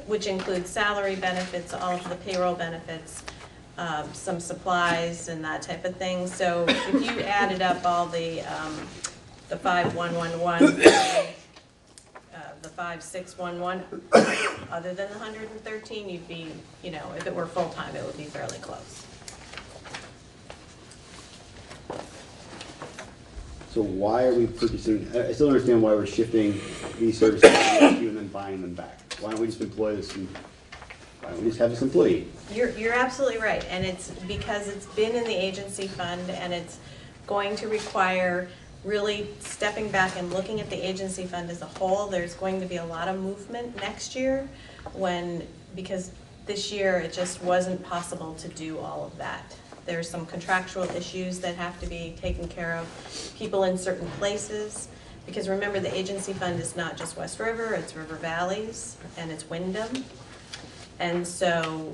which includes salary benefits, all of the payroll benefits, some supplies and that type of thing. So if you added up all the 5111, the 5611, other than the 113, you'd be, you know, if it were full-time, it would be fairly close.
So why are we purchasing, I still don't understand why we're shifting these services to SU and then buying them back. Why don't we just employ this, why don't we just have this employee?
You're absolutely right, and it's because it's been in the agency fund, and it's going to require really stepping back and looking at the agency fund as a whole. There's going to be a lot of movement next year because this year it just wasn't possible to do all of that. There's some contractual issues that have to be taken care of, people in certain places, because remember the agency fund is not just West River, it's River Valleys, and it's Wyndham. And so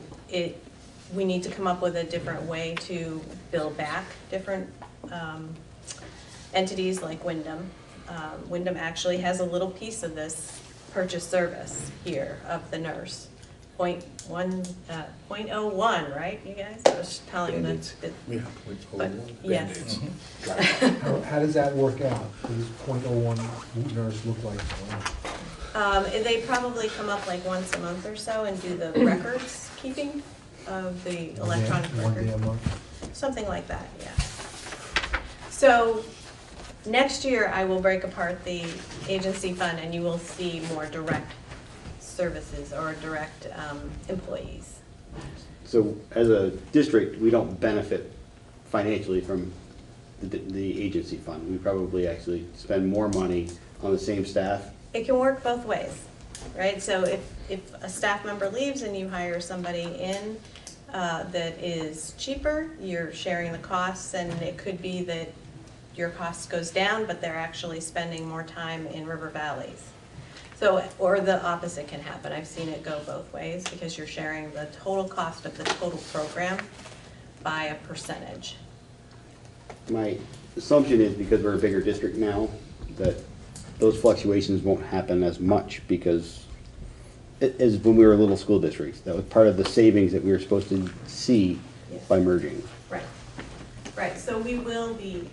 we need to come up with a different way to bill back different entities like Wyndham. Wyndham actually has a little piece of this purchase service here of the nurse. 0.01, right, you guys? I was telling them that.
Yeah.
But, yes.
How does that work out? What does .01 nurse look like?
They probably come up like once a month or so and do the records keeping of the electronic
One day a
record.
month?
Something like that, yeah. So next year I will break apart the agency fund and you will see more direct services or direct employees.
So as a district, we don't benefit financially from the agency fund. We probably actually spend more money on the same staff.
It can work both ways, right? So if a staff member leaves and you hire somebody in that is cheaper, you're sharing the costs, and it could be that your cost goes down, but they're actually spending more time in River Valleys. So, or the opposite can happen. I've seen it go both ways because you're sharing the total cost of the total program by a percentage.
My assumption is because we're a bigger district now, that those fluctuations won't happen as much because as when we were little school districts, that was part of the savings that we were supposed to see by merging.
Right. Right, so we will be,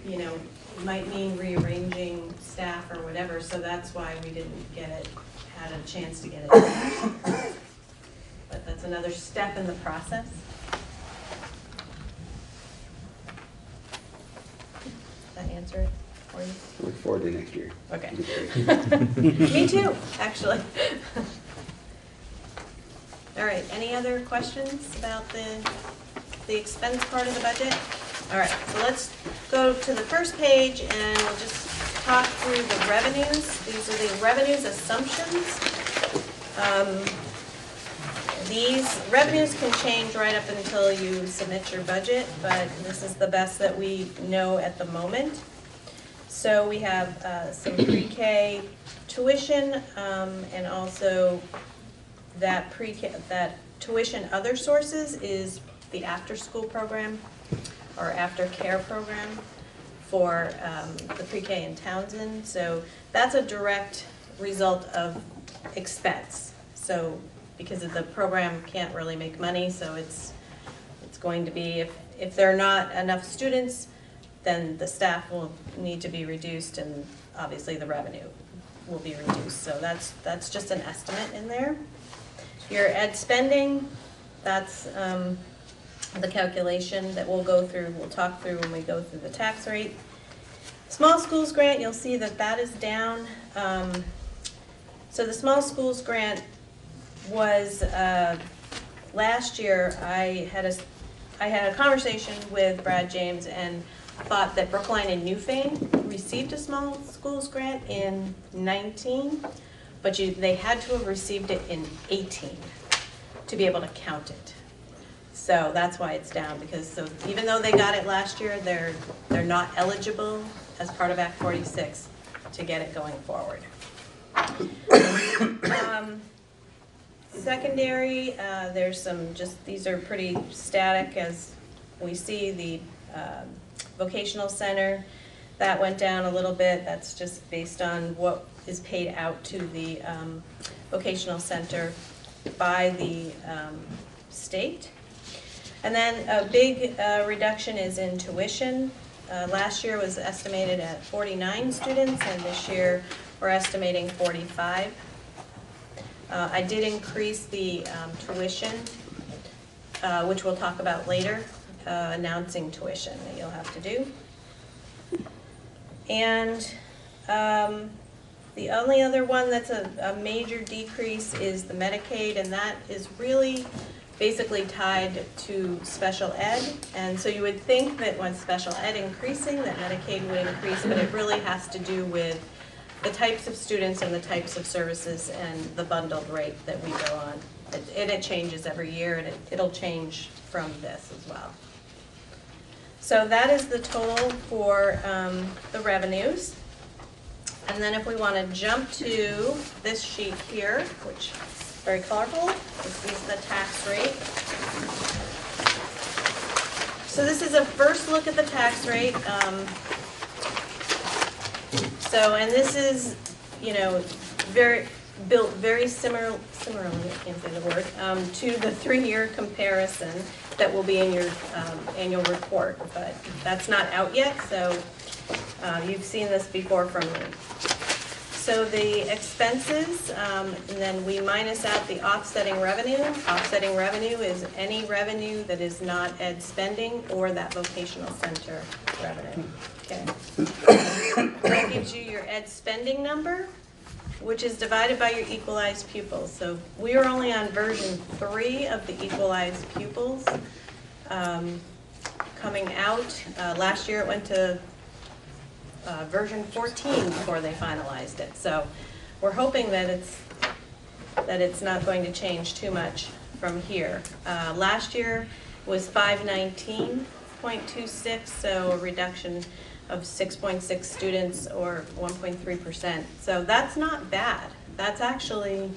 you know, it might mean rearranging staff or whatever, so that's why we didn't had a chance to get it done. But that's another step in the process. Does that answer it for you?
Look forward to next year.
Okay. Me too, actually. All right, any other questions about the expense part of the budget? All right, so let's go to the first page and we'll just talk through the revenues. These are the revenues assumptions. These revenues can change right up until you submit your budget, but this is the best that we know at the moment. So we have some pre-K tuition and also that pre-K, that tuition other sources is the after-school program or after-care program for the pre-K in Townsend. So that's a direct result of expense. So because of the program can't really make money, so it's going to be, if there are not enough students, then the staff will need to be reduced and obviously the revenue
will be reduced. So that's just an estimate in there. Your ed spending, that's the calculation that we'll talk through when we go through the tax rate. Small schools grant, you'll see that that is down. So the small schools grant was, last year I had a conversation with Brad James and thought that Brookline and Newfane received a small schools grant in 19, but they had to have received it in 18 to be able to count it. So that's why it's down, because even though they got it last year, they're not eligible as part of Act 46 to get it going forward. Secondary, there's some these are pretty static as we see. The vocational center, that went down a little bit. That's just based on what is paid out to the vocational center by the state. And then a big reduction is in tuition. Last year was estimated at 49 students, and this year we're estimating 45. I did increase the tuition, which we'll talk about later, announcing tuition that you'll have to do. And the only other one that's a major decrease is the Medicaid, and that is really basically tied to special ed. And so you would think that when special ed increasing, that Medicaid would increase, but it really has to do with the types of students and the types of services and the bundled rate that we go on. It changes every year, and it'll change from this as well. So that is the total for the revenues. And then if we want to jump to this sheet here, which is very colorful, this is the tax rate. So this is a first look at the tax rate. And this is, built very similarly, I can't say the word, to the 3-year comparison that will be in your annual report, but that's not out yet, so you've seen this before from me. So the expenses, and then we minus out the offsetting revenue. Offsetting revenue is any revenue that is not ed spending or that vocational center revenue. Okay. That gives you your ed spending number, which is divided by your equalized pupils. So we are only on version 3 of the equalized pupils coming out. Last year it went to version 14 before they finalized it. So we're hoping that it's not going to change too much from here. Last year was 519.26, so a reduction of 6.6 students or 1.3%. So that's not bad. That's actually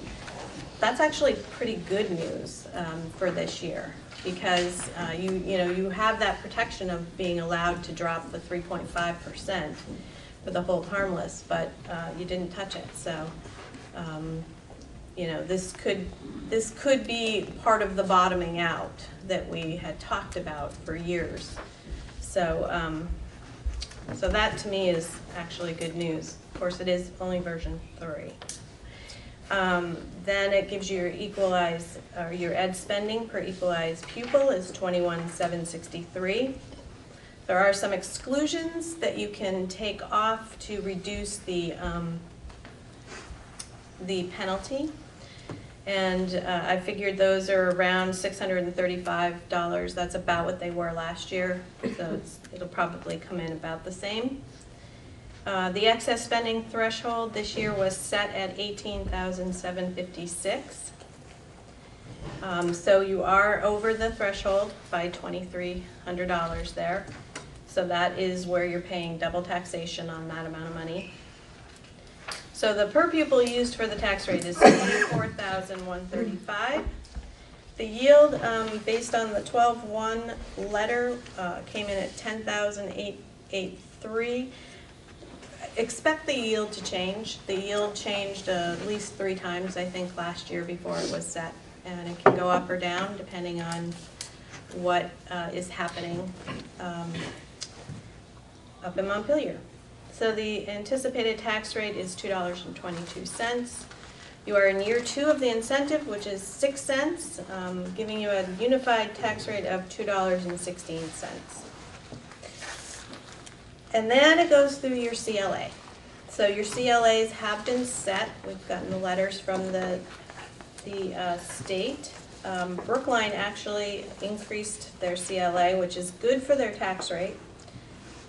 pretty good news for this year, because you have that protection of being allowed to drop the 3.5% for the hold harmless, but you didn't touch it. So this could be part of the bottoming out that we had talked about for years. So so that to me is actually good news. Of course, it is only version 3. Then it gives you your equalized, or your ed spending per equalized pupil is 21,763. There are some exclusions that you can take off to reduce the penalty. And I figured those are around $635. That's about what they were last year, so it'll probably come in about the same. The excess spending threshold this year was set at $18,756. So you are over the threshold by $2,300 there. So that is where you're paying double taxation on that amount of money. So the per pupil used for the tax rate is $74,135. The yield, based on the 12-1 letter, came in at $10,883. Expect the yield to change. The yield changed at least 3 times, I think, last year before it was set, and it can go up or down depending on what is happening up in Montpelier. So the anticipated tax rate is $2.22. You are in year 2 of the incentive, which is 6 cents, giving you a unified tax rate of $2.16. And then it goes through your CLA. So your CLAs have been set. We've gotten the letters from the state. Brookline actually increased their CLA, which is good for their tax rate.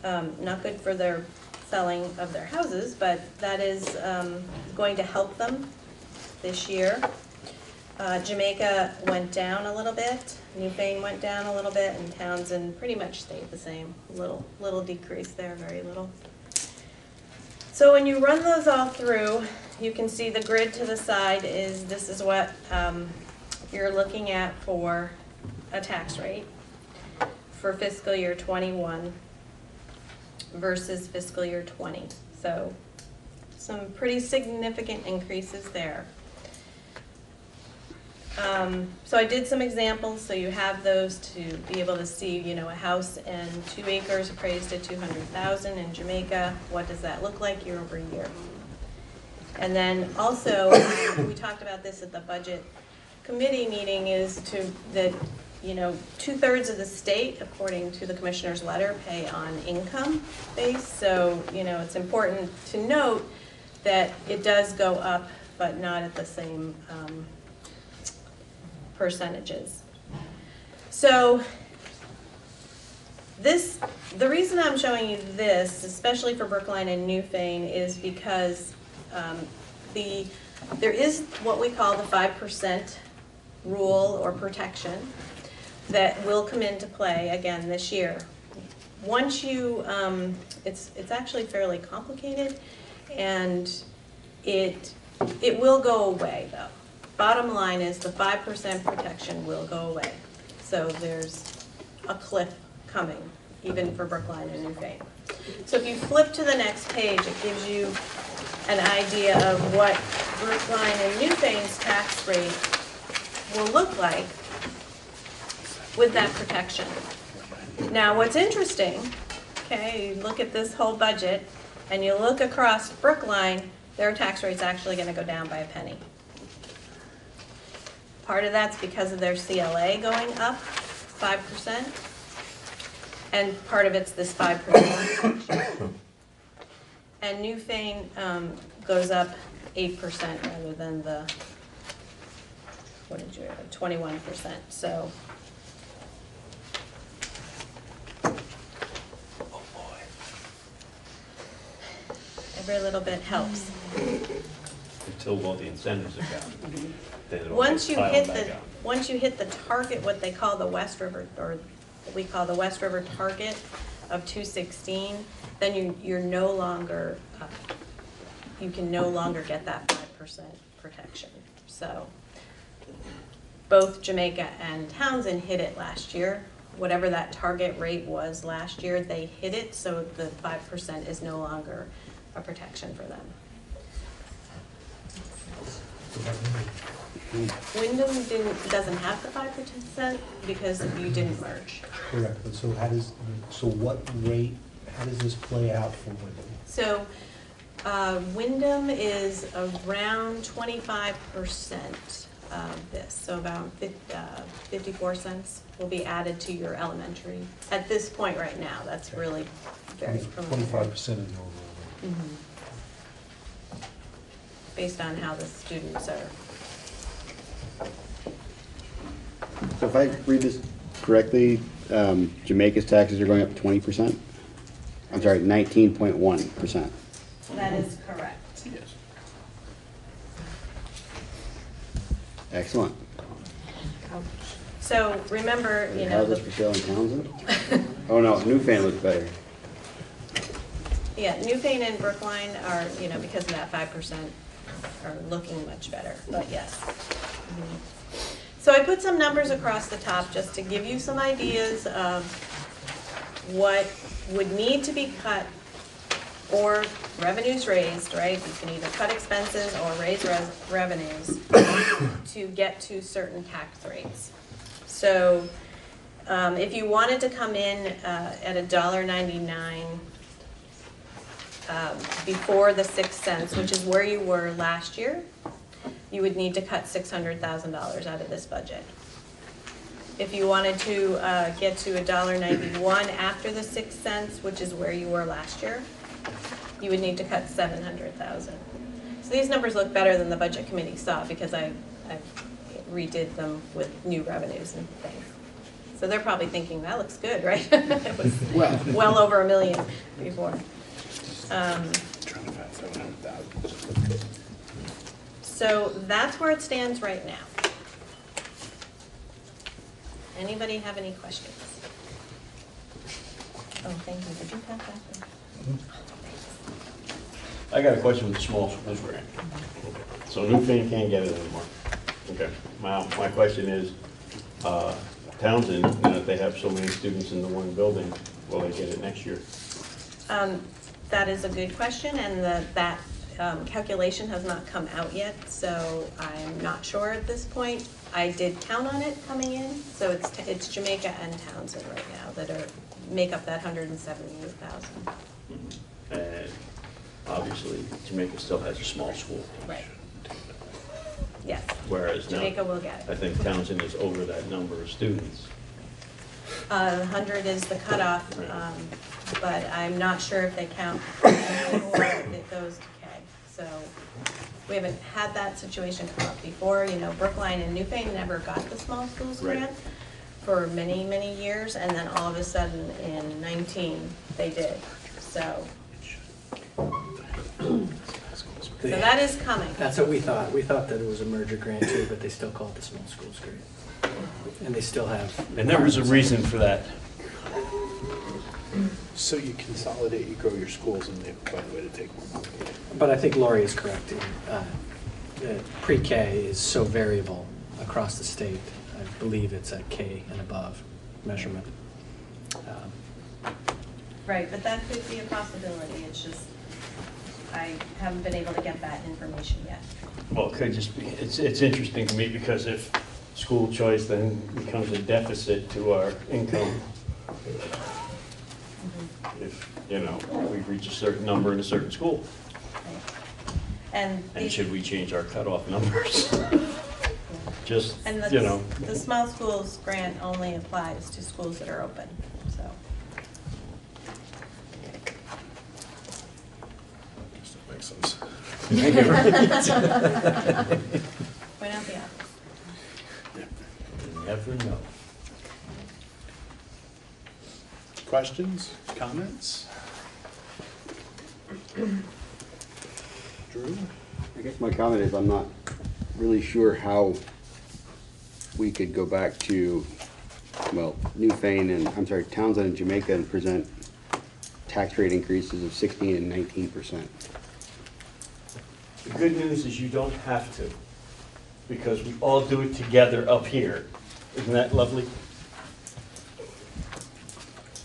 Not good for their selling of their houses, but that is going to help them this year. Jamaica went down a little bit, Newfane went down a little bit, and Townsend pretty much stayed the same. Little decrease there, very little. So when you run those all through, you can see the grid to the side this is what you're looking at for a tax rate for fiscal year 21 versus fiscal year 20. So some pretty significant increases there. So I did some examples, so you have those to be able to see, you know, a house and 2 acres appraised at $200,000 in Jamaica. What does that look like year over year? And then also, we talked about this at the budget committee meeting, is that, you know, 2/3 of the state, according to the commissioner's letter, pay on income base. So, you know, it's important to note that it does go up, but not at the same percentages. So the reason I'm showing you this, especially for Brookline and Newfane, is because there is what we call the 5% rule or protection that will come into play again this year. Once you, it's actually fairly complicated, and it will go away though. Bottom line is the 5% protection will go away. So there's a cliff coming, even for Brookline and Newfane. So if you flip to the next page, it gives you an idea of what Brookline and Newfane's tax rate will look like with that protection. Now what's interesting, okay, you look at this whole budget and you look across Brookline, their tax rate's actually going to go down by a penny. Part of that's because of their CLA going up 5%, and part of it's this 5%. And Newfane goes up 8% rather than the, what did you have, 21%. So, every little bit helps.
Until all the incentives are gone. Then it all
Once
gets
you
piled back on.
once you hit the target, what they call the West River, or what we call the West River target of 216, then you're no longer, you can no longer get that 5% protection. So both Jamaica and Townsend hit it last year. Whatever that target rate was last year, they hit it, so the 5% is no longer a protection for them. Wyndham doesn't have the 5% because you didn't merge.
Correct, but so how does this play out for Wyndham?
So Wyndham is around 25% of this, so about 54 cents will be added to your elementary. At this point right now, that's really very preliminary.
25% of the overall rate.
Mhm. Based on how the students are.
So if I read this correctly, Jamaica's taxes are going up 20%? I'm sorry, 19.1%.
That is correct.
Yes.
Excellent.
So remember, you know,
Houses for sale in Townsend? Oh no, Newfane looks better.
yeah, Newfane and Brookline are, you know, because of that 5%, are looking much better, but yes. So I put some numbers across the top just to give you some ideas of what would need to be cut or revenues raised, right? You can either cut expenses or raise revenues to get to certain tax rates. So if you wanted to come in at $1.99
before the 6 cents, which is where you were last year, you would need to cut $600,000 out of this budget. If you wanted to get to $1.91 after the 6 cents, which is where you were last year, you would need to cut $700,000. So these numbers look better than the budget committee saw because I redid them with new revenues and things. So they're probably thinking, that looks good, right? It was well over $1 million before. So that's where it stands right now. Anybody have any questions? Oh, thank you. Did you pass that?
I got a question with the small schools grant. So Newfane can't get it anymore. Okay. My question is, Townsend, if they have so many students in the one building, will they get it next year?
That is a good question, and that calculation has not come out yet, so I'm not sure at this point. I did count on it coming in, so it's Jamaica and Townsend right now that make up that 178,000.
And obviously, Jamaica still has a small school.
Right. Yes.
Whereas now,
Jamaica will get it.
I think Townsend is over that number of students.
100 is the cutoff, but I'm not sure if they count or it goes to K. So we haven't had that situation come up before. You know, Brookline and Newfane never got the small schools grant for many, many years, and then all of a sudden in 19 they did. So that is coming.
That's what we thought. We thought that it was a merger grant too, but they still call it the small schools grant. And they still have.
And there was a reason for that.
So you consolidate, you grow your schools, and they find a way to take more money.
But I think Lori is correct. Pre-K is so variable across the state. I believe it's at K and above measurement.
Right, but that could be a possibility. It's just, I haven't been able to get that information yet.
Well, it could just be, it's interesting to me because if school choice then becomes a deficit to our income, if, you know, we reach a certain number in a certain school.
And
should we change our cutoff numbers? Just,
and
you know.
The small schools grant only applies to schools that are open, so.
That makes sense.
Point out the obvious.
Never know.
Questions, comments? Drew?
I guess my comment is I'm not really sure how we could go back to, well, Newfane and, I'm sorry, Townsend and Jamaica and present tax rate increases of 16 and 19%.
The good news is you don't have to, because we all do it together up here. Isn't that lovely?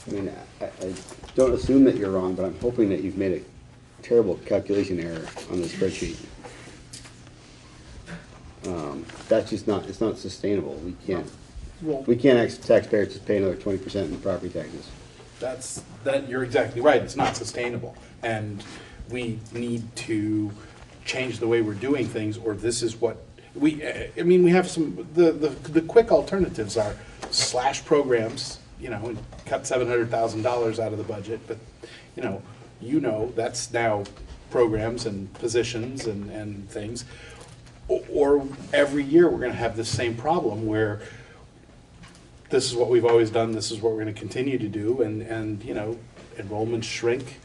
I mean, I don't assume that you're wrong, but I'm hoping that you've made a terrible calculation error on the spreadsheet. That's just not, it's not sustainable. We can't ask taxpayers to pay another 20% in property taxes.
You're exactly right, it's not sustainable. And we need to change the way we're doing things, or this is what, we have some, the quick alternatives are slash programs, and cut $700,000 out of the budget, but, that's now programs and positions and things. Or every year, we're gonna have this same problem where this is what we've always done, this is what we're gonna continue to do, and enrollments shrink,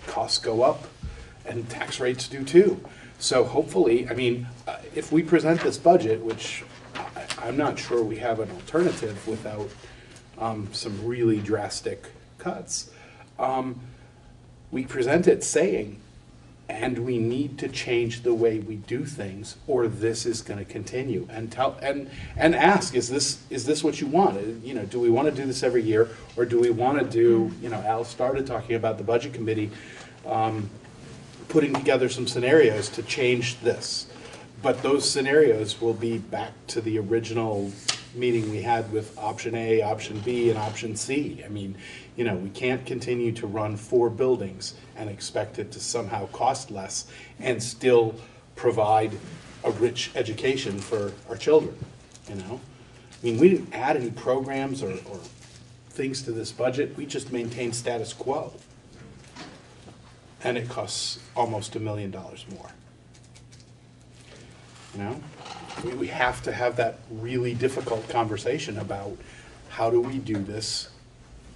costs go up, and tax rates do too. So hopefully, if we present this budget, which I'm not sure we have an alternative without some really drastic cuts, we present it saying, and we need to change the way we do things, or this is going to continue. And ask, is this what you want? Do we want to do this every year, or do we want to do? Al started talking about the budget committee putting together some scenarios to change this, but those scenarios will be back to the original meeting we had with option A, option B, and option C. I mean, you know, we can't continue to run 4 buildings and expect it to somehow cost less and still provide a rich education for our children, you know? I mean, we didn't add any programs or things to this budget, we just maintained status quo. And it costs almost $1 million more. You know? We have to have that really difficult conversation about how do we do this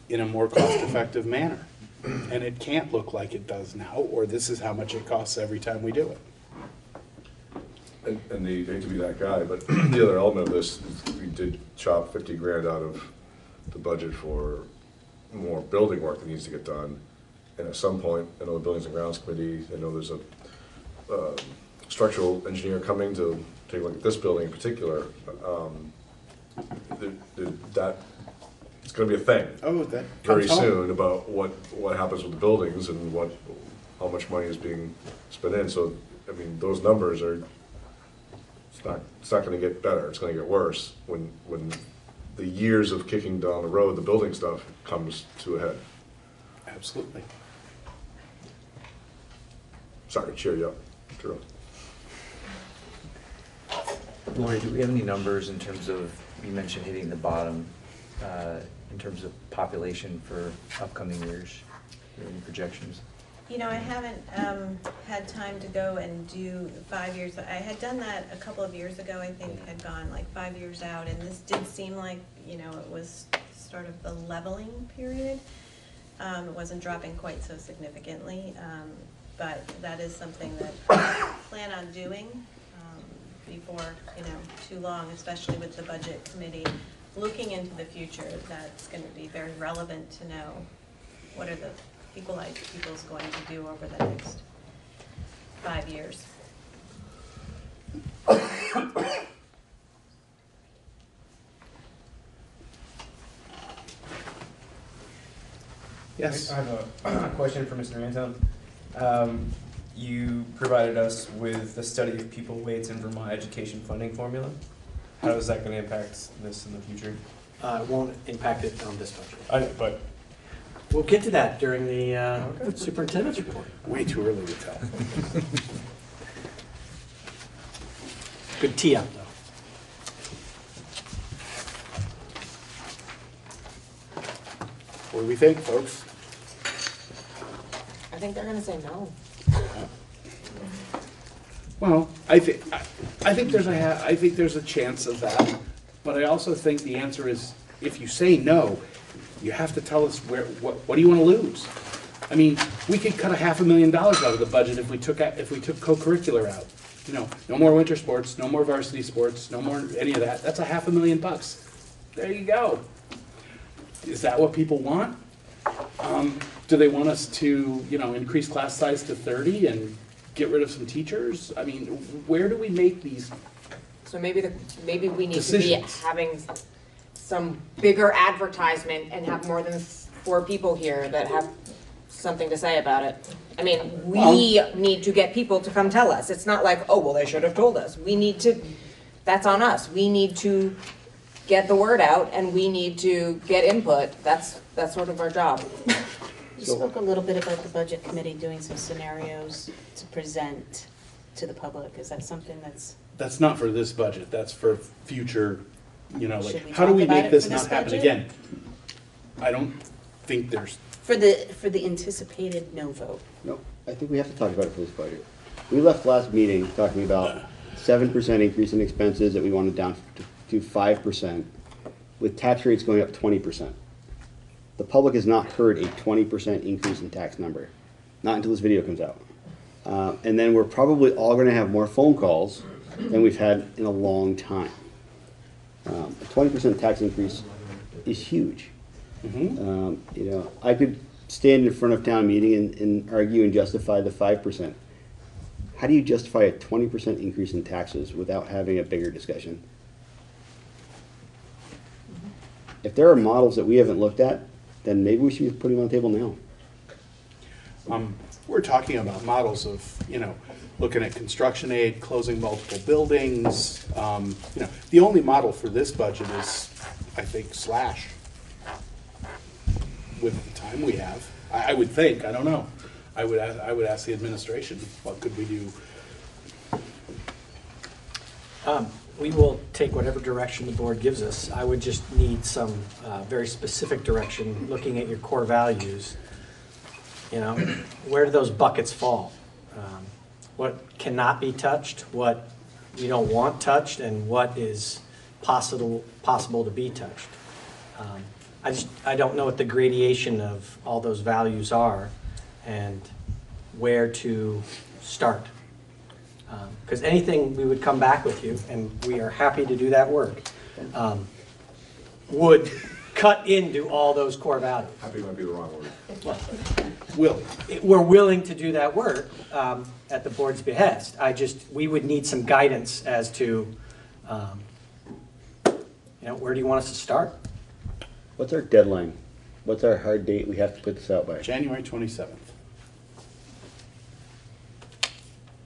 in a more cost-effective manner? And it can't look like it does now, or this is how much it costs every time we do it.
And hate to be that guy, but the other element of this, is we did chop 50 grand out of the budget for more building work that needs to get done. And at some point, I know the Buildings and Grounds Committee, I know there's a structural engineer coming to take a look at this building in particular. That, it's gonna be a thing.
Oh, that
Very
comes home.
soon about what happens with the buildings and how much money is being spent in. So, I mean, those numbers are, it's not gonna get better, it's gonna get worse when the years of kicking down the road, the building stuff comes to a head.
Absolutely.
Sorry to cheer you up, Drew.
Lori, do we have any numbers in terms of, you mentioned hitting the bottom, in terms of population for upcoming years? Are there any projections?
You know, I haven't had time to go and do 5 years. I had done that a couple of years ago, I think, had gone like 5 years out, and this did seem like, you know, it was sort of the leveling period. It wasn't dropping quite so significantly, but that is something that I plan on doing before, you know, too long, especially with the budget committee looking into the future. That's going to be very relevant to know what are the equalized people's going to do over the next 5 years.
Yes.
I have a question for Mr. Antone. You provided us with the study of people weights in Vermont education funding formula. How is that going to impact this in the future?
It won't impact it on this budget.
I know, but
We'll get to that during the superintendent's report.
Way too early to tell.
Good tee up, though.
What do we think, folks?
I think they're gonna say no.
Well, I think there's a chance of that, but I also think the answer is, if you say no, you have to tell us what do you want to lose? I mean, we could cut $500,000 out of the budget if we took co-curricular out. You know, no more winter sports, no more varsity sports, no more any of that. That's $500,000. There you go. Is that what people want? Do they want us to, you know, increase class size to 30 and get rid of some teachers? I mean, where do we make these?
So maybe we need
Decisions.
to be having some bigger advertisement and have more than 4 people here that have something to say about it. I mean, we need to get people to come tell us. It's not like, oh, well, they should have told us. We need to, that's on us. We need to get the word out and we need to get input. That's sort of our job.
You spoke a little bit about the budget committee doing some scenarios to present to the public. Is that something that's?
That's not for this budget, that's for future, you know,
Should
like,
we
how do
talk
we
about
make
it
this
for
not
this
happen
budget?
again? I don't think there's,
For the anticipated no vote.
No, I think we have to talk about it for this budget. We left last meeting talking about 7% increase in expenses that we wanted down to 5%, with tax rates going up 20%. The public has not heard a 20% increase in tax number, not until this video comes out. And then we're probably all gonna have more phone calls than we've had in a long time. A 20% tax increase is huge. You know, I could stand in front of town meeting and argue and justify the 5%. How do you justify a 20% increase in taxes without having a bigger discussion? If there are models that we haven't looked at, then maybe we should put them on the table now.
we're talking about models of, looking at construction aid, closing multiple buildings. The only model for this budget is, I think, slash. With the time we have, I would think, I don't know. I would ask the administration, what could we do?
We will take whatever direction the board gives us. I would just need some very specific direction, looking at your core values. Where do those buckets fall? What cannot be touched, what you don't want touched, and what is possible to be touched. I don't know what the gradation of all those values are and where to start. Because anything we would come back with you, and we are happy to do that work, would cut into all those core values.
Happy might be the wrong word.
We're willing to do that work at the board's behest. We would need some guidance as to, where do you want us to start?
What's our deadline? What's our hard date we have to put this out by?
January 27th.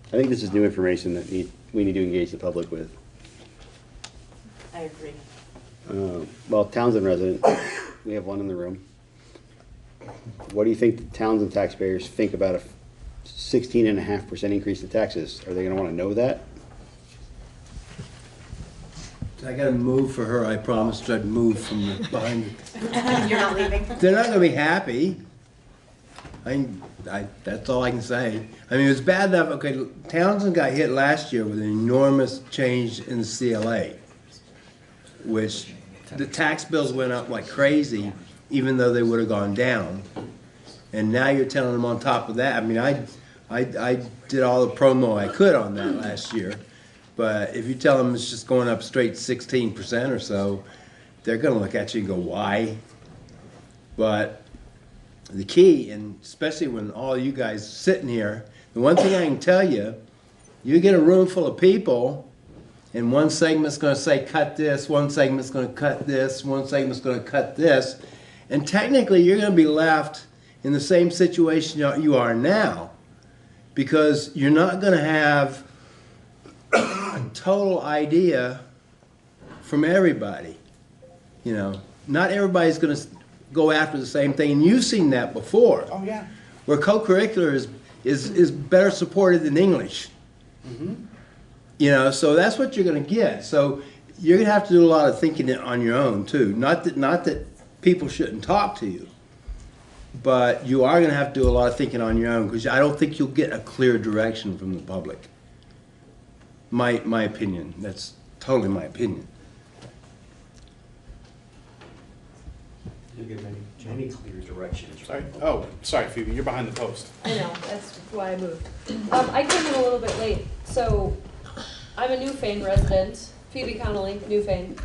I think this is new information that we need to engage the public with.
I agree.
Well, Townsend resident, we have one in the room. What do you think Townsend taxpayers think about a 16.5% increase in taxes? Are they going to want to know that?
I got to move for her. I promised I'd move from behind.
You're not leaving?
They're not going to be happy. That's all I can say. I mean, it was bad enough. Okay, Townsend got hit last year with an enormous change in the CLA, which the tax bills went up like crazy, even though they would have gone down. And now you're telling them on top of that. I mean, I did all the promo I could on that last year. But if you tell them it's just going up straight 16% or so, they're going to look at you and go, why? But the key, and especially when all you guys sitting here, the one thing I can tell you, you get a room full of people, and one segment's going to say cut this, one segment's going to cut this, one segment's going to cut this, and technically you're going to be left in the same situation you are now, because you're not going to have a total idea from everybody. Not everybody's going to go after the same thing, and you've seen that before.
Oh, yeah.
Where co-curricular is better supported than English.
Mm-hmm.
So that's what you're going to get. So you're going to have to do a lot of thinking on your own too. Not that people shouldn't talk to you, but you are going to have to do a lot of thinking on your own, because I don't think you'll get a clear direction from the public. My opinion. That's totally my opinion.
You'll give any clear directions.
Sorry. Oh, sorry, Phoebe. You're behind the post.
I know, that's why I moved. I came in a little bit late, so I'm a Newfane resident, Phoebe Connolly, Newfane.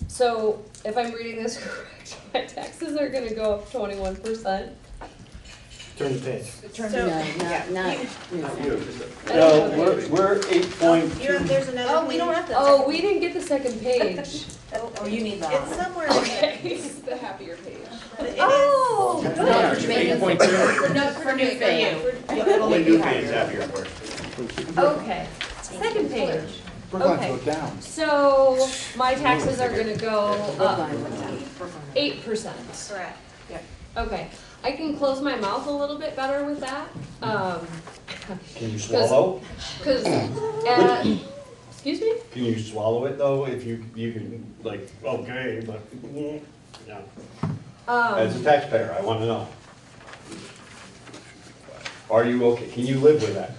So if I'm reading this correct, my taxes are gonna go up 21%.
Turn the page.
No, we're 8.2.
There's another.
Oh, we don't have that. Oh, we didn't get the second page.
Oh, you need that. It's somewhere.
Okay, it's the happier page.
Oh,
good.
No, for new fan.
Only new fans have your work.
Okay, second page.
We're going to
Okay.
go down.
So my taxes are gonna go up 8%.
Correct.
Okay, I can close my mouth a little bit better with that.
Can you swallow?
Cause, excuse me?
Can you swallow it though? If you can, like, okay, but, yeah. As a taxpayer, I want to know. Are you okay? Can you live with that?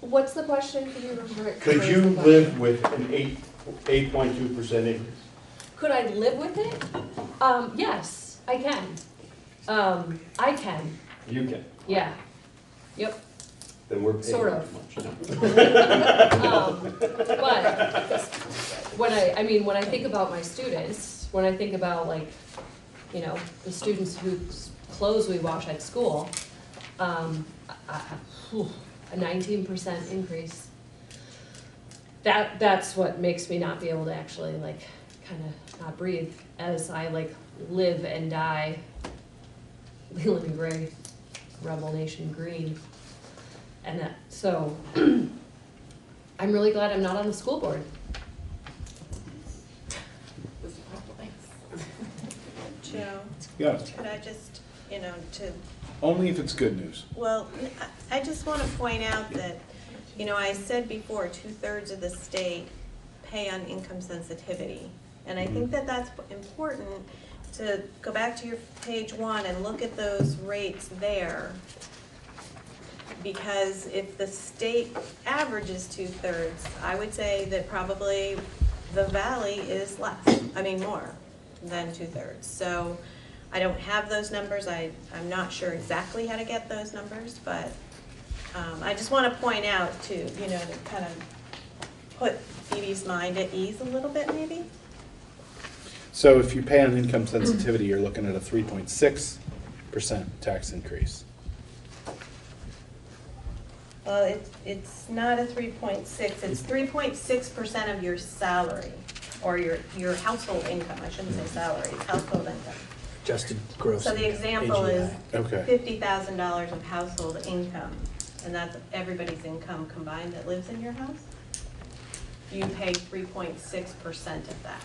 What's the question? Could you rephrase
Could you
the question?
live with an 8.2% increase?
Could I live with it? Yes, I can. I can,
You can.
yeah. Yep.
Then we're paying
Sort
that
of.
much.
But when when I think about my students, when I think about the students whose clothes we wash at school, a 19% increase. That's what makes me not be able to actually kind of not breathe as I live and die Leland and Gray. Rebel Nation Green. And that, so, I'm really glad I'm not on the school board.
Joe?
Yes.
Could I just, to,
Only if it's good news.
well, I just want to point out that, I said before, 2/3 of the state pay on income sensitivity. And I think that that's important to go back to your page 1 and look at those rates there. Because if the state average is 2/3, I would say that probably the valley is less, more than 2/3. So I don't have those numbers. I'm not sure exactly how to get those numbers, but I just want to point out to kind of put Phoebe's mind at ease a little bit maybe.
So if you pay on income sensitivity, you're looking at a 3.6% tax increase.
Well, it's not a 3.6, it's 3.6% of your salary, or your household income, I shouldn't say salary, it's household income.
Adjusted gross.
So the example is
Okay.
$50,000 of household income, and that's everybody's income combined that lives in your house. You pay 3.6% of that.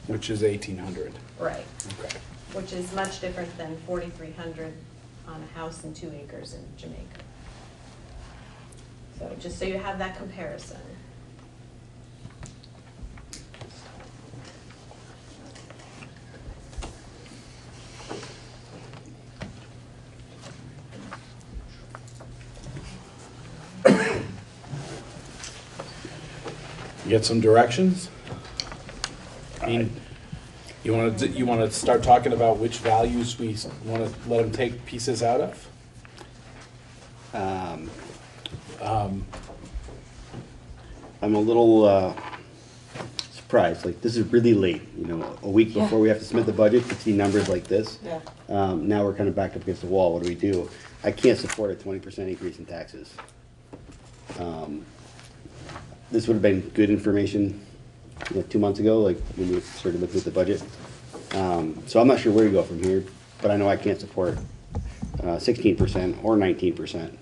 Which is 1,800.
Right.
Okay.
Which is much different than 4,300 on a house and 2 acres in Jamaica. So just so you have that comparison.
You get some directions? I mean, you want to start talking about which values we want to let them take pieces out of?
I'm a little surprised, like, this is really late, a week
Yeah.
before we have to submit the budget to see numbers like this.
Yeah.
Now we're kind of backed up against the wall, what do? I can't support a 20% increase in taxes. This would have been good information, 2 months ago, like, when we started looking at the budget. So I'm not sure where to go from here, but I know I can't support 16% or 19%.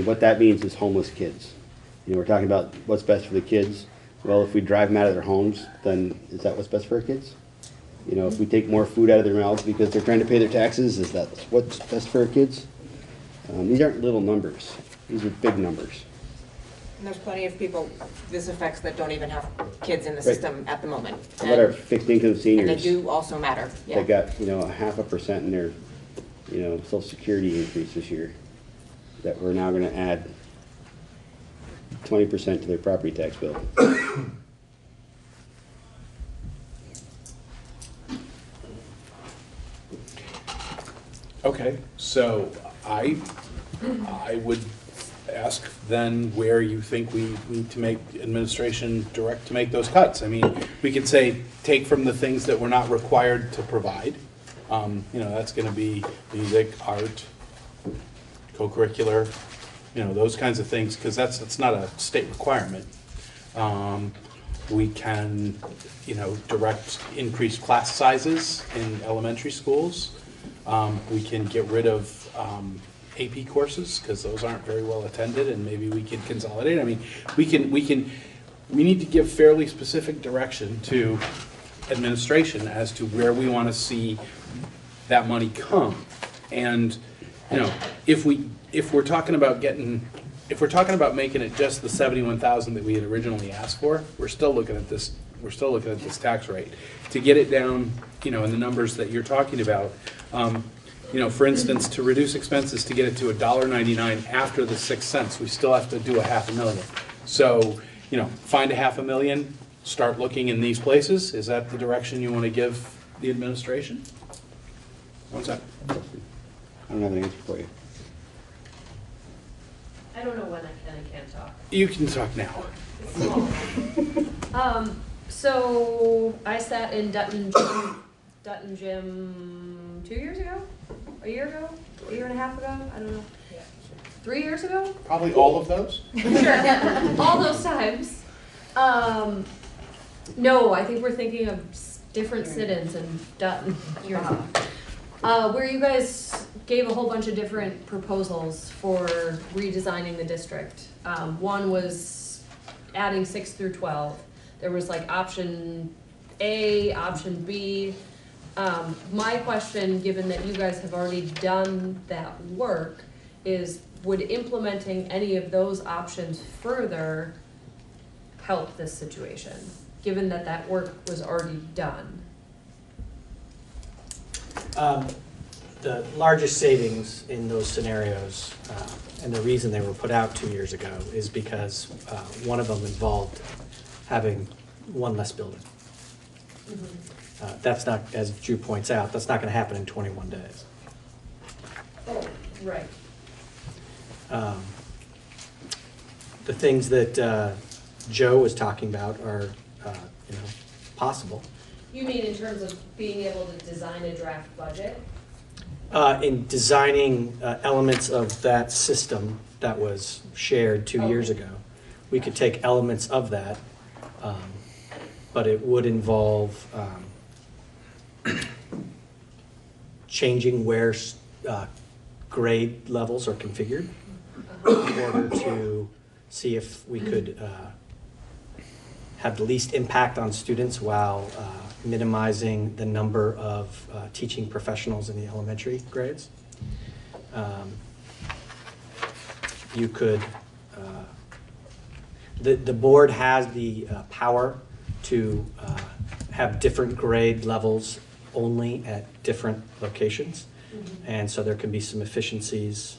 What that means is homeless kids. We're talking about what's best for the kids. Well, if we drive them out of their homes, then is that what's best for our kids? If we take more food out of their mouths because they're trying to pay their taxes, is that what's best for our kids? These aren't little numbers. These are big numbers.
And there's plenty of people this affects that don't even have kids in the
Right.
system at the moment.
What about our fixed income seniors?
And they do also matter, yeah.
They got, 0.5% in their, Social Security increase this year, that we're now gonna add 20% to their property tax bill.
Okay, so I would ask then where you think we need to make administration direct to make those cuts. I mean, we could say, take from the things that we're not required to provide. That's gonna be music, art, co-curricular, those kinds of things, because that's not a state requirement. We can, direct increased class sizes in elementary schools. We can get rid of AP courses, because those aren't very well attended, and maybe we can consolidate. I mean, we need to give fairly specific direction to administration as to where we want to see that money come. And, if we're talking about making it just the 71,000 that we had originally asked for, we're still looking at this tax rate. To get it down, in the numbers that you're talking about, for instance, to reduce expenses to get it to $1.99 after the 6 cents, we still have to do $500,000. So, find $500,000, start looking in these places. Is that the direction you want to give the administration? What's that?
I don't have an answer for you.
I don't know when I can and can't talk.
You can talk now.
It's small. So I sat in Dutton Gym 2 years ago? A year ago? A year and a half ago? I don't know. 3 years ago?
Probably all of those.
Sure. All those times. No, I think we're thinking of different sit-ins in Dutton. Where you guys gave a whole bunch of different proposals for redesigning the district. One was adding 6 through 12. There was like option A, option B. My question, given that you guys have already done that work, is would implementing any of those options further help this situation, given that that work was already done?
The largest savings in those scenarios, and the reason they were put out 2 years ago, is because one of them involved having one less building. That's not, as Drew points out, that's not going to happen in 21 days.
Oh, right.
The things that Joe was talking about are, possible.
You mean in terms of being able to design a draft budget?
In designing elements of that system that was shared 2 years ago, we could take elements of that, but it would involve changing where grade levels are configured in order to see if we could have the least impact on students while minimizing the number of teaching professionals in the elementary grades. You could, the board has the power to have different grade levels only at different locations. And so there can be some efficiencies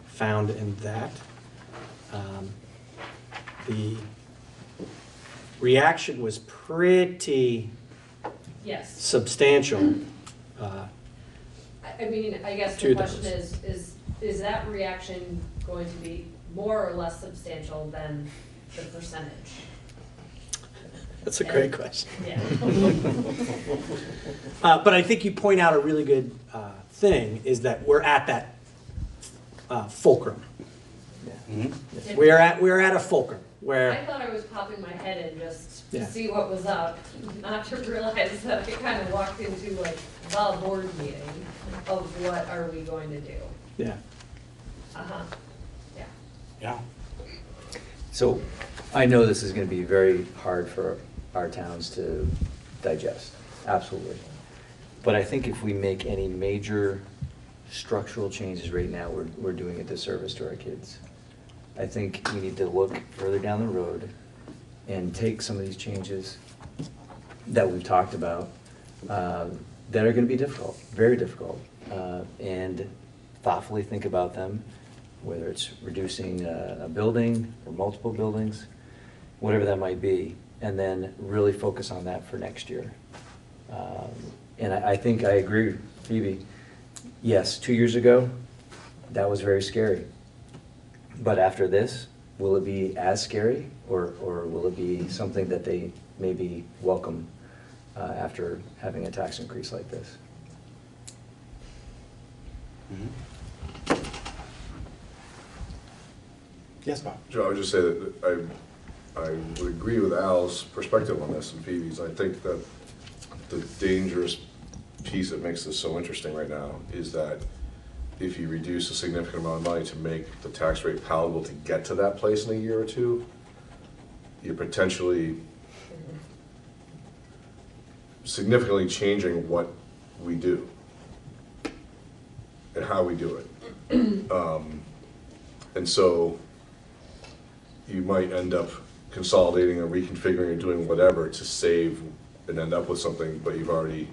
found in that. The reaction was pretty substantial.
I mean, I guess the question is that reaction going to be more or less substantial than the percentage?
That's a great question.
Yeah.
But I think you point out a really good thing, is that we're at that fulcrum. We are at a fulcrum where
I thought I was popping my head in just to
Yeah.
see what was up, not to realize that I kind of walked into like the board meeting of what are we going to do.
Yeah.
Uh-huh. Yeah.
Yeah.
So I know this is going to be very hard for our towns to digest, absolutely. But I think if we make any major structural changes right now, we're doing a disservice to our kids. I think we need to look further down the road and take some of these changes that we've talked about that are going to be difficult, very difficult, and thoughtfully think about them, whether it's reducing a building or multiple buildings, whatever that might be, and then really focus on that for next year. And I think I agree with Phoebe. Yes, 2 years ago, that was very scary. But after this, will it be as scary, or will it be something that they maybe welcome after having a tax increase like this?
Yes, Bob.
Joe, I would just say that I would agree with Al's perspective on this and Phoebe's. I think that the dangerous piece that makes this so interesting right now is that if you reduce a significant amount of money to make the tax rate palatable to get to that place in a year or two, you're potentially significantly changing what we do and how we do it. And so you might end up consolidating or reconfiguring or doing whatever to save and end up with something, but you've already,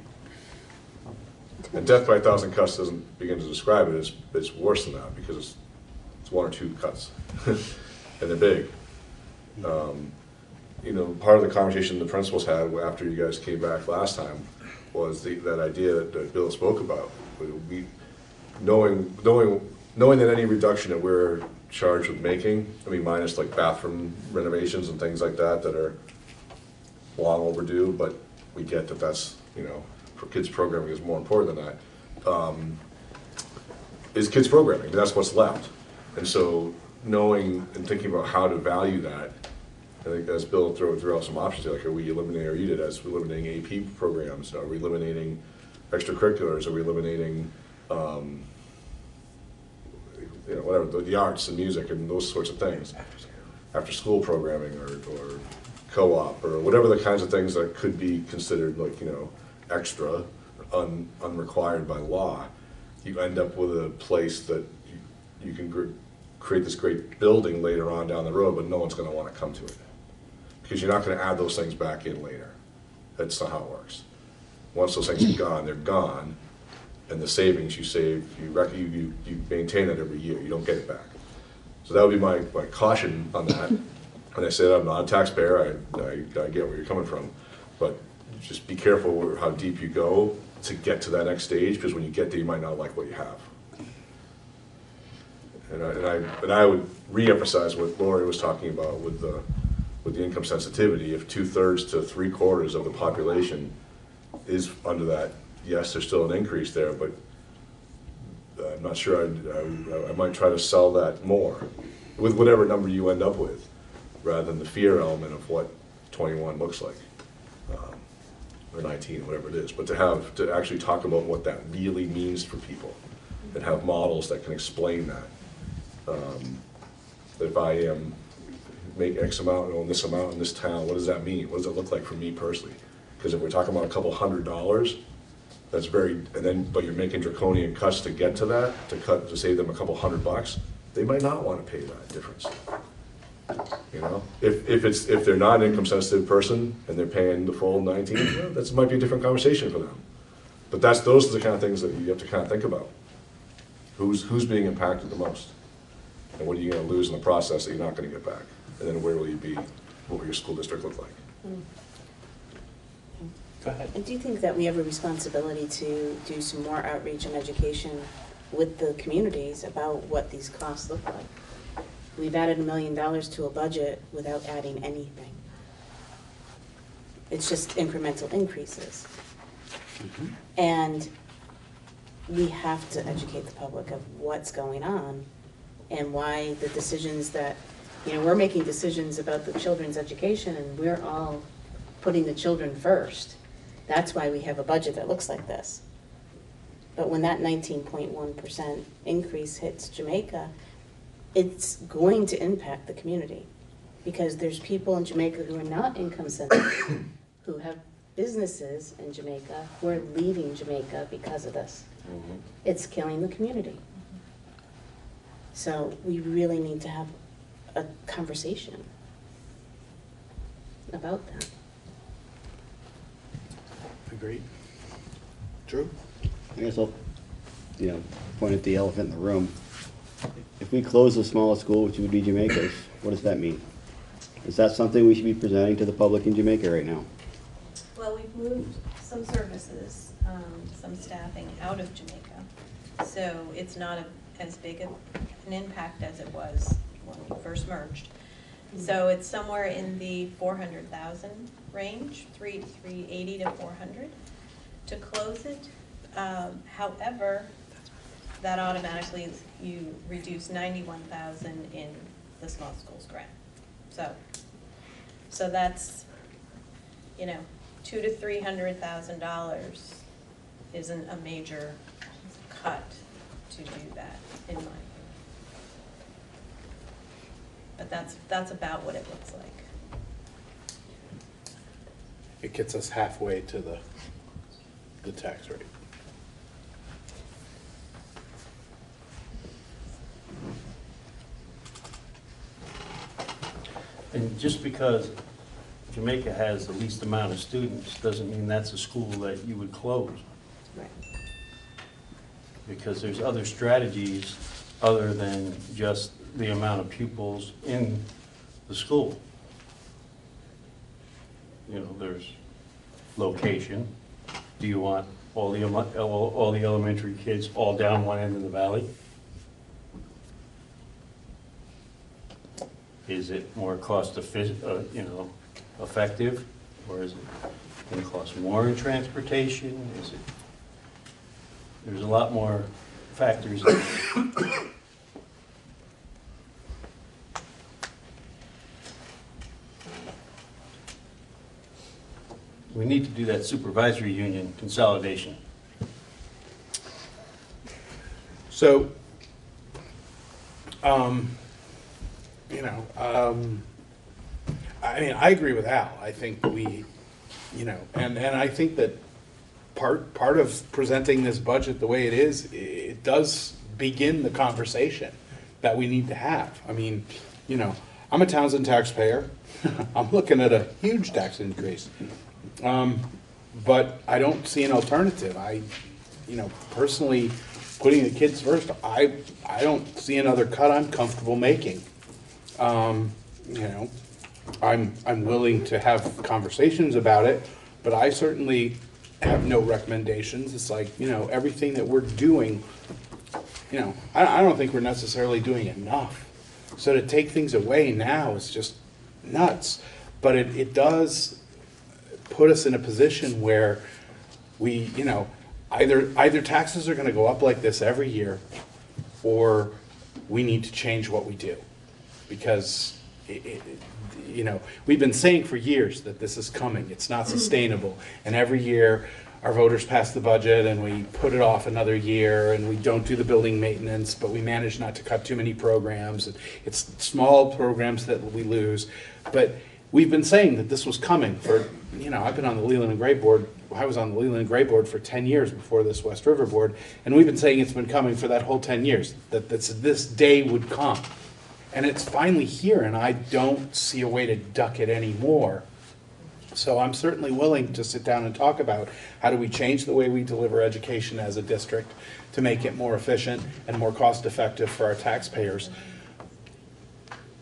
and death by a thousand cuts doesn't begin to describe it. It's worse than that because it's one or two cuts and they're big. You know, part of the conversation the principals had after you guys came back last time was that idea that Bill spoke about. Knowing that any reduction that we're charged with making, I mean, minus like bathroom renovations and things like that are long overdue, but we get that that's, you know, for kids programming is more important than that, is kids programming. That's what's left. And so knowing and thinking about how to value that, I think as Bill threw out some options, like are we eliminating, or you did, as we're eliminating AP programs, are we eliminating extracurriculars? Are we eliminating, whatever, the arts and music and those sorts of things? After-school programming or co-op or whatever the kinds of things that could be considered like, extra, unrequired by law. You end up with a place that you can create this great building later on down the road, but no one's going to want to come to it. Because you're not going to add those things back in later. That's not how it works. Once those things are gone, they're gone, and the savings you save, you maintain it every year. You don't get it back. So that would be my caution on that. And I said, I'm not a taxpayer. I get where you're coming from, but just be careful how deep you go to get to that next stage, because when you get there, you might not like what you have. And I would reemphasize what Lori was talking about with the income sensitivity. If 2/3 to 3/4 of the population is under that, yes, there's still an increase there, but I'm not sure I might try to sell that more with whatever number you end up with, rather than the fear element of what 21 looks like, or 19, whatever it is. But to actually talk about what that really means for people and have models that can explain that. That if I make X amount and own this amount in this town, what does that mean? What does it look like for me personally? Because if we're talking about a couple $100, that's but you're making draconian cuts to get to that, to save them a couple $100, they might not want to pay that difference. If they're not an income sensitive person and they're paying the full 19, well, that might be a different conversation for them. But those are the kind of things that you have to kind of think about. Who's being impacted the most? And what are you going to lose in the process that you're not going to get back? And then where will you be? What will your school district look like?
Go ahead.
And do you think that we have a responsibility to do some more outreach and education with the communities about what these costs look like? We've added $1 million to a budget without adding anything. It's just incremental increases. And we have to educate the public of what's going on and why the decisions that, we're making decisions about the children's education and we're all putting the children first. That's why we have a budget that looks like this. But when that 19.1% increase hits Jamaica, it's going to impact the community because there's people in Jamaica who are not income sensitive, who have businesses in Jamaica who are leaving Jamaica because of this. It's killing the community. So we really need to have a conversation about that.
Agreed. Drew?
I guess I'll, point at the elephant in the room. If we close the smallest school, which would be Jamaica's, what does that mean? Is that something we should be presenting to the public in Jamaica right now?
Well, we've moved some services, some staffing out of Jamaica. So it's not as big an impact as it was when we first merged. So it's somewhere in the 400,000 range, 380 to 400 to close it. However, that automatically you reduce 91,000 in the small schools grant. So that's, $200,000 to $300,000 isn't a major cut to do that, in my opinion. But that's about what it looks like.
It gets us halfway to the tax rate.
And just because Jamaica has the least amount of students doesn't mean that's a school that you would close.
Right.
Because there's other strategies other than just the amount of pupils in the school. There's location. Do you want all the elementary kids all down one end of the valley? Is it more effective, or is it going to cost more in transportation? There's a lot more factors. We need to do that supervisory union consolidation.
So, I mean, I agree with Al. I think we, and I think that part of presenting this budget the way it is, it does begin the conversation that we need to have. I mean, I'm a Townsend taxpayer. I'm looking at a huge tax increase. But I don't see an alternative. Personally, putting the kids first, I don't see another cut I'm comfortable making. I'm willing to have conversations about it, but I certainly have no recommendations. It's like, everything that we're doing, I don't think we're necessarily doing enough. So to take things away now is just nuts. But it does put us in a position where we, either taxes are going to go up like this every year, or we need to change what we do. Because, we've been saying for years that this is coming. It's not sustainable. And every year, our voters pass the budget and we put it off another year, and we don't do the building maintenance, but we manage not to cut too many programs. It's small programs that we lose. But we've been saying that this was coming for, I've been on the Leland and Gray board. I was on the Leland and Gray board for 10 years before this West River board, and we've been saying it's been coming for that whole 10 years, that this day would come. And it's finally here, and I don't see a way to duck it anymore. So I'm certainly willing to sit down and talk about how do we change the way we deliver education as a district to make it more efficient and more cost-effective for our taxpayers.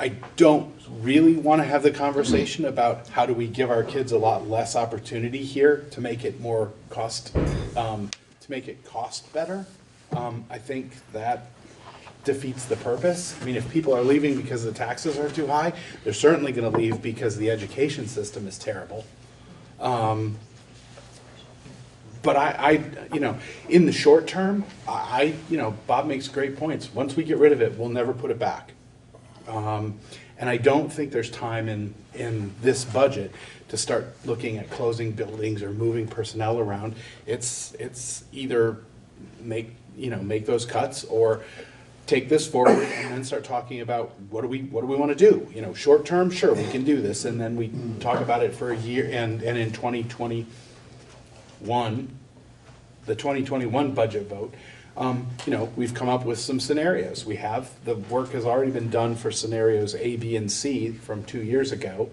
I don't really want to have the conversation about how do we give our kids a lot less opportunity here to make it more cost better. I think that defeats the purpose. I mean, if people are leaving because the taxes are too high, they're certainly going to leave because the education system is terrible. But in the short term, Bob makes great points. Once we get rid of it, we'll never put it back. And I don't think there's time in this budget to start looking at closing buildings or moving personnel around. It's either make those cuts or take this forward and then start talking about what do we want to do. Short term, sure, we can do this, and then we talk about it for a year. And in 2021, the 2021 budget vote, we've come up with some scenarios. The work has already been done for scenarios A, B, and C from 2 years ago.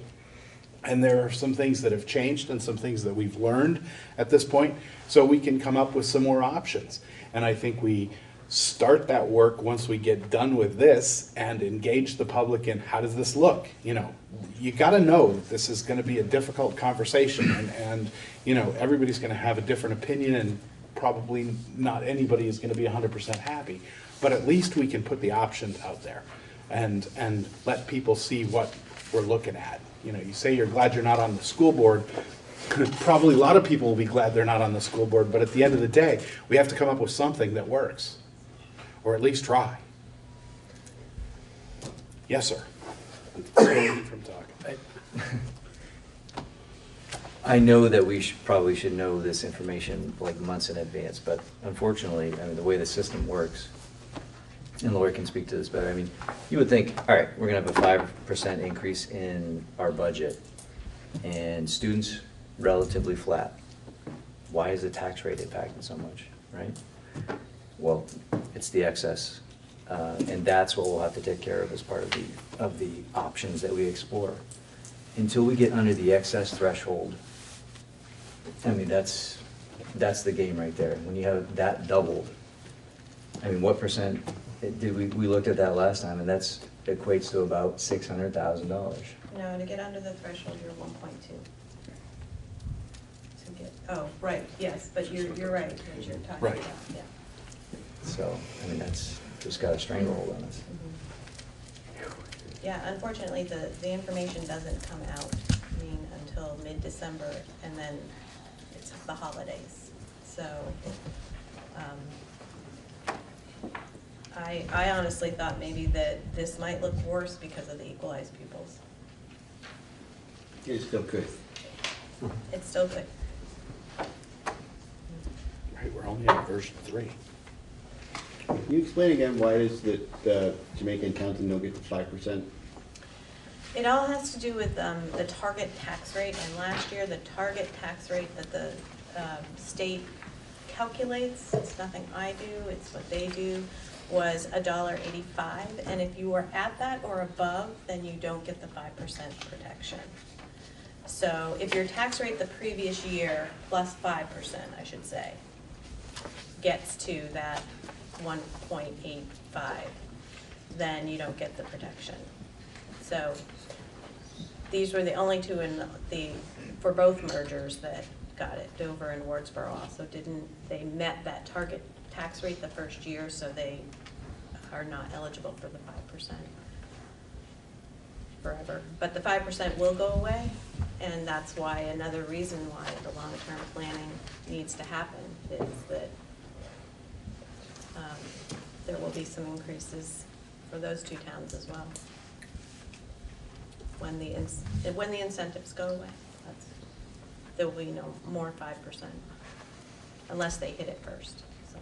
And there are some things that have changed and some things that we've learned at this point, so we can come up with some more options. And I think we start that work once we get done with this and engage the public in how does this look. You got to know that this is going to be a difficult conversation, and everybody's going to have a different opinion, and probably not anybody is going to be 100% happy. But at least we can put the options out there and let people see what we're looking at. You say you're glad you're not on the school board. Probably a lot of people will be glad they're not on the school board, but at the end of the day, we have to come up with something that works. Or at least try. Yes, sir. From talking.
I know that we probably should know this information like months in advance, but unfortunately, the way the system works, and Lori can speak to this better, you would think, all right, we're going to have a 5% increase in our budget, and students relatively flat. Why is the tax rate impacting so much, right? Well, it's the excess, and that's what we'll have to take care of as part of the options that we explore. Until we get under the excess threshold, that's the game right there. When you have that doubled, what percent did we looked at that last time, and that's equates to about $600,000.
No, to get under the threshold, you're 1.2. Oh, right, yes, but you're right, what you're talking about, yeah.
So, that's just got a stranglehold on us.
Yeah, unfortunately, the information doesn't come out, until mid-December, and then it's the holidays. So, I honestly thought maybe that this might look worse because of the equalized pupils.
It still could.
It still could.
Right, we're only at version 3.
Can you explain again why it is that Jamaica and Townsend don't get the 5%?
It all has to do with the target tax rate, and last year, the target tax rate that the state calculates, it's nothing I do, it's what they do, was $1.85, and if you were at that or above, then you don't get the 5% protection. So if your tax rate the previous year plus 5%, I should say, gets to that 1.85, then you don't get the protection. So these were the only two for both mergers that got it. Dover and Wardsboro also didn't. They met that target tax rate the first year, so they are not eligible for the 5% forever. But the 5% will go away, and that's why another reason why the long-term planning needs to happen is that there will be some increases for those two towns as well when the incentives go away. There will be no more 5% unless they hit it first. So.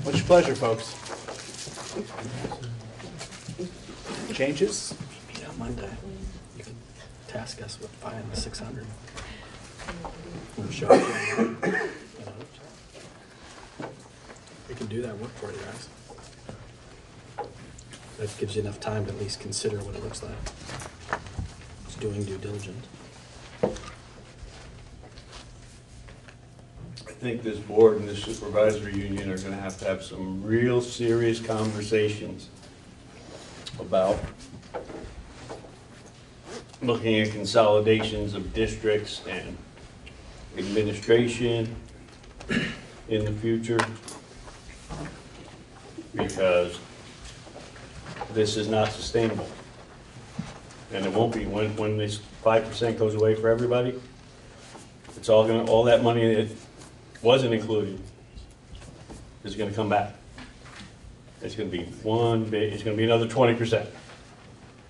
What's your pleasure, folks? Changes?
Meet on Monday. You can task us with buying the 600. We'll show you. We can do that work for you guys. That gives you enough time to at least consider what it looks like. It's doing due diligence.
I think this board and this supervisory union are gonna have some real serious conversations about looking at consolidations of districts and administration in the future, because this is not sustainable. And it won't be when this 5% goes away for everybody. It's all that money that wasn't included is gonna come back. It's gonna be it's gonna be another 20%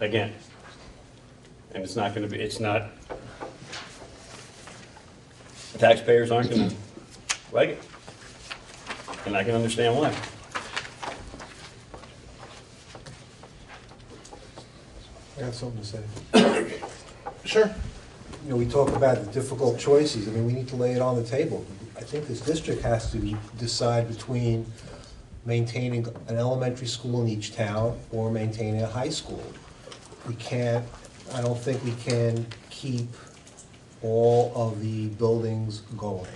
again. And it's not, taxpayers aren't gonna like it. And I can understand why.
I got something to say.
Sure.
You know, we talk about the difficult choices. I mean, we need to lay it on the table. I think this district has to decide between maintaining an elementary school in each town or maintaining a high school. I don't think we can keep all of the buildings going.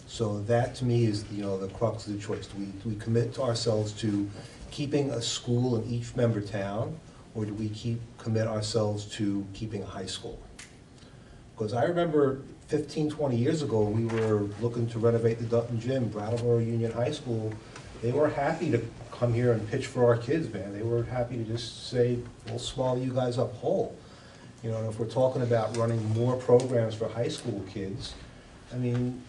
So that, to me, is, the crux of the choice. Do we commit ourselves to keeping a school in each member town, or do we commit ourselves to keeping a high school? Because I remember 15, 20 years ago, we were looking to renovate the Dutton Gym, Brattleboro Union High School. They were happy to come here and pitch for our kids, man. They were happy to just say, we'll swallow you guys up whole. And if we're talking about running more programs for high school kids, I mean,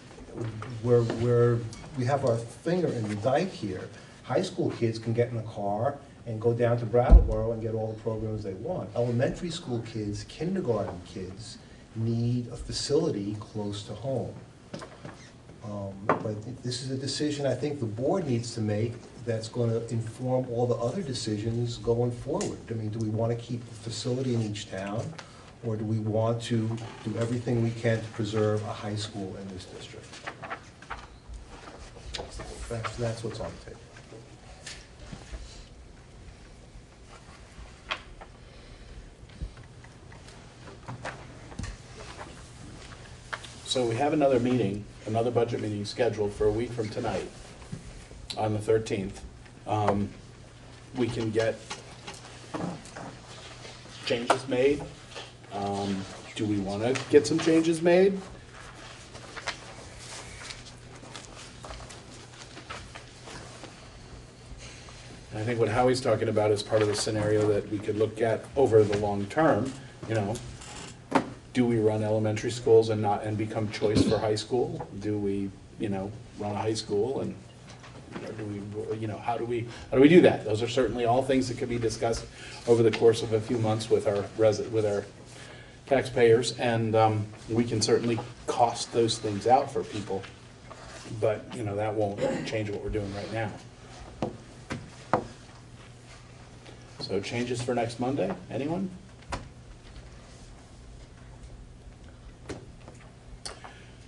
we have our finger in the dike here. High school kids can get in a car and go down to Brattleboro and get all the programs they want. Elementary school kids, kindergarten kids, need a facility close to home. But this is a decision I think the board needs to make that's going to inform all the other decisions going forward. I mean, do we want to keep a facility in each town, or do we want to do everything we can to preserve a high school in this district? That's what's on the table.
So we have another budget meeting scheduled for a week from tonight, on the 13th. We can get changes made. Do we want to get some changes made? I think what Howie's talking about is part of the scenario that we could look at over the long term, do we run elementary schools and become choice for high school? Do we run a high school, and how do we do that? Those are certainly all things that could be discussed over the course of a few months with our taxpayers, and we can certainly cost those things out for people, but that won't change what we're doing right now. So changes for next Monday, anyone?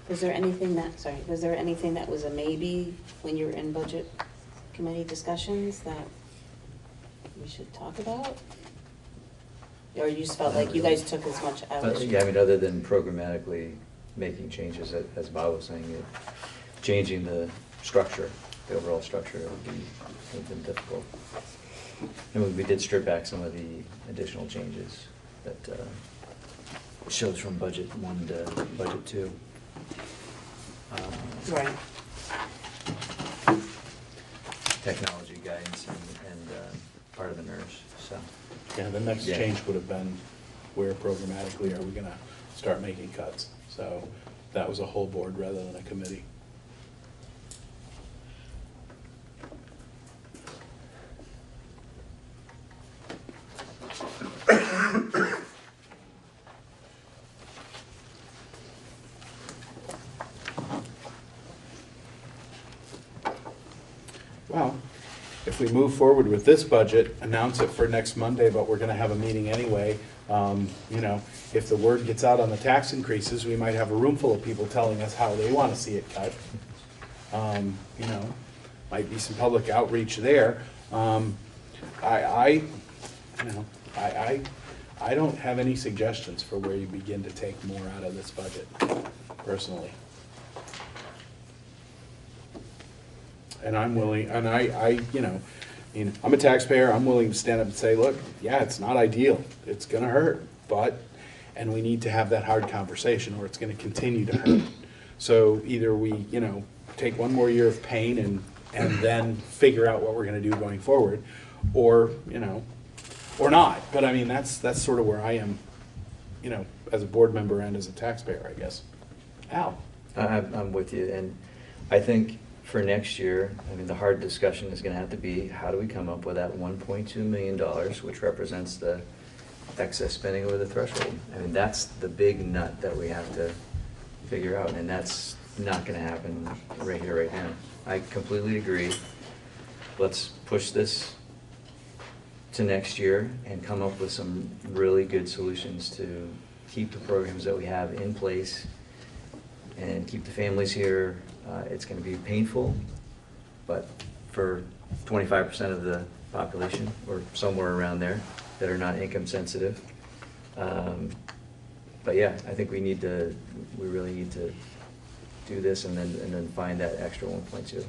Was there anything that was a maybe when you were in budget committee discussions that we should talk about? Or you just felt like you guys took as much out?
Yeah, I mean, other than programmatically making changes, as Bob was saying, changing the structure, the overall structure would have been difficult. And we did strip back some of the additional changes that shows from budget 1 to budget 2.
Right.
Technology guidance and part of the nurse, so.
Yeah, the next change would have been where programmatically are we gonna start making cuts? So that was a whole board rather than a committee. Well, if we move forward with this budget, announce it for next Monday, but we're gonna have a meeting anyway. If the word gets out on the tax increases, we might have a room full of people telling us how they wanna see it cut. Might be some public outreach there. I don't have any suggestions for where you begin to take more out of this budget, personally. And I'm willing, and I'm a taxpayer, I'm willing to stand up and say, look, yeah, it's not ideal, it's gonna hurt, and we need to have that hard conversation or it's gonna continue to hurt. So either we, take one more year of pain and then figure out what we're gonna do going forward, or not. But I mean, that's sort of where I am, as a board member and as a taxpayer, I guess. Al?
I'm with you, and I think for next year, I mean, the hard discussion is gonna have to be, how do we come up with that $1.2 million, which represents the excess spending over the threshold? I mean, that's the big nut that we have to figure out, and that's not gonna happen right here, right now. I completely agree. Let's push this to next year and come up with some really good solutions to keep the programs that we have in place and keep the families here. It's going to be painful, but for 25% of the population, or somewhere around there, that are not income sensitive. But yeah, I think we really need to do this and then find that extra 1.2.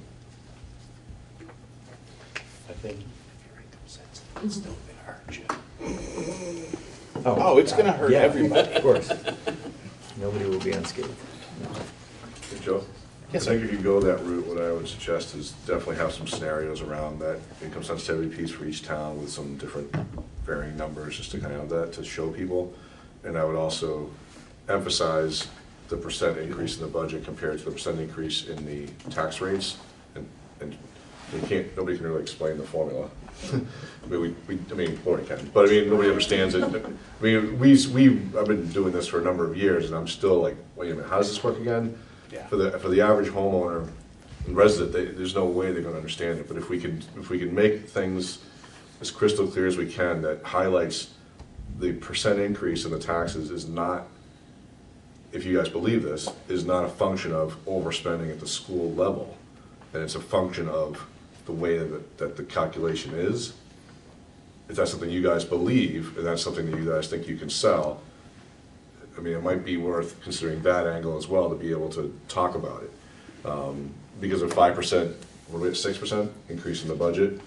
I think it's still gonna hurt you. Oh, it's gonna hurt everybody.
Of course. Nobody will be unscathed. No.
Hey, Joe?
Yes,
I think if you go that route, what I would suggest is definitely have some scenarios around that income sensitivity piece for each town with some different varying numbers, just to kind of have that to show people. And I would also emphasize the percent increase in the budget compared to the percent increase in the tax rates. And nobody can really explain the formula. I mean, Lori can, but I mean, nobody understands it. I mean, I've been doing this for a number of years, and I'm still like, wait a minute, how does this work again?
Yeah.
For the average homeowner and resident, there's no way they're gonna understand it. But if we can make things as crystal clear as we can, that highlights the percent increase in the taxes is not, if you guys believe this, is not a function of overspending at the school level, and it's a function of the way that the calculation is. If that's something you guys believe, and that's something that you guys think you can sell, I mean, it might be worth considering that angle as well to be able to talk about it. Because a 5%, or 6% increase in the budget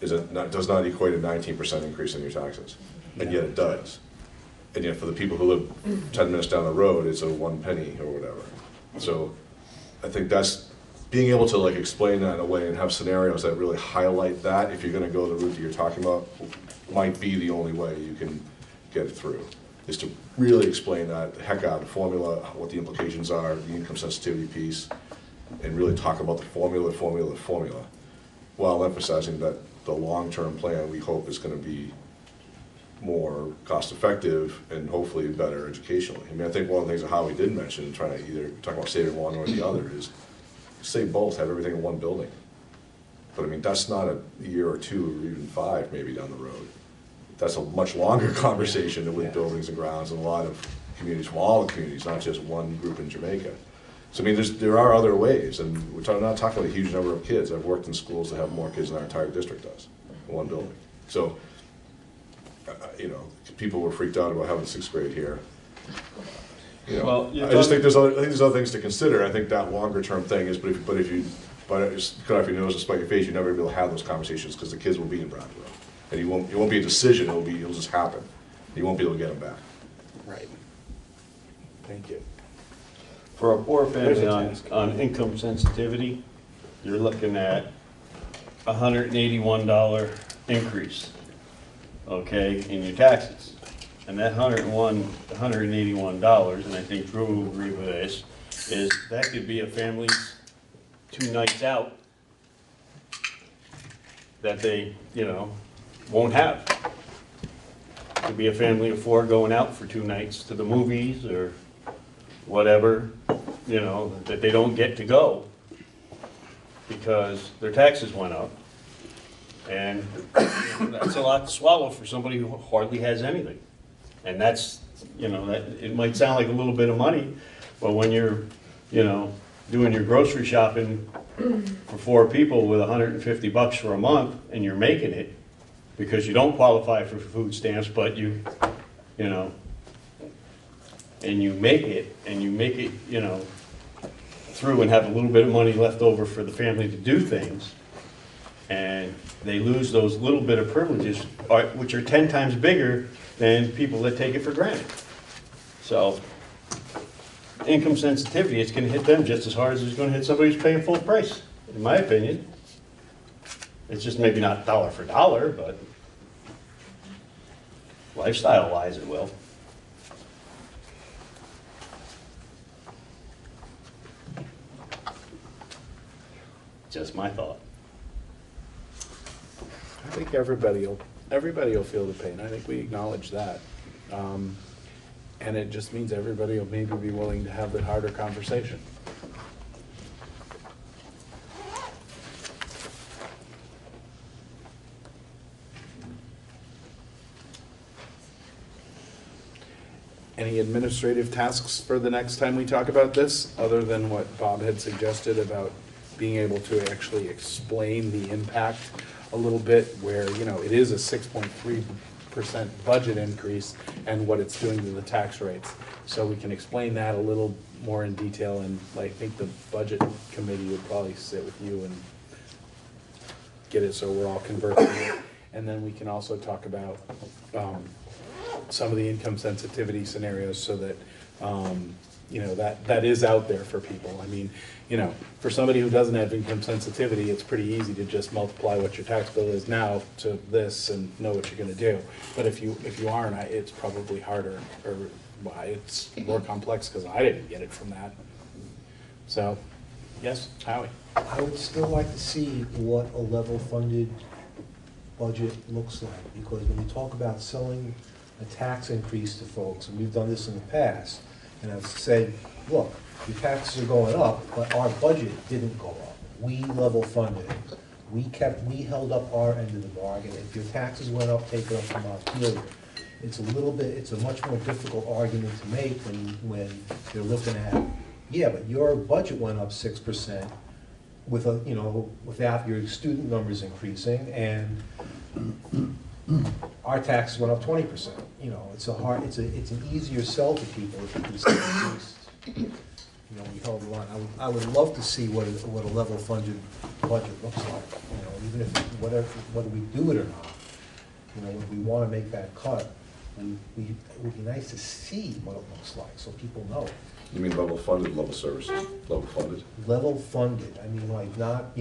6.3
does not equate a 19% increase in your taxes, and yet it does. And yet for the people who live 10 minutes down the road, it's a 1 penny or whatever. So I think that's being able to like explain that in a way and have scenarios that really highlight that, if you're gonna go the route that you're talking about, might be the only way you can get it through, is to really explain that, the heck out of the formula, what the implications are, the income sensitivity piece, and really talk about the formula, while emphasizing that the long-term plan, we hope, is gonna be more cost-effective and hopefully better educationally. I mean, I think one of the things that Howie did mention, trying to either talk about saving one or the other, is save both, have everything in one building. But I mean, that's not a year or two or even 5 maybe down the road. That's a much longer conversation with buildings and grounds and a lot of communities, from all the communities, not just one group in Jamaica. So I mean, there are other ways, and we're not talking about a huge number of kids. I've worked in schools that have more kids than our entire district does, in one building. So, you know, people were freaked out about having 6th grade here. You know,
Well,
I just think there's other things to consider. I think that longer term thing is, but if you just cut off your nose and spite your face, you're never gonna be able to have those conversations because the kids will be in Bradwell. And it won't be a decision, it'll just happen. You won't be able to get them back.
Right. Thank you.
For a poor
There's
family
a
on,
task.
on income sensitivity, you're looking at $181 increase, okay, in your taxes. And that $181, and I think Drew will agree with this, is that could be a family's 2 nights out that they, you know, won't have. Could be a family of 4 going out for 2 nights to the movies or whatever, you know, that they don't get to go because their taxes went up. And that's a lot to swallow for somebody who hardly has anything. And that's, you know, that it might sound like a little bit of money, but when you're, you know, doing your grocery shopping for 4 people with $150 for a month and you're making it because you don't qualify for food stamps, but you know, and you make it, you know, through and have a little bit of money left over for the family to do things, and they lose those little bit of privileges, which are 10 times bigger than people that take it for granted. So, income sensitivity, it's gonna hit them just as hard as it's gonna hit somebody who's paying full price, in my opinion. It's just maybe not dollar for dollar, but lifestyle-wise it will. Just my thought.
I think everybody will feel the pain. I think we acknowledge that. And it just means everybody will maybe be willing to have the harder conversation. Any administrative tasks for the next time we talk about this, other than what Bob had suggested about being able to actually explain the impact a little bit, where, you know, it is a 6.3% budget increase and what it's doing to the tax rates. So we can explain that a little more in detail, and I think the budget committee would probably sit with you and get it so we're all conversing. And then we can also talk about some of the income sensitivity scenarios so that, you know, that is out there for people. I mean, you know, for somebody who doesn't have income sensitivity, it's pretty easy to just multiply what your tax bill is now to this and know what you're gonna do. But if you aren't, it's probably harder, or why it's more complex, because I didn't get it from that. So, yes, Howie?
I would still like to see what a level-funded budget looks like, because when we talk about selling a tax increase to folks, and we've done this in the past, and I've said, look, your taxes are going up, but our budget didn't go up. We level funded it. We held up our end of the bargain. If your taxes went up, take it up from Montpelier. It's a much more difficult argument to make when you're looking at, yeah, but your budget went up 6% with without your student numbers increasing, and our taxes went up 20%. You know, it's an easier sell to people if you can say at least, you know, we held the line. I would love to see what a level funded budget looks like. You know, even if whether we do it or not. You know, if we want to make that cut, it would be nice to see what it looks like so people know.
You mean level funded, level services, level funded?
Level funded, I mean, like, not,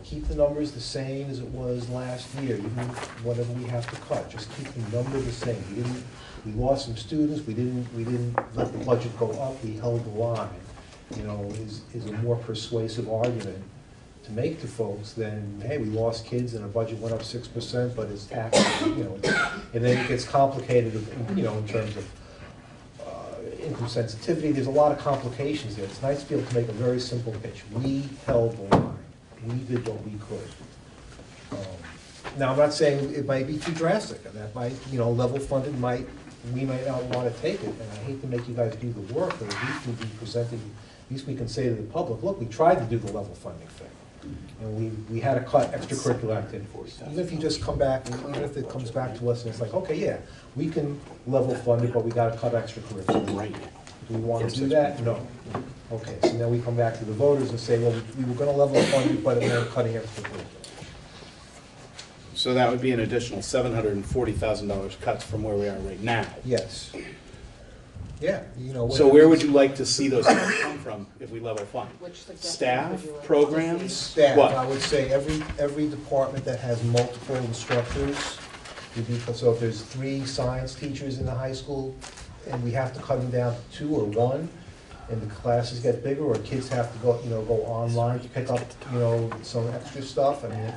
keep the numbers the same as it was last year, even whatever we have to cut, just keep the number the same. We lost some students, we didn't let the budget go up, we held the line. is a more persuasive argument to make to folks than, hey, we lost kids and our budget went up 6%, but it's tax, and then it gets complicated, in terms of income sensitivity. There's a lot of complications there. It's nice to be able to make a very simple pitch. We held the line. We did what we could. Now, I'm not saying it might be too drastic, and that might, level funded we might not want to take it, and I hate to make you guys do the work, but at least we'd be presenting, at least we can say to the public, look, we tried to do the level funding thing. And we had to cut extracurricular activities. Even if you just come back, even if it comes back to us and it's like, okay, yeah, we can level fund it, but we gotta cut extracurricular. Right. Do we want to do that? No. Okay, so then we come back to the voters and say, well, we were gonna level fund it, but we're cutting extracurricular.
So that would be an additional $740,000 cuts from where we are right now.
Yes. Yeah,
So where would you like to see those cuts come from if we level fund?
Which suggestions
Staff,
would you like to
programs,
Staff,
what?
I would say every department that has multiple instructors, so if there's 3 science teachers in the high school, and we have to cut them down to 2 or 1, and the classes get bigger, or kids have to go, go online to pick up, some extra stuff, I mean,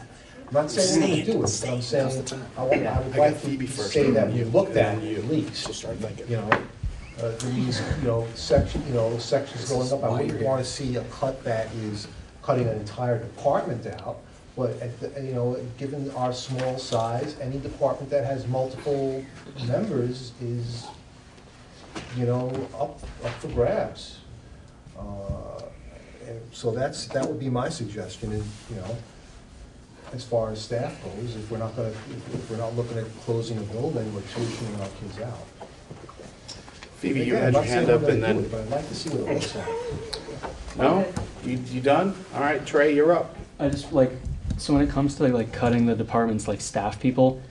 I'm not saying we would do it, but I'm saying, I would like to say that we looked at it at least, these, sections going up. I wouldn't want to see a cut that is cutting an entire department out, but given our small size, any department that has multiple members is, up for grabs. And so that would be my suggestion, and, as far as staff goes, if we're not looking at closing a building or tuitioning our kids out.
Phoebe, you
Again,
had
I'm
your
not
hand
saying
up
I'm
and
gonna do
then,
it, but I'd like to see what it looks like.
no? You done? All right, Trey, you're up.
I just so when it comes to cutting the department's staff people,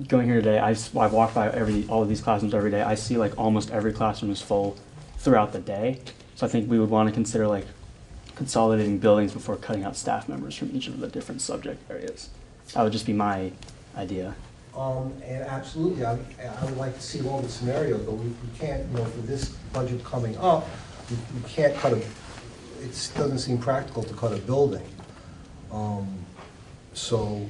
going here today, I've walked by all of these classrooms every day. I see almost every classroom is full throughout the day. So I think we would want to consider consolidating buildings before cutting out staff members from each of the different subject areas. That would just be my idea.
And absolutely, I would like to see all the scenarios, but we can't, for this budget coming up, we can't cut it doesn't seem practical to cut a building. So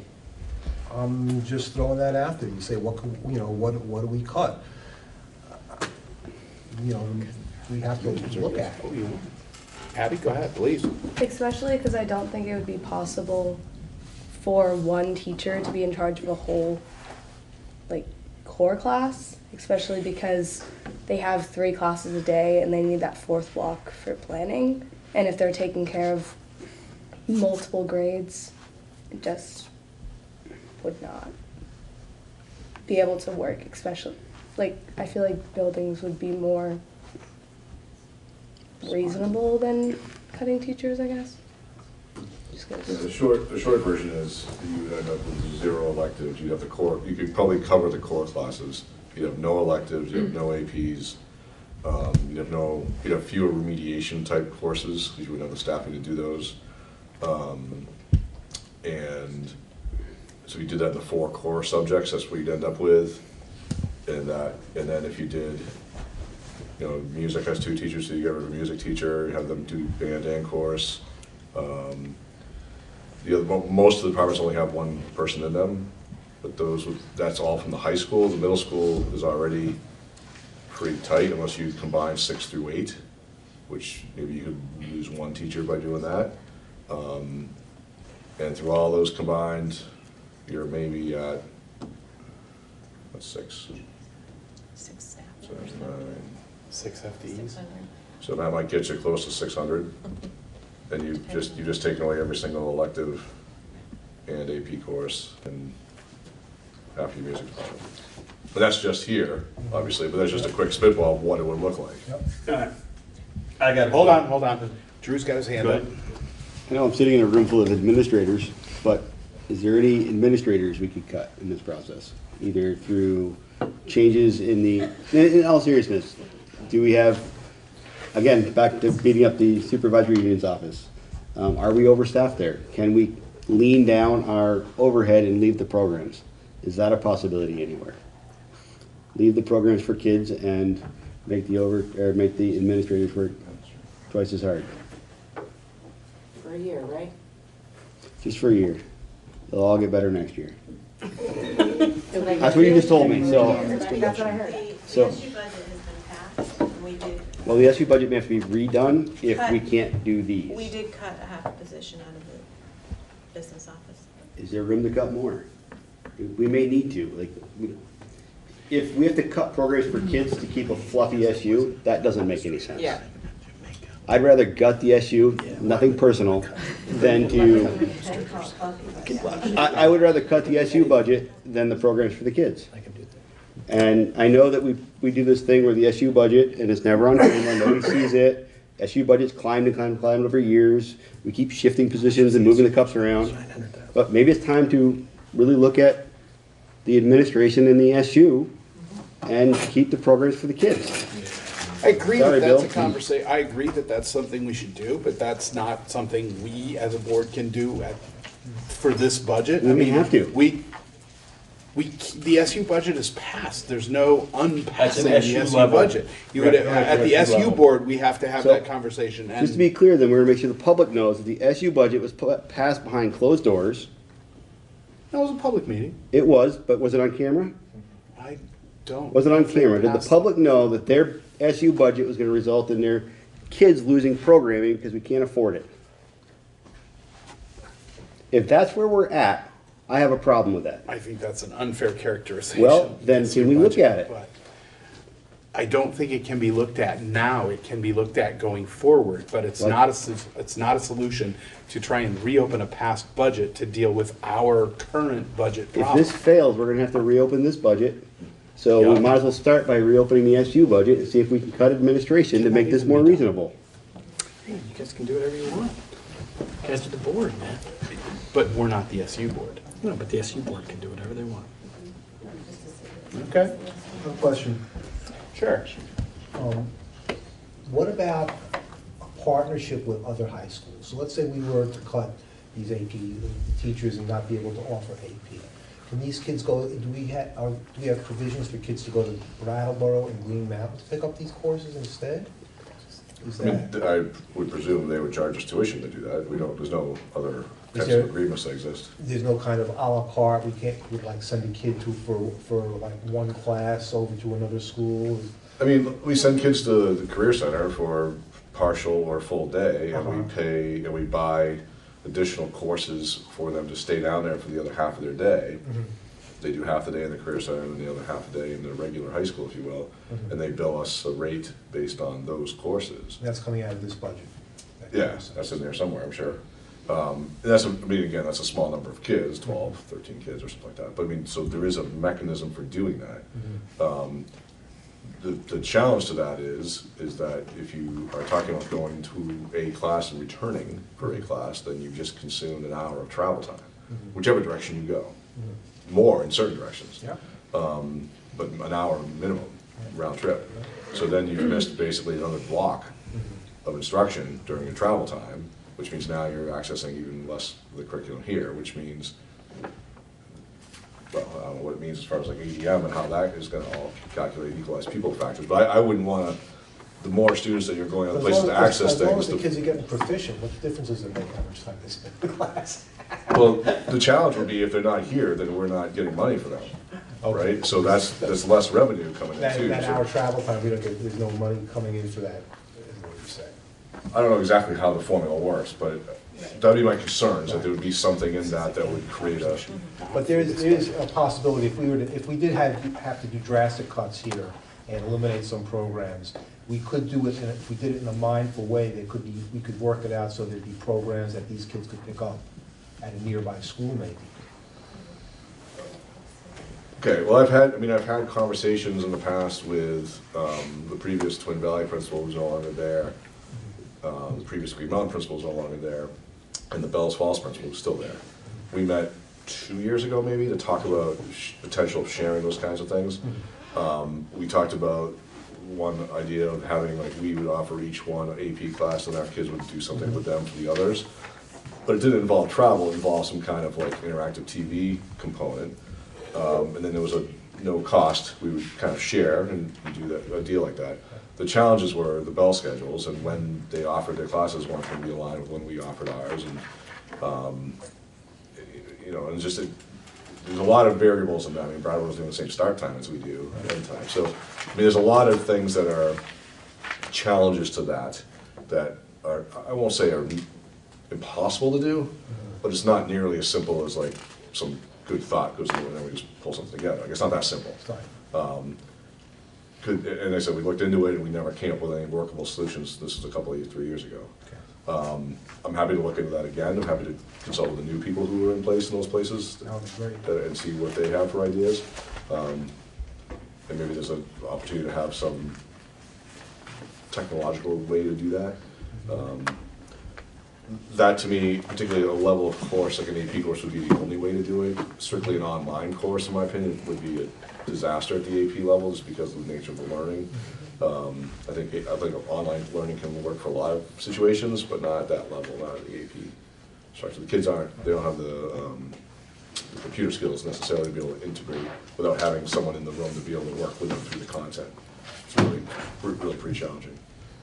I'm just throwing that out there. You say, what do we cut? We have to look at it.
Abby, go ahead, please.
Especially because I don't think it would be possible for one teacher to be in charge of a whole core class, especially because they have 3 classes a day and they need that 4th block for planning. And if they're taking care of multiple grades, it just would not be able to work, especially I feel like buildings would be more reasonable than cutting teachers, I guess.
Yeah, the short version is you end up with 0 electives. You have the core. You could probably cover the core classes. You have no electives. You have no APs. You'd have fewer remediation type courses because you wouldn't have the staffing to do those. And so you did that in the 4 core subjects. That's what you'd end up with. And then if you did, music has 2 teachers, so you get rid of a music teacher. You have them do band and chorus. Most of the departments only have 1 person in them, but that's all from the high school. The middle school is already pretty tight unless you combine 6 through 8, which maybe you could lose 1 teacher by doing that. And through all those combined, you're maybe at, what's 6?
6 staff.
So there's 9.
6 FTEs.
So that might get you close to 600. And you've just taken away every single elective and AP course and half your music department. But that's just here, obviously, but that's just a quick spitball of what it would look like.
Yep. I got. Hold on. Drew's got his hand up.
I know I'm sitting in a room full of administrators, but is there any administrators we could cut in this process? Either through changes in all seriousness, do we have, again, back to beating up the supervisory union's office, are we overstaffed there? Can we lean down our overhead and leave the programs? Is that a possibility anywhere? Leave the programs for kids and make the administrators work twice as hard,
For a year, right?
just for a year. They'll all get better next year.
That's
That's what you just told me, so.
That's what I heard.
So-
The SU budget has been passed, and we did,
Well, the SU budget may have to be redone if we can't do these.
we did cut a half a position out of the business office.
Is there room to cut more? We may need to, like, if we have to cut programs for kids to keep a fluffy SU, that doesn't make any sense.
Yeah.
I'd rather gut the SU, nothing personal, than to, I would rather cut the SU budget than the programs for the kids. And I know that we do this thing where the SU budget, and it's never on camera, nobody sees it. SU budget's climbed and climbed and climbed over years. We keep shifting positions and moving the cups around. But maybe it's time to really look at the administration in the SU and keep the programs for the kids.
I agree
Sorry,
that that's
Bill.
a conversation, I agree that that's something we should do, but that's not something we as a board can do for this budget.
We may have to.
The SU budget is passed, there's no unpassing the
SU
SU
level.
budget. You would, at the
SU
SU
level.
board, we have to have
So,
that conversation.
Just to be clear, then, we're gonna make sure the public knows that the SU budget was passed behind closed doors.
That was a public meeting.
It was, but was it on camera?
I don't.
Was it on
think they
camera? Did the
passed
public know that their SU budget was gonna result in their kids losing programming because we can't afford it? If that's where we're at, I have a problem with that.
I think that's an unfair characterization.
Well, then
of the
can we look
budget,
at it?
but I don't think it can be looked at now. It can be looked at going forward, but it's
Like-
not it's not a solution to try and reopen a past budget to deal with our current budget
If
problem.
this fails, we're gonna have to reopen this budget. So we
Yeah.
might as well start by reopening the SU budget and see if we can cut administration to make this more reasonable.
You guys can do whatever you want. You guys are the board, man.
But we're not the SU board.
No, but the SU board can do whatever they want.
Okay,
I have a question.
sure.
What about a partnership with other high schools? So let's say we were to cut these AP teachers and not be able to offer AP. Can these kids go, do we have provisions for kids to go to Brattleboro and Green Mountain to pick up these courses instead? Is
I mean,
that,
I would presume they would charge us tuition to do that. We don't, there's no other types
there-
of agreements that exist.
there's no kind of à la carte, we can't, like, send a kid for like one class over to another school?
I mean, we send kids to the Career Center for partial or full day, and we pay, and we buy additional courses for them to stay down there for the other half of their day. They do half the day in the Career Center and the other half the day in the regular high school, if you will, and they bill us a rate based on those courses.
That's coming out of this budget?
Yeah, that's in there somewhere, I'm sure. And that's, I mean, again, that's a small number of kids, 12, 13 kids or something like that. But I mean, so there is a mechanism for doing that. The challenge to that is that if you are talking about going to a class and returning for a class, then you've just consumed an hour of travel time, whichever direction you go. More in certain directions.
Yeah.
But an hour minimum round trip. So then you've missed basically another block of instruction during your travel time, which means now you're accessing even less of the curriculum here, which means, well, I don't know what it means as far as like ADM and how that is gonna all calculate equalized pupil factors, but I wouldn't wanna, the more students that you're going other places to access
As long as
things.
the kids are getting proficient, what difference does it make how much time they spend in class?
Well, the challenge would be if they're not here, then we're not getting money for them, right? So that's less revenue coming in
That,
too.
that
So-
hour travel time, we don't get, there's no money coming in for that, is what you're saying.
I don't know exactly how the formula works, but that'd be my concern, is that there would be something in that that would create a,
But there is a possibility, if we did have to do drastic cuts here and eliminate some programs, we could do it, if we did it in a mindful way, we could work it out so there'd be programs that these kids could pick up at a nearby school maybe.
okay, well, I've had conversations in the past with the previous Twin Valley principal who's no longer there, the previous Green Mountain principal who's no longer there, and the Bells Falls principal who's still there. We met 2 years ago maybe to talk about potential of sharing those kinds of things. We talked about one idea of having, like, we would offer each one an AP class and our kids would do something with them for the others. But it didn't involve travel, it involved some kind of like interactive TV component. And then there was no cost, we would kind of share and do that, a deal like that. The challenges were the bell schedules, and when they offered their classes weren't going to be aligned with when we offered ours, and you know, and just there's a lot of variables in that. I mean, Bratt was doing the same start time as we do at end time. So, I mean, there's a lot of things that are challenges to that are, I won't say are impossible to do, but it's not nearly as simple as like some good thought goes into it and then we just pull something together. Like, it's not that simple. And I said, we looked into it and we never came up with any workable solutions. This was a couple of 3 years ago. I'm happy to look into that again. I'm happy to consult with the new people who are in place in those places and see what they have for ideas. And maybe there's an opportunity to have some technological way to do that. That to me, particularly a level of course, like an AP course would be the only way to do it. Strictly an online course, in my opinion, would be a disaster at the AP level just because of the nature of the learning. I think online learning can work for a lot of situations, but not at that level, not at the AP structure. The kids they don't have the computer skills necessarily to be able to integrate without having someone in the room to be able to work with them through the content. It's really pretty challenging.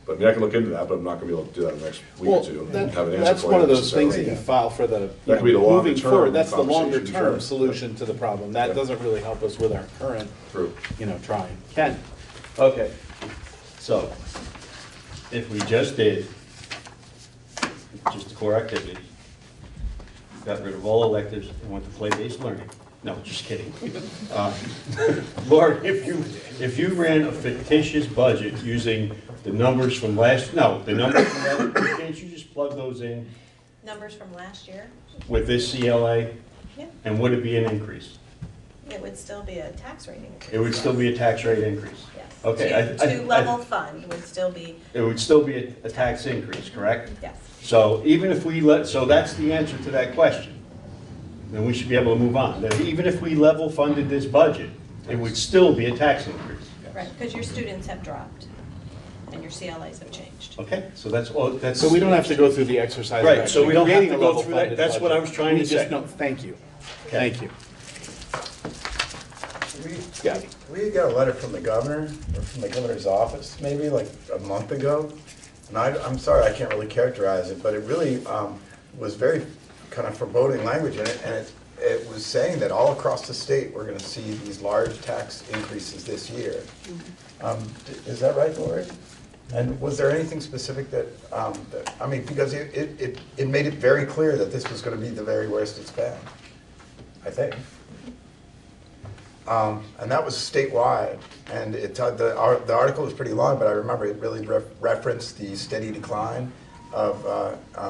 But I mean, I can look into that, but I'm not going to be able to do that in the next week or two. And have an answer
That's
for
one
you
of those things
necessarily.
that you file for the,
That could be the longer
moving
term
forward, that's the
conversation,
longer term
sure.
solution to the problem. That doesn't really help us with our current, trying. Ken?
Okay, so if we just did just the core activities, got rid of all electives and went to play-based learning. No, just kidding. Laura, if you ran a fictitious budget using the numbers from last, can't you just plug those in
Numbers from last year?
with this CLA?
Yeah.
And would it be an increase?
It would still be a tax rate increase.
It would still be a tax rate increase?
Yes.
Okay.
To level fund would still be.
It would still be a tax increase, correct?
Yes.
So even if so that's the answer to that question. Then we should be able to move on. That even if we level funded this budget, it would still be a tax increase.
Right, because your students have dropped and your CLAs have changed.
Okay, so that's all,
So we don't have to go through the exercise.
Right, so we don't have to
creating a
go
level
through that.
funded
That's what
budget.
I was trying
We
to
just
say.
know- Thank you.
Okay.
Thank you.
We got a letter from the governor, or from the governor's office, maybe like a month ago. And I'm sorry, I can't really characterize it, but it really was very kind of foreboding language in it. And it was saying that all across the state, we're going to see these large tax increases this year. Is that right, Lori? And was there anything specific that I mean, because it made it very clear that this was going to be the very worst it's been, I think. And that was statewide, and the article was pretty long, but I remember it really referenced the steady decline of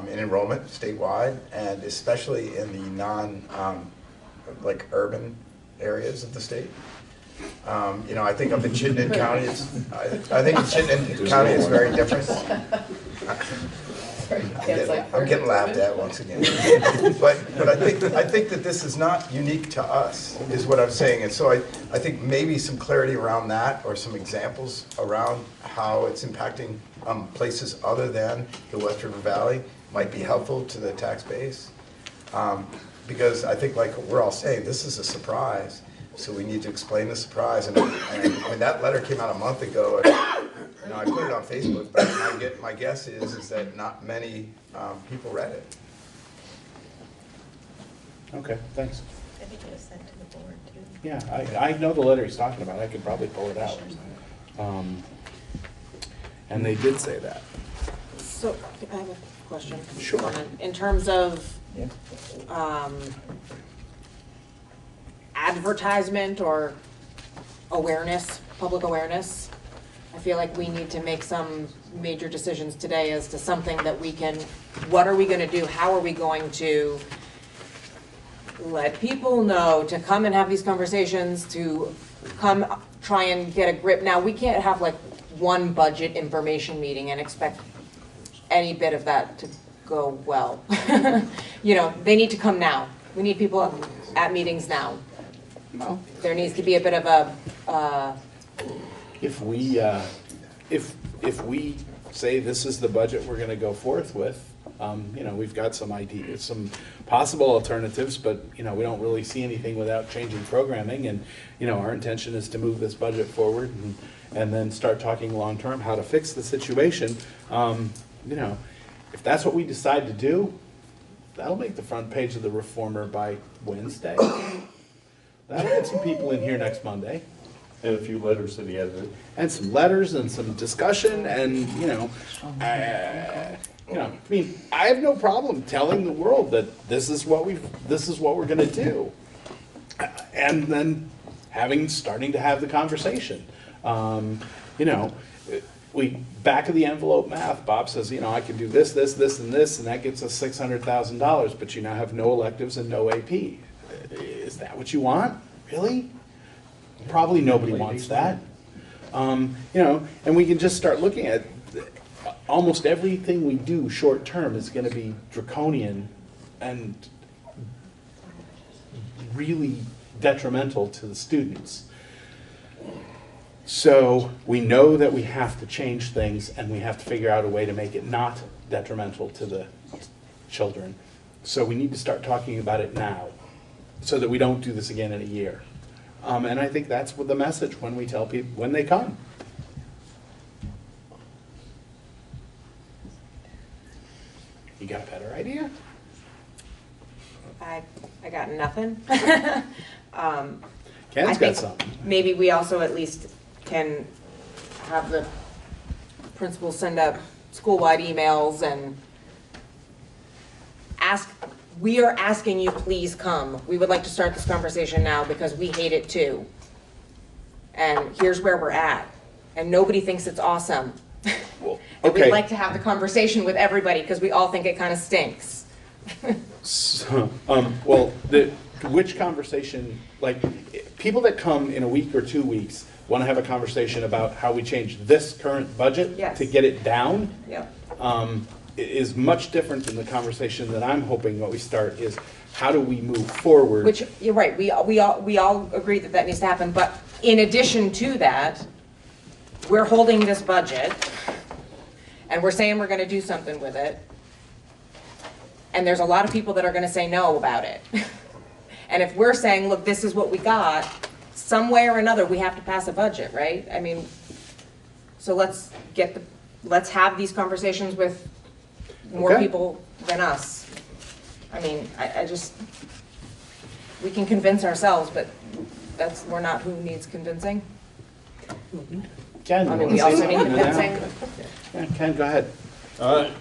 in enrollment statewide, and especially in the like urban areas of the state. You know, I think up in Chittenden County, I think in Chittenden County it's very different. I'm getting laughed at once again. But I think that this is not unique to us, is what I'm saying. And so I think maybe some clarity around that, or some examples around how it's impacting places other than the West River Valley might be helpful to the tax base. Because I think, like we're all saying, this is a surprise. So we need to explain the surprise. And when that letter came out a month ago, you know, I put it on Facebook, but my guess is that not many people read it.
Okay, thanks.
I think it was sent to the board too.
Yeah, I know the letter he's talking about. I could probably pull it out. And they did say that.
So, I have a question.
Sure.
In terms of advertisement or awareness, public awareness, I feel like we need to make some major decisions today as to something that we can, what are we gonna do? How are we going to let people know to come and have these conversations, to come try and get a grip? Now, we can't have like one budget information meeting and expect any bit of that to go well. You know, they need to come now. We need people at meetings now. There needs to be a bit of a,
If we say this is the budget we're gonna go forth with, You know, we've got some ideas, some possible alternatives, but, you know, we don't really see anything without changing programming. And, you know, our intention is to move this budget forward and then start talking long-term how to fix the situation. You know, if that's what we decide to do, that'll make the front page of the Reformer by Wednesday. That'll get some people in here next Monday.
And a few letters to the editor.
And some letters and some discussion and, you know, I mean, I have no problem telling the world that this is what we're gonna do. And then starting to have the conversation. You know, back of the envelope math, Bob says, you know, I can do this, this, this, and this, and that gets us $600,000, but you now have no electives and no AP. Is that what you want? Really? Probably nobody wants that. You know, and we can just start looking at almost everything we do short term is going to be draconian and really detrimental to the students. So we know that we have to change things and we have to figure out a way to make it not detrimental to the children. So we need to start talking about it now so that we don't do this again in a year. And I think that's what the message when we tell people, when they come. You got a better idea?
I got nothing.
Ken's got something.
Maybe we also at least can have the principals send out school-wide emails and we are asking you, please come. We would like to start this conversation now because we hate it too. And here's where we're at. And nobody thinks it's awesome.
Well,
And
okay.
we'd like to have the conversation with everybody because we all think it kind of stinks.
So, well, which conversation, like, people that come in a week or 2 weeks want to have a conversation about how we change this current budget
Yes.
to get it down.
Yep.
Is much different than the conversation that I'm hoping what we start is how do we move forward?
Which, you're right, we all agree that that needs to happen, but in addition to that, we're holding this budget, and we're saying we're gonna do something with it, and there's a lot of people that are gonna say no about it. And if we're saying, look, this is what we got, some way or another, we have to pass a budget, right? I mean, so let's have these conversations with more
Okay.
people than us. I mean, we can convince ourselves, but we're not who needs convincing.
Ken,
I mean,
you
we
wanna
also
say
need
something?
convincing.
Yeah, Ken, go ahead.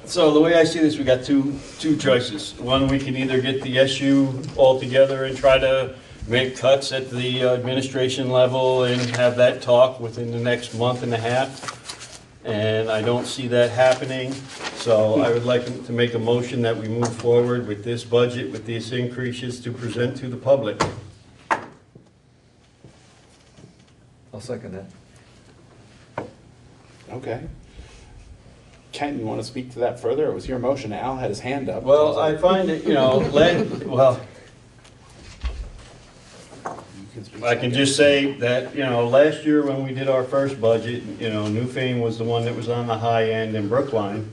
So the way I see this, we got two choices. One, we can either get the SU all together and try to make cuts at the administration level and have that talk within the next month and a half. And I don't see that happening. So I would like to make a motion that we move forward with this budget, with these increases to present to the public.
I'll second that.
Okay. Ken, you want to speak to that further? It was your motion. Al had his hand up.
Well, I find that, you know, I can just say that, you know, last year when we did our first budget, you know, Newfane was the one that was on the high end in Brookline.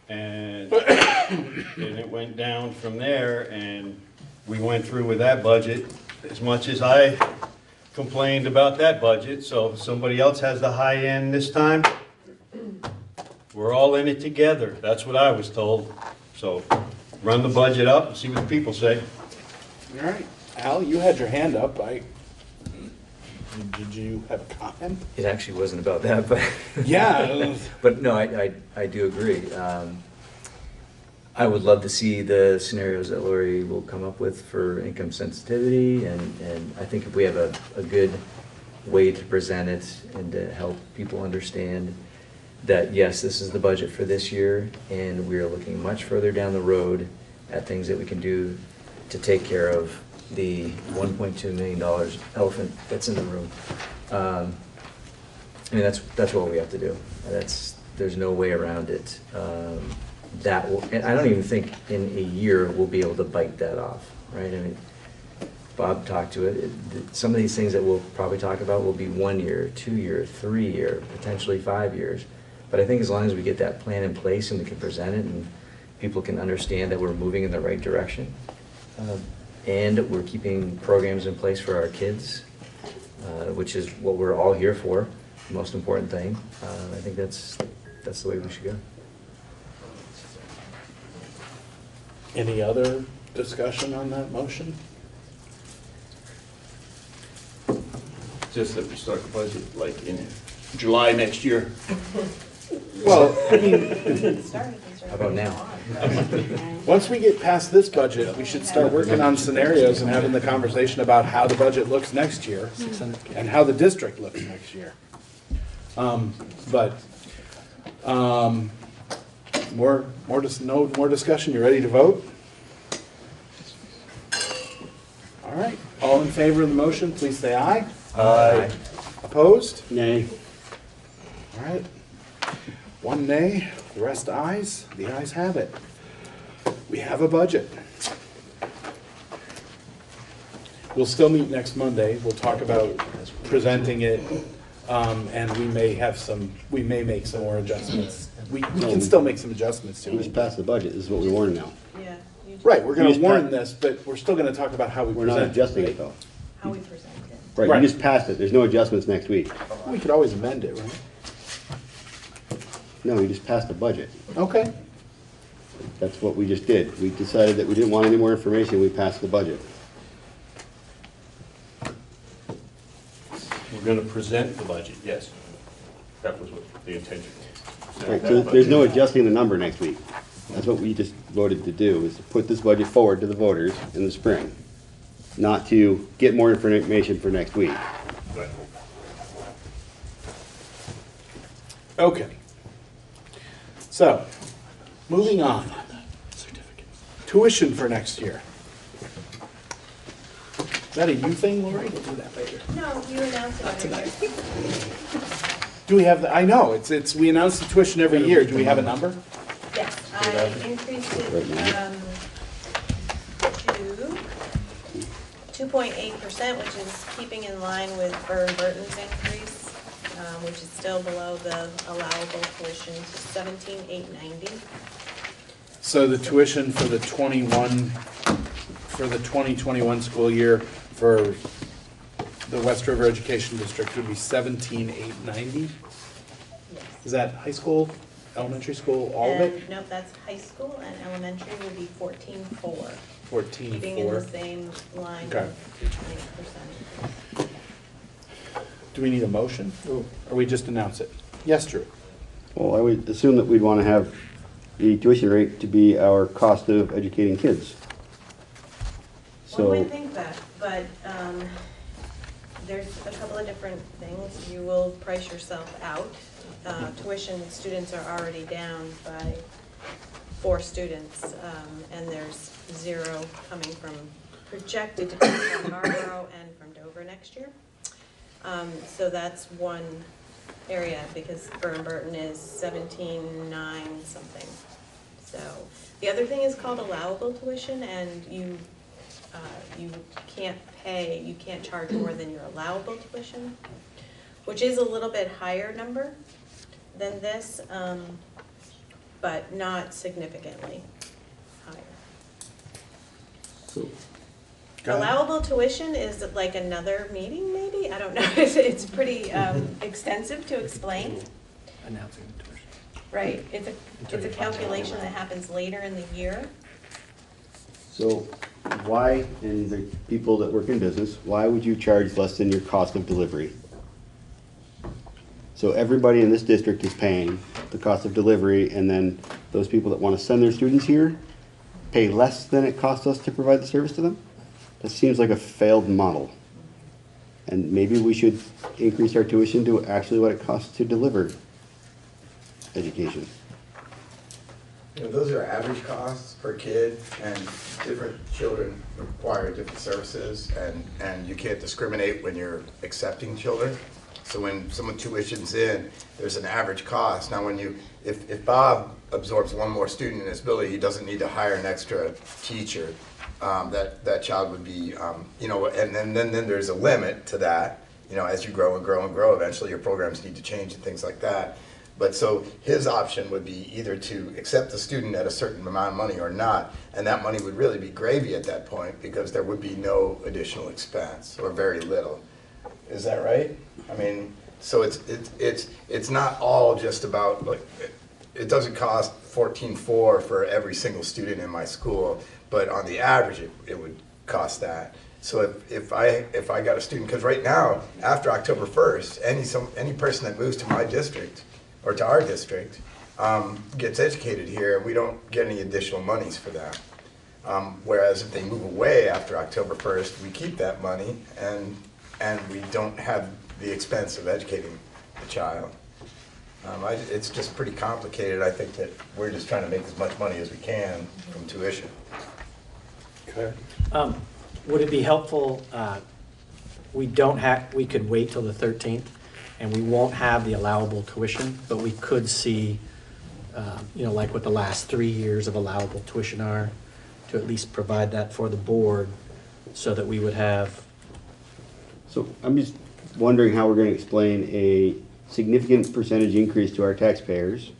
And it went down from there, and we went through with that budget as much as I complained about that budget. So if somebody else has the high end this time, we're all in it together. That's what I was told. So run the budget up and see what the people say.
All right. Al, you had your hand up. Did you have a comment?
It actually wasn't about that, but
yeah.
But no, I do agree. I would love to see the scenarios that Lori will come up with for income sensitivity, and I think if we have a good way to present it and to help people understand that yes, this is the budget for this year, and we are looking much further down the road at things that we can do to take care of the $1.2 million elephant that's in the room. I mean, that's what we have to do. There's no way around it. And I don't even think in a year we'll be able to bite that off, right? I mean, Bob talked to it. Some of these things that we'll probably talk about will be 1 year, 2 year, 3 year, potentially 5 years. But I think as long as we get that plan in place and we can present it and people can understand that we're moving in the right direction. And we're keeping programs in place for our kids, which is what we're all here for, the most important thing. I think that's the way we should go.
Any other discussion on that motion?
Just that we start the budget like in July next year.
Well, I mean,
how about now?
Once we get past this budget, we should start working on scenarios and having the conversation about how the budget looks next year and how the district looks next year. No more discussion. You ready to vote? All right. All in favor of the motion, please say aye.
Aye.
Opposed?
Nay.
All right. One nay, the rest ayes. The ayes have it. We have a budget. We'll still meet next Monday. We'll talk about presenting it, and we may make some more adjustments. We can still make some adjustments to
We just
it.
passed the budget, this is what we warn now.
Yeah.
Right, we're
We
gonna
just
warn
pa-
this, but we're still gonna talk about how we
We're
present it.
not adjusting
right?
it though.
How we present it.
Right,
Right.
you just passed it, there's no adjustments next week.
We could always amend it, right?
No, you just passed the budget.
Okay.
That's what we just did. We decided that we didn't want any more information, we passed the budget.
We're gonna present the budget, yes. That was what the intention was.
Right, so there's no adjusting the number next week. That's what we just voted to do, is to put this budget forward to the voters in the spring, not to get more information for next week.
Right.
Okay. So, moving on. Tuition for next year. Is that a you thing, Lori? We'll do that later.
No, you announced it every year.
Do we have the, I know, we announce the tuition every year. Do we have a number?
Yes, I increased it to 2.8%, which is keeping in line with Burton's increase, which is still below the allowable tuition, to 17,890.
So the tuition for the 2021 school year for the West River Education District would be 17,890? Is that high school, elementary school, all of it?
Nope, that's high school, and elementary would be 14,400.
14,400.
Keeping in the same line
Okay.
of 2.8%.
Do we need a motion? Or we just announce it? Yes, Drew?
Well, I would assume that we'd want to have the tuition rate to be our cost of educating kids.
One
So,
might think that, but there's a couple of different things. You will price yourself out. Tuition, students are already down by 4 students, and there's 0 coming from, projected to come from Marlboro and from Dover next year. So that's one area, because Burton is 17,900 something. So the other thing is called allowable tuition, and you can't charge more than your allowable tuition, which is a little bit higher number than this, but not significantly higher. Allowable tuition is like another meeting, maybe? I don't know. It's pretty extensive to explain.
Announcing the tuition.
Right, it's a calculation that happens later in the year.
so why, and the people that work in business, why would you charge less than your cost of delivery? So everybody in this district is paying the cost of delivery, and then those people that want to send their students here pay less than it costs us to provide the service to them? That seems like a failed model. And maybe we should increase our tuition to actually what it costs to deliver education.
You know, those are average costs per kid, and different children require different services, and you can't discriminate when you're accepting children. So when someone tuitions in, there's an average cost. Now if Bob absorbs one more student in his building, he doesn't need to hire an extra teacher. That child would be, and then there's a limit to that. As you grow and grow and grow, eventually your programs need to change and things like that. But so his option would be either to accept the student at a certain amount of money or not, and that money would really be gravy at that point because there would be no additional expense or very little. Is that right? I mean, so it's not all just about, like, it doesn't cost $14,400 for every single student in my school, but on the average it would cost that. So if I got a student, because right now, after October 1st, any person that moves to my district or to our district gets educated here, we don't get any additional monies for that. Whereas if they move away after October 1st, we keep that money and we don't have the expense of educating the child. It's just pretty complicated. I think that we're just trying to make as much money as we can from tuition.
Okay. Would it be helpful, we could wait till the 13th, and we won't have the allowable tuition, but we could see, like what the last 3 years of allowable tuition are, to at least provide that for the board, so that we would have.
So I'm just wondering how we're going to explain a significant percentage increase to our taxpayers,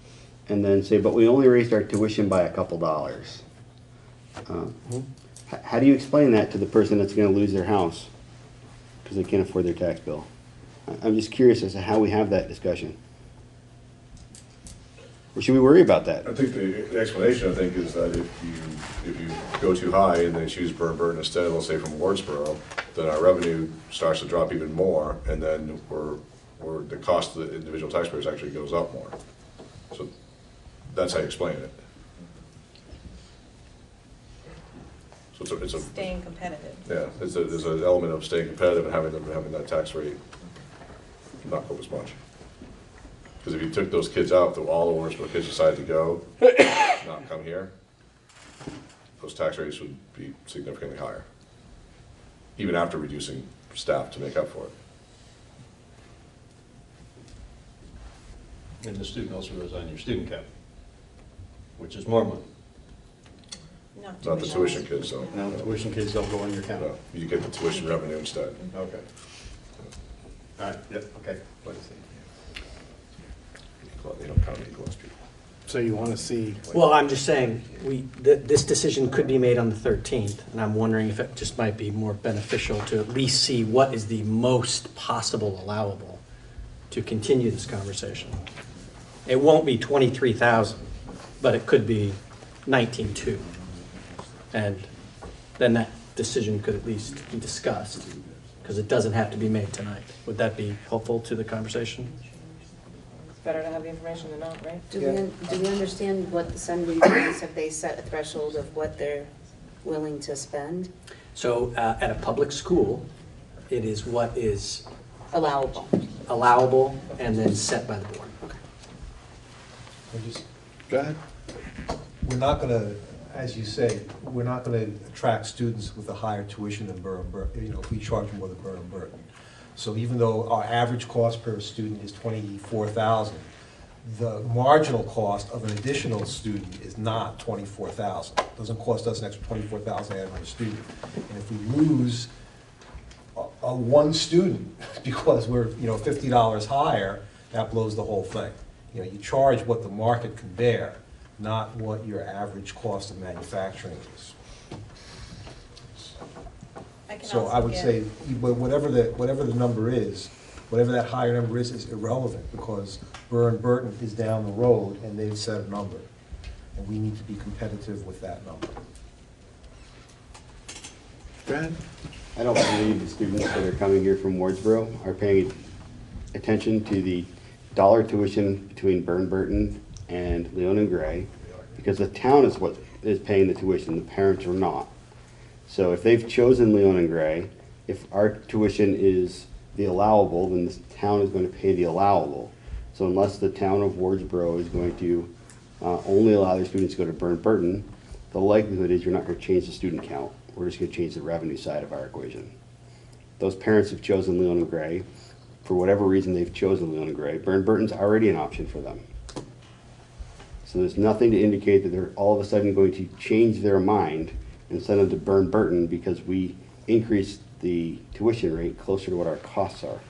and then say, but we only raised our tuition by a couple dollars. How do you explain that to the person that's going to lose their house because they can't afford their tax bill? I'm just curious as to how we have that discussion. Or should we worry about that?
I think the explanation, I think, is that if you go too high and then choose Burton instead, let's say from Wardsboro, then our revenue starts to drop even more, and then the cost of the individual taxpayers actually goes up more. So that's how you explain it. So it's a
Staying competitive.
yeah. There's an element of staying competitive and having that tax rate not go as much. Because if you took those kids out, all the Wardsboro kids decided to go, not come here, those tax rates would be significantly higher, even after reducing staff to make up for it.
And the student also goes on your student cap, which is more money.
Not the tuition kids, so.
No, tuition kids don't go on your account.
No, you get the tuition revenue instead.
Okay. All right, yep, okay.
They don't count equals people.
So you want to see,
Well, I'm just saying, this decision could be made on the 13th, and I'm wondering if it just might be more beneficial to at least see what is the most possible allowable to continue this conversation. It won't be 23,000, but it could be 19.2. And then that decision could at least be discussed, because it doesn't have to be made tonight. Would that be helpful to the conversation?
It's better to have the information than not, right?
Do we understand what the Sunbury Boys, have they set a threshold of what they're willing to spend?
So at a public school, it is what is
Allowable.
and then set by the board.
go ahead.
We're not gonna, as you say, we're not gonna attract students with a higher tuition than Burton, if we charge more than Burton. So even though our average cost per student is $24,000, the marginal cost of an additional student is not $24,000. Doesn't cost us an extra $24,000 to add another student. And if we lose one student because we're, $50 higher, that blows the whole thing. You charge what the market can bear, not what your average cost of manufacturing is. So I would say, whatever the number is, whatever that higher number is irrelevant, because Burton is down the road and they've set a number. And we need to be competitive with that number.
Go ahead.
I don't believe the students that are coming here from Wardsboro are paying attention to the dollar tuition between Burton and Leon and Gray, because the town is what is paying the tuition, the parents are not. So if they've chosen Leon and Gray, if our tuition is the allowable, then the town is going to pay the allowable. So unless the town of Wardsboro is going to only allow their students to go to Burton, the likelihood is you're not going to change the student count. We're just going to change the revenue side of our equation. Those parents have chosen Leon and Gray. For whatever reason they've chosen Leon and Gray, Burton's already an option for them. So there's nothing to indicate that they're all of a sudden going to change their mind and send them to Burton because we increased the tuition rate closer to what our costs are.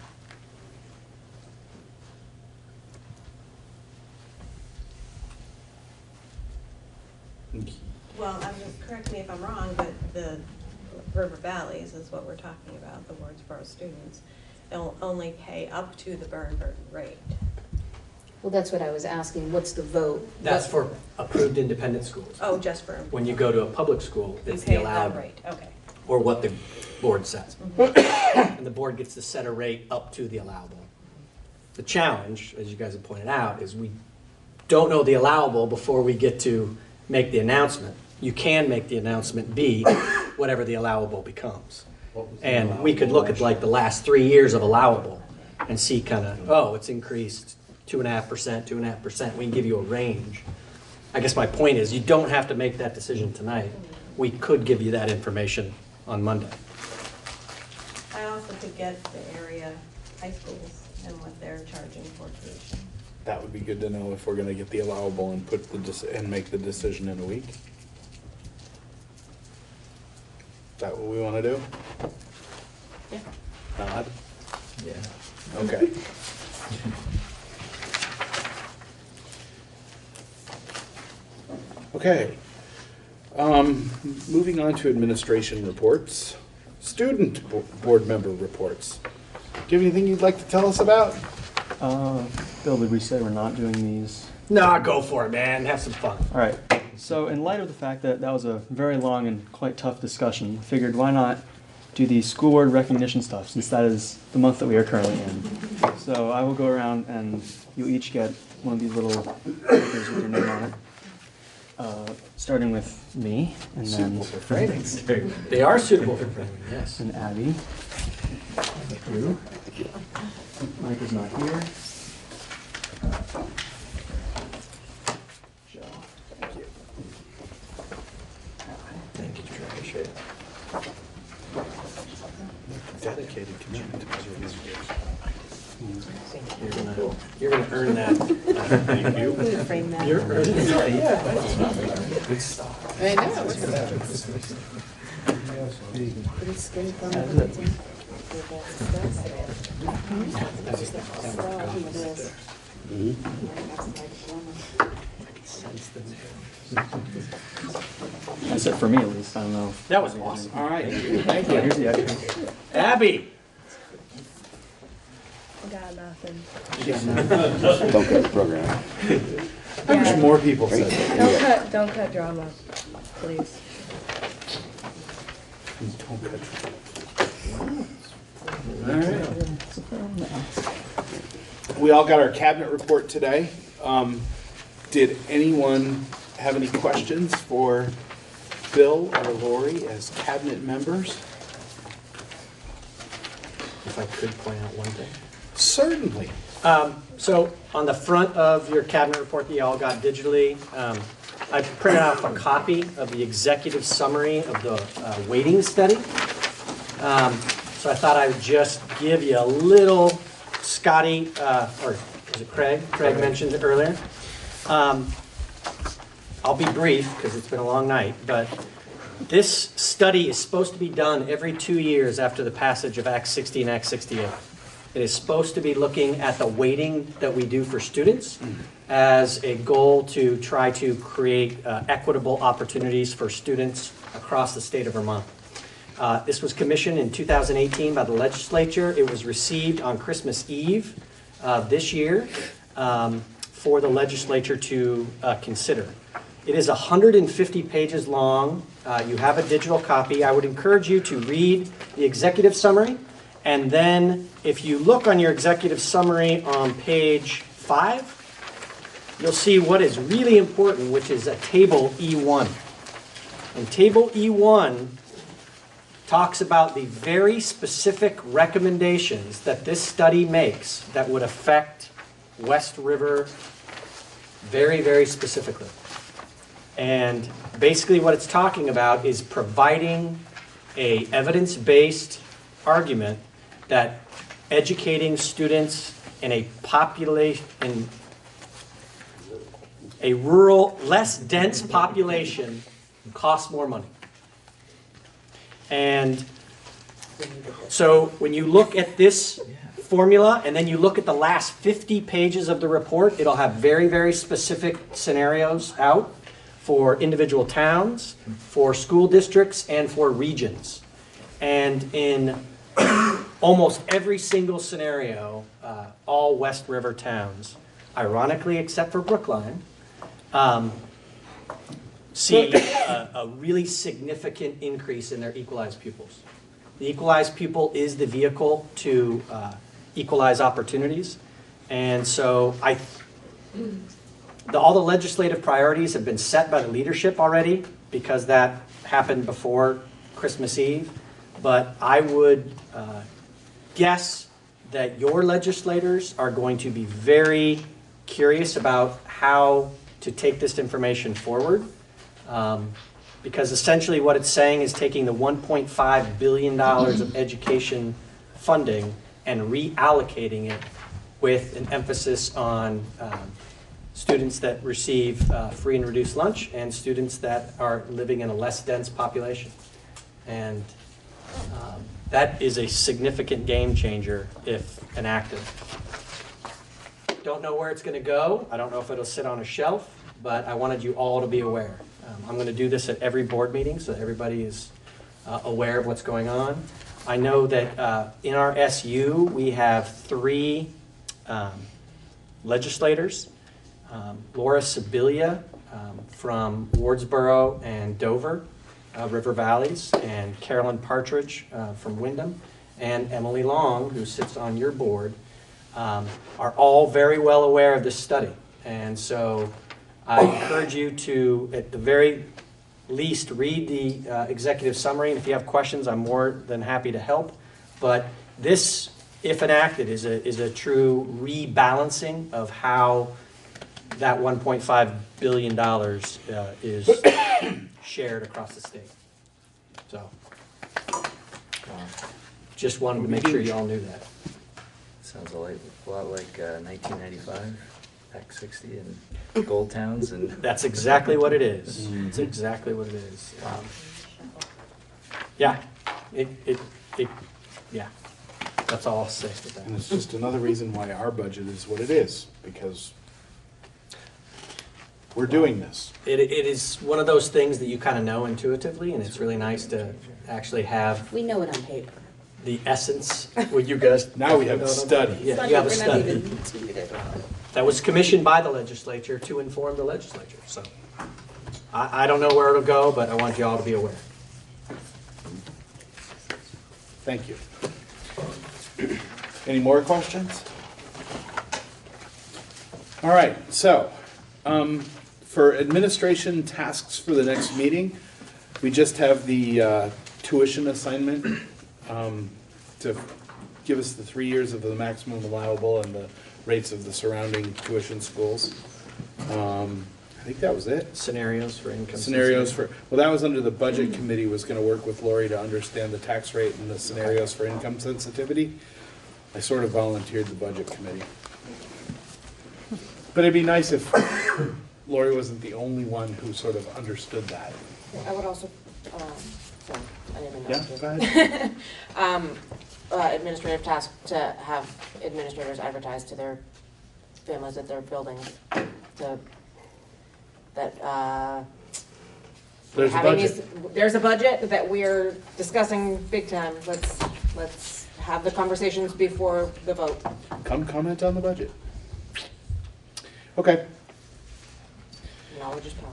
Well, correct me if I'm wrong, but the River Valleys is what we're talking about, the Wardsboro students. They'll only pay up to the burn burden rate.
Well, that's what I was asking, what's the vote?
That's for approved independent schools.
Oh, just for.
When you go to a public school,
You
it's
pay
the allowed
that rate, okay.
or what the board says. And the board gets to set a rate up to the allowable. The challenge, as you guys have pointed out, is we don't know the allowable before we get to make the announcement. You can make the announcement be whatever the allowable becomes. And we could look at like the last 3 years of allowable and see kind of, oh, it's increased 2.5%, 2.5%. We can give you a range. I guess my point is you don't have to make that decision tonight. We could give you that information on Monday.
I also could get the area high schools and what they're charging for tuition.
That would be good to know if we're gonna get the allowable and put and make the decision in a week. Is that what we wanna do?
Yeah.
Nod?
Yeah.
Okay. Okay. Moving on to administration reports. Student board member reports. Do you have anything you'd like to tell us about?
Bill, did we say we're not doing these?
Nah, go for it, man. Have some fun.
All right. So in light of the fact that that was a very long and quite tough discussion, I figured why not do the school board recognition stuff, since that is the month that we are currently in. So I will go around and you each get one of these little papers with your name on it. Starting with me, and then
Suitable for framing. They are suitable for framing, yes.
And Abby. You. Mike is not here. Joe.
Thank you. Thank you, Trey. Appreciate it.
Dedicated commitment to preservation.
You're gonna earn that.
Thank you.
We would frame that.
You're earning that.
Good stuff.
I know.
Put a skin thumb
That's
on
it.
it.
That's it for me, at least. I don't know.
That was awesome. All right. Thank
Yeah, here's
you.
the extra.
Abby.
I got nothing.
Don't cut the program.
I wish more people said that.
Don't cut drama, please.
Don't cut.
All right.
We all got our cabinet report today. Did anyone have any questions for Bill or Lori as cabinet members?
If I could point out one thing.
Certainly.
So on the front of your cabinet report that you all got digitally, I printed out a copy of the executive summary of the weighting study. So I thought I would just give you a little, Scotty, or is it Craig? Craig mentioned it earlier. I'll be brief because it's been a long night, but this study is supposed to be done every 2 years after the passage of Act 60 and Act 68. It is supposed to be looking at the weighting that we do for students as a goal to try to create equitable opportunities for students across the state of Vermont. This was commissioned in 2018 by the legislature. It was received on Christmas Eve this year for the legislature to consider. It is 150 pages long. You have a digital copy. I would encourage you to read the executive summary. And then if you look on your executive summary on page 5, you'll see what is really important, which is a table E1. And table E1 talks about the very specific recommendations that this study makes that would affect West River very, very specifically. And basically what it's talking about is providing a evidence-based argument that educating students in a population, in a rural, less dense population costs more money. And so when you look at this formula and then you look at the last 50 pages of the report, it'll have very, very specific scenarios out for individual towns, for school districts, and for regions. And in almost every single scenario, all West River towns, ironically except for Brookline, see a really significant increase in their equalized pupils. The equalized pupil is the vehicle to equalize opportunities. And so all the legislative priorities have been set by the leadership already because that happened before Christmas Eve. But I would guess that your legislators are going to be very curious about how to take this information forward. Because essentially what it's saying is taking the $1.5 billion of education funding and reallocating it with an emphasis on students that receive free and reduced lunch and students that are living in a less dense population. And that is a significant game changer if enacted. Don't know where it's going to go. I don't know if it'll sit on a shelf, but I wanted you all to be aware. I'm going to do this at every board meeting so that everybody is aware of what's going on. I know that in our SU we have 3 legislators. Laura Sibilia from Wardsboro and Dover, River Valleys, and Carolyn Partridge from Wyndham, and Emily Long, who sits on your board, are all very well aware of this study. And so I encourage you to, at the very least, read the executive summary. And if you have questions, I'm more than happy to help. But this, if enacted, is a true rebalancing of how that $1.5 billion is shared across the state. So, just wanted to make sure you all knew that.
Sounds a lot like 1995, Act 60 and Gold Towns. And
that's exactly what it is. It's exactly what it is. Yeah, yeah. That's all I'll say with that.
And it's just another reason why our budget is what it is, because we're doing this.
It is one of those things that you kind of know intuitively, and it's really nice to actually have
We know it on paper.
the essence with you guys.
Now we have a study.
Yeah, you have a study. That was commissioned by the legislature to inform the legislature. So I don't know where it'll go, but I want you all to be aware.
Thank you. Any more questions? All right, so for administration tasks for the next meeting, we just have the tuition assignment to give us the 3 years of the maximum allowable and the rates of the surrounding tuition schools. I think that was it.
Scenarios for income.
Scenarios for, well, that was under the budget committee, was going to work with Lori to understand the tax rate and the scenarios for income sensitivity. I sort of volunteered the budget committee. But it'd be nice if Lori wasn't the only one who sort of understood that.
I would also, sorry, I didn't mean
Yeah,
to.
go ahead.
Administrative task to have administrators advertise to their families at their buildings to, that,
There's a
having
budget.
there's a budget that we're discussing big time. Let's have the conversations before the vote.
Come comment on the budget. Okay.
Knowledge is power.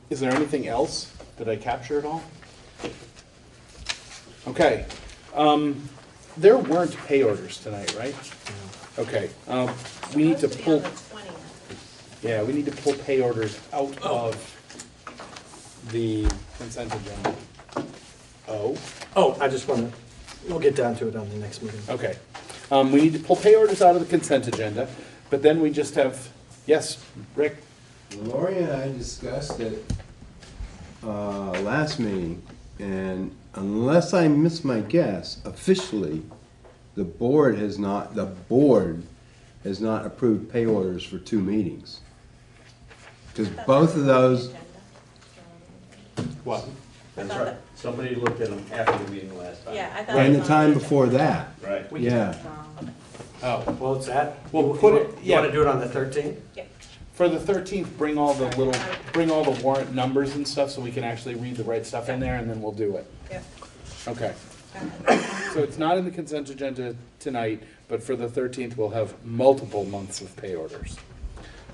Is there anything else? Did I capture it all? Okay. There weren't pay orders tonight, right? Okay. We need to pull. Yeah, we need to pull pay orders out of the consent agenda.
Oh, I just want to, we'll get down to it on the next meeting.
Okay. We need to pull pay orders out of the consent agenda, but then we just have, yes, Rick?
Lori and I discussed it last meeting, and unless I miss my guess, officially, the board has not approved pay orders for 2 meetings. Because both of those,
What?
That's right. Somebody looked at them after the meeting last time.
Yeah, I thought.
and the time before that.
Right.
Yeah.
Oh, well, it's that.
We'll
You-
put
you
it-
want-
yeah.
You want to do it on the 13th?
For the 13th, bring all the warrant numbers and stuff so we can actually read the right stuff in there, and then we'll do it.
Yep.
Okay. So it's not in the consent agenda tonight, but for the 13th, we'll have multiple months of pay orders.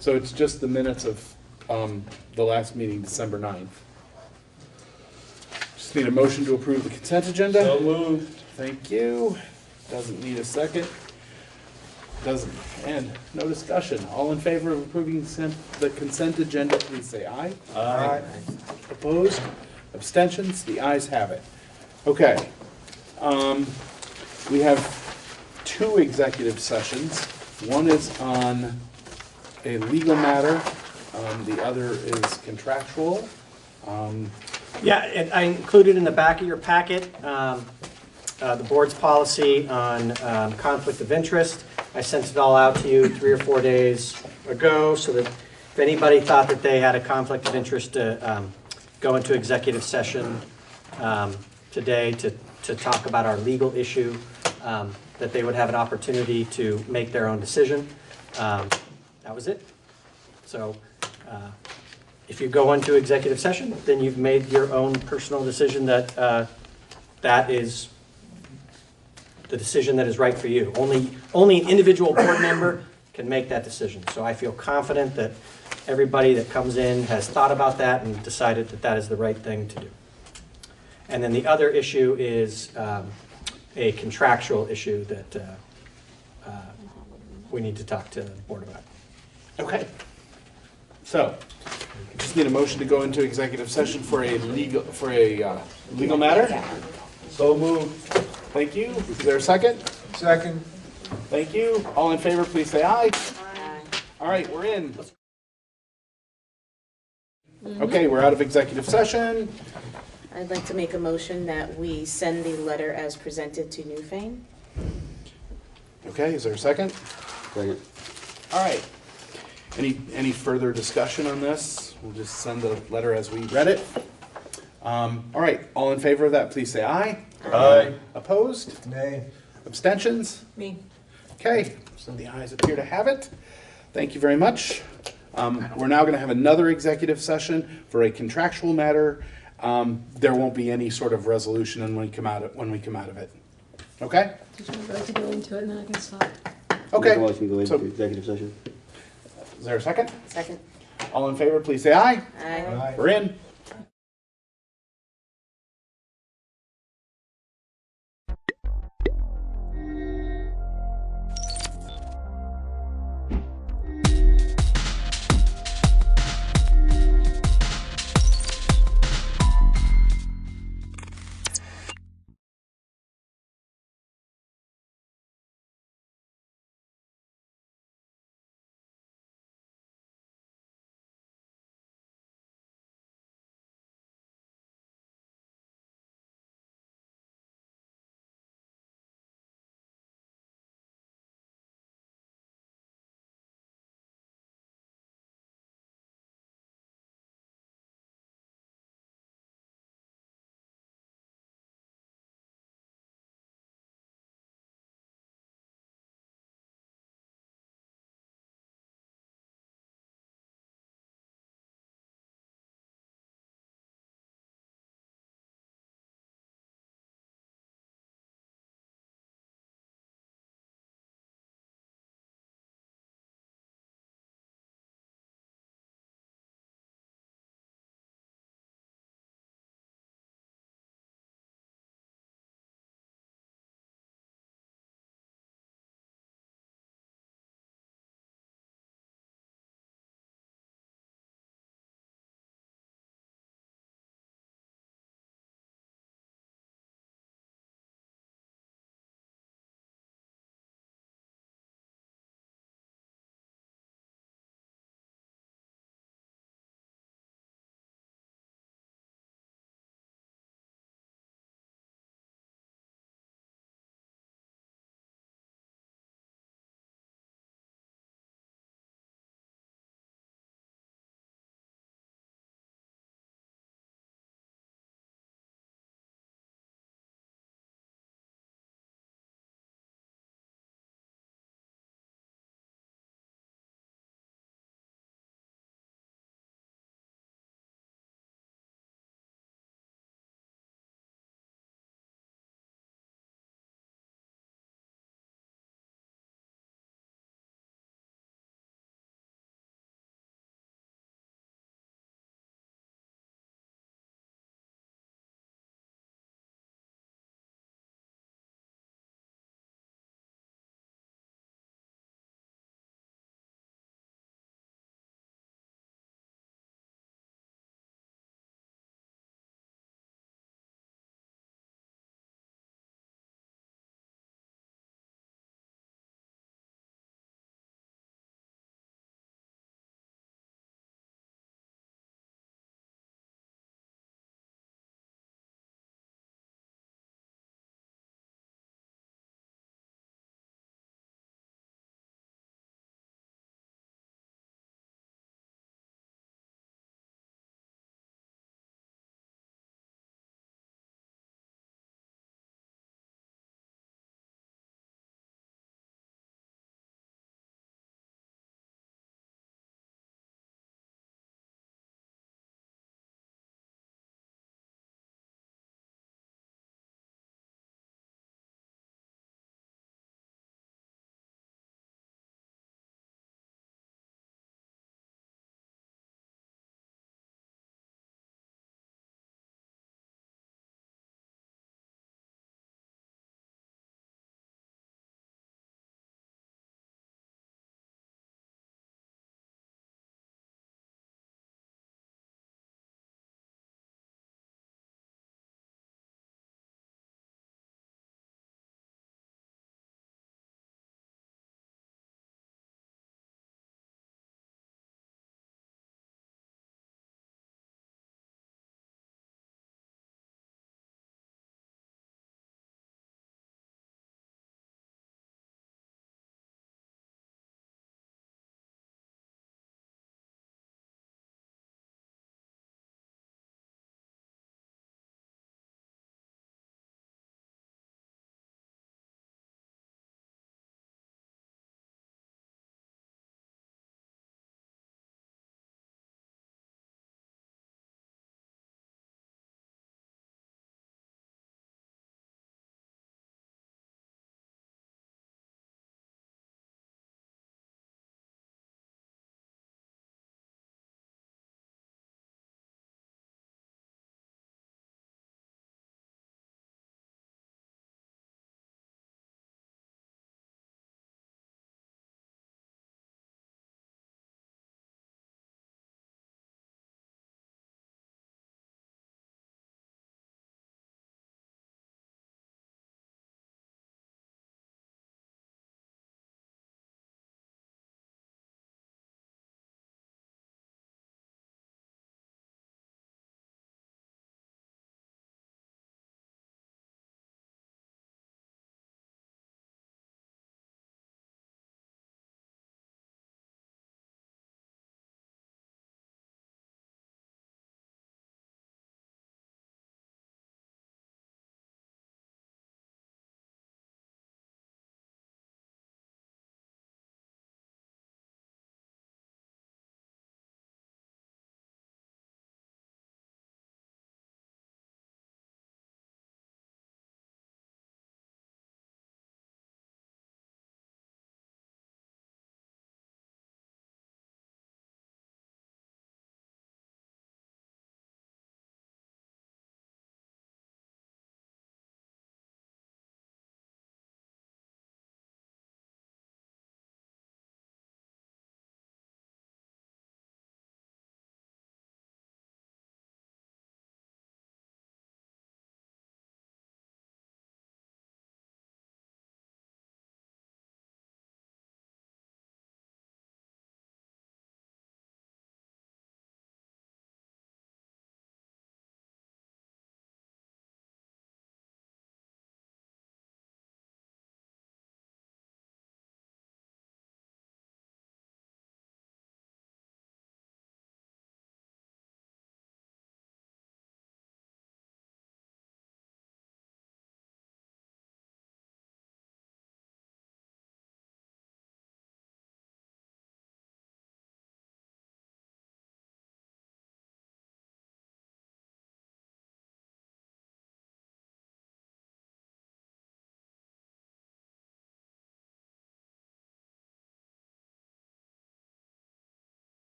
So it's just the minutes of the last meeting, December 9th. Just need a motion to approve the consent agenda.
So moved.
Thank you. Doesn't need a second. Doesn't. And no discussion. All in favor of approving the consent agenda, please say aye.
Aye.
Opposed? Abstentions? The ayes have it. Okay. We have 2 executive sessions. One is on a legal matter. The other is contractual.
Yeah, and I included in the back of your packet the board's policy on conflict of interest. I sent it all out to you 3 or 4 days ago so that if anybody thought that they had a conflict of interest to go into executive session today to talk about our legal issue, that they would have an opportunity to make their own decision. That was it. So if you go into executive session, then you've made your own personal decision that that is the decision that is right for you. Only an individual board member can make that decision. So I feel confident that everybody that comes in has thought about that and decided that that is the right thing to do. And then the other issue is a contractual issue that we need to talk to the board about.
Okay. So, just need a motion to go into executive session for a legal matter.
So moved.
Thank you. Is there a second?
Second.
Thank you. All in favor, please say aye. Aye. All right, we're in. Okay, we're out of executive session.
I'd like to make a motion that we send the letter as presented to Newfane.
Okay, is there a second?
Second.
All right. Any further discussion on this? We'll just send the letter as we read it. All right, all in favor of that, please say aye.
Aye.
Opposed?
Nay.
Abstentions?
Me.
Okay, so the ayes appear to have it. Thank you very much. We're now going to have another executive session for a contractual matter. There won't be any sort of resolution when we come out of it. Okay?
Did you like to go into it and then I can stop?
Okay.
Make a motion to go into
So-
executive session.
Is there a second?
Second.
All in favor, please say aye.
Aye.
We're in.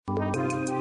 Thank you.